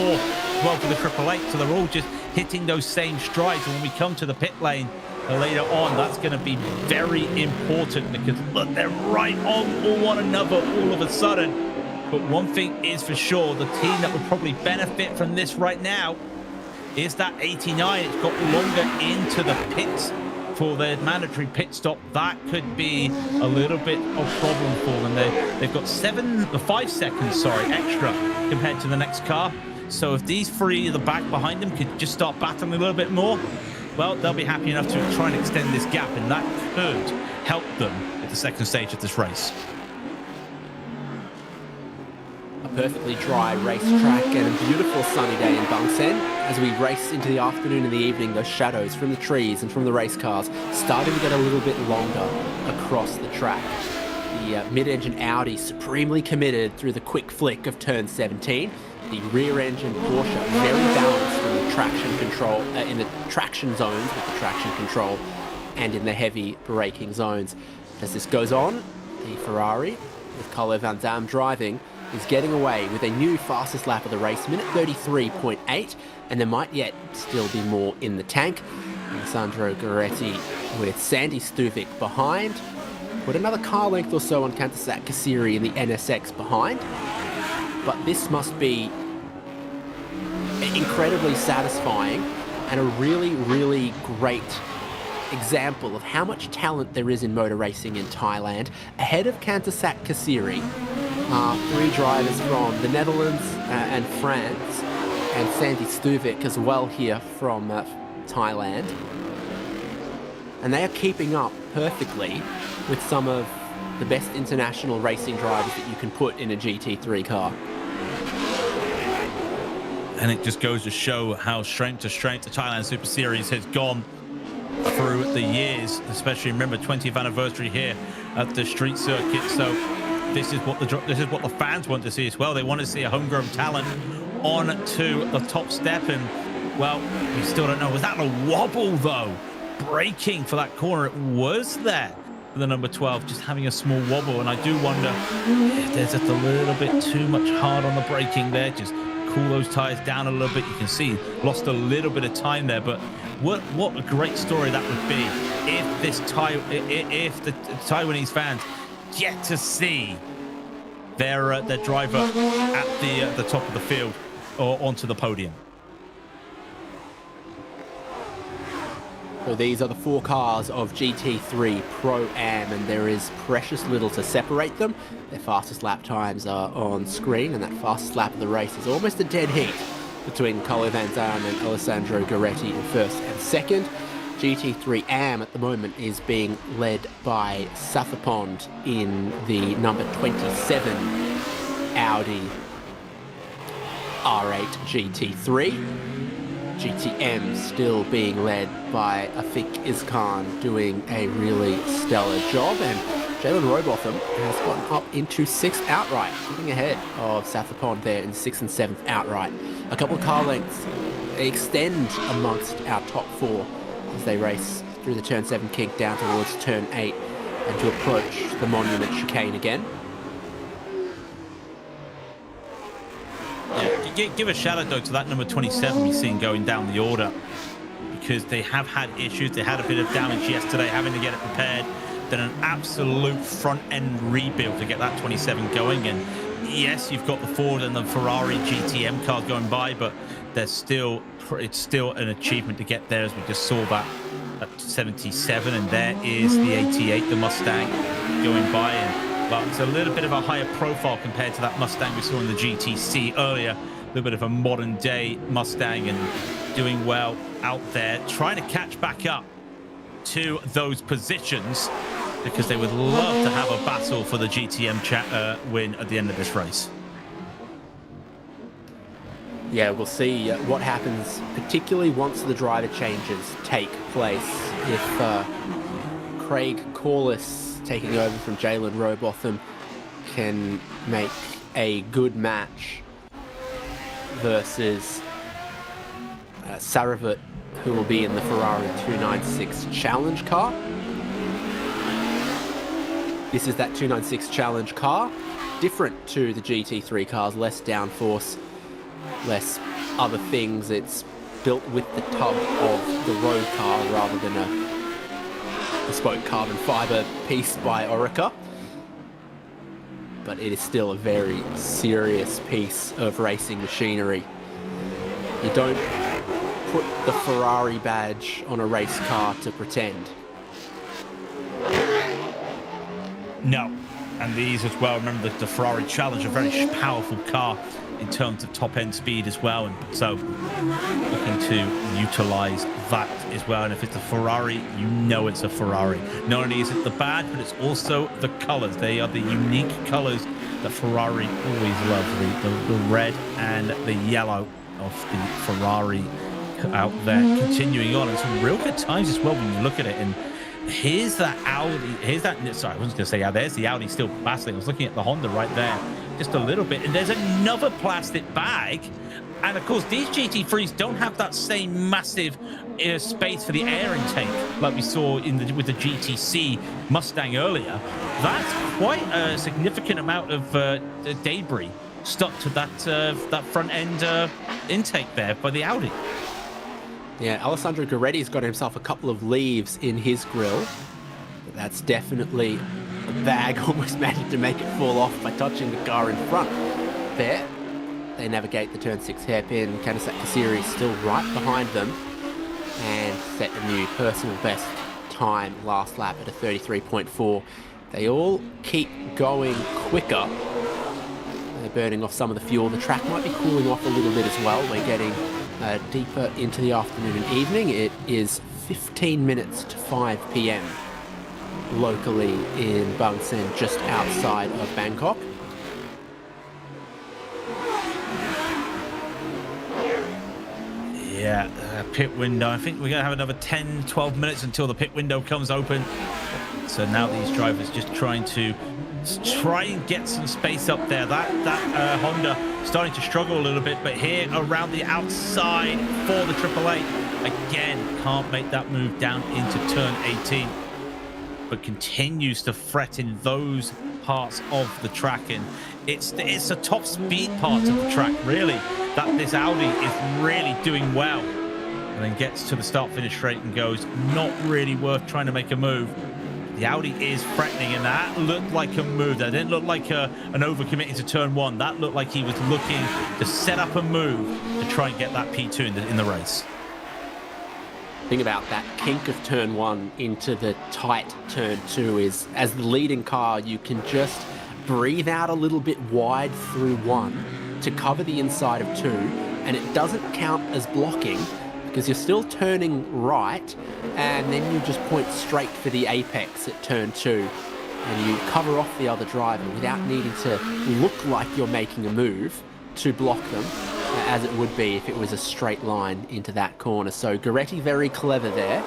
well for the Triple Eight. So they're all just hitting those same strides. And when we come to the pit lane later on, that's going to be very important because look, they're right on one another all of a sudden. But one thing is for sure, the team that would probably benefit from this right now is that 89. It's got longer into the pits for their mandatory pit stop. That could be a little bit of problem for them. They've got 5 seconds, extra compared to the next car. So if these 3 at the back behind them could just start battling a little bit more, well, they'll be happy enough to try and extend this gap, and that could help them at the second stage of this race. A perfectly dry racetrack and a beautiful sunny day in Bangsaen. As we race into the afternoon and the evening, those shadows from the trees and from the race cars starting to get a little bit longer across the track. The mid-engine Audi supremely committed through the quick flick of turn 17. The rear-engine Porsche very balanced in the traction control, in the traction zones with the traction control, and in the heavy braking zones. As this goes on, the Ferrari, with Carlo Van Dam driving, is getting away with a new fastest lap of the race, minute 33.8, and there might yet still be more in the tank. Alessandro Guaretti with Sandy Stuvik behind. Put another car length or so on Kantasat Kassiri in the NSX behind. But this must be incredibly satisfying and a really, really great example of how much talent there is in motor racing in Thailand. Ahead of Kantasat Kassiri are 3 drivers from the Netherlands and France, and Sandy Stuvik as well here from Thailand. And they are keeping up perfectly with some of the best international racing drivers that you can put in a GT3 car. And it just goes to show how strength to strength the Thailand Super Series has gone through the years, especially remember 20th anniversary here at the street circuit. So this is what the fans want to see as well. They want to see a homegrown talent on to the top step, and well, we still don't know. Was that a wobble though? braking for that corner. It was there for the number 12, just having a small wobble. And I do wonder if there's just a little bit too much hard on the braking there. Just cool those tires down a little bit. You can see lost a little bit of time there, but what a great story that would be if the Taiwanese fans get to see their driver at the top of the field or onto the podium. So these are the 4 cars of GT3 Pro-Am, and there is precious little to separate them. Their fastest lap times are on screen, and that fastest lap of the race is almost a dead heat between Colin Van Zan and Alessandro Gueretti in first and second. GT3 Am at the moment is being led by Safapond in the number 27 Audi R8 GT3. GTM still being led by Afik Izkan, doing a really stellar job, and Jalen Robotham has gotten up into 6th outright, getting ahead of Safapond there in 6th and 7th outright. A couple of car lengths extend amongst our top 4 as they race through the turn 7 kink down towards turn 8 and to approach the Monument chicane again. Yeah, give a shout out though to that number 27 we've seen going down the order, because they have had issues. They had a bit of damage yesterday, having to get it repaired, then an absolute front end rebuild to get that 27 going. And yes, you've got the Ford and the Ferrari GTM cars going by, but it's still an achievement to get there, as we just saw that at 77. And there is the 88, the Mustang, going by. But it's a little bit of a higher profile compared to that Mustang we saw in the GTC earlier. A little bit of a modern day Mustang, and doing well out there, trying to catch back up to those positions, because they would love to have a battle for the GTM win at the end of this race. Yeah, we'll see what happens, particularly once the driver changes take place. If Craig Corliss, taking over from Jalen Robotham, can make a good match versus Saravat, who will be in the Ferrari 296 Challenge car. This is that 296 Challenge car, different to the GT3 cars, less downforce, less other things. It's built with the tub of the road car rather than a bespoke carbon fiber piece by Orica, but it is still a very serious piece of racing machinery. You don't put the Ferrari badge on a race car to pretend. No, and these as well, remember the Ferrari Challenge, a very powerful car in terms of top end speed as well, and so looking to utilize that as well. And if it's a Ferrari, you know it's a Ferrari. Not only is it the badge, but it's also the colors. They are the unique colors that Ferrari always love, the red and the yellow of the Ferrari out there. Continuing on, and some real good times as well when you look at it. And here's that Audi, sorry, I wasn't going to say, there's the Audi still battling. I was looking at the Honda right there just a little bit, and there's another plastic bag. And of course, these GT3s don't have that same massive space for the air intake like we saw with the GTC Mustang earlier. That's quite a significant amount of debris stuck to that front end intake there by the Audi. Yeah, Alessandro Gueretti's got himself a couple of leaves in his grille. But that's definitely a bag, almost managed to make it fall off by touching the car in front. There, they navigate the turn 6 hairpin. Kanisat Kasiri still right behind them and set a new personal best time last lap at a 33.4. They all keep going quicker. They're burning off some of the fuel. The track might be cooling off a little bit as well. We're getting deeper into the afternoon and evening. It is 15 minutes to 5 p.m. locally in Bangsaen, just outside of Bangkok. Yeah, pit window. I think we're going to have another 10-12 minutes until the pit window comes open. So now these drivers just trying and get some space up there. That Honda starting to struggle a little bit, but here around the outside for the Triple Eight, Again, can't make that move down into turn 18, but continues to threat in those parts of the track. And it's the top speed part of the track, really, that this Audi is really doing well. And then gets to the start-finish straight and goes, not really worth trying to make a move. The Audi is threatening, and that looked like a move. That didn't look like an overcommit into turn 1. That looked like he was looking to set up a move to try and get that P2 in the race. Thing about that kink of turn 1 into the tight turn 2 is, as the leading car, you can just breathe out a little bit wide through 1 to cover the inside of 2, and it doesn't count as blocking because you're still turning right, and then you just point straight for the apex at turn 2, and you cover off the other driver without needing to look like you're making a move to block them, as it would be if it was a straight line into that corner. So Goretti very clever there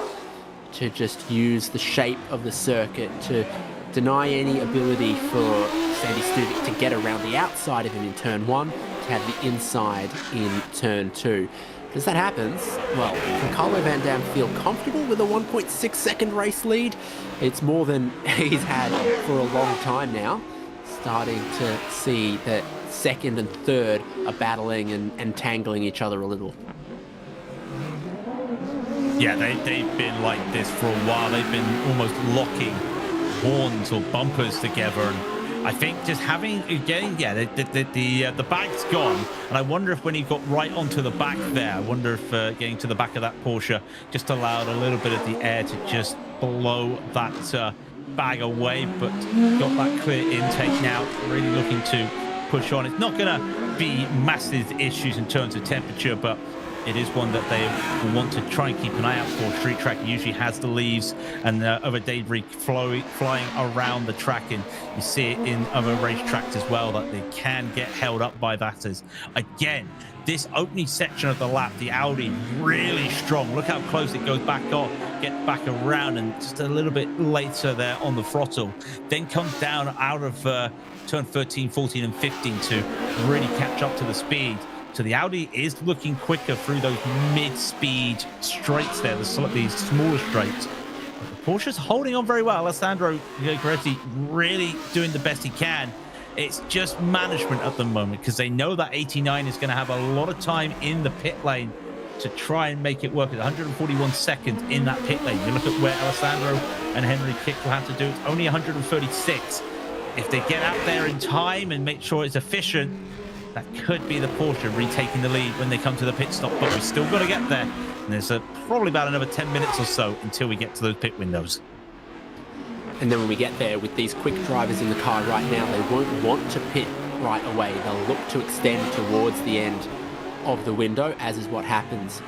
to just use the shape of the circuit to deny any ability for Sandy Stuvik to get around the outside of him in turn 1, to have the inside in turn 2. As that happens, well, can Carlo Van Dam feel comfortable with a 1.6 second race lead? It's more than he's had for a long time now. Starting to see that second and third are battling and tangling each other a little. Yeah, they've been like this for a while. They've been almost locking horns or bumpers together, and I think just the bag's gone, and I wonder if when he got right onto the back there, I wonder if getting to the back of that Porsche just allowed a little bit of the air to just blow that bag away, but got that clear intake now, really looking to push on. It's not going to be massive issues in terms of temperature, but it is one that they want to try and keep an eye out for. Street track usually has the leaves and other debris flying around the track, and you see it in other racetracks as well, that they can get held up by that. As again, this opening section of the lap, the Audi really strong. Look how close it goes back on, get back around, and just a little bit later there on the throttle. Then comes down out of turn 13, 14, and 15 to really catch up to the speed. So the Audi is looking quicker through those mid-speed straights there, these smaller straights. But the Porsche's holding on very well. Alessandro Goretti really doing the best he can. It's just management at the moment, because they know that 89 is going to have a lot of time in the pit lane to try and make it work. At 141 seconds in that pit lane. You look at where Alessandro and Henry Kick will have to do. It's only 136. If they get out there in time and make sure it's efficient, that could be the Porsche retaking the lead when they come to the pit stop. But we've still got to get there. And there's probably about another 10 minutes or so until we get to those pit windows. And then when we get there, with these quick drivers in the car right now, they won't want to pit right away. They'll look to extend towards the end of the window, as is what happens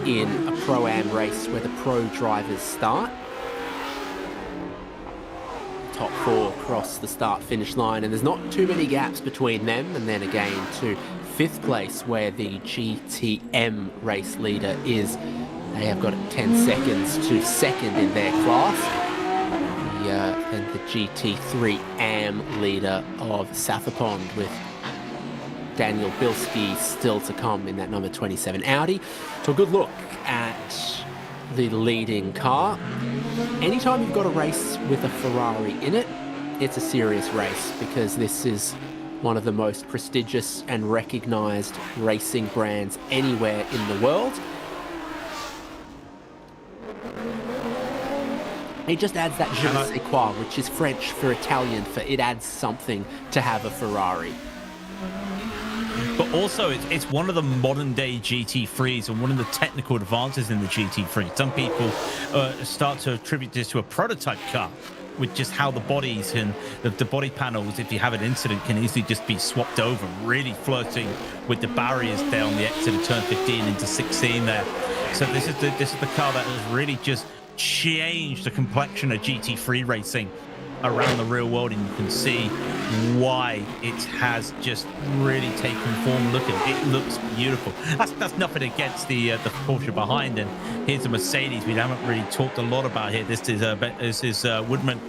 in a Pro-Am race where the pro drivers start. Top 4 cross the start-finish line, and there's not too many gaps between them and then again to 5th place, where the GTM race leader is. They have got 10 seconds to second in their class. And the GT3 AM leader of Southapond, with Daniel Bilski still to come in that number 27 Audi. So a good look at the leading car. Anytime you've got a race with a Ferrari in it, it's a serious race, because this is one of the most prestigious and recognized racing brands anywhere in the world. It just adds that je ne sais quoi, which is French for Italian for it adds something to have a Ferrari. But also, it's one of the modern-day GT3s and one of the technical advances in the GT3. Some people start to attribute this to a prototype car, with just how the bodies and the body panels, if you have an incident, can easily just be swapped over, really flirting with the barriers there on the exit of turn 15 into 16 there. So this is the car that has really just changed the complexion of GT3 racing around the real world, and you can see why it has just really taken form. Look at it, it looks beautiful. That's nothing against the Porsche behind, and here's a Mercedes we haven't really talked a lot about here. This is Woodman,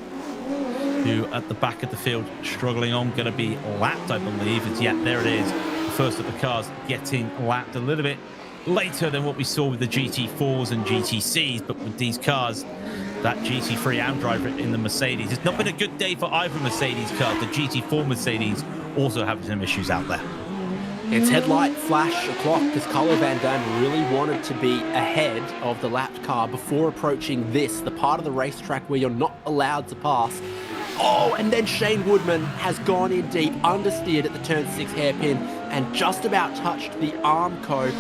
who at the back of the field struggling on, going to be lapped, I believe. There it is, the first of the cars getting lapped. A little bit later than what we saw with the GT4s and GTCs, but with these cars, that GT3 AM driver in the Mercedes, it's not been a good day for either Mercedes car. The GT4 Mercedes also having some issues out there. It's headlight flash o'clock because Carlo Van Dam really wanted to be ahead of the lapped car before approaching this, the part of the racetrack where you're not allowed to pass. Oh, and then Shane Woodman has gone in deep, understeered at the turn 6 hairpin and just about touched the Armco.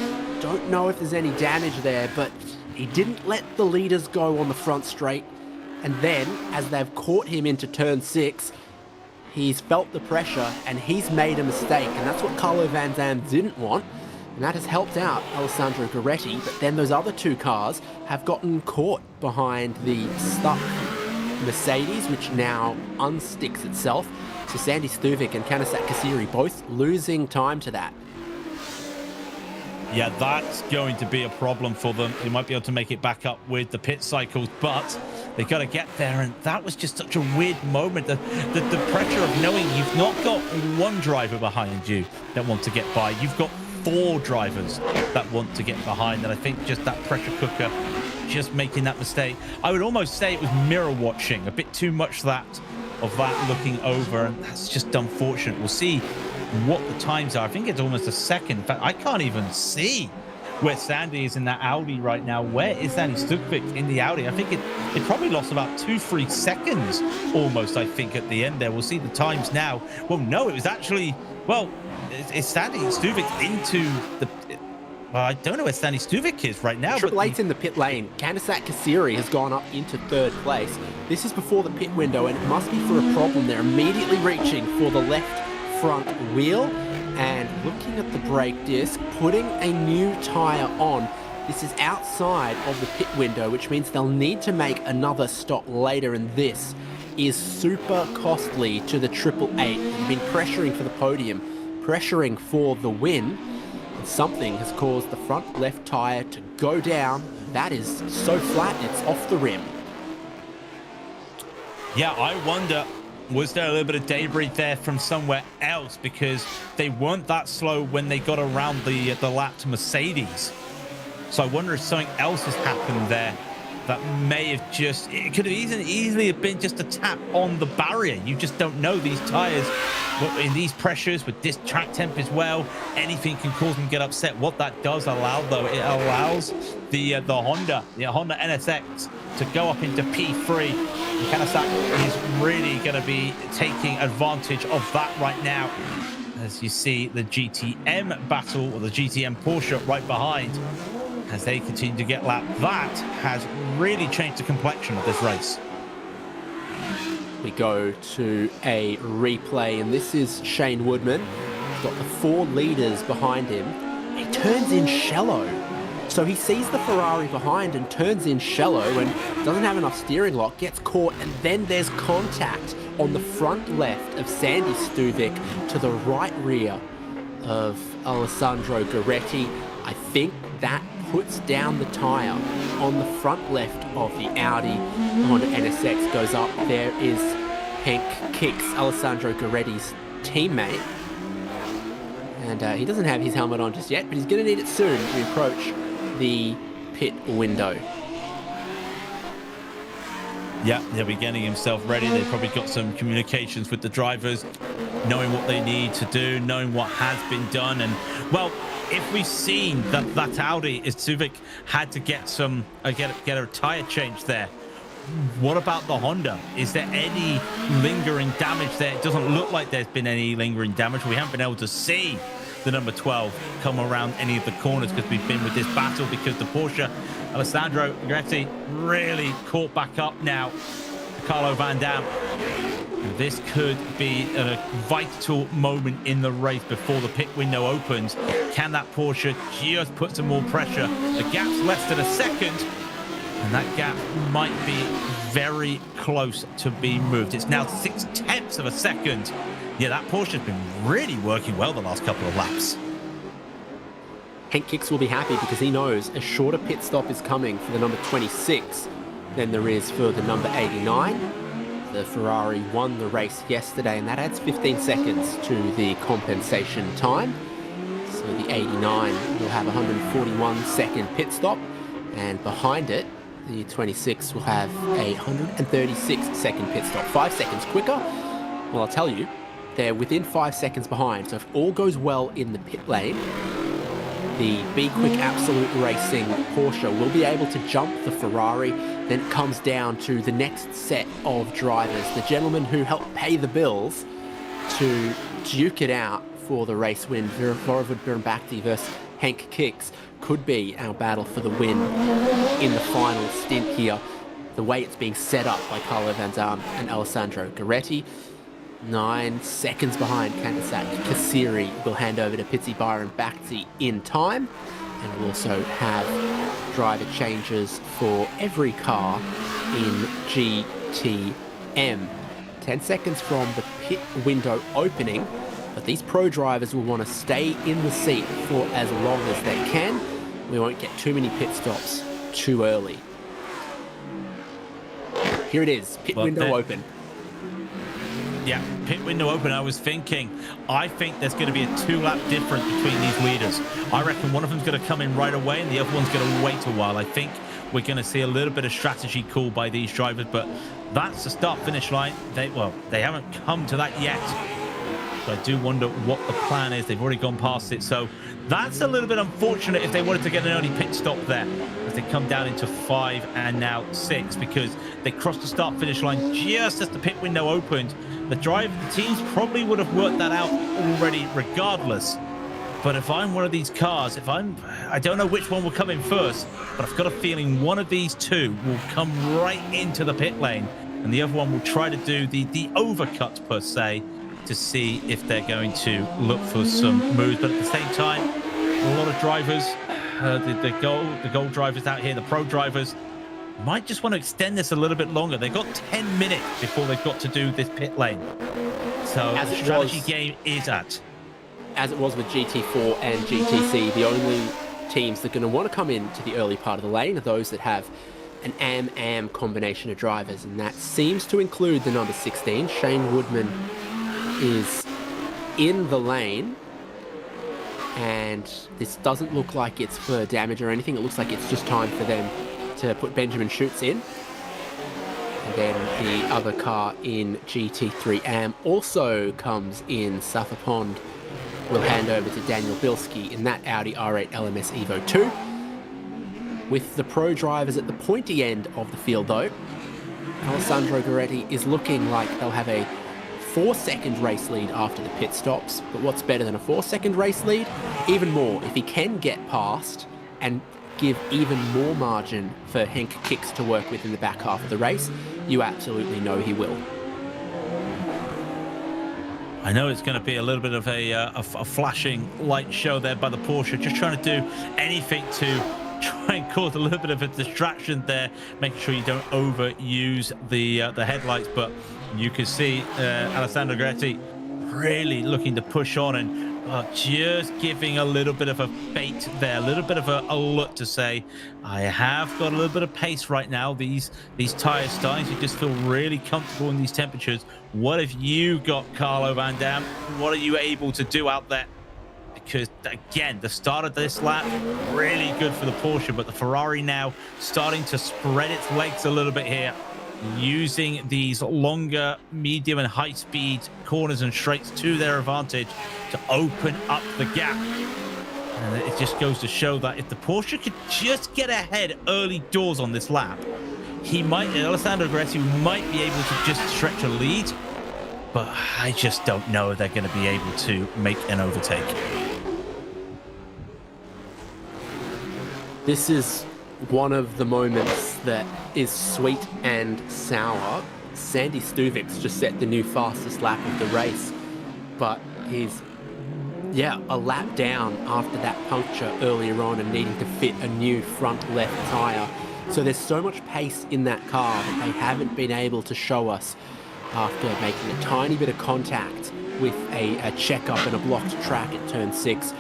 Don't know if there's any damage there, but he didn't let the leaders go on the front straight. And then, as they've caught him into turn 6, he's felt the pressure and he's made a mistake. And that's what Carlo Van Dam didn't want. And that has helped out Alessandro Gueretti. But then those other two cars have gotten caught behind the stuck Mercedes, which now unsticks itself. So Sandy Stuvik and Kanasat Kasiri both losing time to that. Yeah, that's going to be a problem for them. They might be able to make it back up with the pit cycles, but they got to get there. And that was just such a weird moment. The pressure of knowing you've not got one driver behind you that want to get by. You've got 4 drivers that want to get behind. And I think just that pressure cooker, just making that mistake. I would almost say it was mirror watching, a bit too much of that looking over. And that's just unfortunate. We'll see what the times are. I think it's almost a second. In fact, I can't even see where Sandy is in that Audi right now. Where is Sandy Stuvik in the Audi? I think it probably lost about 2-3 seconds almost, I think, at the end there. We'll see the times now. Well, no, it was actually, well, it's Sandy Stuvik into the... Well, I don't know where Sandy Stuvik is right now. Triple Eight's in the pit lane. Kanasat Kasiri has gone up into 3rd place. This is before the pit window, and it must be for a problem. They're immediately reaching for the left front wheel and looking at the brake disc, putting a new tyre on. This is outside of the pit window, which means they'll need to make another stop later, and this is super costly to the Triple Eight. They've been pressuring for the podium, pressuring for the win, and something has caused the front left tyre to go down. That is so flat, it's off the rim. Yeah, I wonder, was there a little bit of debris there from somewhere else? Because they weren't that slow when they got around the lapped Mercedes. So I wonder if something else has happened there that may have just... It could have easily have been just a tap on the barrier. You just don't know. These tyres, in these pressures, with this track temp as well, anything can cause them to get upset. What that does allow, though, it allows the Honda NSX to go up into P3. And Kanasat is really going to be taking advantage of that right now. As you see the GTM battle, or the GTM Porsche right behind, as they continue to get lapped. That has really changed the complexion of this race. We go to a replay, and this is Shane Woodman. He's got the 4 leaders behind him. He turns in shallow. So he sees the Ferrari behind and turns in shallow and doesn't have enough steering lock, gets caught, and then there's contact on the front left of Sandy Stuvik to the right rear of Alessandro Gueretti. I think that puts down the tyre on the front left of the Audi. Honda NSX goes up. There is Hank Kicks, Alessandro Gueretti's teammate. And he doesn't have his helmet on just yet, but he's going to need it soon to approach the pit window. Yeah, they'll be getting himself ready. They've probably got some communications with the drivers, knowing what they need to do, knowing what has been done. And, well, if we've seen that Audi, Stuvik had to get some get a tire change there, what about the Honda? Is there any lingering damage there? It doesn't look like there's been any lingering damage. We haven't been able to see the number 12 come around any of the corners because we've been with this battle, because the Porsche, Alessandro Gueretti, really caught back up now to Carlo Van Dam. This could be a vital moment in the race before the pit window opens. Can that Porsche just put some more pressure? The gap's less than a second, and that gap might be very close to being moved. It's now 0.6 of a second. Yeah, that Porsche's been really working well the last couple of laps. Hank Kicks will be happy because he knows a shorter pit stop is coming for the number 26 than there is for the number 89. The Ferrari won the race yesterday, and that adds 15 seconds to the compensation time. So the 89 will will have a 141-second pit stop, and behind it, the 26 will have a 136-second pit stop. 5 seconds quicker. Well, I'll tell you, they're within 5 seconds behind, so if all goes well in the pit lane, the Be Quick Absolute Racing Porsche will be able to jump the Ferrari. Then it comes down to the next set of drivers, the gentlemen who help pay the bills, to duke it out for the race win. Vorevud Birnbachti versus Henk Kiks could be our battle for the win in the final stint here. The way it's being set up by Carlo Van Dam and Alessandro Gueretti. 9 seconds behind Kantasak. Kassiri will hand over to Pitsy Byron Bakti in time. And we'll also have driver changes for every car in GTM. 10 seconds from the pit window opening, but these pro drivers will want to stay in the seat for as long as they can. We won't get too many pit stops too early. Here it is, pit window open. Yeah, pit window open. I think there's going to be a 2-lap difference between these leaders. I reckon one of them's going to come in right away and the other one's going to wait a while. I think we're going to see a little bit of strategy called by these drivers, but that's the start-finish line. They haven't come to that yet. So I do wonder what the plan is. They've already gone past it. So that's a little bit unfortunate if they wanted to get an early pit stop there, as they come down into 5 and now 6, because they crossed the start-finish line just as the pit window opened. The teams probably would have worked that out already regardless. But if I'm one of these cars, I don't know which one will come in first, but I've got a feeling one of these two will come right into the pit lane, and the other one will try to do the overcut per se, to see if they're going to look for some moves. But at the same time, a lot of drivers, the gold drivers out here, the pro drivers, might just want to extend this a little bit longer. They've got 10 minutes before they've got to do this pit lane. So the strategy game is at. As it was with GT4 and GTC, the only teams that are going to want to come into the early part of the lane are those that have an AM combination of drivers, and that seems to include the number 16. Shane Woodman is in the lane, and this doesn't look like it's for damage or anything. It looks like it's just time for them to put Benjamin Schutz in. And then the other car in GT3 AM also comes in. Safa Pond will hand over to Daniel Bilski in that Audi R8 LMS Evo 2. With the pro drivers at the pointy end of the field though, Alessandro Gueretti is looking like they'll have a 4-second race lead after the pit stops. But what's better than a 4-second race lead? Even more, if he can get past and give even more margin for Henk Kiks to work with in the back half of the race, you absolutely know he will. I know it's going to be a little bit of a flashing light show there by the Porsche, just trying to do anything to try and cause a little bit of a distraction there, making sure you don't overuse the headlights. But you can see Alessandro Gueretti really looking to push on and just giving a little bit of a bait there, a little bit of a look to say, I have got a little bit of pace right now. These tires starting to just feel really comfortable in these temperatures. What have you got, Carlo Van Dam? What are you able to do out there? Because again, the start of this lap really good for the Porsche, but the Ferrari now starting to spread its legs a little bit here, using these longer, medium and high speed corners and straights to their advantage to open up the gap. And it just goes to show that if the Porsche could just get ahead early doors on this lap, Alessandro Gueretti might be able to just stretch a lead, but I just don't know if they're going to be able to make an overtake. This is one of the moments that is sweet and sour. Sandy Stuvix just set the new fastest lap of the race, but he's a lap down after that puncture earlier on and needing to fit a new front left tyre. So there's so much pace in that car that they haven't been able to show us after making a tiny bit of contact with a checkup and a blocked track at turn 6.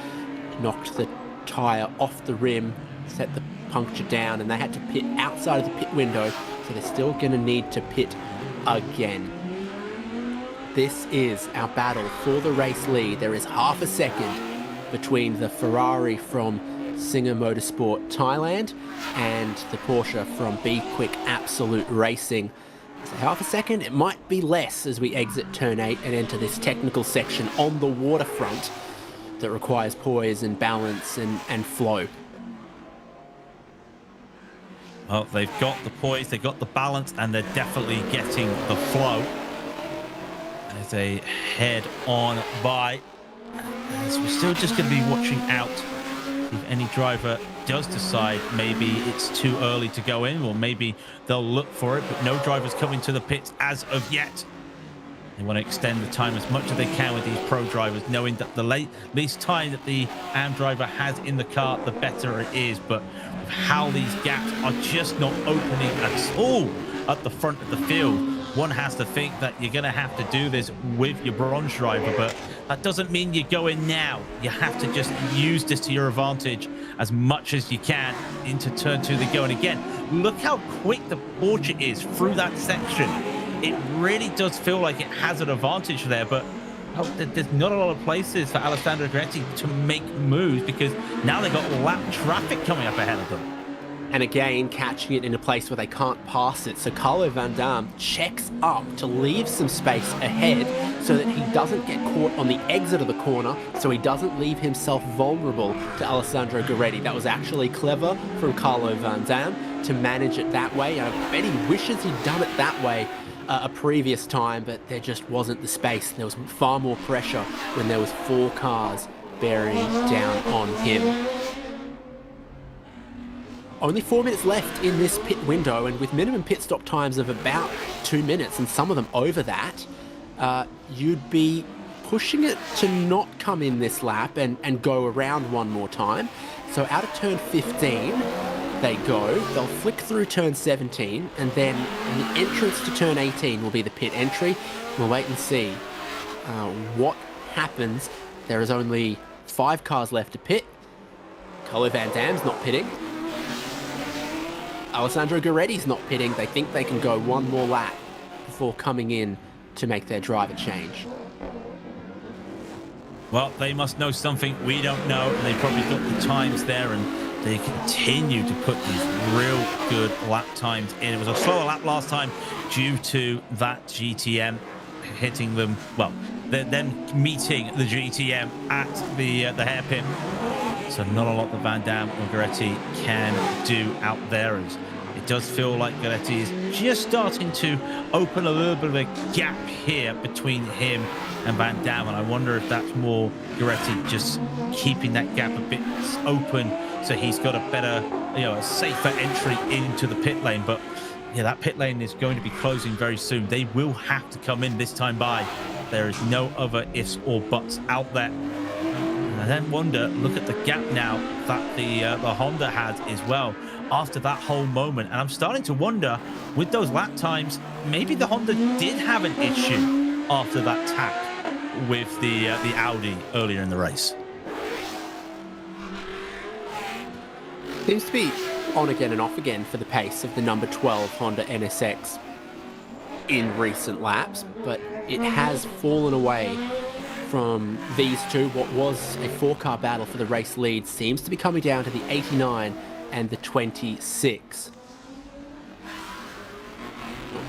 Knocked the tyre off the rim, set the puncture down, and they had to pit outside of the pit window, so they're still going to need to pit again. This is our battle for the race lead. There is half a second between the Ferrari from Singer Motorsport Thailand and the Porsche from Be Quick Absolute Racing. So half a second, it might be less as we exit turn 8 and enter this technical section on the waterfront that requires poise and balance and flow. Well, they've got the poise, they've got the balance, and they're definitely getting the flow as they head on by. So we're still just going to be watching out if any driver does decide maybe it's too early to go in, or maybe they'll look for it, but no drivers coming to the pits as of yet. They want to extend the time as much as they can with these pro drivers, knowing that the least time that the AM driver has in the car, the better it is. But with how these gaps are just not opening at all at the front of the field, one has to think that you're going to have to do this with your bronze driver, but that doesn't mean you go in now. You have to just use this to your advantage as much as you can into turn 2 they go. And again, look how quick the Porsche is through that section. It really does feel like it has an advantage there, but there's not a lot of places for Alessandro Gretti to make moves because now they've got lap traffic coming up ahead of them. And again, catching it in a place where they can't pass it. So Carlo Van Dam checks up to leave some space ahead so that he doesn't get caught on the exit of the corner, so he doesn't leave himself vulnerable to Alessandro Gretti. That was actually clever from Carlo Van Dam to manage it that way. I bet he wishes he'd done it that way a previous time, but there just wasn't the space. There was far more pressure when there was 4 cars bearing down on him. Only 4 minutes left in this pit window, and with minimum pit stop times of about 2 minutes, and some of them over that, you'd be pushing it to not come in this lap and go around one more time. So out of turn 15, they go. They'll flick through turn 17, and then the entrance to turn 18 will be the pit entry. We'll wait and see what happens. There is only 5 cars left to pit. Carlo Van Dam's not pitting. Alessandro Gueretti's not pitting. They think they can go one more lap before coming in to make their driver change. Well, they must know something we don't know, and they probably got the times there, and they continue to put these real good lap times in. It was a slower lap last time due to that GTM hitting them, well, them meeting the GTM at the hairpin. So not a lot that Van Dam or Gueretti can do out there. As it does feel like Gueretti is just starting to open a little bit of a gap here between him and Van Dam, and I wonder if that's more Gueretti just keeping that gap a bit open so he's got a better, a safer entry into the pit lane. But yeah, that pit lane is going to be closing very soon. They will have to come in this time by. There is no other ifs or buts out there. And I then wonder, look at the gap now that the Honda had as well after that whole moment. And I'm starting to wonder, with those lap times, maybe the Honda did have an issue after that tap with the Audi earlier in the race. Seems to be on again and off again for the pace of the number 12 Honda NSX in recent laps, but it has fallen away from these two. What was a 4-car battle for the race lead seems to be coming down to the 89 and the 26.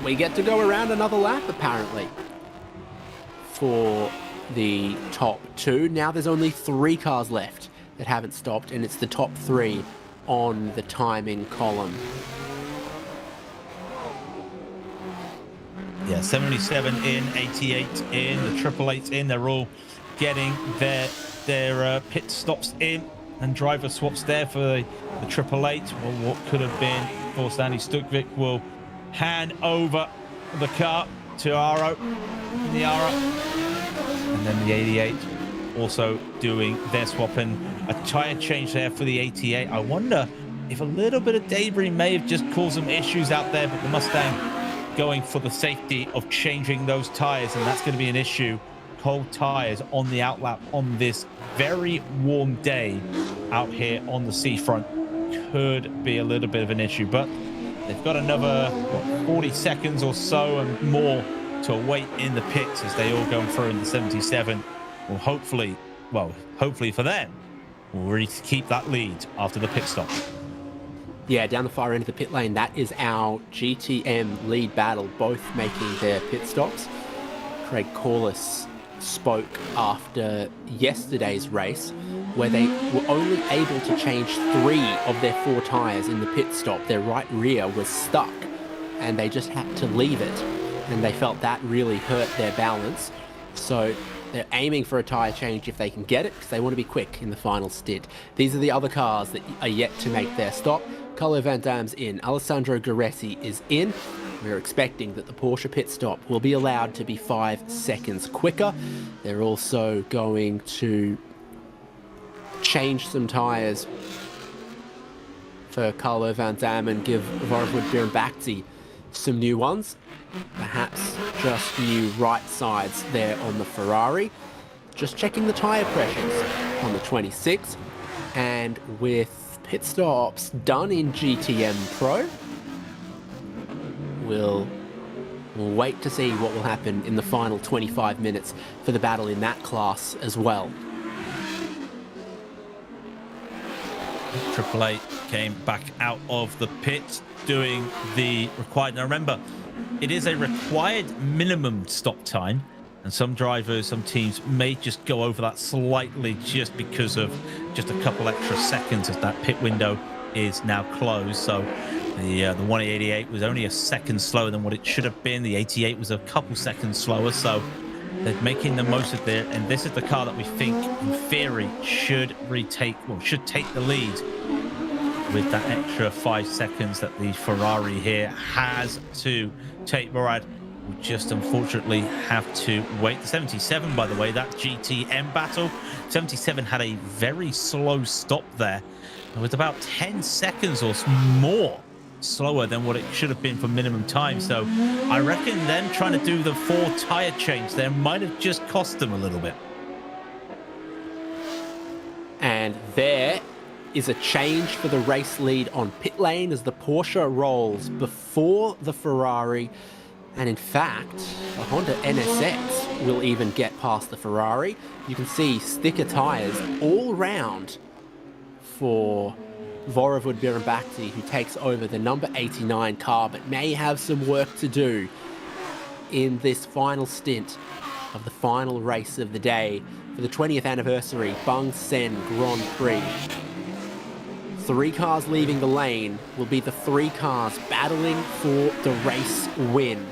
We get to go around another lap, apparently, for the top 2. Now there's only 3 cars left that haven't stopped, and it's the top 3 on the timing column. Yeah, 77 in, 88 in, the triple eights in. They're all getting their pit stops in, and driver swaps there for the triple eight. Well, what could have been for Sandy Stukvik will hand over the car to Aro in the Aro, and then the 88 also doing their swap, and a tyre change there for the 88. I wonder if a little bit of debris may have just caused some issues out there, but the Mustang going for the safety of changing those tyres, and that's going to be an issue. Cold tyres on the outlap on this very warm day out here on the seafront could be a little bit of an issue, but they've got another 40 seconds or so and more to wait in the pits as they all go through in the 77. Well, hopefully for them, ready to keep that lead after the pit stop. Yeah, down the far end of the pit lane, that is our GTM lead battle, both making their pit stops. Craig Corliss spoke after yesterday's race, where they were only able to change 3 of their 4 tyres in the pit stop. Their right rear was stuck, and they just had to leave it. And they felt that really hurt their balance. So they're aiming for a tyre change if they can get it, because they want to be quick in the final stint. These are the other cars that are yet to make their stop. Carlo Van Dam's in. Alessandro Guaressi is in. We're expecting that the Porsche pit stop will be allowed to be 5 seconds quicker. They're also going to change some tyres for Carlo Van Dam and give Vorwood Birnbachty some new ones. Perhaps just new right sides there on the Ferrari. Just checking the tyre pressures on the 26. And with pit stops done in GTM Pro, we'll wait to see what will happen in the final 25 minutes for the battle in that class as well. Triple Eight came back out of the pit doing the required. Now remember, it is a required minimum stop time, and some drivers, some teams may just go over that slightly just because of just a couple extra seconds as that pit window is now closed. So the 188 was only a second slower than what it should have been. The 88 was a couple seconds slower. So they're making the most of it, and this is the car that we think, in theory, should take the lead with that extra 5 seconds that the Ferrari here has to take. Morad will just unfortunately have to wait. The 77, by the way, that GTM battle, 77 had a very slow stop there. It was about 10 seconds or more slower than what it should have been for minimum time. So I reckon them trying to do the 4 tyre change there might have just cost them a little bit. And there is a change for the race lead on pit lane as the Porsche rolls before the Ferrari. And in fact, the Honda NSX will even get past the Ferrari. You can see sticker tyres all round for Vorwood Birnbachty, who takes over the number 89 car, but may have some work to do in this final stint of the final race of the day for the 20th anniversary Bangsaen Grand Prix. 3 cars leaving the lane will be the 3 cars battling for the race win.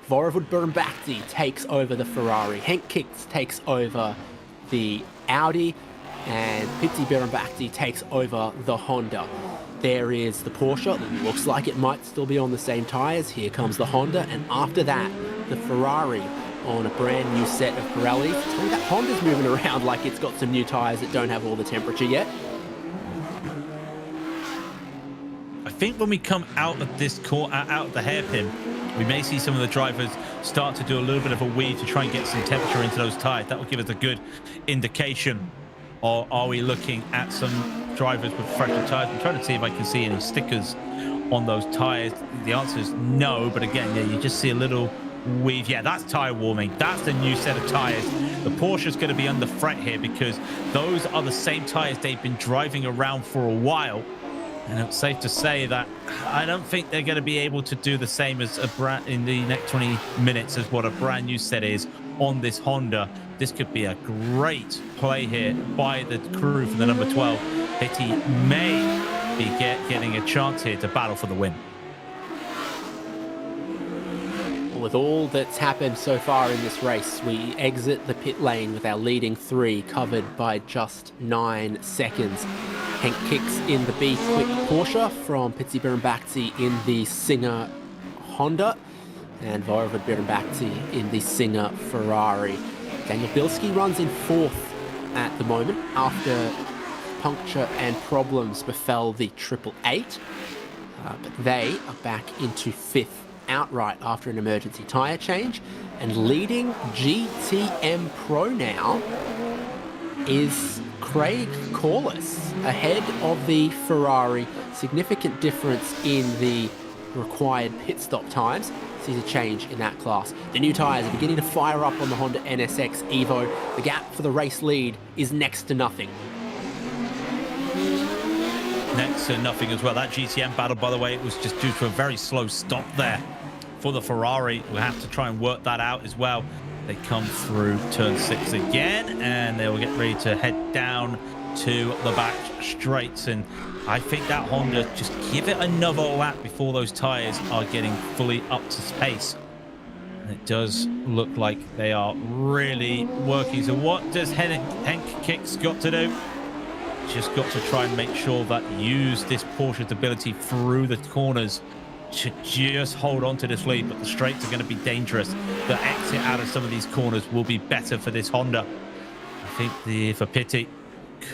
Vorwood Birnbachty takes over the Ferrari, Henk Kiks takes over the Audi, and Piti Birnbachty takes over the Honda. There is the Porsche, that looks like it might still be on the same tyres. Here comes the Honda, and after that, the Ferrari on a brand new set of Pirellis. Tell me that Honda's moving around like it's got some new tyres that don't have all the temperature yet. I think when we come out of this out of the hairpin, we may see some of the drivers start to do a little bit of a weave to try and get some temperature into those tyres. That will give us a good indication. Or are we looking at some drivers with fresher tyres? I'm trying to see if I can see any stickers on those tyres. The answer is no, but again, yeah, you just see a little weave. Yeah, that's tyre warming. That's the new set of tyres. The Porsche's going to be under threat here because those are the same tyres they've been driving around for a while. And it's safe to say that I don't think they're going to be able to do the same as in the next 20 minutes as what a brand new set is on this Honda. This could be a great play here by the crew for the number 12. Piti may be getting a chance here to battle for the win. With all that's happened so far in this race, we exit the pit lane with our leading 3 covered by just 9 seconds. Henk Kiks in the B Quick Porsche from Piti Birnbachty in the Singer Honda, and Vorwood Birnbachty in the Singer Ferrari. Daniel Bilski runs in 4th at the moment after puncture and problems befell the 888, but they are back into 5th outright after an emergency tyre change. And leading GTM Pro now is Craig Corliss, ahead of the Ferrari. Significant difference in the required pit stop times. Sees a change in that class. The new tyres are beginning to fire up on the Honda NSX Evo. The gap for the race lead is next to nothing. next to nothing as well. That GTM battle, by the way, it was just due to a very slow stop there for the Ferrari. We'll have to try and work that out as well. They come through turn 6 again, and they will get ready to head down to the back straights. And I think that Honda, just give it another lap before those tires are getting fully up to pace. And it does look like they are really working. So what does Henk Kicks got to do? Just got to try and make sure that use this Porsche's ability through the corners to just hold on to this lead, but the straights are going to be dangerous. The exit out of some of these corners will be better for this Honda. I think the Fapiti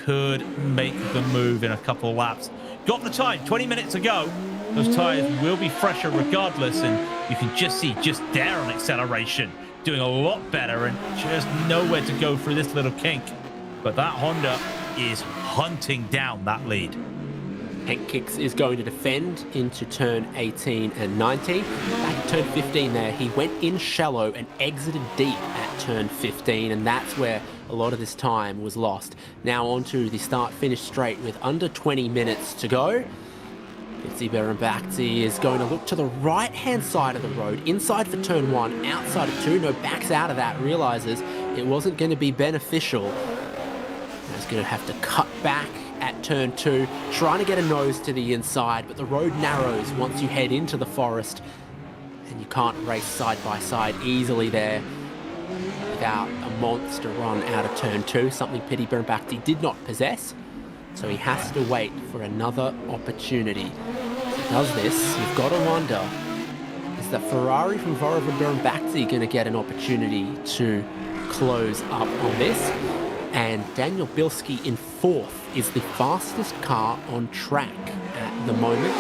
could make the move in a couple of laps. Got the time, 20 minutes to go. Those tires will be fresher regardless, and you can just see just there on acceleration, doing a lot better and just nowhere to go through this little kink. But that Honda is hunting down that lead. Henk Kicks is going to defend into turn 18 and 19. Back at turn 15 there, he went in shallow and exited deep at turn 15, and that's where a lot of this time was lost. Now onto the start-finish straight with under 20 minutes to go. Fitzy Berambakti is going to look to the right-hand side of the road, inside for turn 1, outside of 2. No, backs out of that, realizes it wasn't going to be beneficial. He's going to have to cut back at turn 2, trying to get a nose to the inside, but the road narrows once you head into the forest, and you can't race side by side easily there without a monster run out of turn 2, something Piti Bhirombhakdi did not possess, so he has to wait for another opportunity. If he does this, you've got to wonder, is the Ferrari from Vorova Bhirombhakdi going to get an opportunity to close up on this? And Daniel Bilski in 4th is the fastest car on track at the moment,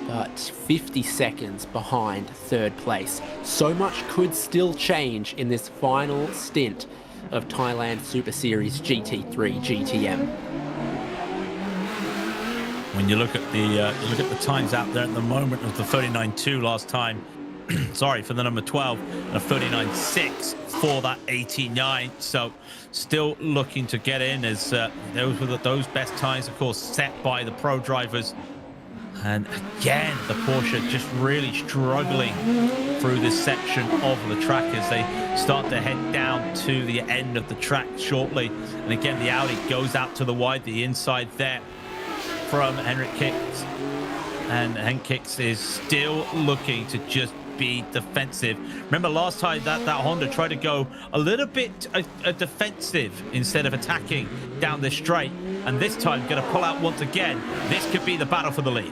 but 50 seconds behind 3rd place. So much could still change in this final stint of Thailand Super Series GT3 GTM. When you look at the times out there at the moment of the 39.2 last time, sorry, for the number 12, and a 39.6 for that 89. So still looking to get in, as those were those best times, of course, set by the pro drivers. And again, the Porsche just really struggling through this section of the track as they start to head down to the end of the track shortly. And again, the Audi goes out to the wide, the inside there from Henrik Kicks. And Henrik Kicks is still looking to just be defensive. Remember last time that Honda tried to go a little bit defensive instead of attacking down this straight, and this time going to pull out once again. This could be the battle for the lead.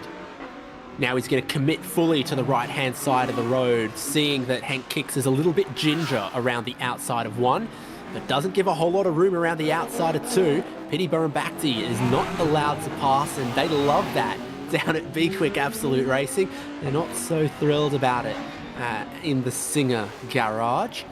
Now he's going to commit fully to the right-hand side of the road, seeing that Henk Kicks is a little bit ginger around the outside of 1, but doesn't give a whole lot of room around the outside of 2. Piti Bhirombhakdi is not allowed to pass, and they love that down at Be Quick Absolute Racing. They're not so thrilled about it in the Singer garage.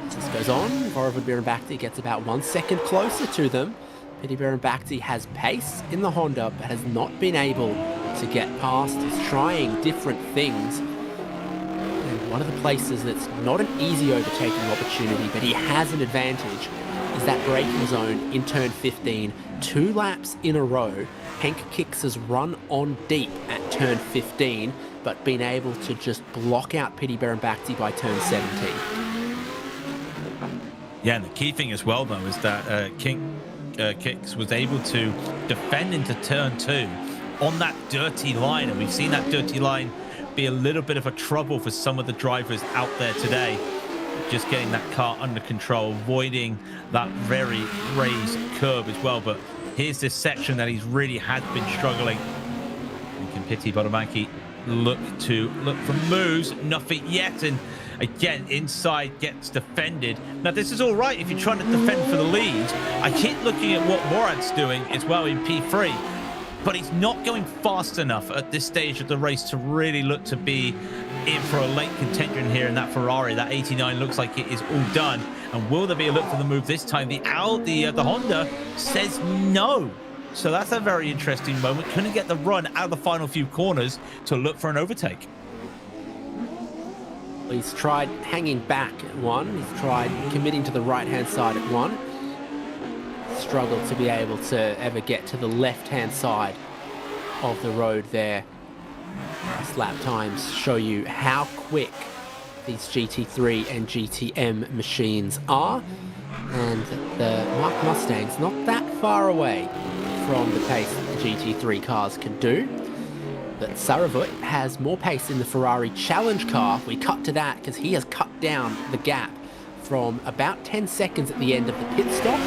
As this goes on, Vorova Bhirombhakdi gets about 1 second closer to them. Piti Bhirombhakdi has pace in the Honda, but has not been able to get past. He's trying different things. And one of the places that's not an easy overtaking opportunity, but he has an advantage, is that braking zone in turn 15. 2 laps in a row, Henk Kicks has run on deep at turn 15, but been able to just block out Piti Bhirombhakdi by turn 17. Yeah, and the key thing as well, though, is that Kicks was able to defend into turn 2 on that dirty line, and we've seen that dirty line be a little bit of a trouble for some of the drivers out there today. Just getting that car under control, avoiding that very raised curb as well. But here's this section that he's really had been struggling. And can Piti Bhirombhakdi look for moves? Nothing yet. And again, inside gets defended. Now, this is all right if you're trying to defend for the lead. I keep looking at what Morad's doing as well in P3, but he's not going fast enough at this stage of the race to really look to be in for a late contention here in that Ferrari. That 89 looks like it is all done. And will there be a look for the move this time? The Honda says no. So that's a very interesting moment. Couldn't get the run out of the final few corners to look for an overtake. He's tried hanging back at 1. He's tried committing to the right-hand side at 1. Struggled to be able to ever get to the left-hand side of the road there. These lap times show you how quick these GT3 and GTM machines are, and the Mark Mustang's not that far away from the pace that the GT3 cars can do. But Saravut has more pace in the Ferrari Challenge car. We cut to that because he has cut down the gap from about 10 seconds at the end of the pit stop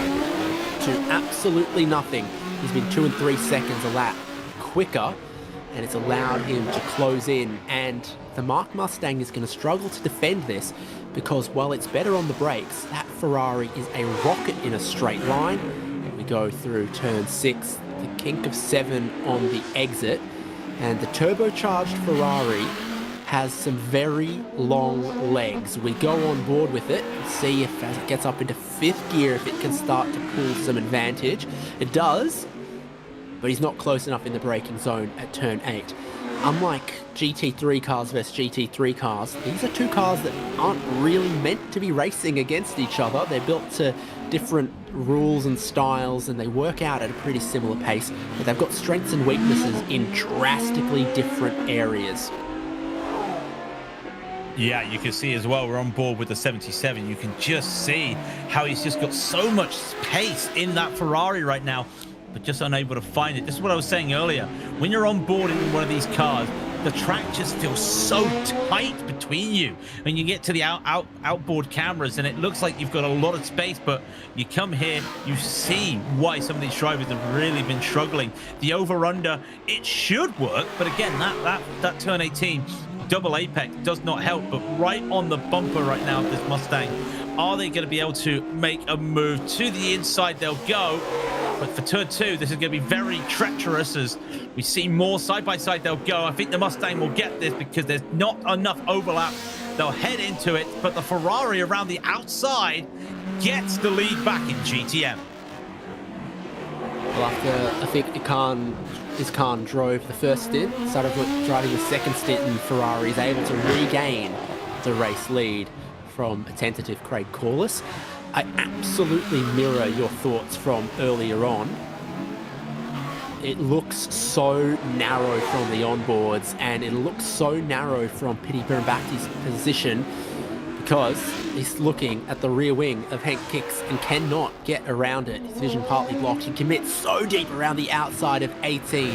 to absolutely nothing. He's been 2 and 3 seconds a lap quicker, and it's allowed him to close in. And the Mark Mustang is going to struggle to defend this because while it's better on the brakes, that Ferrari is a rocket in a straight line. We go through turn 6, the kink of 7 on the exit, and the turbocharged Ferrari has some very long legs. We go on board with it and see if as it gets up into 5th gear, if it can start to pull some advantage. It does, but he's not close enough in the braking zone at turn 8. Unlike GT3 cars versus GT3 cars, these are two cars that aren't really meant to be racing against each other. They're built to different rules and styles, and they work out at a pretty similar pace, but they've got strengths and weaknesses in drastically different areas. Yeah, you can see as well, we're on board with the 77. You can just see how he's just got so much pace in that Ferrari right now, but just unable to find it. This is what I was saying earlier. When you're on board in one of these cars, the track just feels so tight between you. When you get to the outboard cameras, and it looks like you've got a lot of space, but you come here, you see why some of these drivers have really been struggling. The over-under, it should work, but again, that turn 18 double apex does not help. But right on the bumper right now of this Mustang, are they going to be able to make a move to the inside? They'll go. But for turn 2, this is going to be very treacherous as we see more side by side. They'll go. I think the Mustang will get this because there's not enough overlap. They'll head into it, but the Ferrari around the outside gets the lead back in GTM. Well, after, I think Khan drove the first stint, Saravut driving the second stint, and Ferrari is able to regain the race lead from a tentative Craig Corliss. I absolutely mirror your thoughts from earlier on. It looks so narrow from the onboards, and it looks so narrow from Piti Bhirombhakdi's position because he's looking at the rear wing of Henk Kiks and cannot get around it. His vision partly blocked. He commits so deep around the outside of 18,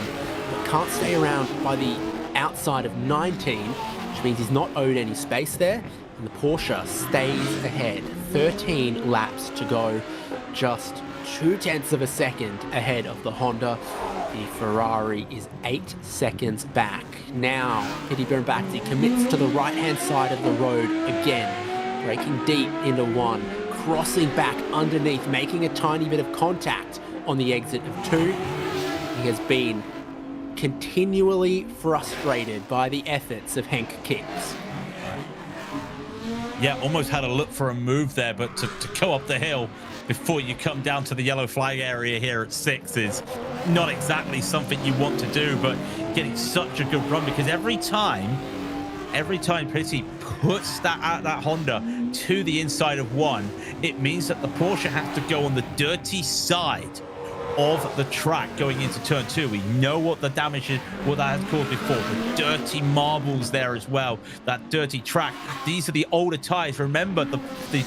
but can't stay around by the outside of 19, which means he's not owed any space there. And the Porsche stays ahead. 13 laps to go, just 0.2 of a second ahead of the Honda. The Ferrari is 8 seconds back. Now, Piti Bhirombhakdi commits to the right-hand side of the road again, braking deep into 1, crossing back underneath, making a tiny bit of contact on the exit of 2. He has been continually frustrated by the efforts of Henk Kiks. Yeah, almost had a look for a move there, but to go up the hill before you come down to the yellow flag area here at 6 is not exactly something you want to do, but getting such a good run because every time Piti puts that Honda to the inside of 1, it means that the Porsche has to go on the dirty side of the track going into turn 2. We know what the damage is, what that has caused before. The dirty marbles there as well, that dirty track. These are the older tires. Remember, the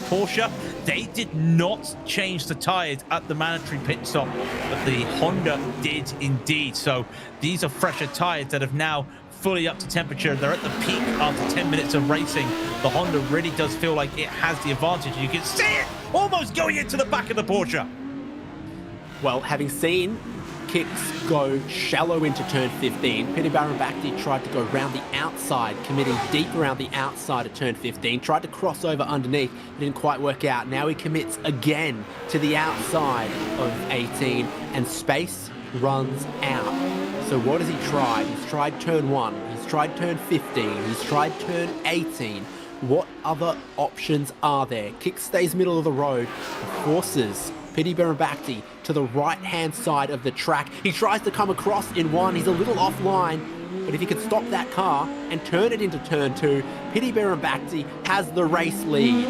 Porsche, they did not change the tires at the mandatory pit stop, but the Honda did indeed. So these are fresher tires that have now fully up to temperature. They're at the peak after 10 minutes of racing. The Honda really does feel like it has the advantage. You can see it almost going into the back of the Porsche. Well, having seen Kiks go shallow into turn 15, Piti Bhirombhakdi tried to go round the outside, committing deep around the outside of turn 15, tried to cross over underneath, didn't quite work out. Now he commits again to the outside of 18, and space runs out. So what has he tried? He's tried turn 1, he's tried turn 15, he's tried turn 18. What other options are there? Kiks stays middle of the road, forces Piti Bhirombhakdi to the right-hand side of the track. He tries to come across in 1. He's a little offline, but if he can stop that car and turn it into turn 2, Piti Bhirombhakdi has the race lead.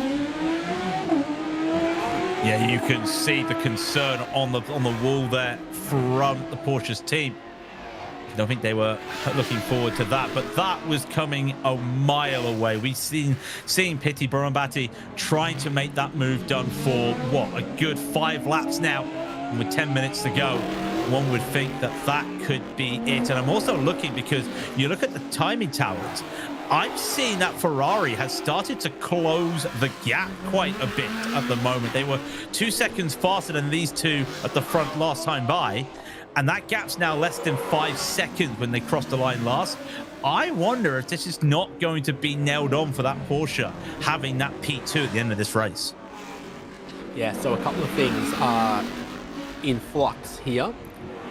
Yeah, you can see the concern on the wall there from the Porsche's team. don't think they were looking forward to that, but that was coming a mile away. We've seen Piti Bhirombhakdi trying to make that move done for, what, a good 5 laps now. And with 10 minutes to go, one would think that that could be it. And I'm also looking, because you look at the timing towers, I'm seeing that Ferrari has started to close the gap quite a bit at the moment. They were 2 seconds faster than these two at the front last time by. And that gap's now less than 5 seconds when they crossed the line last. I wonder if this is not going to be nailed on for that Porsche, having that P2 at the end of this race. Yeah, so a couple of things are in flux here.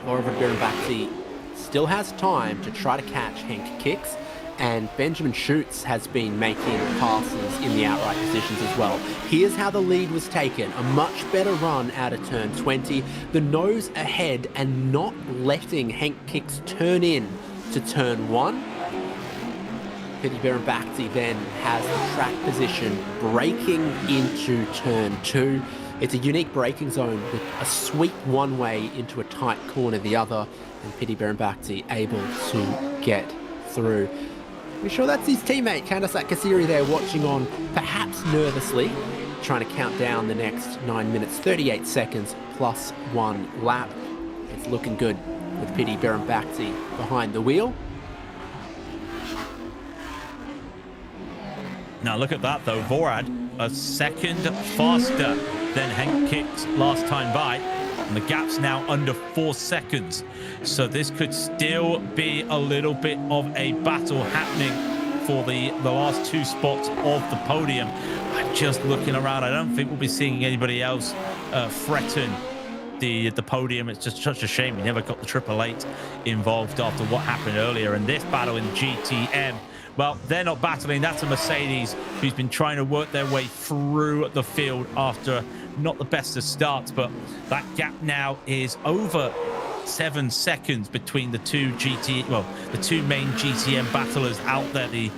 Borovic Bhirombhakdi still has time to try to catch Henk Kicks, and Benjamin Schutz has been making passes in the outright positions as well. Here's how the lead was taken. A much better run out of turn 20. The nose ahead and not letting Henk Kicks turn in to turn 1. Piti Bhirombhakdi then has the track position braking into turn 2. It's a unique braking zone with a sweep one way into a tight corner the other, and Piti Bhirombhakdi able to get through. I'm sure that's his teammate, Kandasat Kasiri, there watching on, perhaps nervously, trying to count down the next 9 minutes, 38 seconds, plus 1 lap. It's looking good with Piti Bhirombhakdi behind the wheel. Now look at that though, Vorad a second faster than Henk Kicks last time by. And the gap's now under 4 seconds. So this could still be a little bit of a battle happening for the last 2 spots of the podium. I'm just looking around. I don't think we'll be seeing anybody else threaten the podium. It's just such a shame we never got the 888 involved after what happened earlier. And this battle in GTM, well, they're not battling. That's a Mercedes who's been trying to work their way through the field after not the best of starts, but that gap now is over 7 seconds between the two main GTM battlers out there, the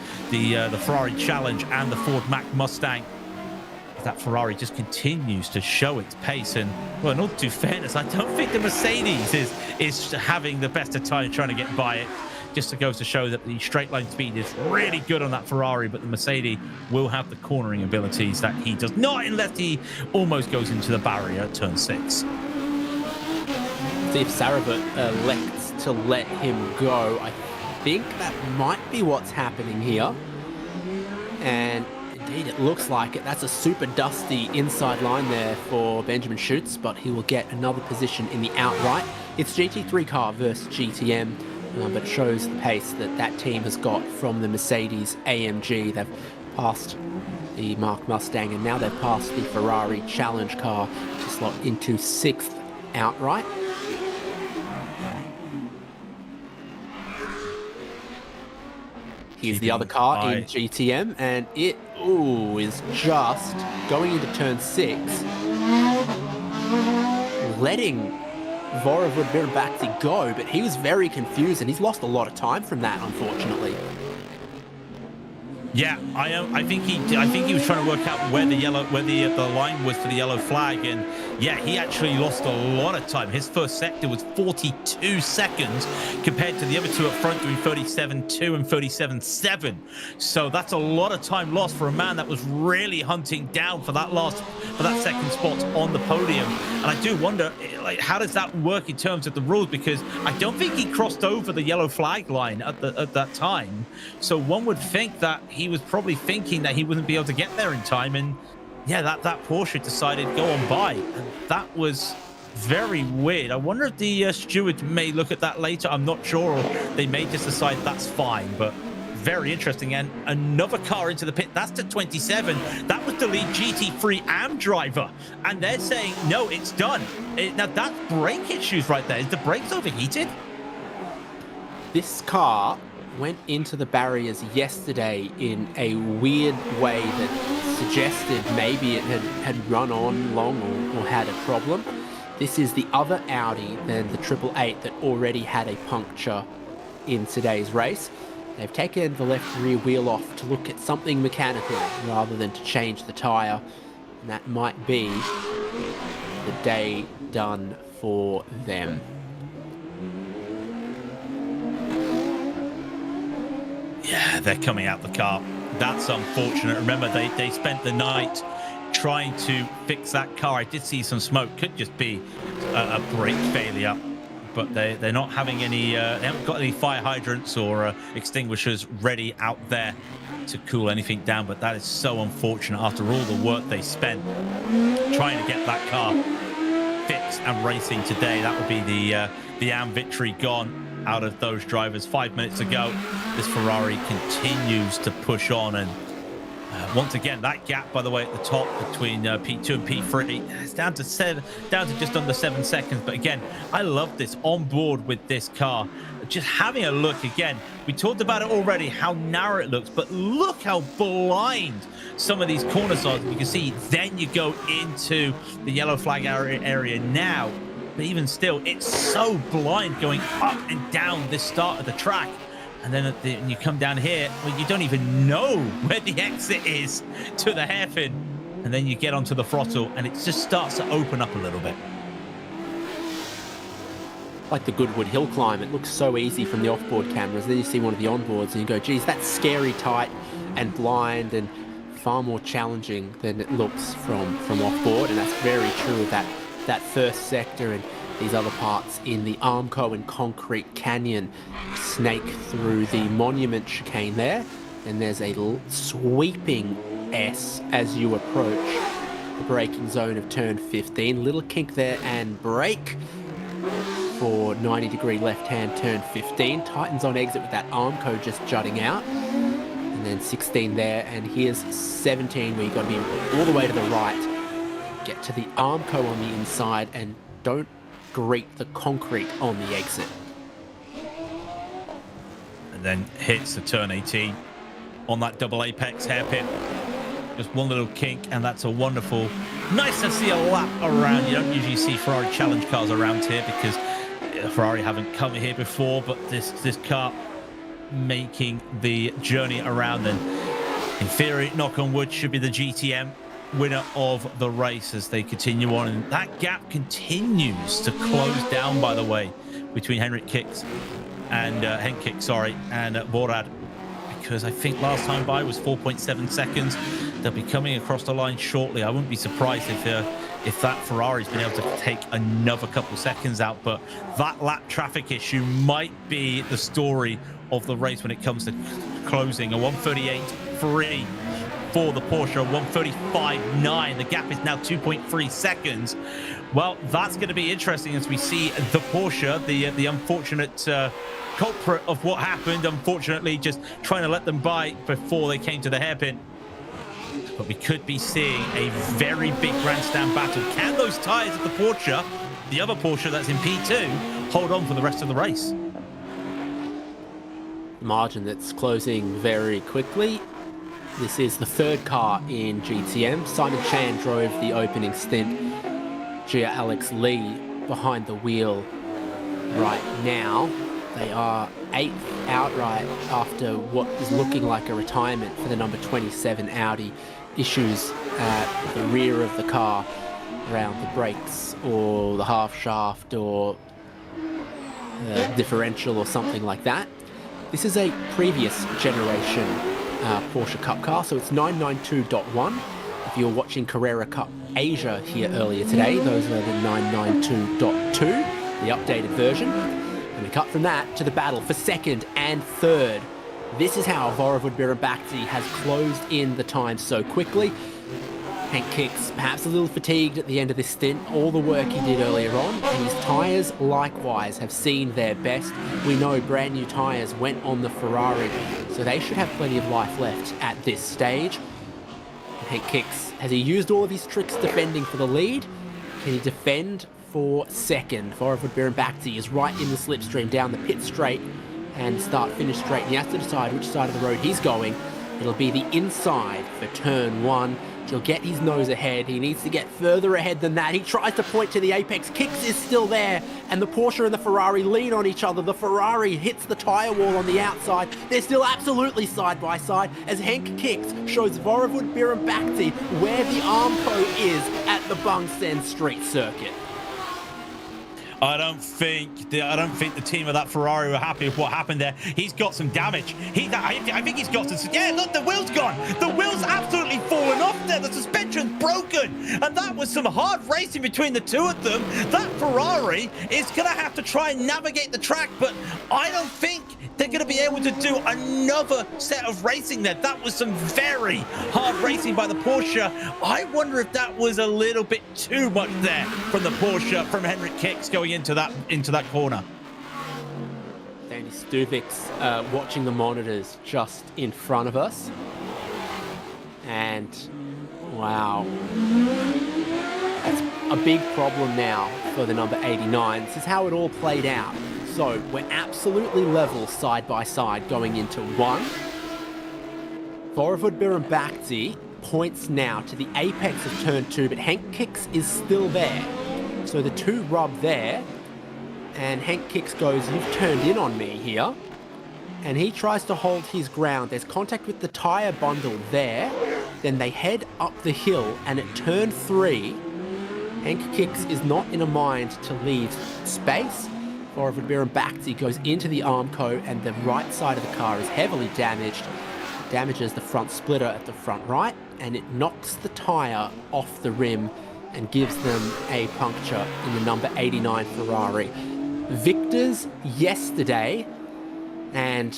Ferrari Challenge and the Ford Mac Mustang. That Ferrari just continues to show its pace, and well, in all due fairness, I don't think the Mercedes is having the best of time trying to get by it. Just goes to show that the straight line speed is really good on that Ferrari, but the Mercedes will have the cornering abilities that he does not, unless he almost goes into the barrier at turn 6. See if Sarabut elects to let him go. I think that might be what's happening here. And indeed, it looks like it. That's a super dusty inside line there for Benjamin Schutz, but he will get another position in the outright. It's GT3 car versus GTM. But it shows the pace that team has got from the Mercedes AMG. They've passed the Mark Mustang, and now they've passed the Ferrari Challenge car to slot into 6th outright. Here's the other car in GTM, and it is just going into turn 6, letting Borovic Bhirombhakdi go, but he was very confused and he's lost a lot of time from that, unfortunately. Yeah, I think he was trying to work out where the line was for the yellow flag, and yeah, he actually lost a lot of time. His first sector was 42 seconds compared to the other two up front doing 37.2 and 37.7. So that's a lot of time lost for a man that was really hunting down for that second spot on the podium. And I do wonder, like, how does that work in terms of the rules? Because I don't think he crossed over the yellow flag line at that time. So one would think that he was probably thinking that he wouldn't be able to get there in time, and yeah, that Porsche decided go on by, and that was very weird. I wonder if the stewards may look at that later. I'm not sure, or they may just decide that's fine, but very interesting. And another car into the pit. That's the 27. That was the lead GT3 AM driver, and they're saying no, it's done. Now that's brake issues right there. Is the brakes overheated? This car went into the barriers yesterday in a weird way that suggested maybe it had run on long or had a problem. This is the other Audi than the 888 that already had a puncture in today's race. They've taken the left rear wheel off to look at something mechanical rather than to change the tyre, and that might be the day done for them. Yeah, they're coming out the car. That's unfortunate. Remember, they spent the night trying to fix that car. I did see some smoke. Could just be a brake failure. But they're not having any, they haven't got any fire hydrants or extinguishers ready out there to cool anything down. But that is so unfortunate after all the work they spent trying to get that car fixed and racing today. That would be the AM victory gone out of those drivers. 5 minutes ago, this Ferrari continues to push on, and once again, that gap, by the way, at the top between P2 and P3 is down to just under 7 seconds. But again, I love this on board with this car. Just having a look again, we talked about it already, how narrow it looks, but look how blind some of these corners are. You can see, then you go into the yellow flag area now. But even still, it's so blind going up and down this start of the track. And then when you come down here, well, you don't even know where the exit is to the hairpin. And then you get onto the throttle, and it just starts to open up a little bit. Like the Goodwood Hill climb, it looks so easy from the off-board cameras. Then you see one of the onboards and you go, geez, that's scary tight and blind and far more challenging than it looks from off-board. And that's very true of that first sector and these other parts in the Armco and Concrete Canyon. Snake through the Monument chicane there, and there's a sweeping S as you approach the braking zone of turn 15. Little kink there and brake for 90-degree left-hand turn 15. Tightens on exit with that Armco just jutting out. And then 16 there, and here's 17 where you've got to be all the way to the right. Get to the Armco on the inside and don't greet the concrete on the exit. And then hits the turn 18 on that double apex hairpin. Just one little kink, and that's a wonderful, nice to see a lap around. You don't usually see Ferrari challenge cars around here because Ferrari haven't come here before, but this car making the journey around, and in theory, knock on wood, should be the GTM winner of the race as they continue on. And that gap continues to close down, by the way, between Henk Kiks and Borad, because I think last time by was 4.7 seconds. They'll be coming across the line shortly. I wouldn't be surprised if that Ferrari's been able to take another couple seconds out. But that lap traffic issue might be the story of the race when it comes to closing. A 1:38.3 for the Porsche, 1:35.9. The gap is now 2.3 seconds. Well, that's going to be interesting as we see the Porsche, the unfortunate culprit of what happened, unfortunately just trying to let them by before they came to the hairpin. But we could be seeing a very big grandstand battle. Can those tyres of the Porsche, the other Porsche that's in P2, hold on for the rest of the race? Margin that's closing very quickly. This is the third car in GTM. Simon Chan drove the opening stint. Gia Alex Lee behind the wheel right now. They are 8th outright after what is looking like a retirement for the number 27 Audi. Issues at the rear of the car around the brakes or the half shaft or the differential or something like that. This is a previous generation Porsche Cup car, so it's 992.1. If you're watching Carrera Cup Asia here earlier today, those are the 992.2, the updated version. And we cut from that to the battle for second and third. This is how Vorowod Birabakti has closed in the time so quickly. Henk Kiks perhaps a little fatigued at the end of this stint, all the work he did earlier on, and his tyres likewise have seen their best. We know brand new tyres went on the Ferrari, so they should have plenty of life left at this stage. Henk Kiks, has he used all of his tricks defending for the lead? Can he defend for second? Vorowod Birabakti is right in the slipstream down the pit straight and start-finish straight, and he has to decide which side of the road he's going. It'll be the inside for turn 1. He'll get his nose ahead. He needs to get further ahead than that. He tries to point to the apex. Kiks is still there, and the Porsche and the Ferrari lean on each other. The Ferrari hits the tyre wall on the outside. They're still absolutely side by side as Henk Kiks shows Vorowod Birabakti where the Armco is at the Bangsaen Street Circuit. I don't think the team of that Ferrari were happy with what happened there. He's got some damage. I think he's got some. Yeah, look, the wheel's gone. The wheel's absolutely fallen off there. The suspension's broken, and that was some hard racing between the two of them. That Ferrari is gonna have to try and navigate the track, but I don't think they're going to be able to do another set of racing there. That was some very hard racing by the Porsche. I wonder if that was a little bit too much there from the Porsche, from Henrik Kicks going into that corner. Sandy Stuvix watching the monitors just in front of us. And wow, that's a big problem now for the number 89. This is how it all played out. So we're absolutely level side by side going into one. Vorevud Birimbakti points now to the apex of turn 2, but Henk Kicks is still there. So the two rub there, and Henk Kicks goes, "You've turned in on me here." And he tries to hold his ground. There's contact with the tyre bundle there. Then they head up the hill, and at turn 3, Henk Kicks is not in a mind to leave space. Vorevud Birimbakti goes into the Armco, and the right side of the car is heavily damaged. Damages the front splitter at the front right, and it knocks the tyre off the rim and gives them a puncture in the number 89 Ferrari. Victors yesterday, and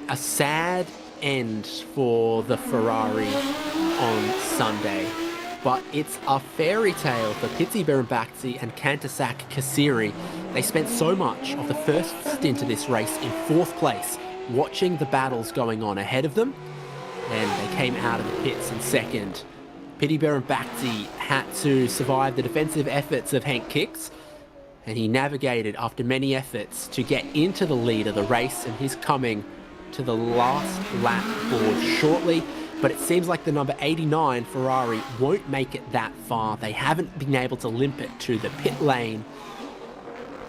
a sad end for the Ferrari on Sunday. But it's a fairy tale for Pizzi Birimbakti and Kantasak Kassiri. They spent so much of the first stint of this race in 4th place, watching the battles going on ahead of them, and they came out of the pits in 2nd. Pizzi Birimbakti had to survive the defensive efforts of Henk Kicks, and he navigated after many efforts to get into the lead of the race, and he's coming to the last lap board shortly. But it seems like the number 89 Ferrari won't make it that far. They haven't been able to limp it to the pit lane.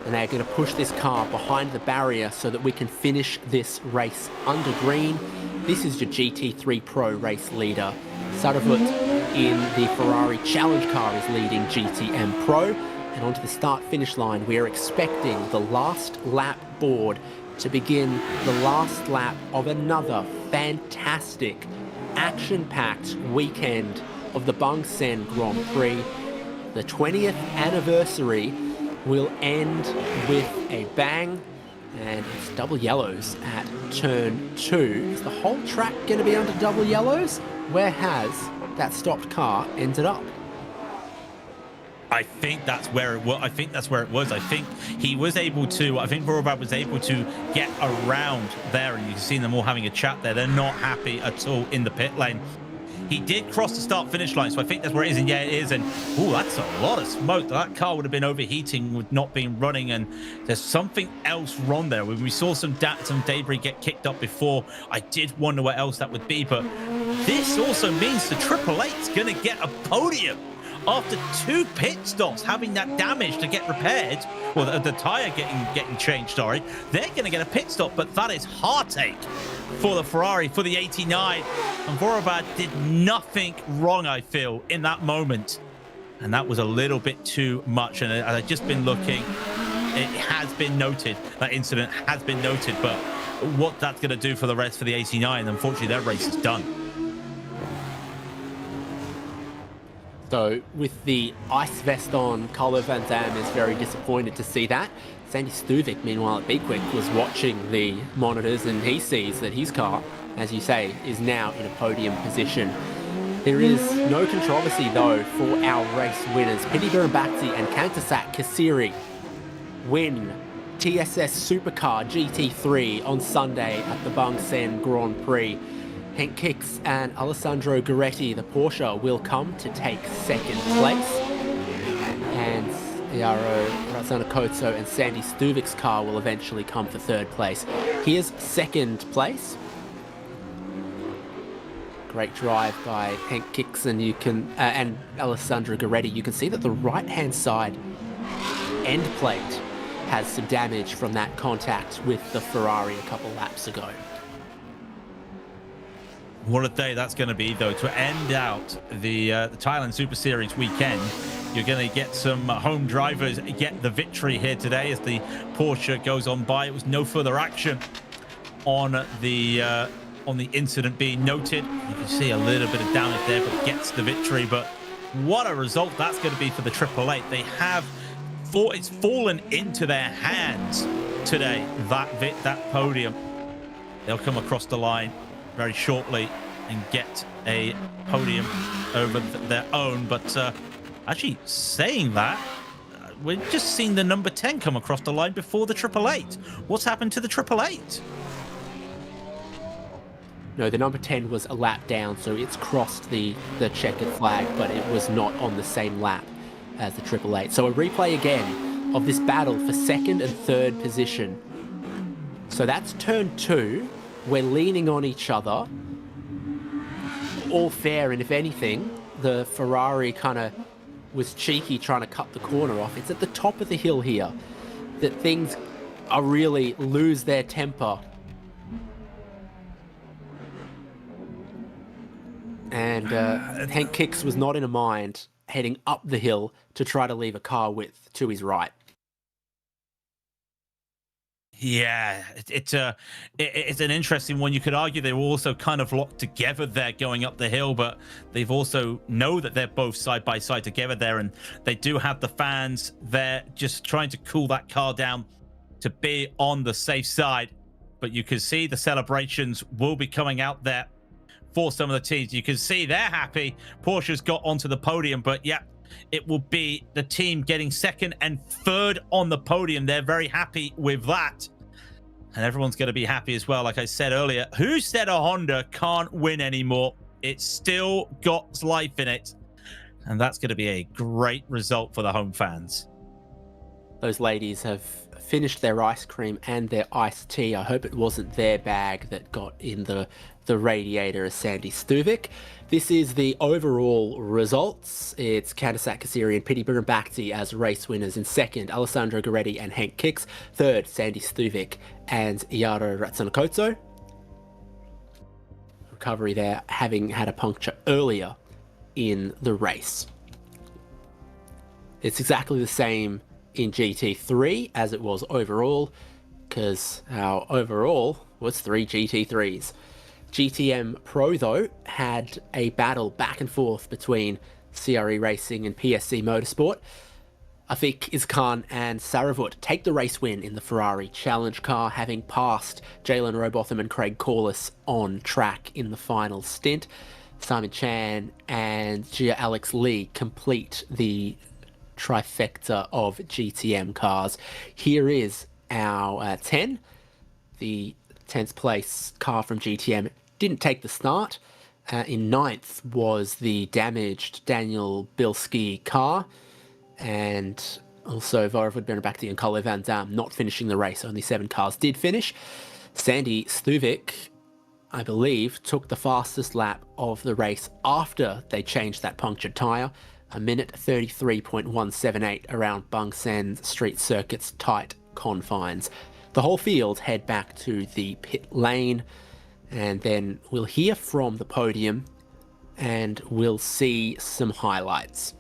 And they're going to push this car behind the barrier so that we can finish this race under green. This is your GT3 Pro race leader. Sarabut in the Ferrari Challenge car is leading GTM Pro. And onto the start-finish line, we're expecting the last lap board to begin the last lap of another fantastic action-packed weekend of the Bangsaen Grand Prix. The 20th anniversary will end with a bang, and it's double yellows at turn 2. Is the whole track going to be under double yellows? Where has that stopped car ended up? I think that's where it was. I think he was able to. I think Vorobad was able to get around there, and you can see them all having a chat there. They're not happy at all in the pit lane. He did cross the start-finish line, so I think that's where it is. And yeah, it is. And oh, that's a lot of smoke. That car would have been overheating with not being running. And there's something else wrong there. When we saw some debris get kicked up before, I did wonder what else that would be. But this also means the Triple Eight's going to get a podium. After 2 pit stops, having that damage to get repaired, or the tyre getting changed, sorry, they're going to get a pit stop, but that is heartache for the Ferrari, for the 89. And Vorobad did nothing wrong, I feel, in that moment. And that was a little bit too much. And I've just been looking. It has been noted. That incident has been noted. But what that's going to do for the rest for the 89, unfortunately, their race is done. So with the ice vest on, Carlo Van Dam is very disappointed to see that. Sandy Stuvik, meanwhile, at Be Quick, was watching the monitors, and he sees that his car, as you say, is now in a podium position. There is no controversy, though, for our race winners. Pizzi Birimbakti and Kantasak Kassiri win TSS Supercar GT3 on Sunday at the Bangsaen Grand Prix. Henk Kicks and Alessandro Gueretti, the Porsche, will come to take 2nd place. And Iaro Razzano and Sandy Stuvik's car will eventually come for 3rd place. Here's 2nd place. Great drive by Henk Kicks and Alessandro Gueretti. You can see that the right-hand side end plate has some damage from that contact with the Ferrari a couple laps ago. What a day that's going to be, though, to end out the Thailand Super Series weekend. You're going to get some home drivers get the victory here today as the Porsche goes on by. It was no further action on the incident being noted. You can see a little bit of damage there, but gets the victory. But what a result that's going to be for the Triple Eight. They have it's fallen into their hands today, that podium. They'll come across the line very shortly and get a podium over their own. But actually saying that, we've just seen the number 10 come across the line before the Triple Eight. What's happened to the Triple Eight? No, the number 10 was a lap down, so it's crossed the checkered flag, but it was not on the same lap as the Triple Eight. So a replay again of this battle for second and third position. So that's turn 2. We're leaning on each other. All fair, and if anything, the Ferrari kind of was cheeky trying to cut the corner off. It's at the top of the hill here that things are really lose their temper. And Hank Kicks was not in a mind heading up the hill to try to leave a car width to his right. Yeah, it's an interesting one. You could argue they were also kind of locked together there going up the hill, but they've also know that they're both side by side together there, and they do have the fans there just trying to cool that car down to be on the safe side. But you can see the celebrations will be coming out there for some of the teams. You can see they're happy. Porsche's got onto the podium, but yeah, it will be the team getting second and third on the podium. They're very happy with that. And everyone's going to be happy as well. Like I said earlier, who said a Honda can't win anymore? It's still got life in it. And that's going to be a great result for the home fans. Those ladies have finished their ice cream and their iced tea. I hope it wasn't their bag that got in the radiator of Sandy Stuvik. This is the overall results. It's Kandasak Kasiri and Piti Bhirombhakdi as race winners. In second, Alessandro Gueretti and Hank Kicks. Third, Sandy Stuvik and Iaro Ratsunakotso. Recovery there, having had a puncture earlier in the race. It's exactly the same in GT3 as it was overall, because our overall was 3 GT3s. GTM Pro, though, had a battle back and forth between CRE Racing and PSC Motorsport. Afik Izkan and Saravut take the race win in the Ferrari Challenge car, having passed Jalen Robotham and Craig Corliss on track in the final stint. Simon Chan and Gia Alex Lee complete the trifecta of GTM cars. Here is our 10. The 10th place car from GTM didn't take the start. In 9th was the damaged Daniel Bilski car, and also Vorevud Bhirombhakdi and Carlo Van Dam not finishing the race. Only 7 cars did finish. Sandy Stuvik, I believe, took the fastest lap of the race after they changed that punctured tyre. 1:33.178 around Bangsaen Street Circuit's tight confines. The whole field head back to the pit lane, and then we'll hear from the podium and we'll see some highlights.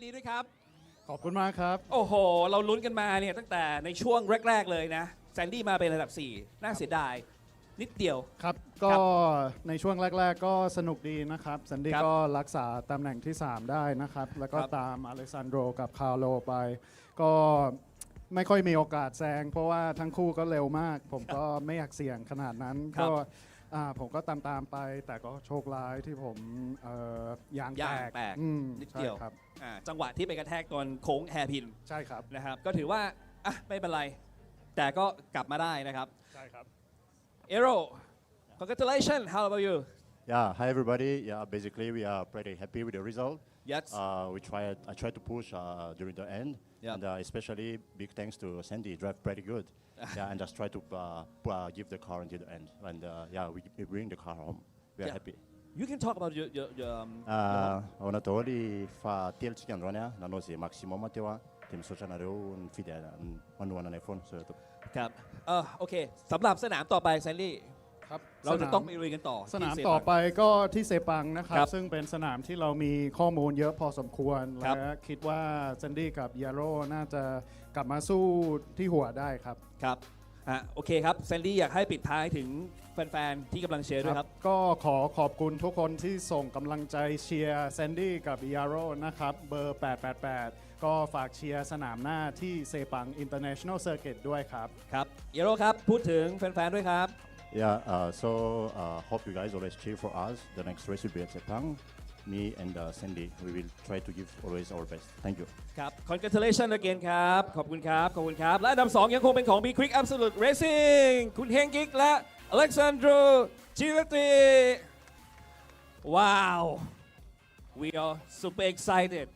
ดีด้วยครับขอบคุณมากครับโอ้โหเราลุ้นกันมาเนี่ยตั้งแต่ในช่วงแรกๆเลยนะแซนดี้มาเป็นระดับ4น่าเสียดายนิดเดียวครับก็ในช่วงแรกๆก็สนุกดีนะครับแซนดี้ก็รักษาตำแหน่งที่3ได้นะครับแล้วก็ตามอเล็กซานโดรกับคาร์โลไปก็ไม่ค่อยมีโอกาสแซงเพราะว่าทั้งคู่ก็เร็วมากผมก็ไม่อยากเสี่ยงขนาดนั้นก็ผมก็ตามไปแต่ก็โชคร้ายที่ผมยางแตกนิดเดียวครับจังหวะที่ไปกระแทกตอนโค้งแฮร์พินใช่ครับนะครับก็ถือว่าไม่เป็นไรแต่ก็กลับมาได้นะครับใช่ครับAero congratulations how about you Yeah, hi everybody. Yeah, basically we are pretty happy with the result. Yes. I tried to push during the end, and especially big thanks to Sandy. Drive pretty good. Yeah, and just try to give the car until the end. And we bring the car home. We are happy. You can talk about your Ona toli fa tel chikan ronya na no si maximum matewa tim sochana ro fide manuana na phone so ครับโอเคสำหรับสนามต่อไปแซนดี้ครับเราจะต้องไปลุยกันต่อสนามต่อไปก็ที่เซปังนะครับซึ่งเป็นสนามที่เรามีข้อมูลเยอะพอสมควรและคิดว่าแซนดี้กับยาโร่น่าจะกลับมาสู้ที่หัวได้ครับครับโอเคครับแซนดี้อยากให้ปิดท้ายถึงแฟนๆที่กำลังเชียร์ด้วยครับก็ขอบคุณทุกคนที่ส่งกำลังใจเชียร์แซนดี้กับยาโร่นะครับเบอร์ 888ก็ฝากเชียร์สนามหน้าที่เซปัง International Circuit ด้วยครับครับยาโร่ครับพูดถึงแฟนๆด้วยครับ Yeah, so hope you guys always cheer for us. The next race will be at Sepang. Me and Sandy, we will try to give always our best. Thank you. ครับ Congratulations again ครับขอบคุณครับขอบคุณครับและอันดับ2ยังคงเป็นของ B Quick Absolute Racing คุณเฮงกิกและอเล็กซานโดรจิรติว้าว We are super excited.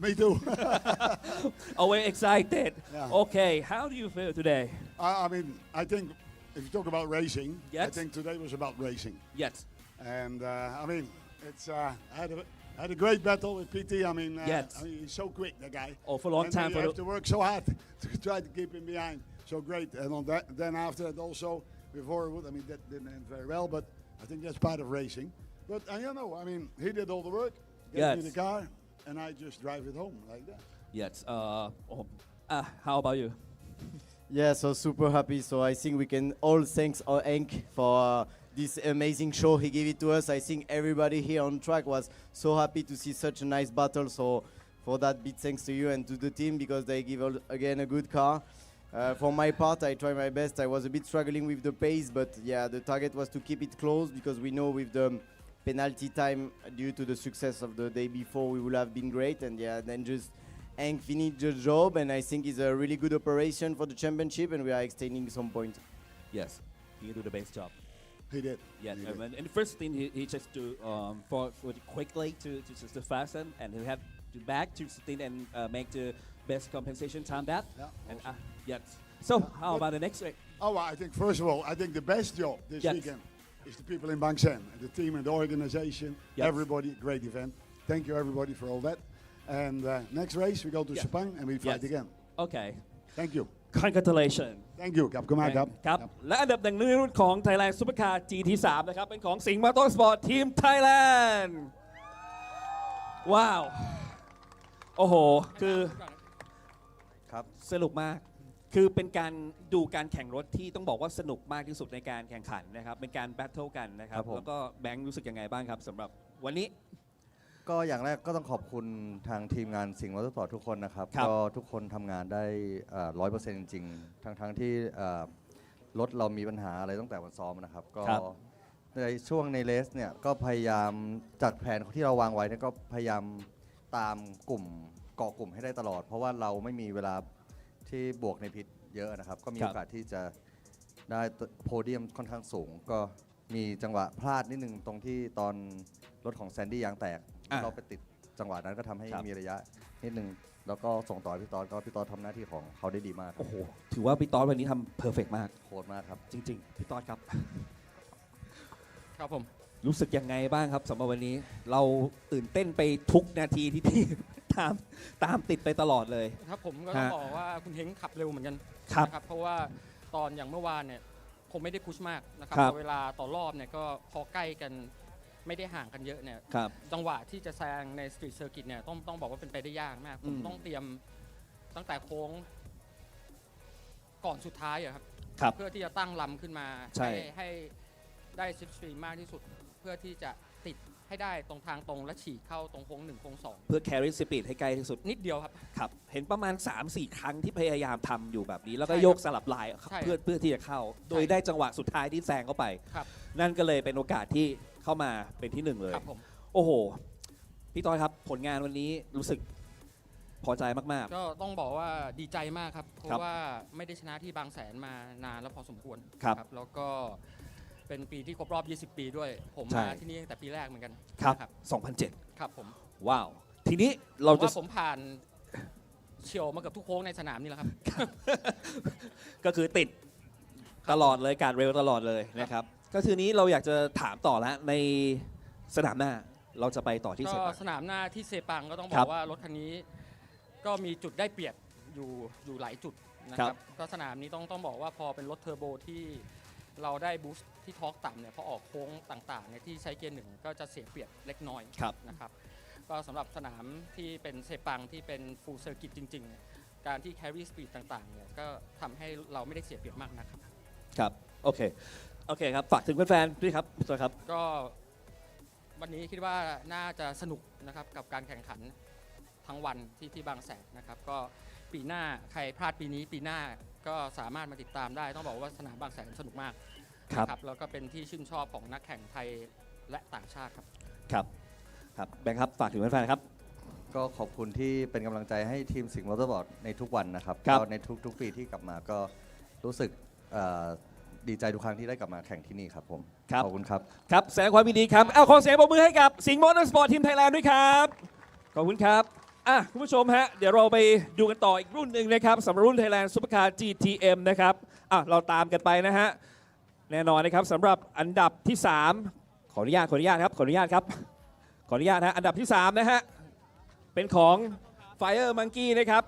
Me too. We're excited. Yeah. Okay, how do you feel today? I mean, I think if you talk about racing, yes. I think today was about racing. Yes. And I mean, it's I had a great battle with PT. I mean, yes. I mean, he's so quick, that guy. Oh, for a long time. You have to work so hard to try to keep him behind. So great. And on that, then after that also with Horwood, I mean, that didn't end very well, but I think that's part of racing. But you know, I mean, he did all the work. Gave me the car, and I just drive it home like that. Yes. How about you? Yeah, so super happy. So I think we can all thank our Hank for this amazing show he gave it to us. I think everybody here on track was so happy to see such a nice battle. So for that, big thanks to you and to the team because they give again a good car. For my part, I tried my best. I was a bit struggling with the pace, but yeah, the target was to keep it close because we know with the penalty time due to the success of the day before, we would have been great. And yeah, then just Hank finished the job, and I think it's a really good operation for the championship, and we are extending some points. Yes, he did the best job. He did. Yes, he did. And the first thing he just do for quickly to fasten, and he have to back to stint and make the best compensation time that. Yeah. And yes. So how about the next race? Oh, I think first of all, I think the best job this weekend is the people in Bangsaen, the team and the organization, everybody, great event. Thank you everybody for all that. And next race we go to Sepang and we fight again. Okay. Thank you. Congratulations. Thank you ครับขอบคุณมากครับครับและอันดับหนึ่งในรุ่นของ Thailand Supercar GT3 นะครับเป็นของสิงห์มอเตอร์สปอร์ตทีม Thailand ว้าวโอ้โหคือครับสนุกมากคือเป็นการดูการแข่งรถที่ต้องบอกว่าสนุกมากที่สุดในการแข่งขันนะครับเป็นการแบทเทิลกันนะครับแล้วก็แบงค์รู้สึกยังไงบ้างครับสำหรับวันนี้ก็อย่างแรกก็ต้องขอบคุณทางทีมงานสิงห์มอเตอร์สปอร์ตทุกคนนะครับก็ทุกคนทำงานได้ 100% จริงๆทั้งที่รถเรามีปัญหาอะไรตั้งแต่วันซ้อมนะครับก็ในช่วงในเลสเนี่ยก็พยายามจากแผนที่เราวางไว้เนี่ยก็พยายามตามกลุ่มเกาะกลุ่มให้ได้ตลอดเพราะว่าเราไม่มีเวลาที่บวกในพิษเยอะนะครับก็มีโอกาสที่จะได้โพเดียมค่อนข้างสูงก็มีจังหวะพลาดนิดนึงตรงที่ตอนรถของแซนดี้ยางแตกเราไปติดจังหวะนั้นก็ทำให้มีระยะนิดนึงแล้วก็ส่งต่อพี่ต๊อดก็พี่ต๊อดทำหน้าที่ของเขาได้ดีมากโอ้โหถือว่าพี่ต๊อดวันนี้ทำเพอร์เฟกต์มากโคตรมากครับจริงๆพี่ต๊อดครับครับผมรู้สึกยังไงบ้างครับสำหรับวันนี้เราตื่นเต้นไปทุกนาทีที่พี่ตามติดไปตลอดเลยครับผมก็ต้องบอกว่าคุณเฮงขับเร็วเหมือนกันนะครับเพราะว่าตอนอย่างเมื่อวานเนี่ยคงไม่ได้พุชมากนะครับเวลาต่อรอบเนี่ยก็พอใกล้กัน ไม่ได้ห่างกันเยอะเนี่ย ครับ จังหวะที่จะแซงในสตรีทเซอร์กิตเนี่ยต้องบอกว่าเป็นไปได้ยากมากผมต้องเตรียมตั้งแต่โค้งก่อนสุดท้ายอะครับ ครับ เพื่อที่จะตั้งลำขึ้นมา ใช่ ให้ได้ซิปสตรีมมากที่สุด เพื่อที่จะติดให้ได้ตรงทางตรงและฉีกเข้าตรงโค้ง1โค้ง2เพื่อ carry speed ให้ใกล้ที่สุด นิดเดียวครับ ครับ เห็นประมาณ 3-4 ครั้งที่พยายามทำอยู่แบบนี้ แล้วก็ ใช่ โยกสลับลาย ใช่ เพื่อที่จะเข้า โดยได้จังหวะสุดท้ายที่แซงเข้าไป ครับ นั่นก็เลยเป็นโอกาสที่เข้ามาเป็นที่ 1 เลย ครับผม โอ้โห พี่ต้อยครับ ผลงานวันนี้รู้สึกพอใจมาก ก็ต้องบอกว่าดีใจมากครับ เพ ครั ราะ บ ว่าไม่ได้ชนะที่บางแสนมานานแล้วพอสมควร ครับ แล้วก็เป็นปีที่ครบรอบ 20 ปีด้วย ผม ใช่ มาที่นี่ตั้งแต่ปีแรกเหมือนกัน ครับ นะ 2007 ครับผม ว้าว ทีนี้เราจะ ว่าผมผ่านเฉียวมากับทุกโค้งในสนามนี่แหละครับ ก็คือติดตลอดเลยการเร็วตลอดเลยนะครับ ก็ทีนี้เราอยากจะถามต่อแล้วในสนามหน้าเราจะไปต่อที่ ก็ เซปัง สนามหน้าที่เซปังก็ต้องบ ครั อบ กว่ารถคันนี้ก็มีจุดได้เปรียบอยู่หลายจุดนะค ครั รับบ ก็สนามนี้ต้องบอกว่าพอเป็นรถเทอร์โบที่เราได้บูสต์ที่ทอร์กต่ำเนี่ยพอออกโค้งต่างๆเนี่ยที่ใช้เกียร์หนึ่งก็จะเสียเปรียบเล็กน้อย ครับ นะครับก็สำหรับสนามที่เป็นเซปังที่เป็นฟูลเซอร์กิตจริงๆเนี่ยการที่แครี่สปีดต่างๆเนี่ยก็ทำให้เราไม่ได้เสียเปรียบมากนะครับ ครับโอเคครับฝากถึงแฟนๆด้วยครับพี่ต้อยครับ ก็วันนี้คิดว่าน่าจะสนุกนะครับกับการแข่งขันทั้งวันที่บางแสนนะครับก็ปีหน้าใครพลาดปีนี้ปีหน้าก็สามารถมาติดตามได้ต้องบอกว่าสนามบางแสนสนุกมาก ครับ นะแล้วก็เป็นที่ชื่นชอบของนักแข่งไทยและต่างชาติครับ ครับแบงค์ครับฝากถึงแฟนๆครับ ก็ขอบคุณที่เป็นกำลังใจให้ทีมสิงห์มอเตอร์บอร์ดในทุกวันนะครับ ครับ ก็ในทุกปีที่กลับมาก็รู้สึกดีใจทุกครั้งที่ได้กลับมาแข่งที่นี่ครับผม ครับ ขอบคุณครับ ครับแสดงความยินดีครับเอาขอเสียงปรบมือให้กับสิงห์มอเตอร์สปอร์ตทีมไทยแลนด์ด้วยครับขอบคุณครับคุณผู้ชมฮะเดี๋ยวเราไปดูกันต่ออีกรุ่นหนึ่งนะครับสำหรับรุ่น Thailand Supercar GTM นะครับเราตามกันไปนะฮะแน่นอนนะครับสำหรับอันดับที่ 3 ขออนุญาตครับฮะอันดับที่ 3 นะฮะเป็นของ Fire Monkey นะครับ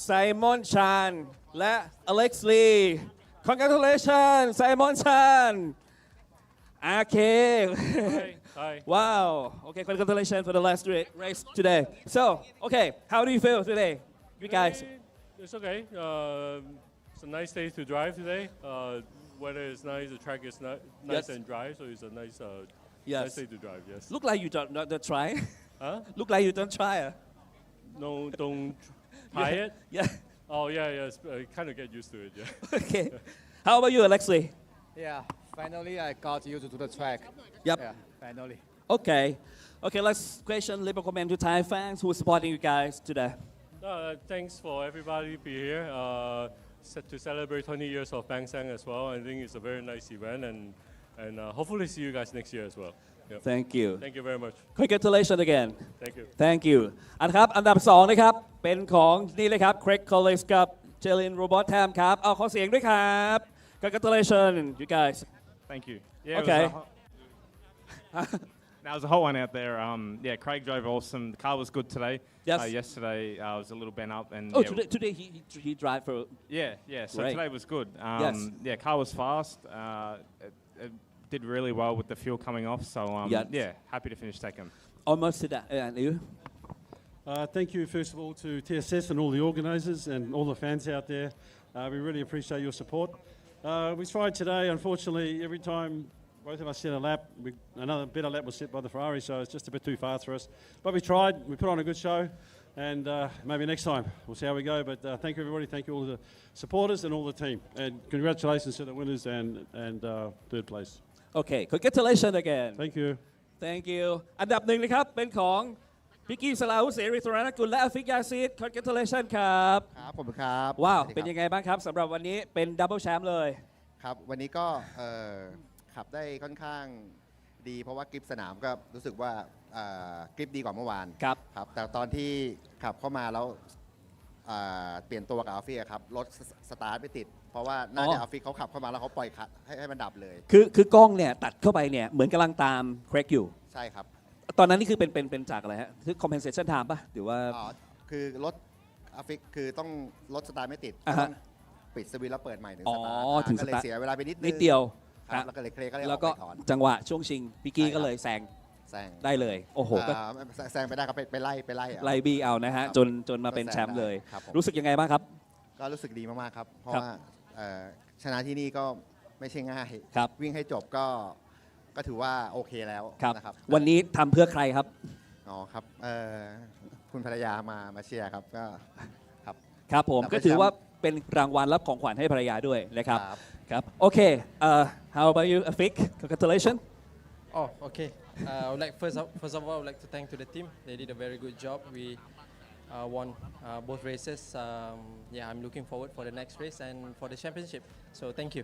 ไซมอนชานและอเล็กซ์ลี Congratulations ไซมอนชานHi. Wow. Okay, congratulations for the last race today. So, okay, how do you feel today, you guys? It's okay. It's a nice day to drive today. Weather is nice. The track is nice Yes. and dry, so it's a nice, Yes. nice day to drive. Yes. Look like you don't try. Huh? Look like you don't try. No, don't try it. Yeah. Oh yeah. I kind of get used to it. Yeah. Okay. How about you, Alexei? Yeah, finally I got used to the track. Yep. Yeah, finally. Okay. Okay, let's question liberal comment to Thai fans who are supporting you guys today. Thanks for everybody be here to celebrate 20 years of Bangsaen as well. I think it's a very nice event, and hopefully see you guys next year as well. Yep. Thank you. Thank you very much. Congratulations again. Thank you. Thank you. อันดับ 2 นะครับ เป็นของนี่เลยครับ Craig Collins กับ Jalen Robot Tam ครับ เอาขอเสียงด้วยครับ Congratulations, you guys. Thank you. Yeah, Okay. That was a hot one out there. Yeah, Craig drove awesome. The car was good today. Yes. Yesterday I was a little bent up, and Oh, yeah, today he drive for. Yeah. So Great. today was good. Yes. Yeah, car was fast. It did really well with the fuel coming off. So Yes. yeah, happy to finish second. Almost to that. And you? Thank you, first of all, to TSS and all the organisers and all the fans out there. We really appreciate your support. We tried today. Unfortunately, every time both of us set a lap, another better lap was set by the Ferrari, so it's just a bit too fast for us. But we tried. We put on a good show, and maybe next time we'll see how we go. But thank you, everybody. Thank you, all the supporters and all the team. And congratulations to the winners and third place. Okay, congratulations again. Thank you. Thank you. อันดับ 1 นะครับ เป็นของพิกกี้สลาวุเสรีสุรณกุลและอฟิกยาซีด Congratulations ครับ ครับผมครับ ว้าว สวัสดีครับ เป็นยังไงบ้างครับสำหรับวันนี้เป็นดับเบิลแชมป์เลย ครับวันนี้ก็ขับได้ค่อนข้างดีเพราะว่ากริปสนามก็รู้สึกว่ากริปดีกว่าเมื่อวานครับแต่ตอนที่ขับเข้ามาแล้วเปลี่ยนตัวกับอัลฟี่ครับรถสตาร์ทไม่ติด เพราะว่าน่าจะอัลฟี่เขาขับเข้ามาแล้วเขาปล่อยคัดให้มันดับเลย คือกล้องเนี่ยตัดเข้าไปเนี่ยเหมือนกำลังตามเครกอยู่ ใช่ครับ ตอนนั้นนี่คือเป็นจากอะไรฮะคือ compensation time ป่ะหรือว่า คือรถอัลฟี่คือต้องรถสตาร์ทไม่ติด อ่าฮะ ต้องปิดสวิตช์แล้วเปิดใหม่ถึง อ๋ ส อ ตาร์ท ถึง ก็เลย สตาร์ท เสียเวลาไปนิดนึง นิดเดียว ครับแล้วก็เลยเคลก็เลยอ แล้ อ ว ก ก็ ไปถอน จังหวะช่วงชิงพิกกี้ก็เลยแซง แซง ได้เลยโอ้โหก็ แซงไปได้ก็ไปไล่เอา ไล่บีเอานะฮะ ครับ จนมาเป็นแชมป์เลย ครับผม รู้สึกยังไงบ้างครับ ก็รู้สึกดีมากๆครับ เพราะ ครับ ว่าชนะที่นี่ก็ไม่ใช่ง่าย ครับ วิ่งให้จบก็ถือว่าโอเคแล้ว ครับ นะครับ วันนี้ทำเพื่อใครครับ อ๋อครับคุณภรรยามาเชียร์ครับก็ครับ ครับผม แล้วก็ ก็ถือว่า แชมป์ เป็นรางวัลรับของขวัญให้ภรรยาด้วยนะครับ ครับ ครับโอเคhow about you Afik congratulations Oh, okay. I would like first of all, I would like to thank to the team. They did a very good job. We won both races. Yeah, I'm looking forward for the next race and for the championship. So thank you.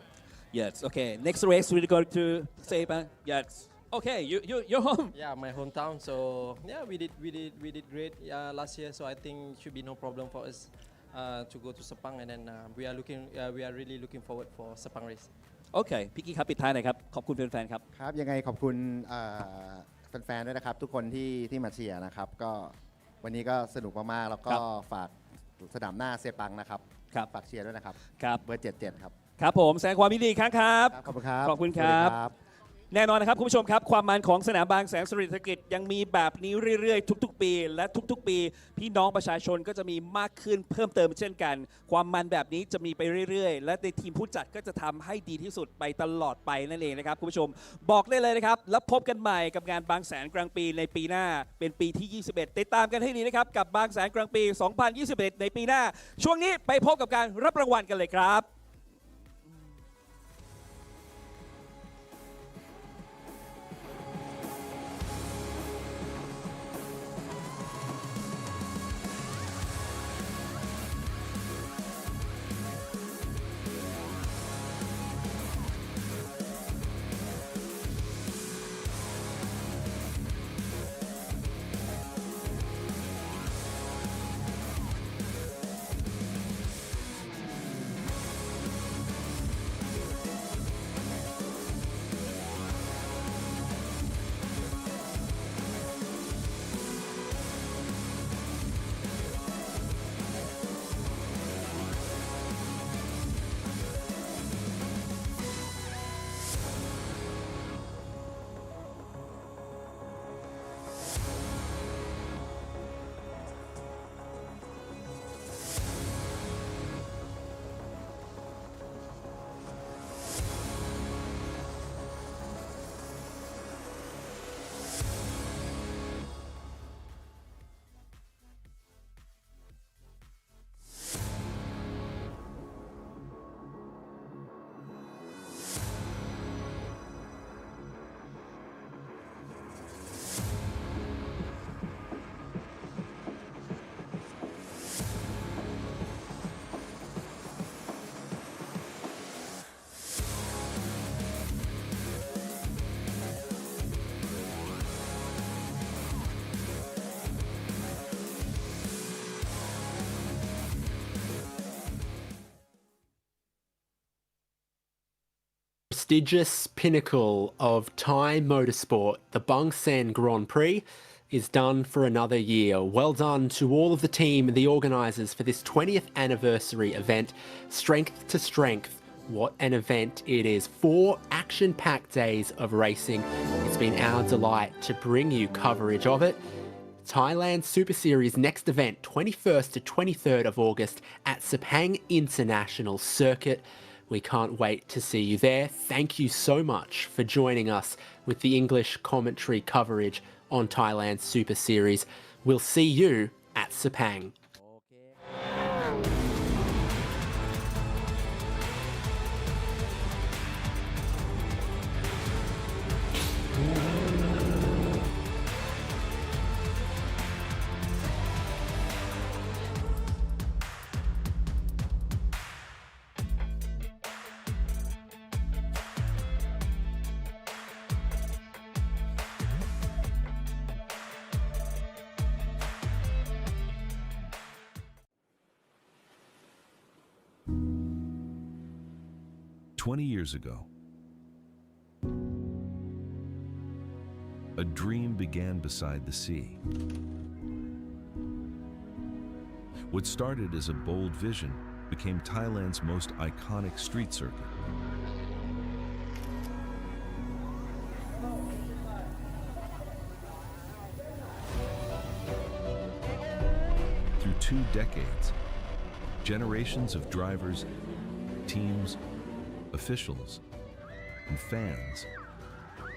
yes okay next race we go to Sepang yes okay you're home Yeah, my hometown. So yeah, we did great last year. So I think it should be no problem for us to go to Sepang, and then we are really looking forward for Sepang race. โอเคพี่กี้ครับปิดท้ายหน่อยครับขอบคุณแฟนๆครับ ครับยังไงขอบคุณแฟนๆด้วยนะครับ ทุกคนที่มาเชียร์นะครับ ก็วันนี้ก็สนุกมากๆแล้วก็ ครับ ฝากสนามหน้าเซปังนะครับ ครับ ฝากเชียร์ด้วยนะครับ ครับ เบอร์ 77 ครับ ครับผมแสดงความยินดีอีกครั้งครับ ขอบคุณครับ ขอบคุณครับ สวัสดีครับ แน่นอนนะครับคุณผู้ชมครับความมันของสนามบางแสนสิริธกิจยังมีแบบนี้เรื่อยๆทุกๆ ปีและทุกๆ ปีพี่น้องประชาชนก็จะมีมากขึ้นเพิ่มเติมเช่นกัน ความมันแบบนี้จะมีไปเรื่อยๆและในทีมผู้จัดก็จะทำให้ดีที่สุดไปตลอดไปนั่นเองนะครับคุณผู้ชมบอกได้เลยนะครับแล้วพบกันใหม่กับงานบางแสนกลางปีในปีหน้าเป็นปีที่ 21 ติดตามกันให้ดีนะครับกับบางแสนกลางปี 2021 ในปีหน้า ช่วงนี้ไปพบกับการรับรางวัลกันเลยครับ Prestigious pinnacle of Thai motorsport, the Bangsaen Grand Prix, is done for another year. Well done to all of the team and the organisers for this 20th anniversary event. Strength to strength. What an event it is. 4 action-packed days of racing. It's been our delight to bring you coverage of it. Thailand Super Series next event, 21st to 23rd of August at Sepang International Circuit. We can't wait to see you there. Thank you so much for joining us with the English commentary coverage on Thailand Super Series. We'll see you at Sepang. Years ago, a dream began beside the sea. What started as a bold vision became Thailand's most iconic street circuit. 2 decades, generations of drivers, teams, officials, and fans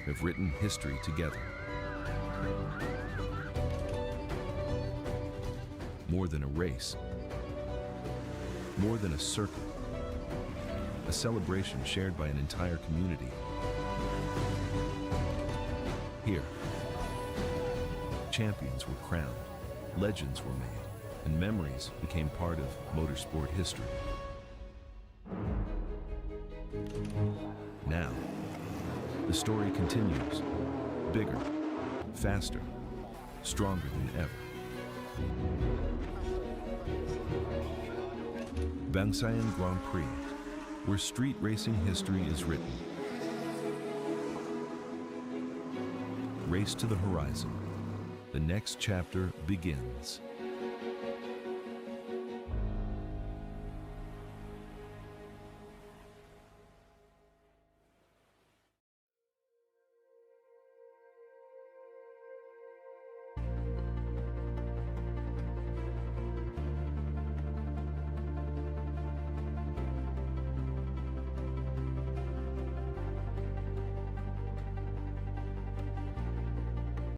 have written history together. More than a race, more than a circuit, a celebration shared by an entire community. Here, champions were crowned, legends were made, and memories became part of motorsport history. Now, the story continues, bigger, faster, stronger than ever. Bangsaen Grand Prix, where street racing history is written. Race to the horizon. The next chapter begins.